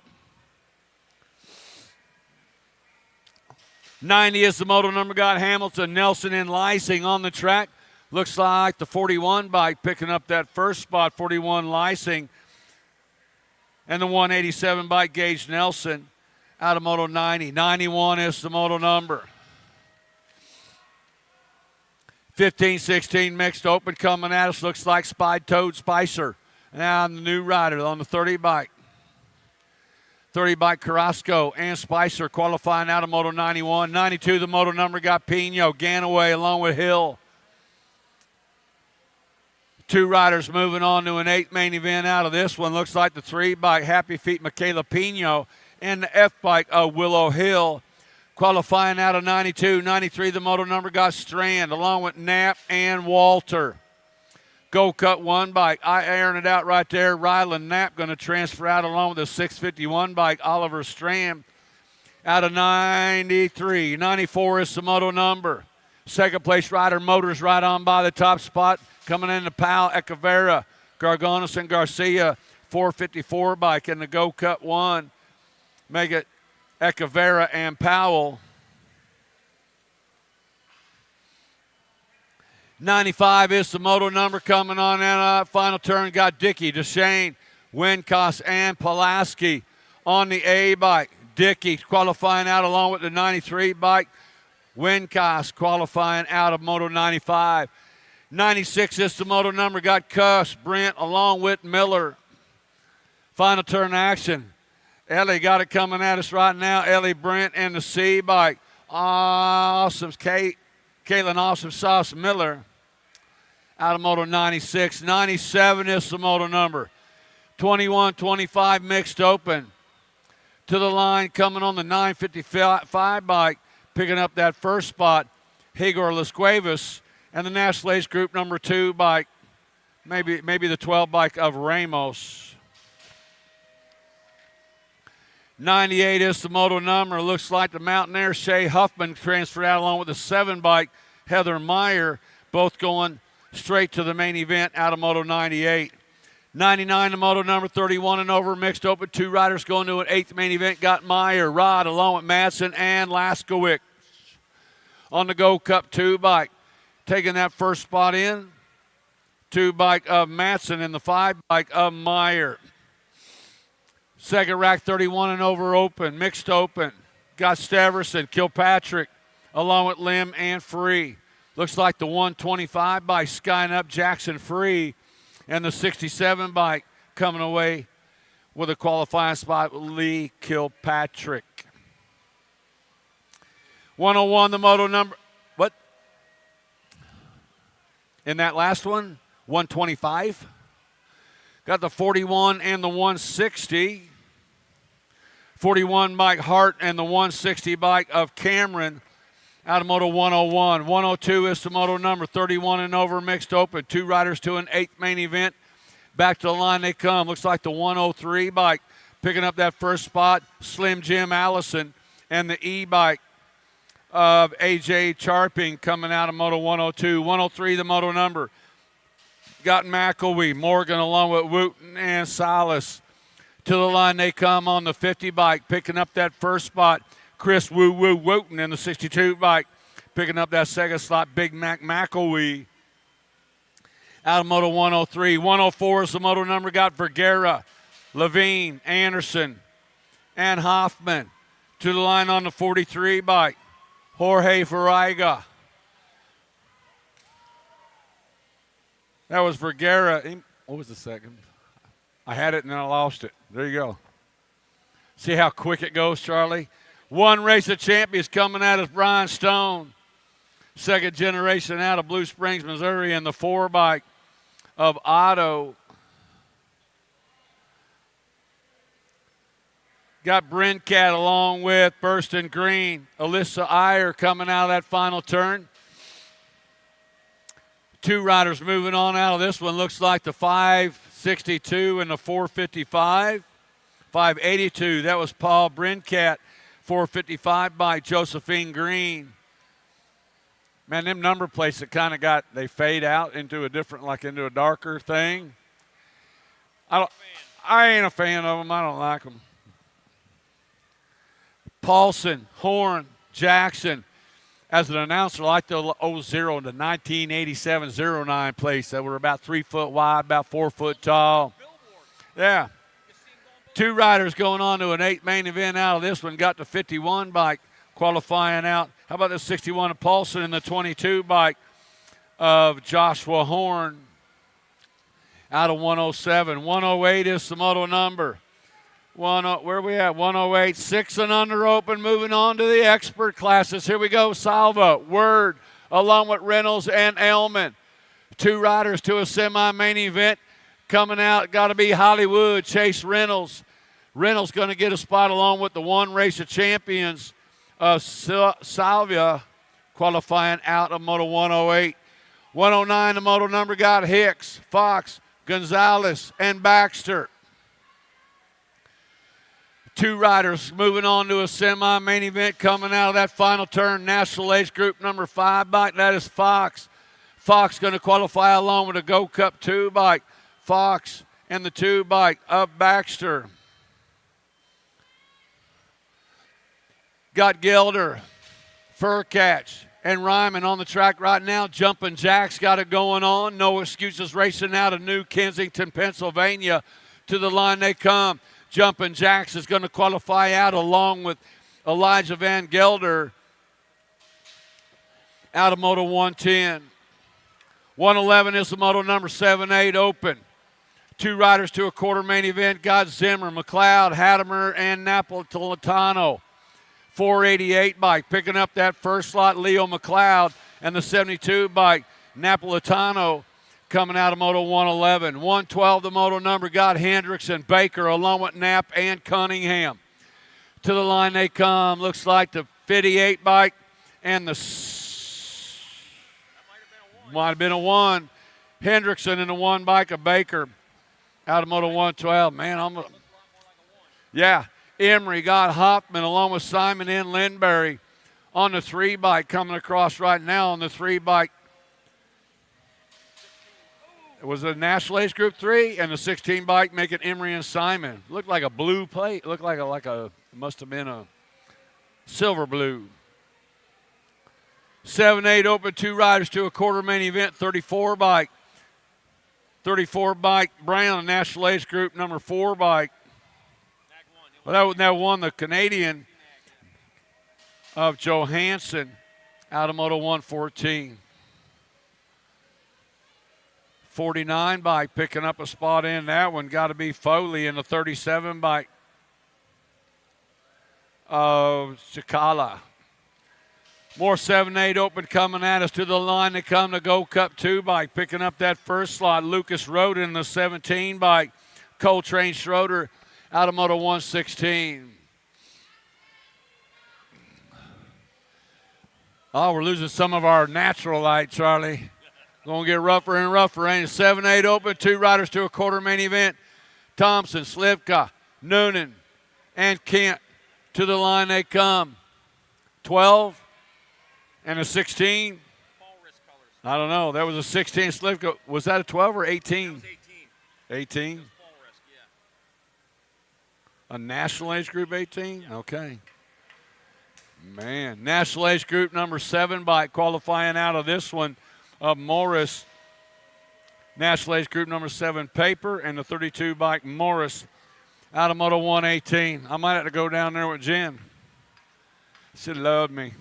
90 is the moto number, got Hamilton, Nelson, and Lysing on the track. Looks like the 41 bike picking up that first spot, 41 Lysing. And the 187 bike, Gage Nelson, out of Moto 90. 91 is the moto number. 15-16 mixed open coming at us. Looks like Spy Toad Spicer. Now the new rider on the 30 bike. 30 bike Carrasco and Spicer qualifying out of Moto 91. 92, the moto number got Pino, Ganaway along with Hill. 2 riders moving on to an 8th main event out of this one. Looks like the 3 bike Happy Feet Michaela Pino and the F bike Willow Hill. Qualifying out of 92. 93, the moto number got Strand along with Knapp and Walter. Go cut 1 bike. I airing it out right there. Ryland Knapp going to transfer out along with the 651 bike Oliver Strand out of 93. 94 is the moto number. Second place rider Motors right on by the top spot. Coming into Powell, Echeverria, Gargonis, and Garcia. 454 bike in the Go Cut 1. Make it Echeverria and Powell. 95 is the moto number coming on in. Final turn got Dickey, DeShane, Wincos, and Pulaski on the A bike. Dickey qualifying out along with the 93 bike. Wincos qualifying out of Moto 95. 96 is the moto number got Cuss, Brent, along with Miller. Final turn action. Ellie got it coming at us right now. Ellie, Brent, and the C bike. Awesome. Caitlin Awesome Sauce Miller out of Moto 96. 97 is the moto number. 21-25 mixed open. To the line coming on the 955 bike. Picking up that first spot. Higor Las Cuevas. And the National Ace Group number 2 bike. Maybe the 12 bike of Ramos. 98 is the moto number. Looks like the Mountaineer Shea Huffman transferred out along with the 7 bike Heather Meyer, both going straight to the main event out of Moto 98. 99 the moto number, 31 and over mixed open. 2 riders going to an 8th main event. Got Meyer, Rod along with Madsen and Laskowicz on the Go Cup 2 bike. Taking that first spot in. 2 bike of Madsen and the 5 bike of Meyer. Second rack 31 and over open, mixed open. Got Steverson, Kilpatrick, along with Lim and Free. Looks like the 125 bike skying up Jackson Free, and the 67 bike coming away with a qualifying spot with Lee Kilpatrick. 101 the moto number. What? In that last one, 125. Got the 41 and the 160. 41 bike Hart and the 160 bike of Cameron out of Moto 101. 102 is the moto number, 31 and over mixed open. 2 riders to an 8th main event. Back to the line they come. Looks like the 103 bike picking up that first spot. Slim Jim Allison and the E-bike of AJ Charping coming out of Moto 102. 103 the moto number. Got McElwee, Morgan along with Wooten and Silas. To the line they come on the 50 bike, picking up that first spot. Chris Woo Wooten in the 62 bike, picking up that second slot. Big Mac McElwee out of Moto 103. 104 is the moto number. Got Vergara, Levine, Anderson, and Hoffman. To the line on the 43 bike, Jorge Faraiga. That was Vergara. What was the second? I had it and then I lost it. There you go. See how quick it goes, Charlie? One race of champions coming out of Brian Stone. Second generation out of Blue Springs, Missouri, and the 4 bike of Otto. Got Brincat along with Burston Green. Alyssa Iyer coming out of that final turn. 2 riders moving on out of this one. Looks like the 562 and the 455. 582, that was Paul Brincat. 455 by Josephine Green. Man, them number plates that kind of they fade out into a different, like into a darker thing. I ain't a fan of them. I don't like them. Paulson, Horn, Jackson. As an announcer, I like the 00 to 1987-09 plates that were about 3 foot wide, about 4 foot tall. Yeah. 2 riders going on to an 8th main event out of this one. Got the 51 bike qualifying out. How about the 61 of Paulson and the 22 bike of Joshua Horn out of 107. 108 is the moto number. Where are we at? 108. 6 and under open. Moving on to the expert classes. Here we go. Salva, Word, along with Reynolds and Elman. 2 riders to a semi-main event. Coming out, got to be Hollywood, Chase Reynolds. Reynolds going to get a spot along with the 1 race of champions of Salvia, qualifying out of Moto 108. 109, the moto number got Hicks, Fox, Gonzalez, and Baxter. 2 riders moving on to a semi-main event coming out of that final turn. National Age Group number 5 bike, that is Fox. Fox going to qualify along with a Go Cup 2 bike. Fox and the 2 bike of Baxter. Got Gelder, Furcatch, and Ryman on the track right now. Jumpin' Jack's got it going on. No Excuses racing out of New Kensington, Pennsylvania. To the line they come. Jumpin' Jacks is going to qualify out along with Elijah Van Gelder out of Moto 110. 111 is the Moto number 7-8 open. 2 riders to a quarter main event. Got Zimmer, McLeod, Hattemer, and Napolitano. 488 bike picking up that first slot, Leo McLeod, and the 72 bike, Napolitano, coming out of Moto 111. 112, the moto number, got Hendricks and Baker, along with Knapp and Cunningham. To the line they come. Looks like the 58 bike and the might have been a 1. Hendrickson in the 1 bike of Baker out of Moto 112. Man, yeah. Emery got Hoffman along with Simon and Lindberry on the 3 bike coming across right now on the 3 bike. It was a National Ace Group 3 and the 16 bike making Emery and Simon. Looked like a blue plate. Looked like a must have been a silver blue. 7-8 open, 2 riders to a quarter main event, 34 bike. 34 bike Brown, National Ace Group number 4 bike. Well, that won the Canadian of Johansson out of Moto 114. 49 bike picking up a spot in that one. Got to be Foley in the 37 bike of Chicala. More 7-8 open coming at us to the line. They come to Go Cup 2 bike picking up that first slot. Lucas Roden in the 17 bike. Coltrane Schroeder out of Moto 116. Oh, we're losing some of our natural light, Charlie. Going to get rougher and rougher, ain't it? 7-8 open, 2 riders to a quarter main event. Thompson, Slivka, Noonan, and Kent. To the line they come. 12 and a 16. I don't know. That was a 16 Slivka. Was that a 12 or 18? That was 18. 18? A National Age Group 18? Okay. Man, National Age Group number 7 bike qualifying out of this one of Morris. National Age Group number 7 Paper and the 32 bike Morris out of Moto 118. I might have to go down there with Jen. She'd love me.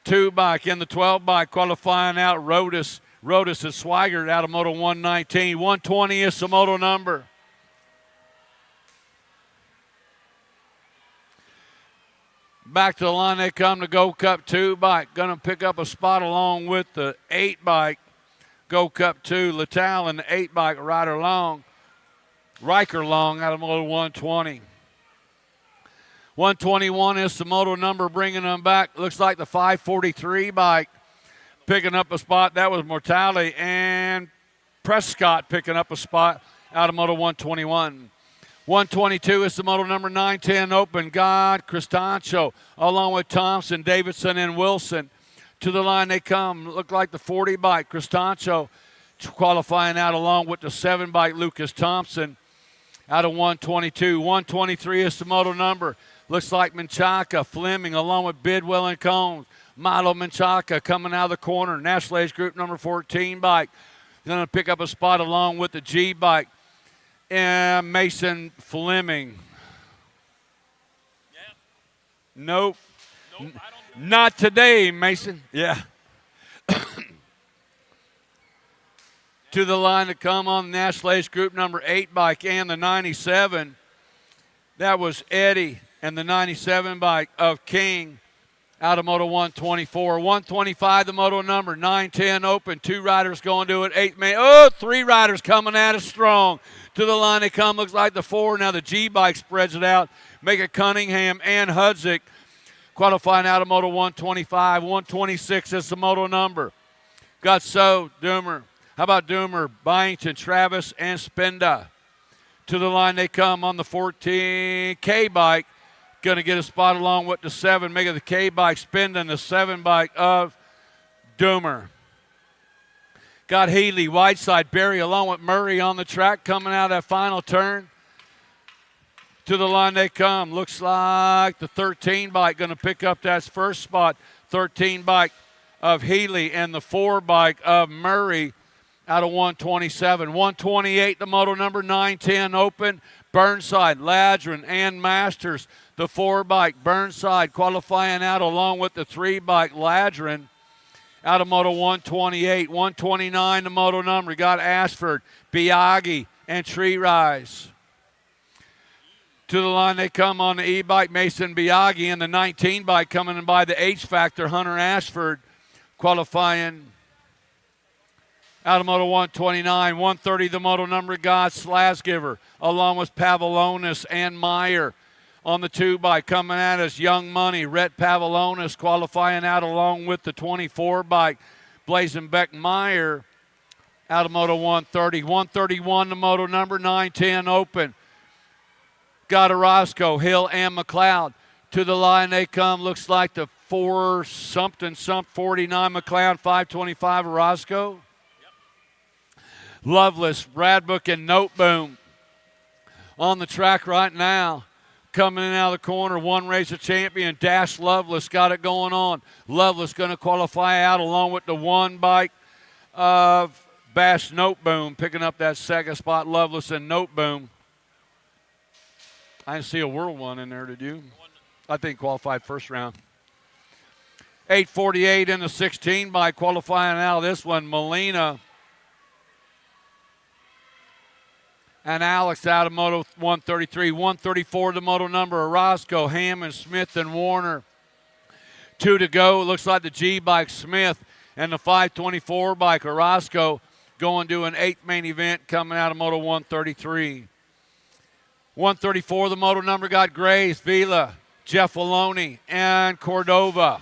2 bike in the 12 bike qualifying out Rodas. Rodas and Swigert out of Moto 119. 120 is the moto number. Back to the line they come to Go Cup 2 bike. Going to pick up a spot along with the 8 bike. Go Cup 2. Lital and the 8 bike Riker Long out of Moto 120. 121 is the moto number bringing them back. Looks like the 543 bike picking up a spot. That was Mortale and Prescott picking up a spot out of Moto 121. 122 is the moto number 910 open. God, Cristancho, along with Thompson, Davidson, and Wilson. To the line they come. Look like the 40 bike. Cristancho qualifying out along with the 7 bike. Lucas Thompson out of 122. 123 is the moto number. Looks like Menchaca, Fleming, along with Bidwell and Combs. Milo Menchaca coming out of the corner. National Age Group number 14 bike. Going to pick up a spot along with the G bike. And Mason Fleming. Yep. Nope. Not today, Mason. Yeah. To the line to come on the National Age Group number 8 bike and the 97. That was Eddie and the 97 bike of King out of Moto 124. 125, the moto number. 9-10 open. 2 riders going to it. 8 man. Oh, 3 riders coming at us strong. To the line they come. Looks like the 4. Now the G bike spreads it out. Make it Cunningham and Hudzik qualifying out of Moto 125. 126 is the moto number. Got Doomer. How about Doomer, Byington, Travis, and Spenda? To the line they come on the 14 K bike. Going to get a spot along with the 7. Make it the K bike, Spenda, the 7 bike of Doomer. Got Healy, Whiteside, Berry along with Murray on the track coming out of that final turn. To the line they come. Looks like the 13 bike going to pick up that first spot. 13 bike of Healy and the 4 bike of Murray out of 127. 128, the moto number. 9-10 open. Burnside, Ladrin, and Masters. The 4 bike, Burnside, qualifying out along with the 3 bike, Ladrin, out of Moto 128. 129, the moto number. Got Ashford, Biaggi, and Tree Rise. To the line they come on the E-bike, Mason Biaggi, and the 19 bike coming in by the H-Factor, Hunter Ashford, qualifying out of Moto 129. 130, the moto number. Got Slasgiver, along with Pavlonis and Meyer. On the 2 bike coming at us, Young Money, Rhett Pavlonis qualifying out along with the 24 bike, Blazenbeck Meyer out of Moto 130. 131, the moto number. 9-10 open. Got Orozco, Hill, and McLeod. To the line they come. Looks like the 49 McLeod, 525 Orozco. Yep. Loveless, Bradbook, and Noteboom on the track right now. Coming in out of the corner, One Racer champion, Dash Loveless got it going on. Loveless going to qualify out along with the 1 bike of Bash Noteboom, picking up that second spot. Loveless and Noteboom. I didn't see a World One in there, did you? I think qualified first round. 8:48 in the 16 bike, qualifying out of this one, Molina and Alex out of Moto 133. 134 the moto number. Orozco, Hammond, Smith, and Warner. 2 to go. It looks like the G bike, Smith, and the 524 bike, Orozco, going to an 8th main event coming out of Moto 133. 134 the moto number. Got Grace, Vila, Jeff Maloney, and Cordova.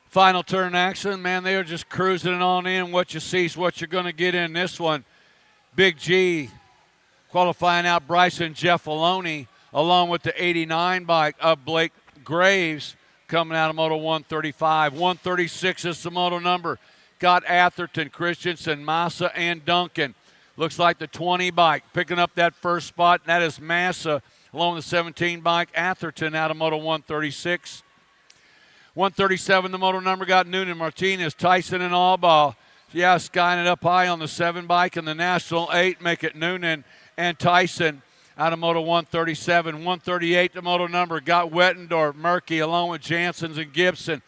Final turn action, man, they are just cruising on in. What you see is what you're going to get in this one. Big G qualifying out Bryson Jeff Maloney along with the 89 bike of Blake Graves coming out of Moto 135. 136 is the moto number. Got Atherton, Christensen, Massa, and Duncan. Looks like the 20 bike picking up that first spot, and that is Massa along with the 17 bike. Atherton out of Moto 136. 137, the moto number. Got Noonan, Martinez, Tyson, and Allball. Yeah, skying it up high on the 7 bike and the National 8. Make it Noonan and Tyson out of Moto 137. 138, the moto number. Got Wettendorf, Murky, along with Janssens and Gibson.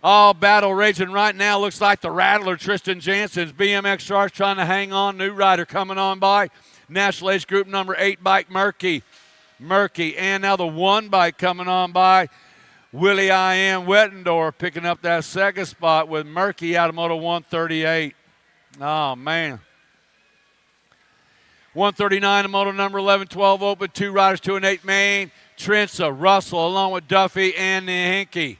All battle raging right now. Looks like the Rattler, Tristan Janssens. BMX Sharks trying to hang on. New rider coming on by. National Age Group number 8 bike, Murky. And now the 1 bike coming on by. Willie I.M. Wettendorf picking up that second spot with Murky out of Moto 138. Oh, man. 139, the moto number. 11-12 open. 2 riders, 2 and 8 main. Trinsa, Russell, along with Duffy and Nihinky.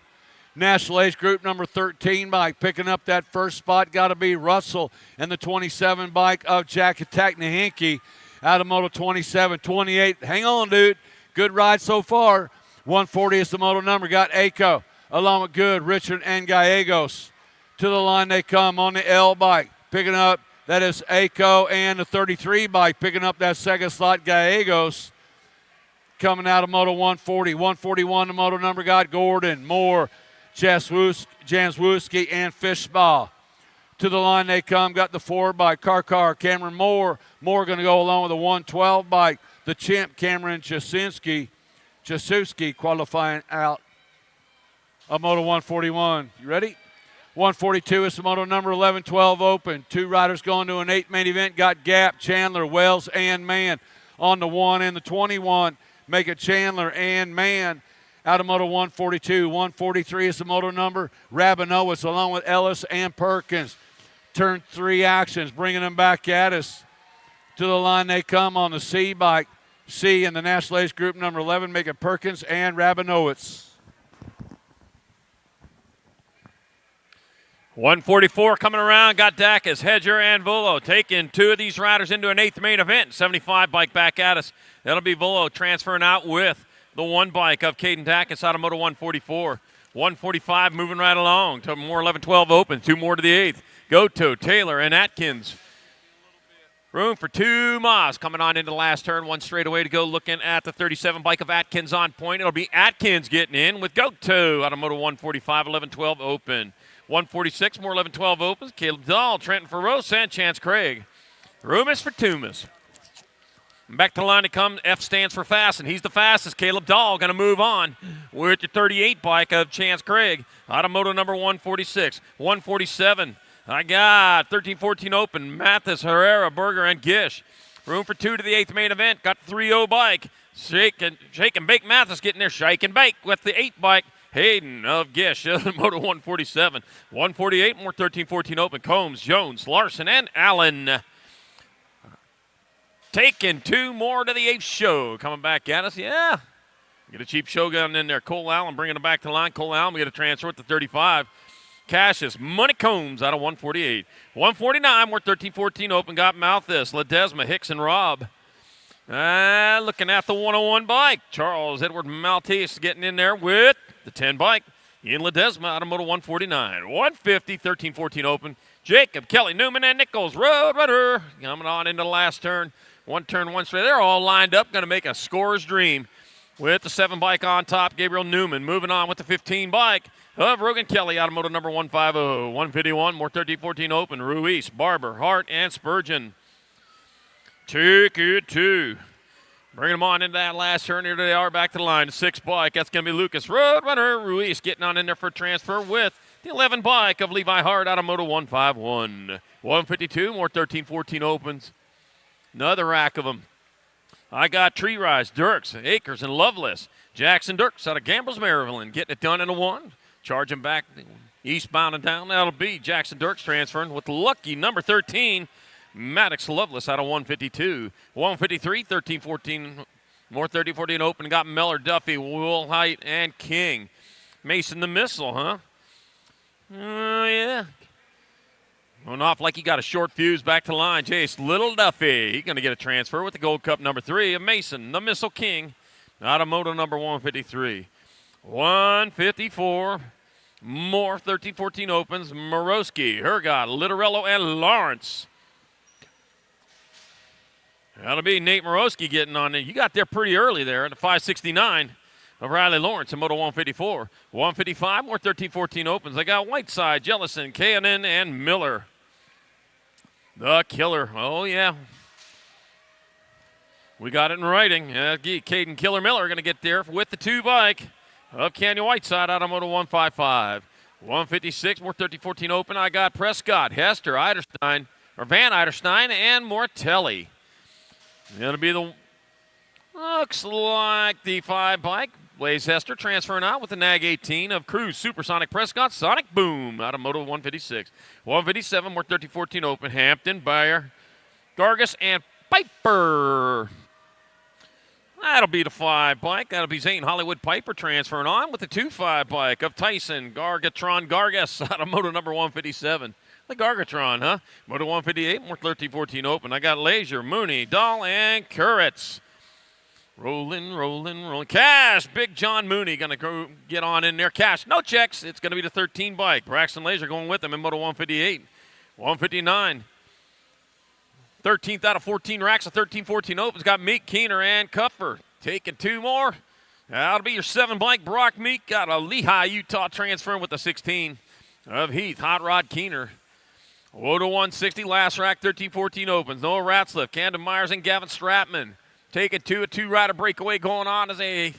National Age Group number 13 bike picking up that first spot. Got to be Russell and the 27 bike of Jack Attack Nihinky out of Moto 27. 28, hang on, dude. Good ride so far. 140 is the moto number. Got Aco along with Good, Richard, and Gallegos. To the line they come on the L bike. Picking up, that is Aco and the 33 bike picking up that second slot, Gallegos. Coming out of Moto 140. 141, the moto number. Got Gordon, Moore, Janswooski, and Fishbaugh. To the line they come. Got the 4 bike, Karkar, Cameron Moore. Moore going to go along with the 112 bike. The champ, Cameron Jasuski qualifying out of Moto 141. You ready? 142 is the moto number 11-12 open. 2 riders going to an 8th main event. Got Gap, Chandler, Wells, and Mann on the 1 and the 21. Make it Chandler and Mann out of moto 142. 143 is the moto number. Rabinowitz along with Ellis and Perkins. Turn 3 actions, bringing them back at us. To the line they come on the C bike. C in the National Ace Group number 11, making Perkins and Rabinowitz. 144 coming around, got Dacus, Hedger, and Volo taking 2 of these riders into an 8th main event. 75 bike back at us. That'll be Volo transferring out with the 1 bike of Caden Dacus out of moto 144. 145 moving right along to more 11-12 open. 2 more to the 8th. Goto, Taylor, and Atkins. Room for 2 miles coming on into the last turn. 1 straightaway to go, looking at the 37 bike of Atkins on point. It'll be Atkins getting in with Goto out of moto 145, 11-12 open. 146, more 11-12 opens. Caleb Dahl, Trenton Ferros, and Chance Craig. Room is for Toomas. Back to the line to come. F stands for fast, and he's the fastest. Caleb Dahl going to move on with the 38 bike of Chance Craig. Out of moto number 146. 147. I got 13-14 open. Mathis, Herrera, Berger, and Gish. Room for 2 to the 8th main event. Got the 3-0 bike. Shake and Bake Mathis getting there. Shake and Bake with the 8 bike. Hayden of Gish, moto 147. 148, more 13-14 open. Combs, Jones, Larson, and Allen. Taking 2 more to the 8th show. Coming back at us, yeah. Get a cheap show gun in there. Cole Allen bringing it back to the line. Cole Allen, we get a transfer at the 35. Cassius, Money Combs out of 148. 149, more 13-14 open. Got Malthus, Ledesma, Hicks, and Robb. Looking at the 101 bike. Charles Edward Maltese getting in there with the 10 bike. Ian Ledesma out of moto 149. 150, 13-14 open. Jacob, Kelly, Newman, and Nichols. Roadrunner coming on into the last turn. 1 turn, 1 straight. They're all lined up. Going to make a scorer's dream with the 7 bike on top. Gabriel Newman moving on with the 15 bike of Rogan Kelly out of moto number 150. 151, more 13-14 open. Ruiz, Barber, Hart, and Spurgeon. Ticket 2. Bringing them on into that last turn. Here they are back to the line. 6 bike. That's going to be Lucas Roadrunner. Ruiz getting on in there for a transfer with the 11 bike of Levi Hart out of moto 151. 152, more 13-14 opens. Another rack of them. I got Tree Rise, Dirks, Akers, and Loveless. Jackson Dirks out of Gambles, Maryland, getting it done in a 1. Charging back eastbound and down. That'll be Jackson Dirks transferring with lucky number 13. Maddox Loveless out of 152. 153, 13-14, more 13-14 open. Got Meller, Duffy, Woolhite, and King. Mason the Missile, huh? Oh, yeah. Going off like he got a short fuse back to the line. Jace Little Duffy. He's going to get a transfer with the Gold Cup number 3 of Mason, the Missile King, out of moto number 153. 154, more 13-14 opens. Morosky, Hergod, Littorello, and Lawrence. That'll be Nate Morosky getting on there. You got there pretty early there at the 569 of Riley Lawrence in moto 154. 155, more 13-14 opens. I got Whiteside, Jellison, K&N, and Miller. The killer. Oh, yeah. We got it in writing. Caden Killer Miller going to get there with the 2 bike of Canyon Whiteside out of moto 155. 156, more 13-14 open. I got Prescott, Hester, Eiderstein, or Van Eiderstein, and Mortelli. It'll be the, looks like the 5 bike. Blaze Hester transferring out with the NAG 18 of Cruz Supersonic Prescott. Sonic Boom out of moto 156. 157, more 13-14 open. Hampton, Bayer, Gargus, and Piper. That'll be the 5 bike. That'll be Zane Hollywood Piper transferring on with the 2-5 bike of Tyson Gargatron Gargas out of moto number 157. The Gargatron, huh? Moto 158, more 13-14 open. I got Leisure, Mooney, Dahl, and Kuritz. Rolling. Cash, Big John Mooney going to go get on in there. Cash, no checks. It's going to be the 13 bike. Braxton Leisure going with him in moto 158. 159. 13th out of 14 racks of 13-14 opens. Got Meek, Keener, and Cuffer. Taking 2 more. That'll be your 7 bike. Brock Meek got a Lehigh, Utah transferring with the 16 of Heath. Hot Rod Keener. Moto 160, last rack, 13-14 opens. Noah Ratzliff, Camden Myers, and Gavin Stratman. Taking 2, a 2-rider breakaway going on as a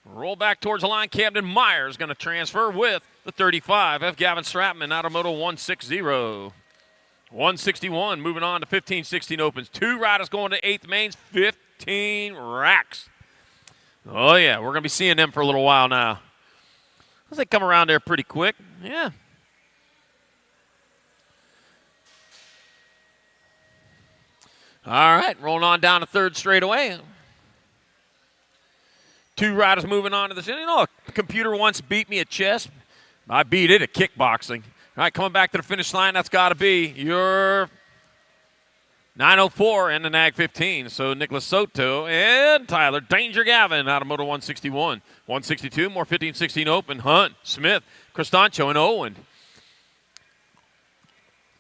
Roll back towards the line. Camden Myers going to transfer with the 35 of Gavin Stratman out of Moto 160. 161 moving on to 15-16 opens. 2 riders going to 8th mains, 15 racks. Oh, yeah, we're going to be seeing them for a little while now. They come around there pretty quick. Yeah. All right, rolling on down to 3rd straightaway. 2 riders moving on to the center. You know, a computer once beat me at chess. I beat it at kickboxing. All right, coming back to the finish line, that's got to be your 904 and the NAG 15. So Nicholas Soto and Tyler Danger Gavin out of Moto 161. 162, more 15-16 open. Hunt, Smith, Cristancho, and Owen.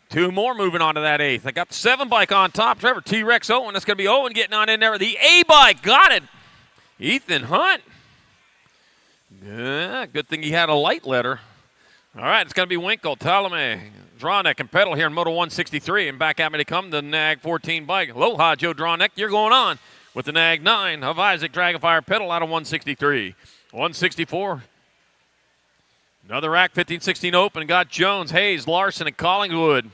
2 more moving on to that 8th. I got the 7 bike on top. Trevor T-Rex Owen. That's going to be Owen getting on in there. The A bike got it. Ethan Hunt. Yeah, good thing he had a light letter. All right, it's going to be Winkle, Ptolemy, Drawneck, and Pedal here in Moto 163. And back at me to come the NAG 14 bike. Aloha, Joe Drawneck. You're going on with the NAG 9 of Isaac Dragonfire Pedal out of 163. 164. Another rack, 15-16 open. Got Jones, Hayes, Larson, and Collingwood.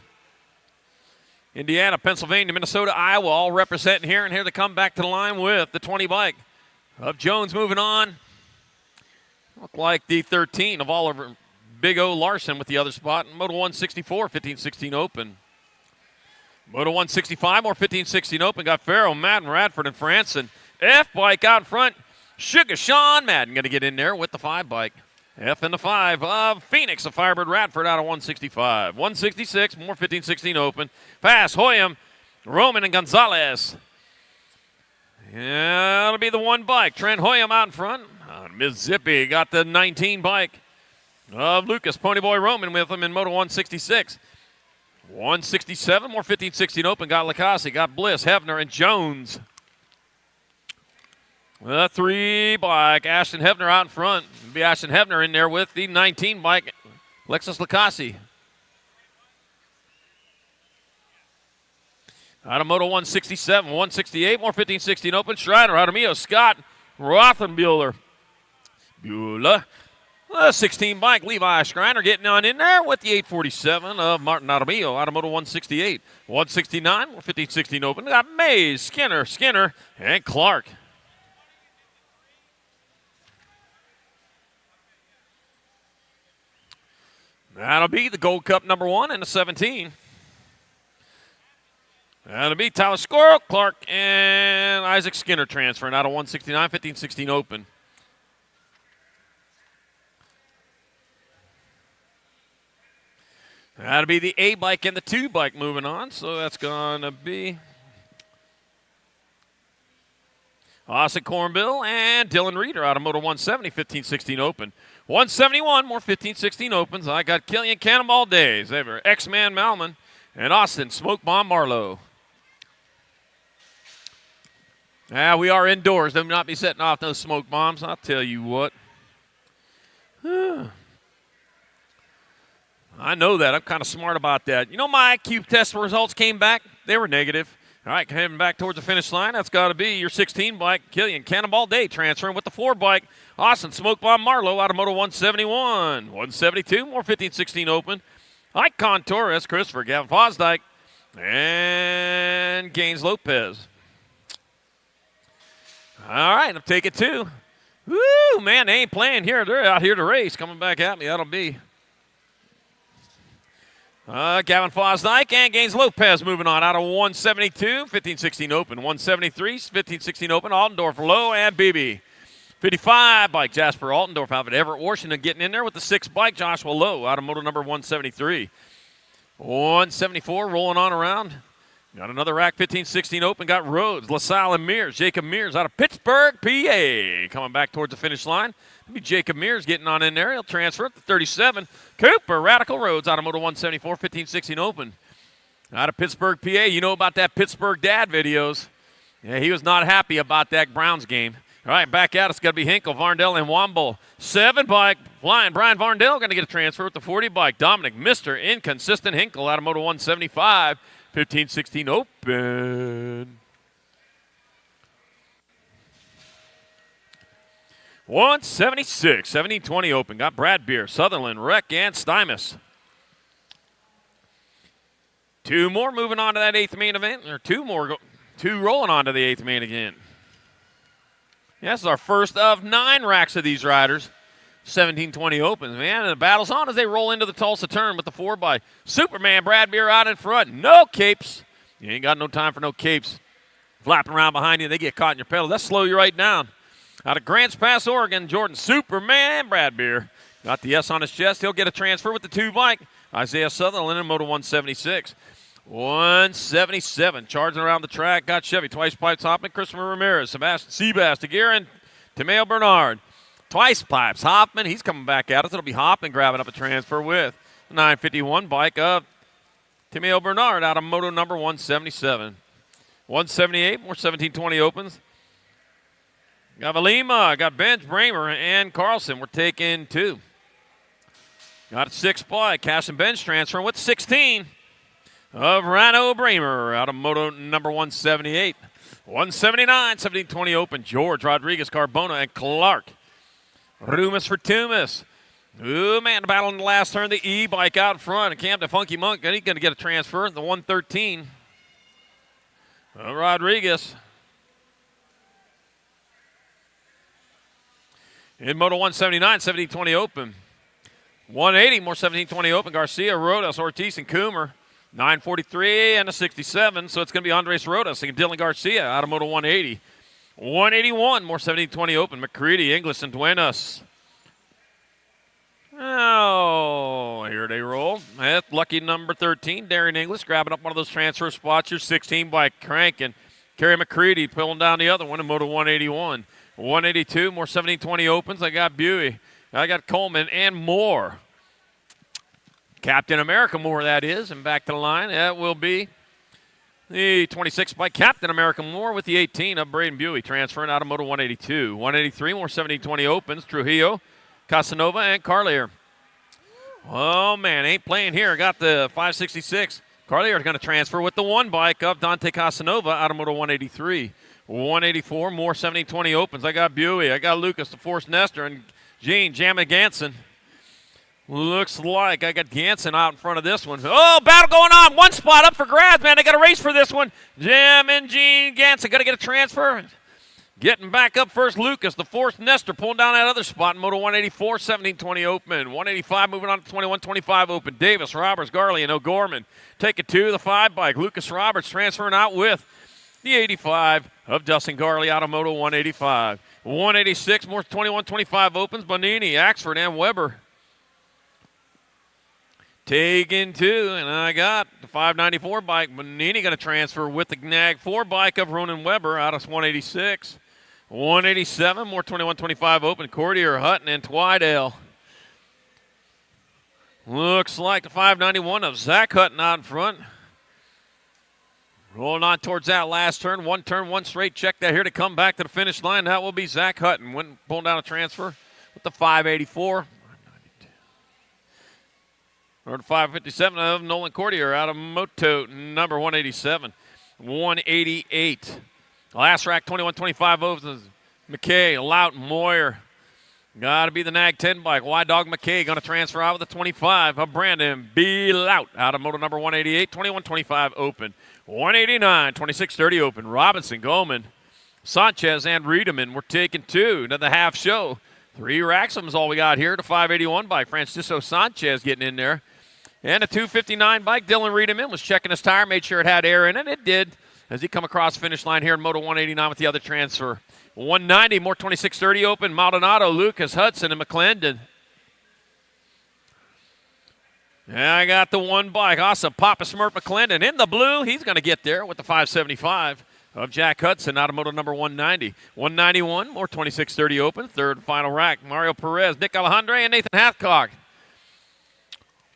Indiana, Pennsylvania, Minnesota, Iowa all representing here. And here they come back to the line with the 20 bike of Jones moving on. Look like the 13 of Oliver Big O Larson with the other spot. Moto 164, 15-16 open. Moto 165, more 15-16 open. Got Farrow, Madden, Radford, and Franson. F bike out in front. Sugar Sean Madden going to get in there with the 5 bike. F and the 5 of Phoenix, the Firebird Radford out of 165. 166, more 15-16 open. Pass, Hoyam, Roman, and Gonzalez. Yeah, that'll be the 1 bike. Trent Hoyam out in front. Mississippi got the 19 bike of Lucas Ponyboy Roman with him in Moto 166. 167, more 15-16 open. Got Lacassi, got Bliss, Hefner, and Jones. The 3 bike, Ashton Hefner out in front. It'll be Ashton Hefner in there with the 19 bike, Lexus Lacassi. Out of Moto 167, 168, more 15-16 open. Schreider, Adamio, Scott, Rothenbuehler. Bueller. 16 bike, Levi Schreiner getting on in there with the 847 of Martin Adamio out of Moto 168. 169, more 15-16 open. We got Mays, Skinner, and Clark. That'll be the Gold Cup number 1 and the 17. That'll be Tyler Squirrel, Clark, and Isaac Skinner transferring out of 169, 15-16 open. That'll be the A bike and the 2 bike moving on. So that's going to be Austin Cornbill and Dylan Reeder out of Moto 170, 15-16 open. 171, more 15-16 opens. I got Killian Cannonball Days. They were X-Man Malman and Austin Smoke Bomb Marlowe. We are indoors. Do not be setting off those smoke bombs. I'll tell you what. I know that. I'm kind of smart about that. You know, my IQ test results came back. They were negative. All right, heading back towards the finish line. That's got to be your 16 bike, Killian Cannonball Day, transferring with the 4 bike. Austin Smoke Bomb Marlowe out of Moto 171. 172, more 15-16 open. Icon Torres, Christopher, Gavin Fosdyke, and Gaines Lopez. All right, I'll take it 2. Woo, man, they ain't playing here. They're out here to race. Coming back at me, that'll be Gavin Fosdyke and Gaines Lopez moving on out of 172, 15-16 open. 173, 15-16 open. Altendorf, Lowe, and BB. 55 bike, Jasper Altendorf out of Everett, Washington getting in there with the 6 bike, Joshua Lowe out of moto number 173. 174 rolling on around. Got another rack, 15-16 open. Got Rhodes, LaSalle, and Mears. Jacob Mears out of Pittsburgh, PA. Coming back towards the finish line. Maybe Jacob Mears getting on in there. He'll transfer it to 37. Cooper, Radical Rhodes out of Moto 174, 15-16 open. Out of Pittsburgh, PA. You know about that Pittsburgh dad videos. Yeah, he was not happy about that Browns game. All right, back out. It's going to be Hinkle, Varndell, and Womble. 7 bike, flying. Brian Varndell going to get a transfer with the 40 bike. Dominic, Mr. Inconsistent Hinkle out of Moto 175. 15-16 open. 176, 1720 open. Got Brad Beer, Sutherland, Reck, and Stymus. Two more moving on to that 8th main event, or two rolling on to the 8th main event. Yeah, this is our first of 9 racks of these riders. 1720 opens, man, and the battle's on as they roll into the Tulsa turn with the 4x. Superman, Brad Beer out in front. No capes. You ain't got no time for no capes. Flapping around behind you, they get caught in your pedal. That'll slow you right down. Out of Grants Pass, Oregon, Jordan Superman Brad Beer. Got the S on his chest. He'll get a transfer with the 2 bike. Isaiah Sutherland in Moto 176. 177, charging around the track. Got Chevy, Twice Pipes Hoffman, Christopher Ramirez, Sebastian Seabass, DeGuerre, and Timeo Bernard. Twice Pipes Hoffman, he's coming back at us. It'll be Hoffman grabbing up a transfer with the 951 bike of Timeo Bernard out of Moto number 177. 178, more 1720 opens. Got Valima, got Benj, Bramer, and Carlson. We're taking 2. Got a 6 bike. Cash and Benj transferring with 16 of Rano Bramer out of Moto number 178. 179, 1720 open. George, Rodriguez, Carbona, and Clark. Rumus for Tumas. Ooh, man, the battle in the last turn. The E-bike out front. Camp the Funky Monk. He's going to get a transfer. The 113. Rodriguez. In Moto 179, 1720 open. 180, more 1720 open. Garcia, Rodas, Ortiz, and Coomer. 943 and a 67, so it's going to be Andres Rodas and Dylan Garcia out of Moto 180. 181, more 1720 open. McCready, Inglis, and Duenas. Oh, here they roll. That's lucky number 13, Darian Inglis, grabbing up one of those transfer spots. Your 16 by Crank, and Kerry McCready pulling down the other one in Moto 181. 182, more 1720 opens. I got Buey. I got Coleman and Moore. Captain America Moore, that is. And back to the line, that will be the 26 by Captain America Moore with the 18 of Braden Buey, transferring out of Moto 182. 183, more 1720 opens. Trujillo, Casanova, and Carlier. Oh, man, ain't playing here. Got the 566. Carlier is going to transfer with the 1 bike of Dante Casanova out of Moto 183. 184, more 1720 opens. I got Buey. I got Lucas, the Force Nestor, and Gene Jamma Ganson. Looks like I got Ganson out in front of this one. Oh, battle going on. 1 spot up for grabs, man. They got a race for this one. Jam and Gene Ganson got to get a transfer. Getting back up first, Lucas, the Force Nestor, pulling down that other spot in Moto 184, 1720 open. 185 moving on to 2125 open. Davis, Roberts, Garley, and O'Gorman. Take it to the 5 bike. Lucas Roberts transferring out with the 85 of Dustin Garley out of Moto 185. 186, more 2125 opens. Bonini, Axford, and Weber. Taking 2, and I got the 594 bike. Bonini going to transfer with the Gnag 4 bike of Ronan Weber out of 186. 187, more 2125 open. Cordier, Hutton, and Twydale. Looks like the 591 of Zach Hutton out in front. Rolling on towards that last turn. 1 turn, 1 straight. Check that here to come back to the finish line. That will be Zach Hutton. Went pulling down a transfer with the 584. Or the 557 of Nolan Cordier out of Moto number 187. 188. Last rack, 2125 overs. McKay, Lout, Moyer. Got to be the Nag 10 bike. Wide Dog McKay going to transfer out with the 25 of Brandon B. Lout out of Moto number 188. 2125 open. 189, 2630 open. Robinson, Goldman, Sanchez, and Riedemann. We're taking 2 to the half show. 3 racks of them is all we got here. The 581 bike, Francisco Sanchez getting in there. And a 259 bike, Dylan Riedemann was checking his tire, made sure it had air in it. It did as he come across the finish line here in Moto 189 with the other transfer. 190, more 2630 open. Maldonado, Lucas, Hudson, and McClendon. Yeah, I got the 1 bike. Awesome. Papa Smurf McClendon in the blue. He's going to get there with the 575 of Jack Hudson out of Moto number 190. 191, more 2630 open. 3rd and final rack. Mario Perez, Nick Alejandre, and Nathan Hathcock.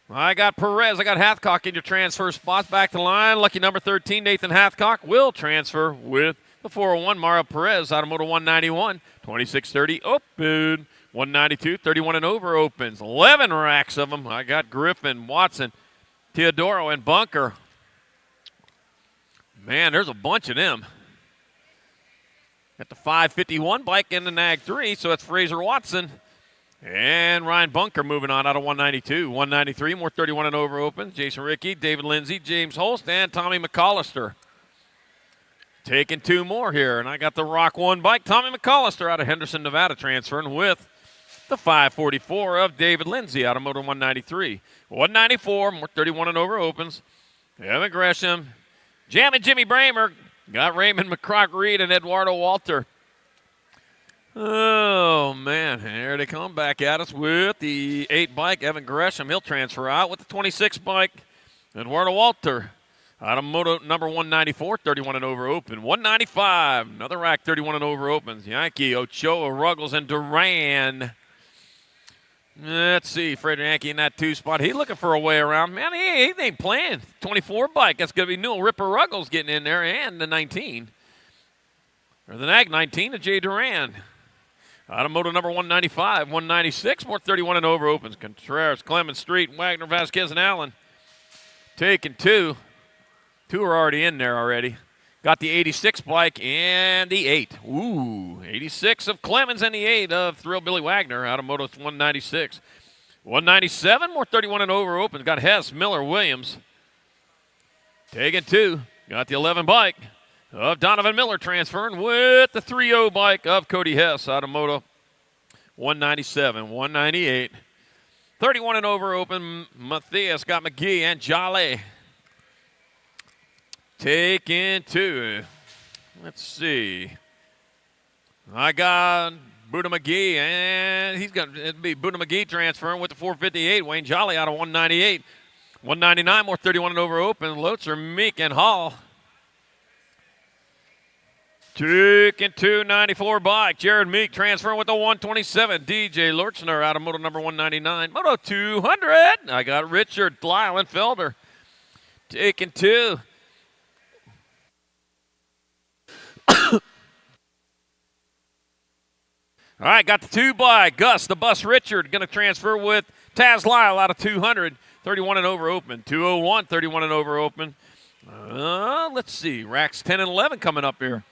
I got Perez. I got Hathcock in your transfer spots. Back to the line. Lucky number 13, Nathan Hathcock, will transfer with the 401, Mario Perez out of Moto 191. 2630 open. 192, 31 and over opens. 11 racks of them. I got Griffin, Watson, Teodoro, and Bunker. Man, there's a bunch of them. At the 551 bike in the Nag 3, so it's Fraser Watson and Ryan Bunker moving on out of 192. 193, more 31 and over opens. Jason Rickey, David Lindsay, James Holst, and Tommy McAllister. Taking 2 more here, and I got the Rock 1 bike. Tommy McAllister out of Henderson, Nevada, transferring with the 544 of David Lindsay out of Moto 193. 194, more 31 and over opens. Evan Gresham, Jam and Jimmy Bramer. Got Raymond McCrock Reed and Eduardo Walter. Oh, man. Here they come back at us with the 8 bike. Evan Gresham, he'll transfer out with the 26 bike. Eduardo Walter out of Moto number 194, 31 and over open. 195, another rack, 31 and over opens. Yankee, Ochoa, Ruggles, and Duran. Let's see, Frederick Yankee in that 2 spot. He's looking for a way around. Man, he ain't playing. 24 bike. That's going to be Newell Ripper Ruggles getting in there, and the 19. Or the Nag 19 of Jay Duran. Out of Moto number 195, 196, more 31 and over opens. Contreras, Clemens, Street, Wagner, Vasquez, and Allen. Taking 2. 2 are already in there already. Got the 86 bike and the 8. Ooh, 86 of Clemens and the 8 of Thrill Billy Wagner out of Moto 196. 197, more 31 and over opens. Got Hess, Miller, Williams. Taking 2. Got the 11 bike of Donovan Miller transferring with the 3-0 bike of Cody Hess out of Moto 197. 198. 31 and over open. Matthias got McGee and Jolly. Taking 2. Let's see. I got Buddha McGee, and he's going to be Buddha McGee transferring with the 458. Wayne Jolly out of 198. 199, more 31 and over open. Lotzer, Meek, and Hall. Taking 294 bike. Jared Meek transferring with the 127. DJ Lortzner out of Moto number 199. Moto 200. I got Richard Lyle and Felder. Taking 2. All right, got the 2 bike. Gus, the Bus Richard, going to transfer with Taz Lyle out of 200. 31 and over open. 201, 31 and over open. Let's see. Racks 10 and 11 coming up here.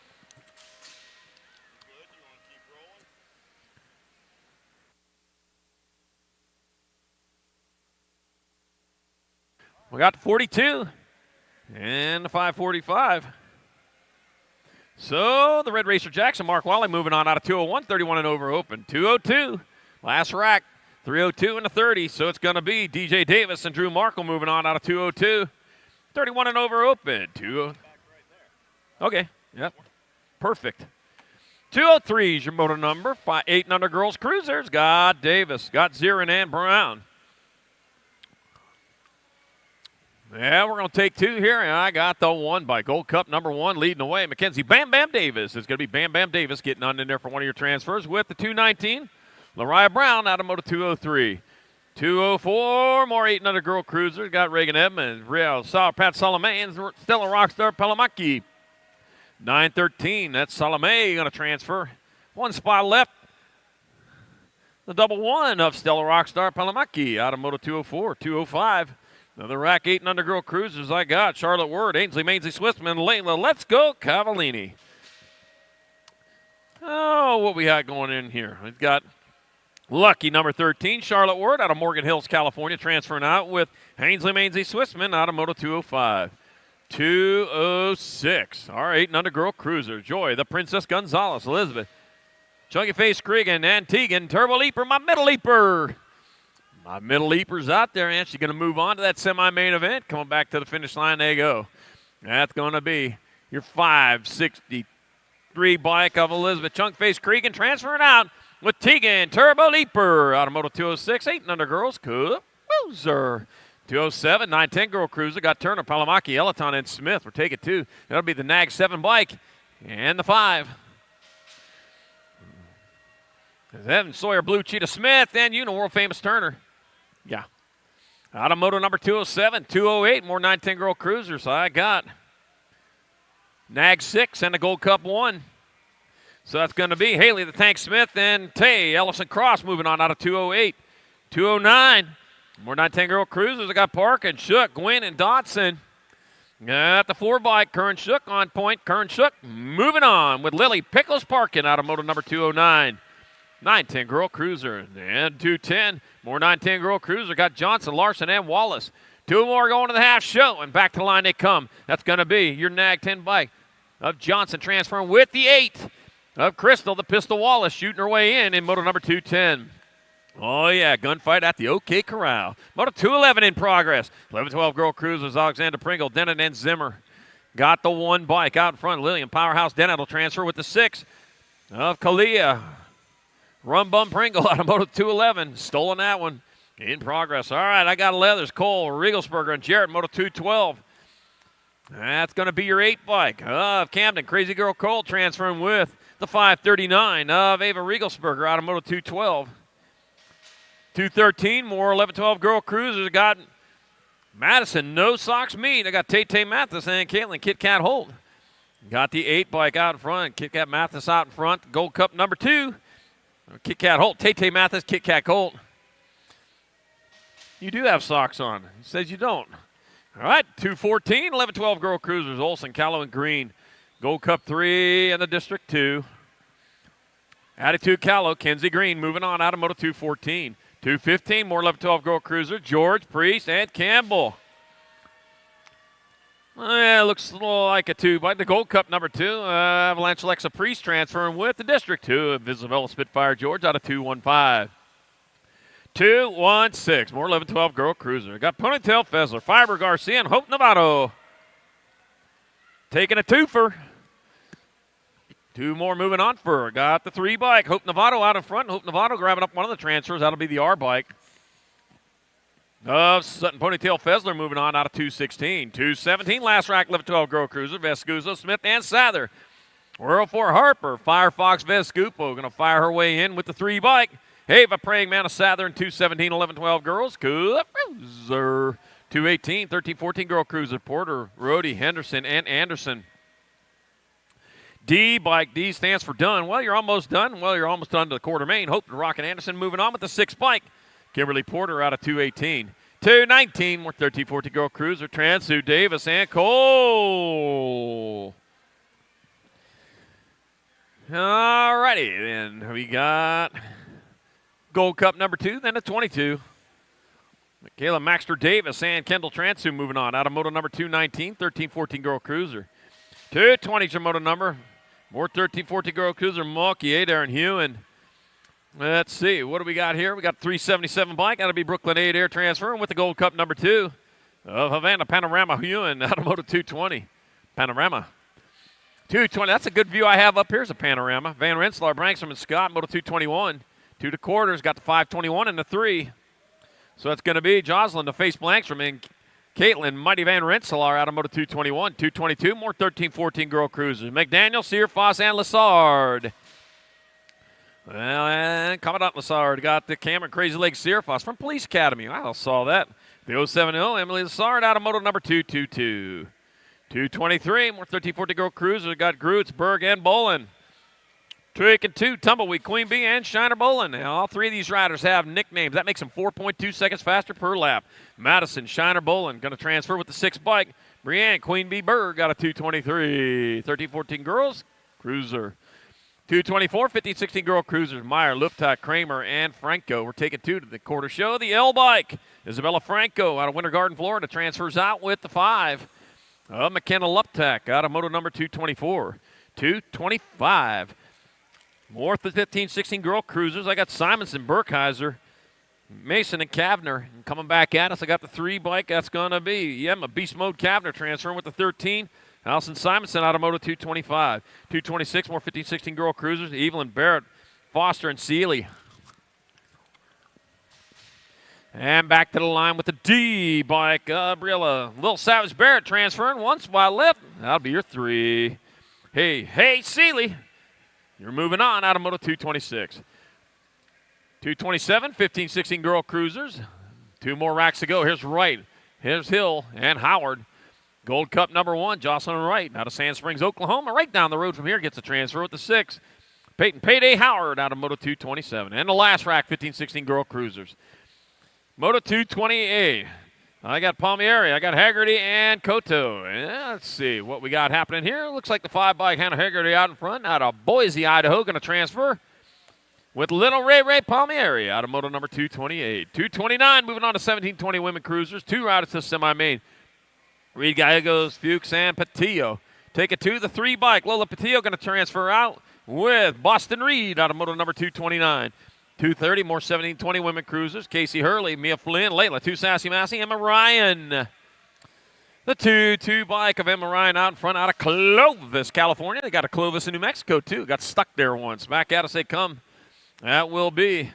We got the 42 and the 545. So the Red Racer Jackson, Mark Wally moving on out of 201, 31 and over open. 202, last rack, 302 and a 30. So it's going to be DJ Davis and Drew Markle moving on out of 202, 31 and over open. 20. Okay, yep, perfect. 203 is your motor number. 8 and under girls cruisers. Got Davis, got Zirin and Brown. Yeah, we're going to take 2 here, and I got the 1 by Gold Cup number 1 leading away. Mackenzie Bam Bam Davis. It's going to be Bam Bam Davis getting on in there for one of your transfers with the 219. Lariah Brown out of Moto 203. 204, more 8 and under girl cruisers. Got Reagan Edmonds, Real, Pat Salome, and Stella Rockstar Palamaki. 913, that's Salome going to transfer. 1 spot left. The double 1 of Stella Rockstar Palamaki out of Moto 204. 205. Another rack 8 and under girl cruisers I got. Charlotte Word, Ainsley Mainsley Swiftman, Layla. Let's go, Cavallini. Oh, what we got going in here? We've got lucky number 13, Charlotte Word out of Morgan Hills, California, transferring out with Ainsley Mainsley Swiftman out of Moto 205. 206. All right, 8 and under girl cruiser. Joy, the Princess Gonzalez, Elizabeth. Chunky Face Cregan, Antiguan, Turbo Leaper, my middle leaper. My middle leaper's out there, and she's going to move on to that semi-main event. Coming back to the finish line, they go. That's going to be your 563 bike of Elizabeth Chunkface Cregan transferring out with Tegan Turbo Leaper out of Moto 206. 8 and under girls, cruiser. 207, 910 girl cruiser. Got Turner, Palamaki, Elaton, and Smith. We're taking 2. That'll be the Nag 7 bike and the 5. Evan Sawyer, Blue Cheetah Smith, and world famous Turner. Yeah. Out of Moto number 207, 208, more 910 girl cruisers. I got Nag 6 and the Gold Cup 1. So that's going to be Haley the Tank Smith and Tay Ellison Cross moving on out of 208. 209, more 910 girl cruisers. I got Park and Shook, Gwynn, and Dotson. At the 4 bike, Kern Shook on point. Kern Shook moving on with Lily Pickles Parkin out of moto number 209. 910 Girl Cruiser and 210. More 910 Girl Cruiser. Got Johnson, Larson, and Wallace. 2 more going to the half show, and back to the line they come. That's going to be your Nag 10 bike of Johnson transferring with the 8 of Crystal, the Pistol Wallace, shooting her way in moto number 210. Oh, yeah, gunfight at the OK Corral. Moto 211 in progress. 11-12 Girl Cruisers, Alexander Pringle, Dennett, and Zimmer. Got the 1 bike out in front. Lillian Powerhouse Dennett will transfer with the 6 of Kalia. Rum Bum Pringle out of moto 211. Stolen that one. In progress. All right, I got Leathers, Cole, Riegelsberger, and Jarrett, moto 212. That's going to be your 8 bike of Camden. Crazy Girl Cole transferring with the 539 of Ava Riegelsberger out of moto 212. 213, more 11-12 Girl Cruisers. Got Madison, No Socks Meat. I got Tay Mathis and Caitlin Kit Kat Holt. Got the 8 bike out in front. Kit Kat Mathis out in front. Gold Cup number 2. Kit Kat Holt. Tay Mathis, Kit Kat Holt. You do have socks on. He says you don't. All right, 214, 11-12 Girl Cruisers. Olsen, Callow, and Green. Gold Cup 3 and the District 2. Attitude Callow, Kenzie Green moving on out of moto 214. 215, more 11-12 Girl Cruiser. George, Priest, and Campbell. Yeah, looks like a 2 bike. The Gold Cup number 2. Avalanche Alexa Priest transferring with the District 2 of Isabella Spitfire George out of 215. 216, more 11-12 Girl Cruiser. Got Ponytail Fessler, Fiber Garcia, and Hope Novato. Taking a twofer. 2 more moving on for her. Got the 3 bike. Hope Novato out in front. Hope Novato grabbing up one of the transfers. That'll be the R bike. Sutton Ponytail Fessler moving on out of 216. 217, last rack, 11-12 Girl Cruiser. Vescuso, Smith, and Sather. World for Harper. Firefox Vescupo going to fire her way in with the 3 bike. Ava Praying Man of Sather in 217, 11-12 Girls. Cruiser. 218, 13-14 Girl Cruiser. Porter, Rhodey, Henderson, and Anderson. D bike. D stands for done. Well, you're almost done. Well, you're almost done to the quarter main. Hope to Rock and Anderson moving on with the 6 bike. Kimberly Porter out of 218. 219, more 13-14 Girl Cruiser. Transu Davis and Cole. All righty, then we got Gold Cup number 2, then a 22. Michaela Maxter Davis and Kendall Transu moving on out of moto number 219, 13-14 Girl Cruiser. 220 is your moto number. More 13-14 Girl Cruiser, Mulkey, Adair, and Hewen. Let's see, what do we got here? We got 377 bike. That'll be Brooklyn Adair transferring with the Gold Cup number 2 of Havana Panorama Hewen out of moto 220. Panorama. 220, that's a good view I have up here is a panorama. Van Rensselaer, Brankstrom, and Scott, moto 221. 2 quarters, got the 521 and the 3. So that's going to be Jocelyn, the face Blankstrom, and Caitlin, Mighty Van Rensselaer out of moto 221. 222, more 13-14 Girl Cruisers. McDaniel, Sear, Foss, and Lassard. Well, and Commandant Lassard got the Cameron Crazy Leg Sear, Foss from Police Academy. I saw that. The 070, Emily Lassard out of moto number 222. 223, more 13-14 Girl Cruisers. Got Groots, Berg, and Bolin. Trick and 2, Tumbleweed, Queen Bee, and Shiner Bolin. Now, all 3 of these riders have nicknames. That makes them 4.2 seconds faster per lap. Madison, Shiner Bolin, going to transfer with the 6 bike. Brianne, Queen Bee, Berg got a 223. 13-14 Girls Cruiser. 224, 15-16 Girl Cruisers. Meyer, Luptak, Kramer, and Franco. We're taking 2 to the quarter show. The L bike. Isabella Franco out of Winter Garden, Florida, transfers out with the 5. McKenna Luptak out of moto number 224. 225. More the 15-16 Girl Cruisers. I got Simonson, Burkheiser, Mason, and Kavner. And coming back at us, I got the 3 bike. That's going to be, my Beast Mode Kavner transferring with the 13. Allison Simonson out of moto 225. 226, more 15-16 Girl Cruisers. Evelyn Barrett, Foster, and Seeley. And back to the line with the D bike. Briella, Lil Savage Barrett transferring. 1 spot left. That'll be your 3. Hey, Seeley. You're moving on out of moto 226. 227, 15-16 Girl Cruisers. 2 more racks to go. Here's Wright. Here's Hill and Howard. Gold Cup number 1, Jocelyn Wright out of Sand Springs, Oklahoma. Right down the road from here gets a transfer with the 6. Peyton Payday Howard out of moto 227. And the last rack, 15-16 Girl Cruisers. Moto 228. I got Palmieri, I got Haggerty, and Koto. And let's see what we got happening here. Looks like the 5-bike Hannah Haggerty out in front, out of Boise, Idaho, going to transfer with little Ray Palmieri out of moto number 228. 229, moving on to 1720 women cruisers. 2 riders to semi-main. Reed Gallegos, Fuchs, and Patillo. Take it to the 3-bike. Lola Patillo going to transfer out with Boston Reed out of moto number 229. 230, more 1720 women cruisers. Casey Hurley, Mia Flynn, Layla, 2 Sassy Massey, Emma Ryan. The 2-bike of Emma Ryan out in front out of Clovis, California. They got a Clovis in New Mexico, too. Got stuck there once. Back at us they come. That will be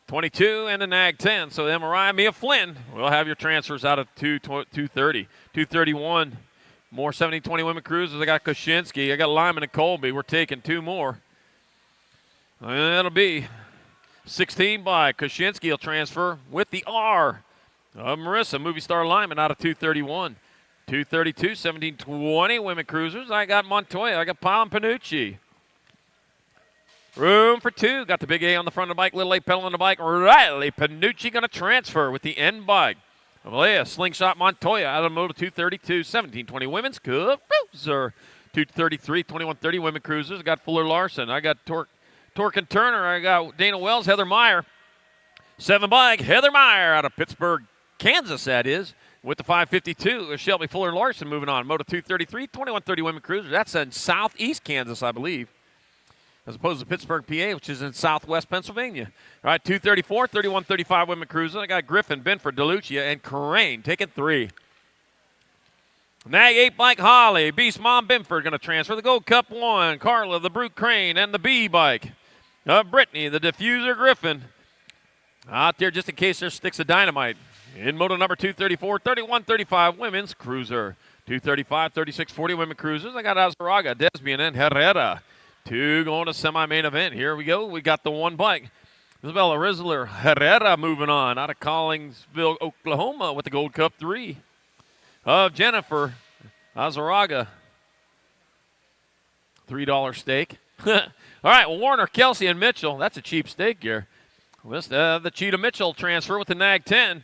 22 and the nag 10. So Emma Ryan, Mia Flynn will have your transfers out of 230. 231, more 1720 women cruisers. I got Koshinski. I got Lyman and Colby. We're taking 2 more. That'll be 16 by Koshinski. Will transfer with the R of Marissa, Movie Star Lyman out of 231. 232, 1720 women cruisers. I got Montoya. I got Palm Panucci. Room for 2. Got the big A on the front of the bike. Little A pedal on the bike. Riley Panucci going to transfer with the N bike. Valea, Slingshot Montoya out of Moto 232. 1720 women's cruiser. 233, 2130 women cruisers. I got Fuller Larson. I got Torque and Turner. I got Dana Wells, Heather Meyer. 7-bike, Heather Meyer out of Pittsburgh, Kansas, that is, with the 552. Shelby Fuller Larson moving on. Moto 233, 2130 women cruisers. That's in southeast Kansas, I believe, as opposed to Pittsburgh, PA, which is in southwest Pennsylvania. All right, 234, 3135 women cruisers. I got Griffin, Benford, DeLucia, and Crane taking 3. Nag 8-bike Holly, Beast Mom Benford going to transfer. The Gold Cup 1, Carla, the Brute Crane, and the B-bike. Brittany, the Diffuser Griffin, out there just in case there's sticks of dynamite. In moto number 234, 3135 women's cruiser. 235, 3640 women cruisers. I got Azaraga, Desbian, and Herrera. 2 going to semi-main event. Here we go. We got the 1-bike. Isabella Rizzler, Herrera moving on out of Collingsville, Oklahoma with the Gold Cup 3. Of Jennifer Azaraga. $3 steak. All right, Warner, Kelsey, and Mitchell. That's a cheap steak here. The Cheetah Mitchell transfer with the Nag 10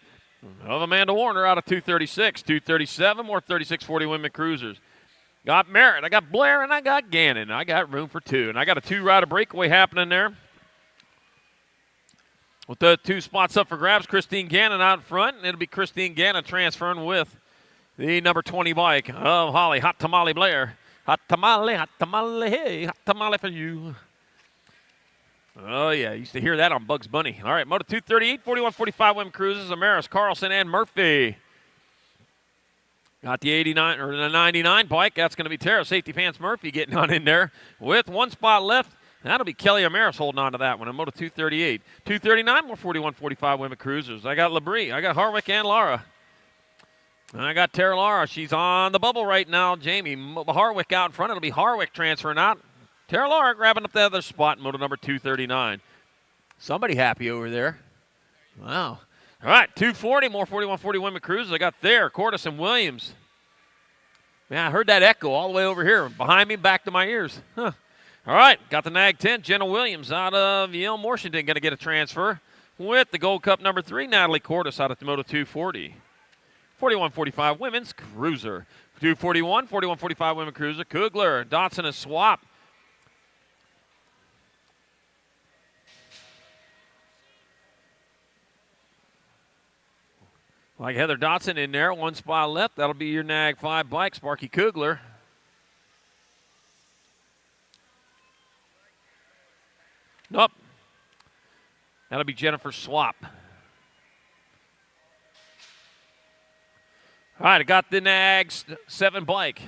of Amanda Warner out of 236. 237, more 3640 women cruisers. Got Merritt, I got Blair, and I got Gannon. I got room for 2. And I got a 2-rider breakaway happening there. With the 2 spots up for grabs, Christine Gannon out in front. And it'll be Christine Gannon transferring with the number 20 bike of Holly. Hot Tamale Blair. Hot tamale, hey, hot tamale for you. Oh, yeah, used to hear that on Bugs Bunny. All right, Moto 238, 4145 women cruises, Amaris, Carlson, and Murphy. Got the 89 or the 99 bike. That's going to be Tara Safety Pants Murphy getting on in there with 1 spot left. That'll be Kelly Amaris holding on to that one in Moto 238. 239, more 4145 women cruisers. I got Labrie, I got Harwick, and Lara. And I got Tara Lara. She's on the bubble right now. Jamie Harwick out in front. It'll be Harwick transferring out. Tara Lara grabbing up the other spot in moto number 239. Somebody happy over there. Wow. All right, 240, more 4140 women cruisers. I got there, Cordes and Williams. Man, I heard that echo all the way over here. Behind me, back to my ears. Huh. All right, got the Nag 10. Jenna Williams out of Yale Washington going to get a transfer with the Gold Cup number 3. Natalie Cordes out at the Moto 240. 4145 women's cruiser. 241, 4145 women cruiser. Kugler, Dotson, and Swap. Like Heather Dotson in there, 1 spot left. That'll be your Nag 5 bike, Sparky Kugler. Nope. That'll be Jennifer Swap. All right, I got the Nag 7 bike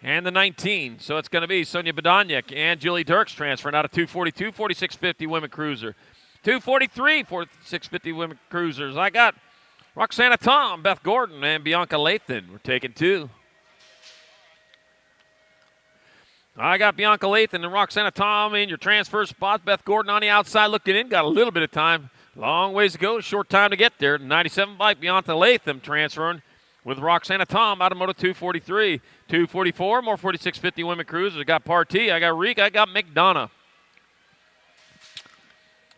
and the 19. So it's going to be Sonia Badanyek and Julie Dirks transferring out of 242, 4650 women cruiser. 243, 4650 women cruisers. I got Roxana Tom, Beth Gordon, and Bianca Lathan. We're taking 2. I got Bianca Lathan and Roxana Tom in your transfer spots. Beth Gordon on the outside looking in. Got a little bit of time. Long ways to go. Short time to get there. 97 bike, Bianca Latham transferring with Roxana Tom out of Moto 243. 244, more 4650 women cruisers. I got Partee, I got Reek, I got McDonough.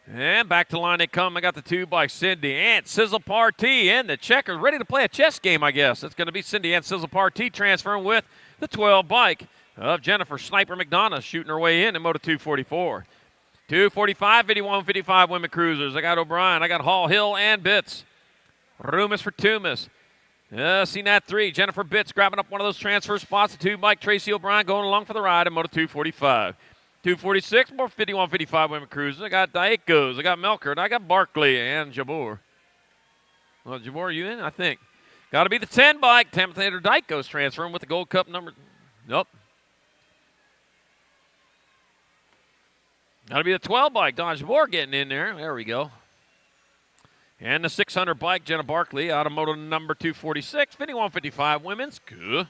And back to line they come. I got the 2 by Cindy and Sizzle Partee in the checkers, ready to play a chess game, I guess. It's going to be Cindy and Sizzle Partee transferring with the 12 bike of Jennifer Sniper McDonough, shooting her way in Moto 244. 245, 51, 55 women cruisers. I got O'Brien, I got Hall, Hill, and Bitts. Roomis for Toomis. CNAT 3, Jennifer Bitts grabbing up one of those transfer spots. The 2 bike, Tracy O'Brien going along for the ride in Moto 245. 246, more 51, 55 women cruisers. I got Daikos, I got Melker, and I got Barkley and Jabor. Well, Jabor, are you in? I think. Got to be the 10 bike. Tamathator Daikos transferring with the Gold Cup number. Nope. Got to be the 12 bike. Don Jabor getting in there. There we go. And the 600 bike, Jenna Barkley, out of Moto number 246. 51, 55 women's. Good.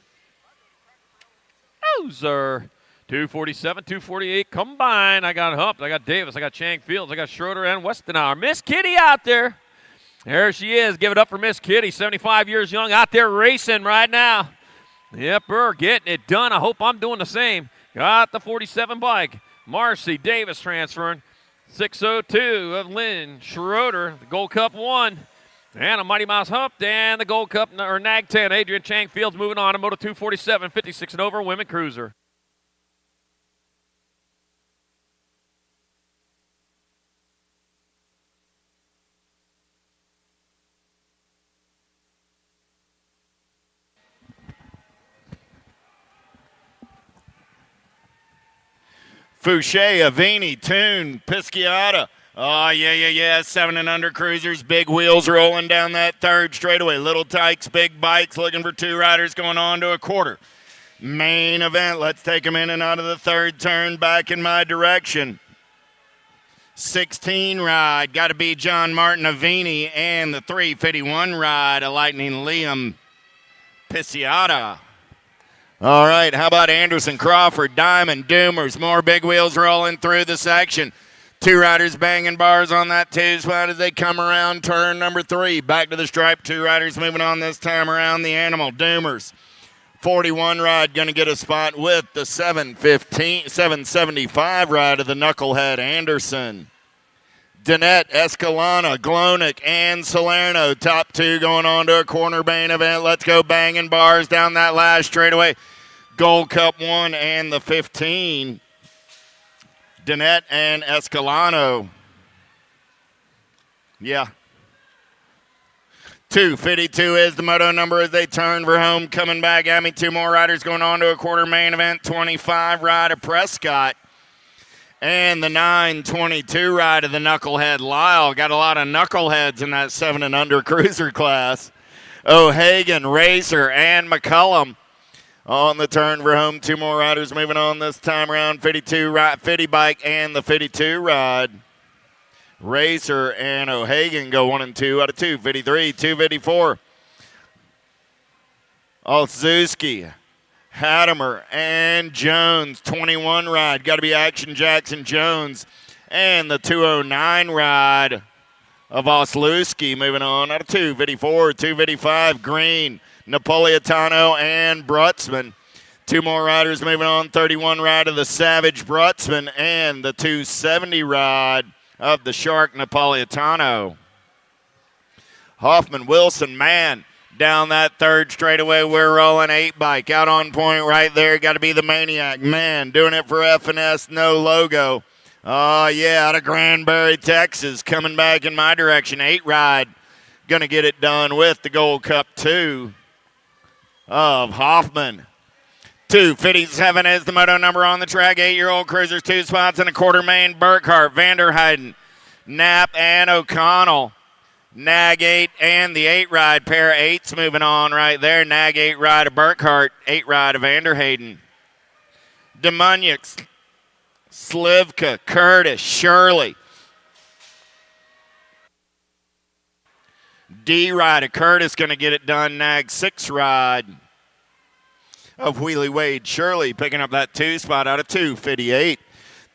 Ozer. 247, 248 combined. I got Hump, I got Davis, I got Chang Fields, I got Schroeder and Westenauer. Miss Kitty out there. There she is. Give it up for Miss Kitty, 75 years young, out there racing right now. Yep, her getting it done. I hope I'm doing the same. Got the 47 bike. Marcy Davis transferring. 602 of Lynn Schroeder, the Gold Cup 1. And a Mighty Mouse Hump, and the Gold Cup, or NAG 10. Adrian Chang Fields moving on to Moto 247, 56 and over, women cruiser. Fouché, Avini, Toon, Pisciata. Oh, yeah. 7 and under cruisers. Big wheels rolling down that third straightaway. Little tykes, big bikes looking for 2 riders going on to a quarter. Main event. Let's take them in and out of the third turn back in my direction. 16 ride. Got to be John Martin Avini and the 351 ride of Lightning Liam Pisciata. All right, how about Anderson, Crawford, Diamond, Doomers, more big wheels rolling through the section. 2 riders banging bars on that 2 spot as they come around turn number 3. Back to the stripe, 2 riders moving on this time around the Animal, Doomers. 41 ride going to get a spot with the 775 ride of the Knucklehead, Anderson. Danette, Escalana, Glonick, and Salerno. Top 2 going on to a corner main event. Let's go banging bars down that last straightaway. Gold Cup 1 and the 15. Danette and Escalano. Yeah. 252 is the moto number as they turn for home. Coming back at me, 2 more riders going on to a quarter main event. 25 ride of Prescott. And the 922 ride of the Knucklehead Lyle. Got a lot of knuckleheads in that 7 and under cruiser class. O'Hagan, Racer, and McCullum on the turn for home. 2 more riders moving on this time around. 52 ride, 50 bike, and the 52 ride. Racer and O'Hagan go 1 and 2 out of 2. 53, 254. Olszewski, Hattemer, and Jones. 21 ride. Got to be Action Jackson Jones. And the 209 ride of Olszewski moving on out of 254, 255. Green, Napolitano, and Brutzman. 2 more riders moving on. 31 ride of the Savage Brutzman and the 270 ride of the Shark Napolitano. Hoffman, Wilson, Mann. Down that third straightaway, we're rolling 8 bike. Out on point right there, got to be the Maniac. Man, doing it for F&S, no logo. Oh, yeah, out of Granbury, Texas, coming back in my direction. 8 ride, going to get it done with the Gold Cup 2 of Hoffman. 257 is the moto number on the track. 8-year-old cruisers, 2 spots in a quarter main. Burkhart, Vanderheiden, Knapp, and O'Connell. Nag 8 and the 8 ride, pair of 8s moving on right there. Nag 8 ride of Burkhart, 8 ride of Vanderheyden. Demunyuk, Slivka, Curtis, Shirley. D ride of Curtis going to get it done. Nag 6 ride of Wheelie Wade. Shirley picking up that 2 spot out of 258.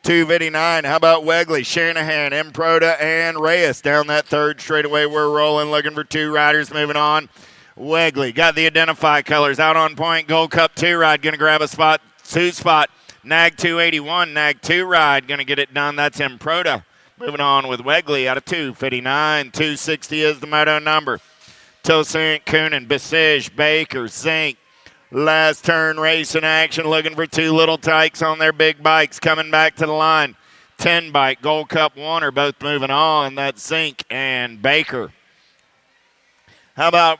259, how about Wegley, Shanahan, Improda, and Reyes down that third straightaway. We're rolling, looking for 2 riders moving on. Wegley got the identify colors out on point. Gold Cup 2 ride going to grab a spot, 2 spot. Nag 281, Nag 2 ride going to get it done. That's Improda Moving on with Wegley out of 259. 260 is the moto number. Tulsa and Coonan, Besige, Baker, Zink. Last turn race in action, looking for two little tykes on their big bikes coming back to the line. 10 bike, Gold Cup 1 are both moving on. That's Zink and Baker. How about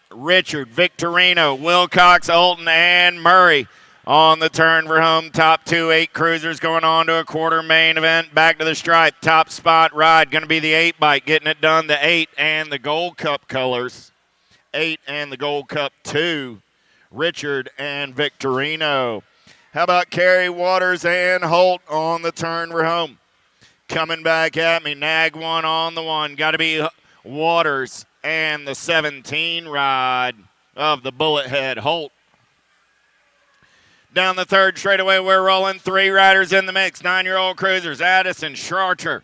Richard, Victorino, Wilcox, Olton, and Murray on the turn for home. Top 2 8 cruisers going on to a quarter main event. Back to the stripe. Top spot ride going to be the 8 bike getting it done. The 8 and the Gold Cup colors. 8 and the Gold Cup 2. Richard and Victorino. How about Kerry, Waters, and Holt on the turn for home? Coming back at me. Nag 1 on the 1. Got to be Waters and the 17 ride of the Bullet Head Holt. Down the third straightaway, we're rolling 3 riders in the mix. 9-year-old cruisers, Addison, Scharcher,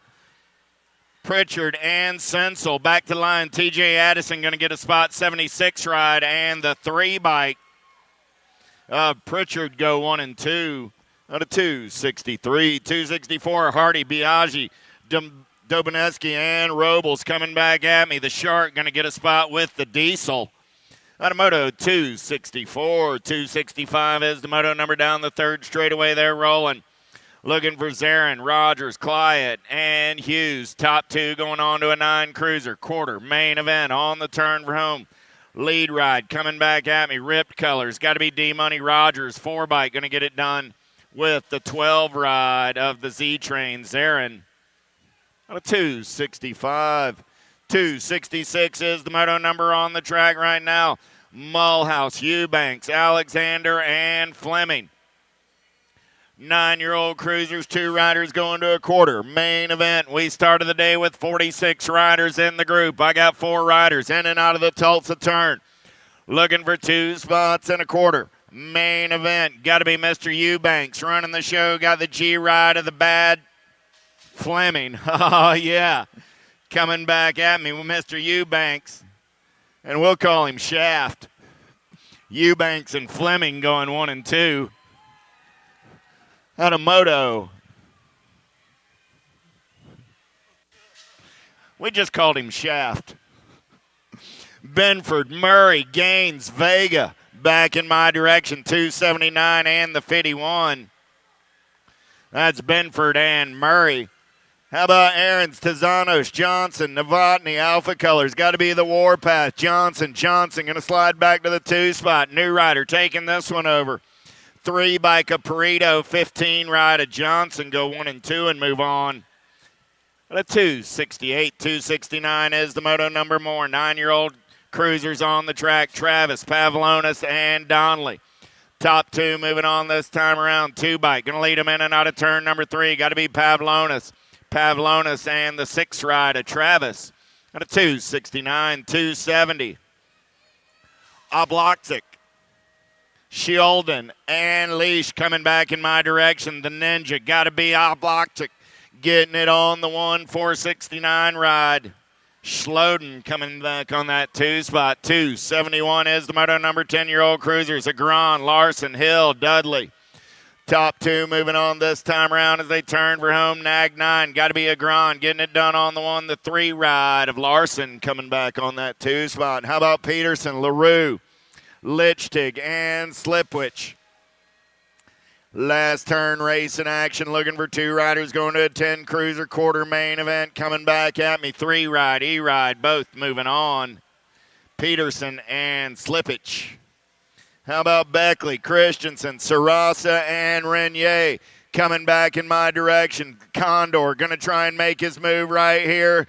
Pritchard, and Sensel. Back to the line, TJ Addison going to get a spot 76 ride, and the 3 bike Pritchard go 1 and 2 out of 263. 264, Hardy, Biaggi, Dobineski, and Robles coming back at me. The Shark going to get a spot with the Diesel. Out of moto 264, 265 is the moto number down the third straightaway. They're rolling. Looking for Zarin, Rogers, Clyde, and Hughes. Top 2 going on to a 9 cruiser. Quarter main event on the turn for home. Lead ride coming back at me. Ripped colors. Got to be D-Money Rogers. 4 bike going to get it done with the 12 ride of the Z-Train. Zarin out of 265. 266 is the moto number on the track right now. Mulhouse, Eubanks, Alexander, and Fleming. 9-year-old cruisers, 2 riders going to a quarter. Main event, we started the day with 46 riders in the group. I got 4 riders in and out of the Tulsa turn. Looking for 2 spots and a quarter. Main event, got to be Mr. Eubanks running the show. Got the G ride of the bad Fleming. Oh, yeah. Coming back at me with Mr. Eubanks. And we'll call him Shaft. Eubanks and Fleming going 1 and 2. Out of moto. We just called him Shaft. Benford, Murray, Gaines, Vega back in my direction. 279 and the 51. That's Benford and Murray. How about Aarons, Tazanos, Johnson, Novotny, Alpha Colors. Got to be the Warpath. Johnson going to slide back to the 2 spot. New rider taking this one over. 3 bike of Perito, 15 ride of Johnson. Go 1 and 2 and move on. At a 268, 269 is the moto number more. 9-year-old cruisers on the track. Travis, Pavlonis, and Donnelly. Top 2 moving on this time around. 2 bike. Going to lead them in and out of turn number 3. Got to be Pavlonis. Pavlonis and the 6 ride of Travis. At a 269, 270. Oblokzik, Sheldon, and Leash coming back in my direction. The Ninja, got to be Oblokzik, getting it on the 469 ride. Schloden coming back on that 2 spot. 271 is the moto number. 10-year-old cruisers. Agron, Larson, Hill, Dudley. Top 2 moving on this time around as they turn for home. Nag 9, got to be Agron, getting it done on the 3 ride of Larson coming back on that 2 spot. How about Peterson, LaRue, Lichtig, and Slipwich? Last turn race in action, looking for 2 riders going to a 10 cruiser quarter main event. Coming back at me, 3 ride, E-ride, both moving on. Peterson and Slipwich. How about Beckley, Christensen, Sarasa, and Renier coming back in my direction. Condor going to try and make his move right here.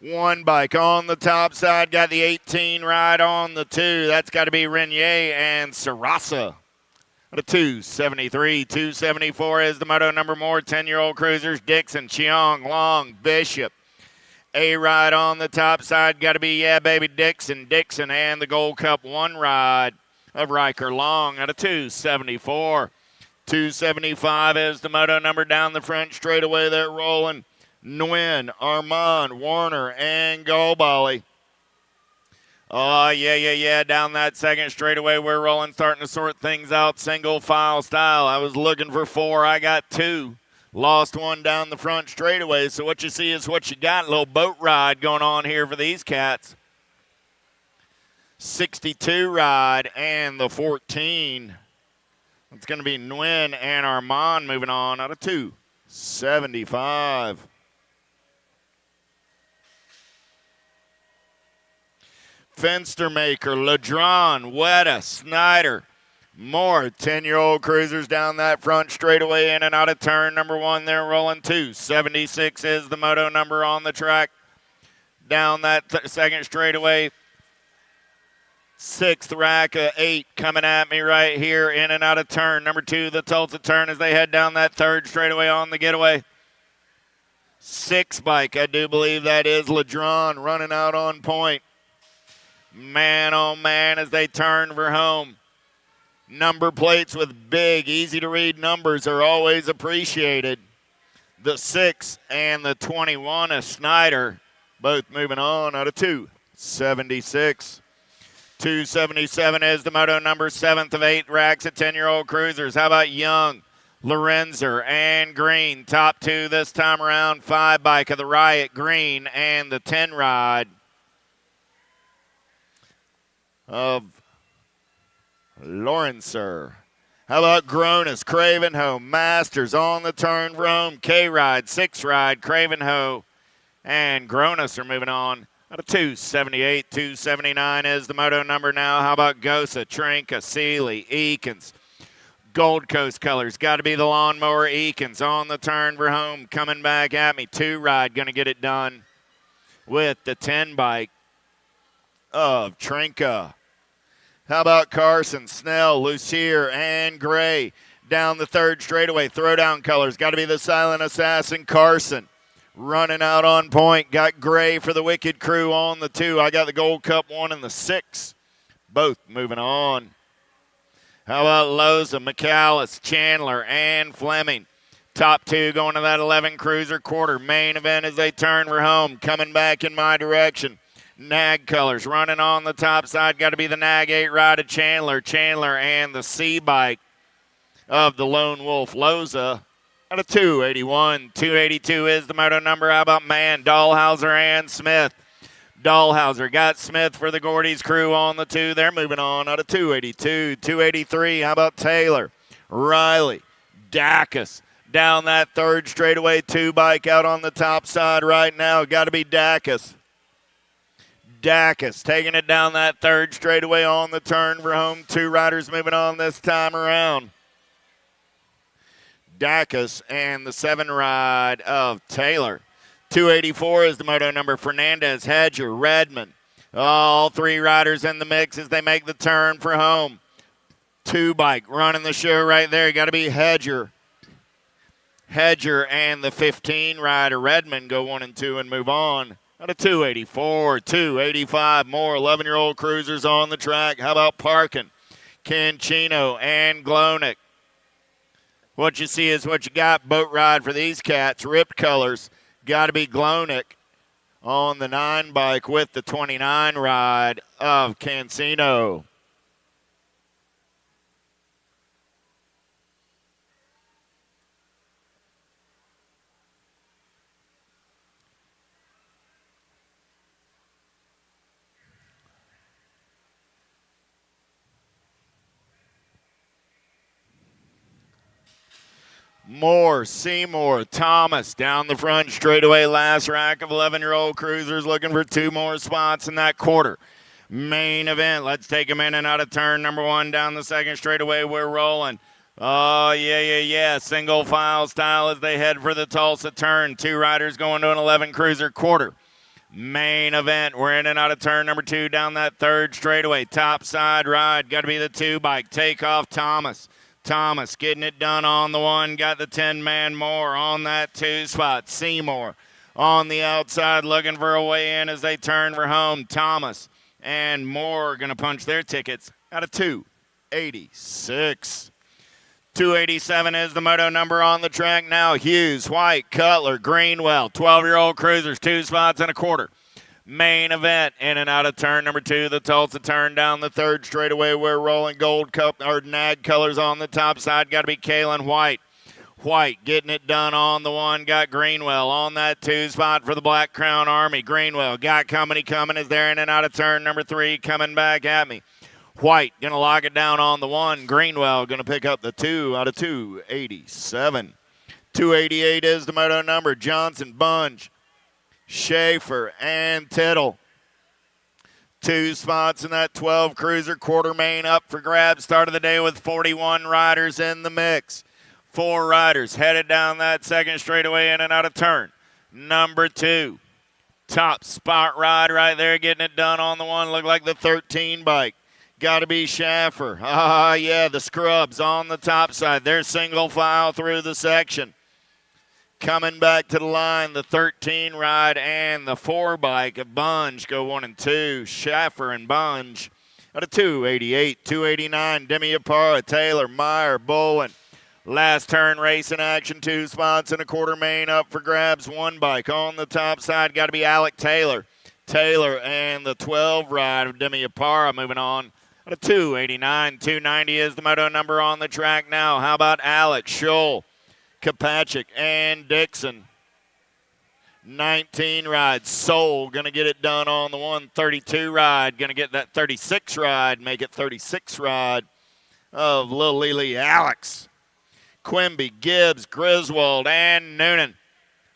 1 bike on the top side. Got the 18 ride on the 2. That's got to be Renier and Sarasa. At a 273, 274 is the moto number more. 10-year-old cruisers. Dixon, Cheong, Long, Bishop. A-ride on the top side. Got to be, yeah, baby, Dixon, and the Gold Cup 1 ride of Riker Long at a 274. 275 is the moto number down the front straightaway. They're rolling. Nguyen, Armand, Warner, and Golbally. Oh, yeah. Down that second straightaway, we're rolling, starting to sort things out single file style. I was looking for 4. I got 2. Lost one down the front straightaway, so what you see is what you got. A little boat ride going on here for these cats. 62 ride and the 14. It's going to be Nguyen and Armand moving on out of 275. Fenstermaker, Ladron, Weta, Snyder, more 10-year-old cruisers down that front straightaway in and out of turn number 1. They're rolling 276 is the moto number on the track. Down that second straightaway. 6th rack of 8 coming at me right here in and out of turn number 2, the Tulsa turn as they head down that third straightaway on the getaway. 6 bike, I do believe that is Ladron running out on point. Man, oh man, as they turn for home. Number plates with big, easy-to-read numbers are always appreciated. The 6 and the 21 of Snyder, both moving on out of 276. 277 is the moto number, 7th of 8 racks at 10-year-old cruisers. How about Young, Lorenzer, and Green? Top 2 this time around. 5 bike of the Riot, Green, and the 10 ride of Lorenzer. How about Gronis, Cravenho, Masters on the turn for home. K-Ride, 6 ride, Cravenho, and Gronis are moving on out of 278. 279 is the moto number now. How about Gosa, Trinka, Seeley, Eakins. Gold Coast colors, got to be the Lawnmower Eakins on the turn for home. Coming back at me, 2 ride, going to get it done with the 10 bike of Trinka. How about Carson, Snell, Lucier, and Gray? Down the third straightaway, throwdown colors. Got to be the Silent Assassin, Carson. Running out on point. Got Gray for the Wicked Crew on the 2. I got the Gold Cup 1 and the 6. Both moving on. How about Loza, McAllis, Chandler, and Fleming? Top 2 going to that 11 cruiser quarter. Main event as they turn for home. Coming back in my direction. Nag colors running on the top side. Got to be the Nag 8 ride of Chandler. Chandler and the C bike of the Lone Wolf Loza out of 281. 282 is the moto number. How about Man, Dahlhauser, and Smith? Dahlhauser got Smith for the Gordy's crew on the 2. They're moving on out of 282. 283. How about Taylor, Riley, Dacus? Down that third straightaway, 2 bike out on the top side right now. Got to be Dacus. Dacus taking it down that third straightaway on the turn for home. 2 riders moving on this time around. Dacus and the 7 ride of Taylor. 284 is the moto number. Fernandez, Hedger, Redmond. All 3 riders in the mix as they make the turn for home. 2 bike running the show right there. Got to be Hedger. Hedger and the 15 rider Redmond go 1 and 2 and move on. Out of 284, 285 more 11-year-old cruisers on the track. How about Parkin, Cancino, and Glonick? What you see is what you got. Boat ride for these cats. Ripped colors. Got to be Glonick on the 9 bike with the 29 ride of Cancino. Moore, Seymour, Thomas down the front straightaway. Last rack of 11-year-old cruisers looking for 2 more spots in that quarter. Main event. Let's take them in and out of turn number 1 down the second straightaway. We're rolling. Oh, yeah. Single file style as they head for the Tulsa turn. 2 riders going to an 11 cruiser quarter. Main event. We're in and out of turn number 2 down that third straightaway. Top side ride. Got to be the 2 bike. Takeoff Thomas. Thomas getting it done on the 1. Got the 10-man Moore on that 2 spot. Seymour on the outside looking for a way in as they turn for home. Thomas and Moore going to punch their tickets out of 286. 287 is the moto number on the track now. Hughes, White, Cutler, Greenwell. 12-year-old cruisers, 2 spots and a quarter. Main event in and out of turn number 2. The Tulsa turn down the third straightaway. We're rolling. Gold Cup or Nag colors on the top side. Got to be Kalen White. White getting it done on the one, got Greenwell on that 2 spot for the Black Crown Army. Greenwell got company coming, is there in and out of turn number 3, coming back at me. White going to lock it down on the 1. Greenwell going to pick up the 2 out of 287. 288 is the moto number. Johnson, Bunge, Schaefer, and Tittle. 2 spots in that 12 cruiser. Quarter main up for grabs. Start of the day with 41 riders in the mix. 4 riders headed down that second straightaway in and out of turn number 2. Top spot ride right there, getting it done on the 1. Look like the 13 bike. Got to be Schaffer. Yeah, the scrubs on the top side. They're single file through the section. Coming back to the line, the 13 ride and the 4 bike of Bunge go 1 and 2. Schaffer and Bunge out of 288, 289. Demi Apara, Taylor, Meyer, Bolin. Last turn racing action, 2 spots and a quarter main up for grabs. 1 bike on the top side, got to be Alec Taylor. Taylor and the 12 ride of Demi Apara moving on. At a 289, 290 is the moto number on the track now. How about Alec, Scholl, Kopachik, and Dixon? 19 ride, Soul going to get it done on the 1. 32 ride, going to get that 36 ride, make it 36 ride of Lil Lily Alex. Quimby, Gibbs, Griswold, and Noonan.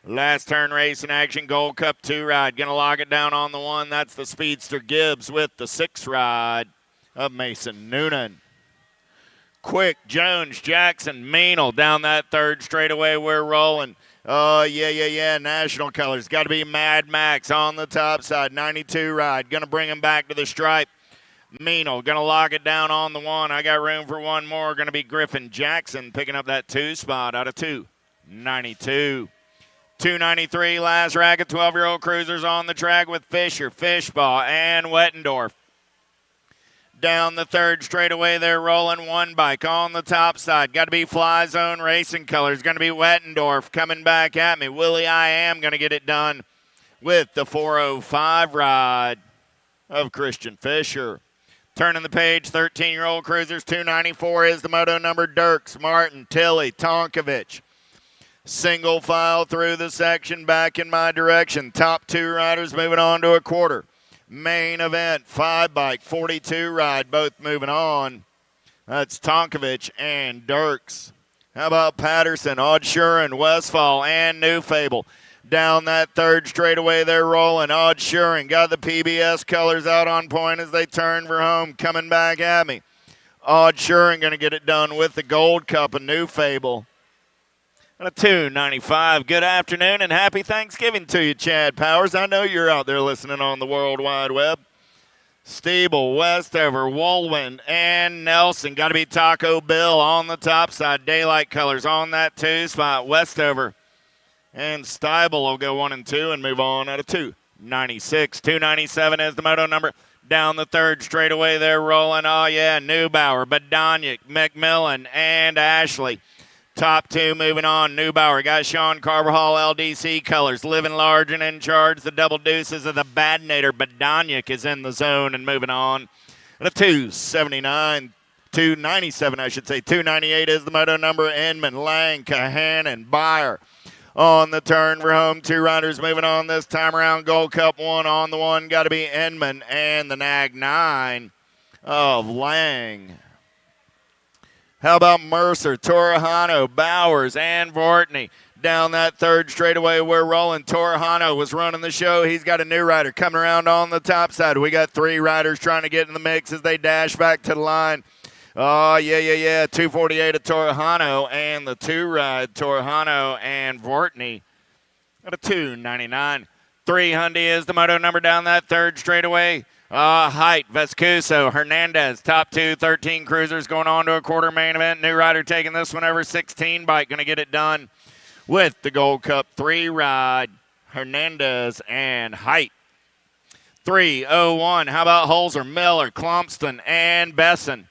Last turn race in action, Gold Cup 2 ride. Going to lock it down on the 1. That's the speedster Gibbs with the 6 ride of Mason Noonan. Quick, Jones, Jackson, Meanle down that 3rd straightaway. We're rolling. Oh, yeah. National colors. Got to be Mad Max on the top side. 92 ride. Going to bring him back to the stripe. Meanle going to lock it down on the 1. I got room for 1 more. Going to be Griffin Jackson picking up that 2 spot out of 292. 293, last racket, 12-year-old cruisers on the track with Fisher, Fishbaugh, and Wettendorf. Down the 3rd straightaway, they're rolling. 1 bike on the top side. Got to be Fly Zone Racing Colors. Going to be Wettendorf coming back at me. Willie I Am going to get it done with the 405 ride of Christian Fisher. Turning the page, 13-year-old cruisers, 294 is the moto number. Dirks, Martin, Tilley, Tonkovich. Single file through the section, back in my direction. Top 2 riders moving on to a quarter. Main event, 5 bike, 42 ride, both moving on. That's Tonkovich and Dirks. How about Patterson, Odd-Shuren, Westfall, and New Fable? Down that 3rd straightaway, they're rolling. Odd-Shuren got the PBS colors out on point as they turn for home. Coming back at me. Odd-Shuren going to get it done with the Gold Cup and New Fable. And a 295. Good afternoon and happy Thanksgiving to you, Chad Powers. I know you're out there listening on the World Wide Web. Steeble, Westover, Woolwind, and Nelson. Got to be Taco Bill on the top side. Daylight colors on that 2 spot. Westover and Steibel will go 1 and 2 and move on out of 296. 297 is the moto number. Down the 3rd straightaway, they're rolling. Oh, yeah, Neubauer, Badonic, McMillan, and Ashley. Top 2 moving on. Neubauer got Sean Carvajal LDC colors. Living large and in charge. The double deuces of the Badnator. Badonic is in the zone and moving on. And a 279, 297, I should say. 298 is the moto number. Inman, Lang, Kahan, and Beyer. On the turn for home, 2 riders moving on this time around. Gold Cup 1 on the 1. Got to be Inman and the Nag 9 of Lang. How about Mercer, Torrejano, Bowers, and Vortney? Down that 3rd straightaway, we're rolling. Torrejano was running the show. He's got a new rider coming around on the top side. We got 3 riders trying to get in the mix as they dash back to the line. Oh, yeah. 248 of Torrejano and the 2 ride, Torrejano and Vortney at a 299. 300 is the moto number down that 3rd straightaway. Height, Vescuso, Hernandez, top 2, 13 cruisers going on to a quarter main event. New rider taking this one over, 16 bike, going to get it done with the Gold Cup 3 ride, Hernandez and Height. 301, how about Holzer, Miller, Clumpston, and Besson?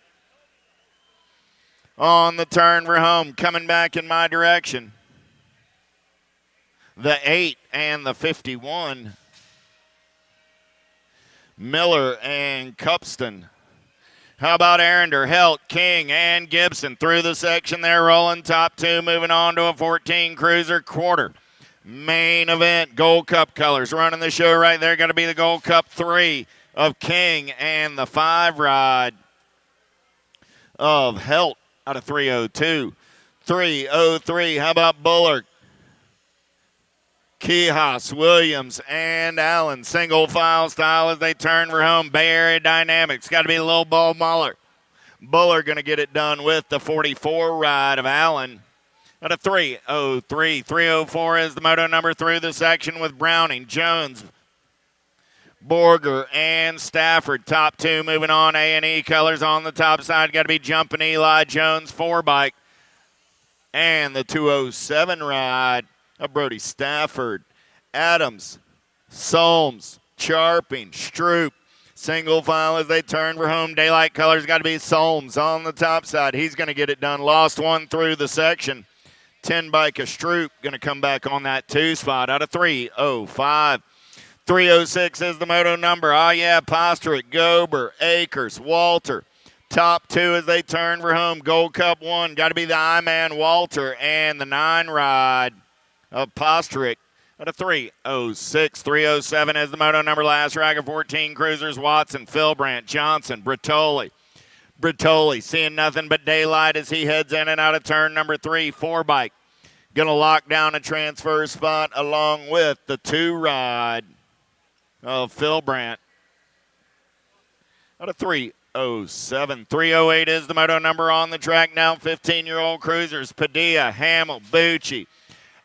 On the turn for home, coming back in my direction. The 8 and the 51. Miller and Cupston. How about Arender, Helt, King, and Gibson through the section there, rolling top 2, moving on to a 14 cruiser quarter. Main event, Gold Cup colors. Running the show right there, going to be the Gold Cup 3 of King and the 5 ride of Helt out of 302. 303, how about Bullard? Kihas, Williams, and Allen. Single file style as they turn for home. Bay Area Dynamics. Got to be Lil Bo Muller. Bullard going to get it done with the 44 ride of Allen. At a 303. 304 is the moto number through the section with Browning, Jones, Borger, and Stafford. Top 2 moving on. A&E colors on the top side. Got to be Jumping Eli Jones 4 bike. And the 207 ride of Brody Stafford. Adams, Solms, Charping, Stroop. Single file as they turn for home. Daylight colors got to be Solms on the top side. He's going to get it done. Lost one through the section. 10 bike of Stroop going to come back on that 2 spot out of 305. 306 is the moto number. Oh, yeah, Posterick, Gober, Akers, Walter. Top 2 as they turn for home. Gold Cup 1. Got to be the I-Man Walter and the 9 ride of Posterick at a 306. 307 is the moto number. Last rag of 14 cruisers. Watson, Philbrandt, Johnson, Bertoli. Bertoli seeing nothing but daylight as he heads in and out of turn number 3. 4 bike. Going to lock down a transfer spot along with the 2 ride of Philbrandt at a 307. 308 is the moto number on the track now. 15-year-old cruisers. Padilla, Hamill, Bucci,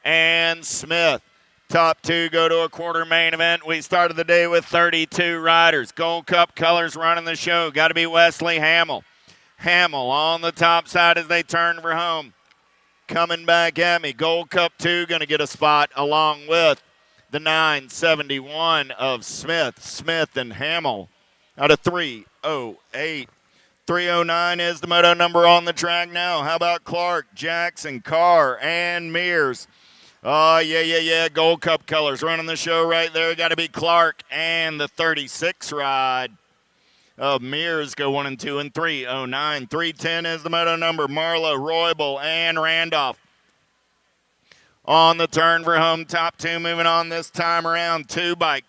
and Smith. Top 2 go to a quarter main event. We started the day with 32 riders. Gold Cup colors running the show. Got to be Wesley Hamill. Hamill on the top side as they turn for home. Coming back at me. Gold Cup 2 going to get a spot along with the 971 of Smith. Smith and Hamill out of 308. 309 is the moto number on the track now. How about Clark, Jackson, Carr, and Mears? Oh, yeah. Gold Cup colors running the show right there. Got to be Clark and the 36 ride of Mears go 1 and 2 and 309. 310 is the moto number. Marlowe, Roybal, and Randolph. On the turn for home. Top 2 moving on this time around. 2 bike.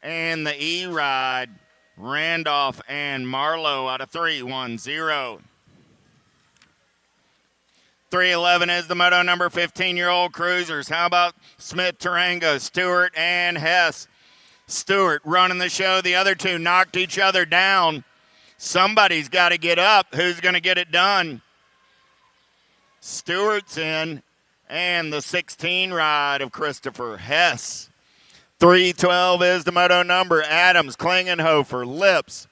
And the E ride. Randolph and Marlowe out of 310. 311 is the moto number. 15-year-old cruisers. How about Smith, Tarango, Stewart, and Hess? Stewart running the show. The other 2 knocked each other down. Somebody's got to get up. Who's going to get it done? Stewart's in. And the 16 ride of Christopher Hess. 312 is the moto number. Adams, Klingenhofer, Lips.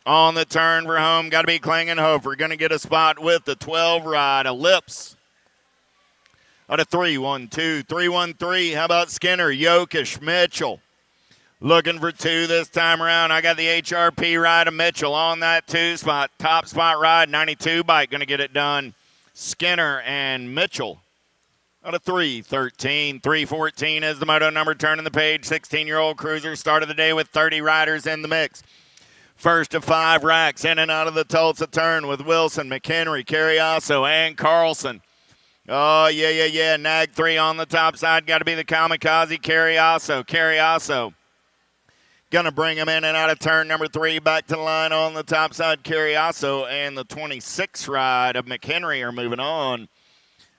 On the turn for home, got to be Klingenhofer. Going to get a spot with the 12 ride of Lips. Out of 312. 313, how about Skinner, Yokish, Mitchell? Looking for 2 this time around. I got the HRP ride of Mitchell on that 2 spot. Top spot ride, 92 bike. Going to get it done. Skinner and Mitchell. Out of 313. 314 is the moto number. Turning the page. 16-year-old cruiser. Started the day with 30 riders in the mix. First of 5 racks in and out of the Tulsa turn with Wilson, McHenry, Carriasso, and Carlson. Oh, yeah. Nag 3 on the top side. Got to be the Kamikaze, Carriasso. Going to bring him in and out of turn number 3. Back to the line on the top side. Carriasso and the 26 ride of McHenry are moving on.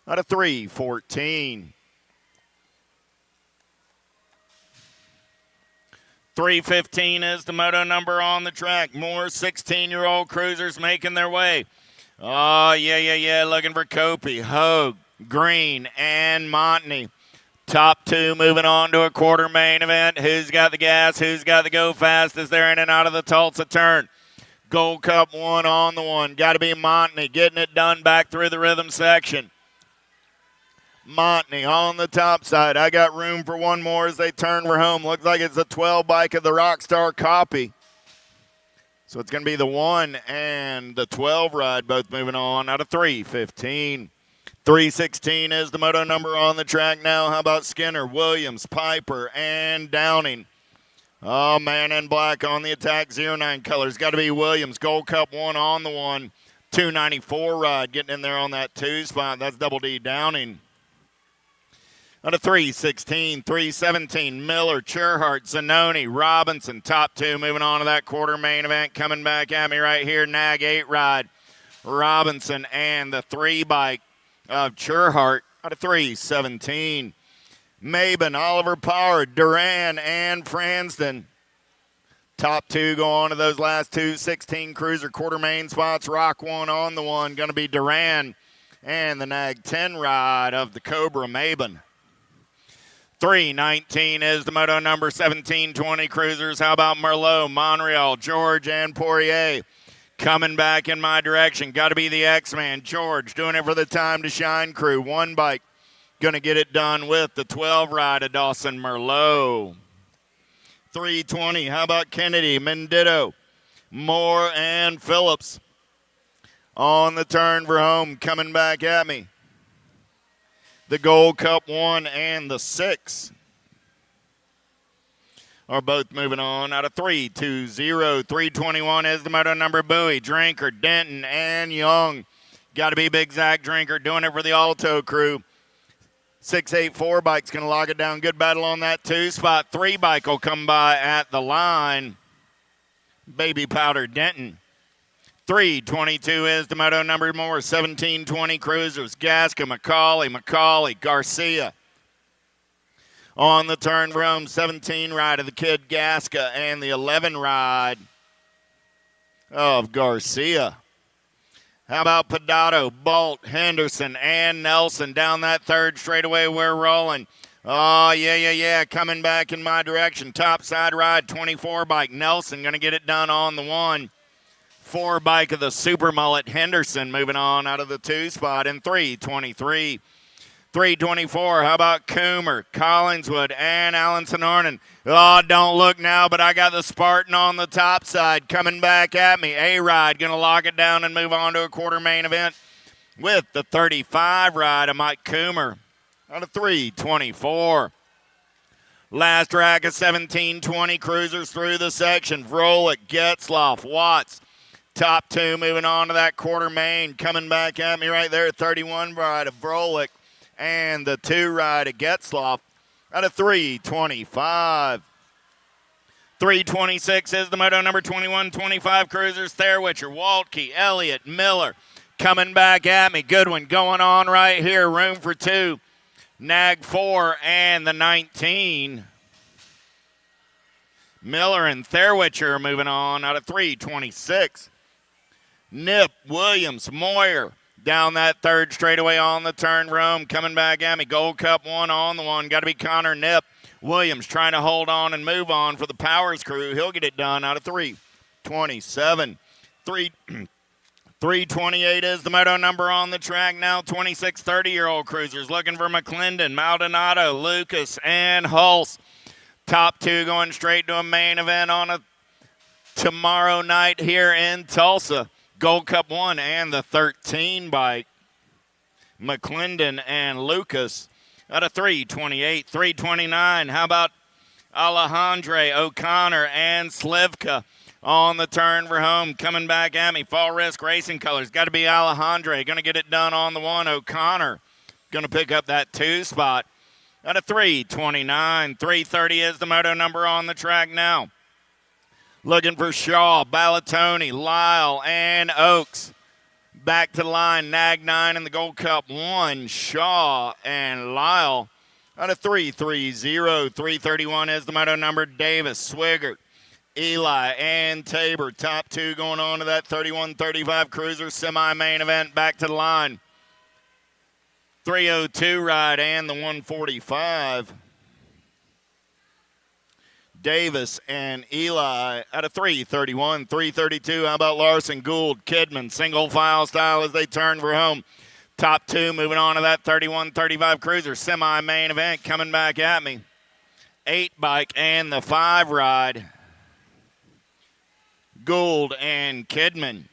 Out of 314. 315 is the moto number on the track. More 16-year-old cruisers making their way. Oh, yeah. Looking for Copey, Hogue, Green, and Montney. Top 2 moving on to a quarter main event. Who's got the gas? Who's got the go fast as they're in and out of the Tulsa turn? Gold Cup 1 on the 1. Got to be Montney getting it done back through the rhythm section. Montney on the top side. I got room for 1 more as they turn for home. Looks like it's a 12 bike of the Rockstar copy. So it's going to be the 1 and the 12 ride both moving on out of 315. 316 is the moto number on the track now. How about Skinner, Williams, Piper, and Downing? Oh, man in black on the attack, 09 colors. Got to be Williams. Gold Cup 1 on the 1. 294 ride getting in there on that 2 spot. That's Double D Downing. On a 316, 317, Miller, Cherhart, Zanoni, Robinson, top 2 moving on to that quarter main event. Coming back at me right here, Nag 8 ride. Robinson and the 3 bike of Cherhart out of 317. Maben, Oliver Power, Duran, and Franston. Top 2 go on to those last 2 16 cruiser quarter main spots. Rock 1 on the 1. Going to be Duran and the Nag 10 ride of the Cobra Maben. 319 is the moto number 1720 cruisers. How about Merlot, Monreal, George, and Poirier? Coming back in my direction. Got to be the X-Man. George doing it for the Time to Shine crew. 1 bike. Going to get it done with the 12 ride of Dawson Merlot. 320. How about Kennedy, Mendito, Moore, and Phillips? On the turn for home. Coming back at me. The Gold Cup 1 and the 6 are both moving on out of 320. 321 is the moto number. Bowie, Drinker, Denton, and Young. Got to be Big Zach Drinker doing it for the Alto crew. 684 bike's going to log it down. Good battle on that 2 spot. 3 bike will come by at the line. Baby Powder Denton. 322 is the moto number more. 1720 cruisers. Gasca, McCauley, Garcia. On the turn for home, 17 ride of the Kid Gasca and the 11 ride of Garcia. How about Pedato, Bolt, Henderson, and Nelson down that 3rd straightaway? We're rolling. Oh, yeah. Coming back in my direction. Top side ride, 24 bike. Nelson going to get it done on the 1. 4 bike of the Super Mullet. Henderson moving on out of the 2 spot in 323. 324, how about Coomer, Collingswood, and Allenson Arnon? Oh, don't look now, but I got the Spartan on the top side coming back at me. A-Ride going to lock it down and move on to a quarter main event with the 35 ride of Mike Coomer out of 324. Last rack of 1720 cruisers through the section. Vrolik, Getzloff, Watts. Top 2 moving on to that quarter main. Coming back at me right there, 31 ride of Vrolik and the 2 ride of Getzloff out of 325. 326 is the moto number 2125 cruisers. Therwitcher, Waltke, Elliott, Miller coming back at me. Good one going on right here. Room for 2. Nag 4 and the 19. Miller and Therwitcher moving on out of 326. Nip, Williams, Moyer down that 3rd straightaway on the turn room. Coming back at me. Gold Cup 1 on the 1. Got to be Connor Nip. Williams trying to hold on and move on for the Powers crew. He'll get it done out of 327. 328 is the moto number on the track now. 26 30-year-old cruisers looking for McClendon, Maldonado, Lucas, and Hulse. Top 2 going straight to a main event on a tomorrow night here in Tulsa. Gold Cup 1 and the 13 bike. McClendon and Lucas out of 328. 329. How about Alejandre, O'Connor, and Slivka on the turn for home? Coming back at me. Fall Risk Racing Colors. Got to be Alejandre. Going to get it done on the 1. O'Connor going to pick up that 2 spot out of 329. 330 is the moto number on the track now. Looking for Shaw, Ballatoni, Lyle, and Oaks. Back to the line, Nag 9 in the Gold Cup 1. Shaw and Lyle out of 330. 331 is the moto number. Davis, Swigert, Eli, and Tabor. Top 2 going on to that 31-35 cruiser semi-main event. Back to the line. 302 ride and the 145. Davis and Eli out of 331. 332, how about Larson, Gould, Kidman, single file style as they turn for home. Top 2 moving on to that 31-35 cruiser semi-main event. Coming back at me. 8 bike and the 5 ride. Gould and Kidman.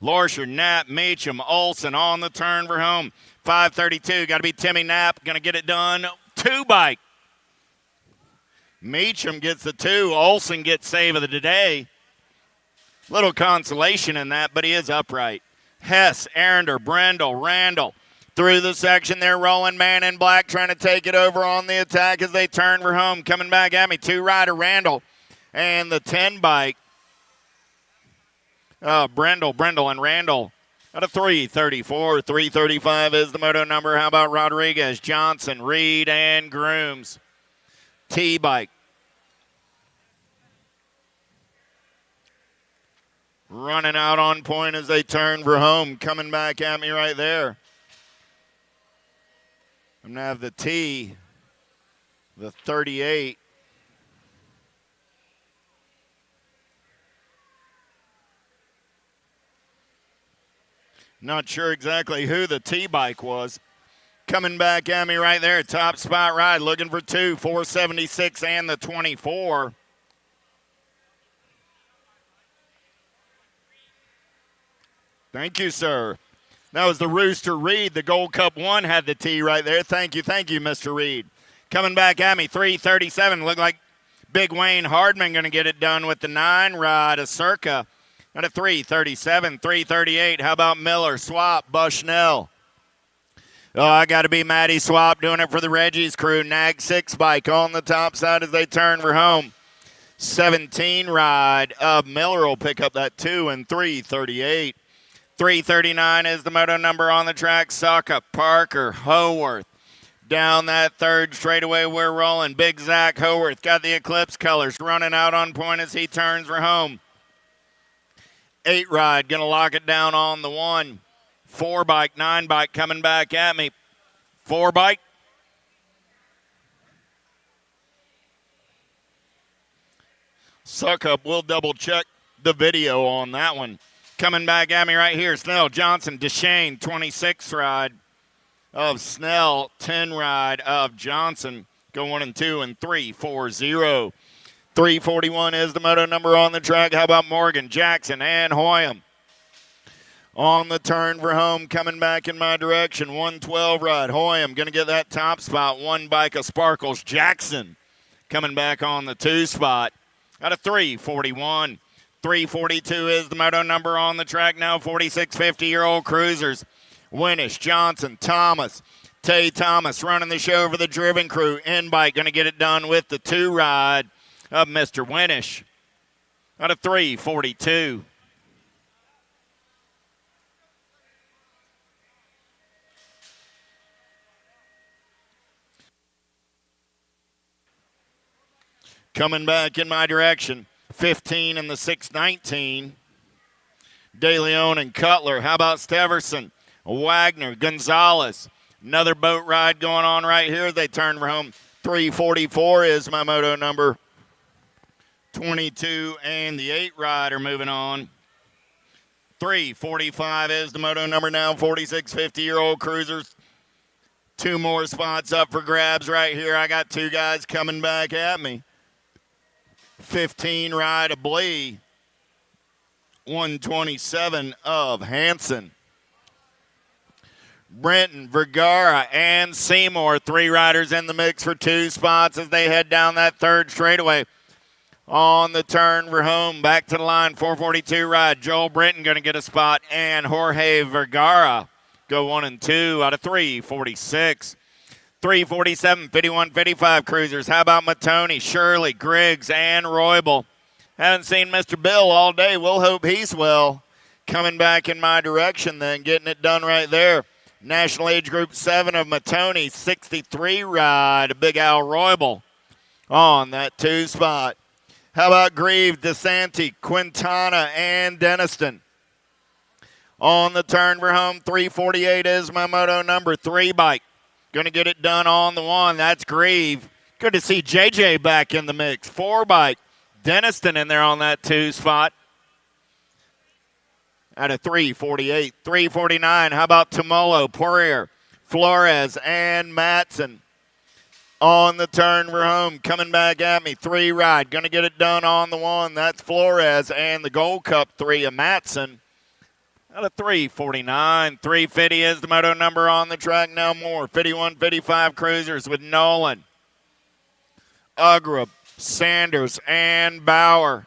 Lorscher, Knapp, Meacham, Olson on the turn for home. 532, got to be Timmy Knapp. Going to get it done. 2 bike. Meacham gets the 2. Olson gets save of the day. Little consolation in that, but he is upright. Hess, Arender, Brendel, Randall. Through the section, they're rolling man in black, trying to take it over on the attack as they turn for home. Coming back at me, 2-rider Randall. And the 10 bike. Brendel, and Randall. Out of 334, 335 is the moto number. How about Rodriguez, Johnson, Reed, and Grooms? T-bike. Running out on point as they turn for home. Coming back at me right there. I'm going to have the T, the 38. Not sure exactly who the T-bike was. Coming back at me right there. Top spot ride. Looking for 2, 476 and the 24. Thank you, sir. That was the Rooster Reed. The Gold Cup 1 had the T right there. Thank you, Mr. Reed. Coming back at me, 337. Look like Big Wayne Hardman going to get it done with the 9 ride of Circa. At a 337, 338. How about Miller, Swap, Bushnell? Oh, I got to be Matty Swap doing it for the Reggie's crew. Nag 6 bike on the top side as they turn for home. 17 ride of Miller will pick up that 2 and 338. 339 is the moto number on the track. Saka, Parker, Howarth. Down that third straightaway, we're rolling. Big Zach Howarth got the Eclipse colors running out on point as he turns for home. 8 ride, going to lock it down on the 1. 4 bike, 9 bike coming back at me. 4 bike. Suck up, we'll double check the video on that one. Coming back at me right here, Snell, Johnson, Deshane, 26 ride of Snell, 10 ride of Johnson. Go 1 and 2 and 340. 341 is the moto number on the track. How about Morgan, Jackson, and Hoyam? On the turn for home, coming back in my direction. 112 ride. Hoyam going to get that top spot. 1 bike of Sparkles. Jackson coming back on the 2 spot. Out of 341. 342 is the moto number on the track now. 46 50-year-old cruisers. Winnish, Johnson, Thomas. Tay Thomas running the show for the driven crew. In-bike going to get it done with the 2 ride of Mr. Winnish. Out of 342. Coming back in my direction. 15 and the 619. De Leon and Cutler. How about Steverson? Wagner, Gonzalez. Another boat ride going on right here. They turn for home. 344 is my moto number. 22 and the 8 ride are moving on. 345 is the moto number now. 46 50-year-old cruisers. 2 more spots up for grabs right here. I got 2 guys coming back at me. 15 ride of Blee. 127 of Hanson. Brenton, Vergara, and Seymour. 3 riders in the mix for 2 spots as they head down that third straightaway. On the turn for home, back to the line, 442 ride. Joel Brenton going to get a spot, and Jorge Vergara go 1 and 2 out of 346. 347, 51, 55 cruisers. How about Matoni, Shirley, Griggs, and Roybal? Haven't seen Mr. Bill all day. We'll hope he's well. Coming back in my direction then, getting it done right there. National Age Group 7 of Matoni, 63 ride, Big Al Roybal on that 2 spot. How about Grieve, DeSanti, Quintana, and Deniston? On the turn for home, 348 is my moto number. 3 bike. Going to get it done on the 1. That's Grieve. Good to see JJ back in the mix. 4 bike. Deniston in there on that 2 spot. Out of 348. 349. How about Tomolo, Poirier, Flores, and Matson? On the turn for home, coming back at me. 3 ride. Going to get it done on the 1. That's Flores and the Gold Cup 3 of Matson. Out of 349. 350 is the moto number on the track now. More 51, 55 cruisers with Nolan, Ugra, Sanders and Bauer.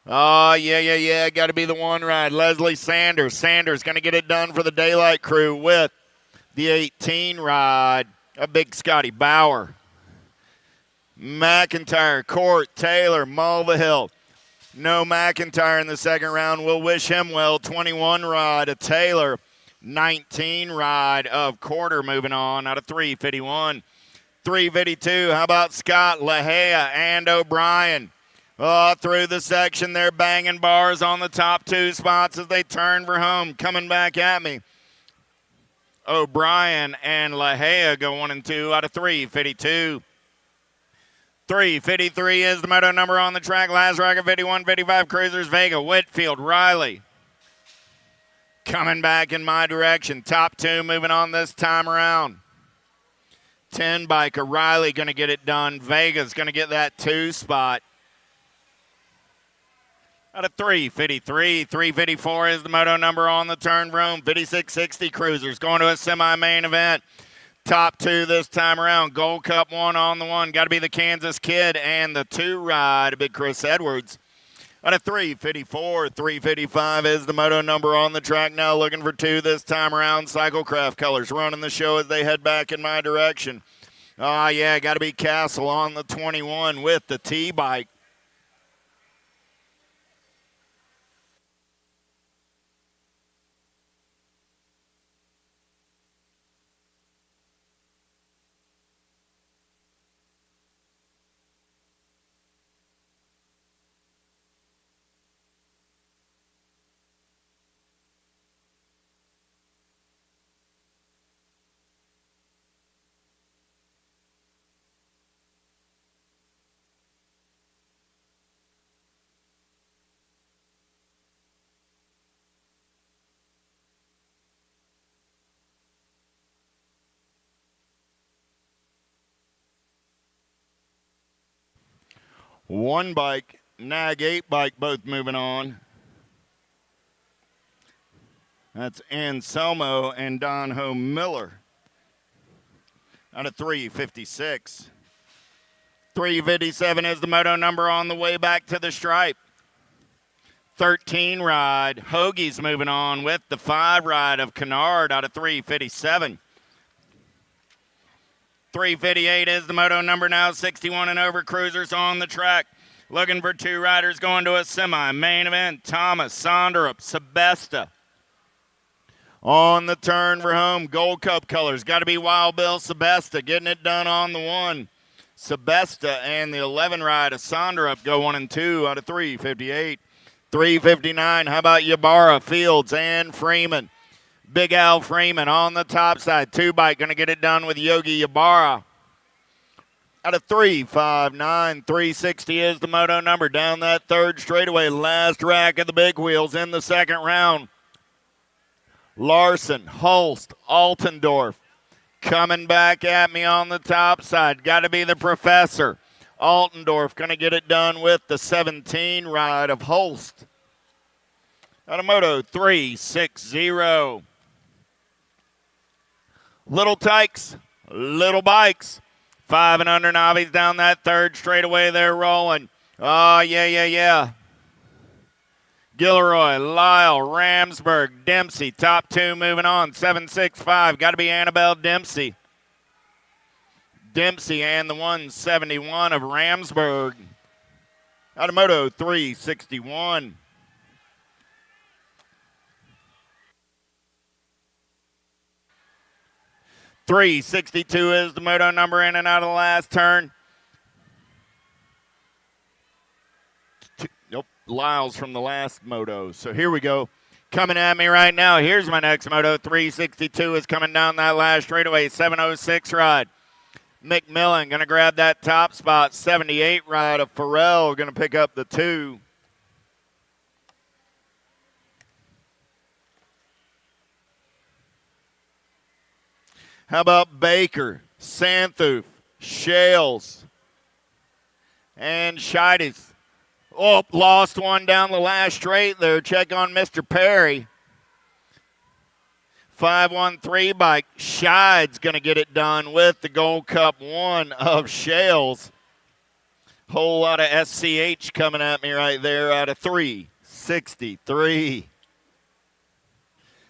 Oh, yeah. Got to be the one ride. Leslie Sanders. Sanders going to get it done for the Daylight Crew with the 18 ride of Big Scotty Bauer. McIntyre, Court, Taylor, Mulvihill. No McIntyre in the second round. We'll wish him well. 21 ride of Taylor. 19 ride of Quarter moving on out of 351. 352, how about Scott, LaHaya, and O'Brien? Oh, through the section, they're banging bars on the top two spots as they turn for home. Coming back at me. O'Brien and LaHaya go 1 and 2 out of 352. 353 is the moto number on the track. Last rocket, 51, 55 Cruisers, Vega, Whitfield, Riley. Coming back in my direction. Top two moving on this time around. 10 biker, Riley going to get it done. Vega's going to get that 2 spot. Out of 353, 354 is the moto number on the turn room. 5660 Cruisers going to a semi-main event. Top 2 this time around. Gold Cup 1 on the 1. Got to be the Kansas Kid and the 2 ride, Big Chris Edwards. Out of 354, 355 is the moto number on the track now. Looking for 2 this time around. Cyclecraft Colors running the show as they head back in my direction. Oh, yeah, got to be Castle on the 21 with the T-bike. One bike, Nag 8 bike, both moving on. That's Anselmo and Donho Miller. Out of 356. 357 is the moto number on the way back to the stripe. 13 ride. Hoagie's moving on with the 5 ride of Kennard out of 357. 358 is the moto number now. 61 and over Cruisers on the track. Looking for 2 riders going to a semi-main event. Thomas, Sonderup, Sebesta. On the turn for home. Gold Cup colors. Got to be Wild Bill Sebesta getting it done on the 1. Sebesta and the 11 ride of Sonderup go 1 and 2 out of 358. 359. How about Ybarra, Fields, and Freeman? Big Al Freeman on the top side. 2 bike going to get it done with Yogi Ybarra. Out of 359, 360 is the moto number. Down that third straightaway. Last rack of the big wheels in the second round. Larson, Holst, Altendorf. Coming back at me on the top side. Got to be the Professor. Altendorf going to get it done with the 17 ride of Holst. Out of moto 360. Little Tykes, little bikes. 5 and under Navi's down that third straightaway. They're rolling. Oh, yeah. Gilroy, Lyle, Ramsberg, Dempsey. Top 2 moving on. 765. Got to be Annabelle Dempsey. Dempsey and the 171 of Ramsberg. Out of moto 361. .362 is the moto number in and out of the last turn. Nope, Lyles from the last moto. So here we go. Coming at me right now. Here's my next moto. 362 is coming down that last straightaway. 706 ride. McMillan going to grab that top spot. 78 ride of Farrell going to pick up the 2. How about Baker, Santhouf, Shales, and Scheides? Oh, lost one down the last straight there. Check on Mr. Perry. 513 bike. Scheides going to get it done with the Gold Cup 1 of Shales. Whole lot of SCH coming at me right there out of 363.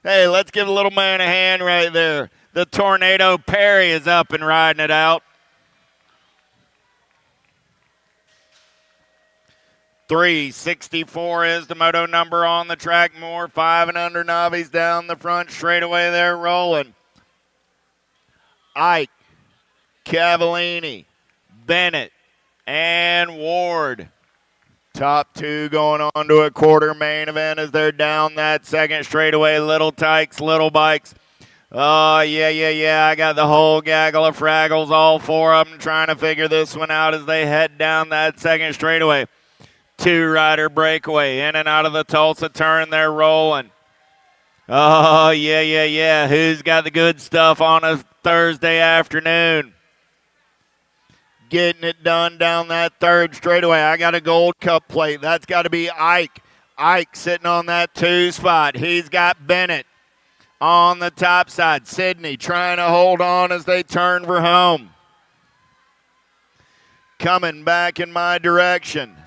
Hey, let's give a little man a hand right there. The Tornado Perry is up and riding it out. 364 is the moto number on the track. More 5 and under novice down the front straightaway there rolling. Ike, Cavallini, Bennett, and Ward. Top 2 going on to a quarter main event as they're down that second straightaway. Little tykes, little bikes. Oh, yeah. I got the whole gaggle of fraggles, all 4 of them trying to figure this one out as they head down that second straightaway. 2-rider breakaway in and out of the Tulsa turn. They're rolling. Oh, yeah. Who's got the good stuff on a Thursday afternoon? Getting it done down that third straightaway. I got a Gold Cup plate. That's got to be Ike. Ike sitting on that 2 spot. He's got Bennett on the top side. Sydney trying to hold on as they turn for home. Coming back in my direction.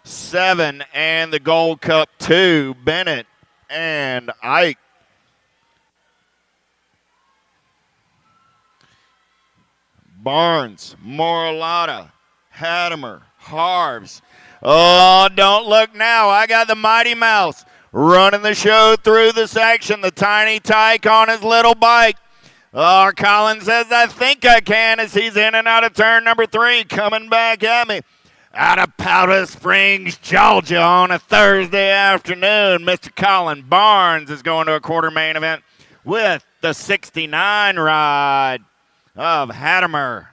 7 and the Gold Cup 2, Bennett and Ike. Barnes, Moralata, Hadimer, Harves. Oh, don't look now. I got the Mighty Mouse running the show through the section. The tiny tyke on his little bike. Oh, Collins says, I think I can as he's in and out of turn number 3. Coming back at me. Out of Powder Springs, Georgia on a Thursday afternoon, Mr. Colin Barnes is going to a quarter main event with the 69 ride of Hadimer.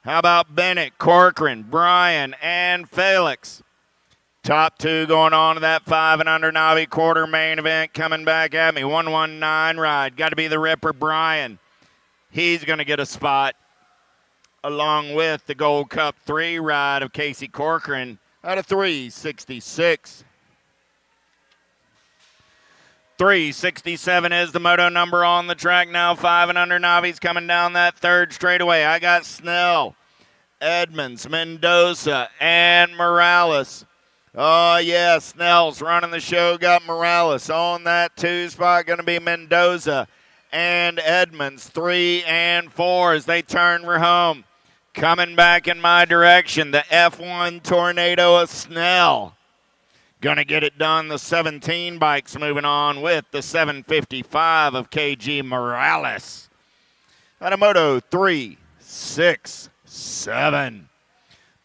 How about Bennett, Corcoran, Bryan, and Felix? Top 2 going on to that 5 and under Navi quarter main event. Coming back at me, 119 ride. Got to be the Ripper, Bryan. He's going to get a spot along with the Gold Cup 3 ride of Casey Corcoran out of 366. 367 is the moto number on the track now. 5 and under novice coming down that third straightaway. I got Snell, Edmonds, Mendoza, and Morales. Oh, yeah, Snell's running the show. Got Morales on that 2 spot. Going to be Mendoza and Edmonds, 3 and 4 as they turn for home. Coming back in my direction, the F1 Tornado of Snell. Going to get it done. The 17 bikes moving on with the 755 of KG Morales. Out of Moto 367.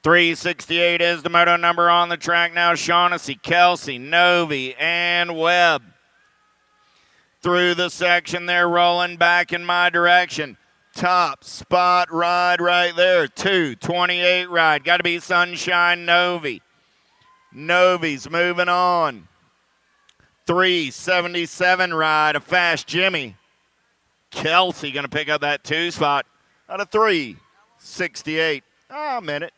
368 is the moto number on the track now. Shaughnessy, Kelsey, Novi, and Webb. Through the section, they're rolling back in my direction. Top spot ride right there. 228 ride. Got to be Sunshine Novi. Novi's moving on. 377 ride. A Fast Jimmy. Kelsey going to pick up that 2 spot out of 368. Oh, a minute.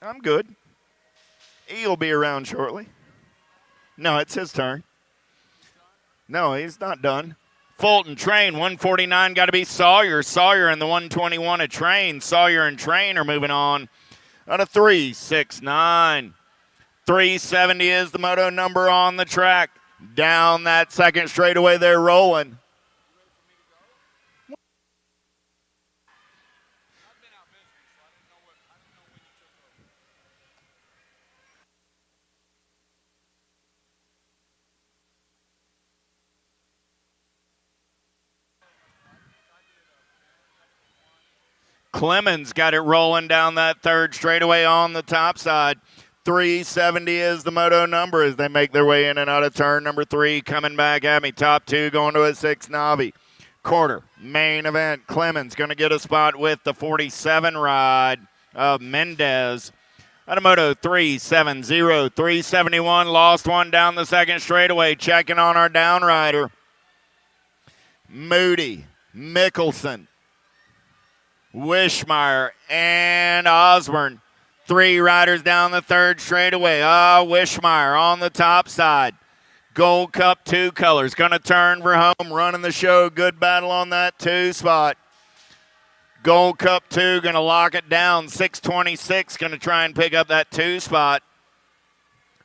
I'm good. He'll be around shortly. No, it's his turn. No, he's not done. Fulton, Train, 149, got to be Sawyer. Sawyer in the 121 of Train. Sawyer and Train are moving on out of 369. 370 is the moto number on the track. Down that second straightaway, they're rolling. Clemens got it rolling down that third straightaway on the top side. 370 is the moto number as they make their way in and out of turn number 3. Coming back at me. Top 2 going to a 6 Navi. Quarter main event. Clemens going to get a spot with the 47 ride of Mendez. Out of Moto 370. 371 lost one down the second straightaway. Checking on our downrider. Moody, Mickelson, Wishmeyer, and Osborne. 3 riders down the third straightaway. Wishmeyer on the top side. Gold Cup 2 colors. Going to turn for home. Running the show. Good battle on that 2 spot. Gold Cup 2 going to lock it down. 626 going to try and pick up that 2 spot.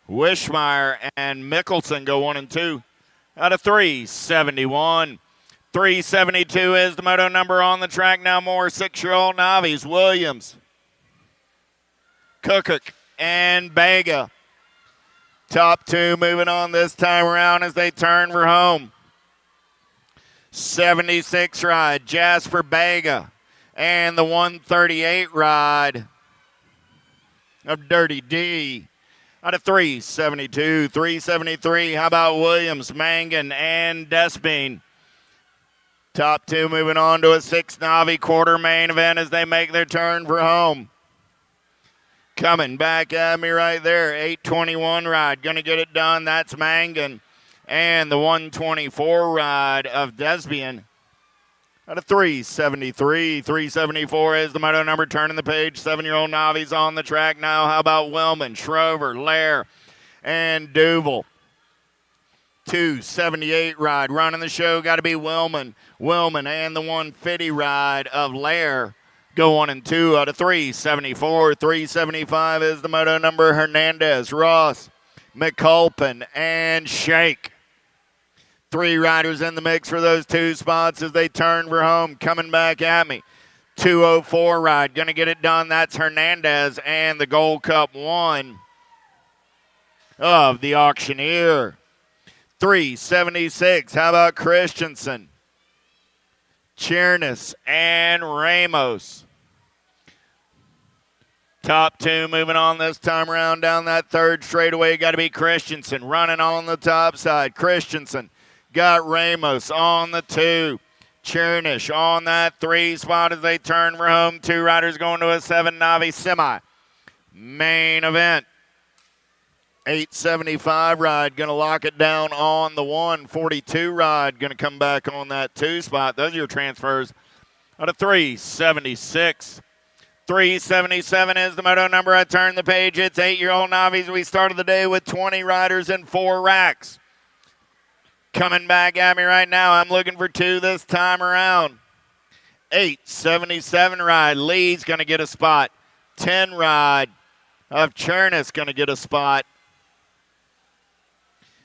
Wishmeyer and Mickelson go 1 and 2 out of 371. 372 is the moto number on the track now. More 6-year-old novice. Williams, Cookuk, and Bega. Top 2 moving on this time around as they turn for home. 76 ride, Jasper Bega. And the 138 ride of Dirty D. Out of 372, 373. How about Williams, Mangan, and Despine? Top 2 moving on to a 6 Navi quarter main event as they make their turn for home. Coming back at me right there, 821 ride. Going to get it done. That's Mangan. And the 124 ride of Desbian. Out of 373, 374 is the moto number. Turning the page, 7-year-old Navi's on the track now. How about Wellman, Schrover, Lair, and Duval? 278 ride. Running the show got to be Wellman. Wellman and the 150 ride of Lair go 1 and 2 out of 374. 375 is the moto number. Hernandez, Ross, McCulpin, and Shake. 3 riders in the mix for those 2 spots as they turn for home. Coming back at me. 204 ride. Going to get it done. That's Hernandez and the Gold Cup 1 of the Auctioneer. 376. How about Christensen, Chernis, and Ramos? Top 2 moving on this time around down that 3rd straightaway. Got to be Christensen running on the top side. Christensen got Ramos on the 2. Chernish on that 3 spot as they turn for home. 2 riders going to a 7 Navi semi. Main event. 875 ride, going to lock it down on the 142 ride. Going to come back on that 2 spot. Those are your transfers out of 376. 377 is the moto number. I turn the page. It's 8-year-old Navis. We started the day with 20 riders and 4 racks. Coming back at me right now. I'm looking for 2 this time around. 877 ride. Lee's going to get a spot. 10 ride of Chernis going to get a spot.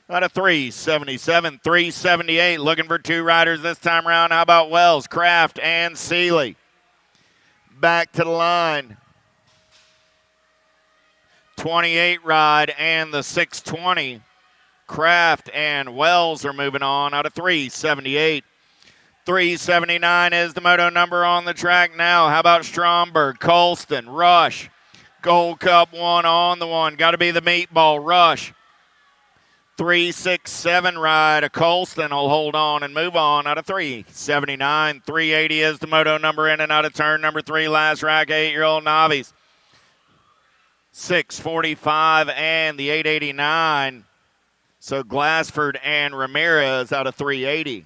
Out of 377, 378, looking for 2 riders this time around. How about Wells, Kraft, and Seeley? Back to the line. 28 ride and the 620. Kraft and Wells are moving on out of 378. 379 is the moto number on the track now. How about Stromberg, Colston, Rush? Gold Cup 1 on the 1. Got to be the meatball, Rush. 367 ride. A Colston will hold on and move on out of 379. 380 is the moto number in and out of turn number 3. Last rack, 8-year-old Navis. 645 and the 889. So Glassford and Ramirez out of 380.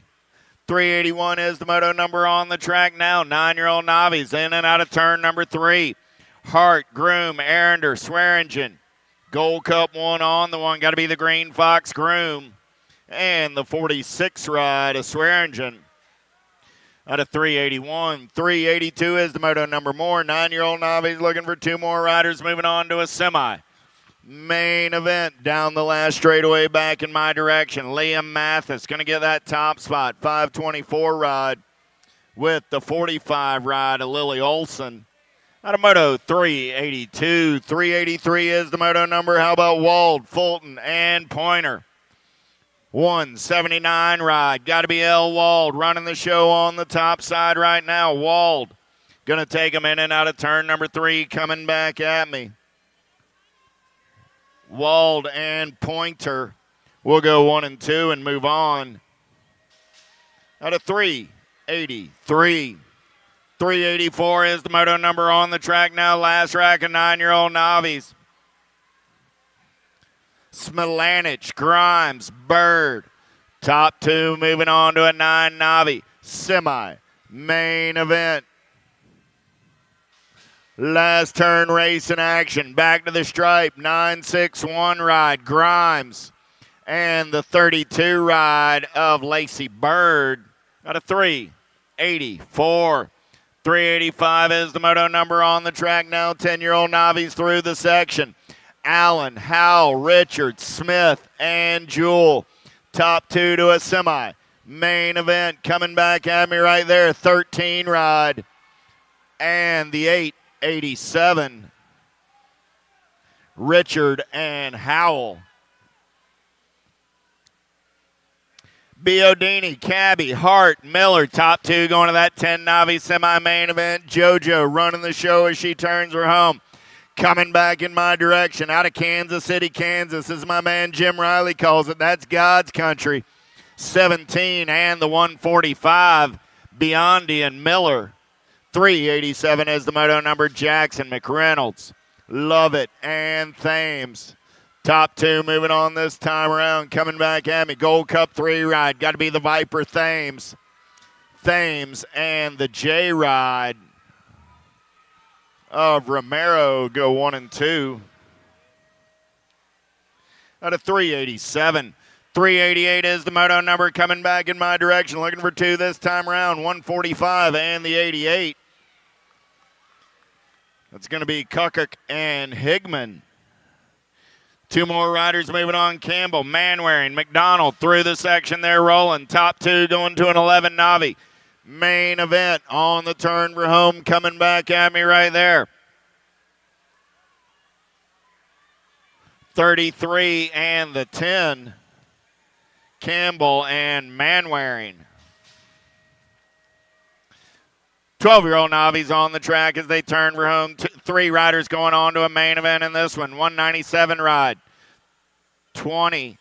381 is the moto number on the track now. 9-year-old Navis in and out of turn number 3. Hart, Groom, Arender, Swearingen. Gold Cup 1 on the 1. Got to be the Green Fox, Groom. And the 46 ride of Swearingen out of 381. 382 is the moto number. More 9-year-old Navis looking for 2 more riders. Moving on to a semi. Main event down the last straightaway back in my direction. Liam Mathis going to get that top spot. 524 ride with the 45 ride of Lily Olson. Out of moto 382. 383 is the moto number. How about Wald, Fulton, and Pointer? 179 ride. Got to be L. Wald running the show on the top side right now. Wald going to take him in and out of turn number 3. Coming back at me. Wald and Pointer will go 1 and 2 and move on. Out of 383. 384 is the moto number on the track now. Last rack, a 9-year-old Navis. Smilanich, Grimes, Bird. Top 2 moving on to a 9 Navi. Semi. Main event. Last turn race in action. Back to the stripe. 961 ride. Grimes. And the 32 ride of Lacey Bird. Out of 384. 385 is the moto number on the track now. 10-year-old novice through the section. Allen, Howell, Richards, Smith, and Jewell. Top two to a semi. Main event coming back at me right there. 13 ride. And the 887. Richard and Howell. Biodini, Cabby, Hart, Miller, top two going to that 10 novice semi-main event. JoJo running the show as she turns her home. Coming back in my direction out of Kansas City, Kansas, as my man Jim Riley calls it. That's God's country. 17 and the 145, Biondi and Miller. 387 is the moto number. Jackson, McReynolds, Love It, and Thames. Top two moving on this time around. Coming back at me. Gold Cup 3 ride. Got to be the Viper Thames. Thames and the J ride of Romero go 1 and 2. Out of 387. 388 is the moto number. Coming back in my direction. Looking for 2 this time around. 145 and the 88. That's going to be Kukuk and Higman. 2 more riders moving on. Campbell, Manwaring, McDonald through the section. They're rolling. Top two going to an 11 Navi. Main event on the turn for home. Coming back at me right there. 33 and the 10. Campbell and Manwaring. 12-year-old Navi's on the track as they turn for home. 3 riders going on to a main event in this one. 197 ride. 20.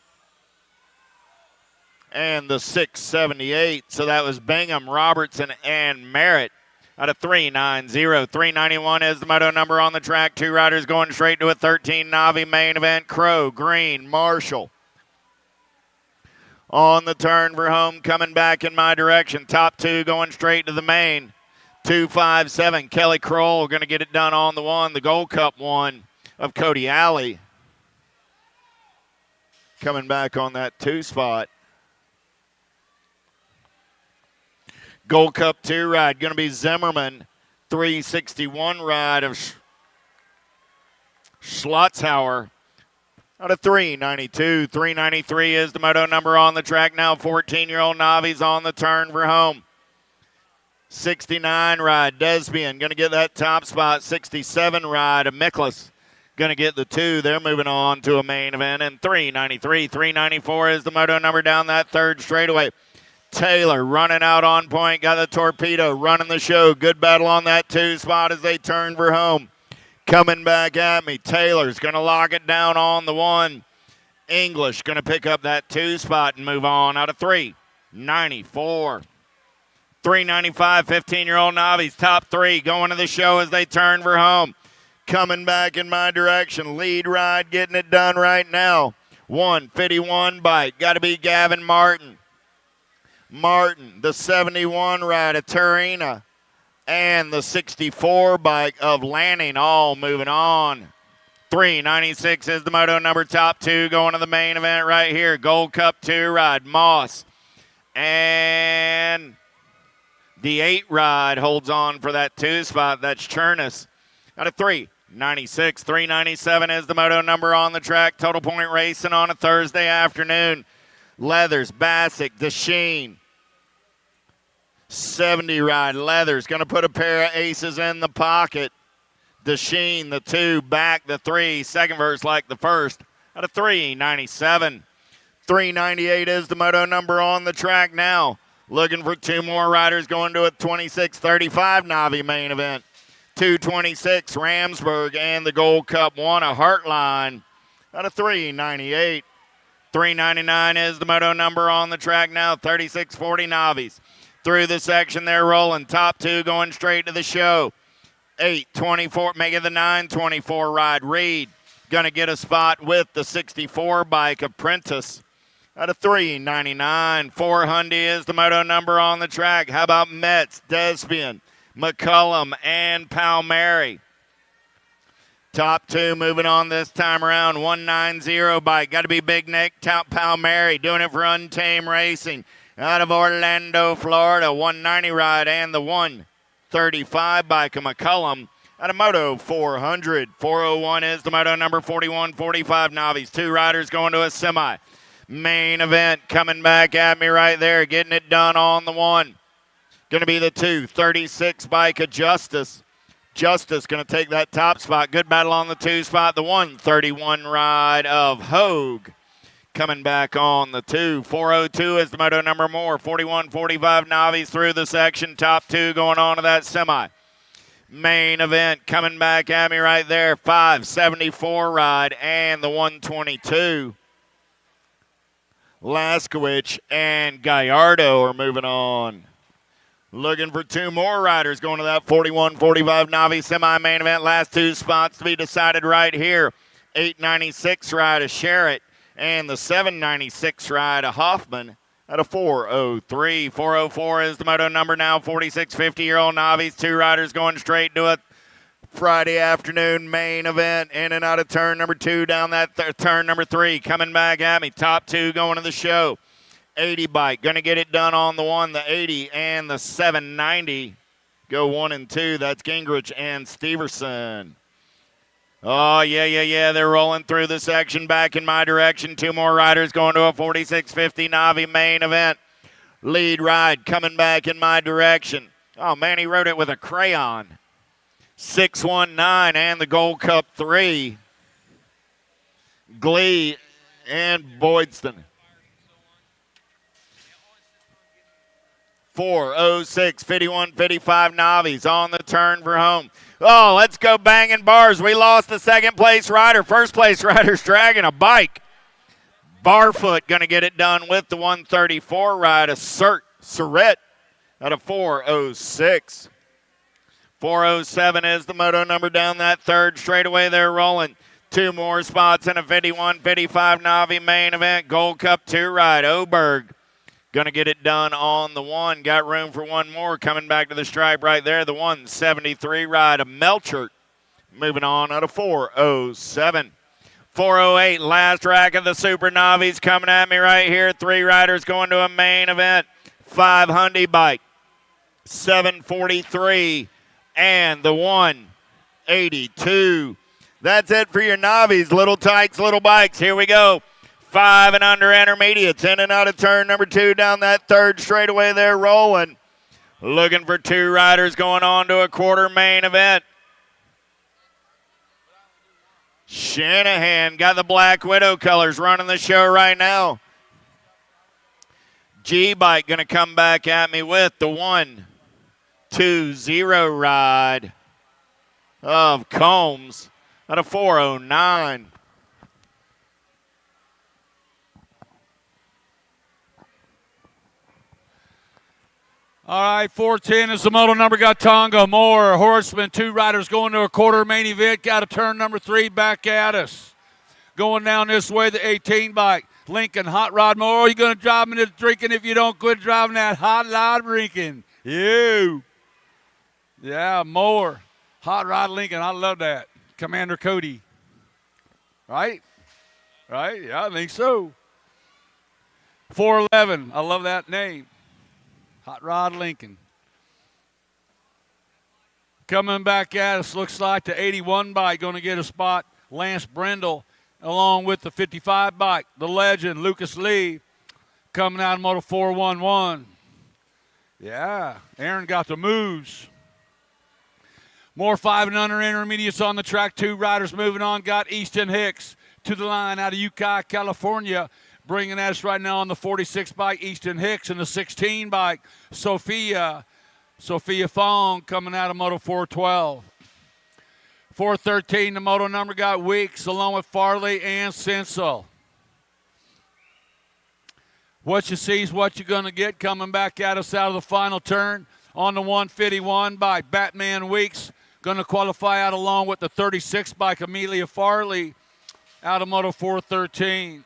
And the 678. So that was Bingham, Robertson, and Merritt. Out of 390. 391 is the moto number on the track. 2 riders going straight to a 13 Navi main event. Crow, Green, Marshall. On the turn for home, coming back in my direction. Top 2 going straight to the main. 257, Kelly Kroll going to get it done on the one, the Gold Cup one of Cody Alley. Coming back on that 2 spot. Gold Cup 2 ride going to be Zimmerman. 361 ride of Schlotzhauer. Out of 392. 393 is the moto number on the track now. 14-year-old Navi's on the turn for home. 69 ride, Desbian going to get that top spot. 67 ride of Miklas going to get the 2. They're moving on to a main event. And 393, 394 is the moto number down that 3rd straightaway. Taylor running out on point, got the torpedo, running the show. Good battle on that 2 spot as they turn for home. Coming back at me, Taylor's going to lock it down on the 1. English going to pick up that 2 spot and move on out of 394. 395, 15-year-old Navi's top 3 going to the show as they turn for home. Coming back in my direction. Lead ride getting it done right now. 151 bike. Got to be Gavin Martin. Martin, the 71 ride of Turina. And the 64 bike of Lanning all moving on. 396 is the moto number. Top 2 going to the main event right here. Gold Cup 2 ride. Moss. And the 8 ride holds on for that 2 spot. That's Chernus. Out of 396. 397 is the moto number on the track. Total Point Racing on a Thursday afternoon. Leathers, Bassick, DeSheen. 70 ride. Leathers going to put a pair of aces in the pocket. DeSheen, the 2, back the 3. Second verse like the first. Out of 397. 398 is the moto number on the track now. Looking for 2 more riders going to a 26-35 Navi main event. 226, Ramsburg and the Gold Cup 1, a Heartline. Out of 398. 399 is the moto number on the track now. 3640 Navis. Through the section they're rolling. Top 2 going straight to the show. 824, making the 924 ride. Reed going to get a spot with the 64 bike Apprentice. Out of 399. 400 is the moto number on the track. How about Metz, Desbian, McCullum, and Palmieri? Top 2 moving on this time around. 190 bike. Got to be Big Nick Palmieri doing it for Untamed Racing. Out of Orlando, Florida. 190 ride and the 1. 35 bike of McCullum out of Moto 400. 401 is the Moto number 41-45 Navi's. 2 riders going to a semi. Main event coming back at me right there, getting it done on the 1. Going to be the 236 bike of Justice. Justice going to take that top spot. Good battle on the 2 spot. The 131 ride of Hogue coming back on the 2. 402 is the Moto number more. 41-45 Navi's through the section. Top 2 going on to that semi. Main event coming back at me right there. 574 ride and the 122. Laskowicz and Gallardo are moving on. Looking for 2 more riders going to that 41-45 Navi semi-main event. Last 2 spots to be decided right here. 896 ride of Sherritt and the 796 ride of Hoffman at a 403. 404 is the Moto number now. 46-50-year-old Navi's. 2 riders going straight to a Friday afternoon main event. In and out of turn number 2 down that turn number 3. Coming back at me. Top 2 going to the show. 80 bike, going to get it done on the 1, the 80, and the 790. Go 1 and 2. That's Gingrich and Steverson. Oh, yeah. They're rolling through the section back in my direction. 2 more riders going to a 46-50 Navi main event. Lead ride coming back in my direction. Oh, man, he wrote it with a crayon. 619 and the Gold Cup 3. Glee and Boydston. 406, 51-55 Navi's on the turn for home. Oh, let's go banging bars. We lost the second place rider. First place rider's dragging a bike. Barfoot going to get it done with the 134 ride of Surrett at a 406. 407 is the Moto number down that third straightaway. They're rolling. 2 more spots in a 51-55 Navi main event. Gold Cup 2 ride. Oberg going to get it done on the 1. Got room for 1 more. Coming back to the stripe right there. The 173 ride of Melchert. Moving on out of 407. 408, last rack of the Super Navi's coming at me right here. 3 riders going to a main event. 500 bike. 743 and the 182. That's it for your Navi's. Little Tykes, little bikes. Here we go. 5 and under intermediates. In and out of turn number 2 down that third straightaway. They're rolling. Looking for 2 riders going on to a quarter main event. Shanahan got the Black Widow colors running the show right now. G-Bike going to come back at me with the 120 ride of Combs at a 409. All right, 410 is the Moto number. Got Tonga, Moore, Horseman. 2 riders going to a quarter main event. Got a turn number 3 back at us. Going down this way, the 18 bike. Lincoln, Hot Rod Moore. You're going to drive me to drinking if you don't quit driving that Hot Rod Lincoln. You. Yeah, Moore. Hot Rod Lincoln. I love that. Commander Cody. Right? Right? Yeah, I think so. 411. I love that name. Hot Rod Lincoln. Coming back at us, looks like the 81 bike going to get a spot. Lance Brendel, along with the 55 bike. The legend, Lucas Lee, coming out of Moto 411. Yeah, Aaron got the moves. More 5 and under intermediates on the track. 2 riders moving on. Got Easton Hicks to the line out of Ukiah, California. Bringing us right now on the 46 bike, Easton Hicks, and the 16 bike, Sophia Fong, coming out of Moto 412. 413, the Moto number got Weeks, along with Farley and Sensel. What you see is what you're going to get. Coming back at us out of the final turn on the 151 bike, Batman Weeks, going to qualify out along with the 36 bike, Amelia Farley, out of Moto 413.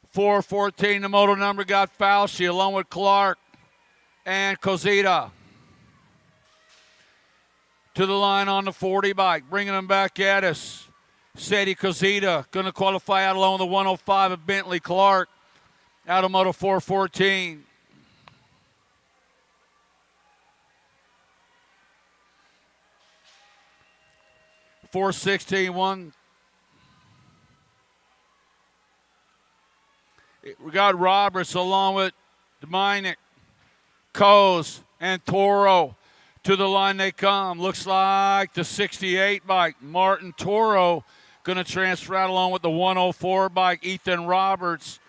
414, the Moto number got Fauci along with Clark and Cosita. To the line on the 40 bike, bringing them back at us. Sadie Cosita going to qualify out along the 105 of Bentley Clark out of Moto 414. $416.1. We got Roberts along with Dominic, Coase, and Toro. To the line they come. Looks like the 68 bike, Martin Toro, going to transfer out along with the 104 bike, Ethan Roberts,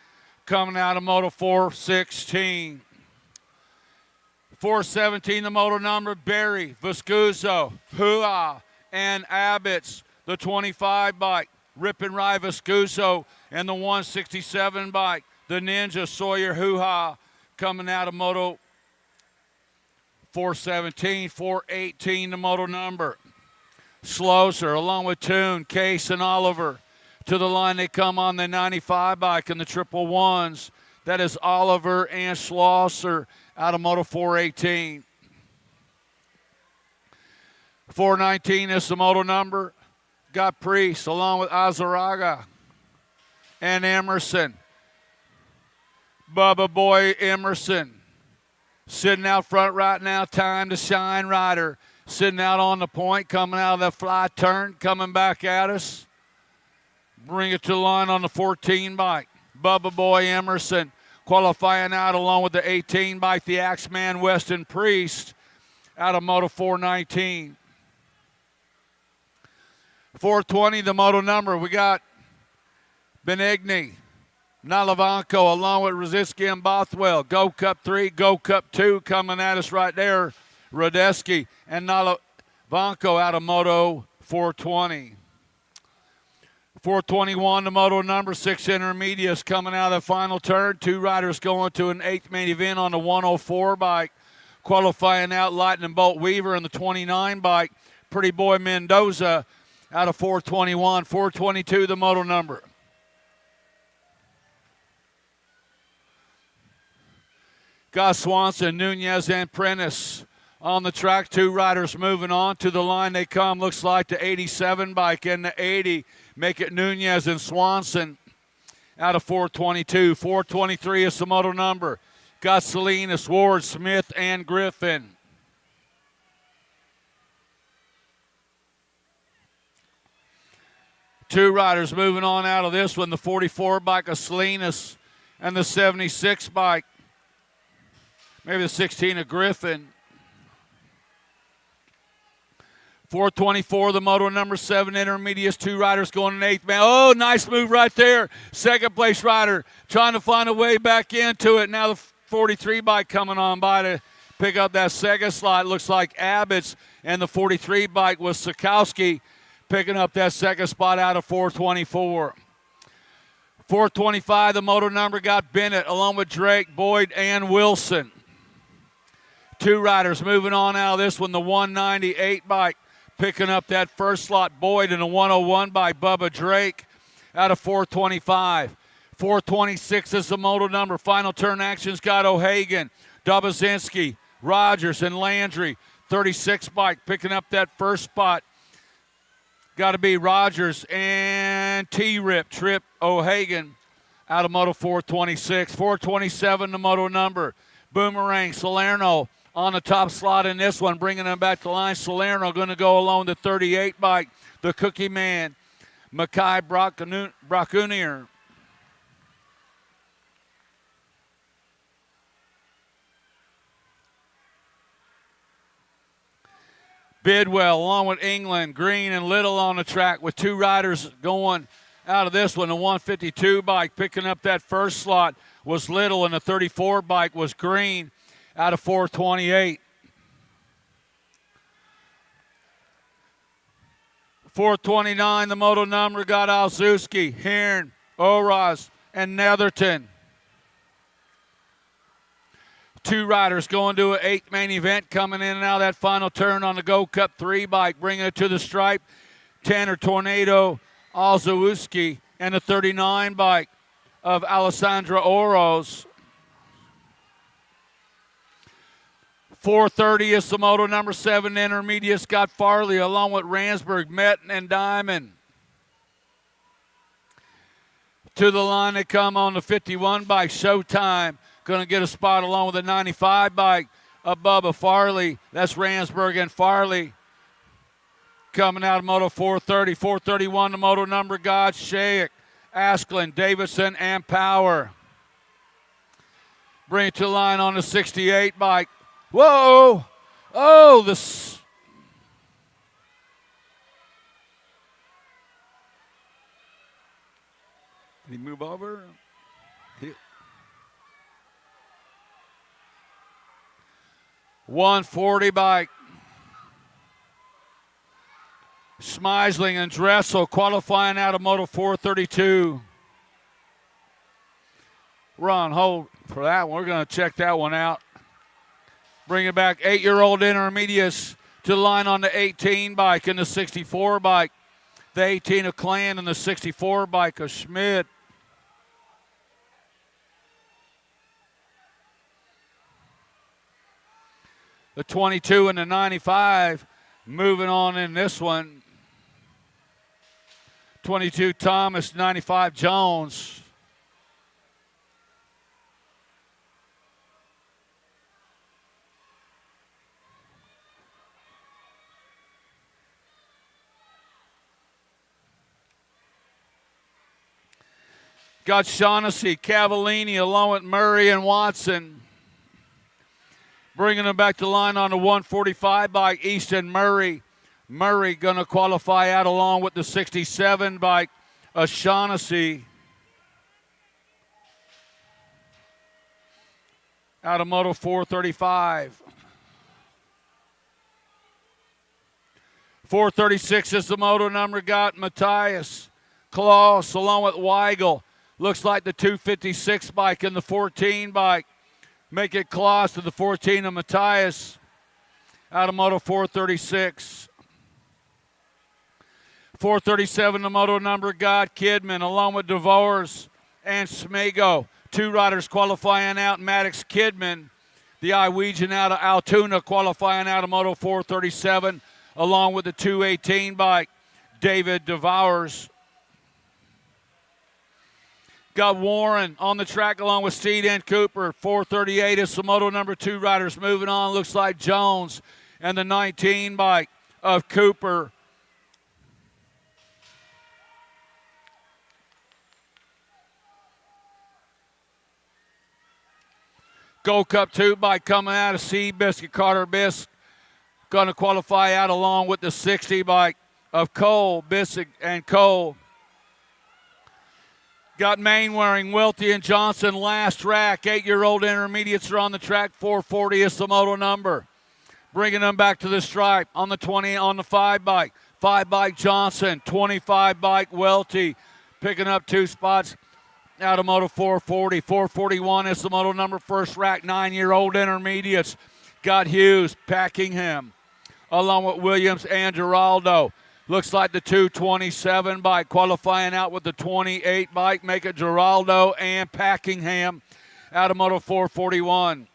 coming out of Moto 416. 417, the moto number, Barry, Vescuso, Hua, and Abbott's, the 25 bike, Rip and Rye Vescuso, and the 167 bike, the Ninja Sawyer Hua, coming out of Moto 417. 418, the moto number, Slosser, along with Toon, Case, and Oliver. To the line they come on the 95 bike and the triple ones. That is Oliver and Schlosser out of Moto 418. 419 is the moto number. Got Priest along with Azaraga and Emerson. Bubba Boy Emerson sitting out front right now. Time to shine rider. Sitting out on the point, coming out of that fly turn, coming back at us. Bring it to the line on the 14 bike. Bubba Boy Emerson qualifying out along with the 18 bike, the Axeman Weston Priest out of Moto 419. 420, the moto number. We got Benigni, Nalavanko, along with Rosicki and Bothwell. Go Cup 3, Go Cup 2 coming at us right there. Radeski and Nalavanko out of Moto 420. 421, the moto number, 6 intermediates coming out of the final turn. 2 riders going to an 8th main event on the 104 bike. Qualifying out Lightning Bolt Weaver and the 29 bike. Pretty Boy Mendoza out of 421. 422, the moto number. Got Swanson, Nunez, and Prentice on the track. 2 riders moving on. To the line they come. Looks like the 87 bike and the 80. Make it Nunez and Swanson out of 422. 423 is the moto number. Got Salinas, Ward, Smith, and Griffin. Two riders moving on out of this one. The 44 bike of Salinas and the 76 bike. Maybe the 16 of Griffin. 424, the moto number, 7 intermediates, 2 riders going in 8th man. Oh, nice move right there. Second place rider trying to find a way back into it. Now the 43 bike coming on by to pick up that second slot. Looks like Abbott's, and the 43 bike was Sikowski picking up that second spot out of 424. 425, the moto number, got Bennett along with Drake, Boyd, and Wilson. 2 riders moving on out of this one. The 198 bike picking up that first slot, Boyd, and the 101 by Bubba Drake out of 425. 426 is the moto number. Final turn action's got O'Hagan, Dobozinski, Rogers, and Landry. 36 bike picking up that first spot. Got to be Rogers and T-Rip, Trip O'Hagan out of Moto 426. 427, the moto number. Boomerang, Salerno on the top slot in this one, bringing them back to line. Salerno going to go along the 38 bike, the Cookie Man, Mackay Bracunier. Bidwell along with England, Green, and Little on the track with 2 riders going out of this one. The 152 bike picking up that first slot was Little, and the 34 bike was Green out of 428. 429, the moto number, got Alzuski, Hearn, Oroz, and Netherton. 2 riders going to an 8th main event, coming in and out of that final turn on the Go Cup 3 bike, bringing it to the stripe. Tanner Tornado, Alzuski, and the 39 bike of Alessandra Oroz. 430 is the moto number, 7 intermediate, Scott Farley, along with Ransburg, Metten, and Diamond. To the line they come on the 51 bike, Showtime. Going to get a spot along with the 95 bike of Bubba Farley. That's Ransburg and Farley. Coming out of Moto 430. 431, the moto number, God, Shayek, Asklin, Davidson, and Power. Bring it to the line on the 68 bike. Whoa! Oh, this. Did he move over? 140 bike. Smeisling and Dressel qualifying out of Moto 432. Ron, hold for that one. We're going to check that one out. Bring it back. 8-year-old intermediates to the line on the 18 bike and the 64 bike. The 18 of Clan and the 64 bike of Schmidt. The 22 and the 95 moving on in this one. 22 Thomas, 95 Jones. Got Shaughnessy, Cavallini along with Murray and Watson. Bringing them back to line on the 145 bike, Easton Murray. Murray going to qualify out along with the 67 bike, Shaughnessy. Out of Moto 435. 436 is the moto number, got Matthias. Klaus along with Weigel. Looks like the 256 bike and the 14 bike. Make it Klaus to the 14 of Matthias. Out of Moto 436. 437, the moto number, God Kidman, along with DeVores and Smego. 2 riders qualifying out, Maddox Kidman. The Iwegian out of Altoona qualifying out of Moto 437, along with the 218 bike, David DeVores. Got Warren on the track along with Steed and Cooper. 438 is the moto number 2 riders moving on. Looks like Jones and the 19 bike of Cooper. Gold Cup 2 bike coming out of Seabiscuit, Carter Bisk. Going to qualify out along with the 60 bike of Cole, Bissick and Cole. Got Mainwaring, Welty, and Johnson last track. 8-year-old intermediates are on the track. 440 is the moto number. Bringing them back to the stripe on the 20, on the 5 bike. 5 bike Johnson, 25 bike Welty. Picking up 2 spots out of Moto 440. 441 is the moto number, first rack. 9-year-old intermediates. Got Hughes, Packingham, along with Williams and Giraldo. Looks like the 227 bike qualifying out with the 28 bike. Make it Giraldo and Packingham out of Moto 441.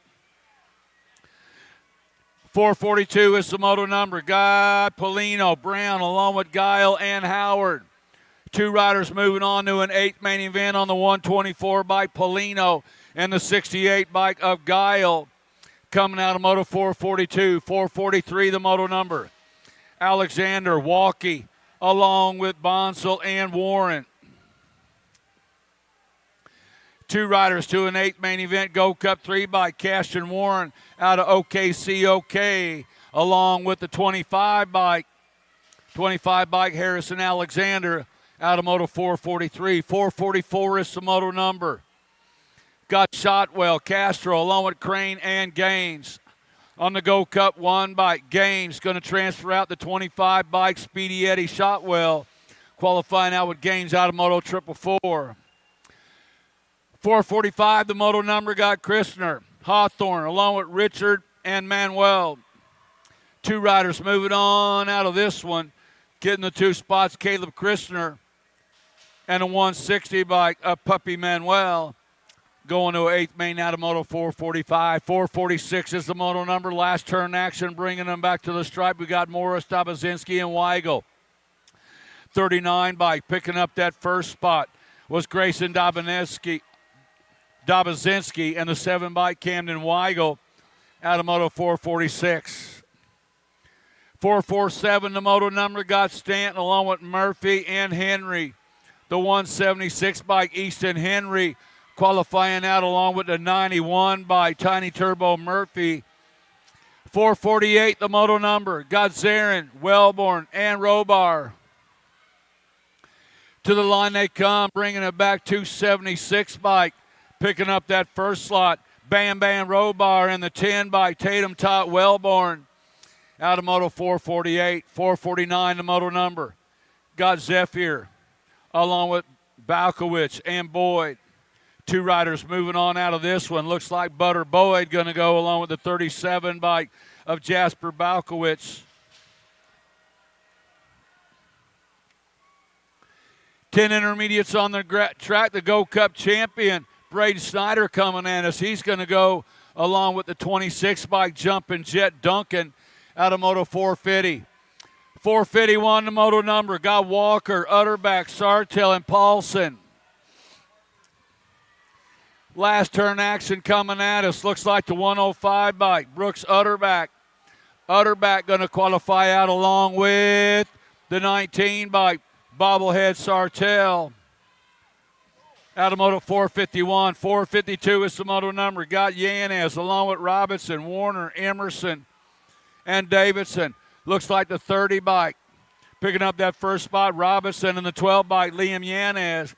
442 is the moto number. Guy Polino, Brown, along with Guile and Howard. 2 riders moving on to an 8th main event on the 124 bike, Polino, and the 68 bike of Guile. Coming out of Moto 442. 443, the moto number. Alexander, Walkie, along with Bonsall and Warren. 2 riders to an 8th main event, Gold Cup 3 by Caston Warren out of OKCOK, along with the 25 bike. 25 bike, Harrison Alexander out of Moto 443. 444 is the moto number. Got Shotwell, Castro, along with Crane and Gaines. On the Gold Cup 1 bike, Gaines going to transfer out the 25 bike, Speedy Eddie Shotwell, qualifying out with Gaines out of Moto 444. 445, the moto number, got Christner, Hawthorne, along with Richard and Manuel. 2 riders moving on out of this one, getting the 2 spots, Caleb Christner and a 160 bike of Puppy Manuel. Going to 8th main out of Moto 445. 446 is the moto number. Last turn action, bringing them back to the stripe. We got Morris, Tabazinski, and Weigel. 39 bike picking up that first spot was Grayson Dobazinski, and the 7 bike Camden Weigel out of Moto 446. 447, the moto number, got Stanton along with Murphy and Henry. The 176 bike Easton Henry qualifying out along with the 91 by Tiny Turbo Murphy. 448, the moto number, got Zarin, Wellborn, and Robar. To the line they come, bringing it back, 276 bike, picking up that first slot. Bam Bam Robar and the 10 by Tatum Tot Wellborn. Out of Moto 448, 449, the moto number. Got Zephyr along with Balkowicz and Boyd. 2 riders moving on out of this one. Looks like Butter Boyd going to go along with the 37 bike of Jasper Balkowicz. 10 intermediates on the track. The Go Cup champion, Braden Snyder, coming at us. He's going to go along with the 26 bike Jumpin' Jet Duncan out of Moto 450. 451, the moto number. Got Walker, Utterback, Sartell, and Paulson. Last turn action coming at us. Looks like the 105 bike, Brooks Utterback. Utterback going to qualify out along with the 19 bike, Bobblehead Sartell. Out of Moto 451. 452 is the moto number. Got Yanez along with Robinson, Warner, Emerson, and Davidson. Looks like the 30 bike. Picking up that first spot, Robinson, and the 12 bike, Liam Yanez.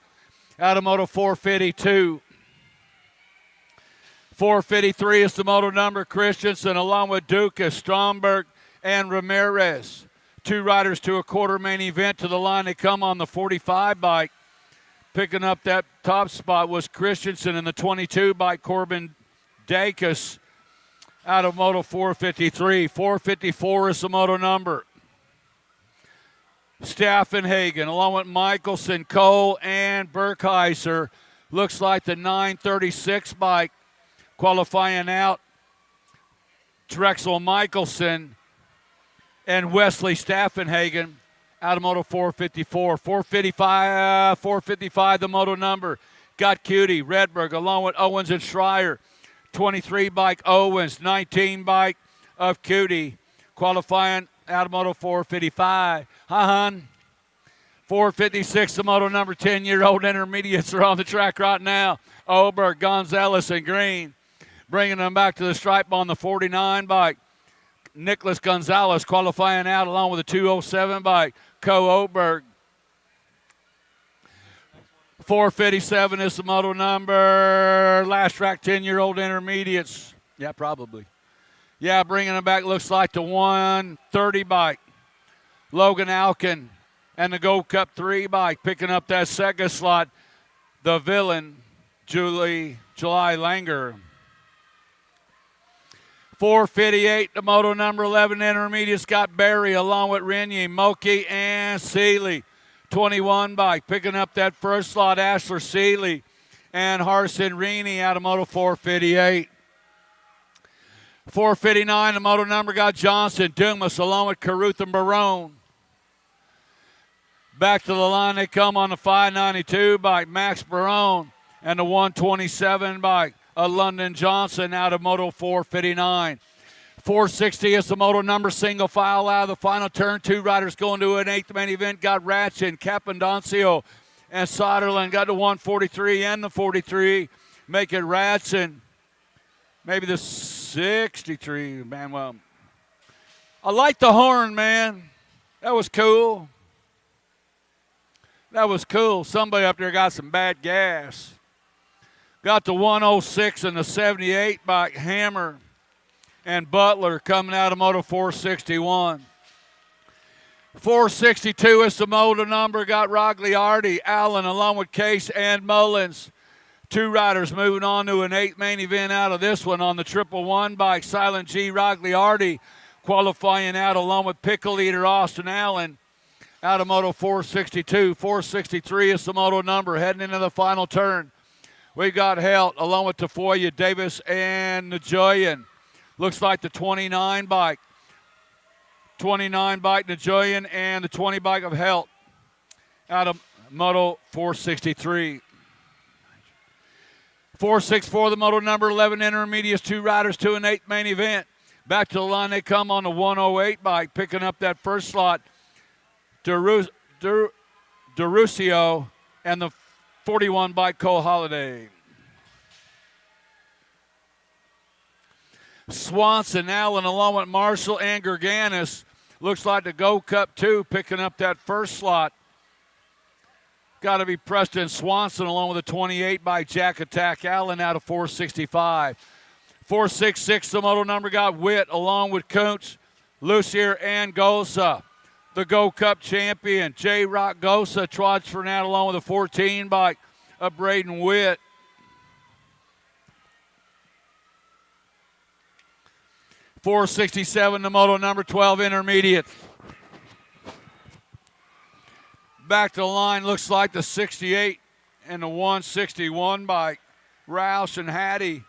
Out of Moto 452. 453 is the moto number, Christensen, along with Dukas, Stromberg, and Ramirez. 2 riders to a quarter main event. To the line they come on the 45 bike. Picking up that top spot was Christensen and the 22 bike, Corbin Dacus, out of Moto 453. 454 is the moto number. Staffenhagen, along with Michelson, Cole, and Burkheiser. Looks like the 936 bike qualifying out. Drexel Michelson and Wesley Staffenhagen out of Moto 454. 455, the moto number. Got Cutie, Redberg, along with Owens and Schreier. 23 bike Owens, 19 bike of Cutie, qualifying out of Moto 455. Hi, hon. 456, the moto number. 10-year-old intermediates are on the track right now. Oberg, Gonzalez, and Green. Bringing them back to the stripe on the 49 bike. Nicholas Gonzalez qualifying out along with the 207 bike. Co Oberg. 457 is the moto number. Last track, 10-year-old intermediates. Yeah, probably. Yeah, bringing them back looks like the 130 bike. Logan Alkin and the Gold Cup 3 bike. Picking up that second slot, the villain, July Langer. 458, the moto number. 11 intermediates got Barry along with Rennie, Moki, and Seeley. 21 bike. Picking up that first slot, Ashler Seeley and Harson Rennie out of Moto 458. 459, the moto number got Johnson, Dumas along with Carruth and Barone. Back to the line they come on the 592 bike, Max Barone, and the 127 bike, London Johnson out of Moto 459. 460 is the moto number, single file out of the final turn. 2 riders going to an 8th main event. Got Ratchin, Capendancio, and Soderland. Got the 143 and the 43. Make it Ratchin. Maybe the 63, man. Well, I like the horn, man. That was cool. That was cool. Somebody up there got some bad gas. Got the 106 and the 78 by Hammer and Butler coming out of Moto 461. 462 is the moto number. Got Rogliardi, Allen, along with Case and Mullins. 2 riders moving on to an 8th main event out of this one on the 111 bike. Silent G Rogliardi qualifying out along with Pickle Eater Austin Allen out of Moto 462. 463 is the moto number. Heading into the final turn, we got Helt along with Tafoya, Davis, and Najoyan. Looks like the 29 bike. 29 bike Najoyan and the 20 bike of Helt out of Moto 463. 464, the moto number 11 intermediates, 2 riders, 2 and 8 main event. Back to the line they come on the 108 bike, picking up that first slot. Derusio and the 41 bike, Cole Holiday. Swanson, Allen, along with Marshall and Gerganis. Looks like the Go Cup 2 picking up that first slot. Got to be Preston Swanson along with a 28 by Jack Attack Allen out of 465. 466, the moto number got Witt along with Kuntz, Lucier, and Gosa. The Go Cup champion, J. Rock Gosa, trots for now along with a 14 bike of Braden Witt. .467, the moto number 12 intermediate. Back to the line, looks like the 68 and the 161 bike. Roush and Hattie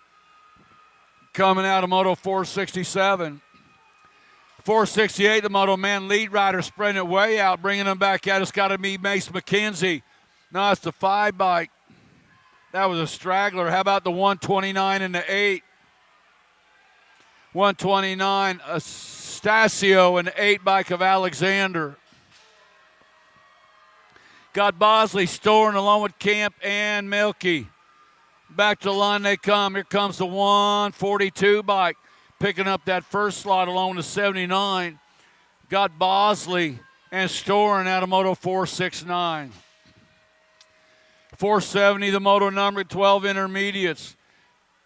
coming out of moto 467. 468, the moto man lead rider spreading it way out, bringing them back out. It's got to be Mace McKenzie. No, it's the 5 bike. That was a straggler. How about the 129 and the 8? 129, Stasio and the 8 bike of Alexander. Got Bosley storing along with Camp and Milky. Back to the line they come. Here comes the 142 bike. Picking up that first slot along with the 79. Got Bosley and Storen out of moto 469. 470, the moto number 12 intermediates.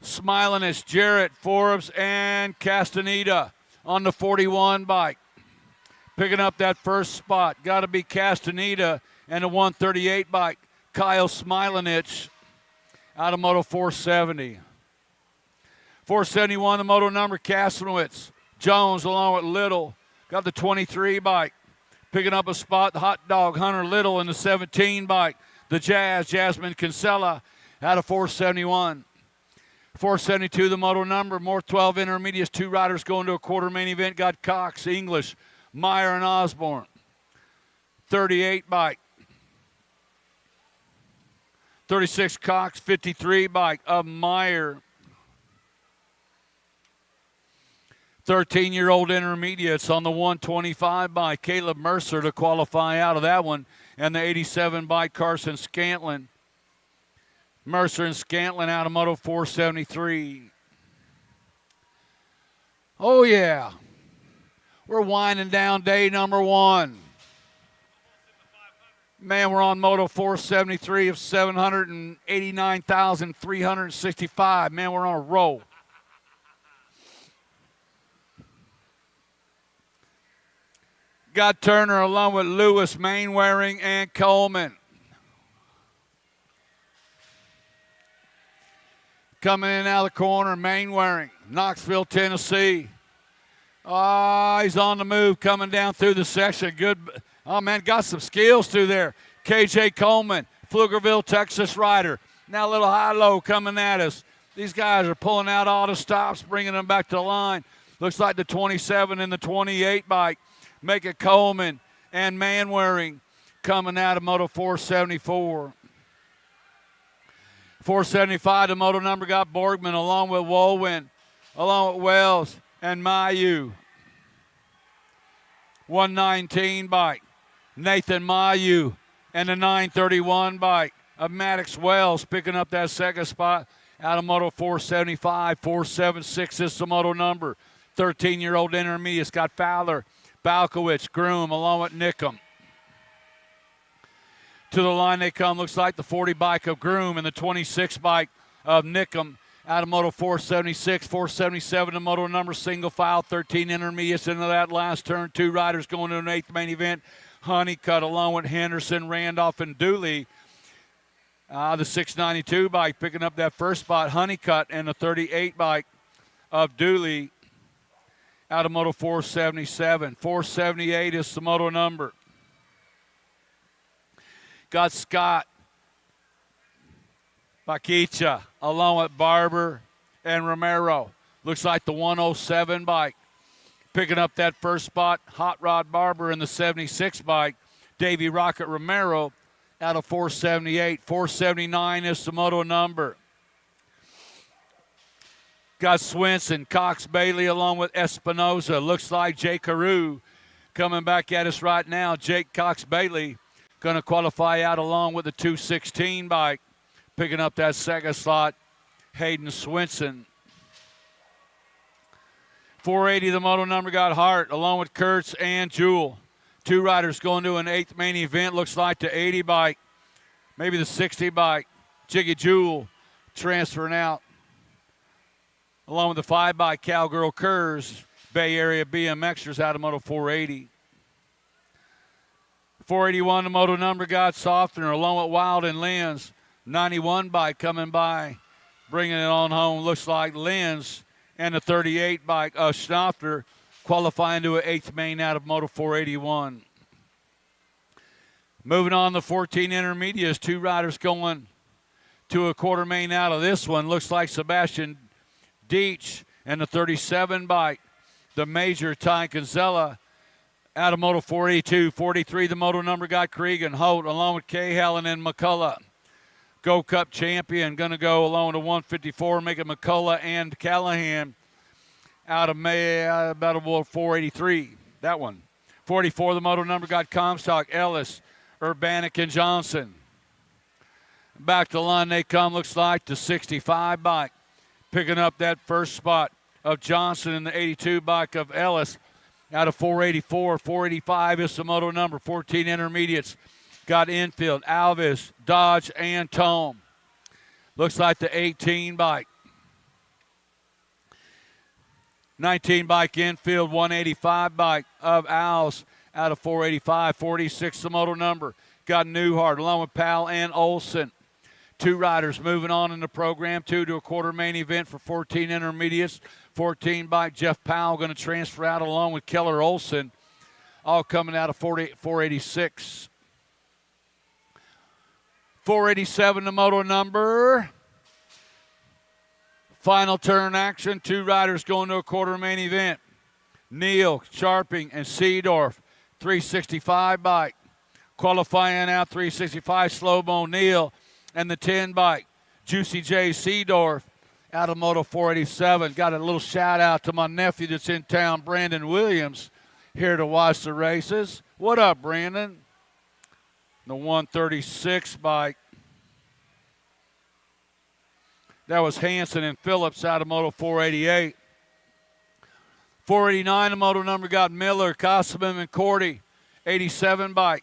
Smiling is Jarrett, Forbes, and Castaneda on the 41 bike. Picking up that first spot. Got to be Castaneda and the 138 bike, Kyle Smilanich out of moto 470. 471, the moto number Kasnowitz. Jones along with Little. Got the 23 bike. Picking up a spot, the Hot Dog Hunter Little in the 17 bike. The Jazz, Jasmine Kinsella out of 471. 472, the moto number, more 12 intermediates, 2 riders going to a quarter main event. Got Cox, English, Meyer, and Osborne. 38 bike. 36 Cox, 53 bike of Meyer. 13-year-old intermediates on the 125 bike. Caleb Mercer to qualify out of that one. And the 87 bike, Carson Scantlin. Mercer and Scantlin out of moto 473. Oh, yeah. We're winding down day number 1. Man, we're on moto 473 of 789,365. Man, we're on a roll. Got Turner along with Lewis, Mainwaring, and Coleman. Coming in out of the corner, Mainwaring, Knoxville, Tennessee. He's on the move, coming down through the section. Good. Oh, man, got some skills through there. KJ Coleman, Pflugerville, Texas rider. Now a little high-low coming at us. These guys are pulling out all the stops, bringing them back to the line. Looks like the 27 and the 28 bike. Make it Coleman and Manwaring coming out of moto 474. 475, the moto number got Borgman along with Wolwin, along with Wells and Mayu. 119 bike, Nathan Mayu, and the 931 bike of Maddox Wells picking up that second spot out of moto 475. 476 is the moto number. 13-year-old intermediates got Fowler, Balkowicz, Groom, along with Nickham. To the line they come. Looks like the 40 bike of Groom and the 26 bike of Nickham out of moto 476. 477 the moto number, single file, 13 intermediates into that last turn. 2 riders going to an 8th main event. Honeycutt along with Henderson, Randolph, and Dooley. The 692 bike picking up that first spot. Honeycutt and the 38 bike of Dooley out of moto 477. 478 is the moto number. Got Scott Bakicha along with Barber and Romero. Looks like the 107 bike. Picking up that first spot, Hot Rod Barber in the 76 bike. Davey Rocket Romero out of 478. 479 is the moto number. Got Swinson, Cox Bailey along with Espinoza. Looks like Jake Carew coming back at us right now. Jake Cox Bailey going to qualify out along with the 216 bike. Picking up that second slot, Hayden Swinson. 480, the moto number got Hart along with Kurtz and Jewell. Two riders going to an 8th main event. Looks like the 80 bike, maybe the 60 bike. Jiggy Jewell transferring out. Along with the 5 bike, Cowgirl Kurz, Bay Area BMXers out of Moto 480. 481, the moto number got Softener along with Wild and Lenz. 91 bike coming by, bringing it on home. Looks like Lenz and the 38 bike, Softener, qualifying to an 8th main out of Moto 481. Moving on, the 14 intermediates, 2 riders going to a quarter main out of this one. Looks like Sebastian Deitch and the 37 bike, the major Ty Kinsella out of Moto 482. 43, the moto number got Cregan, Holt, along with Cahalan and McCullough. Go Cup champion, going to go along to 154, making McCullough and Callahan out of about 483. That one. 44, the moto number got Comstock, Ellis, Urbanic, and Johnson. Back to the line they come, looks like the 65 bike. Picking up that first spot of Johnson in the 82 bike of Ellis out of 484. 485 is the moto number. 14 intermediates got infield, Alvis, Dodge, and Tome. Looks like the 18 bike. 19 bike infield, 185 bike of Owls out of 485. 46 the moto number. Got Newhart along with Powell and Olson. 2 riders moving on in the program, 2 to a quarter main event for 14 intermediates. 14 bike, Jeff Powell going to transfer out along with Keller Olson, all coming out of 486. 487, the moto number. Final turn action, 2 riders going to a quarter main event. Neal, Sharping, and Seedorf, 365 bike. Qualifying out 365, Slow-Mo Neal, and the 10 bike, Juicy J. Seedorf out of Moto 487. Got a little shout out to my nephew that's in town, Brandon Williams, here to watch the races. What up, Brandon? The 136 bike. That was Hanson and Phillips out of Moto 488. 489, the moto number got Miller, Cossimum, and Cordy, 87 bike.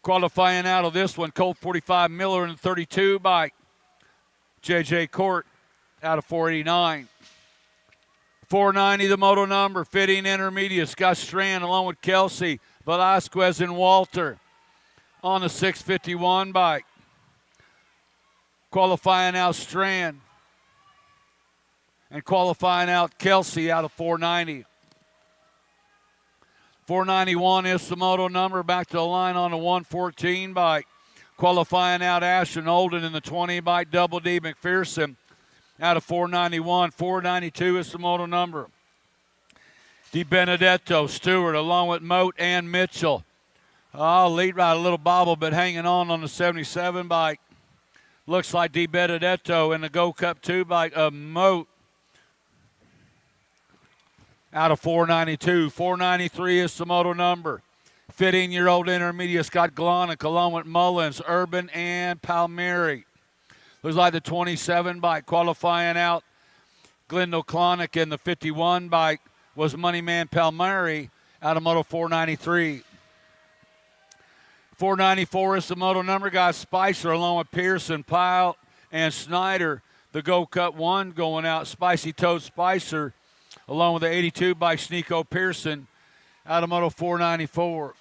Qualifying out of this one, Colt 45 Miller and 32 bike. J.J. Court out of 489. 490, the moto number. Fitting intermediate, Scott Strand along with Kelsey, Velasquez, and Walter on the 651 bike. Qualifying out Strand. And qualifying out Kelsey out of 490. 491 is the moto number. Back to the line on the 114 bike. Qualifying out Ashton Olden in the 20 bike. Double D McPherson out of 491. 492 is the moto number. Di Benedetto, Stewart, along with Moat and Mitchell. Lead ride, a little bobble, but hanging on the 77 bike. Looks like Di Benedetto in the Go Cup 2 bike of Moat. Out of 492. 493 is the moto number. 15-year-old intermediate Scott Glonick along with Mullins, Urban, and Palmieri. Looks like the 27 bike. Qualifying out Glendale Klonick in the 51 bike was Moneyman Palmieri out of Moto 493. 494 is the moto number. Got Spicer along with Pearson, Pyle, and Snyder. The Go Cup 1 going out. Spicy Toad Spicer along with the 82 by Sneeko Pearson out of Moto 494.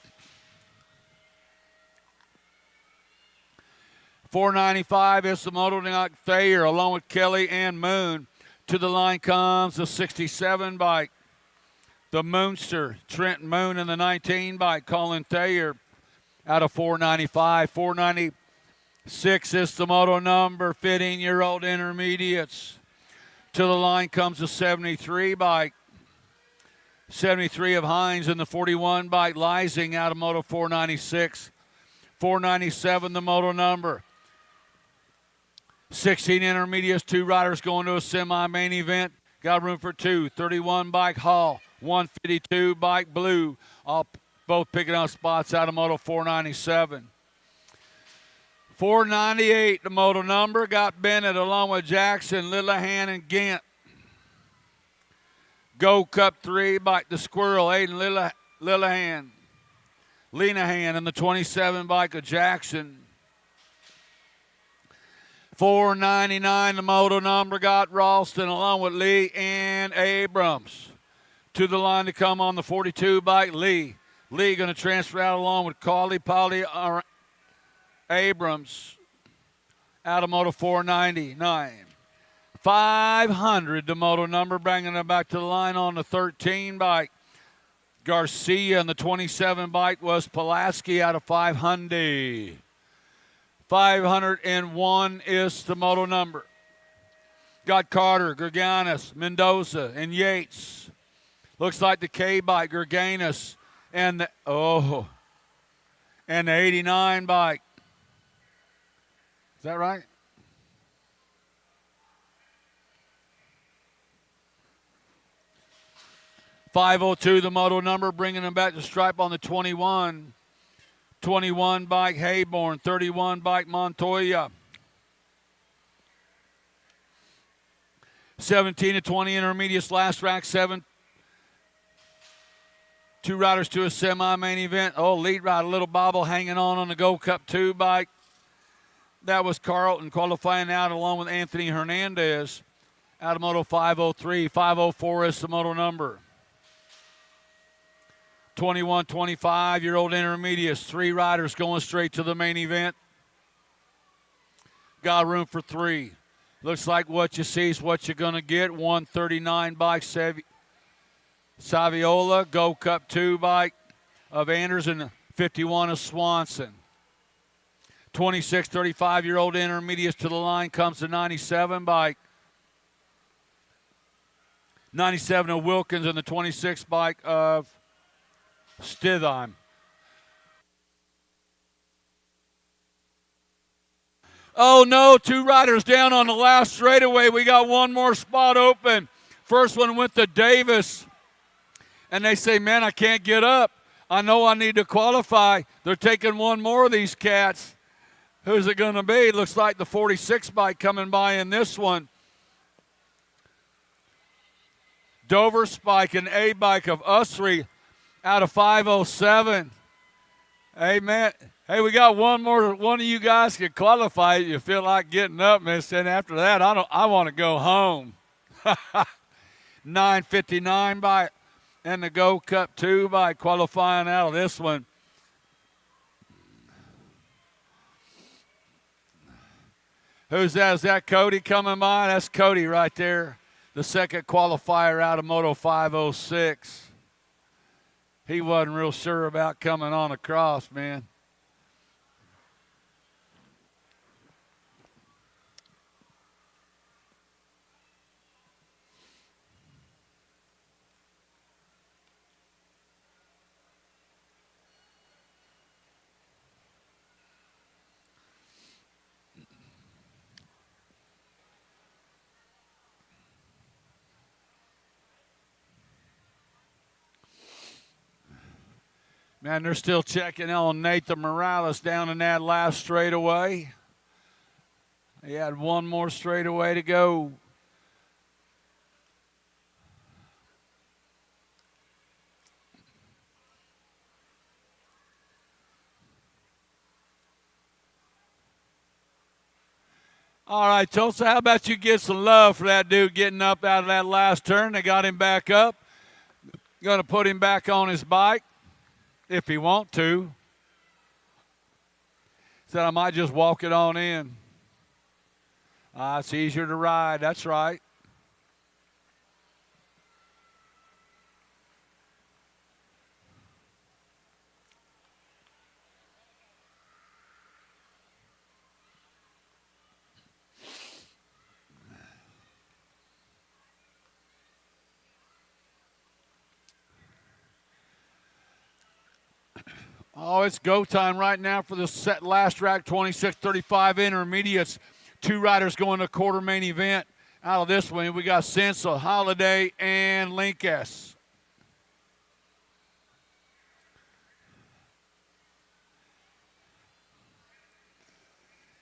495 is the moto Thayer along with Kelly and Moon. To the line comes the 67 bike. The Moonster, Trent Moon in the 19 bike. Colin Thayer out of 495. 496 is the moto number. 15-year-old intermediates. To the line comes the 73 bike. 73 of Hines in the 41 bike. Lysing out of Moto 496. 497, the moto number. 16 intermediates, 2 riders going to a semi-main event. Got room for 2. 31 bike Hall, 152 bike Blue. Both picking up spots out of moto 497. 498, the moto number. Got Bennett along with Jackson, Lillahan, and Gant. Go Cup 3 bike the Squirrel, Aiden Lillahan. Lenahan in the 27 bike of Jackson. 499, the moto number. Got Ralston along with Lee and Abrams. To the line to come on the 42 bike, Lee. Lee going to transfer out along with Polly Abrams. Out of moto 499. 500, the moto number, bringing it back to the line on the 13 bike. Garcia and the 27 bike was Pulaski out of 500. 501 is the moto number. Got Carter, Gerganis, Mendoza, and Yates. Looks like the K bike, Gerganis, and the 89 bike. Is that right? .502, the moto number, bringing them back to stripe on the 21. 21 bike Hayborn, 31 bike Montoya. 17 to 20 intermediates, last rack 7. 2 riders to a semi-main event. Lead rider, little bobble hanging on the Go Cup 2 bike. That was Carlton qualifying out along with Anthony Hernandez. Out of moto 503. 504 is the moto number. 21, 25-year-old intermediates. 3 riders going straight to the main event. Got room for 3. Looks like what you see is what you're going to get. 139 bike Saviola. Go Cup 2 bike of Anderson. 51 of Swanson. 26, 35-year-old intermediates to the line comes the 97 bike. 97 of Wilkins and the 26 bike of Stithheim. Oh no, 2 riders down on the last straightaway. We got one more spot open. First one went to Davis. And they say, man, I can't get up. I know I need to qualify. They're taking one more of these cats. Who's it going to be? Looks like the 46 bike coming by in this one. Dover Spike and A bike of Usry. Out of 507. Hey, man. Hey, we got one more. One of you guys can qualify. You feel like getting up, miss. And after that, I want to go home. 959 by and the Go Cup 2 by qualifying out of this one. Who's that? Is that Cody coming by? That's Cody right there. The second qualifier out of Moto 506. He wasn't real sure about coming on across, man. Man, they're still checking on Nathan Morales down in that last straightaway. He had one more straightaway to go. All right, Tulsa, how about you get some love for that dude getting up out of that last turn? They got him back up. Going to put him back on his bike. If he want to. Said I might just walk it on in. It's easier to ride. That's right. Oh, it's go time right now for the last rack, 26-35 intermediates. 2 riders going to quarter main event. Out of this one, we got Sensel, Holiday, and Linkus.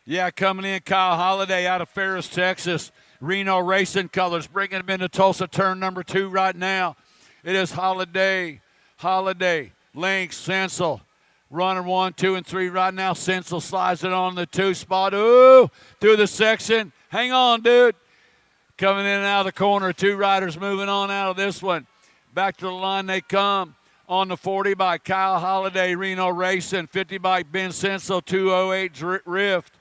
Yeah, coming in, Kyle Holiday out of Ferris, Texas. Reno Racing Colors, bringing him into Tulsa, turn number 2 right now. It is Holiday, Lynx, Sensel. Running 1, 2, and 3 right now. Sensel slides it on the 2 spot. Ooh, through the section. Hang on, dude. Coming in and out of the corner. 2 riders moving on out of this one. Back to the line they come. On the 40 by Kyle Holiday, Reno Racing. 50 by Ben Sensel, 208 Rift.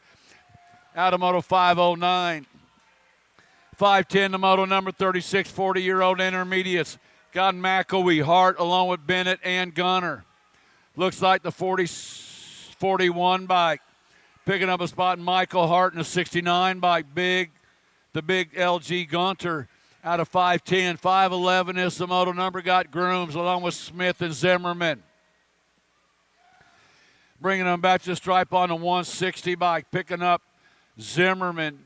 Out of Moto 509. 510 the moto number 36, 40-year-old intermediates. Got McElwee, Hart, along with Bennett and Gunner. Looks like the 41 bike. Picking up a spot, Michael Hart in the 69 bike. The big LG Gunter out of 510. 511 is the moto number. Got Grooms along with Smith and Zimmerman. Bringing them back to the stripe on the 160 bike. Picking up Zimmerman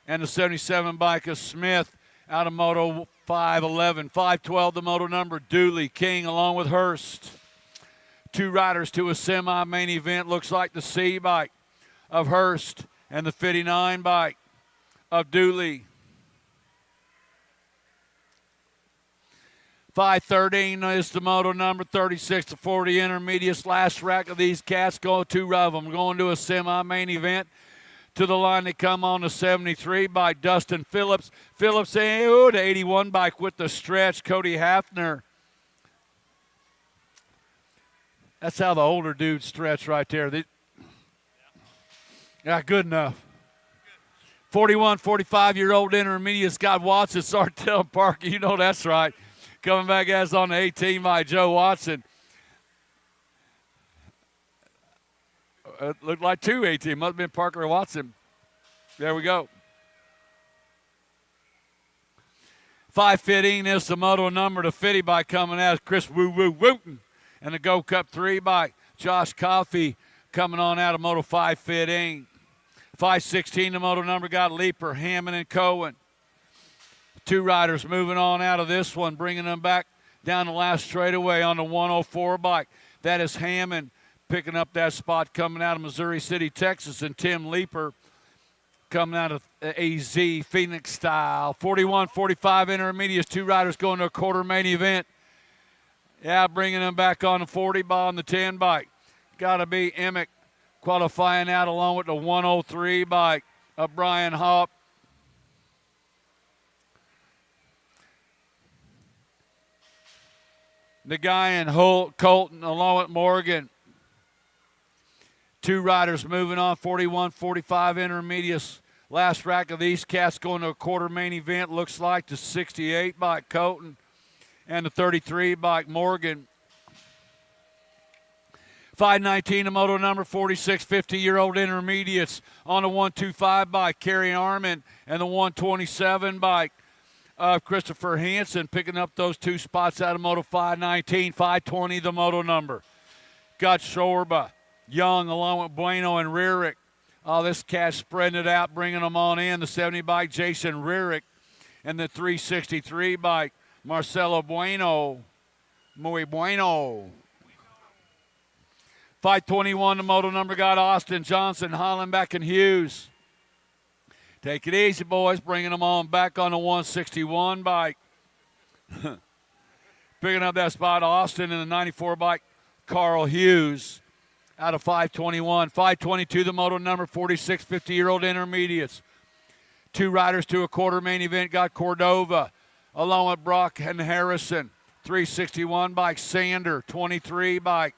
and the 77 bike of Smith out of moto 511. 512 the moto number. Dooley, King along with Hurst. 2 riders to a semi-main event. Looks like the C bike of Hurst and the 59 bike of Dooley. 513 is the moto number 36 to 40 intermediates. Last rack of these cats go 2 of them going to a semi-main event. To the line they come on the 73 by Dustin Phillips. Phillips, the 81 bike with the stretch. Cody Hafner. That's how the older dudes stretch right there. Yeah, good enough. 41, 45-year-old intermediate Scott Watson, Sartell Parker. You know that's right. Coming back as on the 18 by Joe Watson. It looked like 2 18. Must have been Parker and Watson. There we go. 515 is the moto number to 50 by coming out. Chris Wooten. And the Go Cup 3 by Josh Coffey coming on out of moto 515. 516 the moto number got Leaper, Hammond, and Cohen. 2 riders moving on out of this one, bringing them back down the last straightaway on the 104 bike. That is Hammond picking up that spot coming out of Missouri City, Texas, and Tim Leaper coming out of AZ, Phoenix style. 41, 45 intermediates, 2 riders going to a quarter main event. Yeah, bringing them back on the 40 by on the 10 bike. Got to be Emick qualifying out along with the 103 bike of Brian Hopp. The guy in Colton along with Morgan. 2 riders moving on, 41, 45 intermediates. Last rack of these cats going to a quarter main event. Looks like the 68 by Colton and the 33 by Morgan. 519, the moto number 46, 50-year-old intermediates on the 125 by Kerry Arman and the 127 bike of Christopher Hansen, picking up those 2 spots out of moto 519, 520, the moto number. Got Shorba, Young along with Bueno and Rierick. Oh, this cat spreading it out, bringing them on in. The 70 bike, Jason Rierick, and the 363 bike, Marcelo Bueno. Muy bueno. 521, the moto number got Austin Johnson, Hollenbeck, and Hughes. Take it easy, boys. Bringing them on back on the 161 bike. Picking up that spot, Austin, in the 94 bike, Carl Hughes out of 521. 522, the moto number 46, 50-year-old intermediates. 2 riders to a quarter main event got Cordova along with Brock and Harrison. 361 bike, Sander, 23 bike.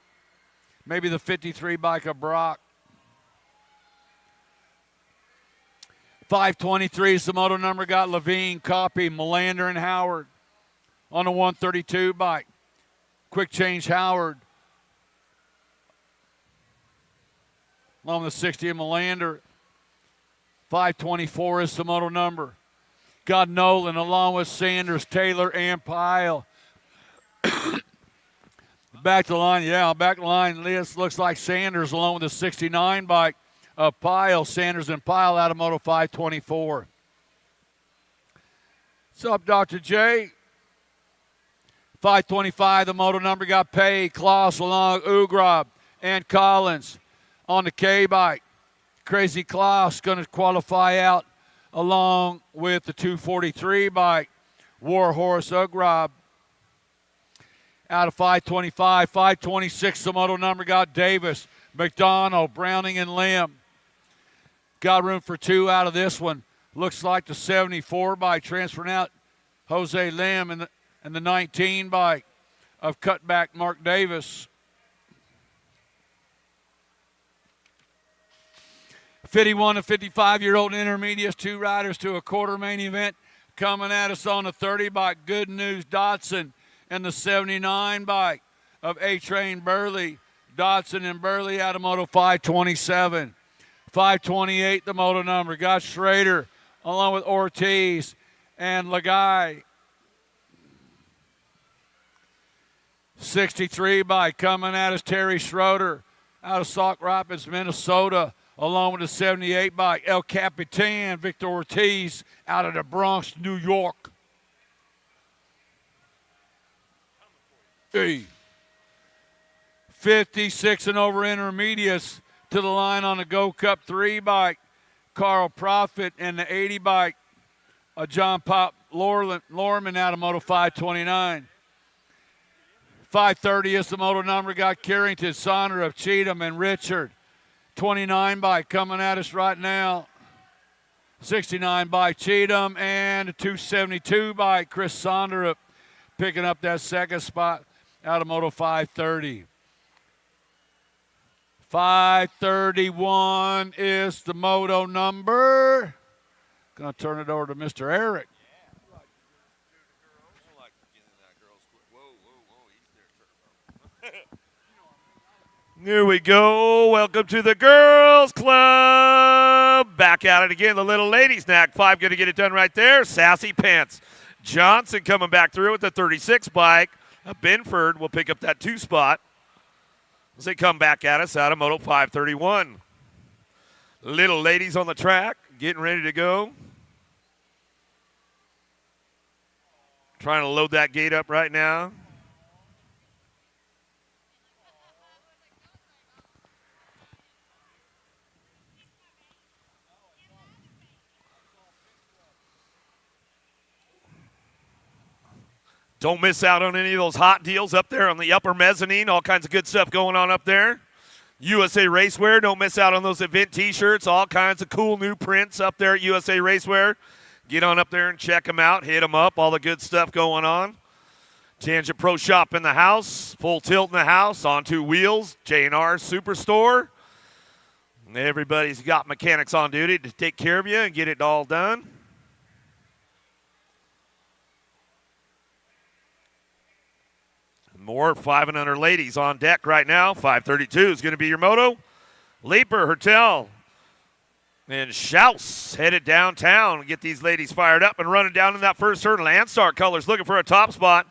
Maybe the 53 bike of Brock. 523 is the moto number got Levine, Copy, Melander, and Howard on the 132 bike. Quick change Howard. Along the 60 of Melander. 524 is the moto number. Got Nolan along with Sanders, Taylor, and Pyle. Back to the line, yeah, back to the line. This looks like Sanders along with the 69 bike of Pyle. Sanders and Pyle out of Moto 524. What's up, Dr. J? 525, the moto number got paid. Klaus along Ugrab and Collins on the K bike. Crazy Klaus going to qualify out along with the 243 bike. Warhorse Ugrab out of 525. 526, the moto number got Davis, McDonald, Browning, and Lim. Got room for two out of this one. Looks like the 74 bike transferring out Jose Lim and the 19 bike of cutback Mark Davis. 51 to 55-year-old intermediates, two riders to a quarter main event. Coming at us on the 30 bike, Good News Dotson, and the 79 bike of A-Train Burley. Dotson and Burley out of Moto 527. 528, the moto number, got Schrader along with Ortiz and Lagai. 63 bike coming at us, Terry Schroeder out of Sauk Rapids, Minnesota, along with the 78 bike, El Capitan, Victor Ortiz out of the Bronx, New York. Hey. 56 and over intermediates to the line on the Go Cup 3 bike, Carl Profit, and the 80 bike, John Pop Lorman out of Moto 529. 530 is the moto number, got Carrington, Sonner of Cheatham, and Richard. 29 bike coming at us right now. 69 by Cheatham, and a 272 by Chris Sonderup picking up that second spot out of Moto 530. 531 is the moto number. Gonna turn it over to Mr. Eric. Here we go. Welcome to the Girls Club. Back at it again. The little ladies. Knack 5 going to get it done right there. Sassy Pants. Johnson coming back through with the 36 bike. Benford will pick up that 2 spot as they come back at us out of Moto 531. Little ladies on the track getting ready to go. Trying to load that gate up right now. Don't miss out on any of those hot deals up there on the upper mezzanine. All kinds of good stuff going on up there. USA Racewear, don't miss out on those event T-shirts. All kinds of cool new prints up there at USA Racewear. Get on up there and check them out. Hit them up. All the good stuff going on. Tangent Pro Shop in the house. Full Tilt in the house. On 2 wheels. J&R Superstore. Everybody's got mechanics on duty to take care of you and get it all done. More 5 and under ladies on deck right now. 532 is going to be your moto. Leaper, Hertel, and Schaus headed downtown and get these ladies fired up and running down in that first turn. Landstar Colors looking for a top spot.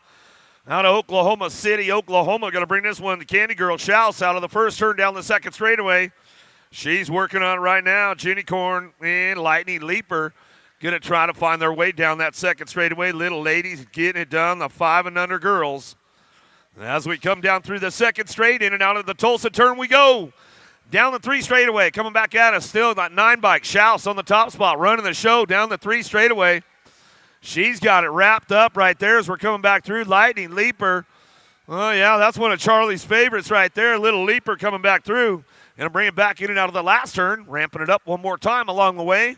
Out of Oklahoma City, Oklahoma, going to bring this one to Candy Girl Schaus out of the first turn down the second straightaway. She's working on it right now. Unicorn and Lightning Leaper going to try to find their way down that second straightaway. Little ladies getting it done, the 5 and under girls. As we come down through the second straight, in and out of the Tulsa turn we go. Down the 3 straightaway, coming back at us still, that 9 bike. Schaus on the top spot, running the show down the 3 straightaway. She's got it wrapped up right there as we're coming back through. Lightning Leaper. Oh, yeah, that's one of Charlie's favorites right there. Little Leaper coming back through. Going to bring it back in and out of the last turn, ramping it up one more time along the way.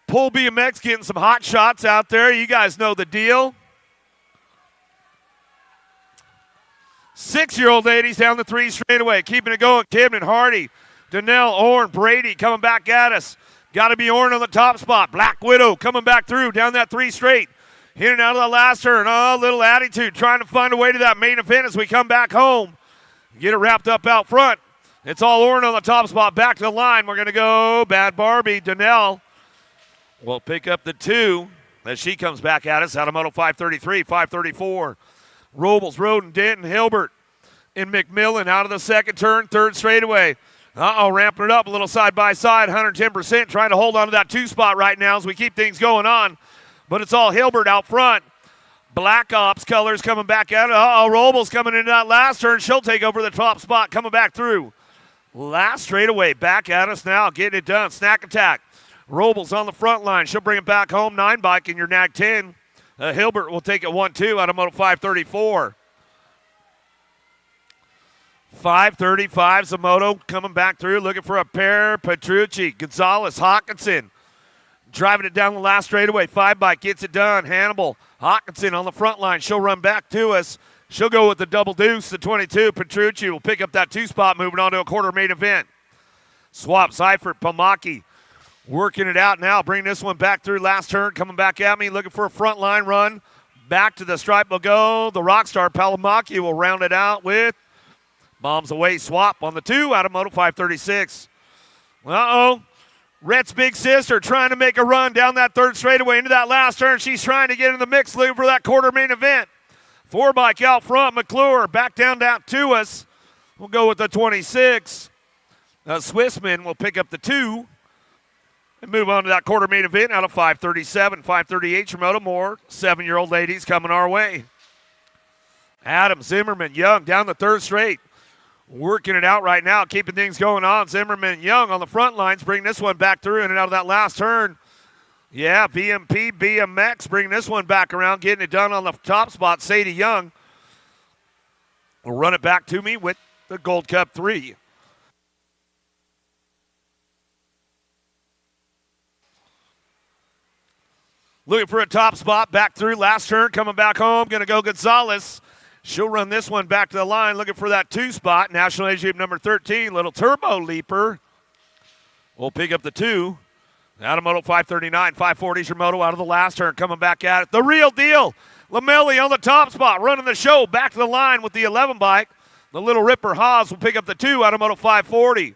Pull BMX getting some hot shots out there. You guys know the deal. 6-year-old ladies down the 3 straightaway, keeping it going. Kibden, Hardy, Donnell, Orn, Brady coming back at us. Got to be Orn on the top spot. Black Widow coming back through down that 3 straight. Hitting out of the last turn. Oh, little attitude, trying to find a way to that main event as we come back home. Get it wrapped up out front. It's all Orn on the top spot. Back to the line. We're going to go Bad Barbie. Donnell will pick up the 2 as she comes back at us out of Moto 533, 534. Robles, Roden, Denton, Hilbert, and McMillan out of the second turn, third straightaway. Ramping it up a little side by side, 110%, trying to hold on to that 2 spot right now as we keep things going on. But it's all Hilbert out front. Black Ops colors coming back out. Robles coming into that last turn. She'll take over the top spot, coming back through. Last straightaway, back at us now, getting it done. Snack Attack. Robles on the front line. She'll bring it back home. 9 bike in your nag 10. Hilbert will take it 1-2 out of Moto 534. 535's a moto coming back through, looking for a pair. Petrucci, Gonzalez, Hawkinson. Driving it down the last straightaway. 5 bike gets it done. Hannibal, Hawkinson on the front line. She'll run back to us. She'll go with the double deuce, the 22. Petrucci will pick up that 2 spot, moving on to a quarter main event. Swap, Seifert, Pomaki. Working it out now. Bring this one back through last turn. Coming back at me. Looking for a front line run. Back to the stripe will go. The Rockstar Palomaki will round it out with bombs away. Swap on the 2 out of Moto 536. Rhett's big sister trying to make a run down that third straightaway into that last turn. She's trying to get in the mix, looking for that quarter main event. 4 bike out front. McClure back down to us. We'll go with the 26. Swissman will pick up the 2. And move on to that quarter main event out of 537. 538 Shimoda. More 7-year-old ladies coming our way. Adam, Zimmerman, Young down the third straight. Working it out right now, keeping things going on. Zimmerman and Young on the front lines, bring this one back through in and out of that last turn. Yeah, BMP, BMX, bring this one back around, getting it done on the top spot. Sadie Young will run it back to me with the Gold Cup 3. Looking for a top spot, back through, last turn, coming back home, going to go Gonzalez. She'll run this one back to the line, looking for that 2 spot. National Age Group number 13, little turbo leaper. We'll pick up the 2. Out of Moto 539, 540's your moto out of the last turn, coming back at it. The real deal, Lamelli on the top spot, running the show, back to the line with the 11 bike. The little ripper Haas will pick up the 2 out of Moto 540.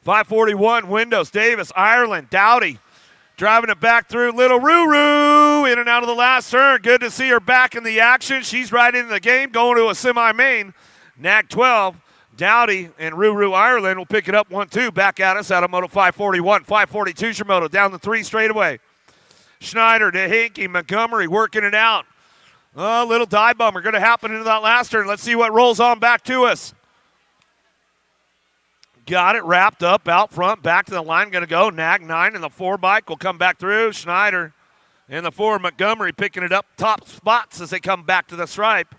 541, Windows, Davis, Ireland, Dowdy. Driving it back through little Ruru in and out of the last turn. Good to see her back in the action. She's right into the game, going to a semi-main. Nag 12, Dowdy and Ruru Ireland will pick it up 1-2. Back at us out of Moto 541. 542 Shimoda down the 3 straightaway. Schneider to Hinkie, Montgomery working it out. A little dive bomber going to happen into that last turn. Let's see what rolls on back to us. Got it wrapped up out front, back to the line, going to go. Nag 9 and the 4 bike will come back through. Schneider and the 4 Montgomery picking it up top spots as they come back to the stripe.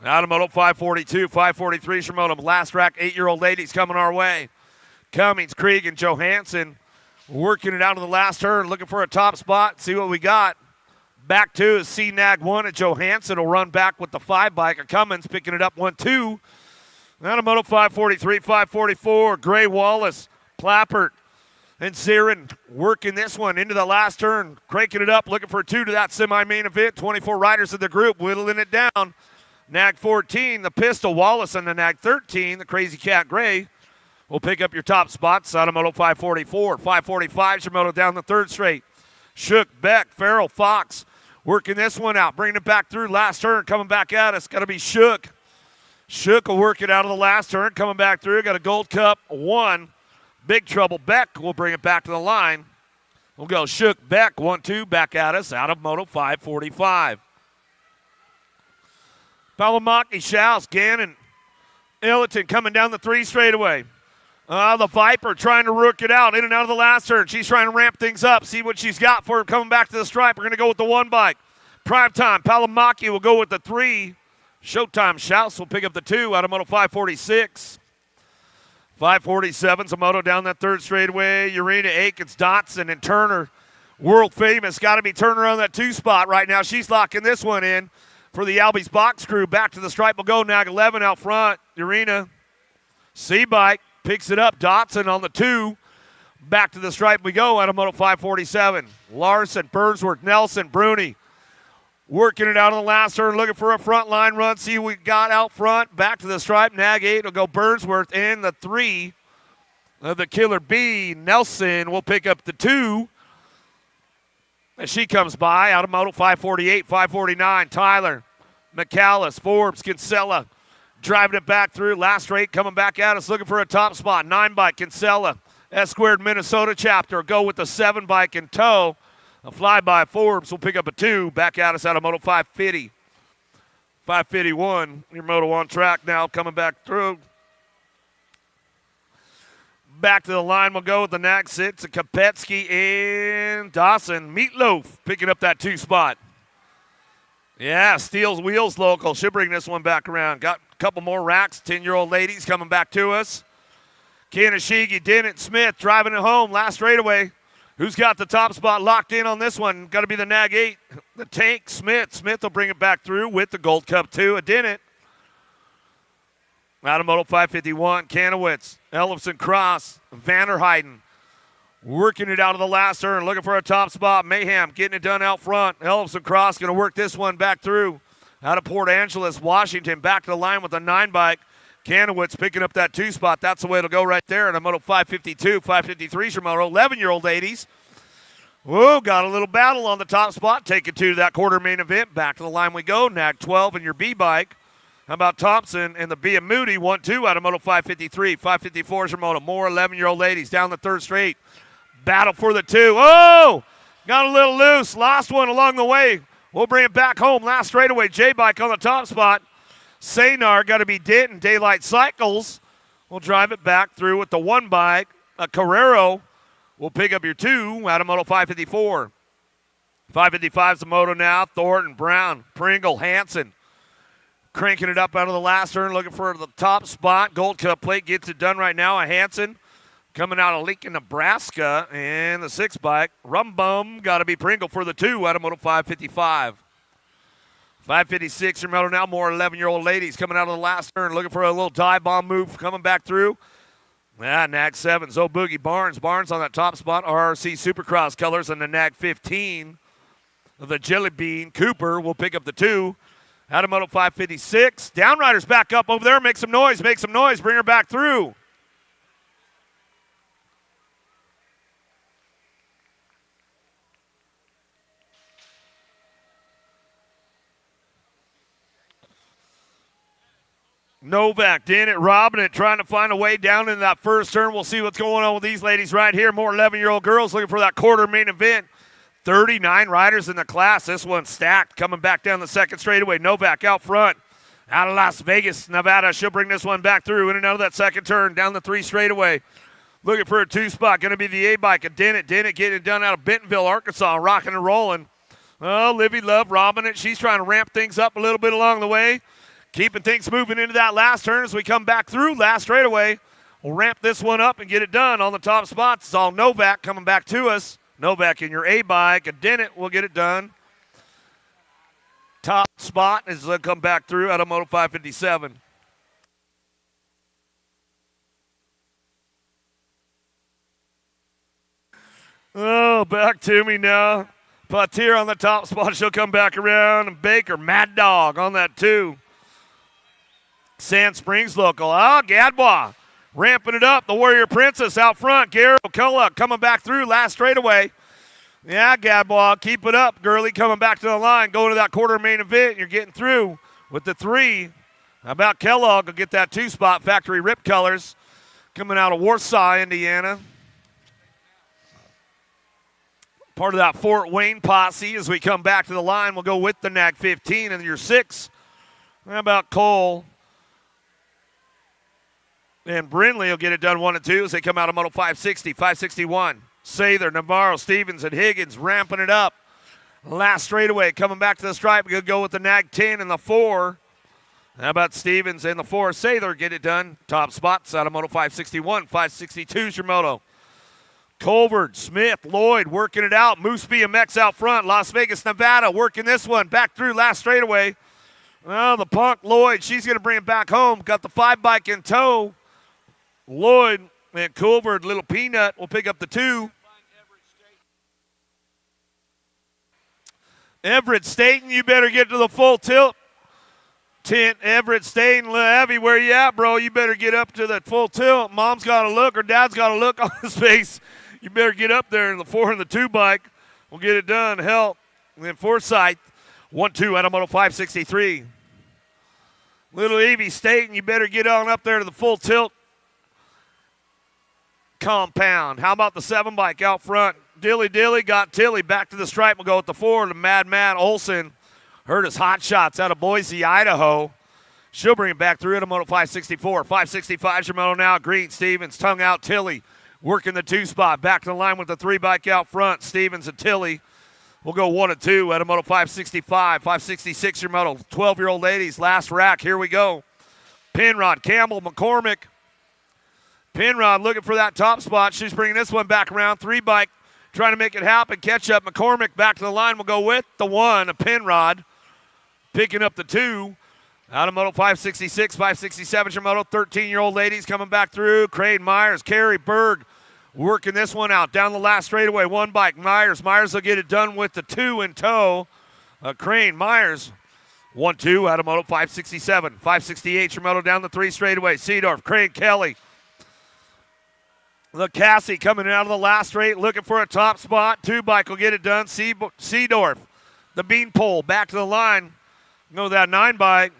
Out of Moto 542, 543 Shimoda. Last rack, 8-year-old ladies coming our way. Cummings, Krieg, and Johansson working it out of the last turn, looking for a top spot. See what we got. Back to is C-Nag 1 and Johansson will run back with the 5 bike. And Cummins picking it up 1-2. Out of Moto 543, 544, Gray Wallace, Plappert, and Zirin working this one into the last turn, cranking it up, looking for a 2 to that semi-main event. 24 riders in the group, whittling it down. Nag 14, the Pistol, Wallace, and the Nag 13, the Crazy Cat Gray, will pick up your top spots. Out of Moto 544, 545, Shimoda down the third straight. Shook, Beck, Farrell, Fox, working this one out, bringing it back through last turn, coming back at us. Got to be Shook. Shook will work it out of the last turn, coming back through. Got a Gold Cup 1. Big Trouble Beck will bring it back to the line. We'll go Shook, Beck, 1-2, back at us out of Moto 545. Palomaki, Schaus, Gannon, Illiton coming down the 3 straightaway. The Viper trying to work it out in and out of the last turn. She's trying to ramp things up, see what she's got for him coming back to the stripe. We're going to go with the 1 bike. Prime Time, Palomaki will go with the 3. Showtime, Schaus will pick up the 2 out of Moto 546. 547's a moto down that 3rd straightaway. Urena, Aikens, Dotson, and Turner. World famous. Got to be Turner on that 2 spot right now. She's locking this one in for the Albies box crew. Back to the stripe will go. Nag 11 out front. Urena. C-Bike picks it up. Dotson on the 2. Back to the stripe we go out of Moto 547. Larson, Burnsworth, Nelson, Bruni. Working it out on the last turn, looking for a front line run. See what we got out front. Back to the stripe. Nag 8 will go Burnsworth and the 3 of the Killer Bee. Nelson will pick up the 2. As she comes by out of Moto 548, 549. Tyler, McAllis, Forbes, Kinsella, driving it back through. Last straight coming back at us, looking for a top spot. 9 bike, Kinsella. S squared Minnesota chapter. Go with the 7 bike in tow. A flyby Forbes will pick up a 2. Back at us out of Moto 550. 551. Your Moto on track now coming back through. Back to the line, we'll go with the Nag 6, Kopetsky and Dawson. Meatloaf picking up that 2 spot. Yeah, Steele's Wheels local. Should bring this one back around. Got a couple more racks. 10-year-old ladies coming back to us. Kanashigi, Dennett, Smith driving it home. Last straightaway. Who's got the top spot locked in on this one? Got to be the Nag 8. The Tank, Smith. Smith will bring it back through with the Gold Cup 2. A Dennett. Out of Moto 551, Kanowitz, Ellefson Cross, Vanderheiden working it out of the last turn, looking for a top spot. Mayhem getting it done out front. Ellefson Cross going to work this one back through. Out of Port Angeles, Washington, back to the line with a 9 bike. Kanowitz picking up that 2 spot. That's the way it'll go right there in a Moto 552, 553 is your Moto. 11-year-old ladies. Whoa, got a little battle on the top spot. Take it to that quarter main event. Back to the line we go. Nag 12 and your B bike. How about Thompson and the B and Moody? 1-2 out of Moto 553. 554 is your Moto. More 11-year-old ladies down the third straight. Battle for the 2. Oh! Got a little loose. Lost one along the way. We'll bring it back home. Last straightaway. J-Bike on the top spot. Saynar got to be Denton. Daylight Cycles. We'll drive it back through with the 1 bike. Carrero will pick up your 2 out of Moto 554. 555 is the Moto now. Thornton, Brown, Pringle, Hansen. Cranking it up out of the last turn, looking for the top spot. Gold Cup plate gets it done right now. A Hansen coming out of Lincoln, Nebraska. And the 6 bike, Rum Bum, got to be Pringle for the 2 out of Moto 555. 556, your Moto now. More 11-year-old ladies coming out of the last turn, looking for a little dive bomb move coming back through. Nag 7, Zo Boogie Barnes. Barnes on that top spot. RRC Supercross colors and the Nag 15. The Jelly Bean Cooper will pick up the 2. Out of Moto 556. Downriders back up over there. Make some noise. Make some noise. Bring her back through. Novak, Dennett, robbing it, trying to find a way down in that first turn. We'll see what's going on with these ladies right here. More 11-year-old girls looking for that quarter main event. 39 riders in the class. This one's stacked. Coming back down the second straightaway. Novak out front. Out of Las Vegas, Nevada. She'll bring this one back through in and out of that second turn. Down the 3 straightaway. Looking for a 2 spot. Going to be the A-bike. And Dennett getting it done out of Bentonville, Arkansas. Rocking and rolling. Oh, Livy Love robbing it. She's trying to ramp things up a little bit along the way. Keeping things moving into that last turn as we come back through last straightaway. We'll ramp this one up and get it done on the top spots. It's all Novak coming back to us. Novak in your A-bike. And Dennett will get it done. Top spot as they come back through out of Moto 557. Oh, back to me now. Patir on the top spot. She'll come back around. And Baker, Mad Dog on that 2. Sand Springs local. Gadbois ramping it up. The Warrior Princess out front. Garrow Culluck coming back through last straightaway. Yeah, Gadbois, keep it up. Gurley coming back to the line. Going to that quarter main event. You're getting through with the 3. How about Kellogg will get that 2 spot. Factory Rip Colors coming out of Warsaw, Indiana. Part of that Fort Wayne posse as we come back to the line. We'll go with the Nag 15 and your 6. How about Cole? And Brindley will get it done 1 and 2 as they come out of Moto 560, 561. Sather, Navarro, Stevens, and Higgins ramping it up. Last straightaway coming back to the stripe. We're going to go with the Nag 10 and the 4. How about Stevens and the 4? Sather get it done. Top spots out of Moto 561, 562 is your Moto. Colbert, Smith, Lloyd working it out. Moose BMX out front. Las Vegas, Nevada working this one. Back through last straightaway. Well, the Punk, Lloyd, she's going to bring it back home. Got the 5 bike in tow. Lloyd and Colbert, Little Peanut will pick up the 2. Everett Staten, you better get to the full tilt. Tent, Everett Staten, Heavy, where you at, bro? You better get up to that full tilt. Mom's got to look or Dad's got to look on his face. You better get up there in the 4 and the 2 bike. We'll get it done. Help. And then Forsyth, 1-2 out of Moto 563. Little Evie Staten, you better get on up there to the full tilt compound. How about the 7 bike out front? Dilly got Tilly back to the stripe. We'll go with the 4. The Mad Matt Olson heard his hot shots out of Boise, Idaho. She'll bring it back through at a moto 564. 565 is your moto now. Green Stevens, tongue out Tilly. Working the 2 spot. Back to the line with the 3 bike out front. Stevens and Tilly. We'll go 1 and 2 at a moto 565. 566 your moto. 12-year-old ladies. Last rack. Here we go. Penrod, Campbell, McCormick. Penrod looking for that top spot. She's bringing this one back around. 3 bike trying to make it happen. Catch up. McCormick back to the line. We'll go with the 1. A Penrod picking up the 2. Out of moto 566, 567 your moto. 13-year-old ladies coming back through. Crane Myers, Carey Berg working this one out. Down the last straightaway. 1 bike. Myers will get it done with the 2 in tow. Crane Myers. 1-2 out of moto 567. 568 your moto down the 3 straightaway. Seedorf, Crane Kelly. Look, Cassie coming out of the last straight, looking for a top spot. 2 bike will get it done. Seedorf, the beanpole, back to the line. Go that 9 bike.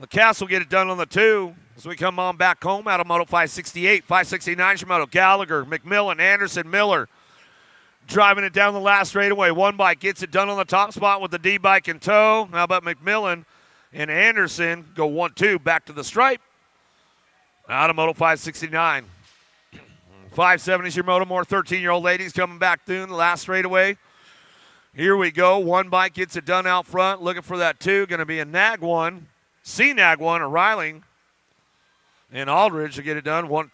LaCasse will get it done on the 2 as we come on back home out of moto 568. 569 your moto. Gallagher, McMillan, Anderson, Miller. Driving it down the last straightaway. 1 bike gets it done on the top spot with the D bike in tow. How about McMillan and Anderson go 1-2 back to the stripe. Out of moto 569. 570 is your moto. More 13-year-old ladies coming back through in the last straightaway. Here we go. 1 bike gets it done out front. Looking for that 2. Going to be a Nag 1. C-Nag 1, a Riling. And Aldridge will get it done. 1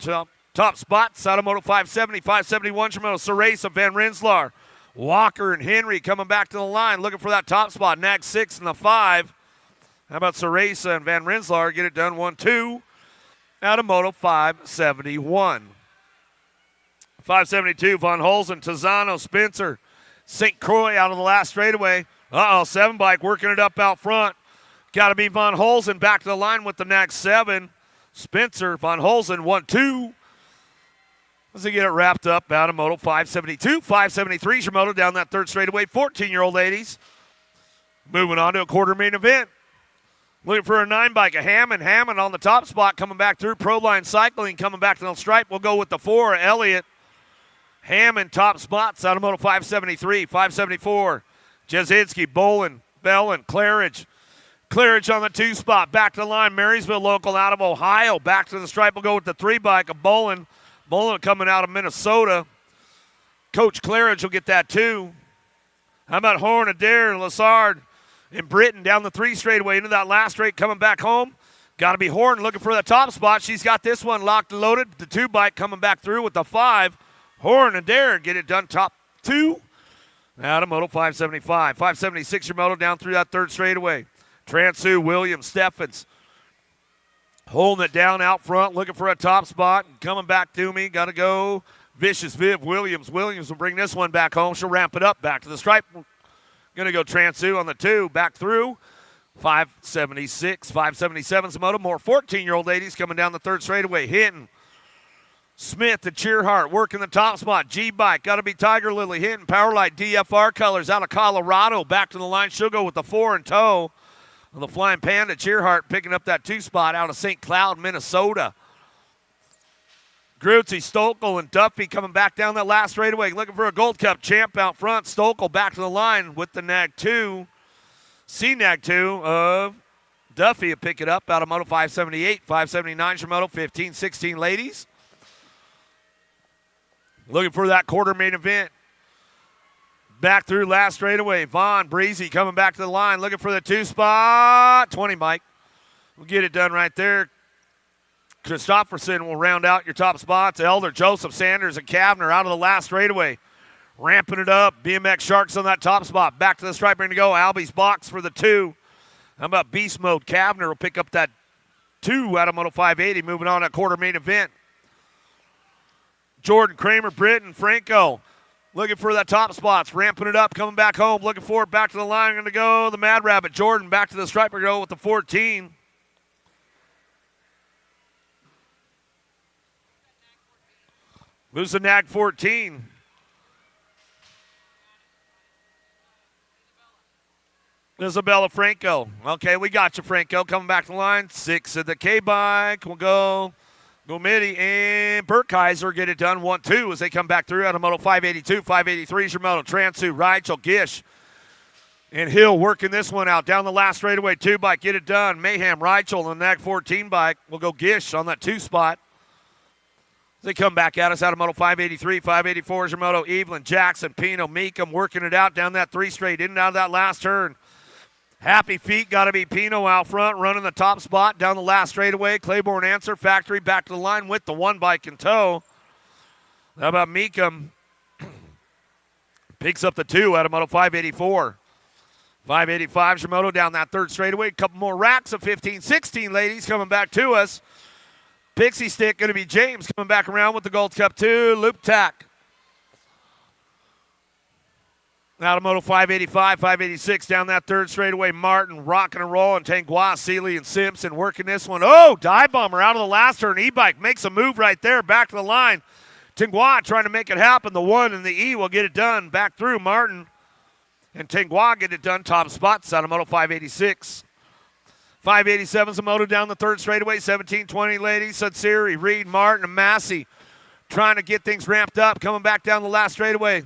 top spots out of moto 570. 571 your moto. Ceresa, Van Rensselaer. Walker and Henry coming back to the line. Looking for that top spot. Nag 6 and the 5. How about Ceresa and Van Rensselaer get it done? 1-2 out of moto 571. 572, Von Holzen, Tizano, Spencer, St. Croix out of the last straightaway. 7 bike working it up out front. Got to be Von Holzen back to the line with the next 7. Spencer, Von Holzen, 1-2. As they get it wrapped up out of moto 572. 573 is your moto down that 3rd straightaway. 14-year-old ladies. Moving on to a quarter main event. Looking for a 9 bike, a Hammond. Hammond on the top spot coming back through. Proline Cycling coming back to the stripe. We'll go with the 4, Elliott. Hammond top spots out of moto 573, 574. Jasinski, Bolin, Bellin, Claridge. Claridge on the 2 spot. Back to the line. Marysville local out of Ohio. Back to the stripe. We'll go with the 3 bike of Bolin. Bolin coming out of Minnesota. Coach Claridge will get that 2. How about Horn, Adair, Lassard, and Britton down the 3 straightaway into that last straight coming back home. Got to be Horn looking for the top spot. She's got this one locked and loaded. The 2 bike coming back through with the 5. Horn and Darren get it done top 2 out of moto 575. 576 your moto down through that 3rd straightaway. Transu, Williams, Steffens holding it down out front, looking for a top spot. And coming back to me, got to go Vicious Viv Williams. Williams will bring this one back home. She'll ramp it up back to the stripe. Going to go Transu on the 2, back through. 576, 577's the moto. More 14-year-old ladies coming down the 3rd straightaway. Hinton, Smith and Cheerhart working the top spot. G-Bike, got to be Tiger Lily. Hinton, Powerlight, DFR colors out of Colorado. Back to the line. She'll go with the 4 in tow. The Flying Panda, Cheerhart picking up that 2 spot out of St. Cloud, Minnesota. Grutzy, Stokel, and Duffy coming back down that last straightaway. Looking for a Gold Cup champ out front. Stokel back to the line with the Nag 2. C-Nag 2 of Duffy will pick it up out of moto 578. 579 your moto, 15, 16 ladies. Looking for that quarter main event. Back through last straightaway. Vaughn, Breezy coming back to the line. Looking for the 2 spot. 20, Mike. We'll get it done right there. Christopherson will round out your top spots. Elder, Joseph, Sanders, and Kavner out of the last straightaway. Ramping it up. BMX Sharks on that top spot. Back to the stripe, ready to go. Albie's box for the 2. How about Beast Mode? Kavner will pick up that 2 out of moto 580. Moving on to a quarter main event. Jordan, Kramer, Britton, Franco. Looking for that top spots. Ramping it up. Coming back home. Looking for it. Back to the line. Going to go the Mad Rabbit. Jordan back to the striper. Go with the 14. Moves the Nag 14. Isabella Franco. Okay, we got you, Franco. Coming back to the line. 6 of the K-bike. We'll go Gomidi and Burkheiser get it done. 1-2 as they come back through out of Moto 582. 583 is your Moto. Transu, Reichel, Gish, and Hill working this one out. Down the last straightaway, 2 bike. Get it done. Mayhem, Reichel on the NAG 14 bike. We'll go Gish on that 2 spot. They come back at us out of Moto 583, 584 is your Moto. Evelyn, Jackson, Pino, Meekum working it out down that 3 straight, in and out of that last turn. Happy feet, got to be Pino out front, running the top spot down the last straightaway. Claiborne Answer Factory back to the line with the 1 bike in tow. How about Meekum? Picks up the 2 out of Moto 584. 585 is your Moto down that 3rd straightaway. A couple more racks of 15, 16 ladies coming back to us. Pixie Stick going to be James coming back around with the Gold Cup 2. Loop Tack. Out of Moto 585, 586 down that 3rd straightaway. Martin rocking and rolling. Tangua, Seeley, and Simpson working this one. Oh, dive bomber out of the last turn. E-bike makes a move right there. Back to the line. Tangua trying to make it happen. The 1 and the E will get it done. Back through Martin. And Tangua get it done. Top spots out of Moto 586. 587's a Moto down the 3rd straightaway. 1720 ladies. Sudsiri, Reed, Martin, and Massey trying to get things ramped up. Coming back down the last straightaway.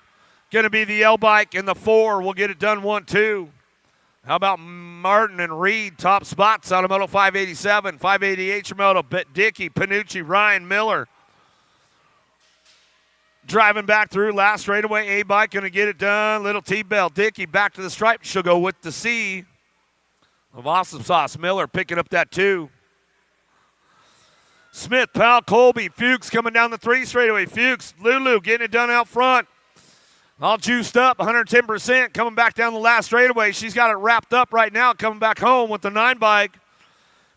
Going to be the L bike and the 4. We'll get it done 1-2. How about Martin and Reed? Top spots out of Moto 587. 588 your Moto. Dickey, Panucci, Ryan, Miller. Driving back through last straightaway. A bike going to get it done. Little T-Bell. Dickey back to the stripe. She'll go with the C. Of Awesome Sauce. Miller picking up that 2. Smith, Powell, Colby, Fuchs coming down the 3 straightaway. Fuchs, Lulu getting it done out front. All juiced up, 110%, coming back down the last straightaway. She's got it wrapped up right now, coming back home with the 9 bike.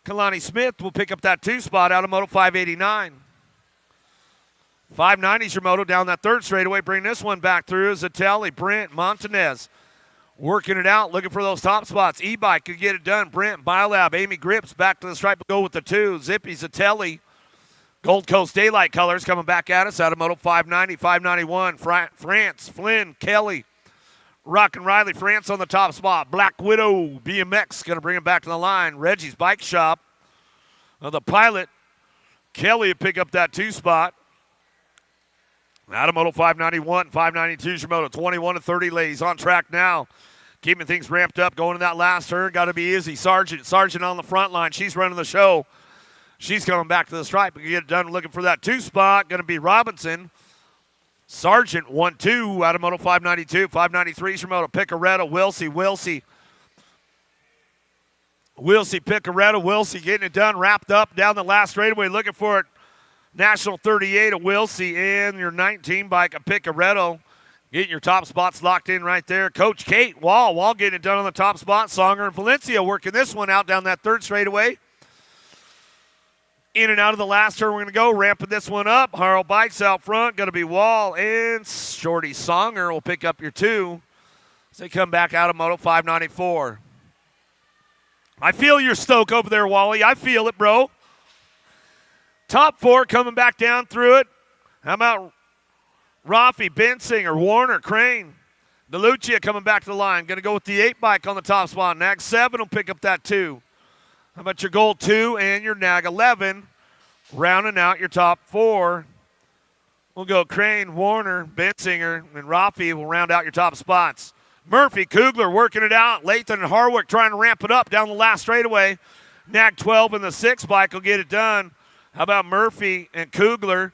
Kalani Smith will pick up that 2 spot out of Moto 589. 590's your Moto down that 3rd straightaway. Bring this one back through. Zatelli, Brent, Montanez. Working it out, looking for those top spots. E-bike could get it done. Brent, Biolab, Amy Grips back to the stripe. Go with the 2. Zippy, Zatelli. Gold Coast Daylight Colors coming back at us out of Moto 590, 591. France, Flynn, Kelly. Rock and Riley, France on the top spot. Black Widow, BMX going to bring him back to the line. Reggie's Bike Shop. The Pilot, Kelly will pick up that 2 spot. Out of Moto 591, 592 is your Moto. 21 to 30 ladies on track now. Keeping things ramped up, going to that last turn. Got to be Izzy. Sargent on the front line. She's running the show. She's coming back to the stripe. We can get it done looking for that 2 spot. Going to be Robinson. Sargent 1-2 out of Moto 592. 593 is your Moto. Picaretta, Wilsey. Picaretta, Wilsey getting it done, wrapped up down the last straightaway. Looking for it. National 38 of Wilsey and your 19 bike of Picaretto. Getting your top spots locked in right there. Coach Kate Wall getting it done on the top spot. Songer and Valencia working this one out down that 3rd straightaway. In and out of the last turn we're going to go. Ramping this one up. Harrell Bikes out front. Going to be Wall and Shorty Songer will pick up your 2 as they come back out of Moto 594. I feel your stoke over there, Wally. I feel it, bro. Top 4 coming back down through it. How about Rafi, Bensinger, Warner, Crane. DeLucia coming back to the line. Going to go with the 8 bike on the top spot. Nag 7 will pick up that 2. How about your Gold 2 and your Nag 11? Rounding out your top 4. We'll go Crane, Warner, Bensinger, and Rafi will round out your top spots. Murphy, Kugler working it out. Lathan and Harwick trying to ramp it up down the last straightaway. Nag 12 and the 6 bike will get it done. How about Murphy and Kugler?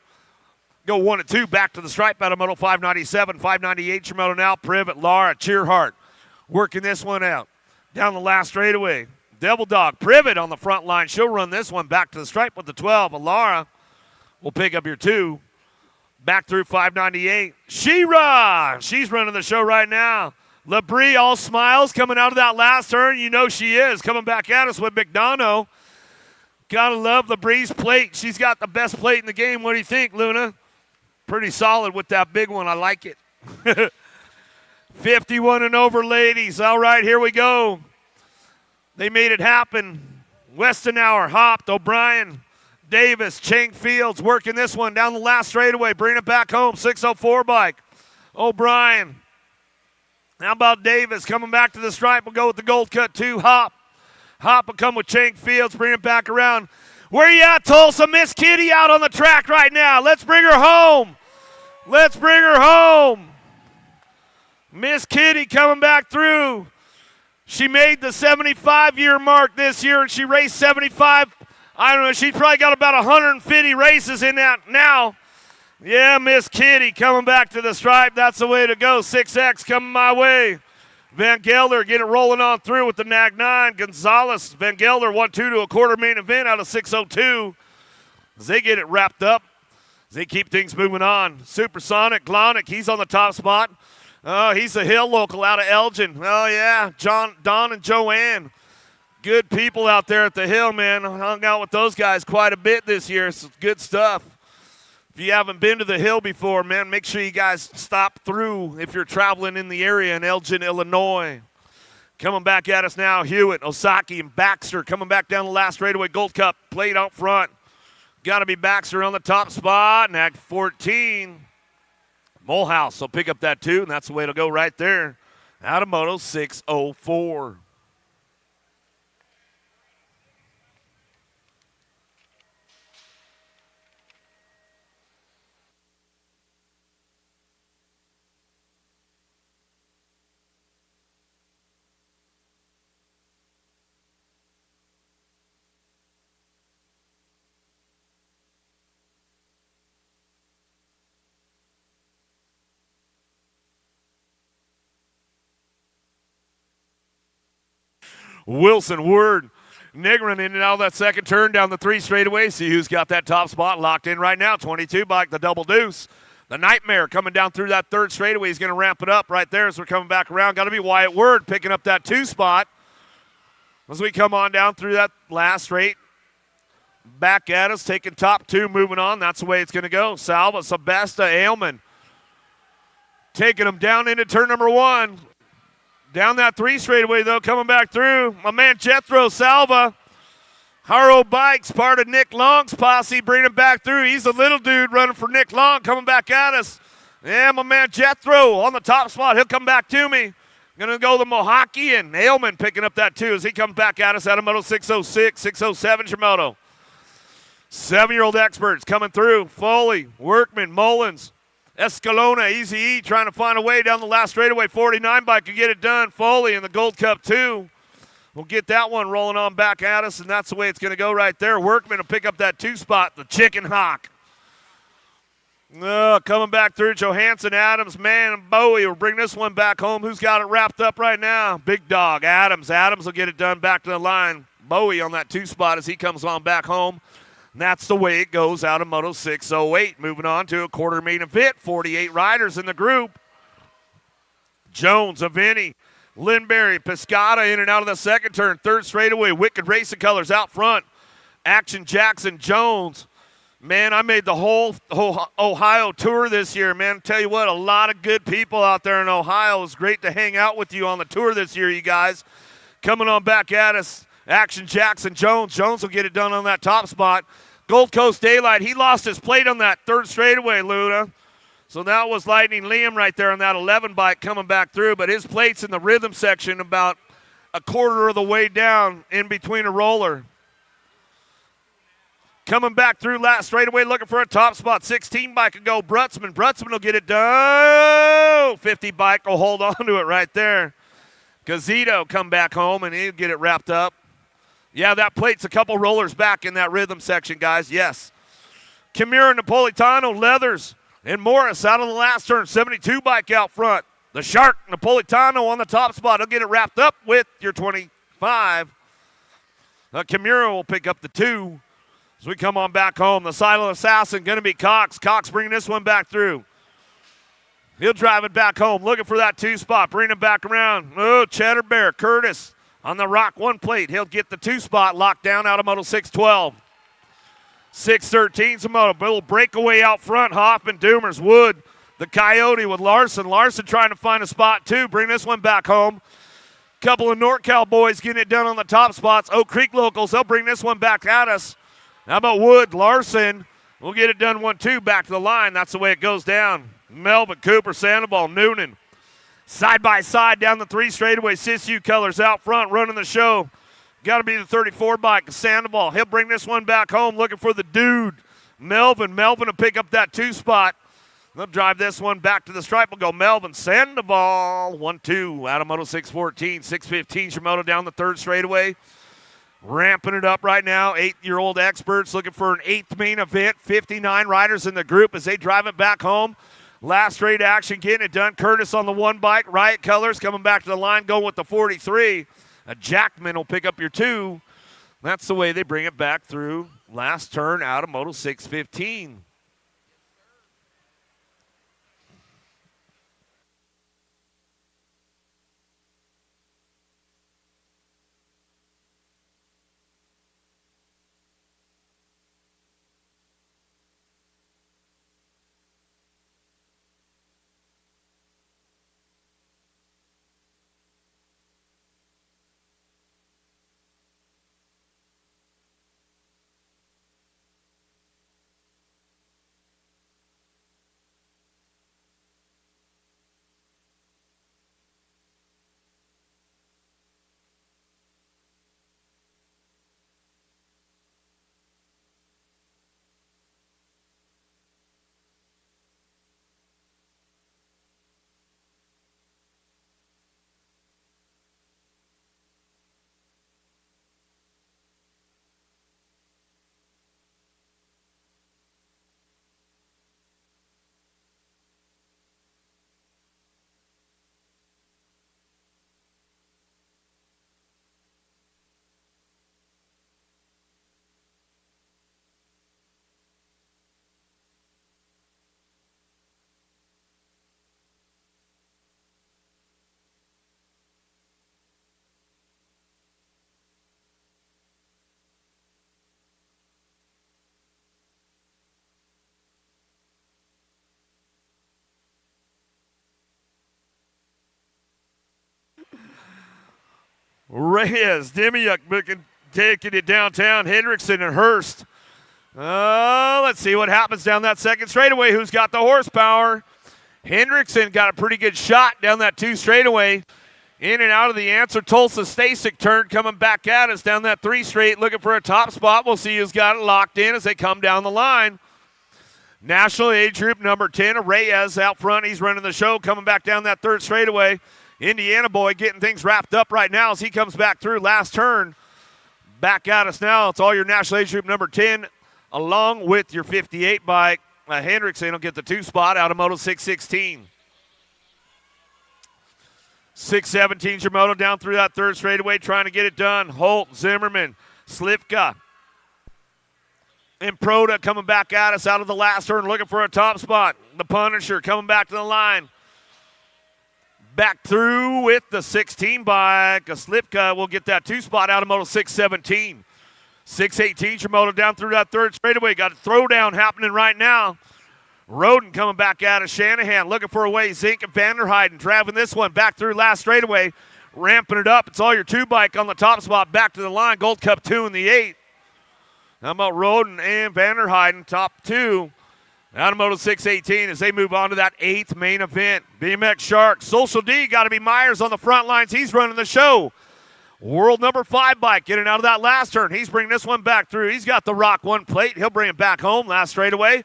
Go 1 and 2 back to the stripe out of Moto 597. 598 your Moto now. Privet, Laura, Cheerheart working this one out. Down the last straightaway. Devil Dog, Privet on the front line. She'll run this one back to the stripe with the 12. Laura will pick up your 2. Back through 598. She-Ra, she's running the show right now. Labrie, all smiles coming out of that last turn. You know she is. Coming back at us with McDonough. Gotta love Labrie's plate. She's got the best plate in the game. What do you think, Luna? Pretty solid with that big one. I like it. 51 and over, ladies. All right, here we go. They made it happen. Westenauer, Hopped, O'Brien, Davis, Chang Fields working this one down the last straightaway. Bring it back home. 604 bike. O'Brien. How about Davis coming back to the stripe? We'll go with the Gold Cut 2, Hop. Hop will come with Chank Fields, bring it back around. Where you at, Tulsa? Miss Kitty out on the track right now. Let's bring her home. Let's bring her home. Miss Kitty coming back through. She made the 75-year mark this year, and she raced 75. I don't know, she's probably got about 150 races in that now. Yeah, Miss Kitty coming back to the stripe. That's the way to go. 6X coming my way. Van Gelder getting it rolling on through with the Nag 9. Gonzalez, Van Gelder 1-2 to a quarter main event out of 6:02. As they get it wrapped up, as they keep things moving on. Supersonic, Glonick, he's on the top spot. He's a Hill local out of Elgin. Oh, yeah, Don and Joanne. Good people out there at the Hill, man. I hung out with those guys quite a bit this year. It's good stuff. If you haven't been to the Hill before, man, make sure you guys stop through if you're traveling in the area in Elgin, Illinois. Coming back at us now, Hewitt, Osaki, and Baxter coming back down the last straightaway. Gold Cup played out front. Got to be Baxter on the top spot. Nag 14. Molehouse will pick up that 2, and that's the way to go right there. Out of Moto 6:04. Wilson, Word, Nigrin in and out of that second turn down the 3 straightaway. See who's got that top spot locked in right now. 22 bike, the double deuce. The Nightmare coming down through that 3rd straightaway. He's going to ramp it up right there as we're coming back around. Got to be Wyatt Word picking up that 2 spot as we come on down through that last straight. Back at us, taking top 2, moving on. That's the way it's going to go. Salva, Sebesta, Ailman taking them down into turn number 1. Down that 3 straightaway, though, coming back through. My man Jethro Salva. Haro Bikes, part of Nick Long's posse, bringing him back through. He's a little dude running for Nick Long, coming back at us. Yeah, my man Jethro on the top spot. He'll come back to me. Going to go the Mohawkie and Ailman picking up that 2 as he comes back at us out of Moto 606, 607 Shimoto. 7-year-old experts coming through. Foley, Workman, Mullins. Escalona, Easy E trying to find a way down the last straightaway. 49 bike can get it done. Foley in the Gold Cup 2. We'll get that one rolling on back at us, and that's the way it's going to go right there. Workman will pick up that 2 spot, the Chicken Hawk. Coming back through, Johansson, Adams, man, and Bowie will bring this one back home. Who's got it wrapped up right now? Big Dog, Adams. Adams will get it done back to the line. Bowie on that 2 spot as he comes on back home. And that's the way it goes out of Moto 608. Moving on to a quarter main event. 48 riders in the group. Jones, Aveni, Lindberry, Piscata in and out of the second turn. 3rd straightaway. Wicked Racing Colors out front. Action Jackson, Jones. Man, I made the whole Ohio tour this year, man. I'll tell you what, a lot of good people out there in Ohio. It was great to hang out with you on the tour this year, you guys. Coming on back at us. Action Jackson, Jones. Jones will get it done on that top spot. Gold Coast Daylight, he lost his plate on that 3rd straightaway, Luna. So that was Lightning Liam right there on that 11 bike coming back through. But his plate's in the rhythm section about a quarter of the way down in between a roller. Coming back through last straightaway looking for a top spot. 16 bike will go Brutzman. Brutzman will get it done. 50 bike will hold on to it right there. Gazito come back home and he'll get it wrapped up. Yeah, that plate's a couple rollers back in that rhythm section, guys. Yes. Kimura, Napolitano, Leathers, and Morris out of the last turn. 72 bike out front. The Shark, Napolitano on the top spot. He'll get it wrapped up with your 25. Kimura will pick up the 2 as we come on back home. The Silent Assassin going to be Cox. Cox bringing this one back through. He'll drive it back home, looking for that 2 spot. Bring him back around. Oh, Cheddar Bear, Curtis. On the Rock 1 plate, he'll get the 2 spot locked down out of Moto 612. 613's a Moto. Little breakaway out front. Hoffman, Doomers, Wood, the Coyote with Larson. Larson trying to find a spot too. Bring this one back home. Couple of NorCal boys getting it done on the top spots. Oak Creek locals, they'll bring this one back at us. How about Wood, Larson? We'll get it done 1-2 back to the line. That's the way it goes down. Melvin, Cooper, Sandoval, Noonan. Side by side down the 3 straightaway. Sisu Colors out front running the show. Got to be the 34 bike, Sandoval. He'll bring this one back home looking for the dude, Melvin. Melvin will pick up that 2 spot. They'll drive this one back to the stripe. We'll go Melvin, Sandoval, 1-2 out of Moto 614. 615 Shimoda down the 3rd straightaway. Ramping it up right now. 8-year-old experts looking for an 8th main event. 59 riders in the group as they drive it back home. Last straight action, getting it done. Curtis on the 1 bike. Riot Colors coming back to the line, going with the 43. A Jackman will pick up your 2. That's the way they bring it back through last turn out of Moto 615. Reyes, Demiuk taking it downtown. Hendrickson and Hurst. Let's see what happens down that 2nd straightaway. Who's got the horsepower? Hendrickson got a pretty good shot down that 2 straightaway. In and out of the answer. Tulsa Stasek turn coming back at us down that 3 straight, looking for a top spot. We'll see who's got it locked in as they come down the line. National age group number 10, Reyes out front. He's running the show, coming back down that 3rd straightaway. Indiana boy getting things wrapped up right now as he comes back through last turn. Back at us now. It's all your national age group number 10 along with your 58 bike. Hendrickson will get the 2 spot out of Moto 616. 617's your moto down through that 3rd straightaway trying to get it done. Holt, Zimmerman, Slivka, and Proda coming back at us out of the last turn looking for a top spot. The Punisher coming back to the line. Back through with the 16 bike. Slipka will get that 2 spot out of Moto 617. 618's your moto down through that 3rd straightaway. Got a throwdown happening right now. Roden coming back out of Shanahan, looking for a way. Zink and Vanderheiden driving this one back through last straightaway, ramping it up. It's all your 2 bike on the top spot, back to the line. Gold Cup 2 in the 8. How about Roden and Vanderheiden, top 2 out of Moto 618 as they move on to that 8th main event. BMX Shark, Social D, got to be Myers on the front lines. He's running the show. World number 5 bike getting out of that last turn. He's bringing this one back through. He's got the Rock 1 plate. He'll bring it back home last straightaway.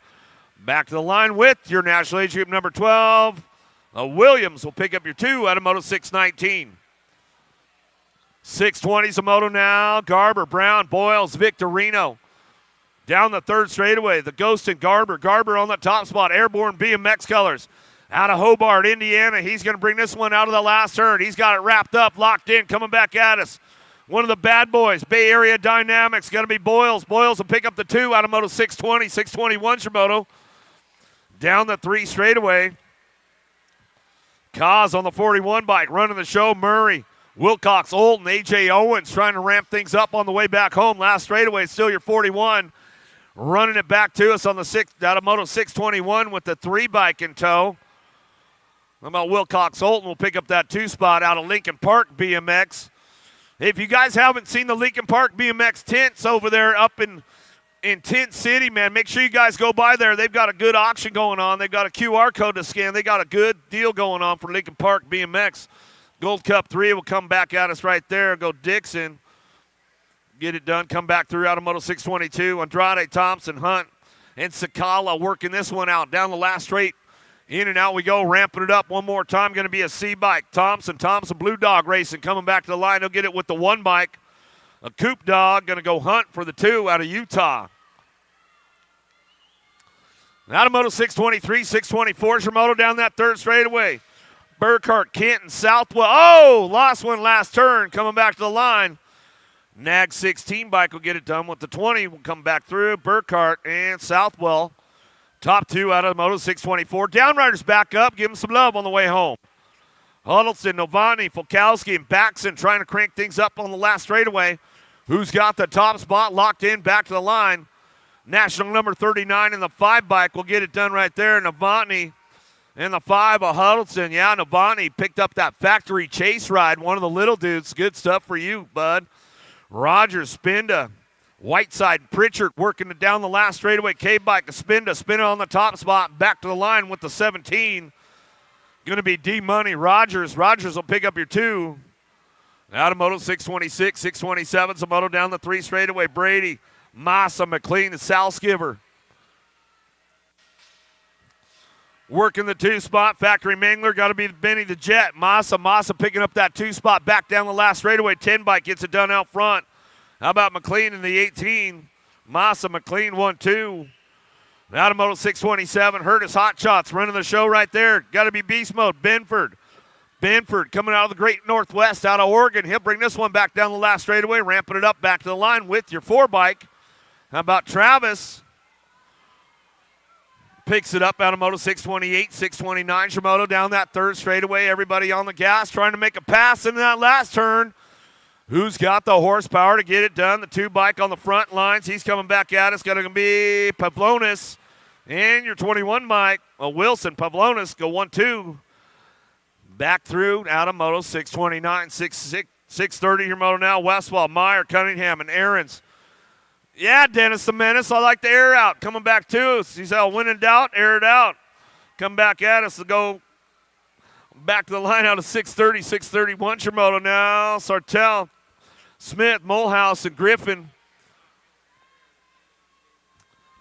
Back to the line with your national age group number 12. Williams will pick up your 2 out of Moto 619. 620's a moto now. Garber, Brown, Boyles, Victorino. Down the 3rd straightaway, the Ghost and Garber. Garber on the top spot, Airborne BMX Colors. Out of Hobart, Indiana. He's going to bring this one out of the last turn. He's got it wrapped up, locked in, coming back at us. One of the bad boys, Bay Area Dynamics, going to be Boyles. Boyles will pick up the 2 out of Moto 620. 621's your moto. Down the 3 straightaway. Kaz on the 41 bike, running the show. Murray, Wilcox, Olton, A.J. Owens trying to ramp things up on the way back home. Last straightaway, still your 41. Running it back to us on the 6 out of Moto 621 with the 3 bike in tow. How about Wilcox Olton will pick up that 2 spot out of Lincoln Park BMX. If you guys haven't seen the Lincoln Park BMX tents over there up in in Tent City, man. Make sure you guys go by there. They've got a good auction going on. They've got a QR code to scan. They got a good deal going on for Lincoln Park BMX. Gold Cup 3 will come back at us right there. Go Dixon. Get it done. Come back through out of Moto 622. Andrade, Thompson, Hunt, and Sakala working this one out. Down the last straight. In and out we go. Ramping it up one more time. Going to be a C-bike. Thompson, Blue Dog Racing coming back to the line. He'll get it with the one bike. A Coupe Dog going to go Hunt for the 2 out of Utah. Out of Moto 623, 624 is your moto down that third straightaway. Burkhart, Kenton, Southwell. Oh, lost one last turn. Coming back to the line. Nag 16 bike will get it done with the 20. Will come back through. Burkhart and Southwell. Top 2 out of Moto 624. Downriders back up. Give them some love on the way home. Huddleston, Novani, Fulkowski, and Baxton trying to crank things up on the last straightaway. Who's got the top spot locked in back to the line? National number 39 in the 5 bike will get it done right there. Novani in the 5 of Huddleston. Yeah, Novani picked up that factory chase ride. One of the little dudes. Good stuff for you, bud. Rogers, Spinda, Whiteside, Pritchard working it down the last straightaway. K-bike, Spinda, spinning on the top spot. Back to the line with the 17. Going to be D-Money. Rogers will pick up your 2. Out of Moto 626, 627's a moto down the 3 straightaway. Brady, Massa, McLean, and Salskiver. Working the 2 spot. Factory Mangler got to be Benny the Jet. Massa picking up that 2 spot back down the last straightaway. 10 bike gets it done out front. How about McLean in the 18? Massa, McLean 1-2. Out of Moto 627, Hurtis Hot Shots running the show right there. Got to be beast mode. Benford coming out of the Great Northwest out of Oregon. He'll bring this one back down the last straightaway, ramping it up back to the line with your 4 bike. How about Travis? Picks it up out of Moto 628, 629. Shimoto down that 3rd straightaway. Everybody on the gas trying to make a pass in that last turn. Who's got the horsepower to get it done? The 2 bike on the front lines. He's coming back at us. Going to be Pavlonis. And your 21 bike, Wilson. Pavlonis go 1-2. Back through out of Moto 629, 630 your moto now. Westwall, Meyer, Cunningham, and Aarons. Yeah, Dennis the Menace, I like the air out. Coming back to us. He's out when in doubt, air it out. Come back at us to go back to the line out of 630, 631 your moto now. Sartell, Smith, Mulhouse, and Griffin.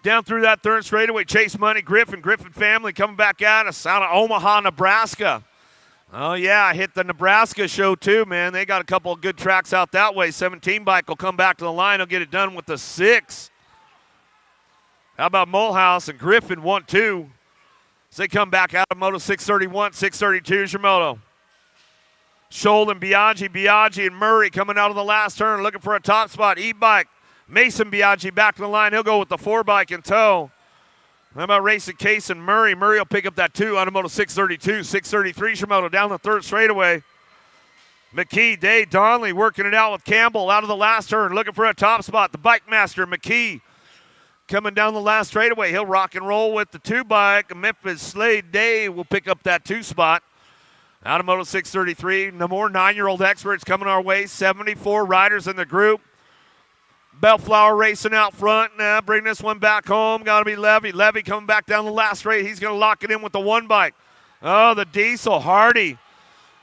Down through that 3rd straightaway, Chase Money, Griffin family coming back at us out of Omaha, Nebraska. Oh, yeah, I hit the Nebraska show too, man. They got a couple of good tracks out that way. 17 bike will come back to the line. He'll get it done with the 6. How about Mulhouse and Griffin 1-2. As they come back out of Moto 631, 632 is your moto. Scholden, Biaggi, and Murray coming out of the last turn looking for a top spot. E-bike, Mason Biaggi back to the line. He'll go with the 4 bike in tow. How about racing Case and Murray? Murray will pick up that 2 out of Moto 632, 633 Shimoto down the 3rd straightaway. McKee, Day, Donley working it out with Campbell out of the last turn, looking for a top spot. The bike master, McKee, coming down the last straightaway. He'll rock and roll with the 2 bike. Memphis Slade Day will pick up that 2 spot. Out of Moto 633, no more 9-year-old experts coming our way. 74 riders in the group. Bellflower racing out front. Now bring this one back home. Got to be Levy. Levy coming back down the last straight. He's going to lock it in with the 1 bike. Oh, the Diesel. Hardy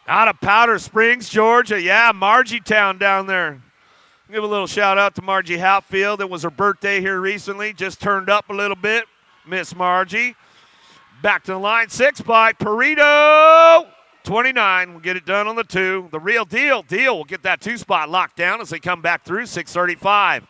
out of Powder Springs, Georgia. Yeah, Margie Town down there. Give a little shout out to Margie Hatfield. It was her birthday here recently. Just turned up a little bit. Miss Margie. Back to the line. 6 bike. Perito. 29 will get it done on the 2. The real deal. Deal will get that 2 spot locked down as they come back through 635.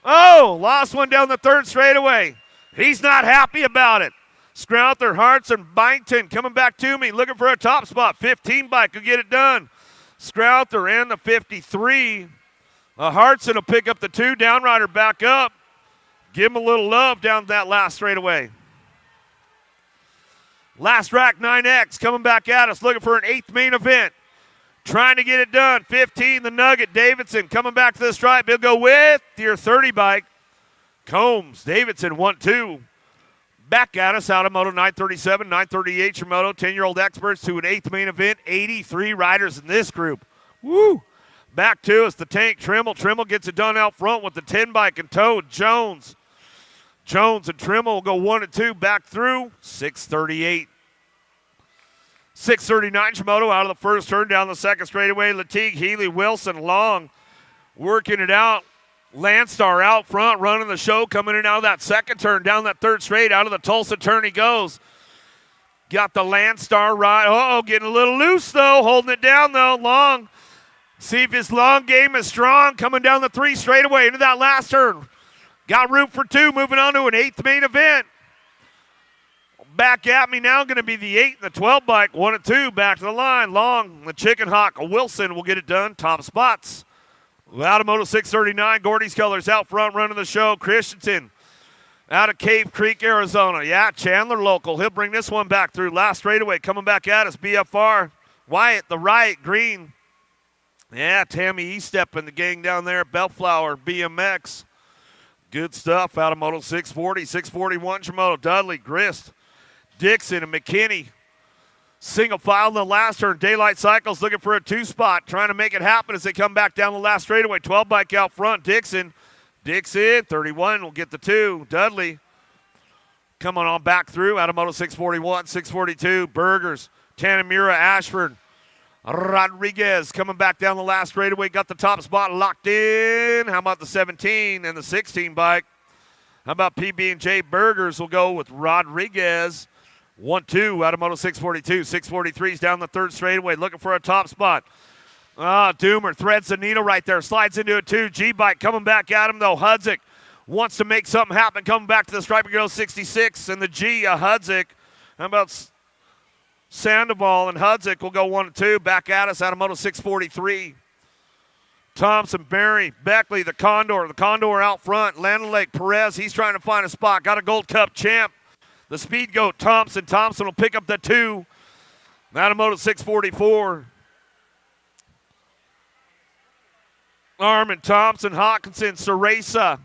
Oh, lost one down the 3rd straightaway. He's not happy about it. Scrouther, Hartz, and Byington coming back to me, looking for a top spot. 15 bike will get it done. Scrouther and the 53. Hartson will pick up the 2. Downrider back up. Give him a little love down that last straightaway. Last rack 9X coming back at us, looking for an 8th main event. Trying to get it done. 15, the Nugget. Davidson coming back to the stripe. He'll go with your 30 bike. Combs, Davidson 1-2. Back at us out of Moto 937, 938 your Moto. 10-year-old experts to an 8th main event. 83 riders in this group. Woo! Back to us, the tank, Trimmel. Trimmel gets it done out front with the 10 bike and tow. Jones and Trimmel will go 1 and 2 back through. 6:38. 6:39, Shimoto out of the first turn down the second straightaway. Latigue, Healy, Wilson, Long working it out. Landstar out front, running the show, coming in out of that second turn, down that third straight, out of the Tulsa turn he goes. Got the Landstar ride. Uh-oh, getting a little loose, though. Holding it down, though. Long. See if his long game is strong. Coming down the 3 straightaway into that last turn. Got room for 2, moving on to an 8th main event. Back at me now, going to be the 8 and the 12 bike. 1 and 2, back to the line. Long, the Chicken Hawk, Wilson will get it done. Top spots. Automoto 639, Gordy's Colors out front running the show. Christensen out of Cave Creek, Arizona. Yeah, Chandler local. He'll bring this one back through. Last straightaway coming back at us. BFR. Wyatt, the right, Green. Yeah, Tammy Estep and the gang down there. Bellflower, BMX. Good stuff. Automoto 640, 641, Shimoto, Dudley, Grist, Dixon, and McKinney. Single file in the last turn. Daylight Cycles looking for a 2 spot. Trying to make it happen as they come back down the last straightaway. 12 bike out front. Dixon, 31 will get the 2. Dudley coming on back through. Automoto 641, 642. Burgers, Tanamura, Ashford. Rodriguez coming back down the last straightaway. Got the top spot locked in. How about the 17 and the 16 bike? How about PB&J Burgers will go with Rodriguez. 1-2, Automoto 642. 643's down the third straightaway, looking for a top spot. Doomer threads the needle right there, slides into a 2. G-Bike coming back at him, though. Hudzik wants to make something happen, coming back to the stripe. Girl 66 and the G, Hudzik. How about Sandoval and Hudzik will go 1 and 2. Back at us, Automoto 643. Thompson, Barry, Beckley, the Condor out front. Landon Lake, Perez, he's trying to find a spot. Got a Gold Cup champ. The speed goat, Thompson. Thompson will pick up the 2. Automoto 644. Armin, Thompson, Hawkinson, Ceresa.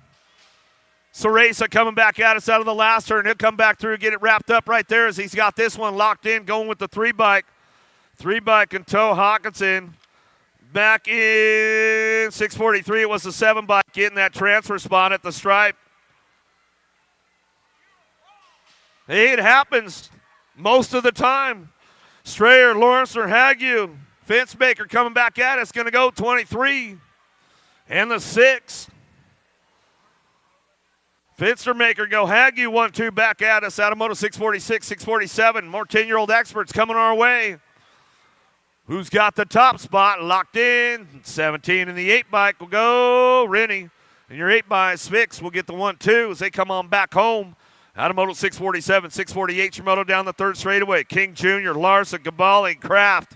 Ceresa coming back at us out of the last turn. He'll come back through, get it wrapped up right there as he's got this one locked in, going with the 3 bike. 3 bike and tow, Hawkinson. Back in 643, it was the 7 bike getting that transfer spot at the stripe. Hey, it happens most of the time. Strayer, Lawrence, or Hague. Fencemaker coming back at us, going to go 23. And the 6. Fenstermaker go Hague 1-2 back at us. Automoto 646, 647. More 10-year-old experts coming our way. Who's got the top spot locked in? 17 and the 8 bike will go Rennie. And your 8 by Svix will get the 1-2 as they come on back home. Automoto 647, 648, Shimoto down the third straightaway. King Jr., Larson, Gabali, Kraft.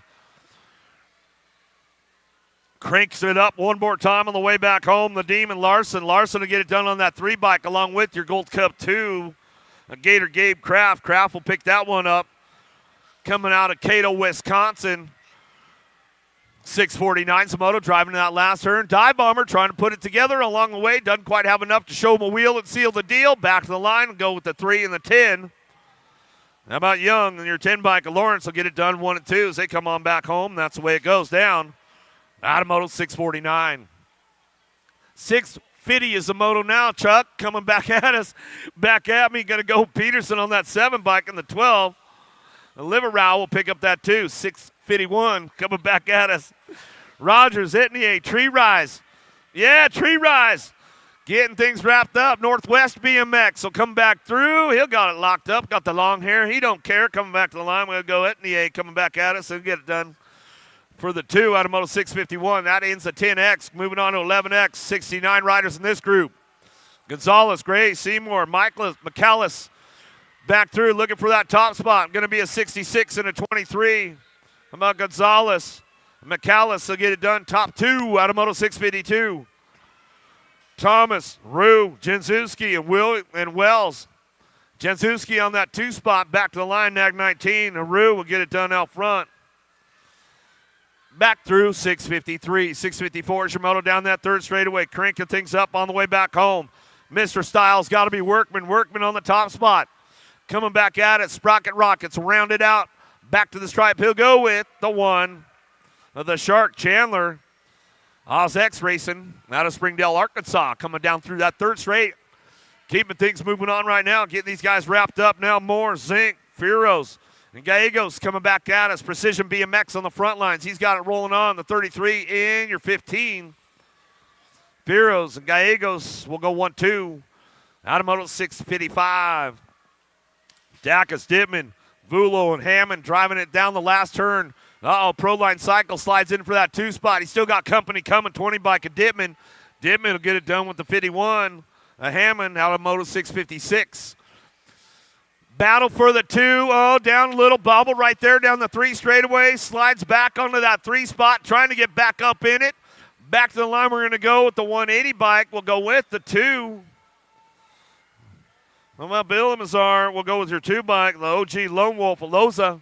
Cranks it up one more time on the way back home. The Demon Larson. Larson to get it done on that 3 bike along with your Gold Cup 2. Gator Gabe Kraft. Kraft will pick that one up. Coming out of Cato, Wisconsin. 649, Shimoto driving that last turn. Dive Bomber trying to put it together along the way. Doesn't quite have enough to show him a wheel and seal the deal. Back to the line and go with the 3 and the 10. How about Young and your 10 bike of Lawrence will get it done 1 and 2 as they come on back home. That's the way it goes down. Automoto 649. 650 is the moto now. Chuck coming back at us. Back at me. Going to go Peterson on that 7 bike in the 12. Liverao will pick up that 2. 651 coming back at us. Rogers, Etnier, Tree Rise. Yeah, Tree Rise. Getting things wrapped up. Northwest BMX will come back through. He'll got it locked up. Got the long hair. He don't care. Coming back to the line. We'll go Etnier coming back at us and get it done for the 2. Automoto 651. That ends the 10X. Moving on to 11X. 69 riders in this group. Gonzalez, Gray, Seymour, McAllis. Back through looking for that top spot. Going to be a 66 and a 23. How about Gonzalez? McAllis will get it done. Top 2, Automoto 652. Thomas, Rue, Jenzuski, and Wells. Jenzuski on that 2 spot. Back to the line, Nag 19. Rue will get it done out front. Back through 653. 654, Shimoto down that third straightaway. Cranking things up on the way back home. Mr. Styles got to be Workman. Workman on the top spot. Coming back at it, Sprocket Rockets rounded out. Back to the stripe. He'll go with the 1 of the Shark, Chandler. Oz X Racing out of Springdale, Arkansas, coming down through that third straight. Keeping things moving on right now. Getting these guys wrapped up now. Moore, Zink, Firos, and Gallegos coming back at us. Precision BMX on the front lines. He's got it rolling on. The 33 in your 15. Firos and Gallegos will go 1-2. Out of Moto 655. Dacus, Dittman, Vulo, and Hammond driving it down the last turn. Proline Cycle slides in for that 2 spot. He's still got company coming. 20 bike of Dittman. Dittman will get it done with the 51. Hammond out of Moto 656. Battle for the 2. Oh, down a little bubble right there down the 3 straightaway. Slides back onto that 3 spot, trying to get back up in it. Back to the line, we're going to go with the 180 bike. We'll go with the 2. Well, Bill Mazar, we'll go with your 2 bike, the OG Lone Wolf, Aloza.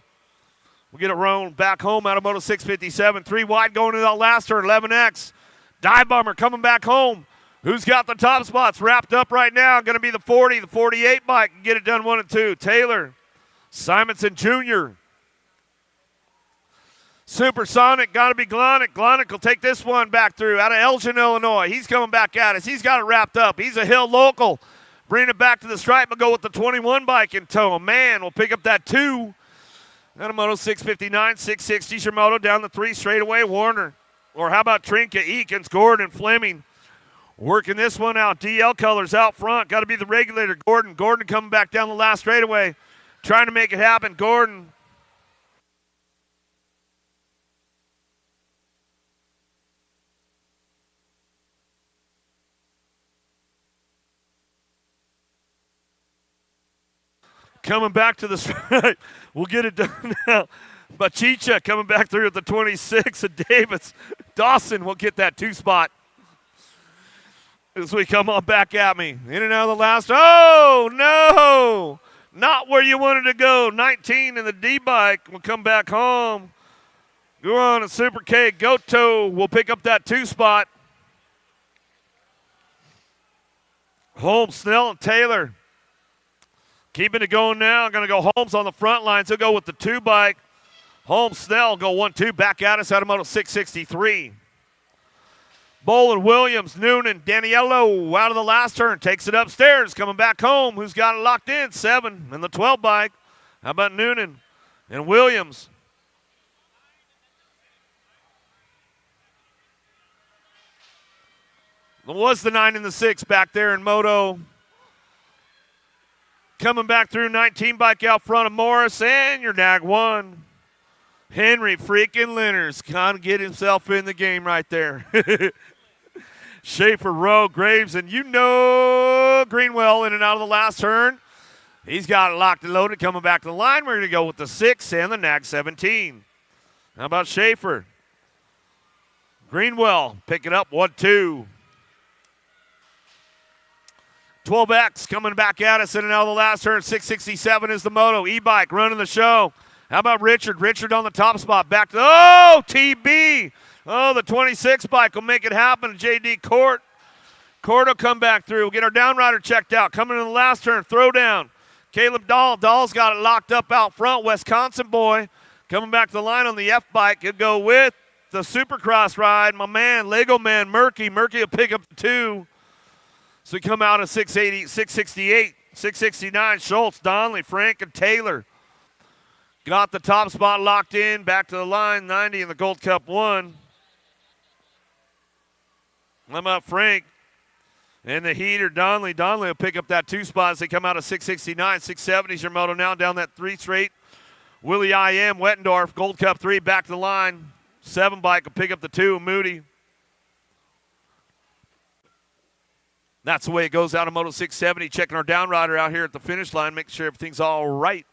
We'll get it rolling back home out of Moto 657. 3 wide going to that last turn, 11X. Dive Bomber coming back home. Who's got the top spots wrapped up right now? Going to be the 40, the 48 bike. Get it done 1 and 2. Taylor, Simonson Jr. Supersonic, got to be Glonick. Glonick will take this one back through out of Elgin, Illinois. He's coming back at us. He's got it wrapped up. He's a Hill local. Bring it back to the stripe and go with the 21 bike in tow. Man, we'll pick up that 2. Out of Moto 659, 660 Shimoto down the 3 straightaway. Warner. Or how about Trinka, Eakins, Gordon, Fleming. Working this one out. DL colors out front. Got to be the regulator. Gordon. Gordon coming back down the last straightaway. Trying to make it happen. Gordon. Coming back to the straight. We'll get it done now. Bachicha coming back through at the 26. And Davis. Dawson will get that 2 spot. As we come on back at me. In and out of the last. Oh, no. Not where you wanted to go. 19 in the D-bike will come back home. Go on and Super K. Goto will pick up that 2 spot. Holmes, Snell, and Taylor. Keeping it going now. Going to go Holmes on the front lines. He'll go with the 2 bike. Holmes, Snell go 1-2. Back at us out of Moto 663. Bolin, Williams, Noonan, Daniello out of the last turn. Takes it upstairs. Coming back home. Who's got it locked in? 7 in the 12 bike. How about Noonan and Williams? There was the 9 and the 6 back there in Moto. Coming back through 19 bike out front of Morris. And your nag 1. Henry freaking Lenners. Kind of get himself in the game right there. Schaefer, Rowe, Graves, and Greenwell in and out of the last turn. He's got it locked and loaded. Coming back to the line, we're going to go with the 6 and the nag 17. How about Schaefer? Greenwell pick it up 1-2. 12X coming back at us in and out of the last turn. 667 is the moto. E-bike running the show. How about Richard? Richard on the top spot. Back to, TB. Oh, the 26 bike will make it happen. JD Court. Court will come back through. We'll get our downrider checked out. Coming in the last turn. Throw down. Caleb Dahl. Dahl's got it locked up out front. Wisconsin boy. Coming back to the line on the F bike. He'll go with the Supercross ride. My man, Lego man, Murky. Murky will pick up the 2. So we come out at 680, 668, 669. Schultz, Donnelly, Frank, and Taylor. Got the top spot locked in. Back to the line. 90 in the Gold Cup 1. How about Frank? And the heater, Donnelly. Donnelly will pick up that 2 spot as they come out of 669. 670 is your moto now down that 3 straight. Willie I.M. Wettendorf, Gold Cup 3, back to the line. 7 bike will pick up the 2. Moody. That's the way it goes out of Moto 670. Checking our downrider out here at the finish line, making sure everything's all right.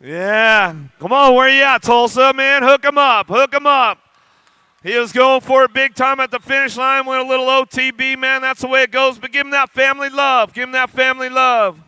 Yeah. Come on, where you at, Tulsa, man? Hook him up. Hook him up. He was going for it big time at the finish line. Went a little OTB, man. That's the way it goes. But give him that family love. Give him that family love.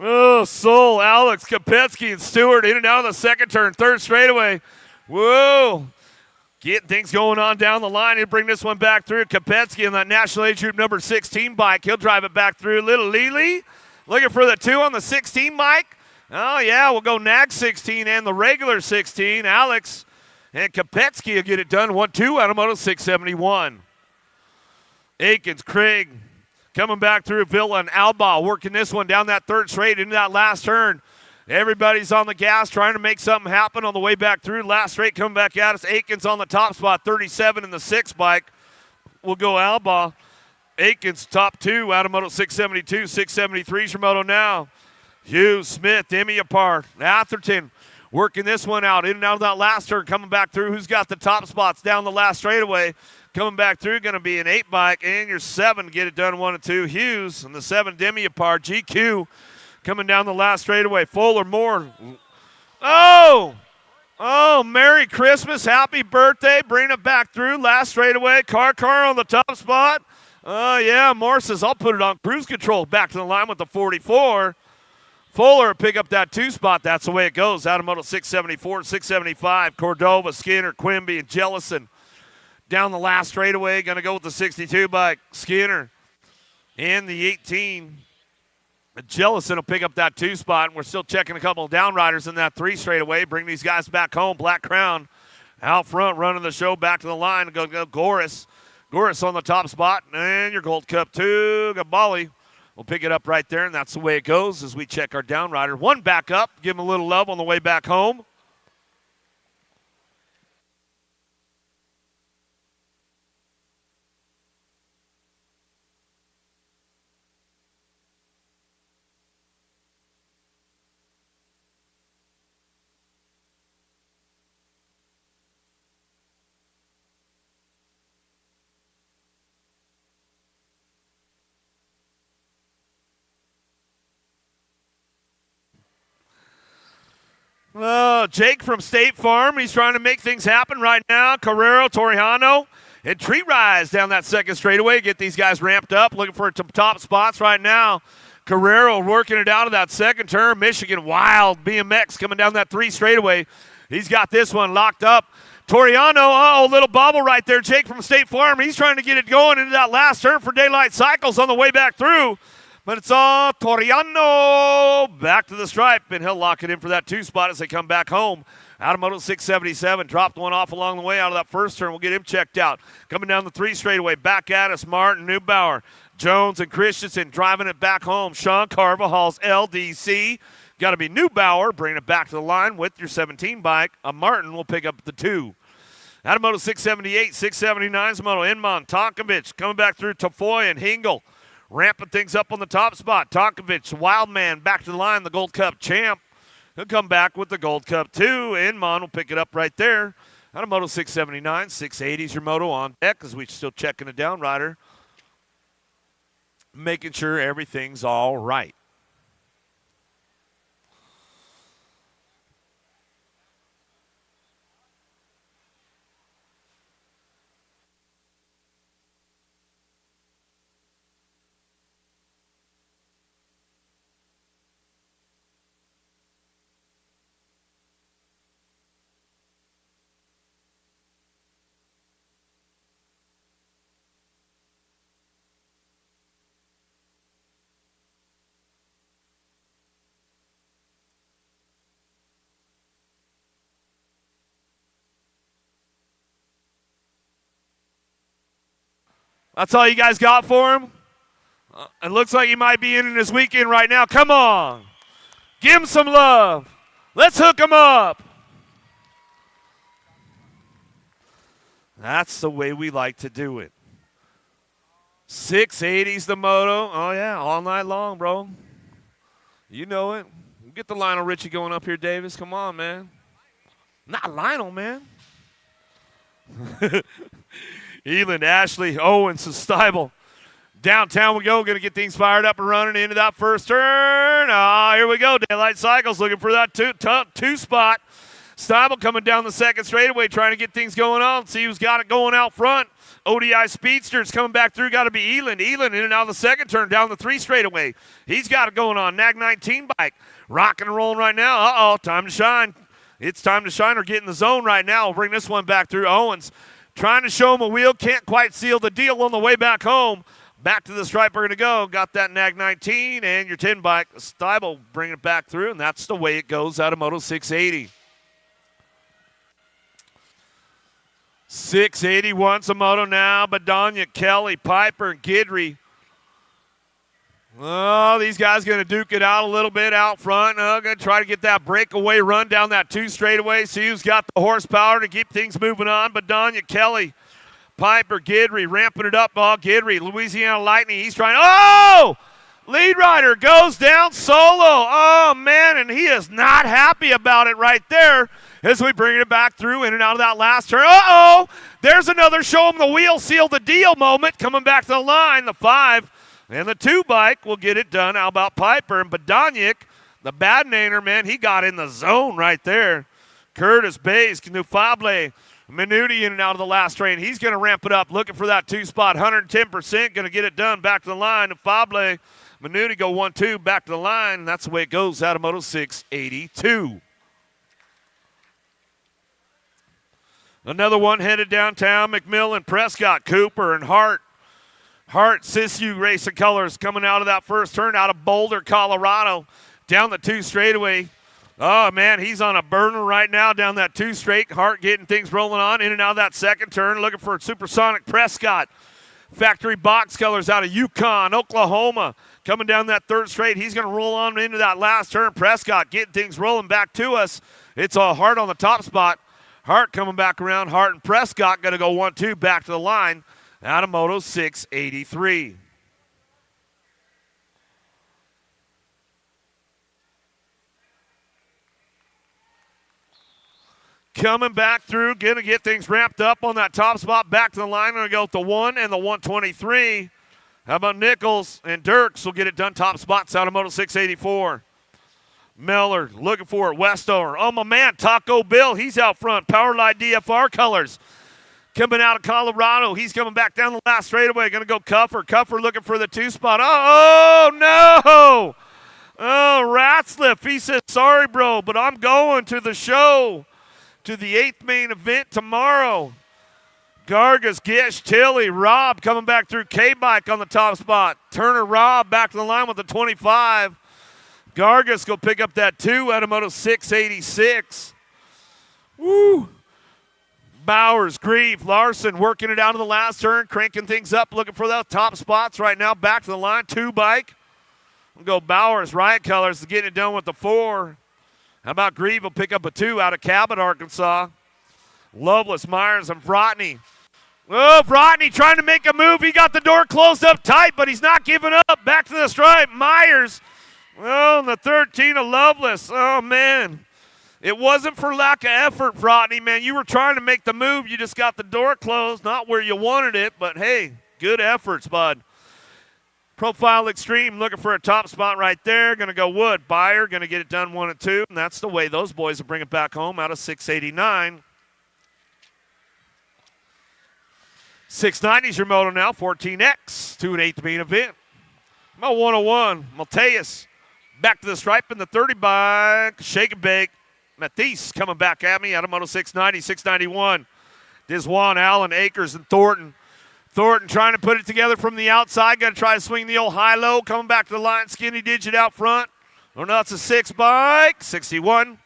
Oh, Soul, Alex, Kopetsky, and Stewart in and out of the second turn, third straightaway. Whoa. Getting things going on down the line. He'll bring this one back through. Kopetsky in that National Age Group number 16 bike. He'll drive it back through. Little Lily looking for the 2 on the 16 bike. Oh, yeah, we'll go Nag 16 and the regular 16. Alex and Kopetsky will get it done. 1-2 out of Moto 671. Aikens, Craig, coming back through Villa and Alba, working this one down that third straight into that last turn. Everybody's on the gas trying to make something happen on the way back through. Last straight coming back at us. Aikens on the top spot, 37 in the 6 bike. We'll go Alba. Aikens top 2 out of Moto 672. 673 is your moto now. Hughes, Smith, Emmy apart. Atherton working this one out in and out of that last turn. Coming back through. Who's got the top spots down the last straightaway? Coming back through, going to be an 8 bike, and your 7 get it done 1-2. Hughes and the 7 Demi apart. GQ coming down the last straightaway. Fuller, Moore. Oh, Merry Christmas, Happy Birthday. Bring it back through, last straightaway. Car on the top spot. Oh, yeah, Moore says, I'll put it on cruise control. Back to the line with the 44. Fuller pick up that 2 spot. That's the way it goes. Out of Moto 674, 675. Cordova, Skinner, Quimby, and Jellison. Down the last straightaway, going to go with the 62 bike. Skinner and the 18. Jellison will pick up that 2 spot, and we're still checking a couple of downriders in that 3 straightaway. Bring these guys back home. Black Crown out front, running the show back to the line. Go Goris. Goris on the top spot, and your Gold Cup 2. Gabali will pick it up right there, and that's the way it goes as we check our downrider. 1 back up, give him a little love on the way back home. Oh, Jake from State Farm. He's trying to make things happen right now. Carrero, Torrijano, and Tree Rise down that second straightaway. Get these guys ramped up, looking for top spots right now. Carrero working it out of that second turn. Michigan Wild BMX coming down that 3 straightaway. He's got this one locked up. Torrijano, little bobble right there. Jake from State Farm. He's trying to get it going into that last turn for Daylight Cycles on the way back through. But it's all Torrijano back to the stripe, and he'll lock it in for that 2 spot as they come back home. Out of Moto 677, dropped one off along the way out of that first turn. We'll get him checked out. Coming down the 3 straightaway, back at us, Martin Neubauer. Jones and Christensen driving it back home. Sean Carvajal's LDC. Got to be Neubauer, bringing it back to the line with your 17 bike. Martin will pick up the 2. Out of Moto 678, 679's Moto Inman. Tonkovic coming back through Tafoy and Hingle. Ramping things up on the top spot. Tonkovic, Wildman, back to the line, the Gold Cup champ. He'll come back with the Gold Cup 2. Inman will pick it up right there. Out of Moto 679, 680's your moto on deck as we're still checking the downrider. Making sure everything's all right. That's all you guys got for him? It looks like he might be in this weekend right now. Come on. Give him some love. Let's hook him up. That's the way we like to do it. 680's the moto. Oh, yeah, all night long, bro. You know it. Get the Lionel Richie going up here, Davis. Come on, man. Not Lionel, man. Eland, Ashley, Owens, and Steibel. Downtown we go. Going to get things fired up and running into that first turn. Here we go. Daylight Cycles looking for that two spot. Steibel coming down the second straightaway, trying to get things going on. See who's got it going out front. ODI Speedsters coming back through. Got to be Eland. Eland in and out of the second turn, down the 3 straightaway. He's got it going on. Nag 19 bike. Rocking and rolling right now. Uh-oh, time to shine. It's time to shine or get in the zone right now. We'll bring this one back through. Owens trying to show him a wheel. Can't quite seal the deal on the way back home. Back to the stripe we're going to go. Got that Nag 19 and your 10 bike. Steibel bringing it back through, and that's the way it goes out of Moto 680. 680 wants a moto now. Bedonia, Kelly, Piper, and Guidry. Oh, these guys going to duke it out a little bit out front. Going to try to get that breakaway run down that 2 straightaway. See who's got the horsepower to keep things moving on. Bedonia, Kelly, Piper, Guidry ramping it up. Oh, Guidry, Louisiana Lightning. He's trying. Oh! Lead rider goes down solo. Oh, man, and he is not happy about it right there as we bring it back through in and out of that last turn. Uh-oh! There's another show him the wheel, seal the deal moment coming back to the line. The 5 and the 2 bike will get it done. How about Piper? And Bedoniak, the bad namer, man, he got in the zone right there. Curtis Bays, Canufable, Minuti in and out of the last train. He's going to ramp it up, looking for that 2 spot, 110%, going to get it done. Back to the line. Fable, Minuti go 1-2, back to the line. That's the way it goes out of Moto 682. Another one headed downtown. McMillan, Prescott, Cooper, and Hart. Hart, Sisu Racing Colors coming out of that first turn out of Boulder, Colorado, down the 2 straightaway. Oh, man, he's on a burner right now down that 2 straight. Hart getting things rolling on in and out of that second turn, looking for Supersonic Prescott. Factory Box Colors out of Yukon, Oklahoma, coming down that 3rd straight. He's going to roll on into that last turn. Prescott getting things rolling back to us. It's a Hart on the top spot. Hart coming back around. Hart and Prescott going to go 1-2 back to the line out of Moto 683. Coming back through, going to get things ramped up on that top spot. Back to the line, going to go with the 1 and the 123. How about Nichols and Dirks will get it done. Top spots out of Moto 684. Miller looking for it. Westover. Oh, my man, Taco Bill. He's out front. Powerline DFR Colors. Coming out of Colorado. He's coming back down the last straightaway. Going to go Cuffer. Cuffer looking for the 2 spot. Oh, no. Oh, Ratzliff. He says, sorry, bro, but I'm going to the show, to the 8th main event tomorrow. Gargas, Gish, Tilly, Rob coming back through. K-Bike on the top spot. Turner, Rob back to the line with the 25. Gargas go pick up that 2 out of Moto 686. Woo! Bowers, Grieve, Larson working it out to the last turn, cranking things up, looking for those top spots right now. Back to the line, 2 bike. We'll go Bowers, Riot Colors, getting it done with the 4. How about Grieve will pick up a 2 out of Cabot, Arkansas. Loveless, Myers, and Vrotny. Oh, Vrotny trying to make a move. He got the door closed up tight, but he's not giving up. Back to the stripe. Myers. Oh, and the 13 of Loveless. Oh, man. It wasn't for lack of effort, Vrotny, man. You were trying to make the move. You just got the door closed. Not where you wanted it, but, hey, good efforts, bud. Profile Extreme looking for a top spot right there. Going to go Wood. Buyer going to get it done 1 and 2. And that's the way those boys will bring it back home out of 689. 690's your moto now. 14X. 2 and 8th main event. My 101. Malteus back to the stripe in the 30 bike. Shake and bake. Matisse coming back at me out of Moto 690, 691. Diswan, Allen, Akers, and Thornton. Thornton trying to put it together from the outside. Going to try to swing the old high-low. Coming back to the line. Skinny digit out front. Oh, no, it's a 6 bike. 61. I'm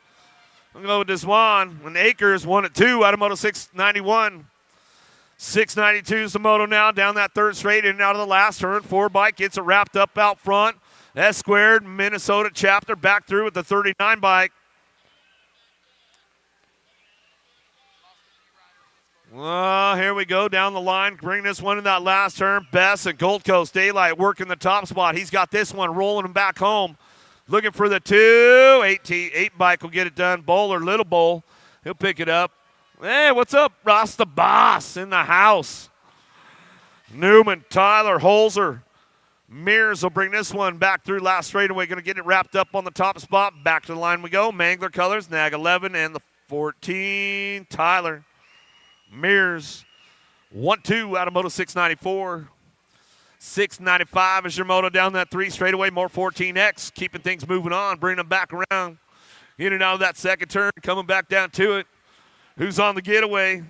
going to go with Diswan. And Akers 1 and 2 out of Moto 691. 692 is the moto now. Down that 3rd straight in and out of the last turn. 4 bike gets it wrapped up out front. S squared, Minnesota chapter, back through with the 39 bike. Well, here we go down the line. Bring this one in that last turn. Bess and Gold Coast Daylight working the top spot. He's got this one rolling him back home. Looking for the 2. 8 bike will get it done. Bowler, Little Bowl. He'll pick it up. Hey, what's up? Ross the Boss in the house. Newman, Tyler, Holzer. Mears will bring this one back through last straightaway. Going to get it wrapped up on the top spot. Back to the line we go. Mangler colors, Nag 11 and the 14. Tyler. Mears, 1-2 out of Moto 694. 695 is your moto down that 3 straightaway. More 14X, keeping things moving on, bringing them back around. In and out of that second turn, coming back down to it. Who's on the getaway?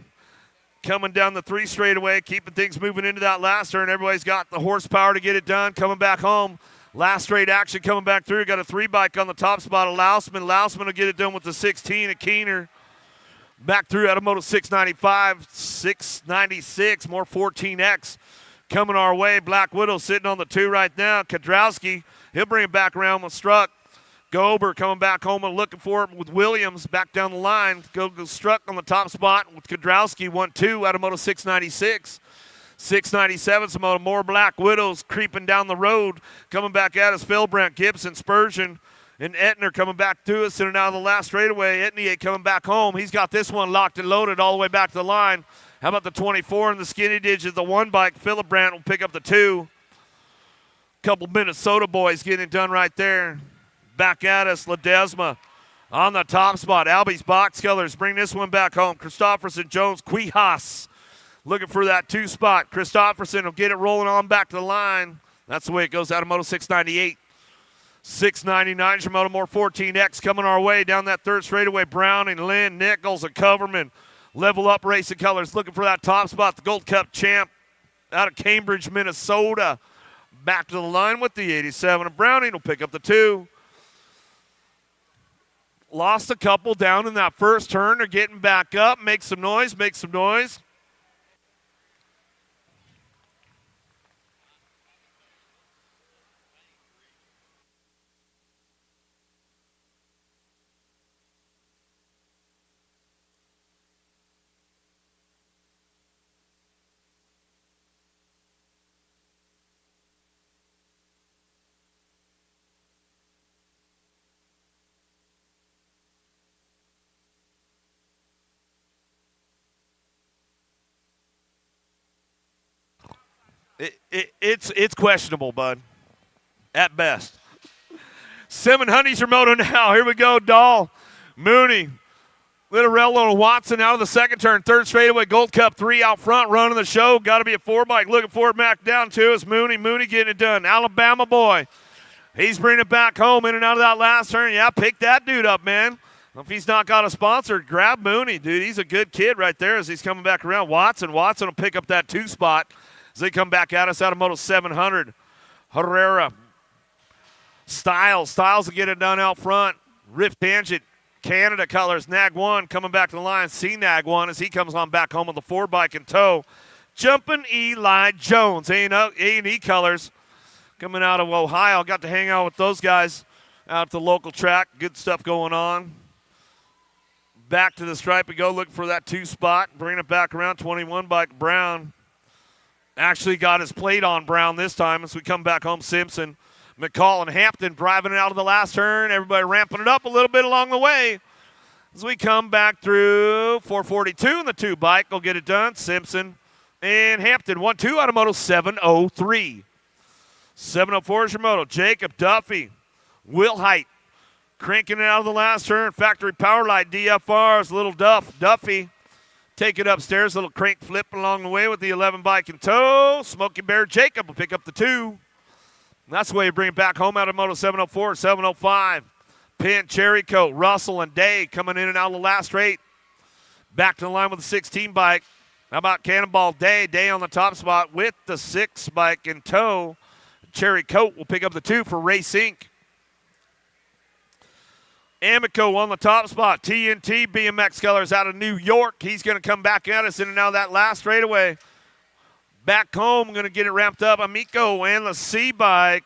Coming down the 3 straightaway, keeping things moving into that last turn. Everybody's got the horsepower to get it done. Coming back home. Last straight action coming back through. Got a 3 bike on the top spot of Lousman. Lousman will get it done with the 16 at Keener. Back through out of Moto 695, 696, more 14X coming our way. Black Widow sitting on the 2 right now. Kadrowski, he'll bring it back around with Struck. Gober coming back home and looking for it with Williams back down the line. Go Struck on the top spot with Kadrowski, 1-2 out of Moto 696. 697, some more Black Widows creeping down the road. Coming back at us, Philbrandt, Gibson, Spurgeon, and Etner coming back to us in and out of the last straightaway. Etnier coming back home. He's got this one locked and loaded all the way back to the line. How about the 24 and the skinny digit, the 1 bike? Philibrandt will pick up the 2. Couple Minnesota boys getting it done right there. Back at us, Ledesma on the top spot. Albie's box colors bring this one back home. Christofferson, Jones, Quijas looking for that 2 spot. Christofferson will get it rolling on back to the line. That's the way it goes out of Moto 698. 699 is your Moto more 14X coming our way down that 3rd straightaway. Browning, Lynn, Nichols, and Coverman. Level Up Racing Colors looking for that top spot. The Gold Cup champ out of Cambridge, Minnesota. Back to the line with the 87. And Browning will pick up the 2. Lost a couple down in that first turn. They're getting back up. Make some noise, make some noise. It's questionable, bud, at best. 700's your moto now. Here we go, Dahl, Mooney, Littorello, and Watson out of the second turn. 3rd straightaway, Gold Cup 3 out front, running the show. Got to be a 4 bike. Looking for it back down to us. Mooney getting it done. Alabama boy. He's bringing it back home in and out of that last turn. Yeah, pick that dude up, man. If he's not got a sponsor, grab Mooney, dude. He's a good kid right there as he's coming back around. Watson will pick up that 2 spot. As they come back at us out of Moto 700. Herrera. Styles will get it done out front. Rift Tangent. Canada colors. Nag 1 coming back to the line. Nag 1 as he comes on back home with the 4 bike in tow. Jumping Eli Jones. A&E colors coming out of Ohio. Got to hang out with those guys out at the local track. Good stuff going on. Back to the stripe we go. Looking for that 2 spot. Bring it back around. 21 bike Brown. Actually got his plate on Brown this time as we come back home. Simpson, McCall, and Hampton driving it out of the last turn. Everybody ramping it up a little bit along the way. As we come back through 442 and the 2 bike will get it done. Simpson and Hampton. 1-2 out of Moto 703. 704 is your moto. Jacob Duffy. Will Height cranking it out of the last turn. Factory Power Light DFR's little Duffy. Take it upstairs, little crank flip along the way with the 11 bike in tow. Smoky Bear Jacob will pick up the 2. And that's the way you bring it back home out of Moto 704, 705. Pin, Cherry Coat, Russell, and Day coming in and out of the last straight. Back to the line with the 16 bike. How about Cannonball Day? Day on the top spot with the 6 bike in tow. Cherry Coat will pick up the 2 for Race Inc. Amico on the top spot. TNT BMX colors out of New York. He's going to come back at us in and out of that last straightaway. Back home, going to get it ramped up. Amico and the C bike.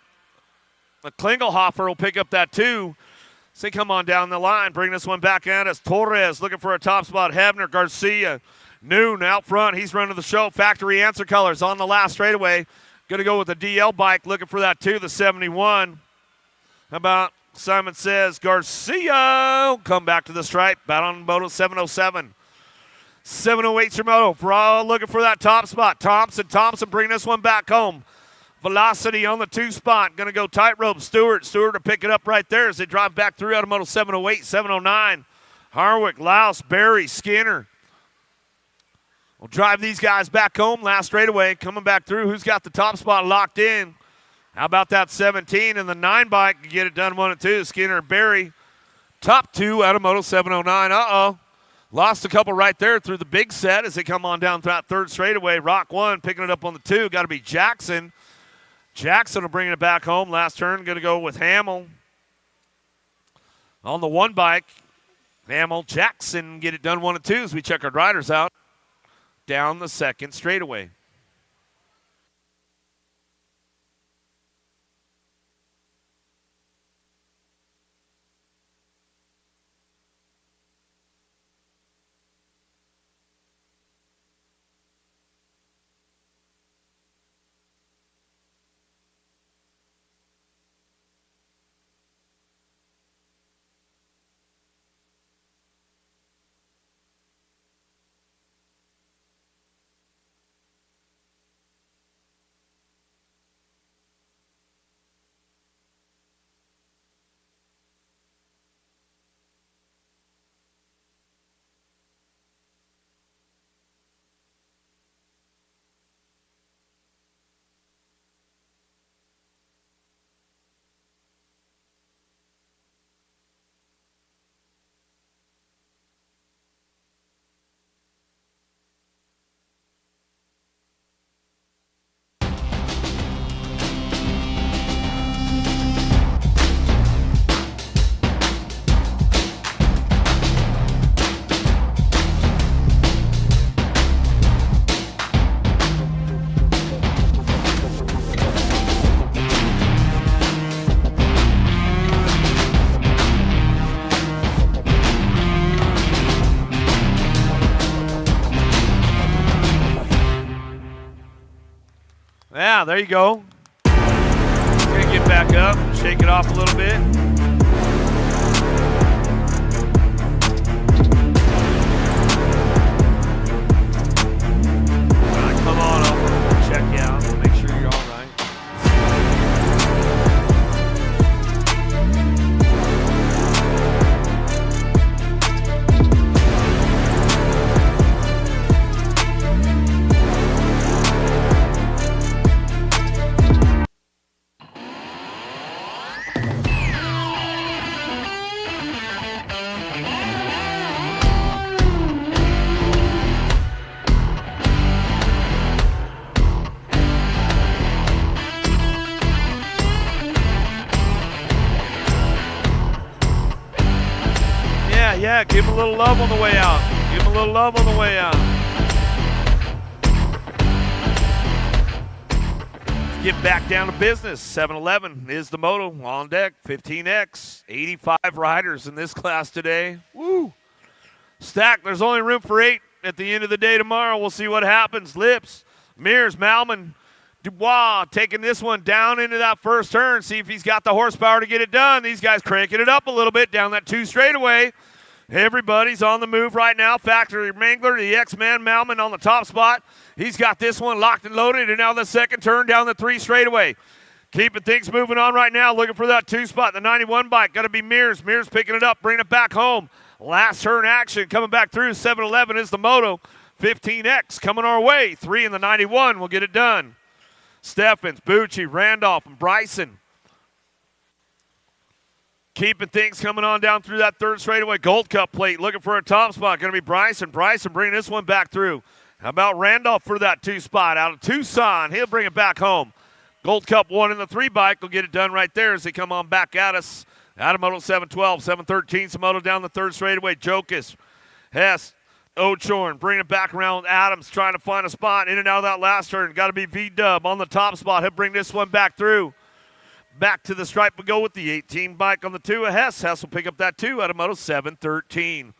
Klingelhofer will pick up that 2. So they come on down the line, bring this one back at us. Torres looking for a top spot. Hebner, Garcia, Noon out front. He's running the show. Factory Answer Colors on the last straightaway. Going to go with the DL bike, looking for that 2, the 71. How about Simon says Garcia? Come back to the stripe. Bat on Moto 707. 708's your moto. Bra looking for that top spot. Thompson bring this one back home. Velocity on the 2 spot. Going to go tightrope. Stewart to pick it up right there as they drive back through out of Moto 708, 709. Harwick, Louse, Barry, Skinner. We'll drive these guys back home last straightaway. Coming back through. Who's got the top spot locked in? How about that 17 and the 9 bike? Can get it done 1 and 2. Skinner and Barry. Top 2 out of Moto 709. Uh-oh. Lost a couple right there through the big set as they come on down through that 3rd straightaway. Rock 1 picking it up on the 2. Got to be Jackson. Jackson will bring it back home. Last turn going to go with Hamill. On the 1 bike. Hamill, Jackson get it done 1 and 2 as we check our riders out. Down the 2nd straightaway. Yeah, there you go. Gonna get back up, shake it off a little bit. All right, come on over, check you out, make sure you're all right. Yeah, give him a little love on the way out. Give him a little love on the way out. Let's get back down to business. 7-Eleven is the moto on deck. 15X, 85 riders in this class today. Woo! Stack, there's only room for 8 at the end of the day tomorrow. We'll see what happens. Lips, Mears, Malman, Dubois taking this one down into that first turn. See if he's got the horsepower to get it done. These guys cranking it up a little bit down that 2 straightaway. Everybody's on the move right now. Factory Mangler, the X-Man Malman on the top spot. He's got this one locked and loaded, and now the second turn down the 3 straightaway. Keeping things moving on right now, looking for that 2 spot. The 91 bike, got to be Mears. Mears picking it up, bringing it back home. Last turn action coming back through. 7-Eleven is the moto. 15X coming our way. 3 in the 91 will get it done. Steffens, Bucci, Randolph, and Bryson. Keeping things coming on down through that 3rd straightaway. Gold Cup plate looking for a top spot. Going to be Bryson. Bryson bringing this one back through. How about Randolph for that 2 spot out of Tucson? He'll bring it back home. Gold Cup 1 in the 3 bike will get it done right there as they come on back at us. Out of Moto 712, 713, Samoto down the 3rd straightaway. Jokas, Hess, Ochorn, bringing it back around. Adams trying to find a spot in and out of that last turn. Got to be V-Dub on the top spot. He'll bring this one back through. Back to the stripe we go with the 18 bike on the 2 of Hess. Hess will pick up that 2 out of Moto 713.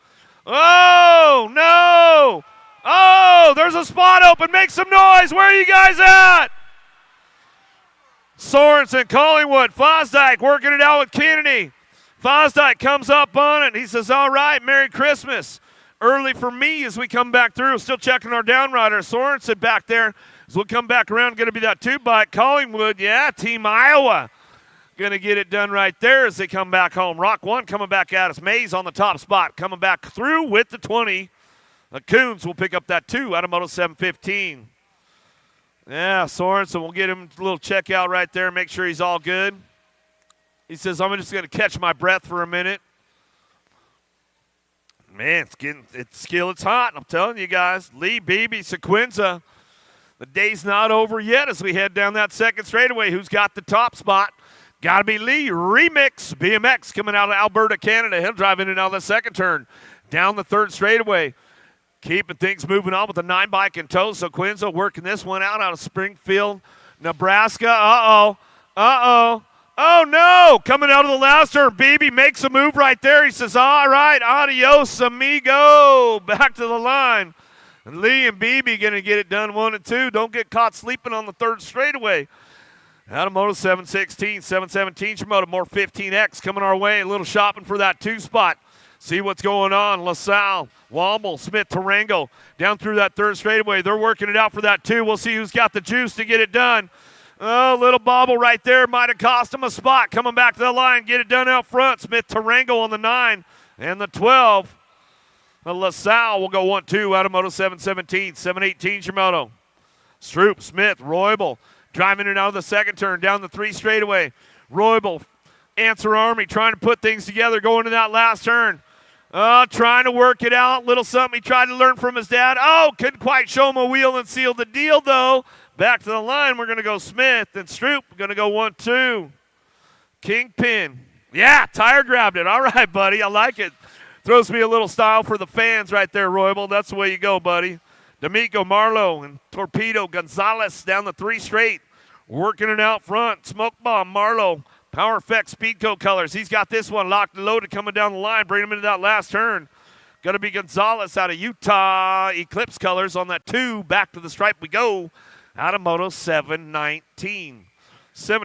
Oh, no! Oh, there's a spot open. Make some noise. Where are you guys at? Sorensen, Collingwood, Fosdyke working it out with Kennedy. Fosdyke comes up on it. He says, all right, Merry Christmas. Early for me as we come back through. Still checking our downrider. Sorensen back there as we'll come back around. Going to be that 2 bike. Collingwood, yeah, Team Iowa. Going to get it done right there as they come back home. Rock 1 coming back at us. Mays on the top spot. Coming back through with the 20. The Coons will pick up that 2 out of Moto 715. Yeah, Sorensen, we'll get him a little check out right there, make sure he's all good. He says, I'm just going to catch my breath for a minute. Man, it's hot, I'm telling you guys. Lee, Beebe, Sequenza. The day's not over yet as we head down that second straightaway. Who's got the top spot? Got to be Lee. Remix, BMX coming out of Alberta, Canada. He'll drive in and out of the second turn. Down the third straightaway. Keeping things moving on with the 9 bike in tow. So Quinzo working this one out of Springfield, Nebraska. Uh-oh. Oh, no. Coming out of the last turn. Beebe makes a move right there. He says, all right, adios, amigo. Back to the line. And Lee and Beebe going to get it done 1 and 2. Don't get caught sleeping on the third straightaway. Out of Moto 716, 717 Moto, more 15X coming our way. A little shopping for that 2 spot. See what's going on. LaSalle, Womble, Smith, Tarango down through that third straightaway. They're working it out for that 2. We'll see who's got the juice to get it done. Oh, little bobble right there might have cost him a spot. Coming back to the line, get it done out front. Smith, Tarango on the 9 and the 12. LaSalle will go 1-2 out of Moto 717, 718 Shimoto. Stroop, Smith, Roybal driving it out of the second turn down the 3 straightaway. Roybal, Answer Army trying to put things together going to that last turn. Trying to work it out. Little something he tried to learn from his dad. Oh, couldn't quite show him a wheel and seal the deal, though. Back to the line, we're going to go Smith and Stroop. Going to go 1-2. Kingpin. Yeah, tire grabbed it. All right, buddy. I like it. Throws me a little style for the fans right there, Roybal. That's the way you go, buddy. D'Amico, Marlowe, and Torpedo Gonzalez down the 3 straight. Working it out front. Smoke Bomb, Marlowe. Power Effect Speedco colors. He's got this one locked and loaded coming down the line. Bring him into that last turn. Going to be Gonzalez out of Utah. Eclipse colors on that 2. Back to the stripe we go. Out of Moto 719.